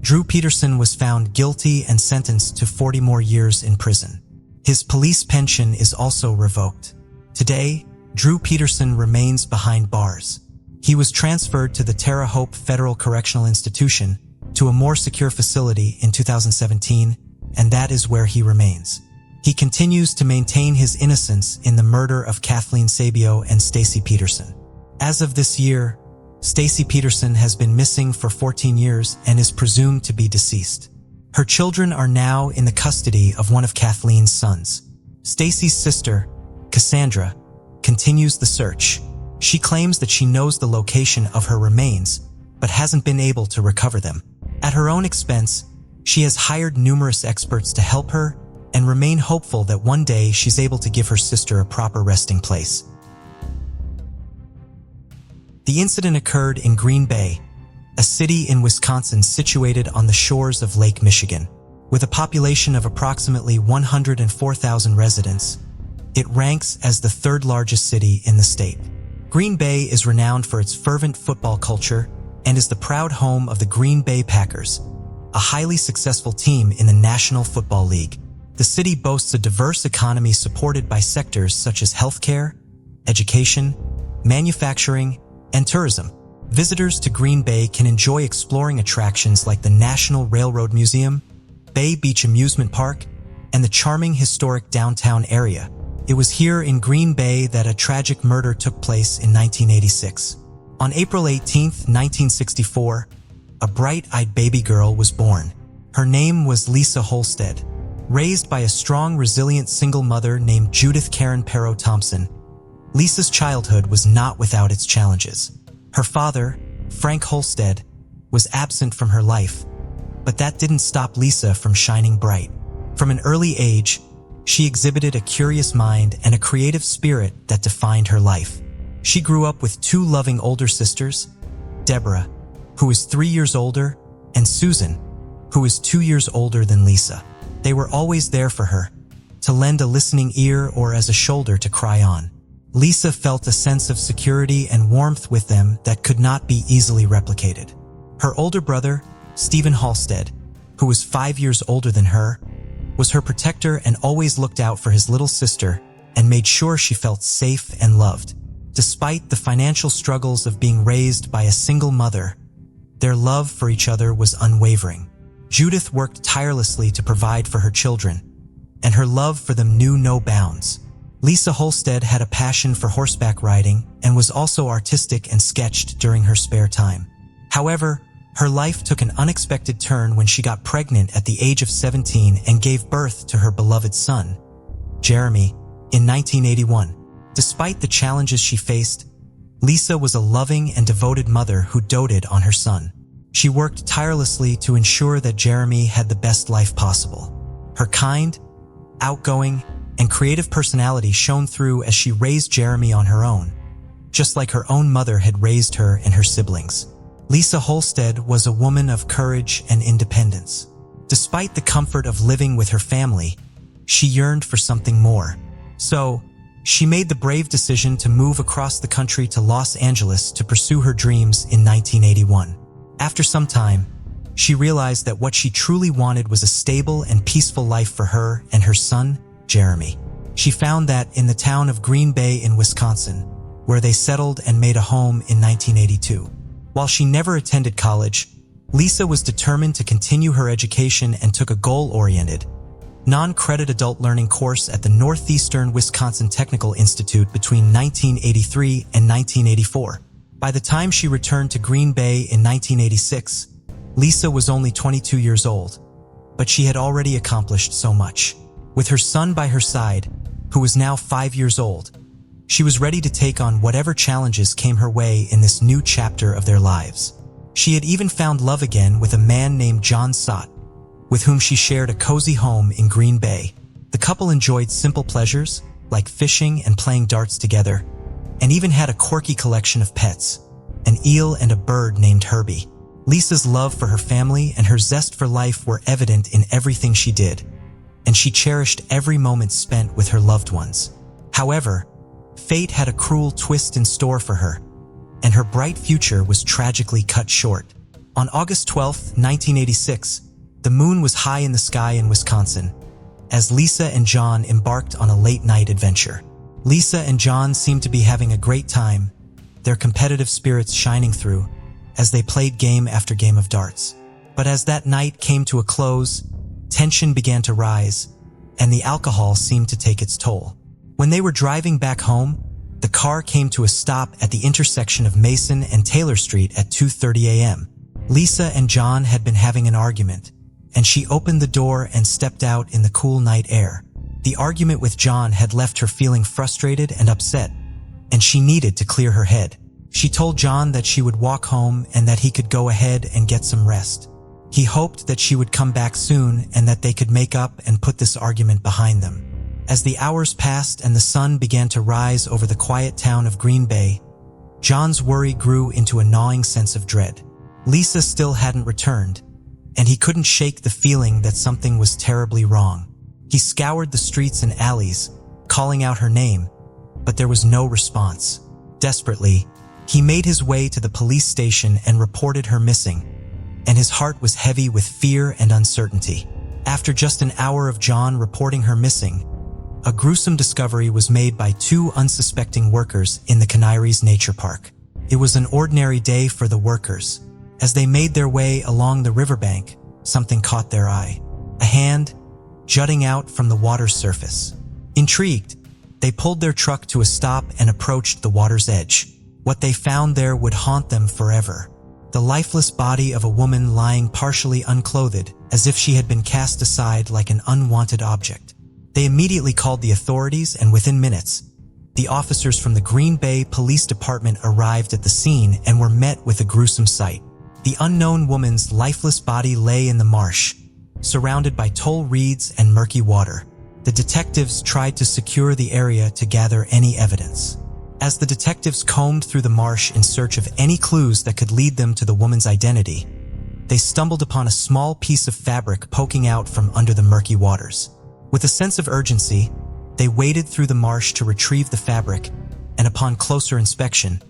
S1: Drew Peterson was found guilty and sentenced to 40 more years in prison. His police pension is also revoked. Today, Drew Peterson remains behind bars. He was transferred to the Terre Haute Federal Correctional Institution to a more secure facility in 2017, and that is where he remains. He continues to maintain his innocence in the murder of Kathleen Sabio and Stacy Peterson. As of this year, Stacy Peterson has been missing for 14 years and is presumed to be deceased. Her children are now in the custody of one of Kathleen's sons. Stacy's sister, Cassandra, continues the search. She claims that she knows the location of her remains, but hasn't been able to recover them. At her own expense, she has hired numerous experts to help her and remain hopeful that one day she's able to give her sister a proper resting place. The incident occurred in Green Bay, a city in Wisconsin situated on the shores of Lake Michigan. With a population of approximately 104,000 residents, it ranks as the third largest city in the state. Green Bay is renowned for its fervent football culture and is the proud home of the Green Bay Packers, a highly successful team in the National Football League. The city boasts a diverse economy supported by sectors such as healthcare, education, manufacturing, and tourism. Visitors to Green Bay can enjoy exploring attractions like the National Railroad Museum, Bay Beach Amusement Park, and the charming historic downtown area. It was here in Green Bay that a tragic murder took place in 1986. On April 18, 1964, a bright-eyed baby girl was born. Her name was Lisa Holstead. Raised by a strong, resilient single mother named Judith Karen Perot Thompson, Lisa's childhood was not without its challenges. Her father, Frank Holstead, was absent from her life, but that didn't stop Lisa from shining bright. From an early age, she exhibited a curious mind and a creative spirit that defined her life. She grew up with two loving older sisters, Deborah, who is 3 years older, and Susan, who is 2 years older than Lisa. They were always there for her, to lend a listening ear or as a shoulder to cry on. Lisa felt a sense of security and warmth with them that could not be easily replicated. Her older brother, Stephen Halstead, who was 5 years older than her, was her protector and always looked out for his little sister and made sure she felt safe and loved. Despite the financial struggles of being raised by a single mother, their love for each other was unwavering. Judith worked tirelessly to provide for her children, and her love for them knew no bounds. Lisa Holstead had a passion for horseback riding and was also artistic and sketched during her spare time. However, her life took an unexpected turn when she got pregnant at the age of 17 and gave birth to her beloved son, Jeremy, in 1981. Despite the challenges she faced, Lisa was a loving and devoted mother who doted on her son. She worked tirelessly to ensure that Jeremy had the best life possible. Her kind, outgoing, and creative personality shone through as she raised Jeremy on her own, just like her own mother had raised her and her siblings. Lisa Holstead was a woman of courage and independence. Despite the comfort of living with her family, she yearned for something more. So, she made the brave decision to move across the country to Los Angeles to pursue her dreams in 1981. After some time, she realized that what she truly wanted was a stable and peaceful life for her and her son, Jeremy. She found that in the town of Green Bay in Wisconsin, where they settled and made a home in 1982. While she never attended college, Lisa was determined to continue her education and took a goal-oriented, non-credit adult learning course at the Northeastern Wisconsin Technical Institute between 1983 and 1984. By the time she returned to Green Bay in 1986, Lisa was only 22 years old, but she had already accomplished so much. With her son by her side, who was now 5 years old, she was ready to take on whatever challenges came her way in this new chapter of their lives. She had even found love again with a man named John Sott, with whom she shared a cozy home in Green Bay. The couple enjoyed simple pleasures, like fishing and playing darts together, and even had a quirky collection of pets, an eel and a bird named Herbie. Lisa's love for her family and her zest for life were evident in everything she did, and she cherished every moment spent with her loved ones. However, fate had a cruel twist in store for her, and her bright future was tragically cut short. On August 12, 1986, the moon was high in the sky in Wisconsin, as Lisa and John embarked on a late-night adventure. Lisa and John seemed to be having a great time, their competitive spirits shining through, as they played game after game of darts. But as that night came to a close, tension began to rise, and the alcohol seemed to take its toll. When they were driving back home, the car came to a stop at the intersection of Mason and Taylor Street at 2:30 a.m. Lisa and John had been having an argument, and she opened the door and stepped out in the cool night air. The argument with John had left her feeling frustrated and upset, and she needed to clear her head. She told John that she would walk home and that he could go ahead and get some rest. He hoped that she would come back soon and that they could make up and put this argument behind them. As the hours passed and the sun began to rise over the quiet town of Green Bay, John's worry grew into a gnawing sense of dread. Lisa still hadn't returned, and he couldn't shake the feeling that something was terribly wrong. He scoured the streets and alleys, calling out her name, but there was no response. Desperately, he made his way to the police station and reported her missing, and his heart was heavy with fear and uncertainty. After just an hour of John reporting her missing, a gruesome discovery was made by two unsuspecting workers in the Canaries Nature Park. It was an ordinary day for the workers. As they made their way along the riverbank, something caught their eye. A hand jutting out from the water's surface. Intrigued, they pulled their truck to a stop and approached the water's edge. What they found there would haunt them forever. The lifeless body of a woman lying partially unclothed, as if she had been cast aside like an unwanted object. They immediately called the authorities, and within minutes, the officers from the Green Bay Police Department arrived at the scene and were met with a gruesome sight. The unknown woman's lifeless body lay in the marsh, surrounded by tall reeds and murky water. The detectives tried to secure the area to gather any evidence. As the detectives combed through the marsh in search of any clues that could lead them to the woman's identity, they stumbled upon a small piece of fabric poking out from under the murky waters. With a sense of urgency, they waded through the marsh to retrieve the fabric, and upon closer inspection,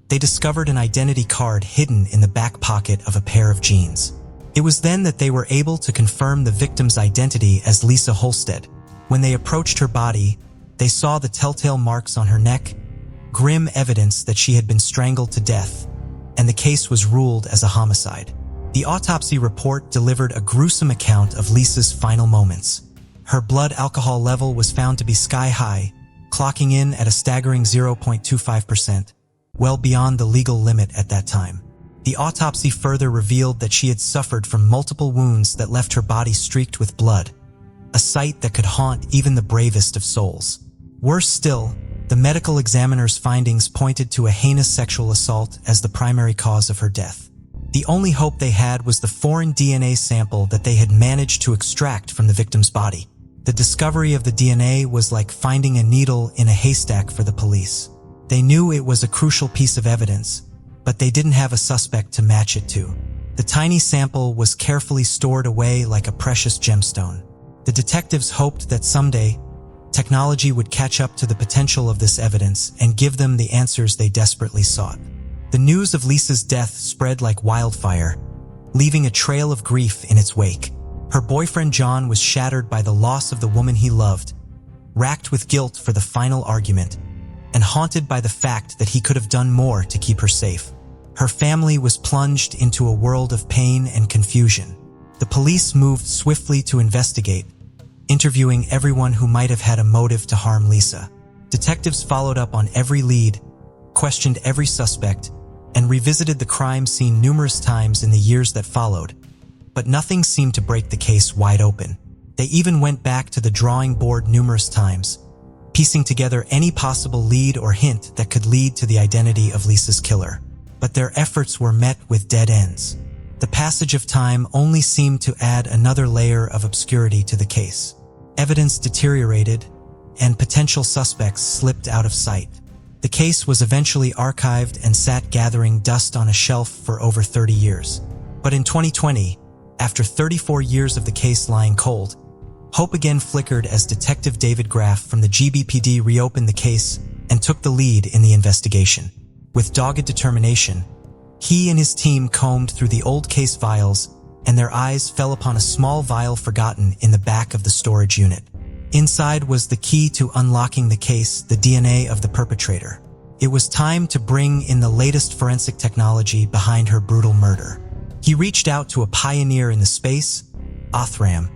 S1: they discovered an identity card hidden in the back pocket of a pair of jeans. It was then that they were able to confirm the victim's identity as Lisa Holstead. When they approached her body, they saw the telltale marks on her neck, grim evidence that she had been strangled to death, and the case was ruled as a homicide. The autopsy report delivered a gruesome account of Lisa's final moments. Her blood alcohol level was found to be sky-high, clocking in at a staggering 0.25%, well beyond the legal limit at that time. The autopsy further revealed that she had suffered from multiple wounds that left her body streaked with blood, a sight that could haunt even the bravest of souls. Worse still, the medical examiner's findings pointed to a heinous sexual assault as the primary cause of her death. The only hope they had was the foreign DNA sample that they had managed to extract from the victim's body. The discovery of the DNA was like finding a needle in a haystack for the police. They knew it was a crucial piece of evidence, but they didn't have a suspect to match it to. The tiny sample was carefully stored away like a precious gemstone. The detectives hoped that someday, technology would catch up to the potential of this evidence and give them the answers they desperately sought. The news of Lisa's death spread like wildfire, leaving a trail of grief in its wake. Her boyfriend John was shattered by the loss of the woman he loved, racked with guilt for the final argument, and haunted by the fact that he could have done more to keep her safe. Her family was plunged into a world of pain and confusion. The police moved swiftly to investigate, interviewing everyone who might have had a motive to harm Lisa. Detectives followed up on every lead, questioned every suspect, and revisited the crime scene numerous times in the years that followed. But nothing seemed to break the case wide open. They even went back to the drawing board numerous times, piecing together any possible lead or hint that could lead to the identity of Lisa's killer. But their efforts were met with dead ends. The passage of time only seemed to add another layer of obscurity to the case. Evidence deteriorated, and potential suspects slipped out of sight. The case was eventually archived and sat gathering dust on a shelf for over 30 years. But in 2020, after 34 years of the case lying cold, hope again flickered as Detective David Graff from the GBPD reopened the case and took the lead in the investigation. With dogged determination, he and his team combed through the old case files, and their eyes fell upon a small vial forgotten in the back of the storage unit. Inside was the key to unlocking the case, the DNA of the perpetrator. It was time to bring in the latest forensic technology behind her brutal murder. He reached out to a pioneer in the space, Othram,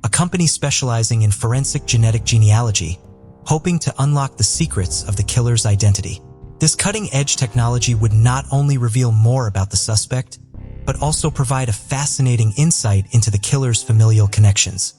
S1: a company specializing in forensic genetic genealogy, hoping to unlock the secrets of the killer's identity. This cutting-edge technology would not only reveal more about the suspect, but also provide a fascinating insight into the killer's familial connections.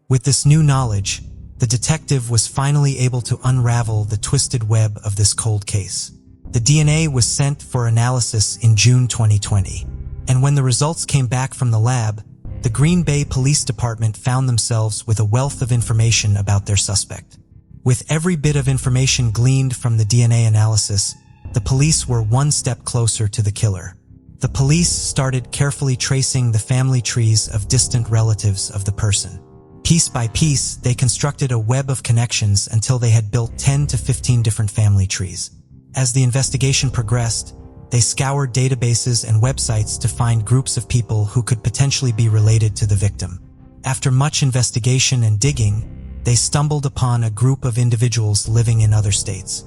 S1: With this new knowledge, the detective was finally able to unravel the twisted web of this cold case. The DNA was sent for analysis in June 2020, and when the results came back from the lab, the Green Bay Police Department found themselves with a wealth of information about their suspect. With every bit of information gleaned from the DNA analysis, the police were one step closer to the killer. The police started carefully tracing the family trees of distant relatives of the person. Piece by piece, they constructed a web of connections until they had built 10 to 15 different family trees. As the investigation progressed, they scoured databases and websites to find groups of people who could potentially be related to the victim. After much investigation and digging, they stumbled upon a group of individuals living in other states.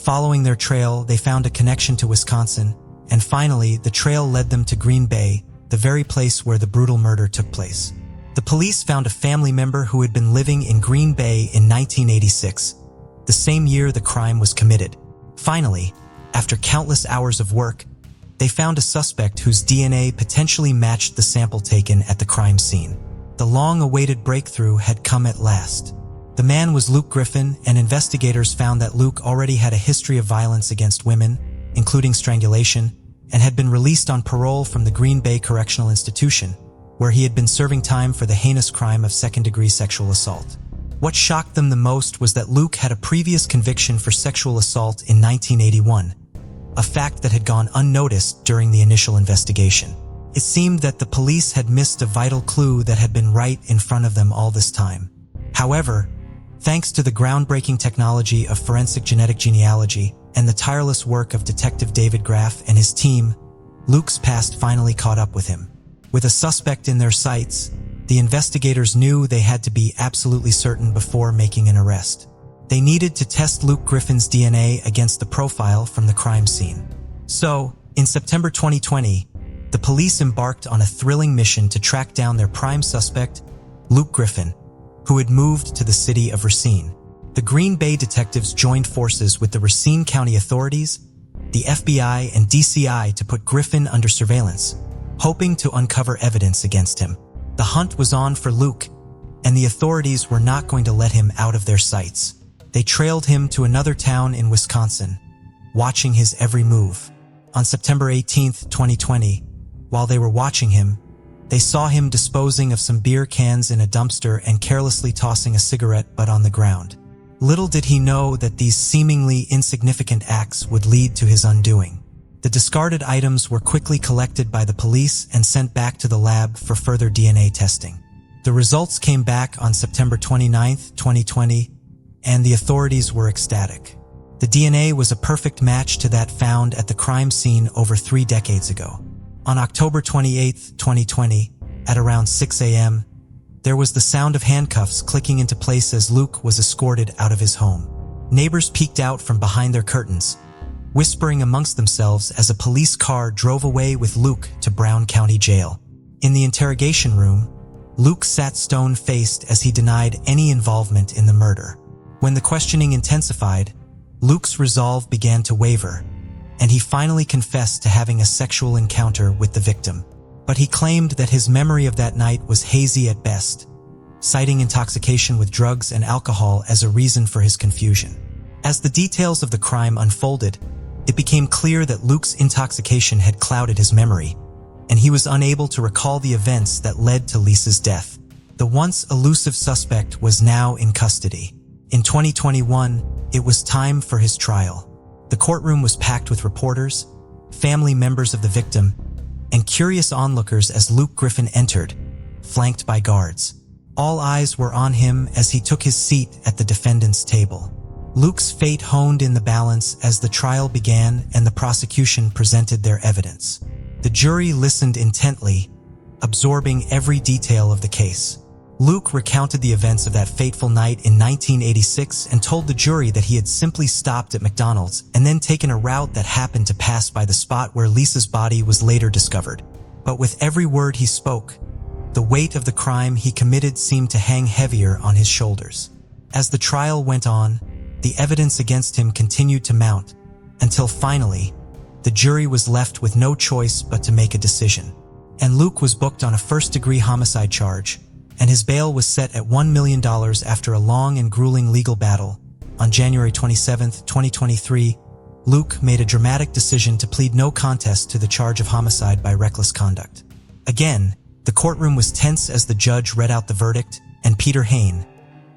S1: Following their trail, they found a connection to Wisconsin, and finally, the trail led them to Green Bay, the very place where the brutal murder took place. The police found a family member who had been living in Green Bay in 1986, the same year the crime was committed. Finally, after countless hours of work, they found a suspect whose DNA potentially matched the sample taken at the crime scene. The long-awaited breakthrough had come at last. The man was Luke Griffin, and investigators found that Luke already had a history of violence against women, including strangulation, and had been released on parole from the Green Bay Correctional Institution, where he had been serving time for the heinous crime of second-degree sexual assault. What shocked them the most was that Luke had a previous conviction for sexual assault in 1981, a fact that had gone unnoticed during the initial investigation. It seemed that the police had missed a vital clue that had been right in front of them all this time. However, thanks to the groundbreaking technology of forensic genetic genealogy and the tireless work of Detective David Graff and his team, Luke's past finally caught up with him. With a suspect in their sights, the investigators knew they had to be absolutely certain before making an arrest. They needed to test Luke Griffin's DNA against the profile from the crime scene. So, in September 2020, the police embarked on a thrilling mission to track down their prime suspect, Luke Griffin, who had moved to the city of Racine. The Green Bay detectives joined forces with the Racine County authorities, the FBI, and DCI to put Griffin under surveillance, hoping to uncover evidence against him. The hunt was on for Luke, and the authorities were not going to let him out of their sights. They trailed him to another town in Wisconsin, watching his every move. On September 18, 2020, while they were watching him, they saw him disposing of some beer cans in a dumpster and carelessly tossing a cigarette butt on the ground. Little did he know that these seemingly insignificant acts would lead to his undoing. The discarded items were quickly collected by the police and sent back to the lab for further DNA testing. The results came back on September 29, 2020, and the authorities were ecstatic. The DNA was a perfect match to that found at the crime scene over 3 decades ago. On October 28, 2020, at around 6 a.m., there was the sound of handcuffs clicking into place as Luke was escorted out of his home. Neighbors peeked out from behind their curtains, whispering amongst themselves as a police car drove away with Luke to Brown County Jail. In the interrogation room, Luke sat stone-faced as he denied any involvement in the murder. When the questioning intensified, Luke's resolve began to waver, and he finally confessed to having a sexual encounter with the victim. But he claimed that his memory of that night was hazy at best, citing intoxication with drugs and alcohol as a reason for his confusion. As the details of the crime unfolded, it became clear that Luke's intoxication had clouded his memory, and he was unable to recall the events that led to Lisa's death. The once elusive suspect was now in custody. In 2021, it was time for his trial. The courtroom was packed with reporters, family members of the victim, and curious onlookers as Luke Griffin entered, flanked by guards. All eyes were on him as he took his seat at the defendant's table. Luke's fate honed in the balance as the trial began and the prosecution presented their evidence. The jury listened intently, absorbing every detail of the case. Luke recounted the events of that fateful night in 1986 and told the jury that he had simply stopped at McDonald's and then taken a route that happened to pass by the spot where Lisa's body was later discovered. But with every word he spoke, the weight of the crime he committed seemed to hang heavier on his shoulders. As the trial went on, the evidence against him continued to mount, until finally, the jury was left with no choice but to make a decision. And Luke was booked on a first-degree homicide charge, and his bail was set at $1 million after a long and grueling legal battle. On January 27, 2023, Luke made a dramatic decision to plead no contest to the charge of homicide by reckless conduct. Again, the courtroom was tense as the judge read out the verdict, and Peter Hain,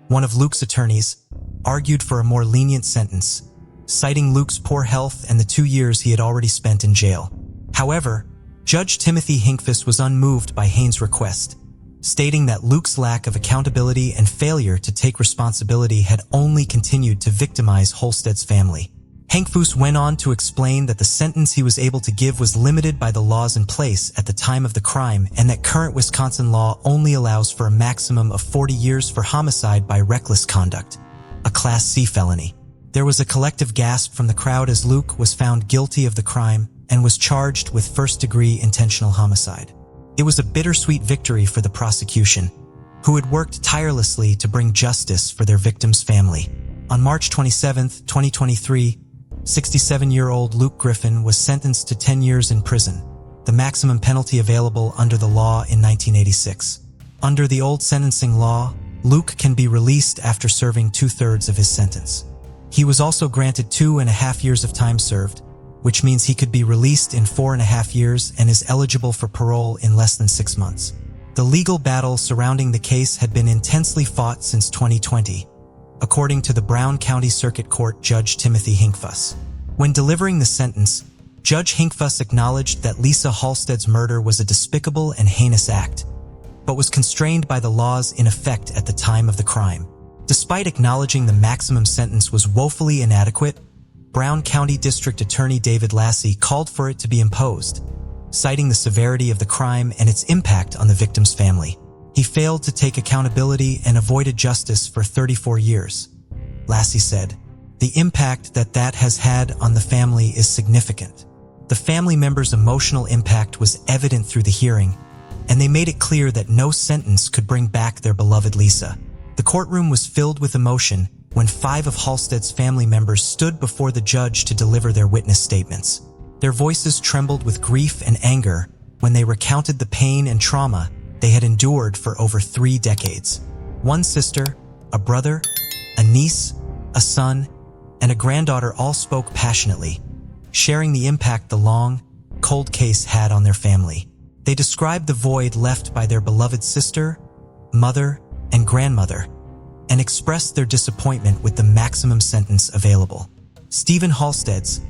S1: one of Luke's attorneys, argued for a more lenient sentence, citing Luke's poor health and the 2 years he had already spent in jail. However, Judge Timothy Hinkfist was unmoved by Hain's request, stating that Luke's lack of accountability and failure to take responsibility had only continued to victimize Holstead's family. Hinkfist went on to explain that the sentence he was able to give was limited by the laws in place at the time of the crime and that current Wisconsin law only allows for a maximum of 40 years for homicide by reckless conduct, a Class C felony. There was a collective gasp from the crowd as Luke was found guilty of the crime and was charged with first-degree intentional homicide. It was a bittersweet victory for the prosecution, who had worked tirelessly to bring justice for their victim's family. On March 27, 2023, 67-year-old Luke Griffin was sentenced to 10 years in prison, the maximum penalty available under the law in 1986. Under the old sentencing law, Luke can be released after serving 2/3 of his sentence. He was also granted 2.5 years of time served, which means he could be released in 4.5 years and is eligible for parole in less than 6 months. The legal battle surrounding the case had been intensely fought since 2020, according to the Brown County Circuit Court Judge Timothy Hinkfuss. When delivering the sentence, Judge Hinkfuss acknowledged that Lisa Halstead's murder was a despicable and heinous act, but was constrained by the laws in effect at the time of the crime. Despite acknowledging the maximum sentence was woefully inadequate, Brown County District Attorney David Lassie called for it to be imposed, citing the severity of the crime and its impact on the victim's family. He failed to take accountability and avoided justice for 34 years. Lassie said, "The impact that has had on the family is significant. The family members' emotional impact was evident through the hearing, and they made it clear that no sentence could bring back their beloved Lisa." The courtroom was filled with emotion when 5 of Halstead's family members stood before the judge to deliver their witness statements. Their voices trembled with grief and anger when they recounted the pain and trauma they had endured for over 3 decades. One sister, a brother, a niece, a son, and a granddaughter all spoke passionately, sharing the impact the long, cold case had on their family. They described the void left by their beloved sister, mother, and grandmother, and expressed their disappointment with the maximum sentence available. Stephen Halstead's,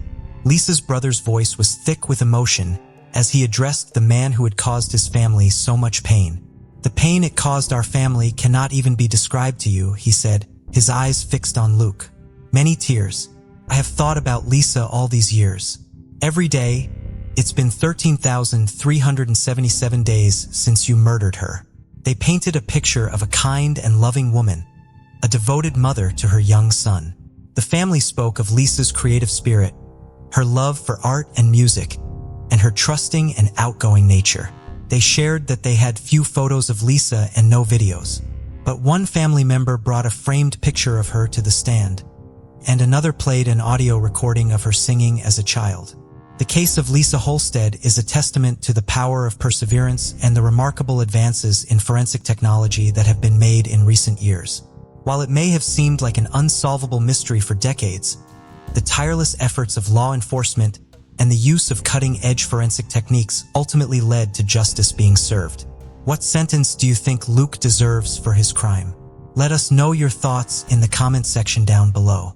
S1: Lisa's brother's voice was thick with emotion as he addressed the man who had caused his family so much pain. "The pain it caused our family cannot even be described to you," he said, his eyes fixed on Luke. "Many tears. I have thought about Lisa all these years. Every day, it's been 13,377 days since you murdered her." They painted a picture of a kind and loving woman, a devoted mother to her young son. The family spoke of Lisa's creative spirit, her love for art and music, and her trusting and outgoing nature. They shared that they had few photos of Lisa and no videos, but one family member brought a framed picture of her to the stand, and another played an audio recording of her singing as a child. The case of Lisa Halstead is a testament to the power of perseverance and the remarkable advances in forensic technology that have been made in recent years. While it may have seemed like an unsolvable mystery for decades, the tireless efforts of law enforcement and the use of cutting-edge forensic techniques ultimately led to justice being served. What sentence do you think Luke deserves for his crime? Let us know your thoughts in the comment section down below.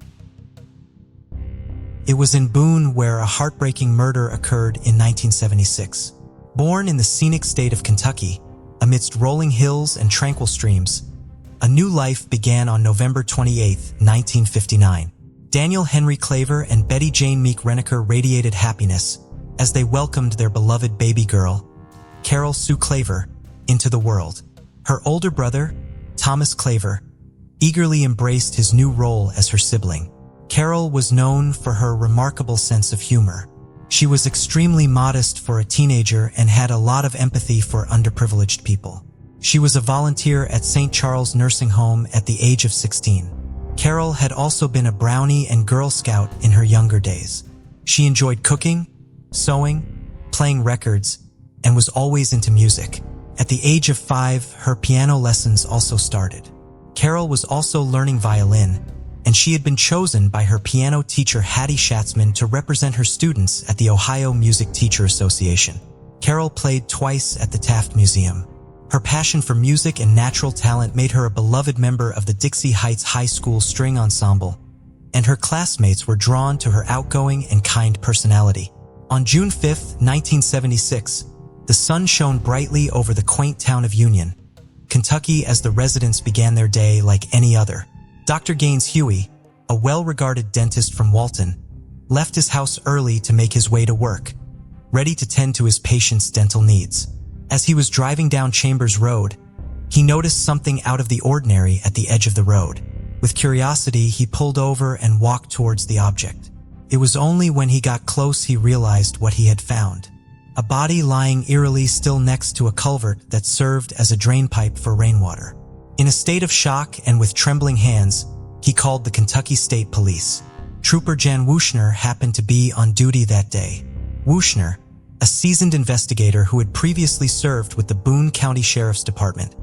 S1: It was in Boone where a heartbreaking murder occurred in 1976. Born in the scenic state of Kentucky, amidst rolling hills and tranquil streams, a new life began on November 28, 1959. Daniel Henry Claver and Betty Jane Meek Reneker radiated happiness as they welcomed their beloved baby girl, Carol Su Claver, into the world. Her older brother, Thomas Claver, eagerly embraced his new role as her sibling. Carol was known for her remarkable sense of humor. She was extremely modest for a teenager and had a lot of empathy for underprivileged people. She was a volunteer at St. Charles Nursing Home at the age of 16. Carol had also been a Brownie and Girl Scout in her younger days. She enjoyed cooking, sewing, playing records, and was always into music. At the age of 5, her piano lessons also started. Carol was also learning violin, and she had been chosen by her piano teacher Hattie Schatzman to represent her students at the Ohio Music Teacher Association. Carol played twice at the Taft Museum. Her passion for music and natural talent made her a beloved member of the Dixie Heights High School String Ensemble, and her classmates were drawn to her outgoing and kind personality. On June 5, 1976, the sun shone brightly over the quaint town of Union, Kentucky, as the residents began their day like any other. Dr. Gaines Huey, a well-regarded dentist from Walton, left his house early to make his way to work, ready to tend to his patients' dental needs. As he was driving down Chambers Road, he noticed something out of the ordinary at the edge of the road. With curiosity, he pulled over and walked towards the object. It was only when he got close he realized what he had found. A body lying eerily still next to a culvert that served as a drainpipe for rainwater. In a state of shock and with trembling hands, he called the Kentucky State Police. Trooper Jan Wushner happened to be on duty that day. Wushner, a seasoned investigator who had previously served with the Boone County Sheriff's Department,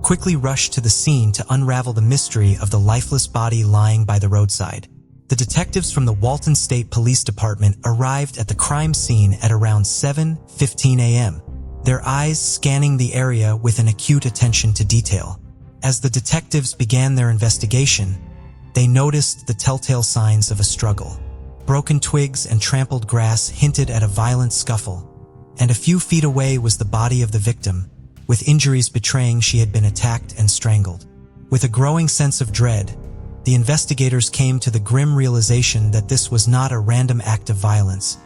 S1: quickly rushed to the scene to unravel the mystery of the lifeless body lying by the roadside. The detectives from the Walton State Police Department arrived at the crime scene at around 7:15 a.m., their eyes scanning the area with an acute attention to detail. As the detectives began their investigation, they noticed the telltale signs of a struggle. Broken twigs and trampled grass hinted at a violent scuffle, and a few feet away was the body of the victim, with injuries betraying she had been attacked and strangled. With a growing sense of dread, the investigators came to the grim realization that this was not a random act of violence,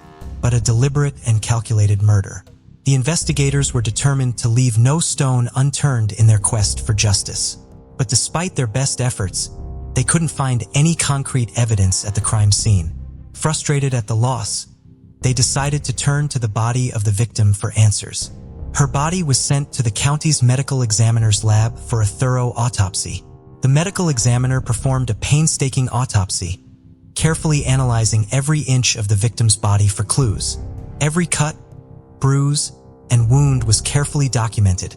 S1: but a deliberate and calculated murder. The investigators were determined to leave no stone unturned in their quest for justice. But despite their best efforts, they couldn't find any concrete evidence at the crime scene. Frustrated at the loss, they decided to turn to the body of the victim for answers. Her body was sent to the county's medical examiner's lab for a thorough autopsy. The medical examiner performed a painstaking autopsy, carefully analyzing every inch of the victim's body for clues. Every cut, bruise, and wound was carefully documented,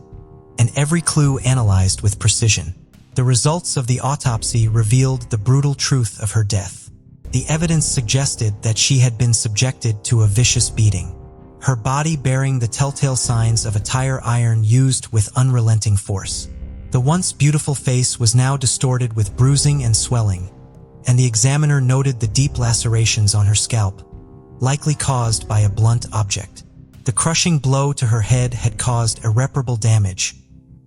S1: and every clue analyzed with precision. The results of the autopsy revealed the brutal truth of her death. The evidence suggested that she had been subjected to a vicious beating, her body bearing the telltale signs of a tire iron used with unrelenting force. The once beautiful face was now distorted with bruising and swelling, and the examiner noted the deep lacerations on her scalp, likely caused by a blunt object. The crushing blow to her head had caused irreparable damage,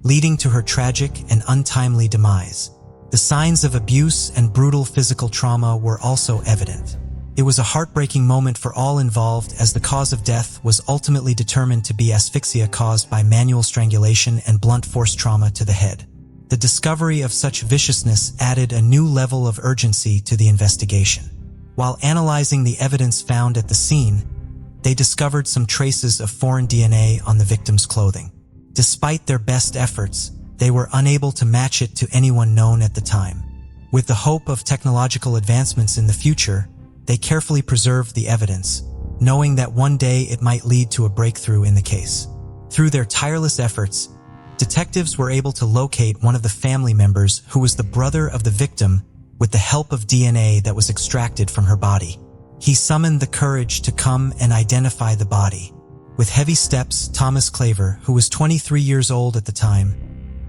S1: leading to her tragic and untimely demise. The signs of abuse and brutal physical trauma were also evident. It was a heartbreaking moment for all involved, as the cause of death was ultimately determined to be asphyxia caused by manual strangulation and blunt force trauma to the head. The discovery of such viciousness added a new level of urgency to the investigation. While analyzing the evidence found at the scene, they discovered some traces of foreign DNA on the victim's clothing. Despite their best efforts, they were unable to match it to anyone known at the time. With the hope of technological advancements in the future, they carefully preserved the evidence, knowing that one day it might lead to a breakthrough in the case. Through their tireless efforts, detectives were able to locate one of the family members who was the brother of the victim with the help of DNA that was extracted from her body. He summoned the courage to come and identify the body. With heavy steps, Thomas Claver, who was 23 years old at the time,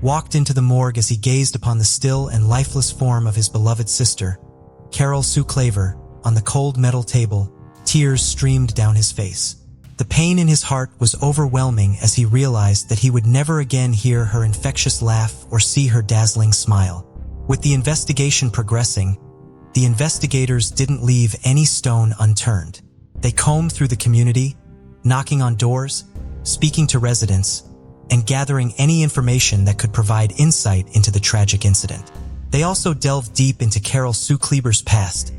S1: walked into the morgue as he gazed upon the still and lifeless form of his beloved sister, Carol Su Claver, on the cold metal table. Tears streamed down his face. The pain in his heart was overwhelming as he realized that he would never again hear her infectious laugh or see her dazzling smile. With the investigation progressing, the investigators didn't leave any stone unturned. They combed through the community, knocking on doors, speaking to residents, and gathering any information that could provide insight into the tragic incident. They also delved deep into Carol Su Claver's past,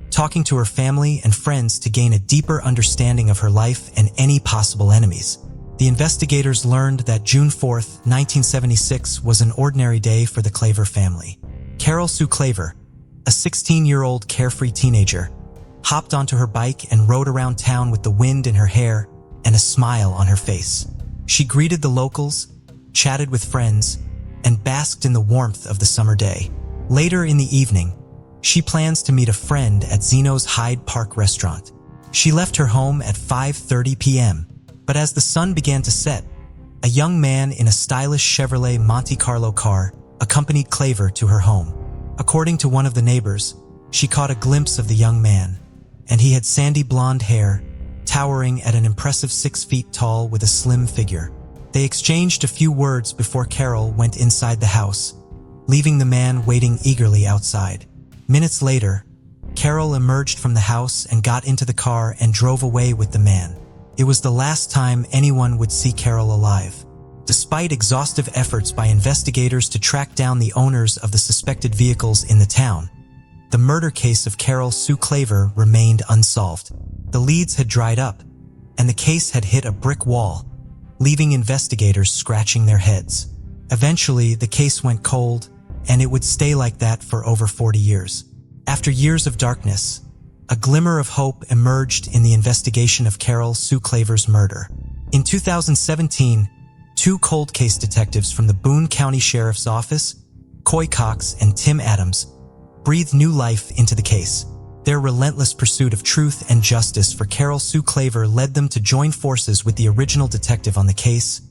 S1: talking to her family and friends to gain a deeper understanding of her life and any possible enemies. The investigators learned that June 4th, 1976 was an ordinary day for the Claver family. Carol Su Claver, a 16-year-old carefree teenager, hopped onto her bike and rode around town with the wind in her hair and a smile on her face. She greeted the locals, chatted with friends, and basked in the warmth of the summer day. Later in the evening, she plans to meet a friend at Zeno's Hyde Park restaurant. She left her home at 5:30 p.m., but as the sun began to set, a young man in a stylish Chevrolet Monte Carlo car accompanied Claver to her home. According to one of the neighbors, she caught a glimpse of the young man, and he had sandy blonde hair, towering at an impressive 6 feet tall with a slim figure. They exchanged a few words before Carol went inside the house, leaving the man waiting eagerly outside. Minutes later, Carol emerged from the house and got into the car and drove away with the man. It was the last time anyone would see Carol alive. Despite exhaustive efforts by investigators to track down the owners of the suspected vehicles in the town, the murder case of Su Claver remained unsolved. The leads had dried up, and the case had hit a brick wall, leaving investigators scratching their heads. Eventually, the case went cold, and it would stay like that for over 40 years. After years of darkness, a glimmer of hope emerged in the investigation of Su Claver's murder. In 2017, two cold case detectives from the Boone County Sheriff's Office, Coy Cox and Tim Adams, breathed new life into the case. Their relentless pursuit of truth and justice for Su Claver led them to join forces with the original detective on the case,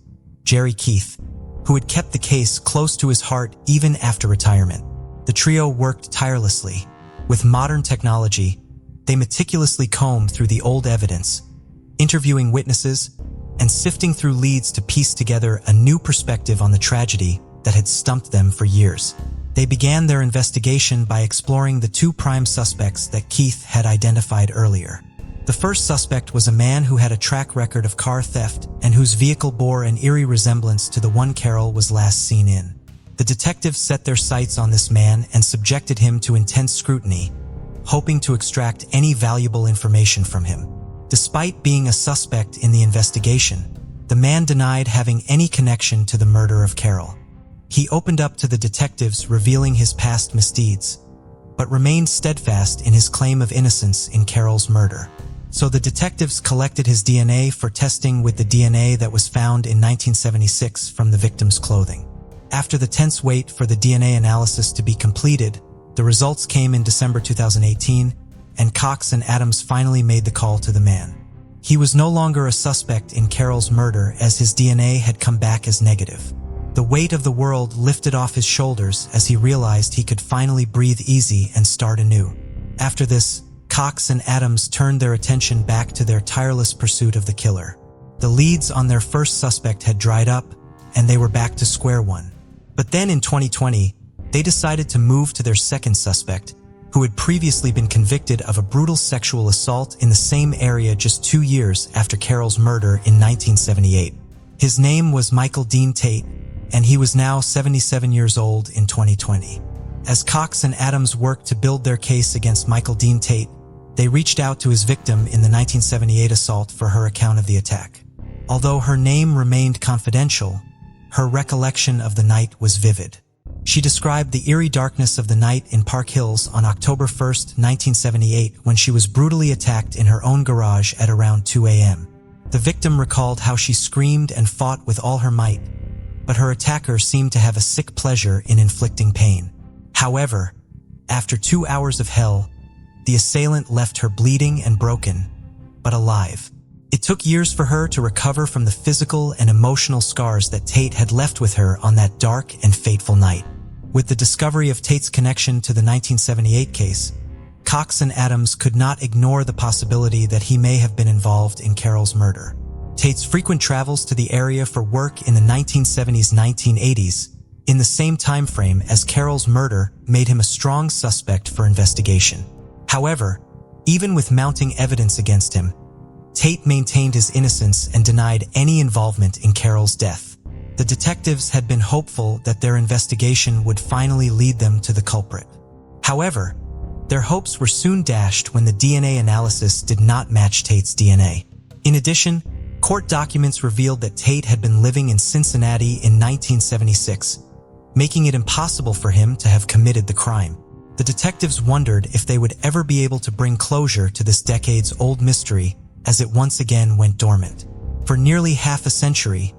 S1: Jerry Keith, who had kept the case close to his heart even after retirement. The trio worked tirelessly. With modern technology, they meticulously combed through the old evidence, interviewing witnesses and sifting through leads to piece together a new perspective on the tragedy that had stumped them for years. They began their investigation by exploring the two prime suspects that Keith had identified earlier. The first suspect was a man who had a track record of car theft and whose vehicle bore an eerie resemblance to the one Carol was last seen in. The detectives set their sights on this man and subjected him to intense scrutiny, hoping to extract any valuable information from him. Despite being a suspect in the investigation, the man denied having any connection to the murder of Carol. He opened up to the detectives, revealing his past misdeeds, but remained steadfast in his claim of innocence in Carol's murder. So the detectives collected his DNA for testing with the DNA that was found in 1976 from the victim's clothing. After the tense wait for the DNA analysis to be completed, the results came in December 2018, and Cox and Adams finally made the call to the man. He was no longer a suspect in Carol's murder, as his DNA had come back as negative. The weight of the world lifted off his shoulders as he realized he could finally breathe easy and start anew. After this, Cox and Adams turned their attention back to their tireless pursuit of the killer. The leads on their first suspect had dried up, and they were back to square one. But then in 2020, they decided to move to their second suspect, who had previously been convicted of a brutal sexual assault in the same area just 2 years after Carol's murder in 1978. His name was Michael Dean Tate, and he was now 77 years old in 2020. As Cox and Adams worked to build their case against Michael Dean Tate, they reached out to his victim in the 1978 assault for her account of the attack. Although her name remained confidential, her recollection of the night was vivid. She described the eerie darkness of the night in Park Hills on October 1, 1978, when she was brutally attacked in her own garage at around 2 a.m. The victim recalled how she screamed and fought with all her might, but her attacker seemed to have a sick pleasure in inflicting pain. However, after 2 hours of hell, the assailant left her bleeding and broken, but alive. It took years for her to recover from the physical and emotional scars that Tate had left with her on that dark and fateful night. With the discovery of Tate's connection to the 1978 case, Cox and Adams could not ignore the possibility that he may have been involved in Carol's murder. Tate's frequent travels to the area for work in the 1970s-1980s, in the same time frame as Carol's murder, made him a strong suspect for investigation. However, even with mounting evidence against him, Tate maintained his innocence and denied any involvement in Carol's death. The detectives had been hopeful that their investigation would finally lead them to the culprit. However, their hopes were soon dashed when the DNA analysis did not match Tate's DNA. In addition, court documents revealed that Tate had been living in Cincinnati in 1976, making it impossible for him to have committed the crime. The detectives wondered if they would ever be able to bring closure to this decades-old mystery, as it once again went dormant. For nearly half a century,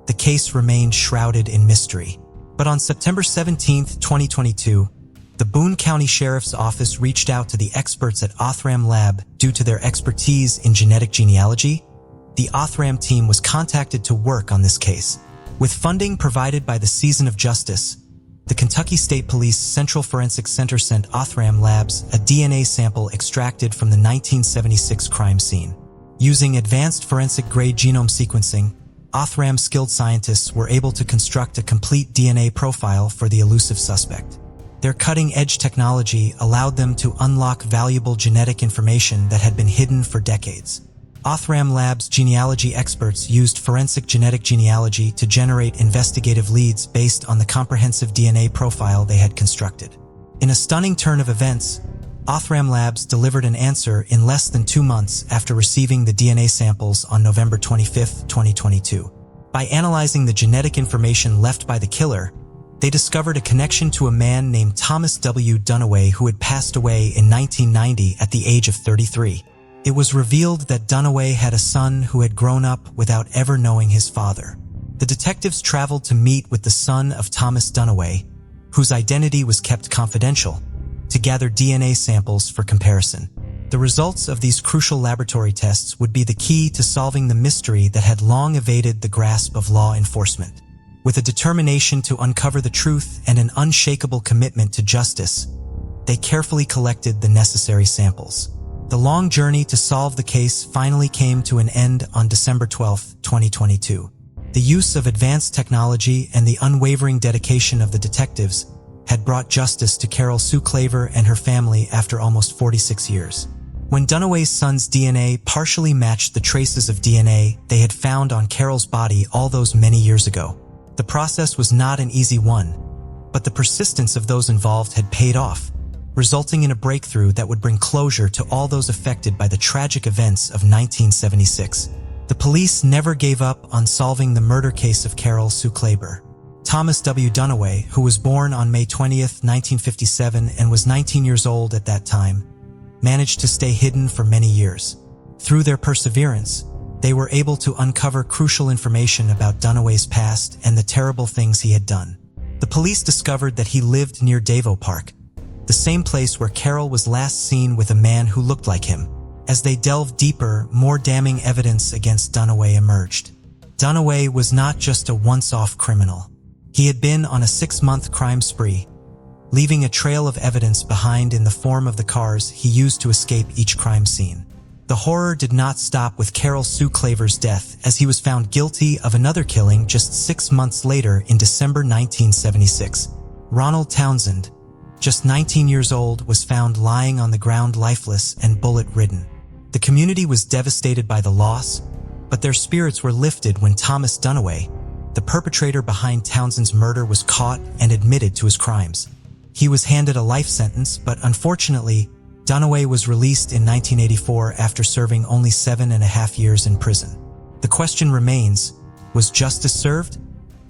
S1: the case remained shrouded in mystery. But on September 17, 2022, the Boone County Sheriff's Office reached out to the experts at Othram Lab due to their expertise in genetic genealogy. The Othram team was contacted to work on this case. With funding provided by the Season of Justice, the Kentucky State Police Central Forensic Center sent Othram Labs a DNA sample extracted from the 1976 crime scene. Using advanced forensic-grade genome sequencing, Othram skilled scientists were able to construct a complete DNA profile for the elusive suspect. Their cutting-edge technology allowed them to unlock valuable genetic information that had been hidden for decades. Othram Labs genealogy experts used forensic genetic genealogy to generate investigative leads based on the comprehensive DNA profile they had constructed. In a stunning turn of events, Othram Labs delivered an answer in less than 2 months after receiving the DNA samples on November 25, 2022. By analyzing the genetic information left by the killer, they discovered a connection to a man named Thomas W. Dunaway who had passed away in 1990 at the age of 33. It was revealed that Dunaway had a son who had grown up without ever knowing his father. The detectives traveled to meet with the son of Thomas Dunaway, whose identity was kept confidential, to gather DNA samples for comparison. The results of these crucial laboratory tests would be the key to solving the mystery that had long evaded the grasp of law enforcement. With a determination to uncover the truth and an unshakable commitment to justice, they carefully collected the necessary samples. The long journey to solve the case finally came to an end on December 12, 2022. The use of advanced technology and the unwavering dedication of the detectives had brought justice to Carol Su Claver and her family after almost 46 years. When Dunaway's son's DNA partially matched the traces of DNA they had found on Carol's body all those many years ago, the process was not an easy one, but the persistence of those involved had paid off, resulting in a breakthrough that would bring closure to all those affected by the tragic events of 1976. The police never gave up on solving the murder case of Carol Su Claver. Thomas W. Dunaway, who was born on May 20, 1957 and was 19 years old at that time, managed to stay hidden for many years. Through their perseverance, they were able to uncover crucial information about Dunaway's past and the terrible things he had done. The police discovered that he lived near Devo Park, the same place where Carol was last seen with a man who looked like him. As they delved deeper, more damning evidence against Dunaway emerged. Dunaway was not just a once-off criminal. He had been on a 6-month crime spree, leaving a trail of evidence behind in the form of the cars he used to escape each crime scene. The horror did not stop with Carol Su Claver's death, as he was found guilty of another killing just 6 months later in December 1976. Ronald Townsend, just 19 years old, was found lying on the ground lifeless and bullet-ridden. The community was devastated by the loss, but their spirits were lifted when Thomas Dunaway, the perpetrator behind Townsend's murder, was caught and admitted to his crimes. He was handed a life sentence, but unfortunately, Dunaway was released in 1984 after serving only 7.5 years in prison. The question remains, was justice served,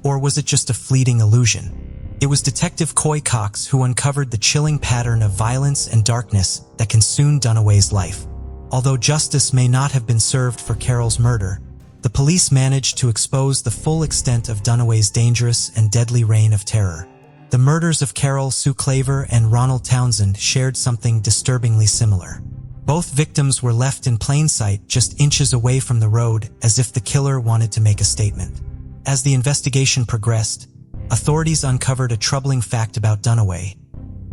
S1: or was it just a fleeting illusion? It was Detective Coy Cox who uncovered the chilling pattern of violence and darkness that consumed Dunaway's life. Although justice may not have been served for Carol's murder, the police managed to expose the full extent of Dunaway's dangerous and deadly reign of terror. The murders of Carol Su Claver and Ronald Townsend shared something disturbingly similar. Both victims were left in plain sight just inches away from the road, as if the killer wanted to make a statement. As the investigation progressed, authorities uncovered a troubling fact about Dunaway,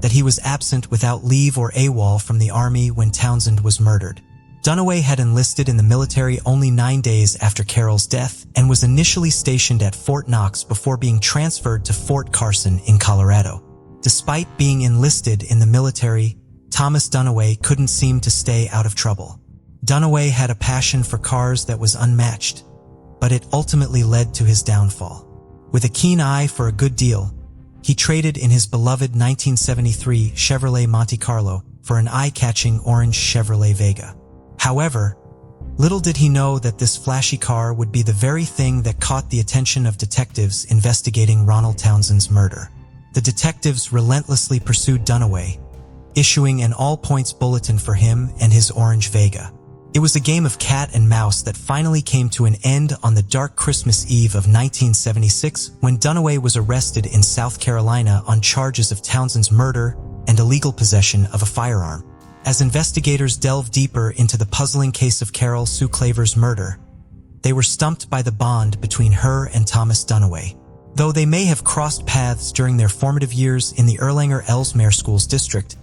S1: that he was absent without leave or AWOL from the army when Townsend was murdered. Dunaway had enlisted in the military only 9 days after Carol's death and was initially stationed at Fort Knox before being transferred to Fort Carson in Colorado. Despite being enlisted in the military, Thomas Dunaway couldn't seem to stay out of trouble. Dunaway had a passion for cars that was unmatched, but it ultimately led to his downfall. With a keen eye for a good deal, he traded in his beloved 1973 Chevrolet Monte Carlo for an eye-catching orange Chevrolet Vega. However, little did he know that this flashy car would be the very thing that caught the attention of detectives investigating Ronald Townsend's murder. The detectives relentlessly pursued Dunaway, issuing an all-points bulletin for him and his orange Vega. It was a game of cat and mouse that finally came to an end on the dark Christmas Eve of 1976 when Dunaway was arrested in South Carolina on charges of Townsend's murder and illegal possession of a firearm. As investigators delved deeper into the puzzling case of Carol Su Claver's murder, they were stumped by the bond between her and Thomas Dunaway. Though they may have crossed paths during their formative years in the Erlanger-Ellesmere Schools district,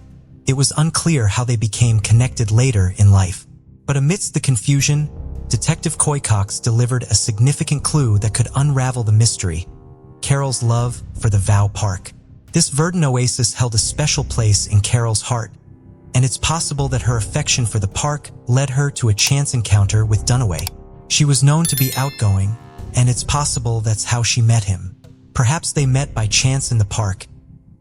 S1: it was unclear how they became connected later in life. But amidst the confusion, Detective Coy Cox delivered a significant clue that could unravel the mystery: Carol's love for the Vow Park. This verdant oasis held a special place in Carol's heart, and it's possible that her affection for the park led her to a chance encounter with Dunaway. She was known to be outgoing, and it's possible that's how she met him. Perhaps they met by chance in the park,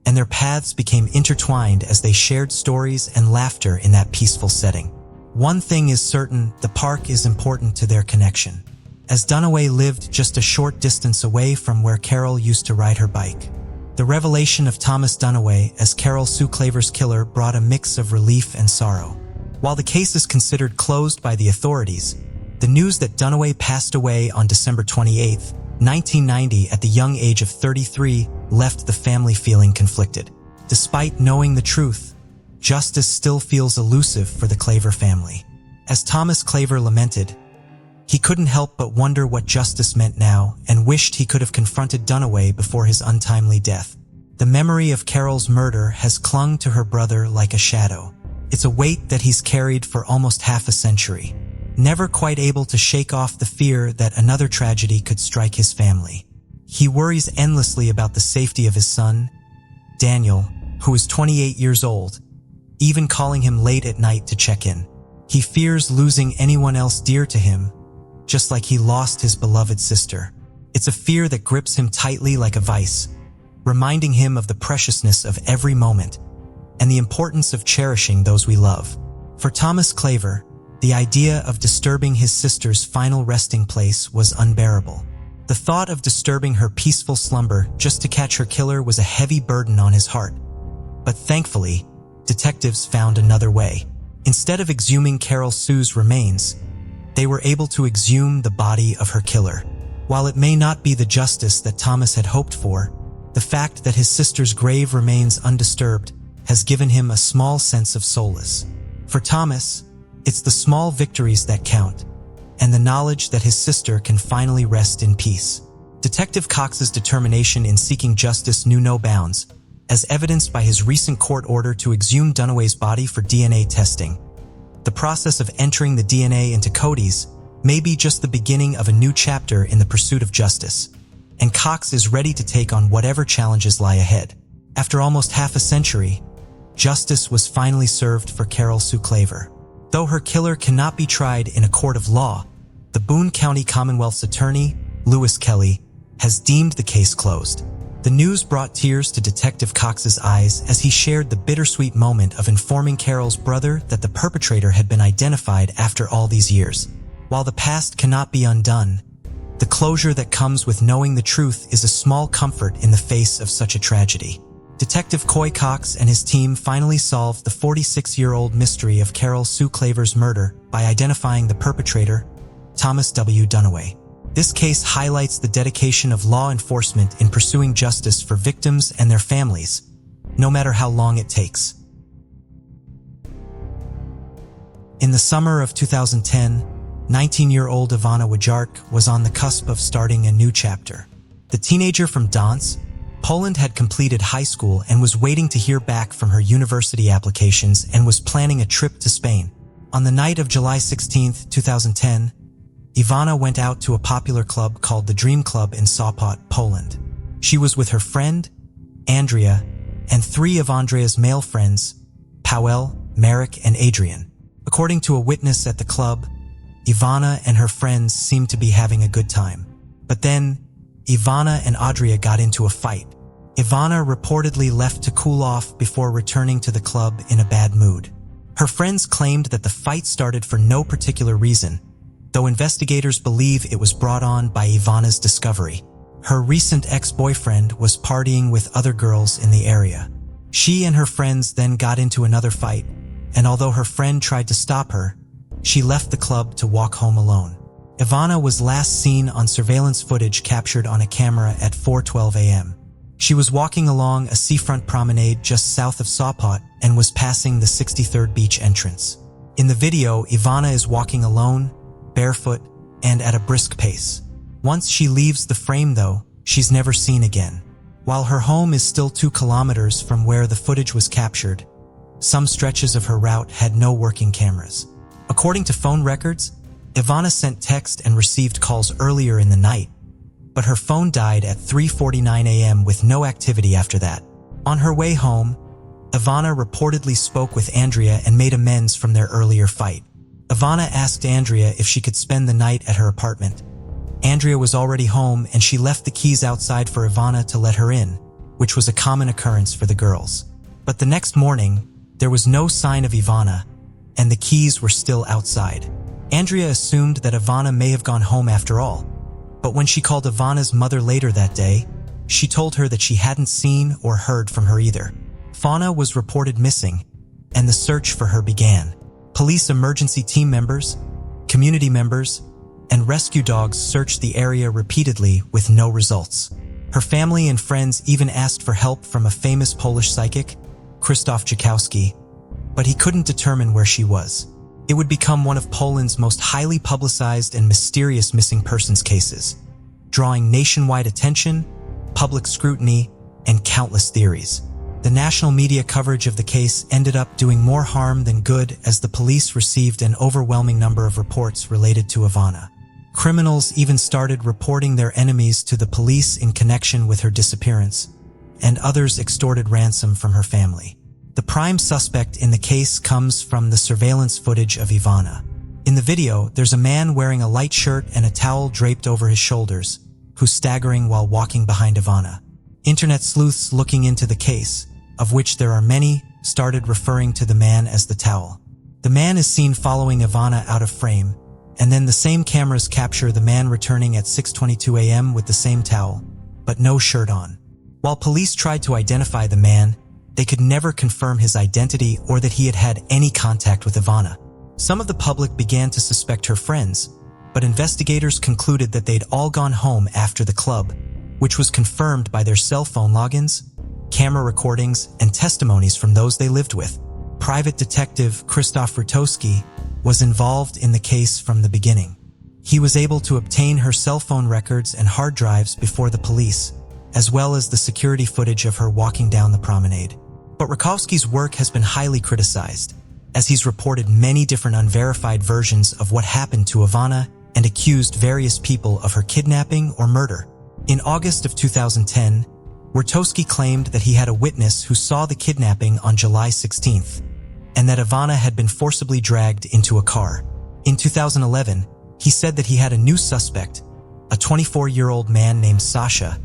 S1: and their paths became intertwined as they shared stories and laughter in that peaceful setting. One thing is certain, the park is important to their connection, as Dunaway lived just a short distance away from where Carol used to ride her bike. The revelation of Thomas Dunaway as Carol Su Claver's killer brought a mix of relief and sorrow. While the case is considered closed by the authorities, the news that Dunaway passed away on December 28, 1990 at the young age of 33 left the family feeling conflicted. Despite knowing the truth, justice still feels elusive for the Claver family. As Thomas Claver lamented, he couldn't help but wonder what justice meant now and wished he could have confronted Dunaway before his untimely death. The memory of Carol's murder has clung to her brother like a shadow. It's a weight that he's carried for almost half a century, never quite able to shake off the fear that another tragedy could strike his family. He worries endlessly about the safety of his son, Daniel, who is 28 years old, even calling him late at night to check in. He fears losing anyone else dear to him, just like he lost his beloved sister. It's a fear that grips him tightly like a vice, reminding him of the preciousness of every moment and the importance of cherishing those we love. For Thomas Claver, the idea of disturbing his sister's final resting place was unbearable. The thought of disturbing her peaceful slumber just to catch her killer was a heavy burden on his heart. But thankfully, detectives found another way. Instead of exhuming Carol Sue's remains, they were able to exhume the body of her killer. While it may not be the justice that Thomas had hoped for, the fact that his sister's grave remains undisturbed has given him a small sense of solace. For Thomas, it's the small victories that count, and the knowledge that his sister can finally rest in peace. Detective Cox's determination in seeking justice knew no bounds, as evidenced by his recent court order to exhume Dunaway's body for DNA testing. The process of entering the DNA into Cody's may be just the beginning of a new chapter in the pursuit of justice, and Cox is ready to take on whatever challenges lie ahead. After almost half a century, justice was finally served for Carol Su Claver. Though her killer cannot be tried in a court of law, the Boone County Commonwealth's attorney, Lewis Kelly, has deemed the case closed. The news brought tears to Detective Cox's eyes as he shared the bittersweet moment of informing Carol's brother that the perpetrator had been identified after all these years. While the past cannot be undone, the closure that comes with knowing the truth is a small comfort in the face of such a tragedy. Detective Coy Cox and his team finally solved the 46-year-old mystery of Carol Su Claver's murder by identifying the perpetrator, Thomas W. Dunaway. This case highlights the dedication of law enforcement in pursuing justice for victims and their families, no matter how long it takes. In the summer of 2010, 19-year-old Ivana Wajark was on the cusp of starting a new chapter. The teenager from Dansk, Poland had completed high school and was waiting to hear back from her university applications and was planning a trip to Spain. On the night of July 16, 2010, Ivana went out to a popular club called the Dream Club in Sopot, Poland. She was with her friend, Andrea, and three of Andrea's male friends, Powell, Merrick, and Adrian. According to a witness at the club, Ivana and her friends seemed to be having a good time. But then, Ivana and Andrea got into a fight. Ivana reportedly left to cool off before returning to the club in a bad mood. Her friends claimed that the fight started for no particular reason, though investigators believe it was brought on by Ivana's discovery. Her recent ex-boyfriend was partying with other girls in the area. She and her friends then got into another fight, and although her friend tried to stop her, she left the club to walk home alone. Ivana was last seen on surveillance footage captured on a camera at 4:12 a.m. She was walking along a seafront promenade just south of Sopot and was passing the 63rd Beach entrance. In the video, Ivana is walking alone, barefoot, and at a brisk pace. Once she leaves the frame though, she's never seen again. While her home is still 2 kilometers from where the footage was captured, some stretches of her route had no working cameras. According to phone records, Ivana sent text and received calls earlier in the night, but her phone died at 3:49 a.m. with no activity after that. On her way home, Ivana reportedly spoke with Andrea and made amends from their earlier fight. Ivana asked Andrea if she could spend the night at her apartment. Andrea was already home and she left the keys outside for Ivana to let her in, which was a common occurrence for the girls. But the next morning, there was no sign of Ivana, and the keys were still outside. Andrea assumed that Ivana may have gone home after all, but when she called Ivana's mother later that day, she told her that she hadn't seen or heard from her either. Fauna was reported missing, and the search for her began. Police emergency team members, community members, and rescue dogs searched the area repeatedly with no results. Her family and friends even asked for help from a famous Polish psychic, Krzysztof Jakowski, but he couldn't determine where she was. It would become one of Poland's most highly publicized and mysterious missing persons cases, drawing nationwide attention, public scrutiny, and countless theories. The national media coverage of the case ended up doing more harm than good as the police received an overwhelming number of reports related to Ivana. Criminals even started reporting their enemies to the police in connection with her disappearance, and others extorted ransom from her family. The prime suspect in the case comes from the surveillance footage of Ivana. In the video, there's a man wearing a light shirt and a towel draped over his shoulders, who's staggering while walking behind Ivana. Internet sleuths looking into the case, of which there are many, started referring to the man as the towel. The man is seen following Ivana out of frame, and then the same cameras capture the man returning at 6:22 a.m. with the same towel, but no shirt on. While police tried to identify the man, they could never confirm his identity or that he had had any contact with Ivana. Some of the public began to suspect her friends, but investigators concluded that they'd all gone home after the club, which was confirmed by their cell phone logins, camera recordings, and testimonies from those they lived with. Private detective Krzysztof Rutowski was involved in the case from the beginning. He was able to obtain her cell phone records and hard drives before the police, as well as the security footage of her walking down the promenade. But Rutowski's work has been highly criticized, as he's reported many different unverified versions of what happened to Ivana and accused various people of her kidnapping or murder. In August of 2010, Rutowski claimed that he had a witness who saw the kidnapping on July 16th, and that Ivana had been forcibly dragged into a car. In 2011, he said that he had a new suspect, a 24-year-old man named Sasha,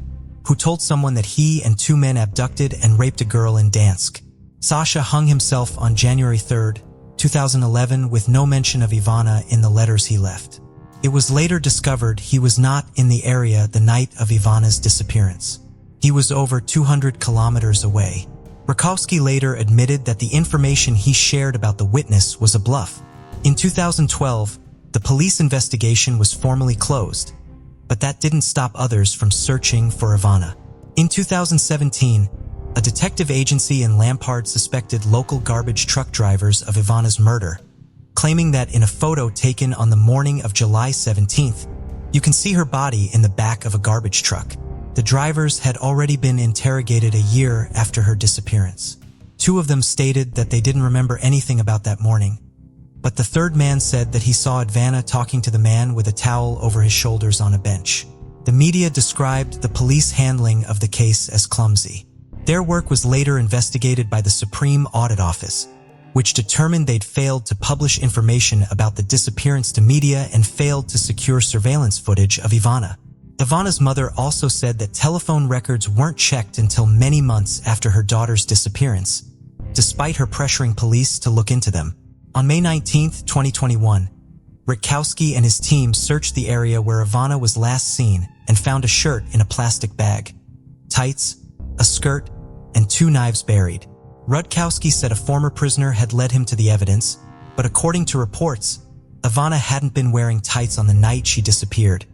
S1: who told someone that he and two men abducted and raped a girl in Dansk. Sasha hung himself on January 3, 2011, with no mention of Ivana in the letters he left. It was later discovered he was not in the area the night of Ivana's disappearance. He was over 200 kilometers away. Rutowski later admitted that the information he shared about the witness was a bluff. In 2012, the police investigation was formally closed, but that didn't stop others from searching for Ivana. In 2017, a detective agency in Lampard suspected local garbage truck drivers of Ivana's murder, claiming that in a photo taken on the morning of July 17th, you can see her body in the back of a garbage truck. The drivers had already been interrogated a year after her disappearance. Two of them stated that they didn't remember anything about that morning, but the third man said that he saw Ivana talking to the man with a towel over his shoulders on a bench. The media described the police handling of the case as clumsy. Their work was later investigated by the Supreme Audit Office, which determined they'd failed to publish information about the disappearance to media and failed to secure surveillance footage of Ivana. Ivana's mother also said that telephone records weren't checked until many months after her daughter's disappearance, despite her pressuring police to look into them. On May 19, 2021, Rutowski and his team searched the area where Ivana was last seen and found a shirt in a plastic bag, tights, a skirt, and two knives buried. Rutowski said a former prisoner had led him to the evidence, but according to reports, Ivana hadn't been wearing tights on the night she disappeared,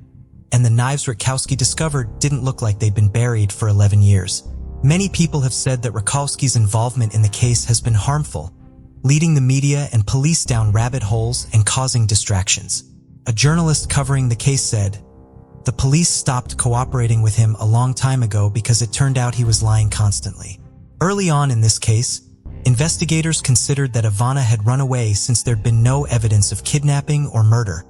S1: and the knives Rutowski discovered didn't look like they'd been buried for 11 years. Many people have said that Rutowski's involvement in the case has been harmful, leading the media and police down rabbit holes and causing distractions. A journalist covering the case said, "The police stopped cooperating with him a long time ago because it turned out he was lying constantly." Early on in this case, investigators considered that Ivana had run away since there'd been no evidence of kidnapping or murder,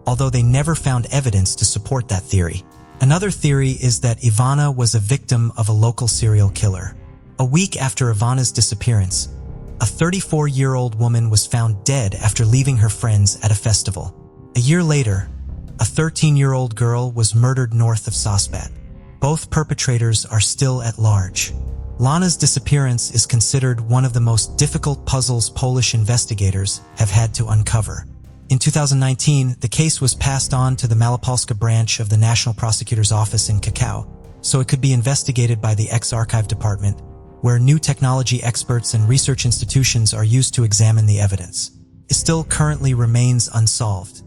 S1: although they never found evidence to support that theory. Another theory is that Ivana was a victim of a local serial killer. A week after Ivana's disappearance, a 34-year-old woman was found dead after leaving her friends at a festival. A year later, a 13-year-old girl was murdered north of Sosbat. Both perpetrators are still at large. Lana's disappearance is considered one of the most difficult puzzles Polish investigators have had to uncover. In 2019, the case was passed on to the Malopolska branch of the National Prosecutor's Office in Krakow, so it could be investigated by the Ex-Archive Department, where new technology experts and research institutions are used to examine the evidence. It still currently remains unsolved.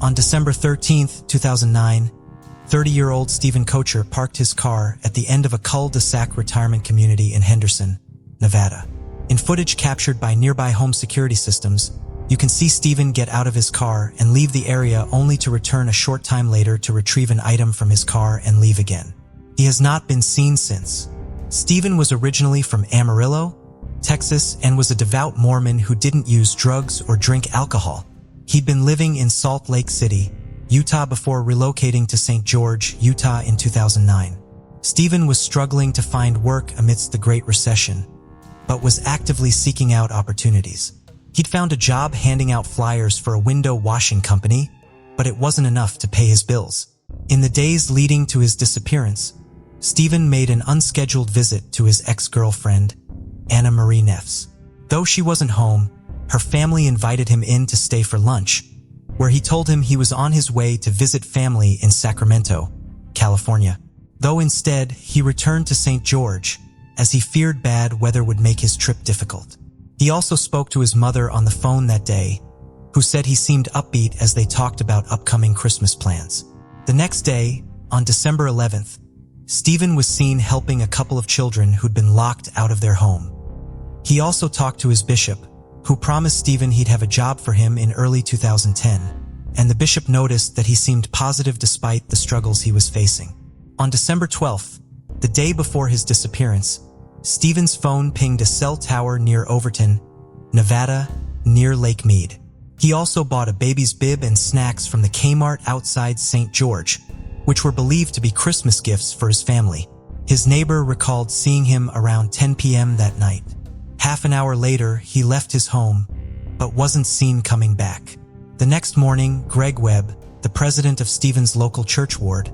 S1: On December 13, 2009, 30-year-old Stephen Kocher parked his car at the end of a cul-de-sac retirement community in Henderson, Nevada. In footage captured by nearby home security systems, you can see Stephen get out of his car and leave the area only to return a short time later to retrieve an item from his car and leave again. He has not been seen since. Stephen was originally from Amarillo, Texas, and was a devout Mormon who didn't use drugs or drink alcohol. He'd been living in Salt Lake City, Utah before relocating to St. George, Utah in 2009. Stephen was struggling to find work amidst the Great Recession, but was actively seeking out opportunities. He'd found a job handing out flyers for a window washing company, but it wasn't enough to pay his bills. In the days leading to his disappearance, Stephen made an unscheduled visit to his ex-girlfriend, Anna Marie Neffs. Though she wasn't home, her family invited him in to stay for lunch, where he told him he was on his way to visit family in Sacramento, California. Though instead, he returned to St. George, as he feared bad weather would make his trip difficult. He also spoke to his mother on the phone that day, who said he seemed upbeat as they talked about upcoming Christmas plans. The next day, on December 11th, Stephen was seen helping a couple of children who'd been locked out of their home. He also talked to his bishop, who promised Stephen he'd have a job for him in early 2010, and the bishop noticed that he seemed positive despite the struggles he was facing. On December 12th, the day before his disappearance, Stephen's phone pinged a cell tower near Overton, Nevada, near Lake Mead. He also bought a baby's bib and snacks from the Kmart outside St. George, which were believed to be Christmas gifts for his family. His neighbor recalled seeing him around 10 p.m. that night. Half an hour later, he left his home, but wasn't seen coming back. The next morning, Greg Webb, the president of Stephen's local church ward,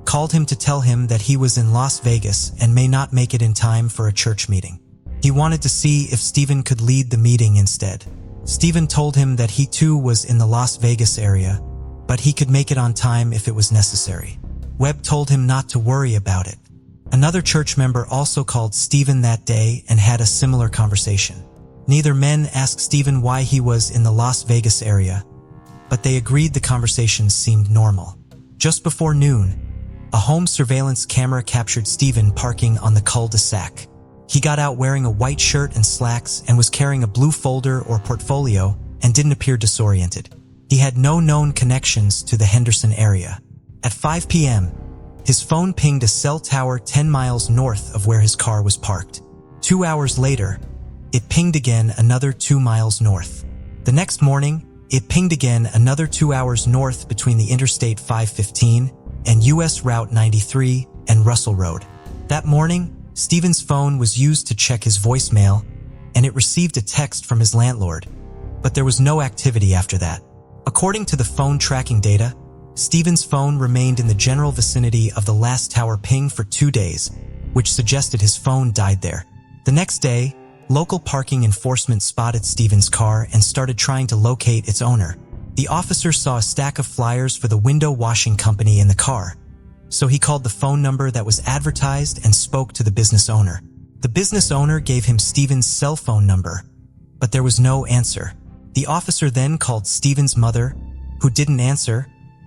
S1: called him to tell him that he was in Las Vegas and may not make it in time for a church meeting. He wanted to see if Stephen could lead the meeting instead. Stephen told him that he too was in the Las Vegas area, but he could make it on time if it was necessary. Webb told him not to worry about it. Another church member also called Stephen that day and had a similar conversation. Neither men asked Stephen why he was in the Las Vegas area, but they agreed the conversations seemed normal. Just before noon, a home surveillance camera captured Stephen parking on the cul-de-sac. He got out wearing a white shirt and slacks and was carrying a blue folder or portfolio and didn't appear disoriented. He had no known connections to the Henderson area. At 5 p.m., his phone pinged a cell tower 10 miles north of where his car was parked. 2 hours later, it pinged again another 2 miles north. The next morning, it pinged again another 2 hours north between the Interstate 515 and U.S. Route 93 and Russell Road. That morning, Stephen's phone was used to check his voicemail, and it received a text from his landlord, but there was no activity after that. According to the phone tracking data, Stephen's phone remained in the general vicinity of the last tower ping for 2 days, which suggested his phone died there. The next day, local parking enforcement spotted Stephen's car and started trying to locate its owner. The officer saw a stack of flyers for the window washing company in the car, so he called the phone number that was advertised and spoke to the business owner. The business owner gave him Stephen's cell phone number, but there was no answer. The officer then called Stephen's mother, who didn't answer,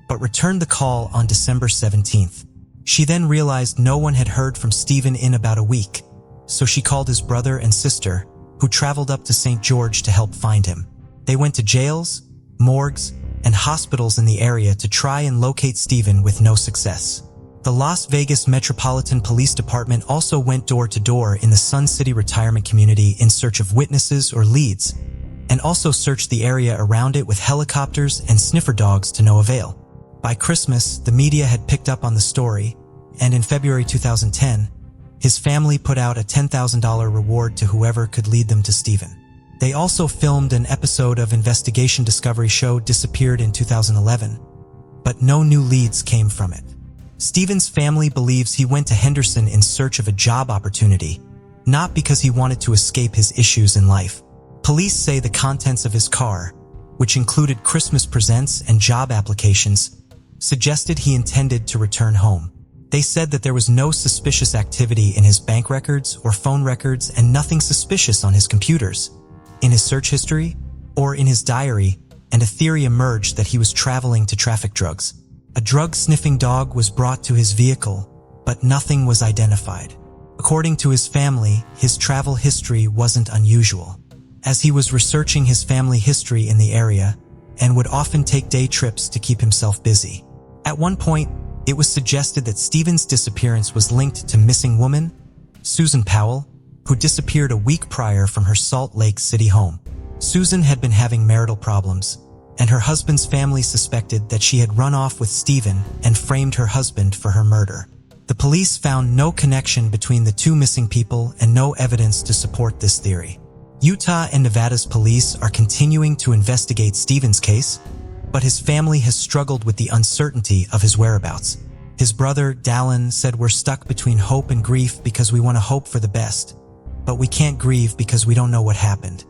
S1: but returned the call on December 17th. She then realized no one had heard from Stephen in about a week, so she called his brother and sister, who traveled up to St. George to help find him. They went to jails, morgues, and hospitals in the area to try and locate Stephen with no success. The Las Vegas Metropolitan Police Department also went door to door in the Sun City retirement community in search of witnesses or leads, and also searched the area around it with helicopters and sniffer dogs to no avail. By Christmas, the media had picked up on the story, and in February 2010, his family put out a $10,000 reward to whoever could lead them to Stephen. They also filmed an episode of investigation discovery show Disappeared in 2011, but no new leads came from it. Stephen's family believes he went to Henderson in search of a job opportunity, not because he wanted to escape his issues in life. Police say the contents of his car, which included Christmas presents and job applications, suggested he intended to return home. They said that there was no suspicious activity in his bank records or phone records and nothing suspicious on his computers, in his search history, or in his diary, and a theory emerged that he was traveling to traffic drugs. A drug-sniffing dog was brought to his vehicle, but nothing was identified. According to his family, his travel history wasn't unusual, as he was researching his family history in the area and would often take day trips to keep himself busy. At one point, it was suggested that Stephen's disappearance was linked to missing woman, Susan Powell, who disappeared a week prior from her Salt Lake City home. Susan had been having marital problems, and her husband's family suspected that she had run off with Stephen and framed her husband for her murder. The police found no connection between the two missing people and no evidence to support this theory. Utah and Nevada's police are continuing to investigate Stephen's case, but his family has struggled with the uncertainty of his whereabouts. His brother, Dallin, said, "We're stuck between hope and grief because we want to hope for the best, but we can't grieve because we don't know what happened."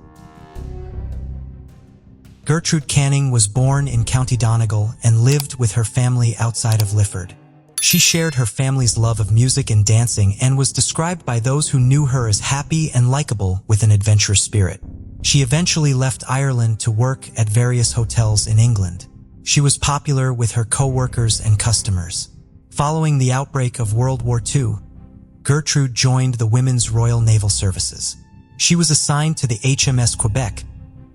S1: Gertrude Canning was born in County Donegal and lived with her family outside of Lifford. She shared her family's love of music and dancing and was described by those who knew her as happy and likable with an adventurous spirit. She eventually left Ireland to work at various hotels in England. She was popular with her co-workers and customers. Following the outbreak of World War II, Gertrude joined the Women's Royal Naval Services. She was assigned to the HMS Quebec,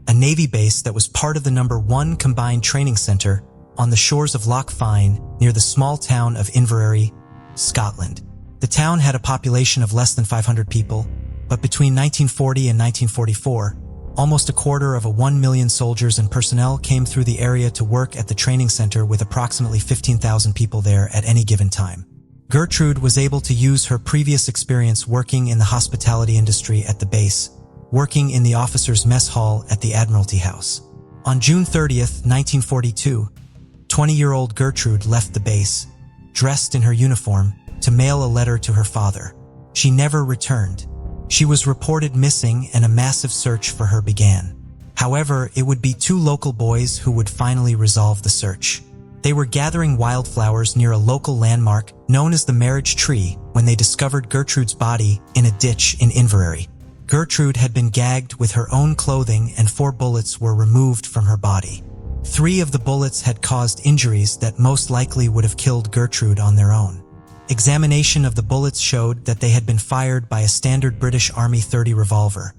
S1: a Navy base that was part of the No. 1 Combined Training Center on the shores of Loch Fyne near the small town of Inverary, Scotland. The town had a population of less than 500 people, but between 1940 and 1944, almost a quarter of 1 million soldiers and personnel came through the area to work at the training center, with approximately 15,000 people there at any given time. Gertrude was able to use her previous experience working in the hospitality industry at the base, working in the officers' mess hall at the Admiralty House. On June 30th, 1942, 20-year-old Gertrude left the base, dressed in her uniform, to mail a letter to her father. She never returned. She was reported missing and a massive search for her began. However, it would be 2 local boys who would finally resolve the search. They were gathering wildflowers near a local landmark known as the Marriage Tree when they discovered Gertrude's body in a ditch in Inverary. Gertrude had been gagged with her own clothing and 4 bullets were removed from her body. 3 of the bullets had caused injuries that most likely would have killed Gertrude on their own. Examination of the bullets showed that they had been fired by a standard British Army .30 revolver,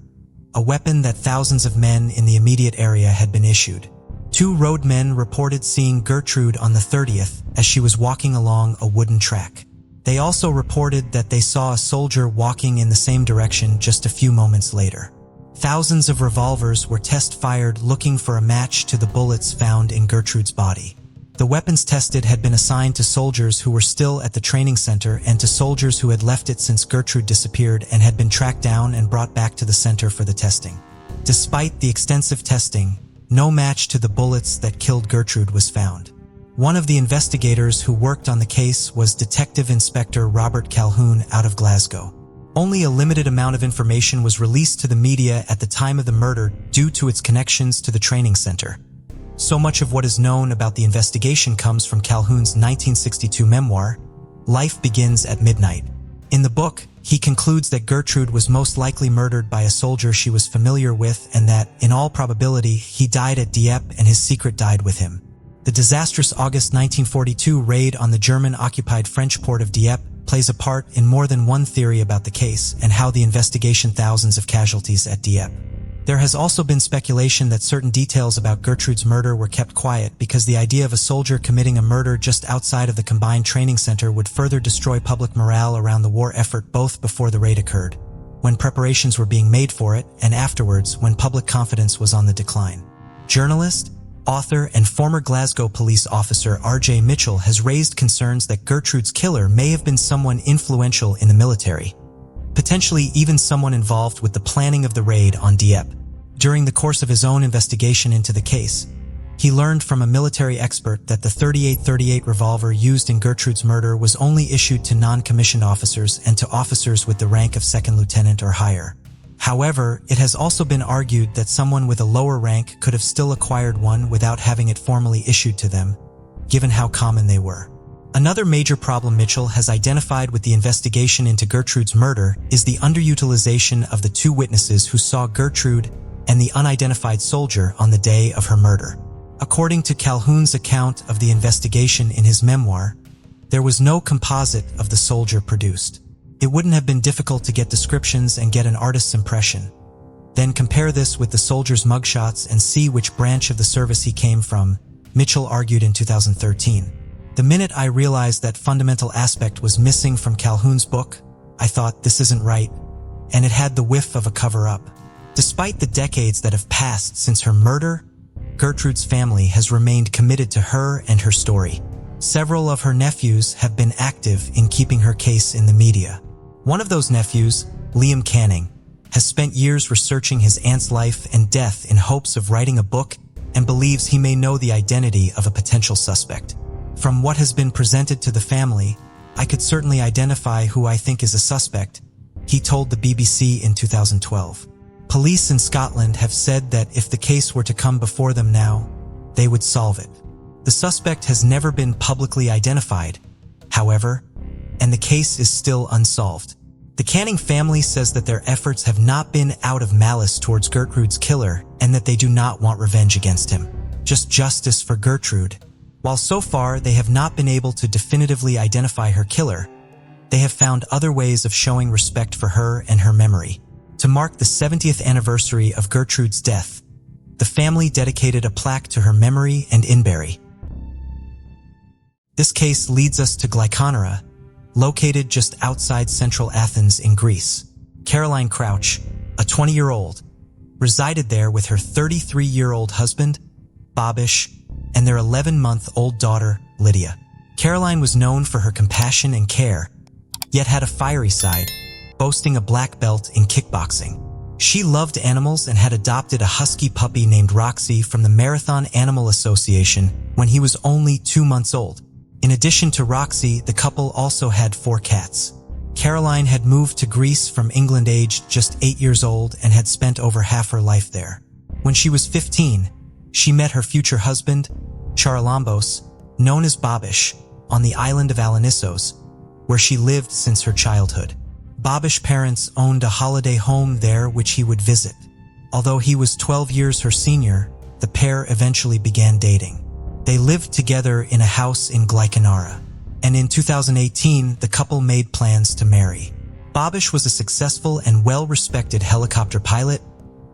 S1: a weapon that thousands of men in the immediate area had been issued. 2 roadmen reported seeing Gertrude on the 30th as she was walking along a wooden track. They also reported that they saw a soldier walking in the same direction just a few moments later. Thousands of revolvers were test-fired looking for a match to the bullets found in Gertrude's body. The weapons tested had been assigned to soldiers who were still at the training center and to soldiers who had left it since Gertrude disappeared and had been tracked down and brought back to the center for the testing. Despite the extensive testing, no match to the bullets that killed Gertrude was found. One of the investigators who worked on the case was Detective Inspector Robert Calhoun out of Glasgow. Only a limited amount of information was released to the media at the time of the murder due to its connections to the training center. So much of what is known about the investigation comes from Calhoun's 1962 memoir, Life Begins at Midnight. In the book, he concludes that Gertrude was most likely murdered by a soldier she was familiar with and that, in all probability, he died at Dieppe and his secret died with him. The disastrous August 1942 raid on the German-occupied French port of Dieppe plays a part in more than one theory about the case and how the investigation thousands of casualties at Dieppe. There has also been speculation that certain details about Gertrude's murder were kept quiet because the idea of a soldier committing a murder just outside of the combined training center would further destroy public morale around the war effort, both before the raid occurred, when preparations were being made for it, and afterwards when public confidence was on the decline. Journalist author and former Glasgow police officer R.J. Mitchell has raised concerns that Gertrude's killer may have been someone influential in the military, potentially even someone involved with the planning of the raid on Dieppe. During the course of his own investigation into the case, he learned from a military expert that the .38 revolver used in Gertrude's murder was only issued to non-commissioned officers and to officers with the rank of second lieutenant or higher. However, it has also been argued that someone with a lower rank could have still acquired one without having it formally issued to them, given how common they were. Another major problem Mitchell has identified with the investigation into Gertrude's murder is the underutilization of the two witnesses who saw Gertrude and the unidentified soldier on the day of her murder. According to Calhoun's account of the investigation in his memoir, there was no composite of the soldier produced. It wouldn't have been difficult to get descriptions and get an artist's impression. Then compare this with the soldier's mugshots and see which branch of the service he came from, Mitchell argued in 2013. The minute I realized that fundamental aspect was missing from Calhoun's book, I thought, this isn't right, and it had the whiff of a cover-up. Despite the decades that have passed since her murder, Gertrude's family has remained committed to her and her story. Several of her nephews have been active in keeping her case in the media. One of those nephews, Liam Canning, has spent years researching his aunt's life and death in hopes of writing a book and believes he may know the identity of a potential suspect. From what has been presented to the family, I could certainly identify who I think is a suspect, he told the BBC in 2012. Police in Scotland have said that if the case were to come before them now, they would solve it. The suspect has never been publicly identified, however, and the case is still unsolved. The Canning family says that their efforts have not been out of malice towards Gertrude's killer and that they do not want revenge against him, just justice for Gertrude. While so far they have not been able to definitively identify her killer, they have found other ways of showing respect for her and her memory. To mark the 70th anniversary of Gertrude's death, the family dedicated a plaque to her memory and in Bury. This case leads us to Glyconera, located just outside central Athens in Greece. Caroline Crouch, a 20-year-old, resided there with her 33-year-old husband, Bobish, and their 11-month-old daughter, Lydia. Caroline was known for her compassion and care, yet had a fiery side, boasting a black belt in kickboxing. She loved animals and had adopted a husky puppy named Roxy from the Marathon Animal Association when he was only 2 months old. In addition to Roxy, the couple also had 4 cats. Caroline had moved to Greece from England aged just 8 years old and had spent over half her life there. When she was 15, she met her future husband, Charalambos, known as Bobish, on the island of Alonissos, where she lived since her childhood. Bobish parents owned a holiday home there which he would visit. Although he was 12 years her senior, the pair eventually began dating. They lived together in a house in Glyconera, and in 2018, the couple made plans to marry. Bobish was a successful and well-respected helicopter pilot,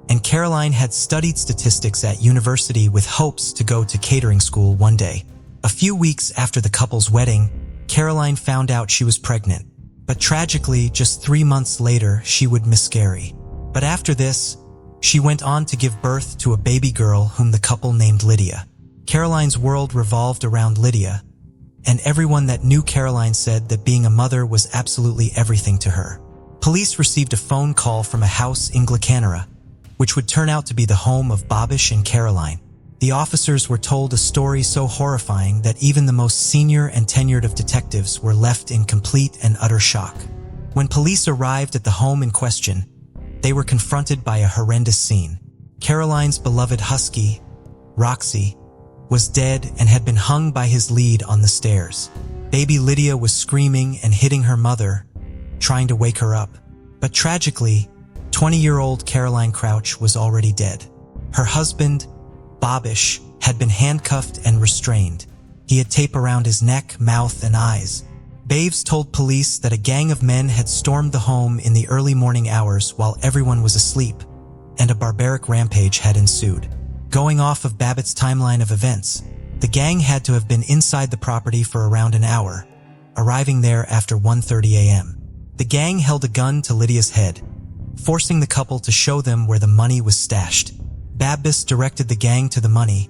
S1: and Caroline had studied statistics at university with hopes to go to catering school one day. A few weeks after the couple's wedding, Caroline found out she was pregnant, but tragically, just 3 months later, she would miscarry. But after this, she went on to give birth to a baby girl whom the couple named Lydia. Caroline's world revolved around Lydia, and everyone that knew Caroline said that being a mother was absolutely everything to her. Police received a phone call from a house in Glyconera, which would turn out to be the home of Bobish and Caroline. The officers were told a story so horrifying that even the most senior and tenured of detectives were left in complete and utter shock. When police arrived at the home in question, they were confronted by a horrendous scene. Caroline's beloved husky, Roxy, was dead and had been hung by his lead on the stairs. Baby Lydia was screaming and hitting her mother, trying to wake her up. But tragically, 20-year-old Caroline Crouch was already dead. Her husband, Bobish, had been handcuffed and restrained. He had tape around his neck, mouth, and eyes. Baves told police that a gang of men had stormed the home in the early morning hours while everyone was asleep, and a barbaric rampage had ensued. Going off of Babbitt's timeline of events, the gang had to have been inside the property for around an hour, arriving there after 1:30 a.m. The gang held a gun to Lydia's head, forcing the couple to show them where the money was stashed. Babbitt directed the gang to the money,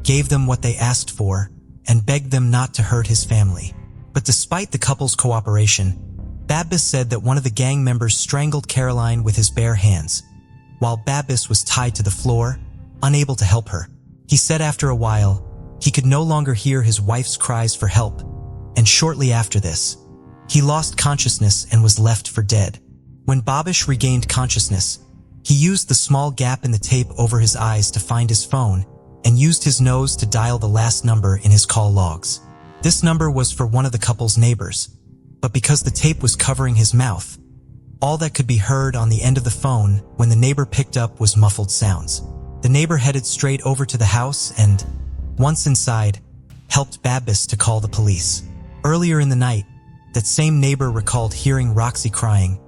S1: gave them what they asked for, and begged them not to hurt his family. But despite the couple's cooperation, Babbis said that one of the gang members strangled Caroline with his bare hands, while Babbis was tied to the floor, unable to help her. He said after a while, he could no longer hear his wife's cries for help, and shortly after this, he lost consciousness and was left for dead. When Babbis regained consciousness, he used the small gap in the tape over his eyes to find his phone and used his nose to dial the last number in his call logs. This number was for one of the couple's neighbors, but because the tape was covering his mouth, all that could be heard on the end of the phone when the neighbor picked up was muffled sounds. The neighbor headed straight over to the house and, once inside, helped Babbis to call the police. Earlier in the night, that same neighbor recalled hearing Roxy crying,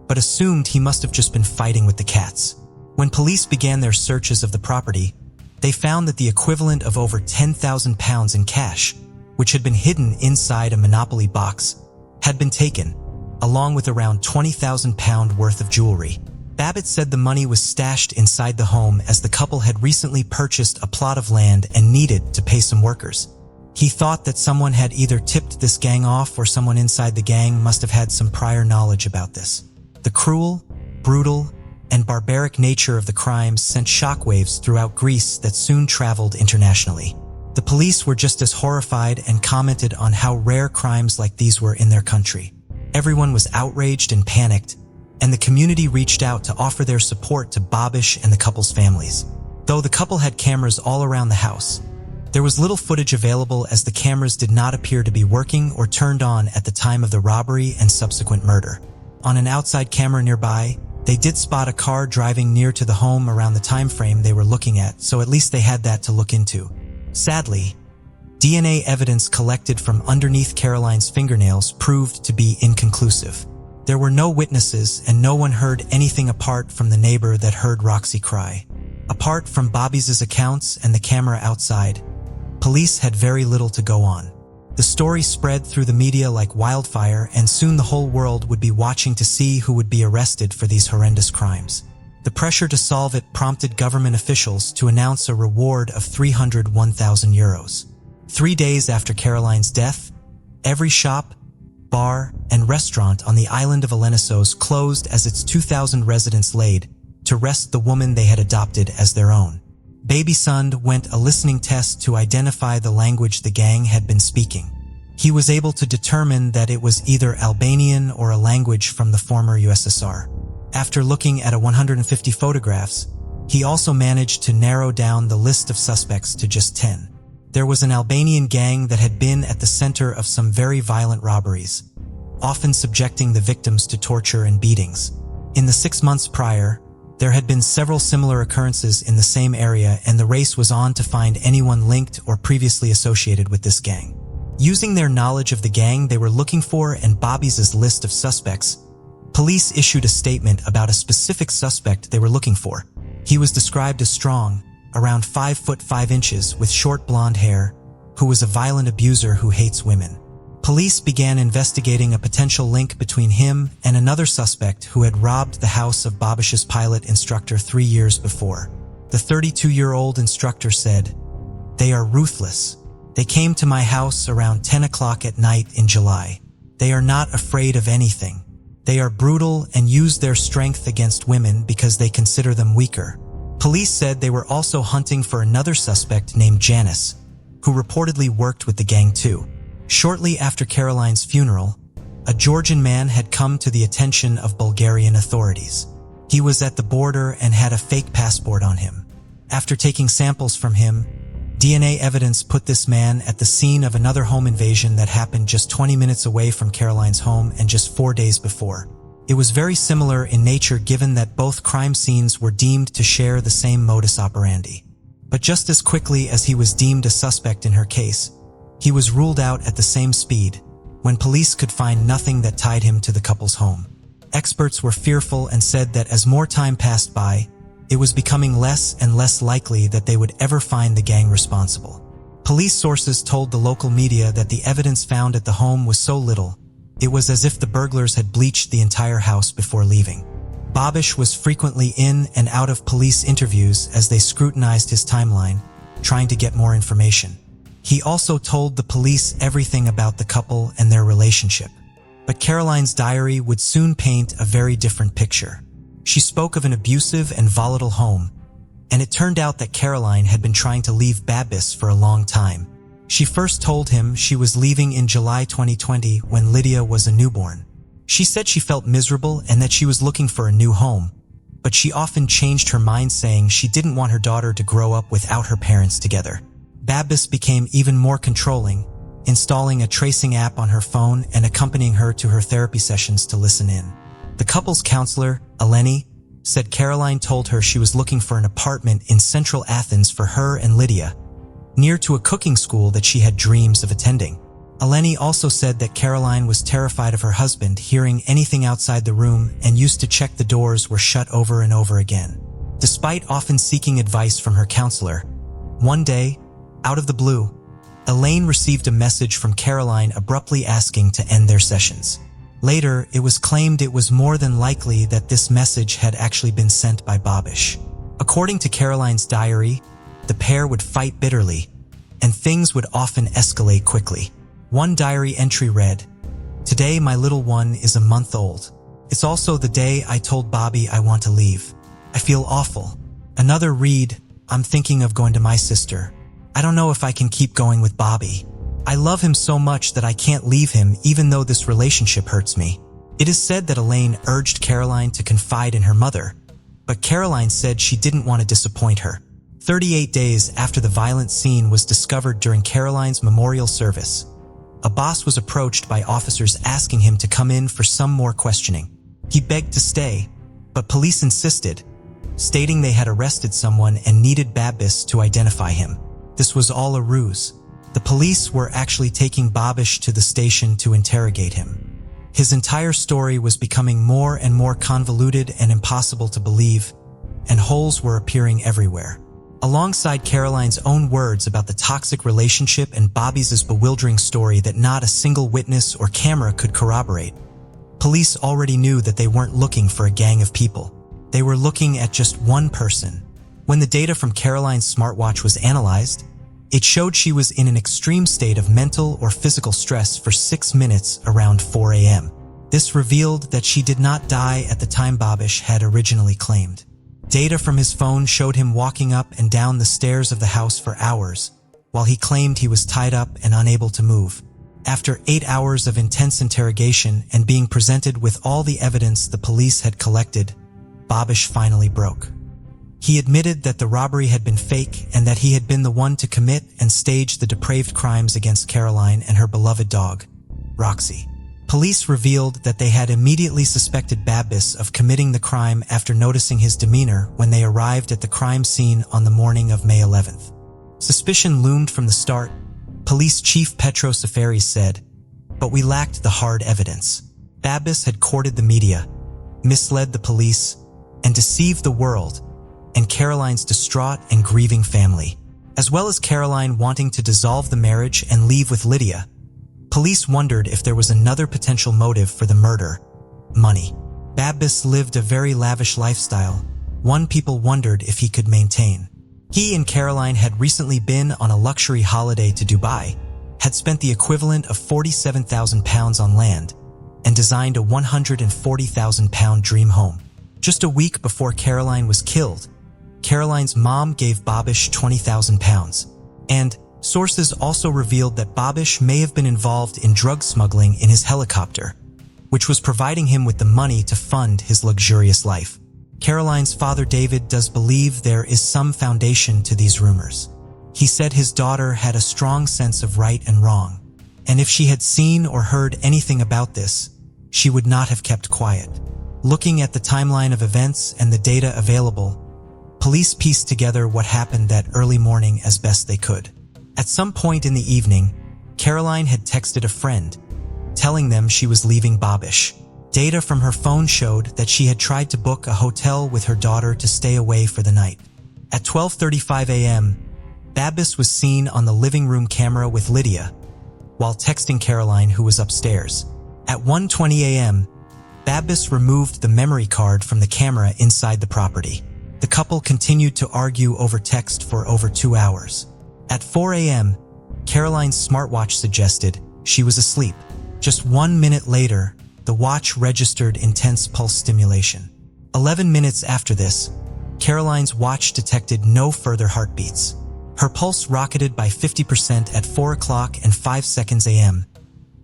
S1: but assumed he must have just been fighting with the cats. When police began their searches of the property, they found that the equivalent of over 10,000 pounds in cash, which had been hidden inside a Monopoly box, had been taken, along with around 20,000 pounds worth of jewelry. Babbitt said the money was stashed inside the home as the couple had recently purchased a plot of land and needed to pay some workers. He thought that someone had either tipped this gang off or someone inside the gang must have had some prior knowledge about this. The cruel, brutal, and barbaric nature of the crimes sent shockwaves throughout Greece that soon traveled internationally. The police were just as horrified and commented on how rare crimes like these were in their country. Everyone was outraged and panicked, and the community reached out to offer their support to Babbis and the couple's families. Though the couple had cameras all around the house, there was little footage available as the cameras did not appear to be working or turned on at the time of the robbery and subsequent murder. On an outside camera nearby, they did spot a car driving near to the home around the time frame they were looking at, so at least they had that to look into. Sadly, DNA evidence collected from underneath Caroline's fingernails proved to be inconclusive. There were no witnesses and no one heard anything apart from the neighbor that heard Roxy cry. Apart from Bobby's accounts and the camera outside, police had very little to go on. The story spread through the media like wildfire, and soon the whole world would be watching to see who would be arrested for these horrendous crimes. The pressure to solve it prompted government officials to announce a reward of €301,000. 3 days after Caroline's death, every shop, bar, and restaurant on the island of Elenissos closed as its 2,000 residents laid to rest the woman they had adopted as their own. Baby Sund went a listening test to identify the language the gang had been speaking. He was able to determine that it was either Albanian or a language from the former USSR. After looking at 150 photographs, he also managed to narrow down the list of suspects to just 10. There was an Albanian gang that had been at the center of some very violent robberies, often subjecting the victims to torture and beatings. In the 6 months prior, there had been several similar occurrences in the same area, and the race was on to find anyone linked or previously associated with this gang. Using their knowledge of the gang they were looking for and Bobby's list of suspects, police issued a statement about a specific suspect they were looking for. He was described as strong, around 5 foot 5 inches, with short blonde hair, who was a violent abuser who hates women. Police began investigating a potential link between him and another suspect who had robbed the house of Babbis's pilot instructor 3 years before. The 32-year-old instructor said, "They are ruthless. They came to my house around 10 o'clock at night in July. They are not afraid of anything. They are brutal and use their strength against women because they consider them weaker." Police said they were also hunting for another suspect named Janice, who reportedly worked with the gang too. Shortly after Caroline's funeral, a Georgian man had come to the attention of Bulgarian authorities. He was at the border and had a fake passport on him. After taking samples from him, DNA evidence put this man at the scene of another home invasion that happened just 20 minutes away from Caroline's home and just 4 days before. It was very similar in nature given that both crime scenes were deemed to share the same modus operandi. But just as quickly as he was deemed a suspect in her case, he was ruled out at the same speed when police could find nothing that tied him to the couple's home. Experts were fearful and said that as more time passed by, it was becoming less and less likely that they would ever find the gang responsible. Police sources told the local media that the evidence found at the home was so little, it was as if the burglars had bleached the entire house before leaving. Babbis was frequently in and out of police interviews as they scrutinized his timeline, trying to get more information. He also told the police everything about the couple and their relationship. But Caroline's diary would soon paint a very different picture. She spoke of an abusive and volatile home, and it turned out that Caroline had been trying to leave Babis for a long time. She first told him she was leaving in July 2020 when Lydia was a newborn. She said she felt miserable and that she was looking for a new home, but she often changed her mind, saying she didn't want her daughter to grow up without her parents together. Babis became even more controlling, installing a tracing app on her phone and accompanying her to her therapy sessions to listen in. The couple's counselor, Eleni, said Caroline told her she was looking for an apartment in central Athens for her and Lydia, near to a cooking school that she had dreams of attending. Eleni also said that Caroline was terrified of her husband hearing anything outside the room and used to check the doors were shut over and over again. Despite often seeking advice from her counselor, one day, out of the blue, Elaine received a message from Caroline abruptly asking to end their sessions. Later, it was claimed it was more than likely that this message had actually been sent by Babish. According to Caroline's diary, the pair would fight bitterly, and things would often escalate quickly. One diary entry read, "Today my little one is a month old. It's also the day I told Bobby I want to leave. I feel awful." Another read, "I'm thinking of going to my sister. I don't know if I can keep going with Bobby. I love him so much that I can't leave him even though this relationship hurts me." It is said that Elaine urged Caroline to confide in her mother, but Caroline said she didn't want to disappoint her. 38 days after the violent scene was discovered during Caroline's memorial service, Abbas was approached by officers asking him to come in for some more questioning. He begged to stay, but police insisted, stating they had arrested someone and needed Babis to identify him. This was all a ruse. The police were actually taking Babish to the station to interrogate him. His entire story was becoming more and more convoluted and impossible to believe, and holes were appearing everywhere. Alongside Caroline's own words about the toxic relationship and Bobby's bewildering story that not a single witness or camera could corroborate, police already knew that they weren't looking for a gang of people. They were looking at just one person. When the data from Caroline's smartwatch was analyzed, it showed she was in an extreme state of mental or physical stress for 6 minutes around 4 a.m. This revealed that she did not die at the time Babish had originally claimed. Data from his phone showed him walking up and down the stairs of the house for hours, while he claimed he was tied up and unable to move. After 8 hours of intense interrogation and being presented with all the evidence the police had collected, Babish finally broke. He admitted that the robbery had been fake and that he had been the one to commit and stage the depraved crimes against Caroline and her beloved dog, Roxy. Police revealed that they had immediately suspected Babis of committing the crime after noticing his demeanor when they arrived at the crime scene on the morning of May 11th. Suspicion loomed from the start, Police Chief Petros Safaris said, but we lacked the hard evidence. Babis had courted the media, misled the police, and deceived the world, and Caroline's distraught and grieving family, as well as Caroline wanting to dissolve the marriage and leave with Lydia. Police wondered if there was another potential motive for the murder: money. Babis lived a very lavish lifestyle, one people wondered if he could maintain. He and Caroline had recently been on a luxury holiday to Dubai, had spent the equivalent of £47,000 on land, and designed a £140,000 dream home. Just a week before Caroline was killed, Caroline's mom gave Babish £20,000, and sources also revealed that Babish may have been involved in drug smuggling in his helicopter, which was providing him with the money to fund his luxurious life. Caroline's father David does believe there is some foundation to these rumors. He said his daughter had a strong sense of right and wrong, and if she had seen or heard anything about this, she would not have kept quiet. Looking at the timeline of events and the data available, police pieced together what happened that early morning as best they could. At some point in the evening, Caroline had texted a friend, telling them she was leaving Babish. Data from her phone showed that she had tried to book a hotel with her daughter to stay away for the night. At 12:35 a.m., Babis was seen on the living room camera with Lydia, while texting Caroline, who was upstairs. At 1:20 a.m., Babis removed the memory card from the camera inside the property. The couple continued to argue over text for over 2 hours. At 4 a.m., Caroline's smartwatch suggested she was asleep. Just 1 minute later, the watch registered intense pulse stimulation. 11 minutes after this, Caroline's watch detected no further heartbeats. Her pulse rocketed by 50% at 4 o'clock and 5 seconds a.m.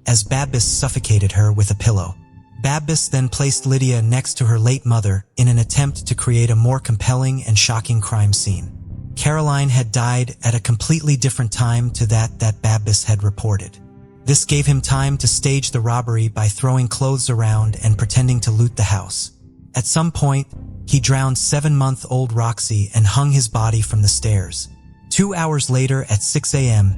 S1: as Babbis suffocated her with a pillow. Babbis then placed Lydia next to her late mother in an attempt to create a more compelling and shocking crime scene. Caroline had died at a completely different time to that Babbis had reported. This gave him time to stage the robbery by throwing clothes around and pretending to loot the house. At some point, he drowned 7-month-old Roxy and hung his body from the stairs. 2 hours later at 6 a.m.,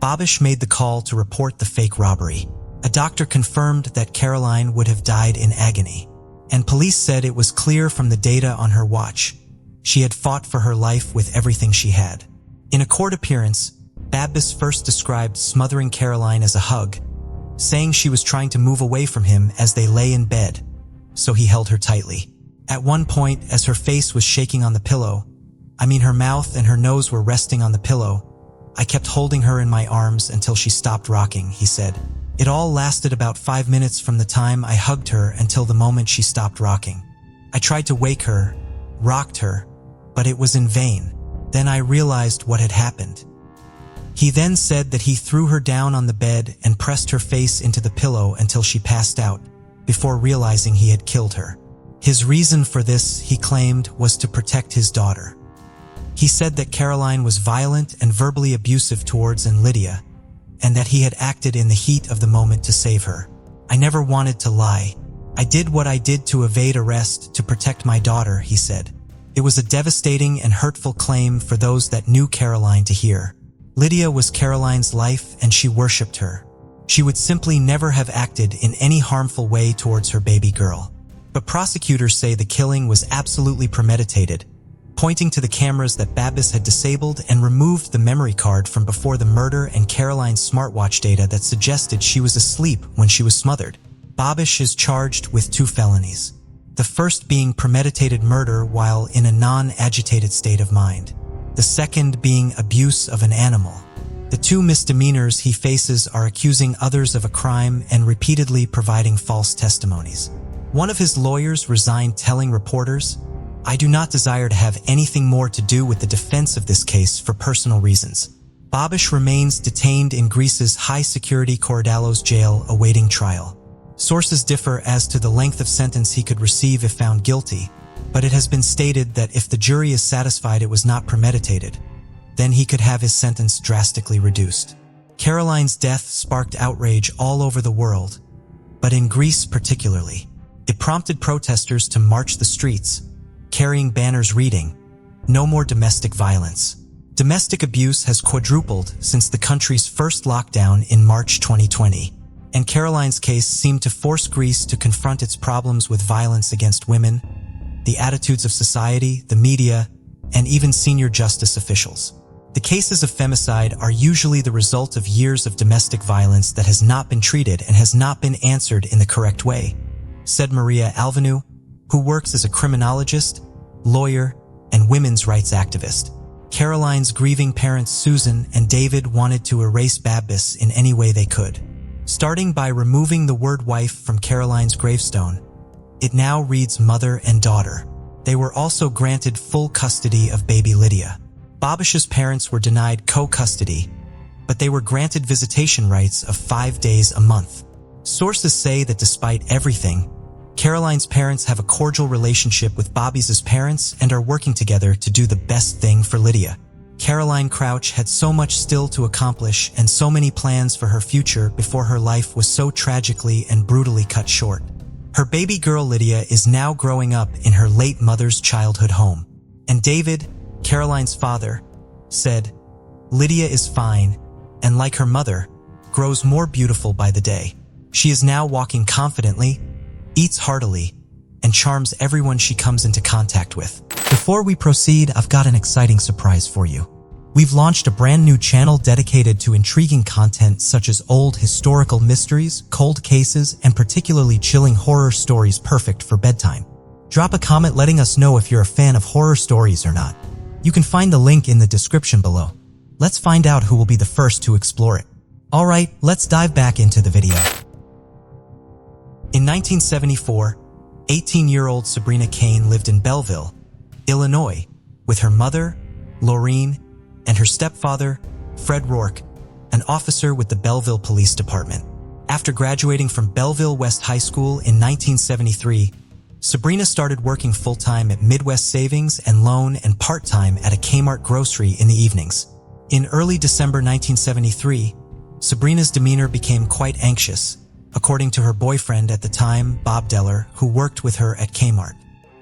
S1: Babish made the call to report the fake robbery. A doctor confirmed that Caroline would have died in agony, and police said it was clear from the data on her watch. She had fought for her life with everything she had. In a court appearance, Babbis first described smothering Caroline as a hug, saying she was trying to move away from him as they lay in bed, so he held her tightly. At one point, as her face was shaking on the pillow, her mouth and her nose were resting on the pillow, I kept holding her in my arms until she stopped rocking, he said. It all lasted about 5 minutes from the time I hugged her until the moment she stopped rocking. I tried to wake her, rocked her, but it was in vain. Then I realized what had happened. He then said that he threw her down on the bed and pressed her face into the pillow until she passed out, before realizing he had killed her. His reason for this, he claimed, was to protect his daughter. He said that Caroline was violent and verbally abusive towards Lydia, and that he had acted in the heat of the moment to save her. I never wanted to lie. I did what I did to evade arrest to protect my daughter, he said. It was a devastating and hurtful claim for those that knew Caroline to hear. Lydia was Caroline's life and she worshipped her. She would simply never have acted in any harmful way towards her baby girl. But prosecutors say the killing was absolutely premeditated, pointing to the cameras that Babbis had disabled and removed the memory card from before the murder and Caroline's smartwatch data that suggested she was asleep when she was smothered. Babish is charged with 2 felonies, the first being premeditated murder while in a non-agitated state of mind, the second being abuse of an animal. The 2 misdemeanors he faces are accusing others of a crime and repeatedly providing false testimonies. One of his lawyers resigned, telling reporters, "I do not desire to have anything more to do with the defense of this case for personal reasons." Babish remains detained in Greece's high-security Korydallos jail awaiting trial. Sources differ as to the length of sentence he could receive if found guilty, but it has been stated that if the jury is satisfied it was not premeditated, then he could have his sentence drastically reduced. Caroline's death sparked outrage all over the world, but in Greece particularly. It prompted protesters to march the streets, carrying banners reading, "No more domestic violence." Domestic abuse has quadrupled since the country's first lockdown in March 2020, and Caroline's case seemed to force Greece to confront its problems with violence against women, the attitudes of society, the media, and even senior justice officials. The cases of femicide are usually the result of years of domestic violence that has not been treated and has not been answered in the correct way, said Maria Alvanu, who works as a criminologist, lawyer, and women's rights activist. Caroline's grieving parents Susan and David wanted to erase Babbis in any way they could, starting by removing the word wife from Caroline's gravestone. It now reads mother and daughter. They were also granted full custody of baby Lydia. Babish's parents were denied co-custody, but they were granted visitation rights of 5 days a month. Sources say that despite everything, Caroline's parents have a cordial relationship with Bobby's parents and are working together to do the best thing for Lydia. Caroline Crouch had so much still to accomplish and so many plans for her future before her life was so tragically and brutally cut short. Her baby girl Lydia is now growing up in her late mother's childhood home. And David, Caroline's father, said, "Lydia is fine, and like her mother, grows more beautiful by the day. She is now walking confidently, eats heartily, and charms everyone she comes into contact with." Before we proceed, I've got an exciting surprise for you. We've launched a brand new channel dedicated to intriguing content such as old historical mysteries, cold cases, and particularly chilling horror stories perfect for bedtime. Drop a comment letting us know if you're a fan of horror stories or not. You can find the link in the description below. Let's find out who will be the first to explore it. Alright, let's dive back into the video. In 1974, 18-year-old Sabrina Cain lived in Belleville, Illinois, with her mother, Laureen, and her stepfather, Fred Rourke, an officer with the Belleville Police Department. After graduating from Belleville West High School in 1973, Sabrina started working full-time at Midwest Savings and Loan and part-time at a Kmart grocery in the evenings. In early December 1973, Sabrina's demeanor became quite anxious, according to her boyfriend at the time, Bob Deller, who worked with her at Kmart.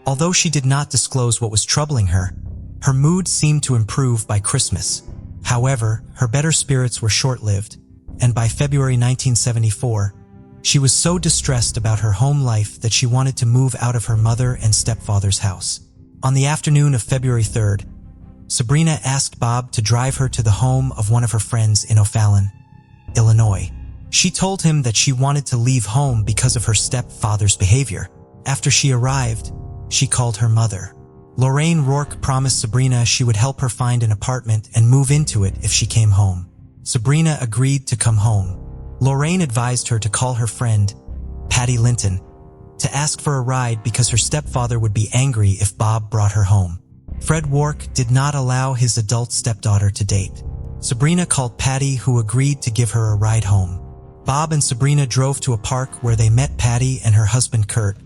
S1: Although she did not disclose what was troubling her, her mood seemed to improve by Christmas. However, her better spirits were short-lived, and by February 1974, she was so distressed about her home life that she wanted to move out of her mother and stepfather's house. On the afternoon of February 3rd, Sabrina asked Bob to drive her to the home of one of her friends in O'Fallon, Illinois. She told him that she wanted to leave home because of her stepfather's behavior. After she arrived, she called her mother. Lorraine Rourke promised Sabrina she would help her find an apartment and move into it if she came home. Sabrina agreed to come home. Lorraine advised her to call her friend, Patty Linton, to ask for a ride because her stepfather would be angry if Bob brought her home. Fred Rourke did not allow his adult stepdaughter to date. Sabrina called Patty, who agreed to give her a ride home. Bob and Sabrina drove to a park where they met Patty and her husband Kurt,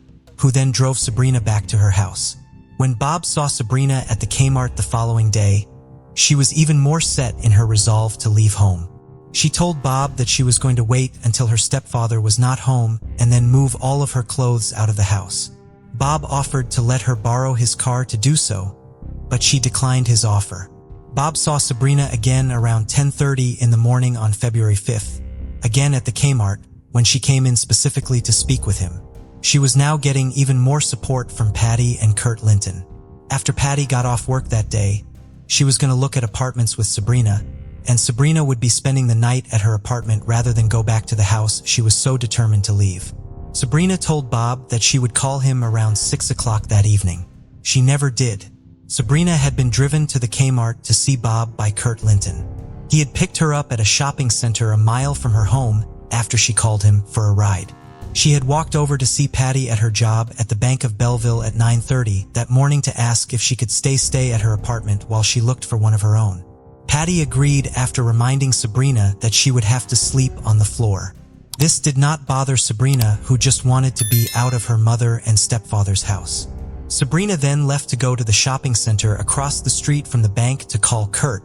S1: who then drove Sabrina back to her house. When Bob saw Sabrina at the Kmart the following day, she was even more set in her resolve to leave home. She told Bob that she was going to wait until her stepfather was not home and then move all of her clothes out of the house. Bob offered to let her borrow his car to do so, but she declined his offer. Bob saw Sabrina again around 10:30 in the morning on February 5th, again at the Kmart, when she came in specifically to speak with him. She was now getting even more support from Patty and Kurt Linton. After Patty got off work that day, she was going to look at apartments with Sabrina, and Sabrina would be spending the night at her apartment rather than go back to the house. She was so determined to leave. Sabrina told Bob that she would call him around 6 o'clock that evening. She never did. Sabrina had been driven to the Kmart to see Bob by Kurt Linton. He had picked her up at a shopping center a mile from her home after she called him for a ride. She had walked over to see Patty at her job at the Bank of Belleville at 9:30 that morning to ask if she could stay at her apartment while she looked for one of her own. Patty agreed after reminding Sabrina that she would have to sleep on the floor. This did not bother Sabrina, who just wanted to be out of her mother and stepfather's house. Sabrina then left to go to the shopping center across the street from the bank to call Kurt,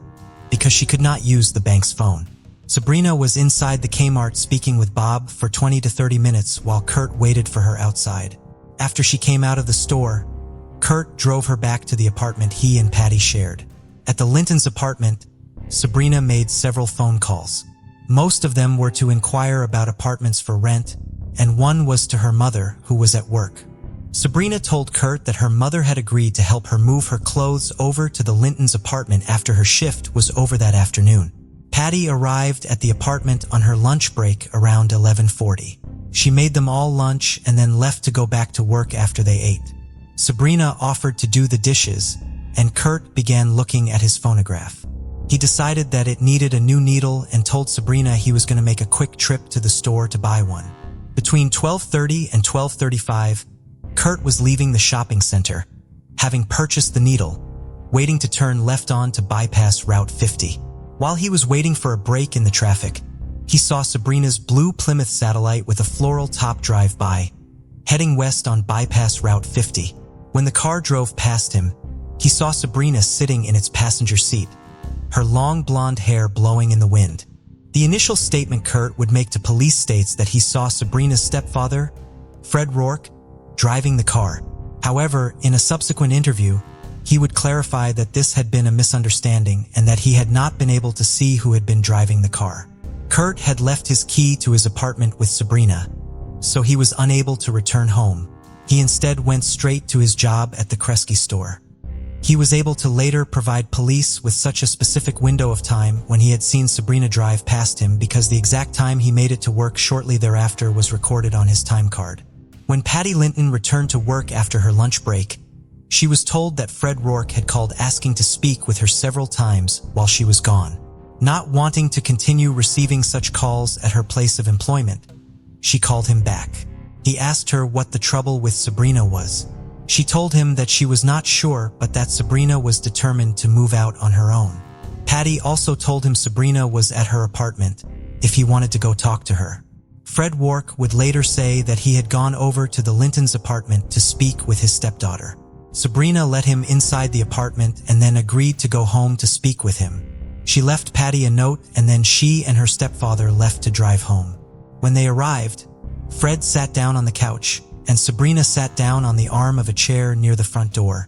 S1: because she could not use the bank's phone. Sabrina was inside the Kmart speaking with Bob for 20 to 30 minutes while Kurt waited for her outside. After she came out of the store, Kurt drove her back to the apartment he and Patty shared. At the Lintons' apartment, Sabrina made several phone calls. Most of them were to inquire about apartments for rent, and one was to her mother, who was at work. Sabrina told Kurt that her mother had agreed to help her move her clothes over to the Lintons' apartment after her shift was over that afternoon. Patty arrived at the apartment on her lunch break around 11:40. She made them all lunch and then left to go back to work after they ate. Sabrina offered to do the dishes, and Kurt began looking at his phonograph. He decided that it needed a new needle and told Sabrina he was going to make a quick trip to the store to buy one. Between 12:30 and 12:35, Kurt was leaving the shopping center, having purchased the needle, waiting to turn left on to bypass Route 50. While he was waiting for a break in the traffic, he saw Sabrina's blue Plymouth Satellite with a floral top drive by, heading west on bypass Route 50. When the car drove past him, he saw Sabrina sitting in its passenger seat, her long blonde hair blowing in the wind. The initial statement Kurt would make to police states that he saw Sabrina's stepfather, Fred Rourke, driving the car. However, in a subsequent interview, he would clarify that this had been a misunderstanding and that he had not been able to see who had been driving the car. Kurt had left his key to his apartment with Sabrina, so he was unable to return home. He instead went straight to his job at the Kresge store. He was able to later provide police with such a specific window of time when he had seen Sabrina drive past him because the exact time he made it to work shortly thereafter was recorded on his time card. When Patty Linton returned to work after her lunch break, she was told that Fred Rourke had called asking to speak with her several times while she was gone. Not wanting to continue receiving such calls at her place of employment, she called him back. He asked her what the trouble with Sabrina was. She told him that she was not sure, but that Sabrina was determined to move out on her own. Patty also told him Sabrina was at her apartment if he wanted to go talk to her. Fred Rourke would later say that he had gone over to the Lintons' apartment to speak with his stepdaughter. Sabrina let him inside the apartment and then agreed to go home to speak with him. She left Patty a note, and then she and her stepfather left to drive home. When they arrived, Fred sat down on the couch, and Sabrina sat down on the arm of a chair near the front door,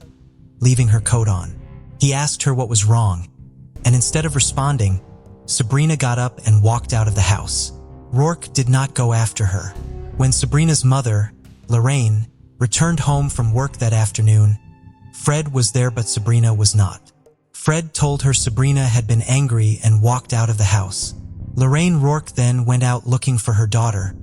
S1: leaving her coat on. He asked her what was wrong, and instead of responding, Sabrina got up and walked out of the house. Rourke did not go after her. When Sabrina's mother, Lorraine, returned home from work that afternoon, Fred was there but Sabrina was not. Fred told her Sabrina had been angry and walked out of the house. Lorraine Rourke then went out looking for her daughter,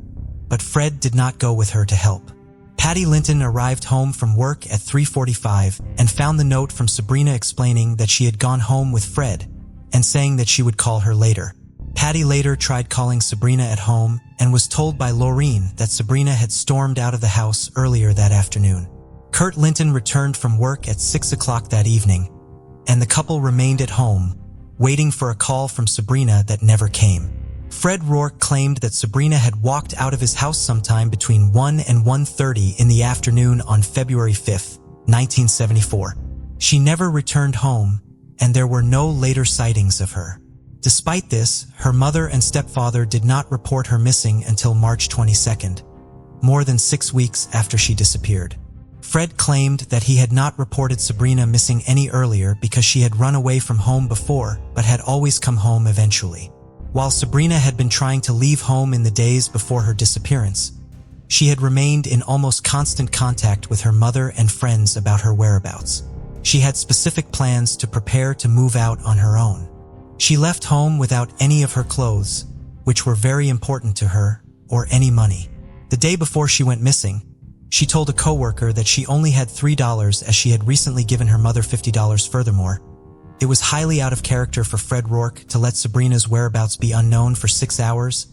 S1: but Fred did not go with her to help. Patty Linton arrived home from work at 3:45 and found the note from Sabrina explaining that she had gone home with Fred and saying that she would call her later. Patty later tried calling Sabrina at home and was told by Lorraine that Sabrina had stormed out of the house earlier that afternoon. Kurt Linton returned from work at 6 o'clock that evening, and the couple remained at home, waiting for a call from Sabrina that never came. Fred Rourke claimed that Sabrina had walked out of his house sometime between 1 and 1:30 in the afternoon on February 5, 1974. She never returned home, and there were no later sightings of her. Despite this, her mother and stepfather did not report her missing until March 22nd, more than 6 weeks after she disappeared. Fred claimed that he had not reported Sabrina missing any earlier because she had run away from home before but had always come home eventually. While Sabrina had been trying to leave home in the days before her disappearance, she had remained in almost constant contact with her mother and friends about her whereabouts. She had specific plans to prepare to move out on her own. She left home without any of her clothes, which were very important to her, or any money. The day before she went missing, she told a coworker that she only had $3 as she had recently given her mother $50 furthermore. It was highly out of character for Fred Rourke to let Sabrina's whereabouts be unknown for 6 hours,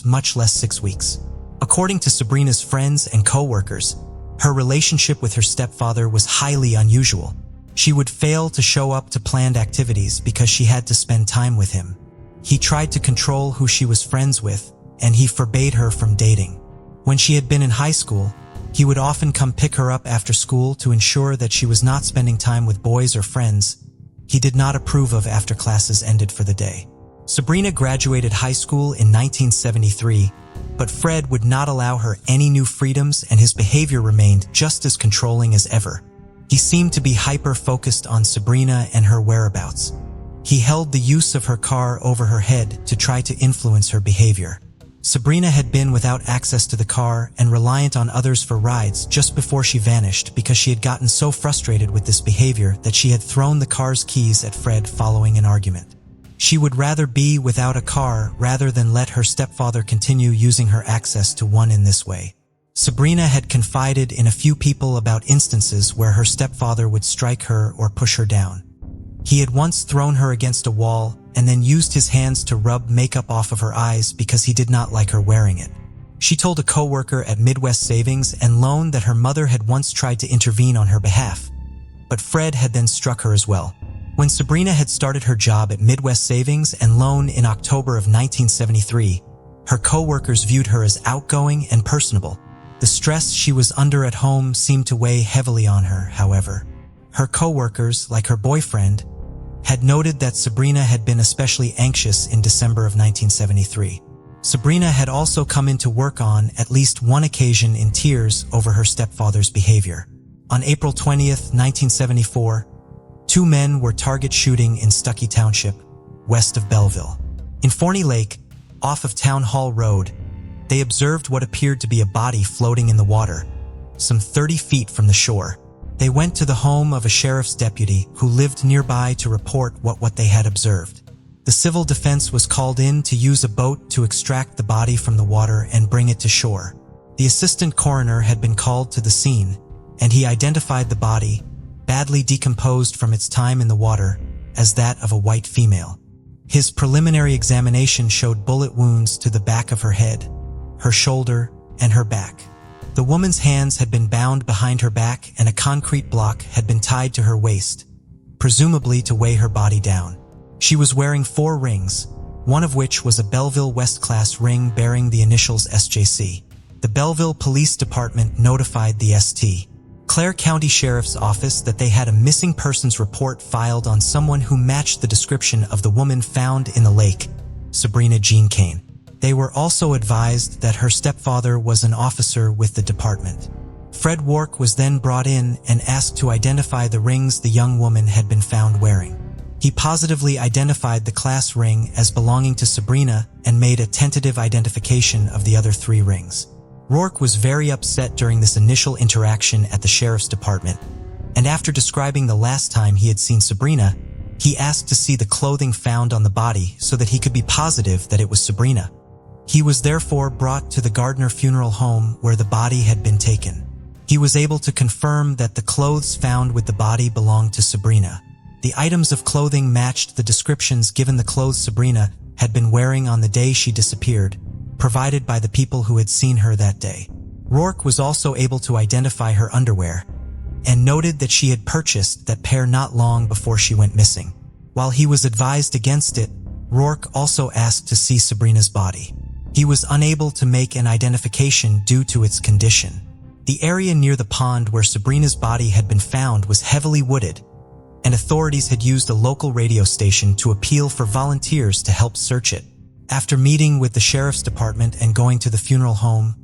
S1: much less 6 weeks. According to Sabrina's friends and coworkers, her relationship with her stepfather was highly unusual. She would fail to show up to planned activities because she had to spend time with him. He tried to control who she was friends with, and he forbade her from dating. When she had been in high school, he would often come pick her up after school to ensure that she was not spending time with boys or friends he did not approve of after classes ended for the day. Sabrina graduated high school in 1973, but Fred would not allow her any new freedoms, and his behavior remained just as controlling as ever. He seemed to be hyper-focused on Sabrina and her whereabouts. He held the use of her car over her head to try to influence her behavior. Sabrina had been without access to the car and reliant on others for rides just before she vanished because she had gotten so frustrated with this behavior that she had thrown the car's keys at Fred following an argument. She would rather be without a car rather than let her stepfather continue using her access to one in this way. Sabrina had confided in a few people about instances where her stepfather would strike her or push her down. He had once thrown her against a wall and then used his hands to rub makeup off of her eyes because he did not like her wearing it. She told a coworker at Midwest Savings and Loan that her mother had once tried to intervene on her behalf, but Fred had then struck her as well. When Sabrina had started her job at Midwest Savings and Loan in October of 1973, her coworkers viewed her as outgoing and personable. The stress she was under at home seemed to weigh heavily on her, however. Her coworkers, like her boyfriend, had noted that Sabrina had been especially anxious in December of 1973. Sabrina had also come into work on at least one occasion in tears over her stepfather's behavior. On April 20th, 1974, 2 men were target shooting in Stuckey Township, west of Belleville. In Forney Lake, off of Town Hall Road, they observed what appeared to be a body floating in the water, some 30 feet from the shore. They went to the home of a sheriff's deputy who lived nearby to report what they had observed. The civil defense was called in to use a boat to extract the body from the water and bring it to shore. The assistant coroner had been called to the scene, and he identified the body, badly decomposed from its time in the water, as that of a white female. His preliminary examination showed bullet wounds to the back of her head, her shoulder, and her back. The woman's hands had been bound behind her back and a concrete block had been tied to her waist, presumably to weigh her body down. She was wearing 4 rings, one of which was a Belleville West class ring bearing the initials SJC. The Belleville Police Department notified the St. Clair County Sheriff's Office that they had a missing persons report filed on someone who matched the description of the woman found in the lake, Sabrina Jean Kane. They were also advised that her stepfather was an officer with the department. Fred Rourke was then brought in and asked to identify the rings the young woman had been found wearing. He positively identified the class ring as belonging to Sabrina and made a tentative identification of the other 3 rings. Rourke was very upset during this initial interaction at the sheriff's department, and after describing the last time he had seen Sabrina, he asked to see the clothing found on the body so that he could be positive that it was Sabrina. He was therefore brought to the Gardner funeral home where the body had been taken. He was able to confirm that the clothes found with the body belonged to Sabrina. The items of clothing matched the descriptions given the clothes Sabrina had been wearing on the day she disappeared, provided by the people who had seen her that day. Rourke was also able to identify her underwear, and noted that she had purchased that pair not long before she went missing. While he was advised against it, Rourke also asked to see Sabrina's body. He was unable to make an identification due to its condition. The area near the pond where Sabrina's body had been found was heavily wooded, and authorities had used a local radio station to appeal for volunteers to help search it. After meeting with the sheriff's department and going to the funeral home,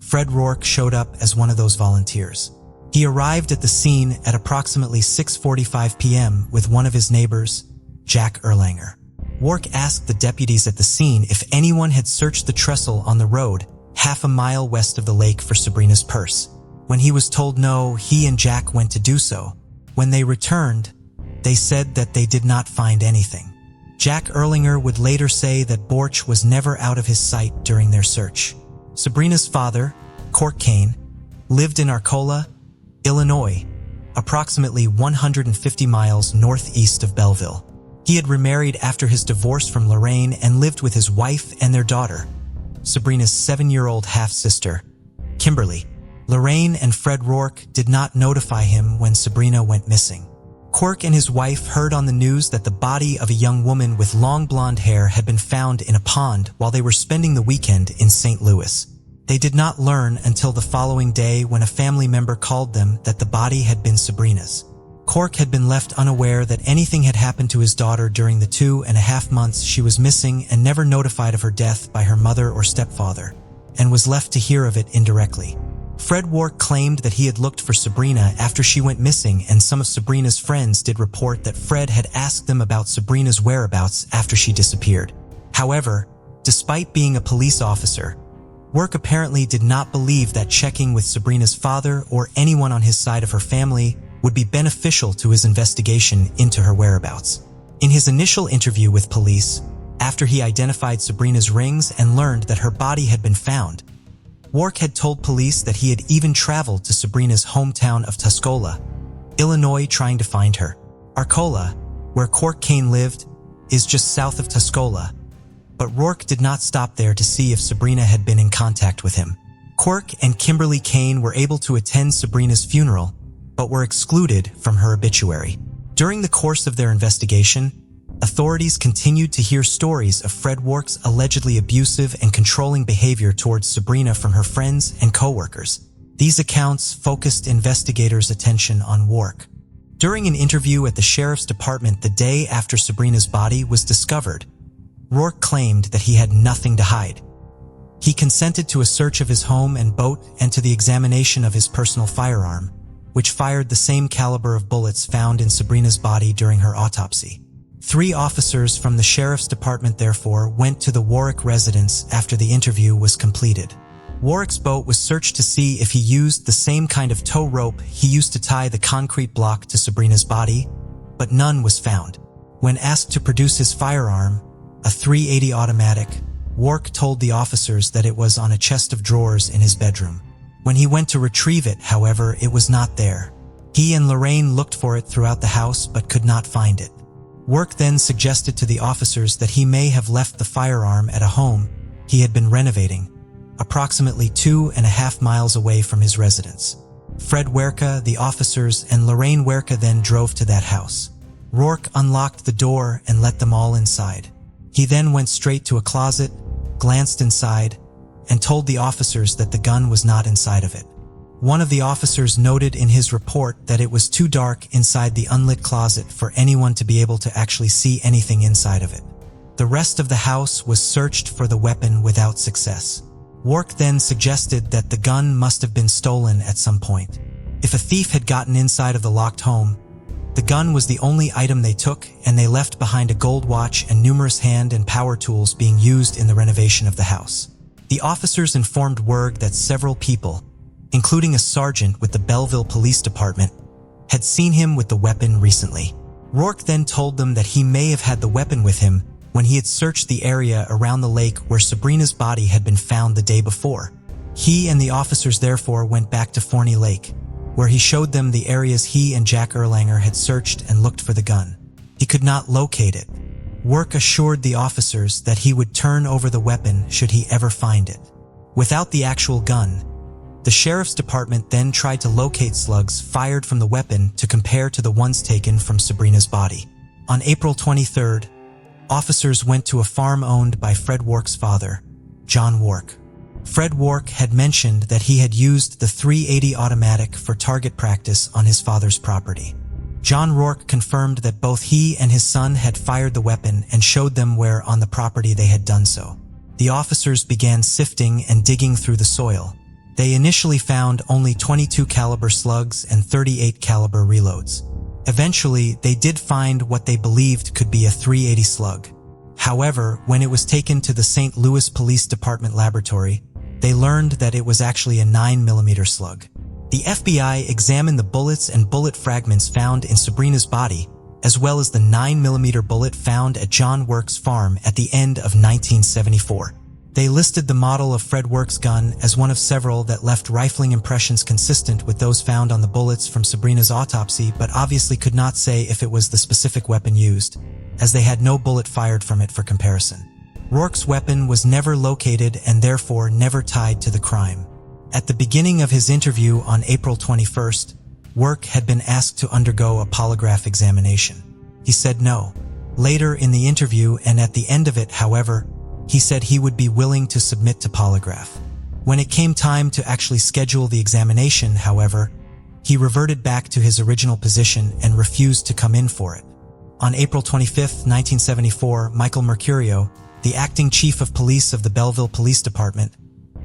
S1: Fred Rourke showed up as one of those volunteers. He arrived at the scene at approximately 6:45 p.m. with one of his neighbors, Jack Erlanger. Rourke asked the deputies at the scene if anyone had searched the trestle on the road half a mile west of the lake for Sabrina's purse. When he was told no, he and Jack went to do so. When they returned, they said that they did not find anything. Jack Erlanger would later say that Borch was never out of his sight during their search. Sabrina's father, Cork Kane, lived in Arcola, Illinois, approximately 150 miles northeast of Belleville. He had remarried after his divorce from Lorraine and lived with his wife and their daughter, Sabrina's 7-year-old half-sister, Kimberly. Lorraine and Fred Rourke did not notify him when Sabrina went missing. Cork and his wife heard on the news that the body of a young woman with long blonde hair had been found in a pond while they were spending the weekend in St. Louis. They did not learn until the following day when a family member called them that the body had been Sabrina's. Cork had been left unaware that anything had happened to his daughter during the 2.5 months she was missing and never notified of her death by her mother or stepfather, and was left to hear of it indirectly. Fred Rourke claimed that he had looked for Sabrina after she went missing, and some of Sabrina's friends did report that Fred had asked them about Sabrina's whereabouts after she disappeared. However, despite being a police officer, Rourke apparently did not believe that checking with Sabrina's father or anyone on his side of her family would be beneficial to his investigation into her whereabouts. In his initial interview with police, after he identified Sabrina's rings and learned that her body had been found, Rourke had told police that he had even traveled to Sabrina's hometown of Tuscola, Illinois, trying to find her. Arcola, where Cork Kane lived, is just south of Tuscola, but Rourke did not stop there to see if Sabrina had been in contact with him. Cork and Kimberly Kane were able to attend Sabrina's funeral, but were excluded from her obituary. During the course of their investigation, authorities continued to hear stories of Fred Rourke's allegedly abusive and controlling behavior towards Sabrina from her friends and co-workers. These accounts focused investigators' attention on Rourke. During an interview at the sheriff's department the day after Sabrina's body was discovered, Rourke claimed that he had nothing to hide. He consented to a search of his home and boat and to the examination of his personal firearm, which fired the same caliber of bullets found in Sabrina's body during her autopsy. 3 officers from the sheriff's department therefore went to the Rourke residence after the interview was completed. Rourke's boat was searched to see if he used the same kind of tow rope he used to tie the concrete block to Sabrina's body, but none was found. When asked to produce his firearm, a .380 automatic, Rourke told the officers that it was on a chest of drawers in his bedroom. When he went to retrieve it, however, it was not there. He and Lorraine looked for it throughout the house but could not find it. Rourke then suggested to the officers that he may have left the firearm at a home he had been renovating, approximately 2.5 miles away from his residence. Fred Werka, the officers, and Lorraine Werka then drove to that house. Rourke unlocked the door and let them all inside. He then went straight to a closet, glanced inside, and told the officers that the gun was not inside of it. One of the officers noted in his report that it was too dark inside the unlit closet for anyone to be able to actually see anything inside of it. The rest of the house was searched for the weapon without success. Rourke then suggested that the gun must have been stolen at some point. If a thief had gotten inside of the locked home, the gun was the only item they took, and they left behind a gold watch and numerous hand and power tools being used in the renovation of the house. The officers informed Rourke that several people, including a sergeant with the Belleville Police Department, had seen him with the weapon recently. Rourke then told them that he may have had the weapon with him when he had searched the area around the lake where Sabrina's body had been found the day before. He and the officers therefore went back to Forney Lake, where he showed them the areas he and Jack Erlanger had searched and looked for the gun. He could not locate it. Rourke assured the officers that he would turn over the weapon should he ever find it. Without the actual gun, the sheriff's department then tried to locate slugs fired from the weapon to compare to the ones taken from Sabrina's body. On April 23rd, officers went to a farm owned by Fred Rourke's father, John Rourke. Fred Rourke had mentioned that he had used the .380 automatic for target practice on his father's property. John Rourke confirmed that both he and his son had fired the weapon and showed them where on the property they had done so. The officers began sifting and digging through the soil. They initially found only .22 caliber slugs and .38 caliber reloads. Eventually, they did find what they believed could be a .380 slug. However, when it was taken to the St. Louis Police Department laboratory, they learned that it was actually a 9mm slug. The FBI examined the bullets and bullet fragments found in Sabrina's body, as well as the 9mm bullet found at John Rourke's farm at the end of 1974. They listed the model of Fred Rourke's gun as one of several that left rifling impressions consistent with those found on the bullets from Sabrina's autopsy, but obviously could not say if it was the specific weapon used, as they had no bullet fired from it for comparison. Rourke's weapon was never located and therefore never tied to the crime. At the beginning of his interview on April 21st, Rourke had been asked to undergo a polygraph examination. He said no. Later in the interview and at the end of it, however, he said he would be willing to submit to polygraph. When it came time to actually schedule the examination, however, he reverted back to his original position and refused to come in for it. On April 25, 1974, Michael Mercurio, the acting chief of police of the Belleville Police Department,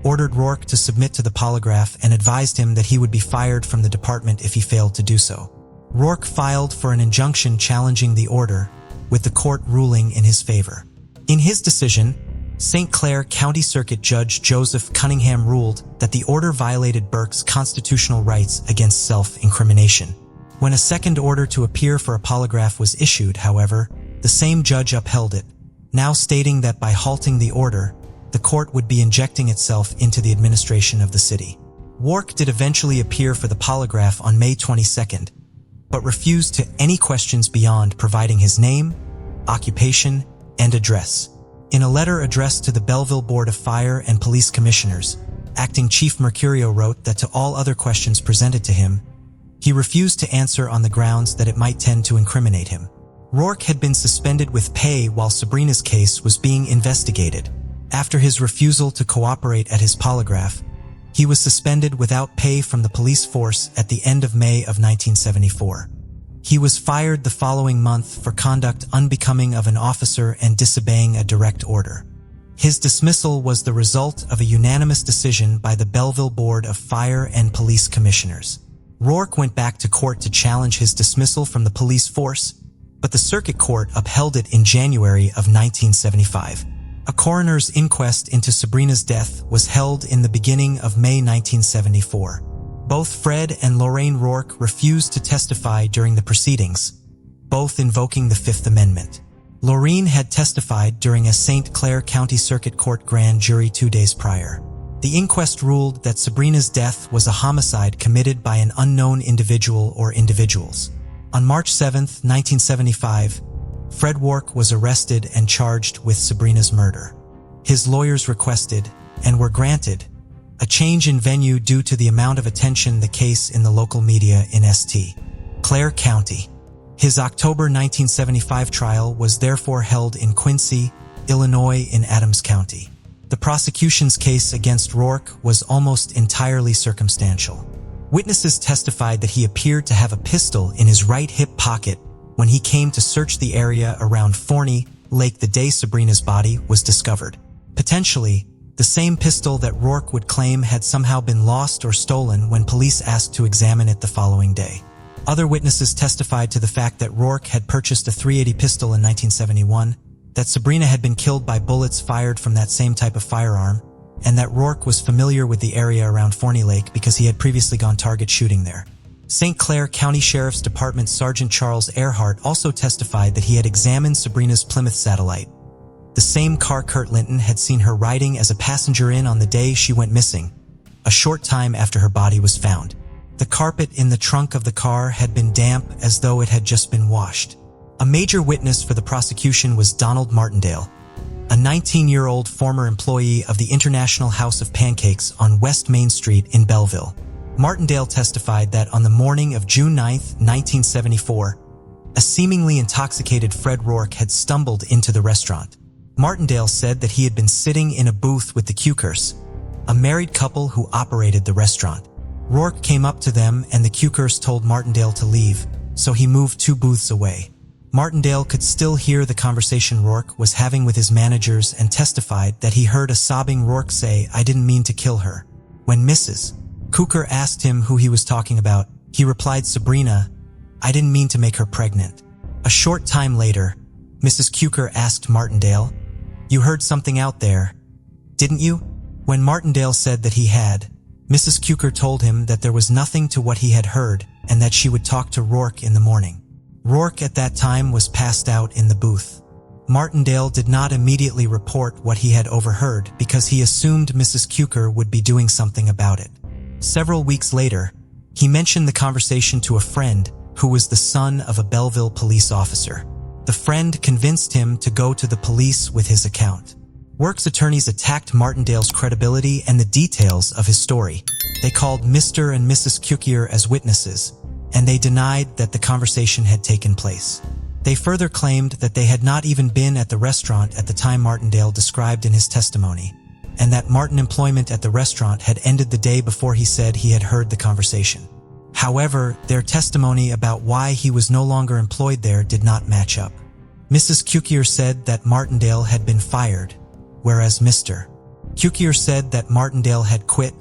S1: ordered Rourke to submit to the polygraph and advised him that he would be fired from the department if he failed to do so. Rourke filed for an injunction challenging the order, with the court ruling in his favor. In his decision, St. Clair County Circuit Judge Joseph Cunningham ruled that the order violated Burke's constitutional rights against self-incrimination. When a second order to appear for a polygraph was issued, however, the same judge upheld it, now stating that by halting the order, the court would be injecting itself into the administration of the city. Rourke did eventually appear for the polygraph on May 22nd, but refused to any questions beyond providing his name, occupation, and address. In a letter addressed to the Belleville Board of Fire and Police Commissioners, Acting Chief Mercurio wrote that to all other questions presented to him, he refused to answer on the grounds that it might tend to incriminate him. Rourke had been suspended with pay while Sabrina's case was being investigated. After his refusal to cooperate at his polygraph, he was suspended without pay from the police force at the end of May of 1974. He was fired the following month for conduct unbecoming of an officer and disobeying a direct order. His dismissal was the result of a unanimous decision by the Belleville Board of Fire and Police Commissioners. Rourke went back to court to challenge his dismissal from the police force, but the circuit court upheld it in January of 1975. A coroner's inquest into Sabrina's death was held in the beginning of May 1974. Both Fred and Lorraine Rourke refused to testify during the proceedings, both invoking the Fifth Amendment. Lorene had testified during a St. Clair County Circuit Court grand jury 2 days prior. The inquest ruled that Sabrina's death was a homicide committed by an unknown individual or individuals. On March 7, 1975, Fred Rourke was arrested and charged with Sabrina's murder. His lawyers requested, and were granted, a change in venue due to the amount of attention the case in the local media in St. Clair County. His October 1975 trial was therefore held in Quincy, Illinois in Adams County. The prosecution's case against Rourke was almost entirely circumstantial. Witnesses testified that he appeared to have a pistol in his right hip pocket when he came to search the area around Forney Lake the day Sabrina's body was discovered. Potentially, the same pistol that Rourke would claim had somehow been lost or stolen when police asked to examine it the following day. Other witnesses testified to the fact that Rourke had purchased a .380 pistol in 1971, that Sabrina had been killed by bullets fired from that same type of firearm, and that Rourke was familiar with the area around Forney Lake because he had previously gone target shooting there. St. Clair County Sheriff's Department Sergeant Charles Earhart also testified that he had examined Sabrina's Plymouth Satellite, the same car Kurt Linton had seen her riding as a passenger in on the day she went missing, a short time after her body was found. The carpet in the trunk of the car had been damp as though it had just been washed. A major witness for the prosecution was Donald Martindale, a 19-year-old former employee of the International House of Pancakes on West Main Street in Belleville. Martindale testified that on the morning of June 9, 1974, a seemingly intoxicated Fred Rourke had stumbled into the restaurant. Martindale said that he had been sitting in a booth with the Cukers, a married couple who operated the restaurant. Rourke came up to them and the Cukers told Martindale to leave, so he moved 2 booths away. Martindale could still hear the conversation Rourke was having with his managers and testified that he heard a sobbing Rourke say, "I didn't mean to kill her." When Mrs. Cuker asked him who he was talking about, he replied, "Sabrina, I didn't mean to make her pregnant." A short time later, Mrs. Cuker asked Martindale, "You heard something out there, didn't you?" When Martindale said that he had, Mrs. Cuker told him that there was nothing to what he had heard and that she would talk to Rourke in the morning. Rourke at that time was passed out in the booth. Martindale did not immediately report what he had overheard because he assumed Mrs. Cuker would be doing something about it. Several weeks later, he mentioned the conversation to a friend who was the son of a Belleville police officer. The friend convinced him to go to the police with his account. Rourke's attorneys attacked Martindale's credibility and the details of his story. They called Mr. and Mrs. Cukier as witnesses, and they denied that the conversation had taken place. They further claimed that they had not even been at the restaurant at the time Martindale described in his testimony, and that Martin employment at the restaurant had ended the day before he said he had heard the conversation. However, their testimony about why he was no longer employed there did not match up. Mrs. Cukier said that Martindale had been fired, whereas Mr. Cukier said that Martindale had quit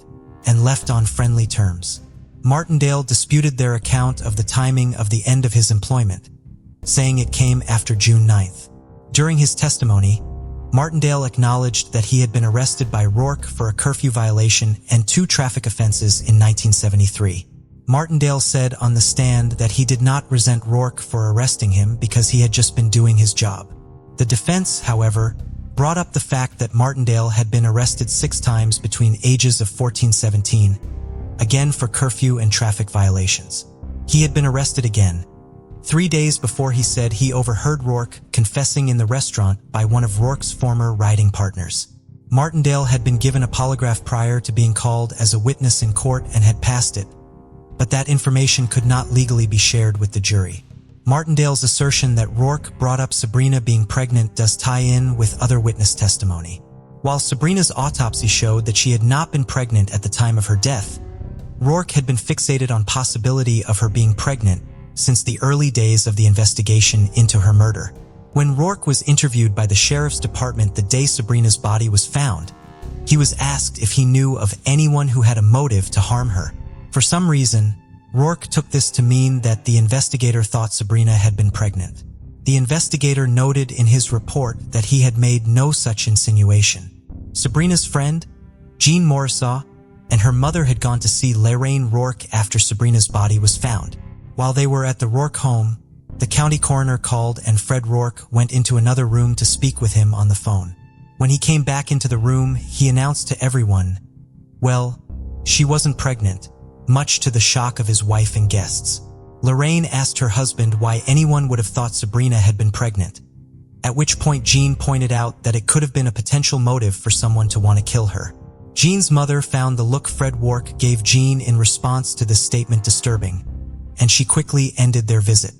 S1: and left on friendly terms. Martindale disputed their account of the timing of the end of his employment, saying it came after June 9th. During his testimony, Martindale acknowledged that he had been arrested by Rourke for a curfew violation and 2 traffic offenses in 1973. Martindale said on the stand that he did not resent Rourke for arresting him because he had just been doing his job. The defense, however, brought up the fact that Martindale had been arrested 6 times between ages of 14 and 17, again for curfew and traffic violations. He had been arrested again 3 days before he said he overheard Rourke confessing in the restaurant by one of Rourke's former riding partners. Martindale had been given a polygraph prior to being called as a witness in court and had passed it, but that information could not legally be shared with the jury. Martindale's assertion that Rourke brought up Sabrina being pregnant does tie in with other witness testimony. While Sabrina's autopsy showed that she had not been pregnant at the time of her death, Rourke had been fixated on possibility of her being pregnant since the early days of the investigation into her murder. When Rourke was interviewed by the sheriff's department the day Sabrina's body was found, he was asked if he knew of anyone who had a motive to harm her. For some reason, Rourke took this to mean that the investigator thought Sabrina had been pregnant. The investigator noted in his report that he had made no such insinuation. Sabrina's friend, Jean Morrissaw, and her mother had gone to see Lorraine Rourke after Sabrina's body was found. While they were at the Rourke home, The county coroner called and Fred Rourke went into another room to speak with him on the phone. When he came back into the room, he announced to everyone, well, she wasn't pregnant, much to the shock of his wife and guests. Lorraine asked her husband why anyone would have thought Sabrina had been pregnant, at which point Jean pointed out that it could have been a potential motive for someone to want to kill her. Jean's mother found the look Fred Rourke gave Jean in response to this statement disturbing, and she quickly ended their visit.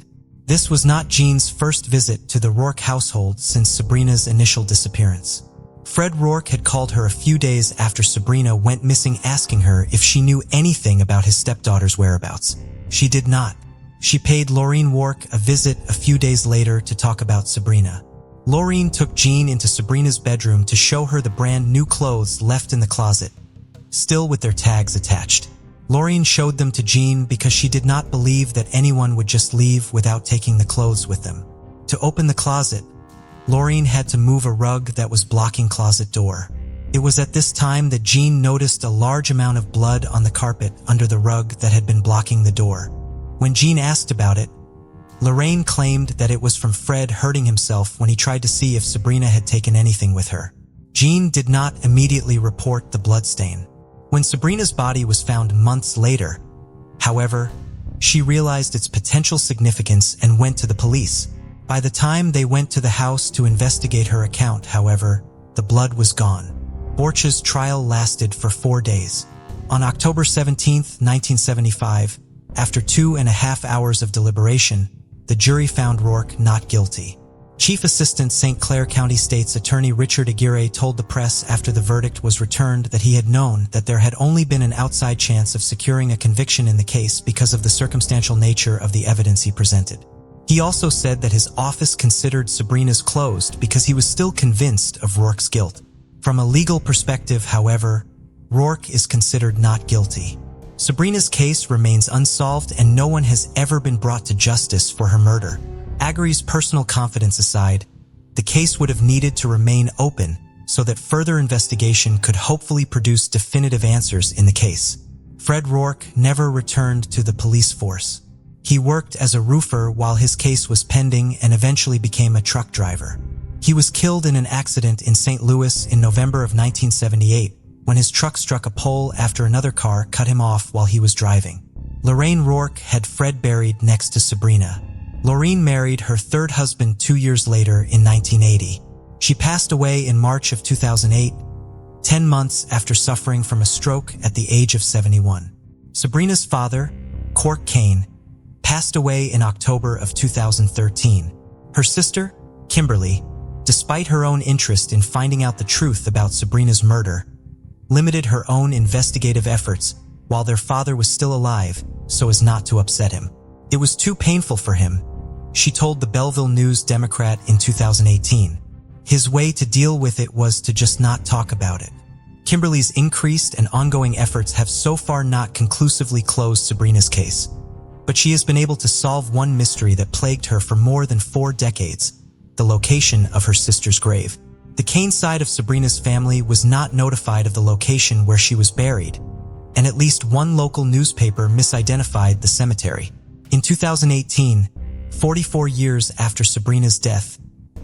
S1: This was not Jean's first visit to the Rourke household since Sabrina's initial disappearance. Fred Rourke had called her a few days after Sabrina went missing, asking her if she knew anything about his stepdaughter's whereabouts. She did not. She paid Laureen Rourke a visit a few days later to talk about Sabrina. Laureen took Jean into Sabrina's bedroom to show her the brand new clothes left in the closet, still with their tags attached. Laureen showed them to Jean because she did not believe that anyone would just leave without taking the clothes with them. To open the closet, Laureen had to move a rug that was blocking closet door. It was at this time that Jean noticed a large amount of blood on the carpet under the rug that had been blocking the door. When Jean asked about it, Lorraine claimed that it was from Fred hurting himself when he tried to see if Sabrina had taken anything with her. Jean did not immediately report the bloodstain. When Sabrina's body was found months later, however, she realized its potential significance and went to the police. By the time they went to the house to investigate her account, however, the blood was gone. Borch's trial lasted for 4 days. On October 17, 1975, after 2.5 hours of deliberation, the jury found Rourke not guilty. Chief Assistant St. Clair County State's Attorney Richard Aguirre told the press after the verdict was returned that he had known that there had only been an outside chance of securing a conviction in the case because of the circumstantial nature of the evidence he presented. He also said that his office considered Sabrina's closed because he was still convinced of Rourke's guilt. From a legal perspective, however, Rourke is considered not guilty. Sabrina's case remains unsolved and no one has ever been brought to justice for her murder. Aguirre's personal confidence aside, the case would have needed to remain open so that further investigation could hopefully produce definitive answers in the case. Fred Rourke never returned to the police force. He worked as a roofer while his case was pending and eventually became a truck driver. He was killed in an accident in St. Louis in November of 1978 when his truck struck a pole after another car cut him off while he was driving. Lorraine Rourke had Fred buried next to Sabrina. Lorraine married her third husband 2 years later in 1980. She passed away in March of 2008, 10 months after suffering from a stroke at the age of 71. Sabrina's father, Cork Kane, passed away in October of 2013. Her sister, Kimberly, despite her own interest in finding out the truth about Sabrina's murder, limited her own investigative efforts while their father was still alive so as not to upset him. It was too painful for him, she told the Belleville News-Democrat in 2018. His way to deal with it was to just not talk about it. Kimberly's increased and ongoing efforts have so far not conclusively closed Sabrina's case, but she has been able to solve one mystery that plagued her for more than 4 decades, the location of her sister's grave. The Kane side of Sabrina's family was not notified of the location where she was buried, and at least one local newspaper misidentified the cemetery. In 2018, 44 years after Sabrina's death,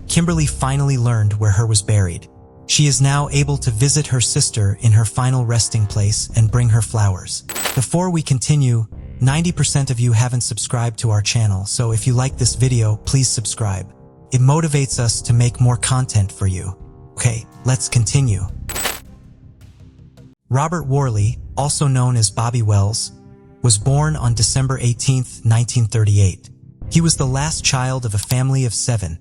S1: Kimberly finally learned where her was buried. She is now able to visit her sister in her final resting place and bring her flowers. Before we continue, 90% of you haven't subscribed to our channel, so if you like this video, please subscribe. It motivates us to make more content for you. Okay, let's continue. Robert Worley, also known as Bobby Wells, was born on December 18, 1938. He was the last child of a family of 7,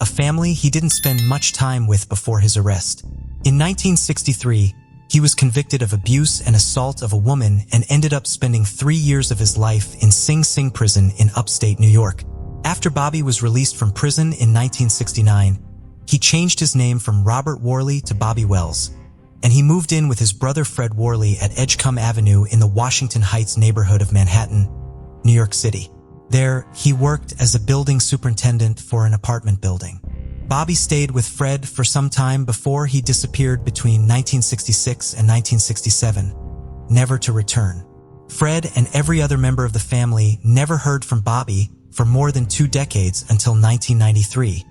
S1: a family he didn't spend much time with before his arrest. In 1963, he was convicted of abuse and assault of a woman and ended up spending 3 years of his life in Sing Sing prison in upstate New York. After Bobby was released from prison in 1969, he changed his name from Robert Worley to Bobby Wells, and he moved in with his brother Fred Worley at Edgecombe Avenue in the Washington Heights neighborhood of Manhattan, New York City. There, he worked as a building superintendent for an apartment building. Bobby stayed with Fred for some time before he disappeared between 1966 and 1967, never to return. Fred and every other member of the family never heard from Bobby for more than 2 decades until 1993,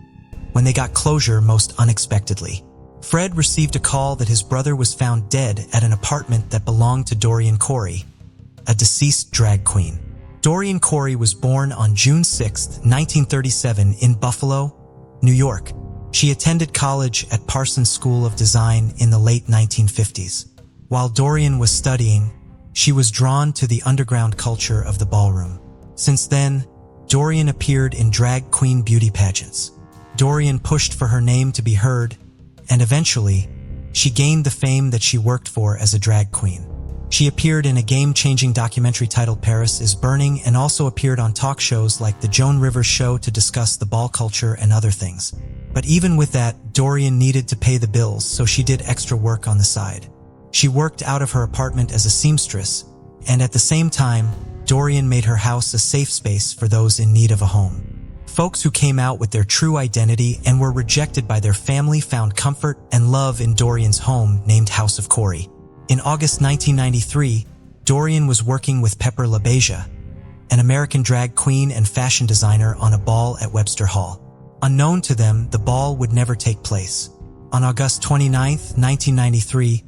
S1: when they got closure most unexpectedly. Fred received a call that his brother was found dead at an apartment that belonged to Dorian Corey, a deceased drag queen. Dorian Corey was born on June 6, 1937 in Buffalo, New York. She attended college at Parsons School of Design in the late 1950s. While Dorian was studying, she was drawn to the underground culture of the ballroom. Since then, Dorian appeared in drag queen beauty pageants. Dorian pushed for her name to be heard, and eventually, she gained the fame that she worked for as a drag queen. She appeared in a game-changing documentary titled Paris is Burning and also appeared on talk shows like The Joan Rivers Show to discuss the ball culture and other things. But even with that, Dorian needed to pay the bills, so she did extra work on the side. She worked out of her apartment as a seamstress, and at the same time, Dorian made her house a safe space for those in need of a home. Folks who came out with their true identity and were rejected by their family found comfort and love in Dorian's home named House of Corey. In August 1993, Dorian was working with Pepper LaBeija, an American drag queen and fashion designer, on a ball at Webster Hall. Unknown to them, the ball would never take place. On August 29, 1993,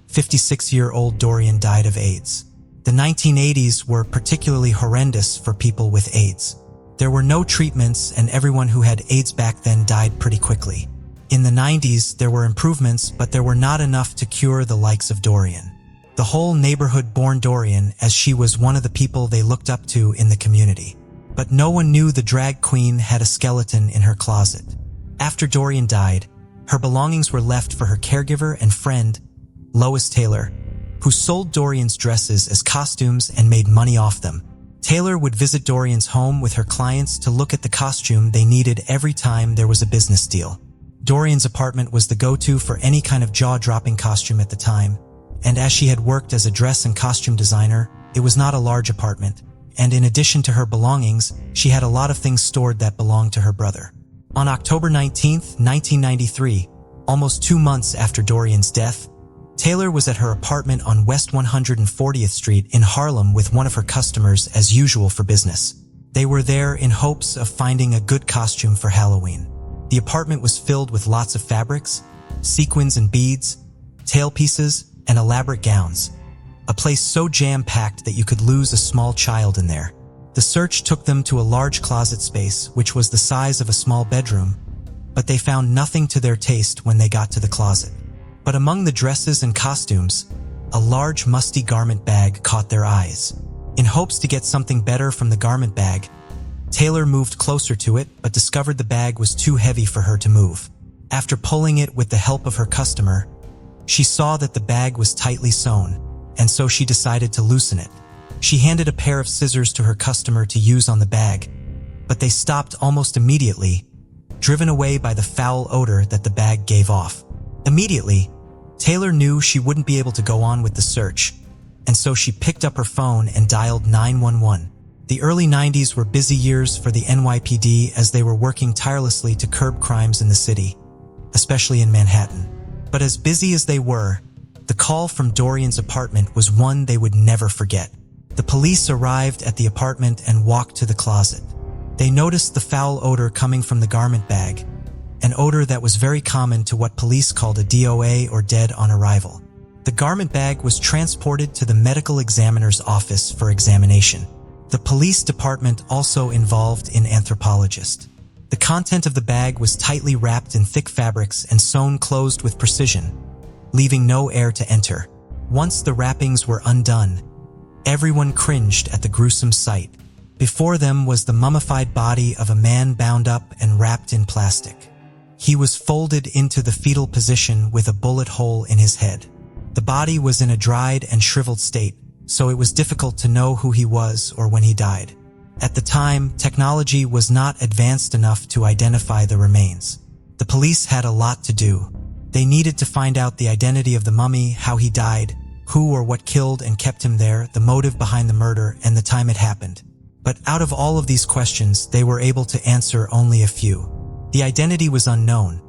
S1: 56-year-old Dorian died of AIDS. The 1980s were particularly horrendous for people with AIDS. There were no treatments, and everyone who had AIDS back then died pretty quickly. In the 90s, there were improvements, but there were not enough to cure the likes of Dorian. The whole neighborhood mourned Dorian, as she was one of the people they looked up to in the community. But no one knew the drag queen had a skeleton in her closet. After Dorian died, her belongings were left for her caregiver and friend, Lois Taylor, who sold Dorian's dresses as costumes and made money off them. Taylor would visit Dorian's home with her clients to look at the costume they needed every time there was a business deal. Dorian's apartment was the go-to for any kind of jaw-dropping costume at the time, and as she had worked as a dress and costume designer, it was not a large apartment, and in addition to her belongings, she had a lot of things stored that belonged to her brother. On October 19, 1993, almost 2 months after Dorian's death, Taylor was at her apartment on West 140th Street in Harlem with one of her customers as usual for business. They were there in hopes of finding a good costume for Halloween. The apartment was filled with lots of fabrics, sequins and beads, tailpieces, and elaborate gowns. A place so jam-packed that you could lose a small child in there. The search took them to a large closet space, which was the size of a small bedroom, but they found nothing to their taste when they got to the closet. But among the dresses and costumes, a large musty garment bag caught their eyes. In hopes to get something better from the garment bag, Taylor moved closer to it but discovered the bag was too heavy for her to move. After pulling it with the help of her customer, she saw that the bag was tightly sewn, and so she decided to loosen it. She handed a pair of scissors to her customer to use on the bag, but they stopped almost immediately, driven away by the foul odor that the bag gave off. Immediately, Taylor knew she wouldn't be able to go on with the search, and so she picked up her phone and dialed 911. The early 90s were busy years for the NYPD as they were working tirelessly to curb crimes in the city, especially in Manhattan. But as busy as they were, the call from Dorian's apartment was one they would never forget. The police arrived at the apartment and walked to the closet. They noticed the foul odor coming from the garment bag, an odor that was very common to what police called a DOA or dead on arrival. The garment bag was transported to the medical examiner's office for examination. The police department also involved an anthropologist. The content of the bag was tightly wrapped in thick fabrics and sewn closed with precision, leaving no air to enter. Once the wrappings were undone, everyone cringed at the gruesome sight. Before them was the mummified body of a man bound up and wrapped in plastic. He was folded into the fetal position with a bullet hole in his head. The body was in a dried and shriveled state, so it was difficult to know who he was or when he died. At the time, technology was not advanced enough to identify the remains. The police had a lot to do. They needed to find out the identity of the mummy, how he died, who or what killed and kept him there, the motive behind the murder, and the time it happened. But out of all of these questions, they were able to answer only a few. The identity was unknown,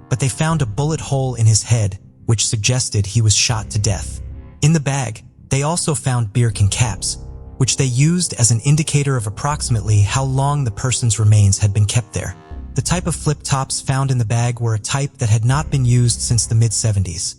S1: but they found a bullet hole in his head, which suggested he was shot to death. In the bag, they also found beer can caps, which they used as an indicator of approximately how long the person's remains had been kept there. The type of flip-tops found in the bag were a type that had not been used since the mid-70s,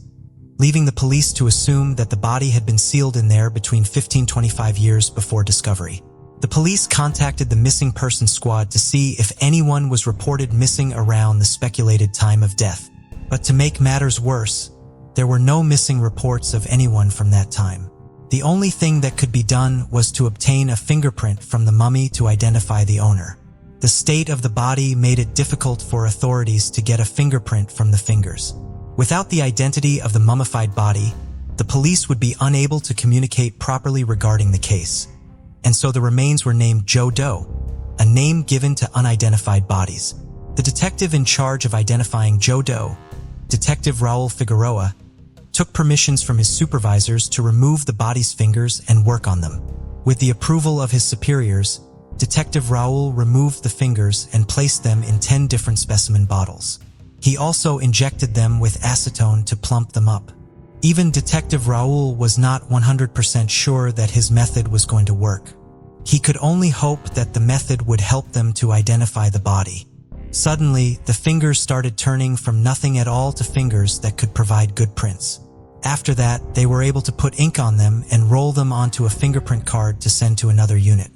S1: leaving the police to assume that the body had been sealed in there between 15-25 years before discovery. The police contacted the missing person squad to see if anyone was reported missing around the speculated time of death. But to make matters worse, there were no missing reports of anyone from that time. The only thing that could be done was to obtain a fingerprint from the mummy to identify the owner. The state of the body made it difficult for authorities to get a fingerprint from the fingers. Without the identity of the mummified body, the police would be unable to communicate properly regarding the case. And so the remains were named Joe Doe, a name given to unidentified bodies. The detective in charge of identifying Joe Doe, Detective Raul Figueroa, took permissions from his supervisors to remove the body's fingers and work on them. With the approval of his superiors, Detective Raul removed the fingers and placed them in 10 different specimen bottles. He also injected them with acetone to plump them up. Even Detective Raul was not 100% sure that his method was going to work. He could only hope that the method would help them to identify the body. Suddenly, the fingers started turning from nothing at all to fingers that could provide good prints. After that, they were able to put ink on them and roll them onto a fingerprint card to send to another unit.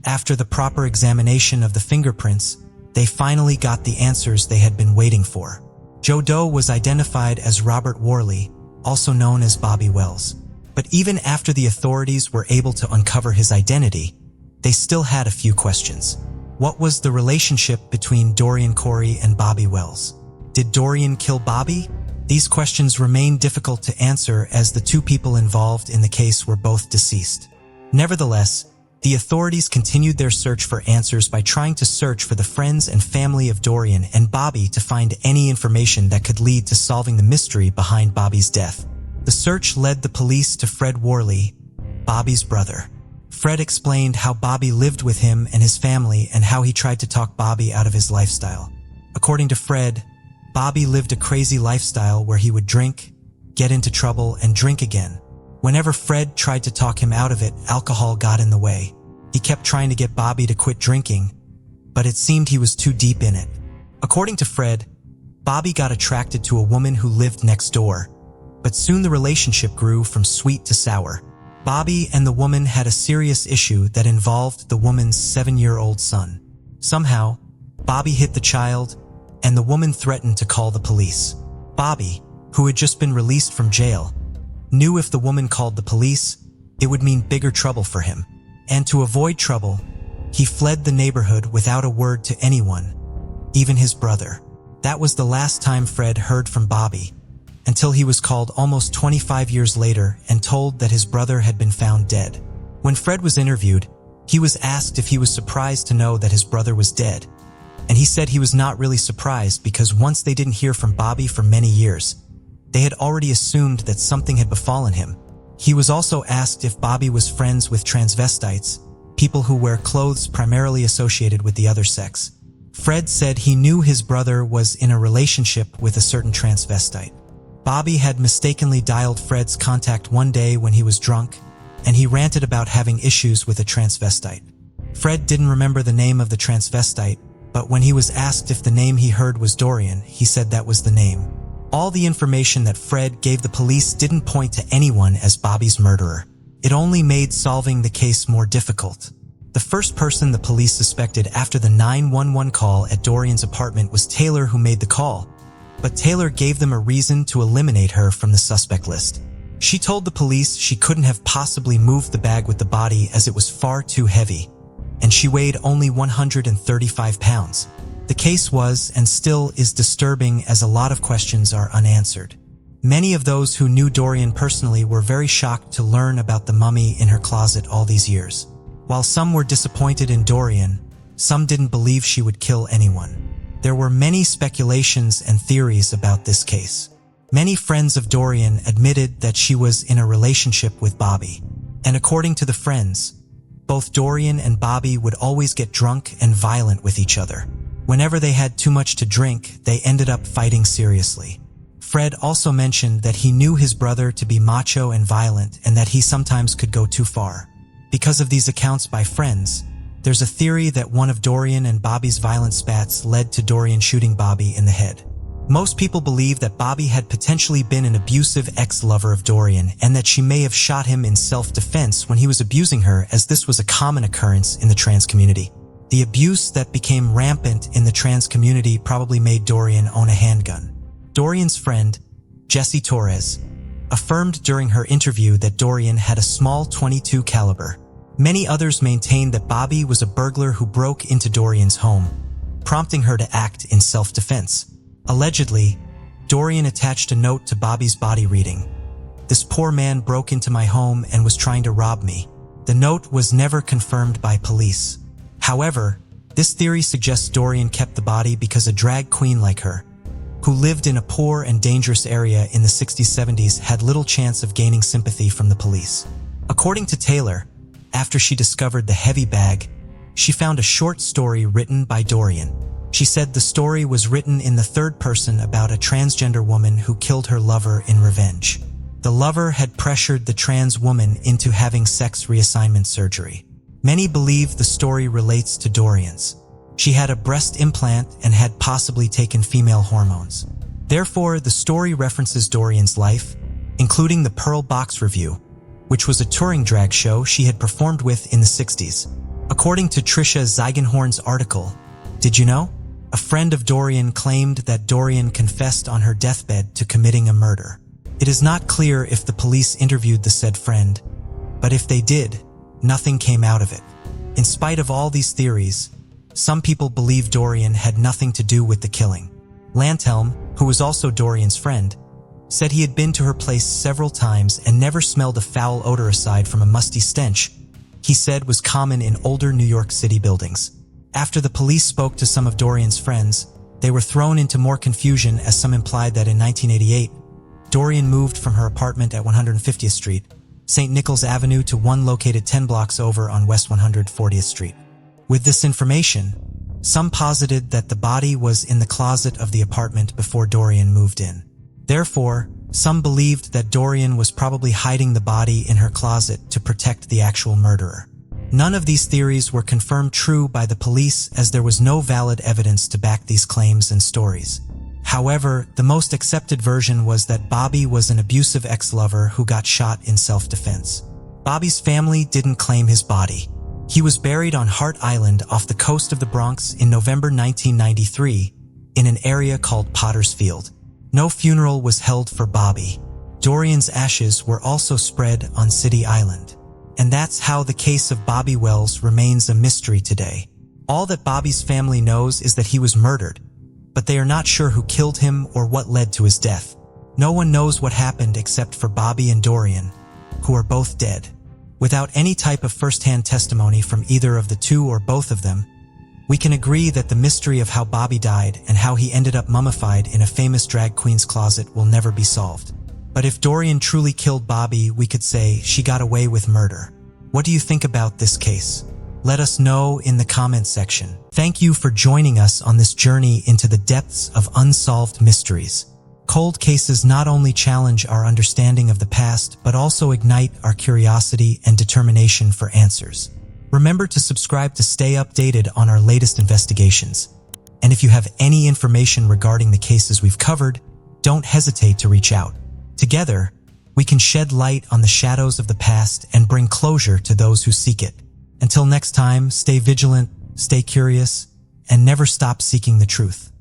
S1: After the proper examination of the fingerprints, they finally got the answers they had been waiting for. Joe Doe was identified as Robert Worley, also known as Bobby Wells. But even after the authorities were able to uncover his identity, they still had a few questions. What was the relationship between Dorian Corey and Bobby Wells? Did Dorian kill Bobby? These questions remain difficult to answer as the two people involved in the case were both deceased. Nevertheless, the authorities continued their search for answers by trying to search for the friends and family of Dorian and Bobby to find any information that could lead to solving the mystery behind Bobby's death. The search led the police to Fred Worley, Bobby's brother. Fred explained how Bobby lived with him and his family and how he tried to talk Bobby out of his lifestyle. According to Fred, Bobby lived a crazy lifestyle where he would drink, get into trouble, and drink again. Whenever Fred tried to talk him out of it, alcohol got in the way. He kept trying to get Bobby to quit drinking, but it seemed he was too deep in it. According to Fred, Bobby got attracted to a woman who lived next door, but soon the relationship grew from sweet to sour. Bobby and the woman had a serious issue that involved the woman's 7-year-old son. Somehow, Bobby hit the child, and the woman threatened to call the police. Bobby, who had just been released from jail, knew if the woman called the police, it would mean bigger trouble for him. And to avoid trouble, he fled the neighborhood without a word to anyone, even his brother. That was the last time Fred heard from Bobby, until he was called almost 25 years later and told that his brother had been found dead. When Fred was interviewed, he was asked if he was surprised to know that his brother was dead, and he said he was not really surprised because once they didn't hear from Bobby for many years, they had already assumed that something had befallen him. He was also asked if Bobby was friends with transvestites, people who wear clothes primarily associated with the other sex. Fred said he knew his brother was in a relationship with a certain transvestite. Bobby had mistakenly dialed Fred's contact one day when he was drunk, and he ranted about having issues with a transvestite. Fred didn't remember the name of the transvestite, but when he was asked if the name he heard was Dorian, he said that was the name. All the information that Fred gave the police didn't point to anyone as Bobby's murderer. It only made solving the case more difficult. The first person the police suspected after the 911 call at Dorian's apartment was Taylor, who made the call, but Taylor gave them a reason to eliminate her from the suspect list. She told the police she couldn't have possibly moved the bag with the body as it was far too heavy, and she weighed only 135 pounds. The case was, and still is, disturbing as a lot of questions are unanswered. Many of those who knew Dorian personally were very shocked to learn about the mummy in her closet all these years. While some were disappointed in Dorian, some didn't believe she would kill anyone. There were many speculations and theories about this case. Many friends of Dorian admitted that she was in a relationship with Bobby, and according to the friends, both Dorian and Bobby would always get drunk and violent with each other. Whenever they had too much to drink, they ended up fighting seriously. Fred also mentioned that he knew his brother to be macho and violent and that he sometimes could go too far. Because of these accounts by friends, there's a theory that one of Dorian and Bobby's violent spats led to Dorian shooting Bobby in the head. Most people believe that Bobby had potentially been an abusive ex-lover of Dorian and that she may have shot him in self-defense when he was abusing her, as this was a common occurrence in the trans community. The abuse that became rampant in the trans community probably made Dorian own a handgun. Dorian's friend, Jessie Torres, affirmed during her interview that Dorian had a small .22 caliber. Many others maintained that Bobby was a burglar who broke into Dorian's home, prompting her to act in self-defense. Allegedly, Dorian attached a note to Bobby's body reading, "This poor man broke into my home and was trying to rob me." The note was never confirmed by police. However, this theory suggests Dorian kept the body because a drag queen like her, who lived in a poor and dangerous area in the 60s-70s, had little chance of gaining sympathy from the police. According to Taylor, after she discovered the heavy bag, she found a short story written by Dorian. She said the story was written in the third person about a transgender woman who killed her lover in revenge. The lover had pressured the trans woman into having sex reassignment surgery. Many believe the story relates to Dorian's. She had a breast implant and had possibly taken female hormones. Therefore, the story references Dorian's life, including the Pearl Box Review, which was a touring drag show she had performed with in the 60s. According to Tricia Zeigenhorn's article, Did You Know?, a friend of Dorian claimed that Dorian confessed on her deathbed to committing a murder. It is not clear if the police interviewed the said friend, but if they did, nothing came out of it. In spite of all these theories, some people believe Dorian had nothing to do with the killing. Lanthelm, who was also Dorian's friend, said he had been to her place several times and never smelled a foul odor aside from a musty stench he said was common in older New York City buildings. After the police spoke to some of Dorian's friends, they were thrown into more confusion, as some implied that in 1988, Dorian moved from her apartment at 150th Street, St. Nicholas Avenue, to one located 10 blocks over on West 140th Street. With this information, some posited that the body was in the closet of the apartment before Dorian moved in. Therefore, some believed that Dorian was probably hiding the body in her closet to protect the actual murderer. None of these theories were confirmed true by the police, as there was no valid evidence to back these claims and stories. However, the most accepted version was that Bobby was an abusive ex-lover who got shot in self-defense. Bobby's family didn't claim his body. He was buried on Hart Island off the coast of the Bronx in November 1993 in an area called Potter's Field. No funeral was held for Bobby. Dorian's ashes were also spread on City Island. And that's how the case of Bobby Wells remains a mystery today. All that Bobby's family knows is that he was murdered, but they are not sure who killed him or what led to his death. No one knows what happened except for Bobby and Dorian, who are both dead. Without any type of first-hand testimony from either of the two or both of them, we can agree that the mystery of how Bobby died and how he ended up mummified in a famous drag queen's closet will never be solved. But if Dorian truly killed Bobby, we could say she got away with murder. What do you think about this case? Let us know in the comments section. Thank you for joining us on this journey into the depths of unsolved mysteries. Cold cases not only challenge our understanding of the past, but also ignite our curiosity and determination for answers. Remember to subscribe to stay updated on our latest investigations. And if you have any information regarding the cases we've covered, don't hesitate to reach out. Together, we can shed light on the shadows of the past and bring closure to those who seek it. Until next time, stay vigilant, stay curious, and never stop seeking the truth.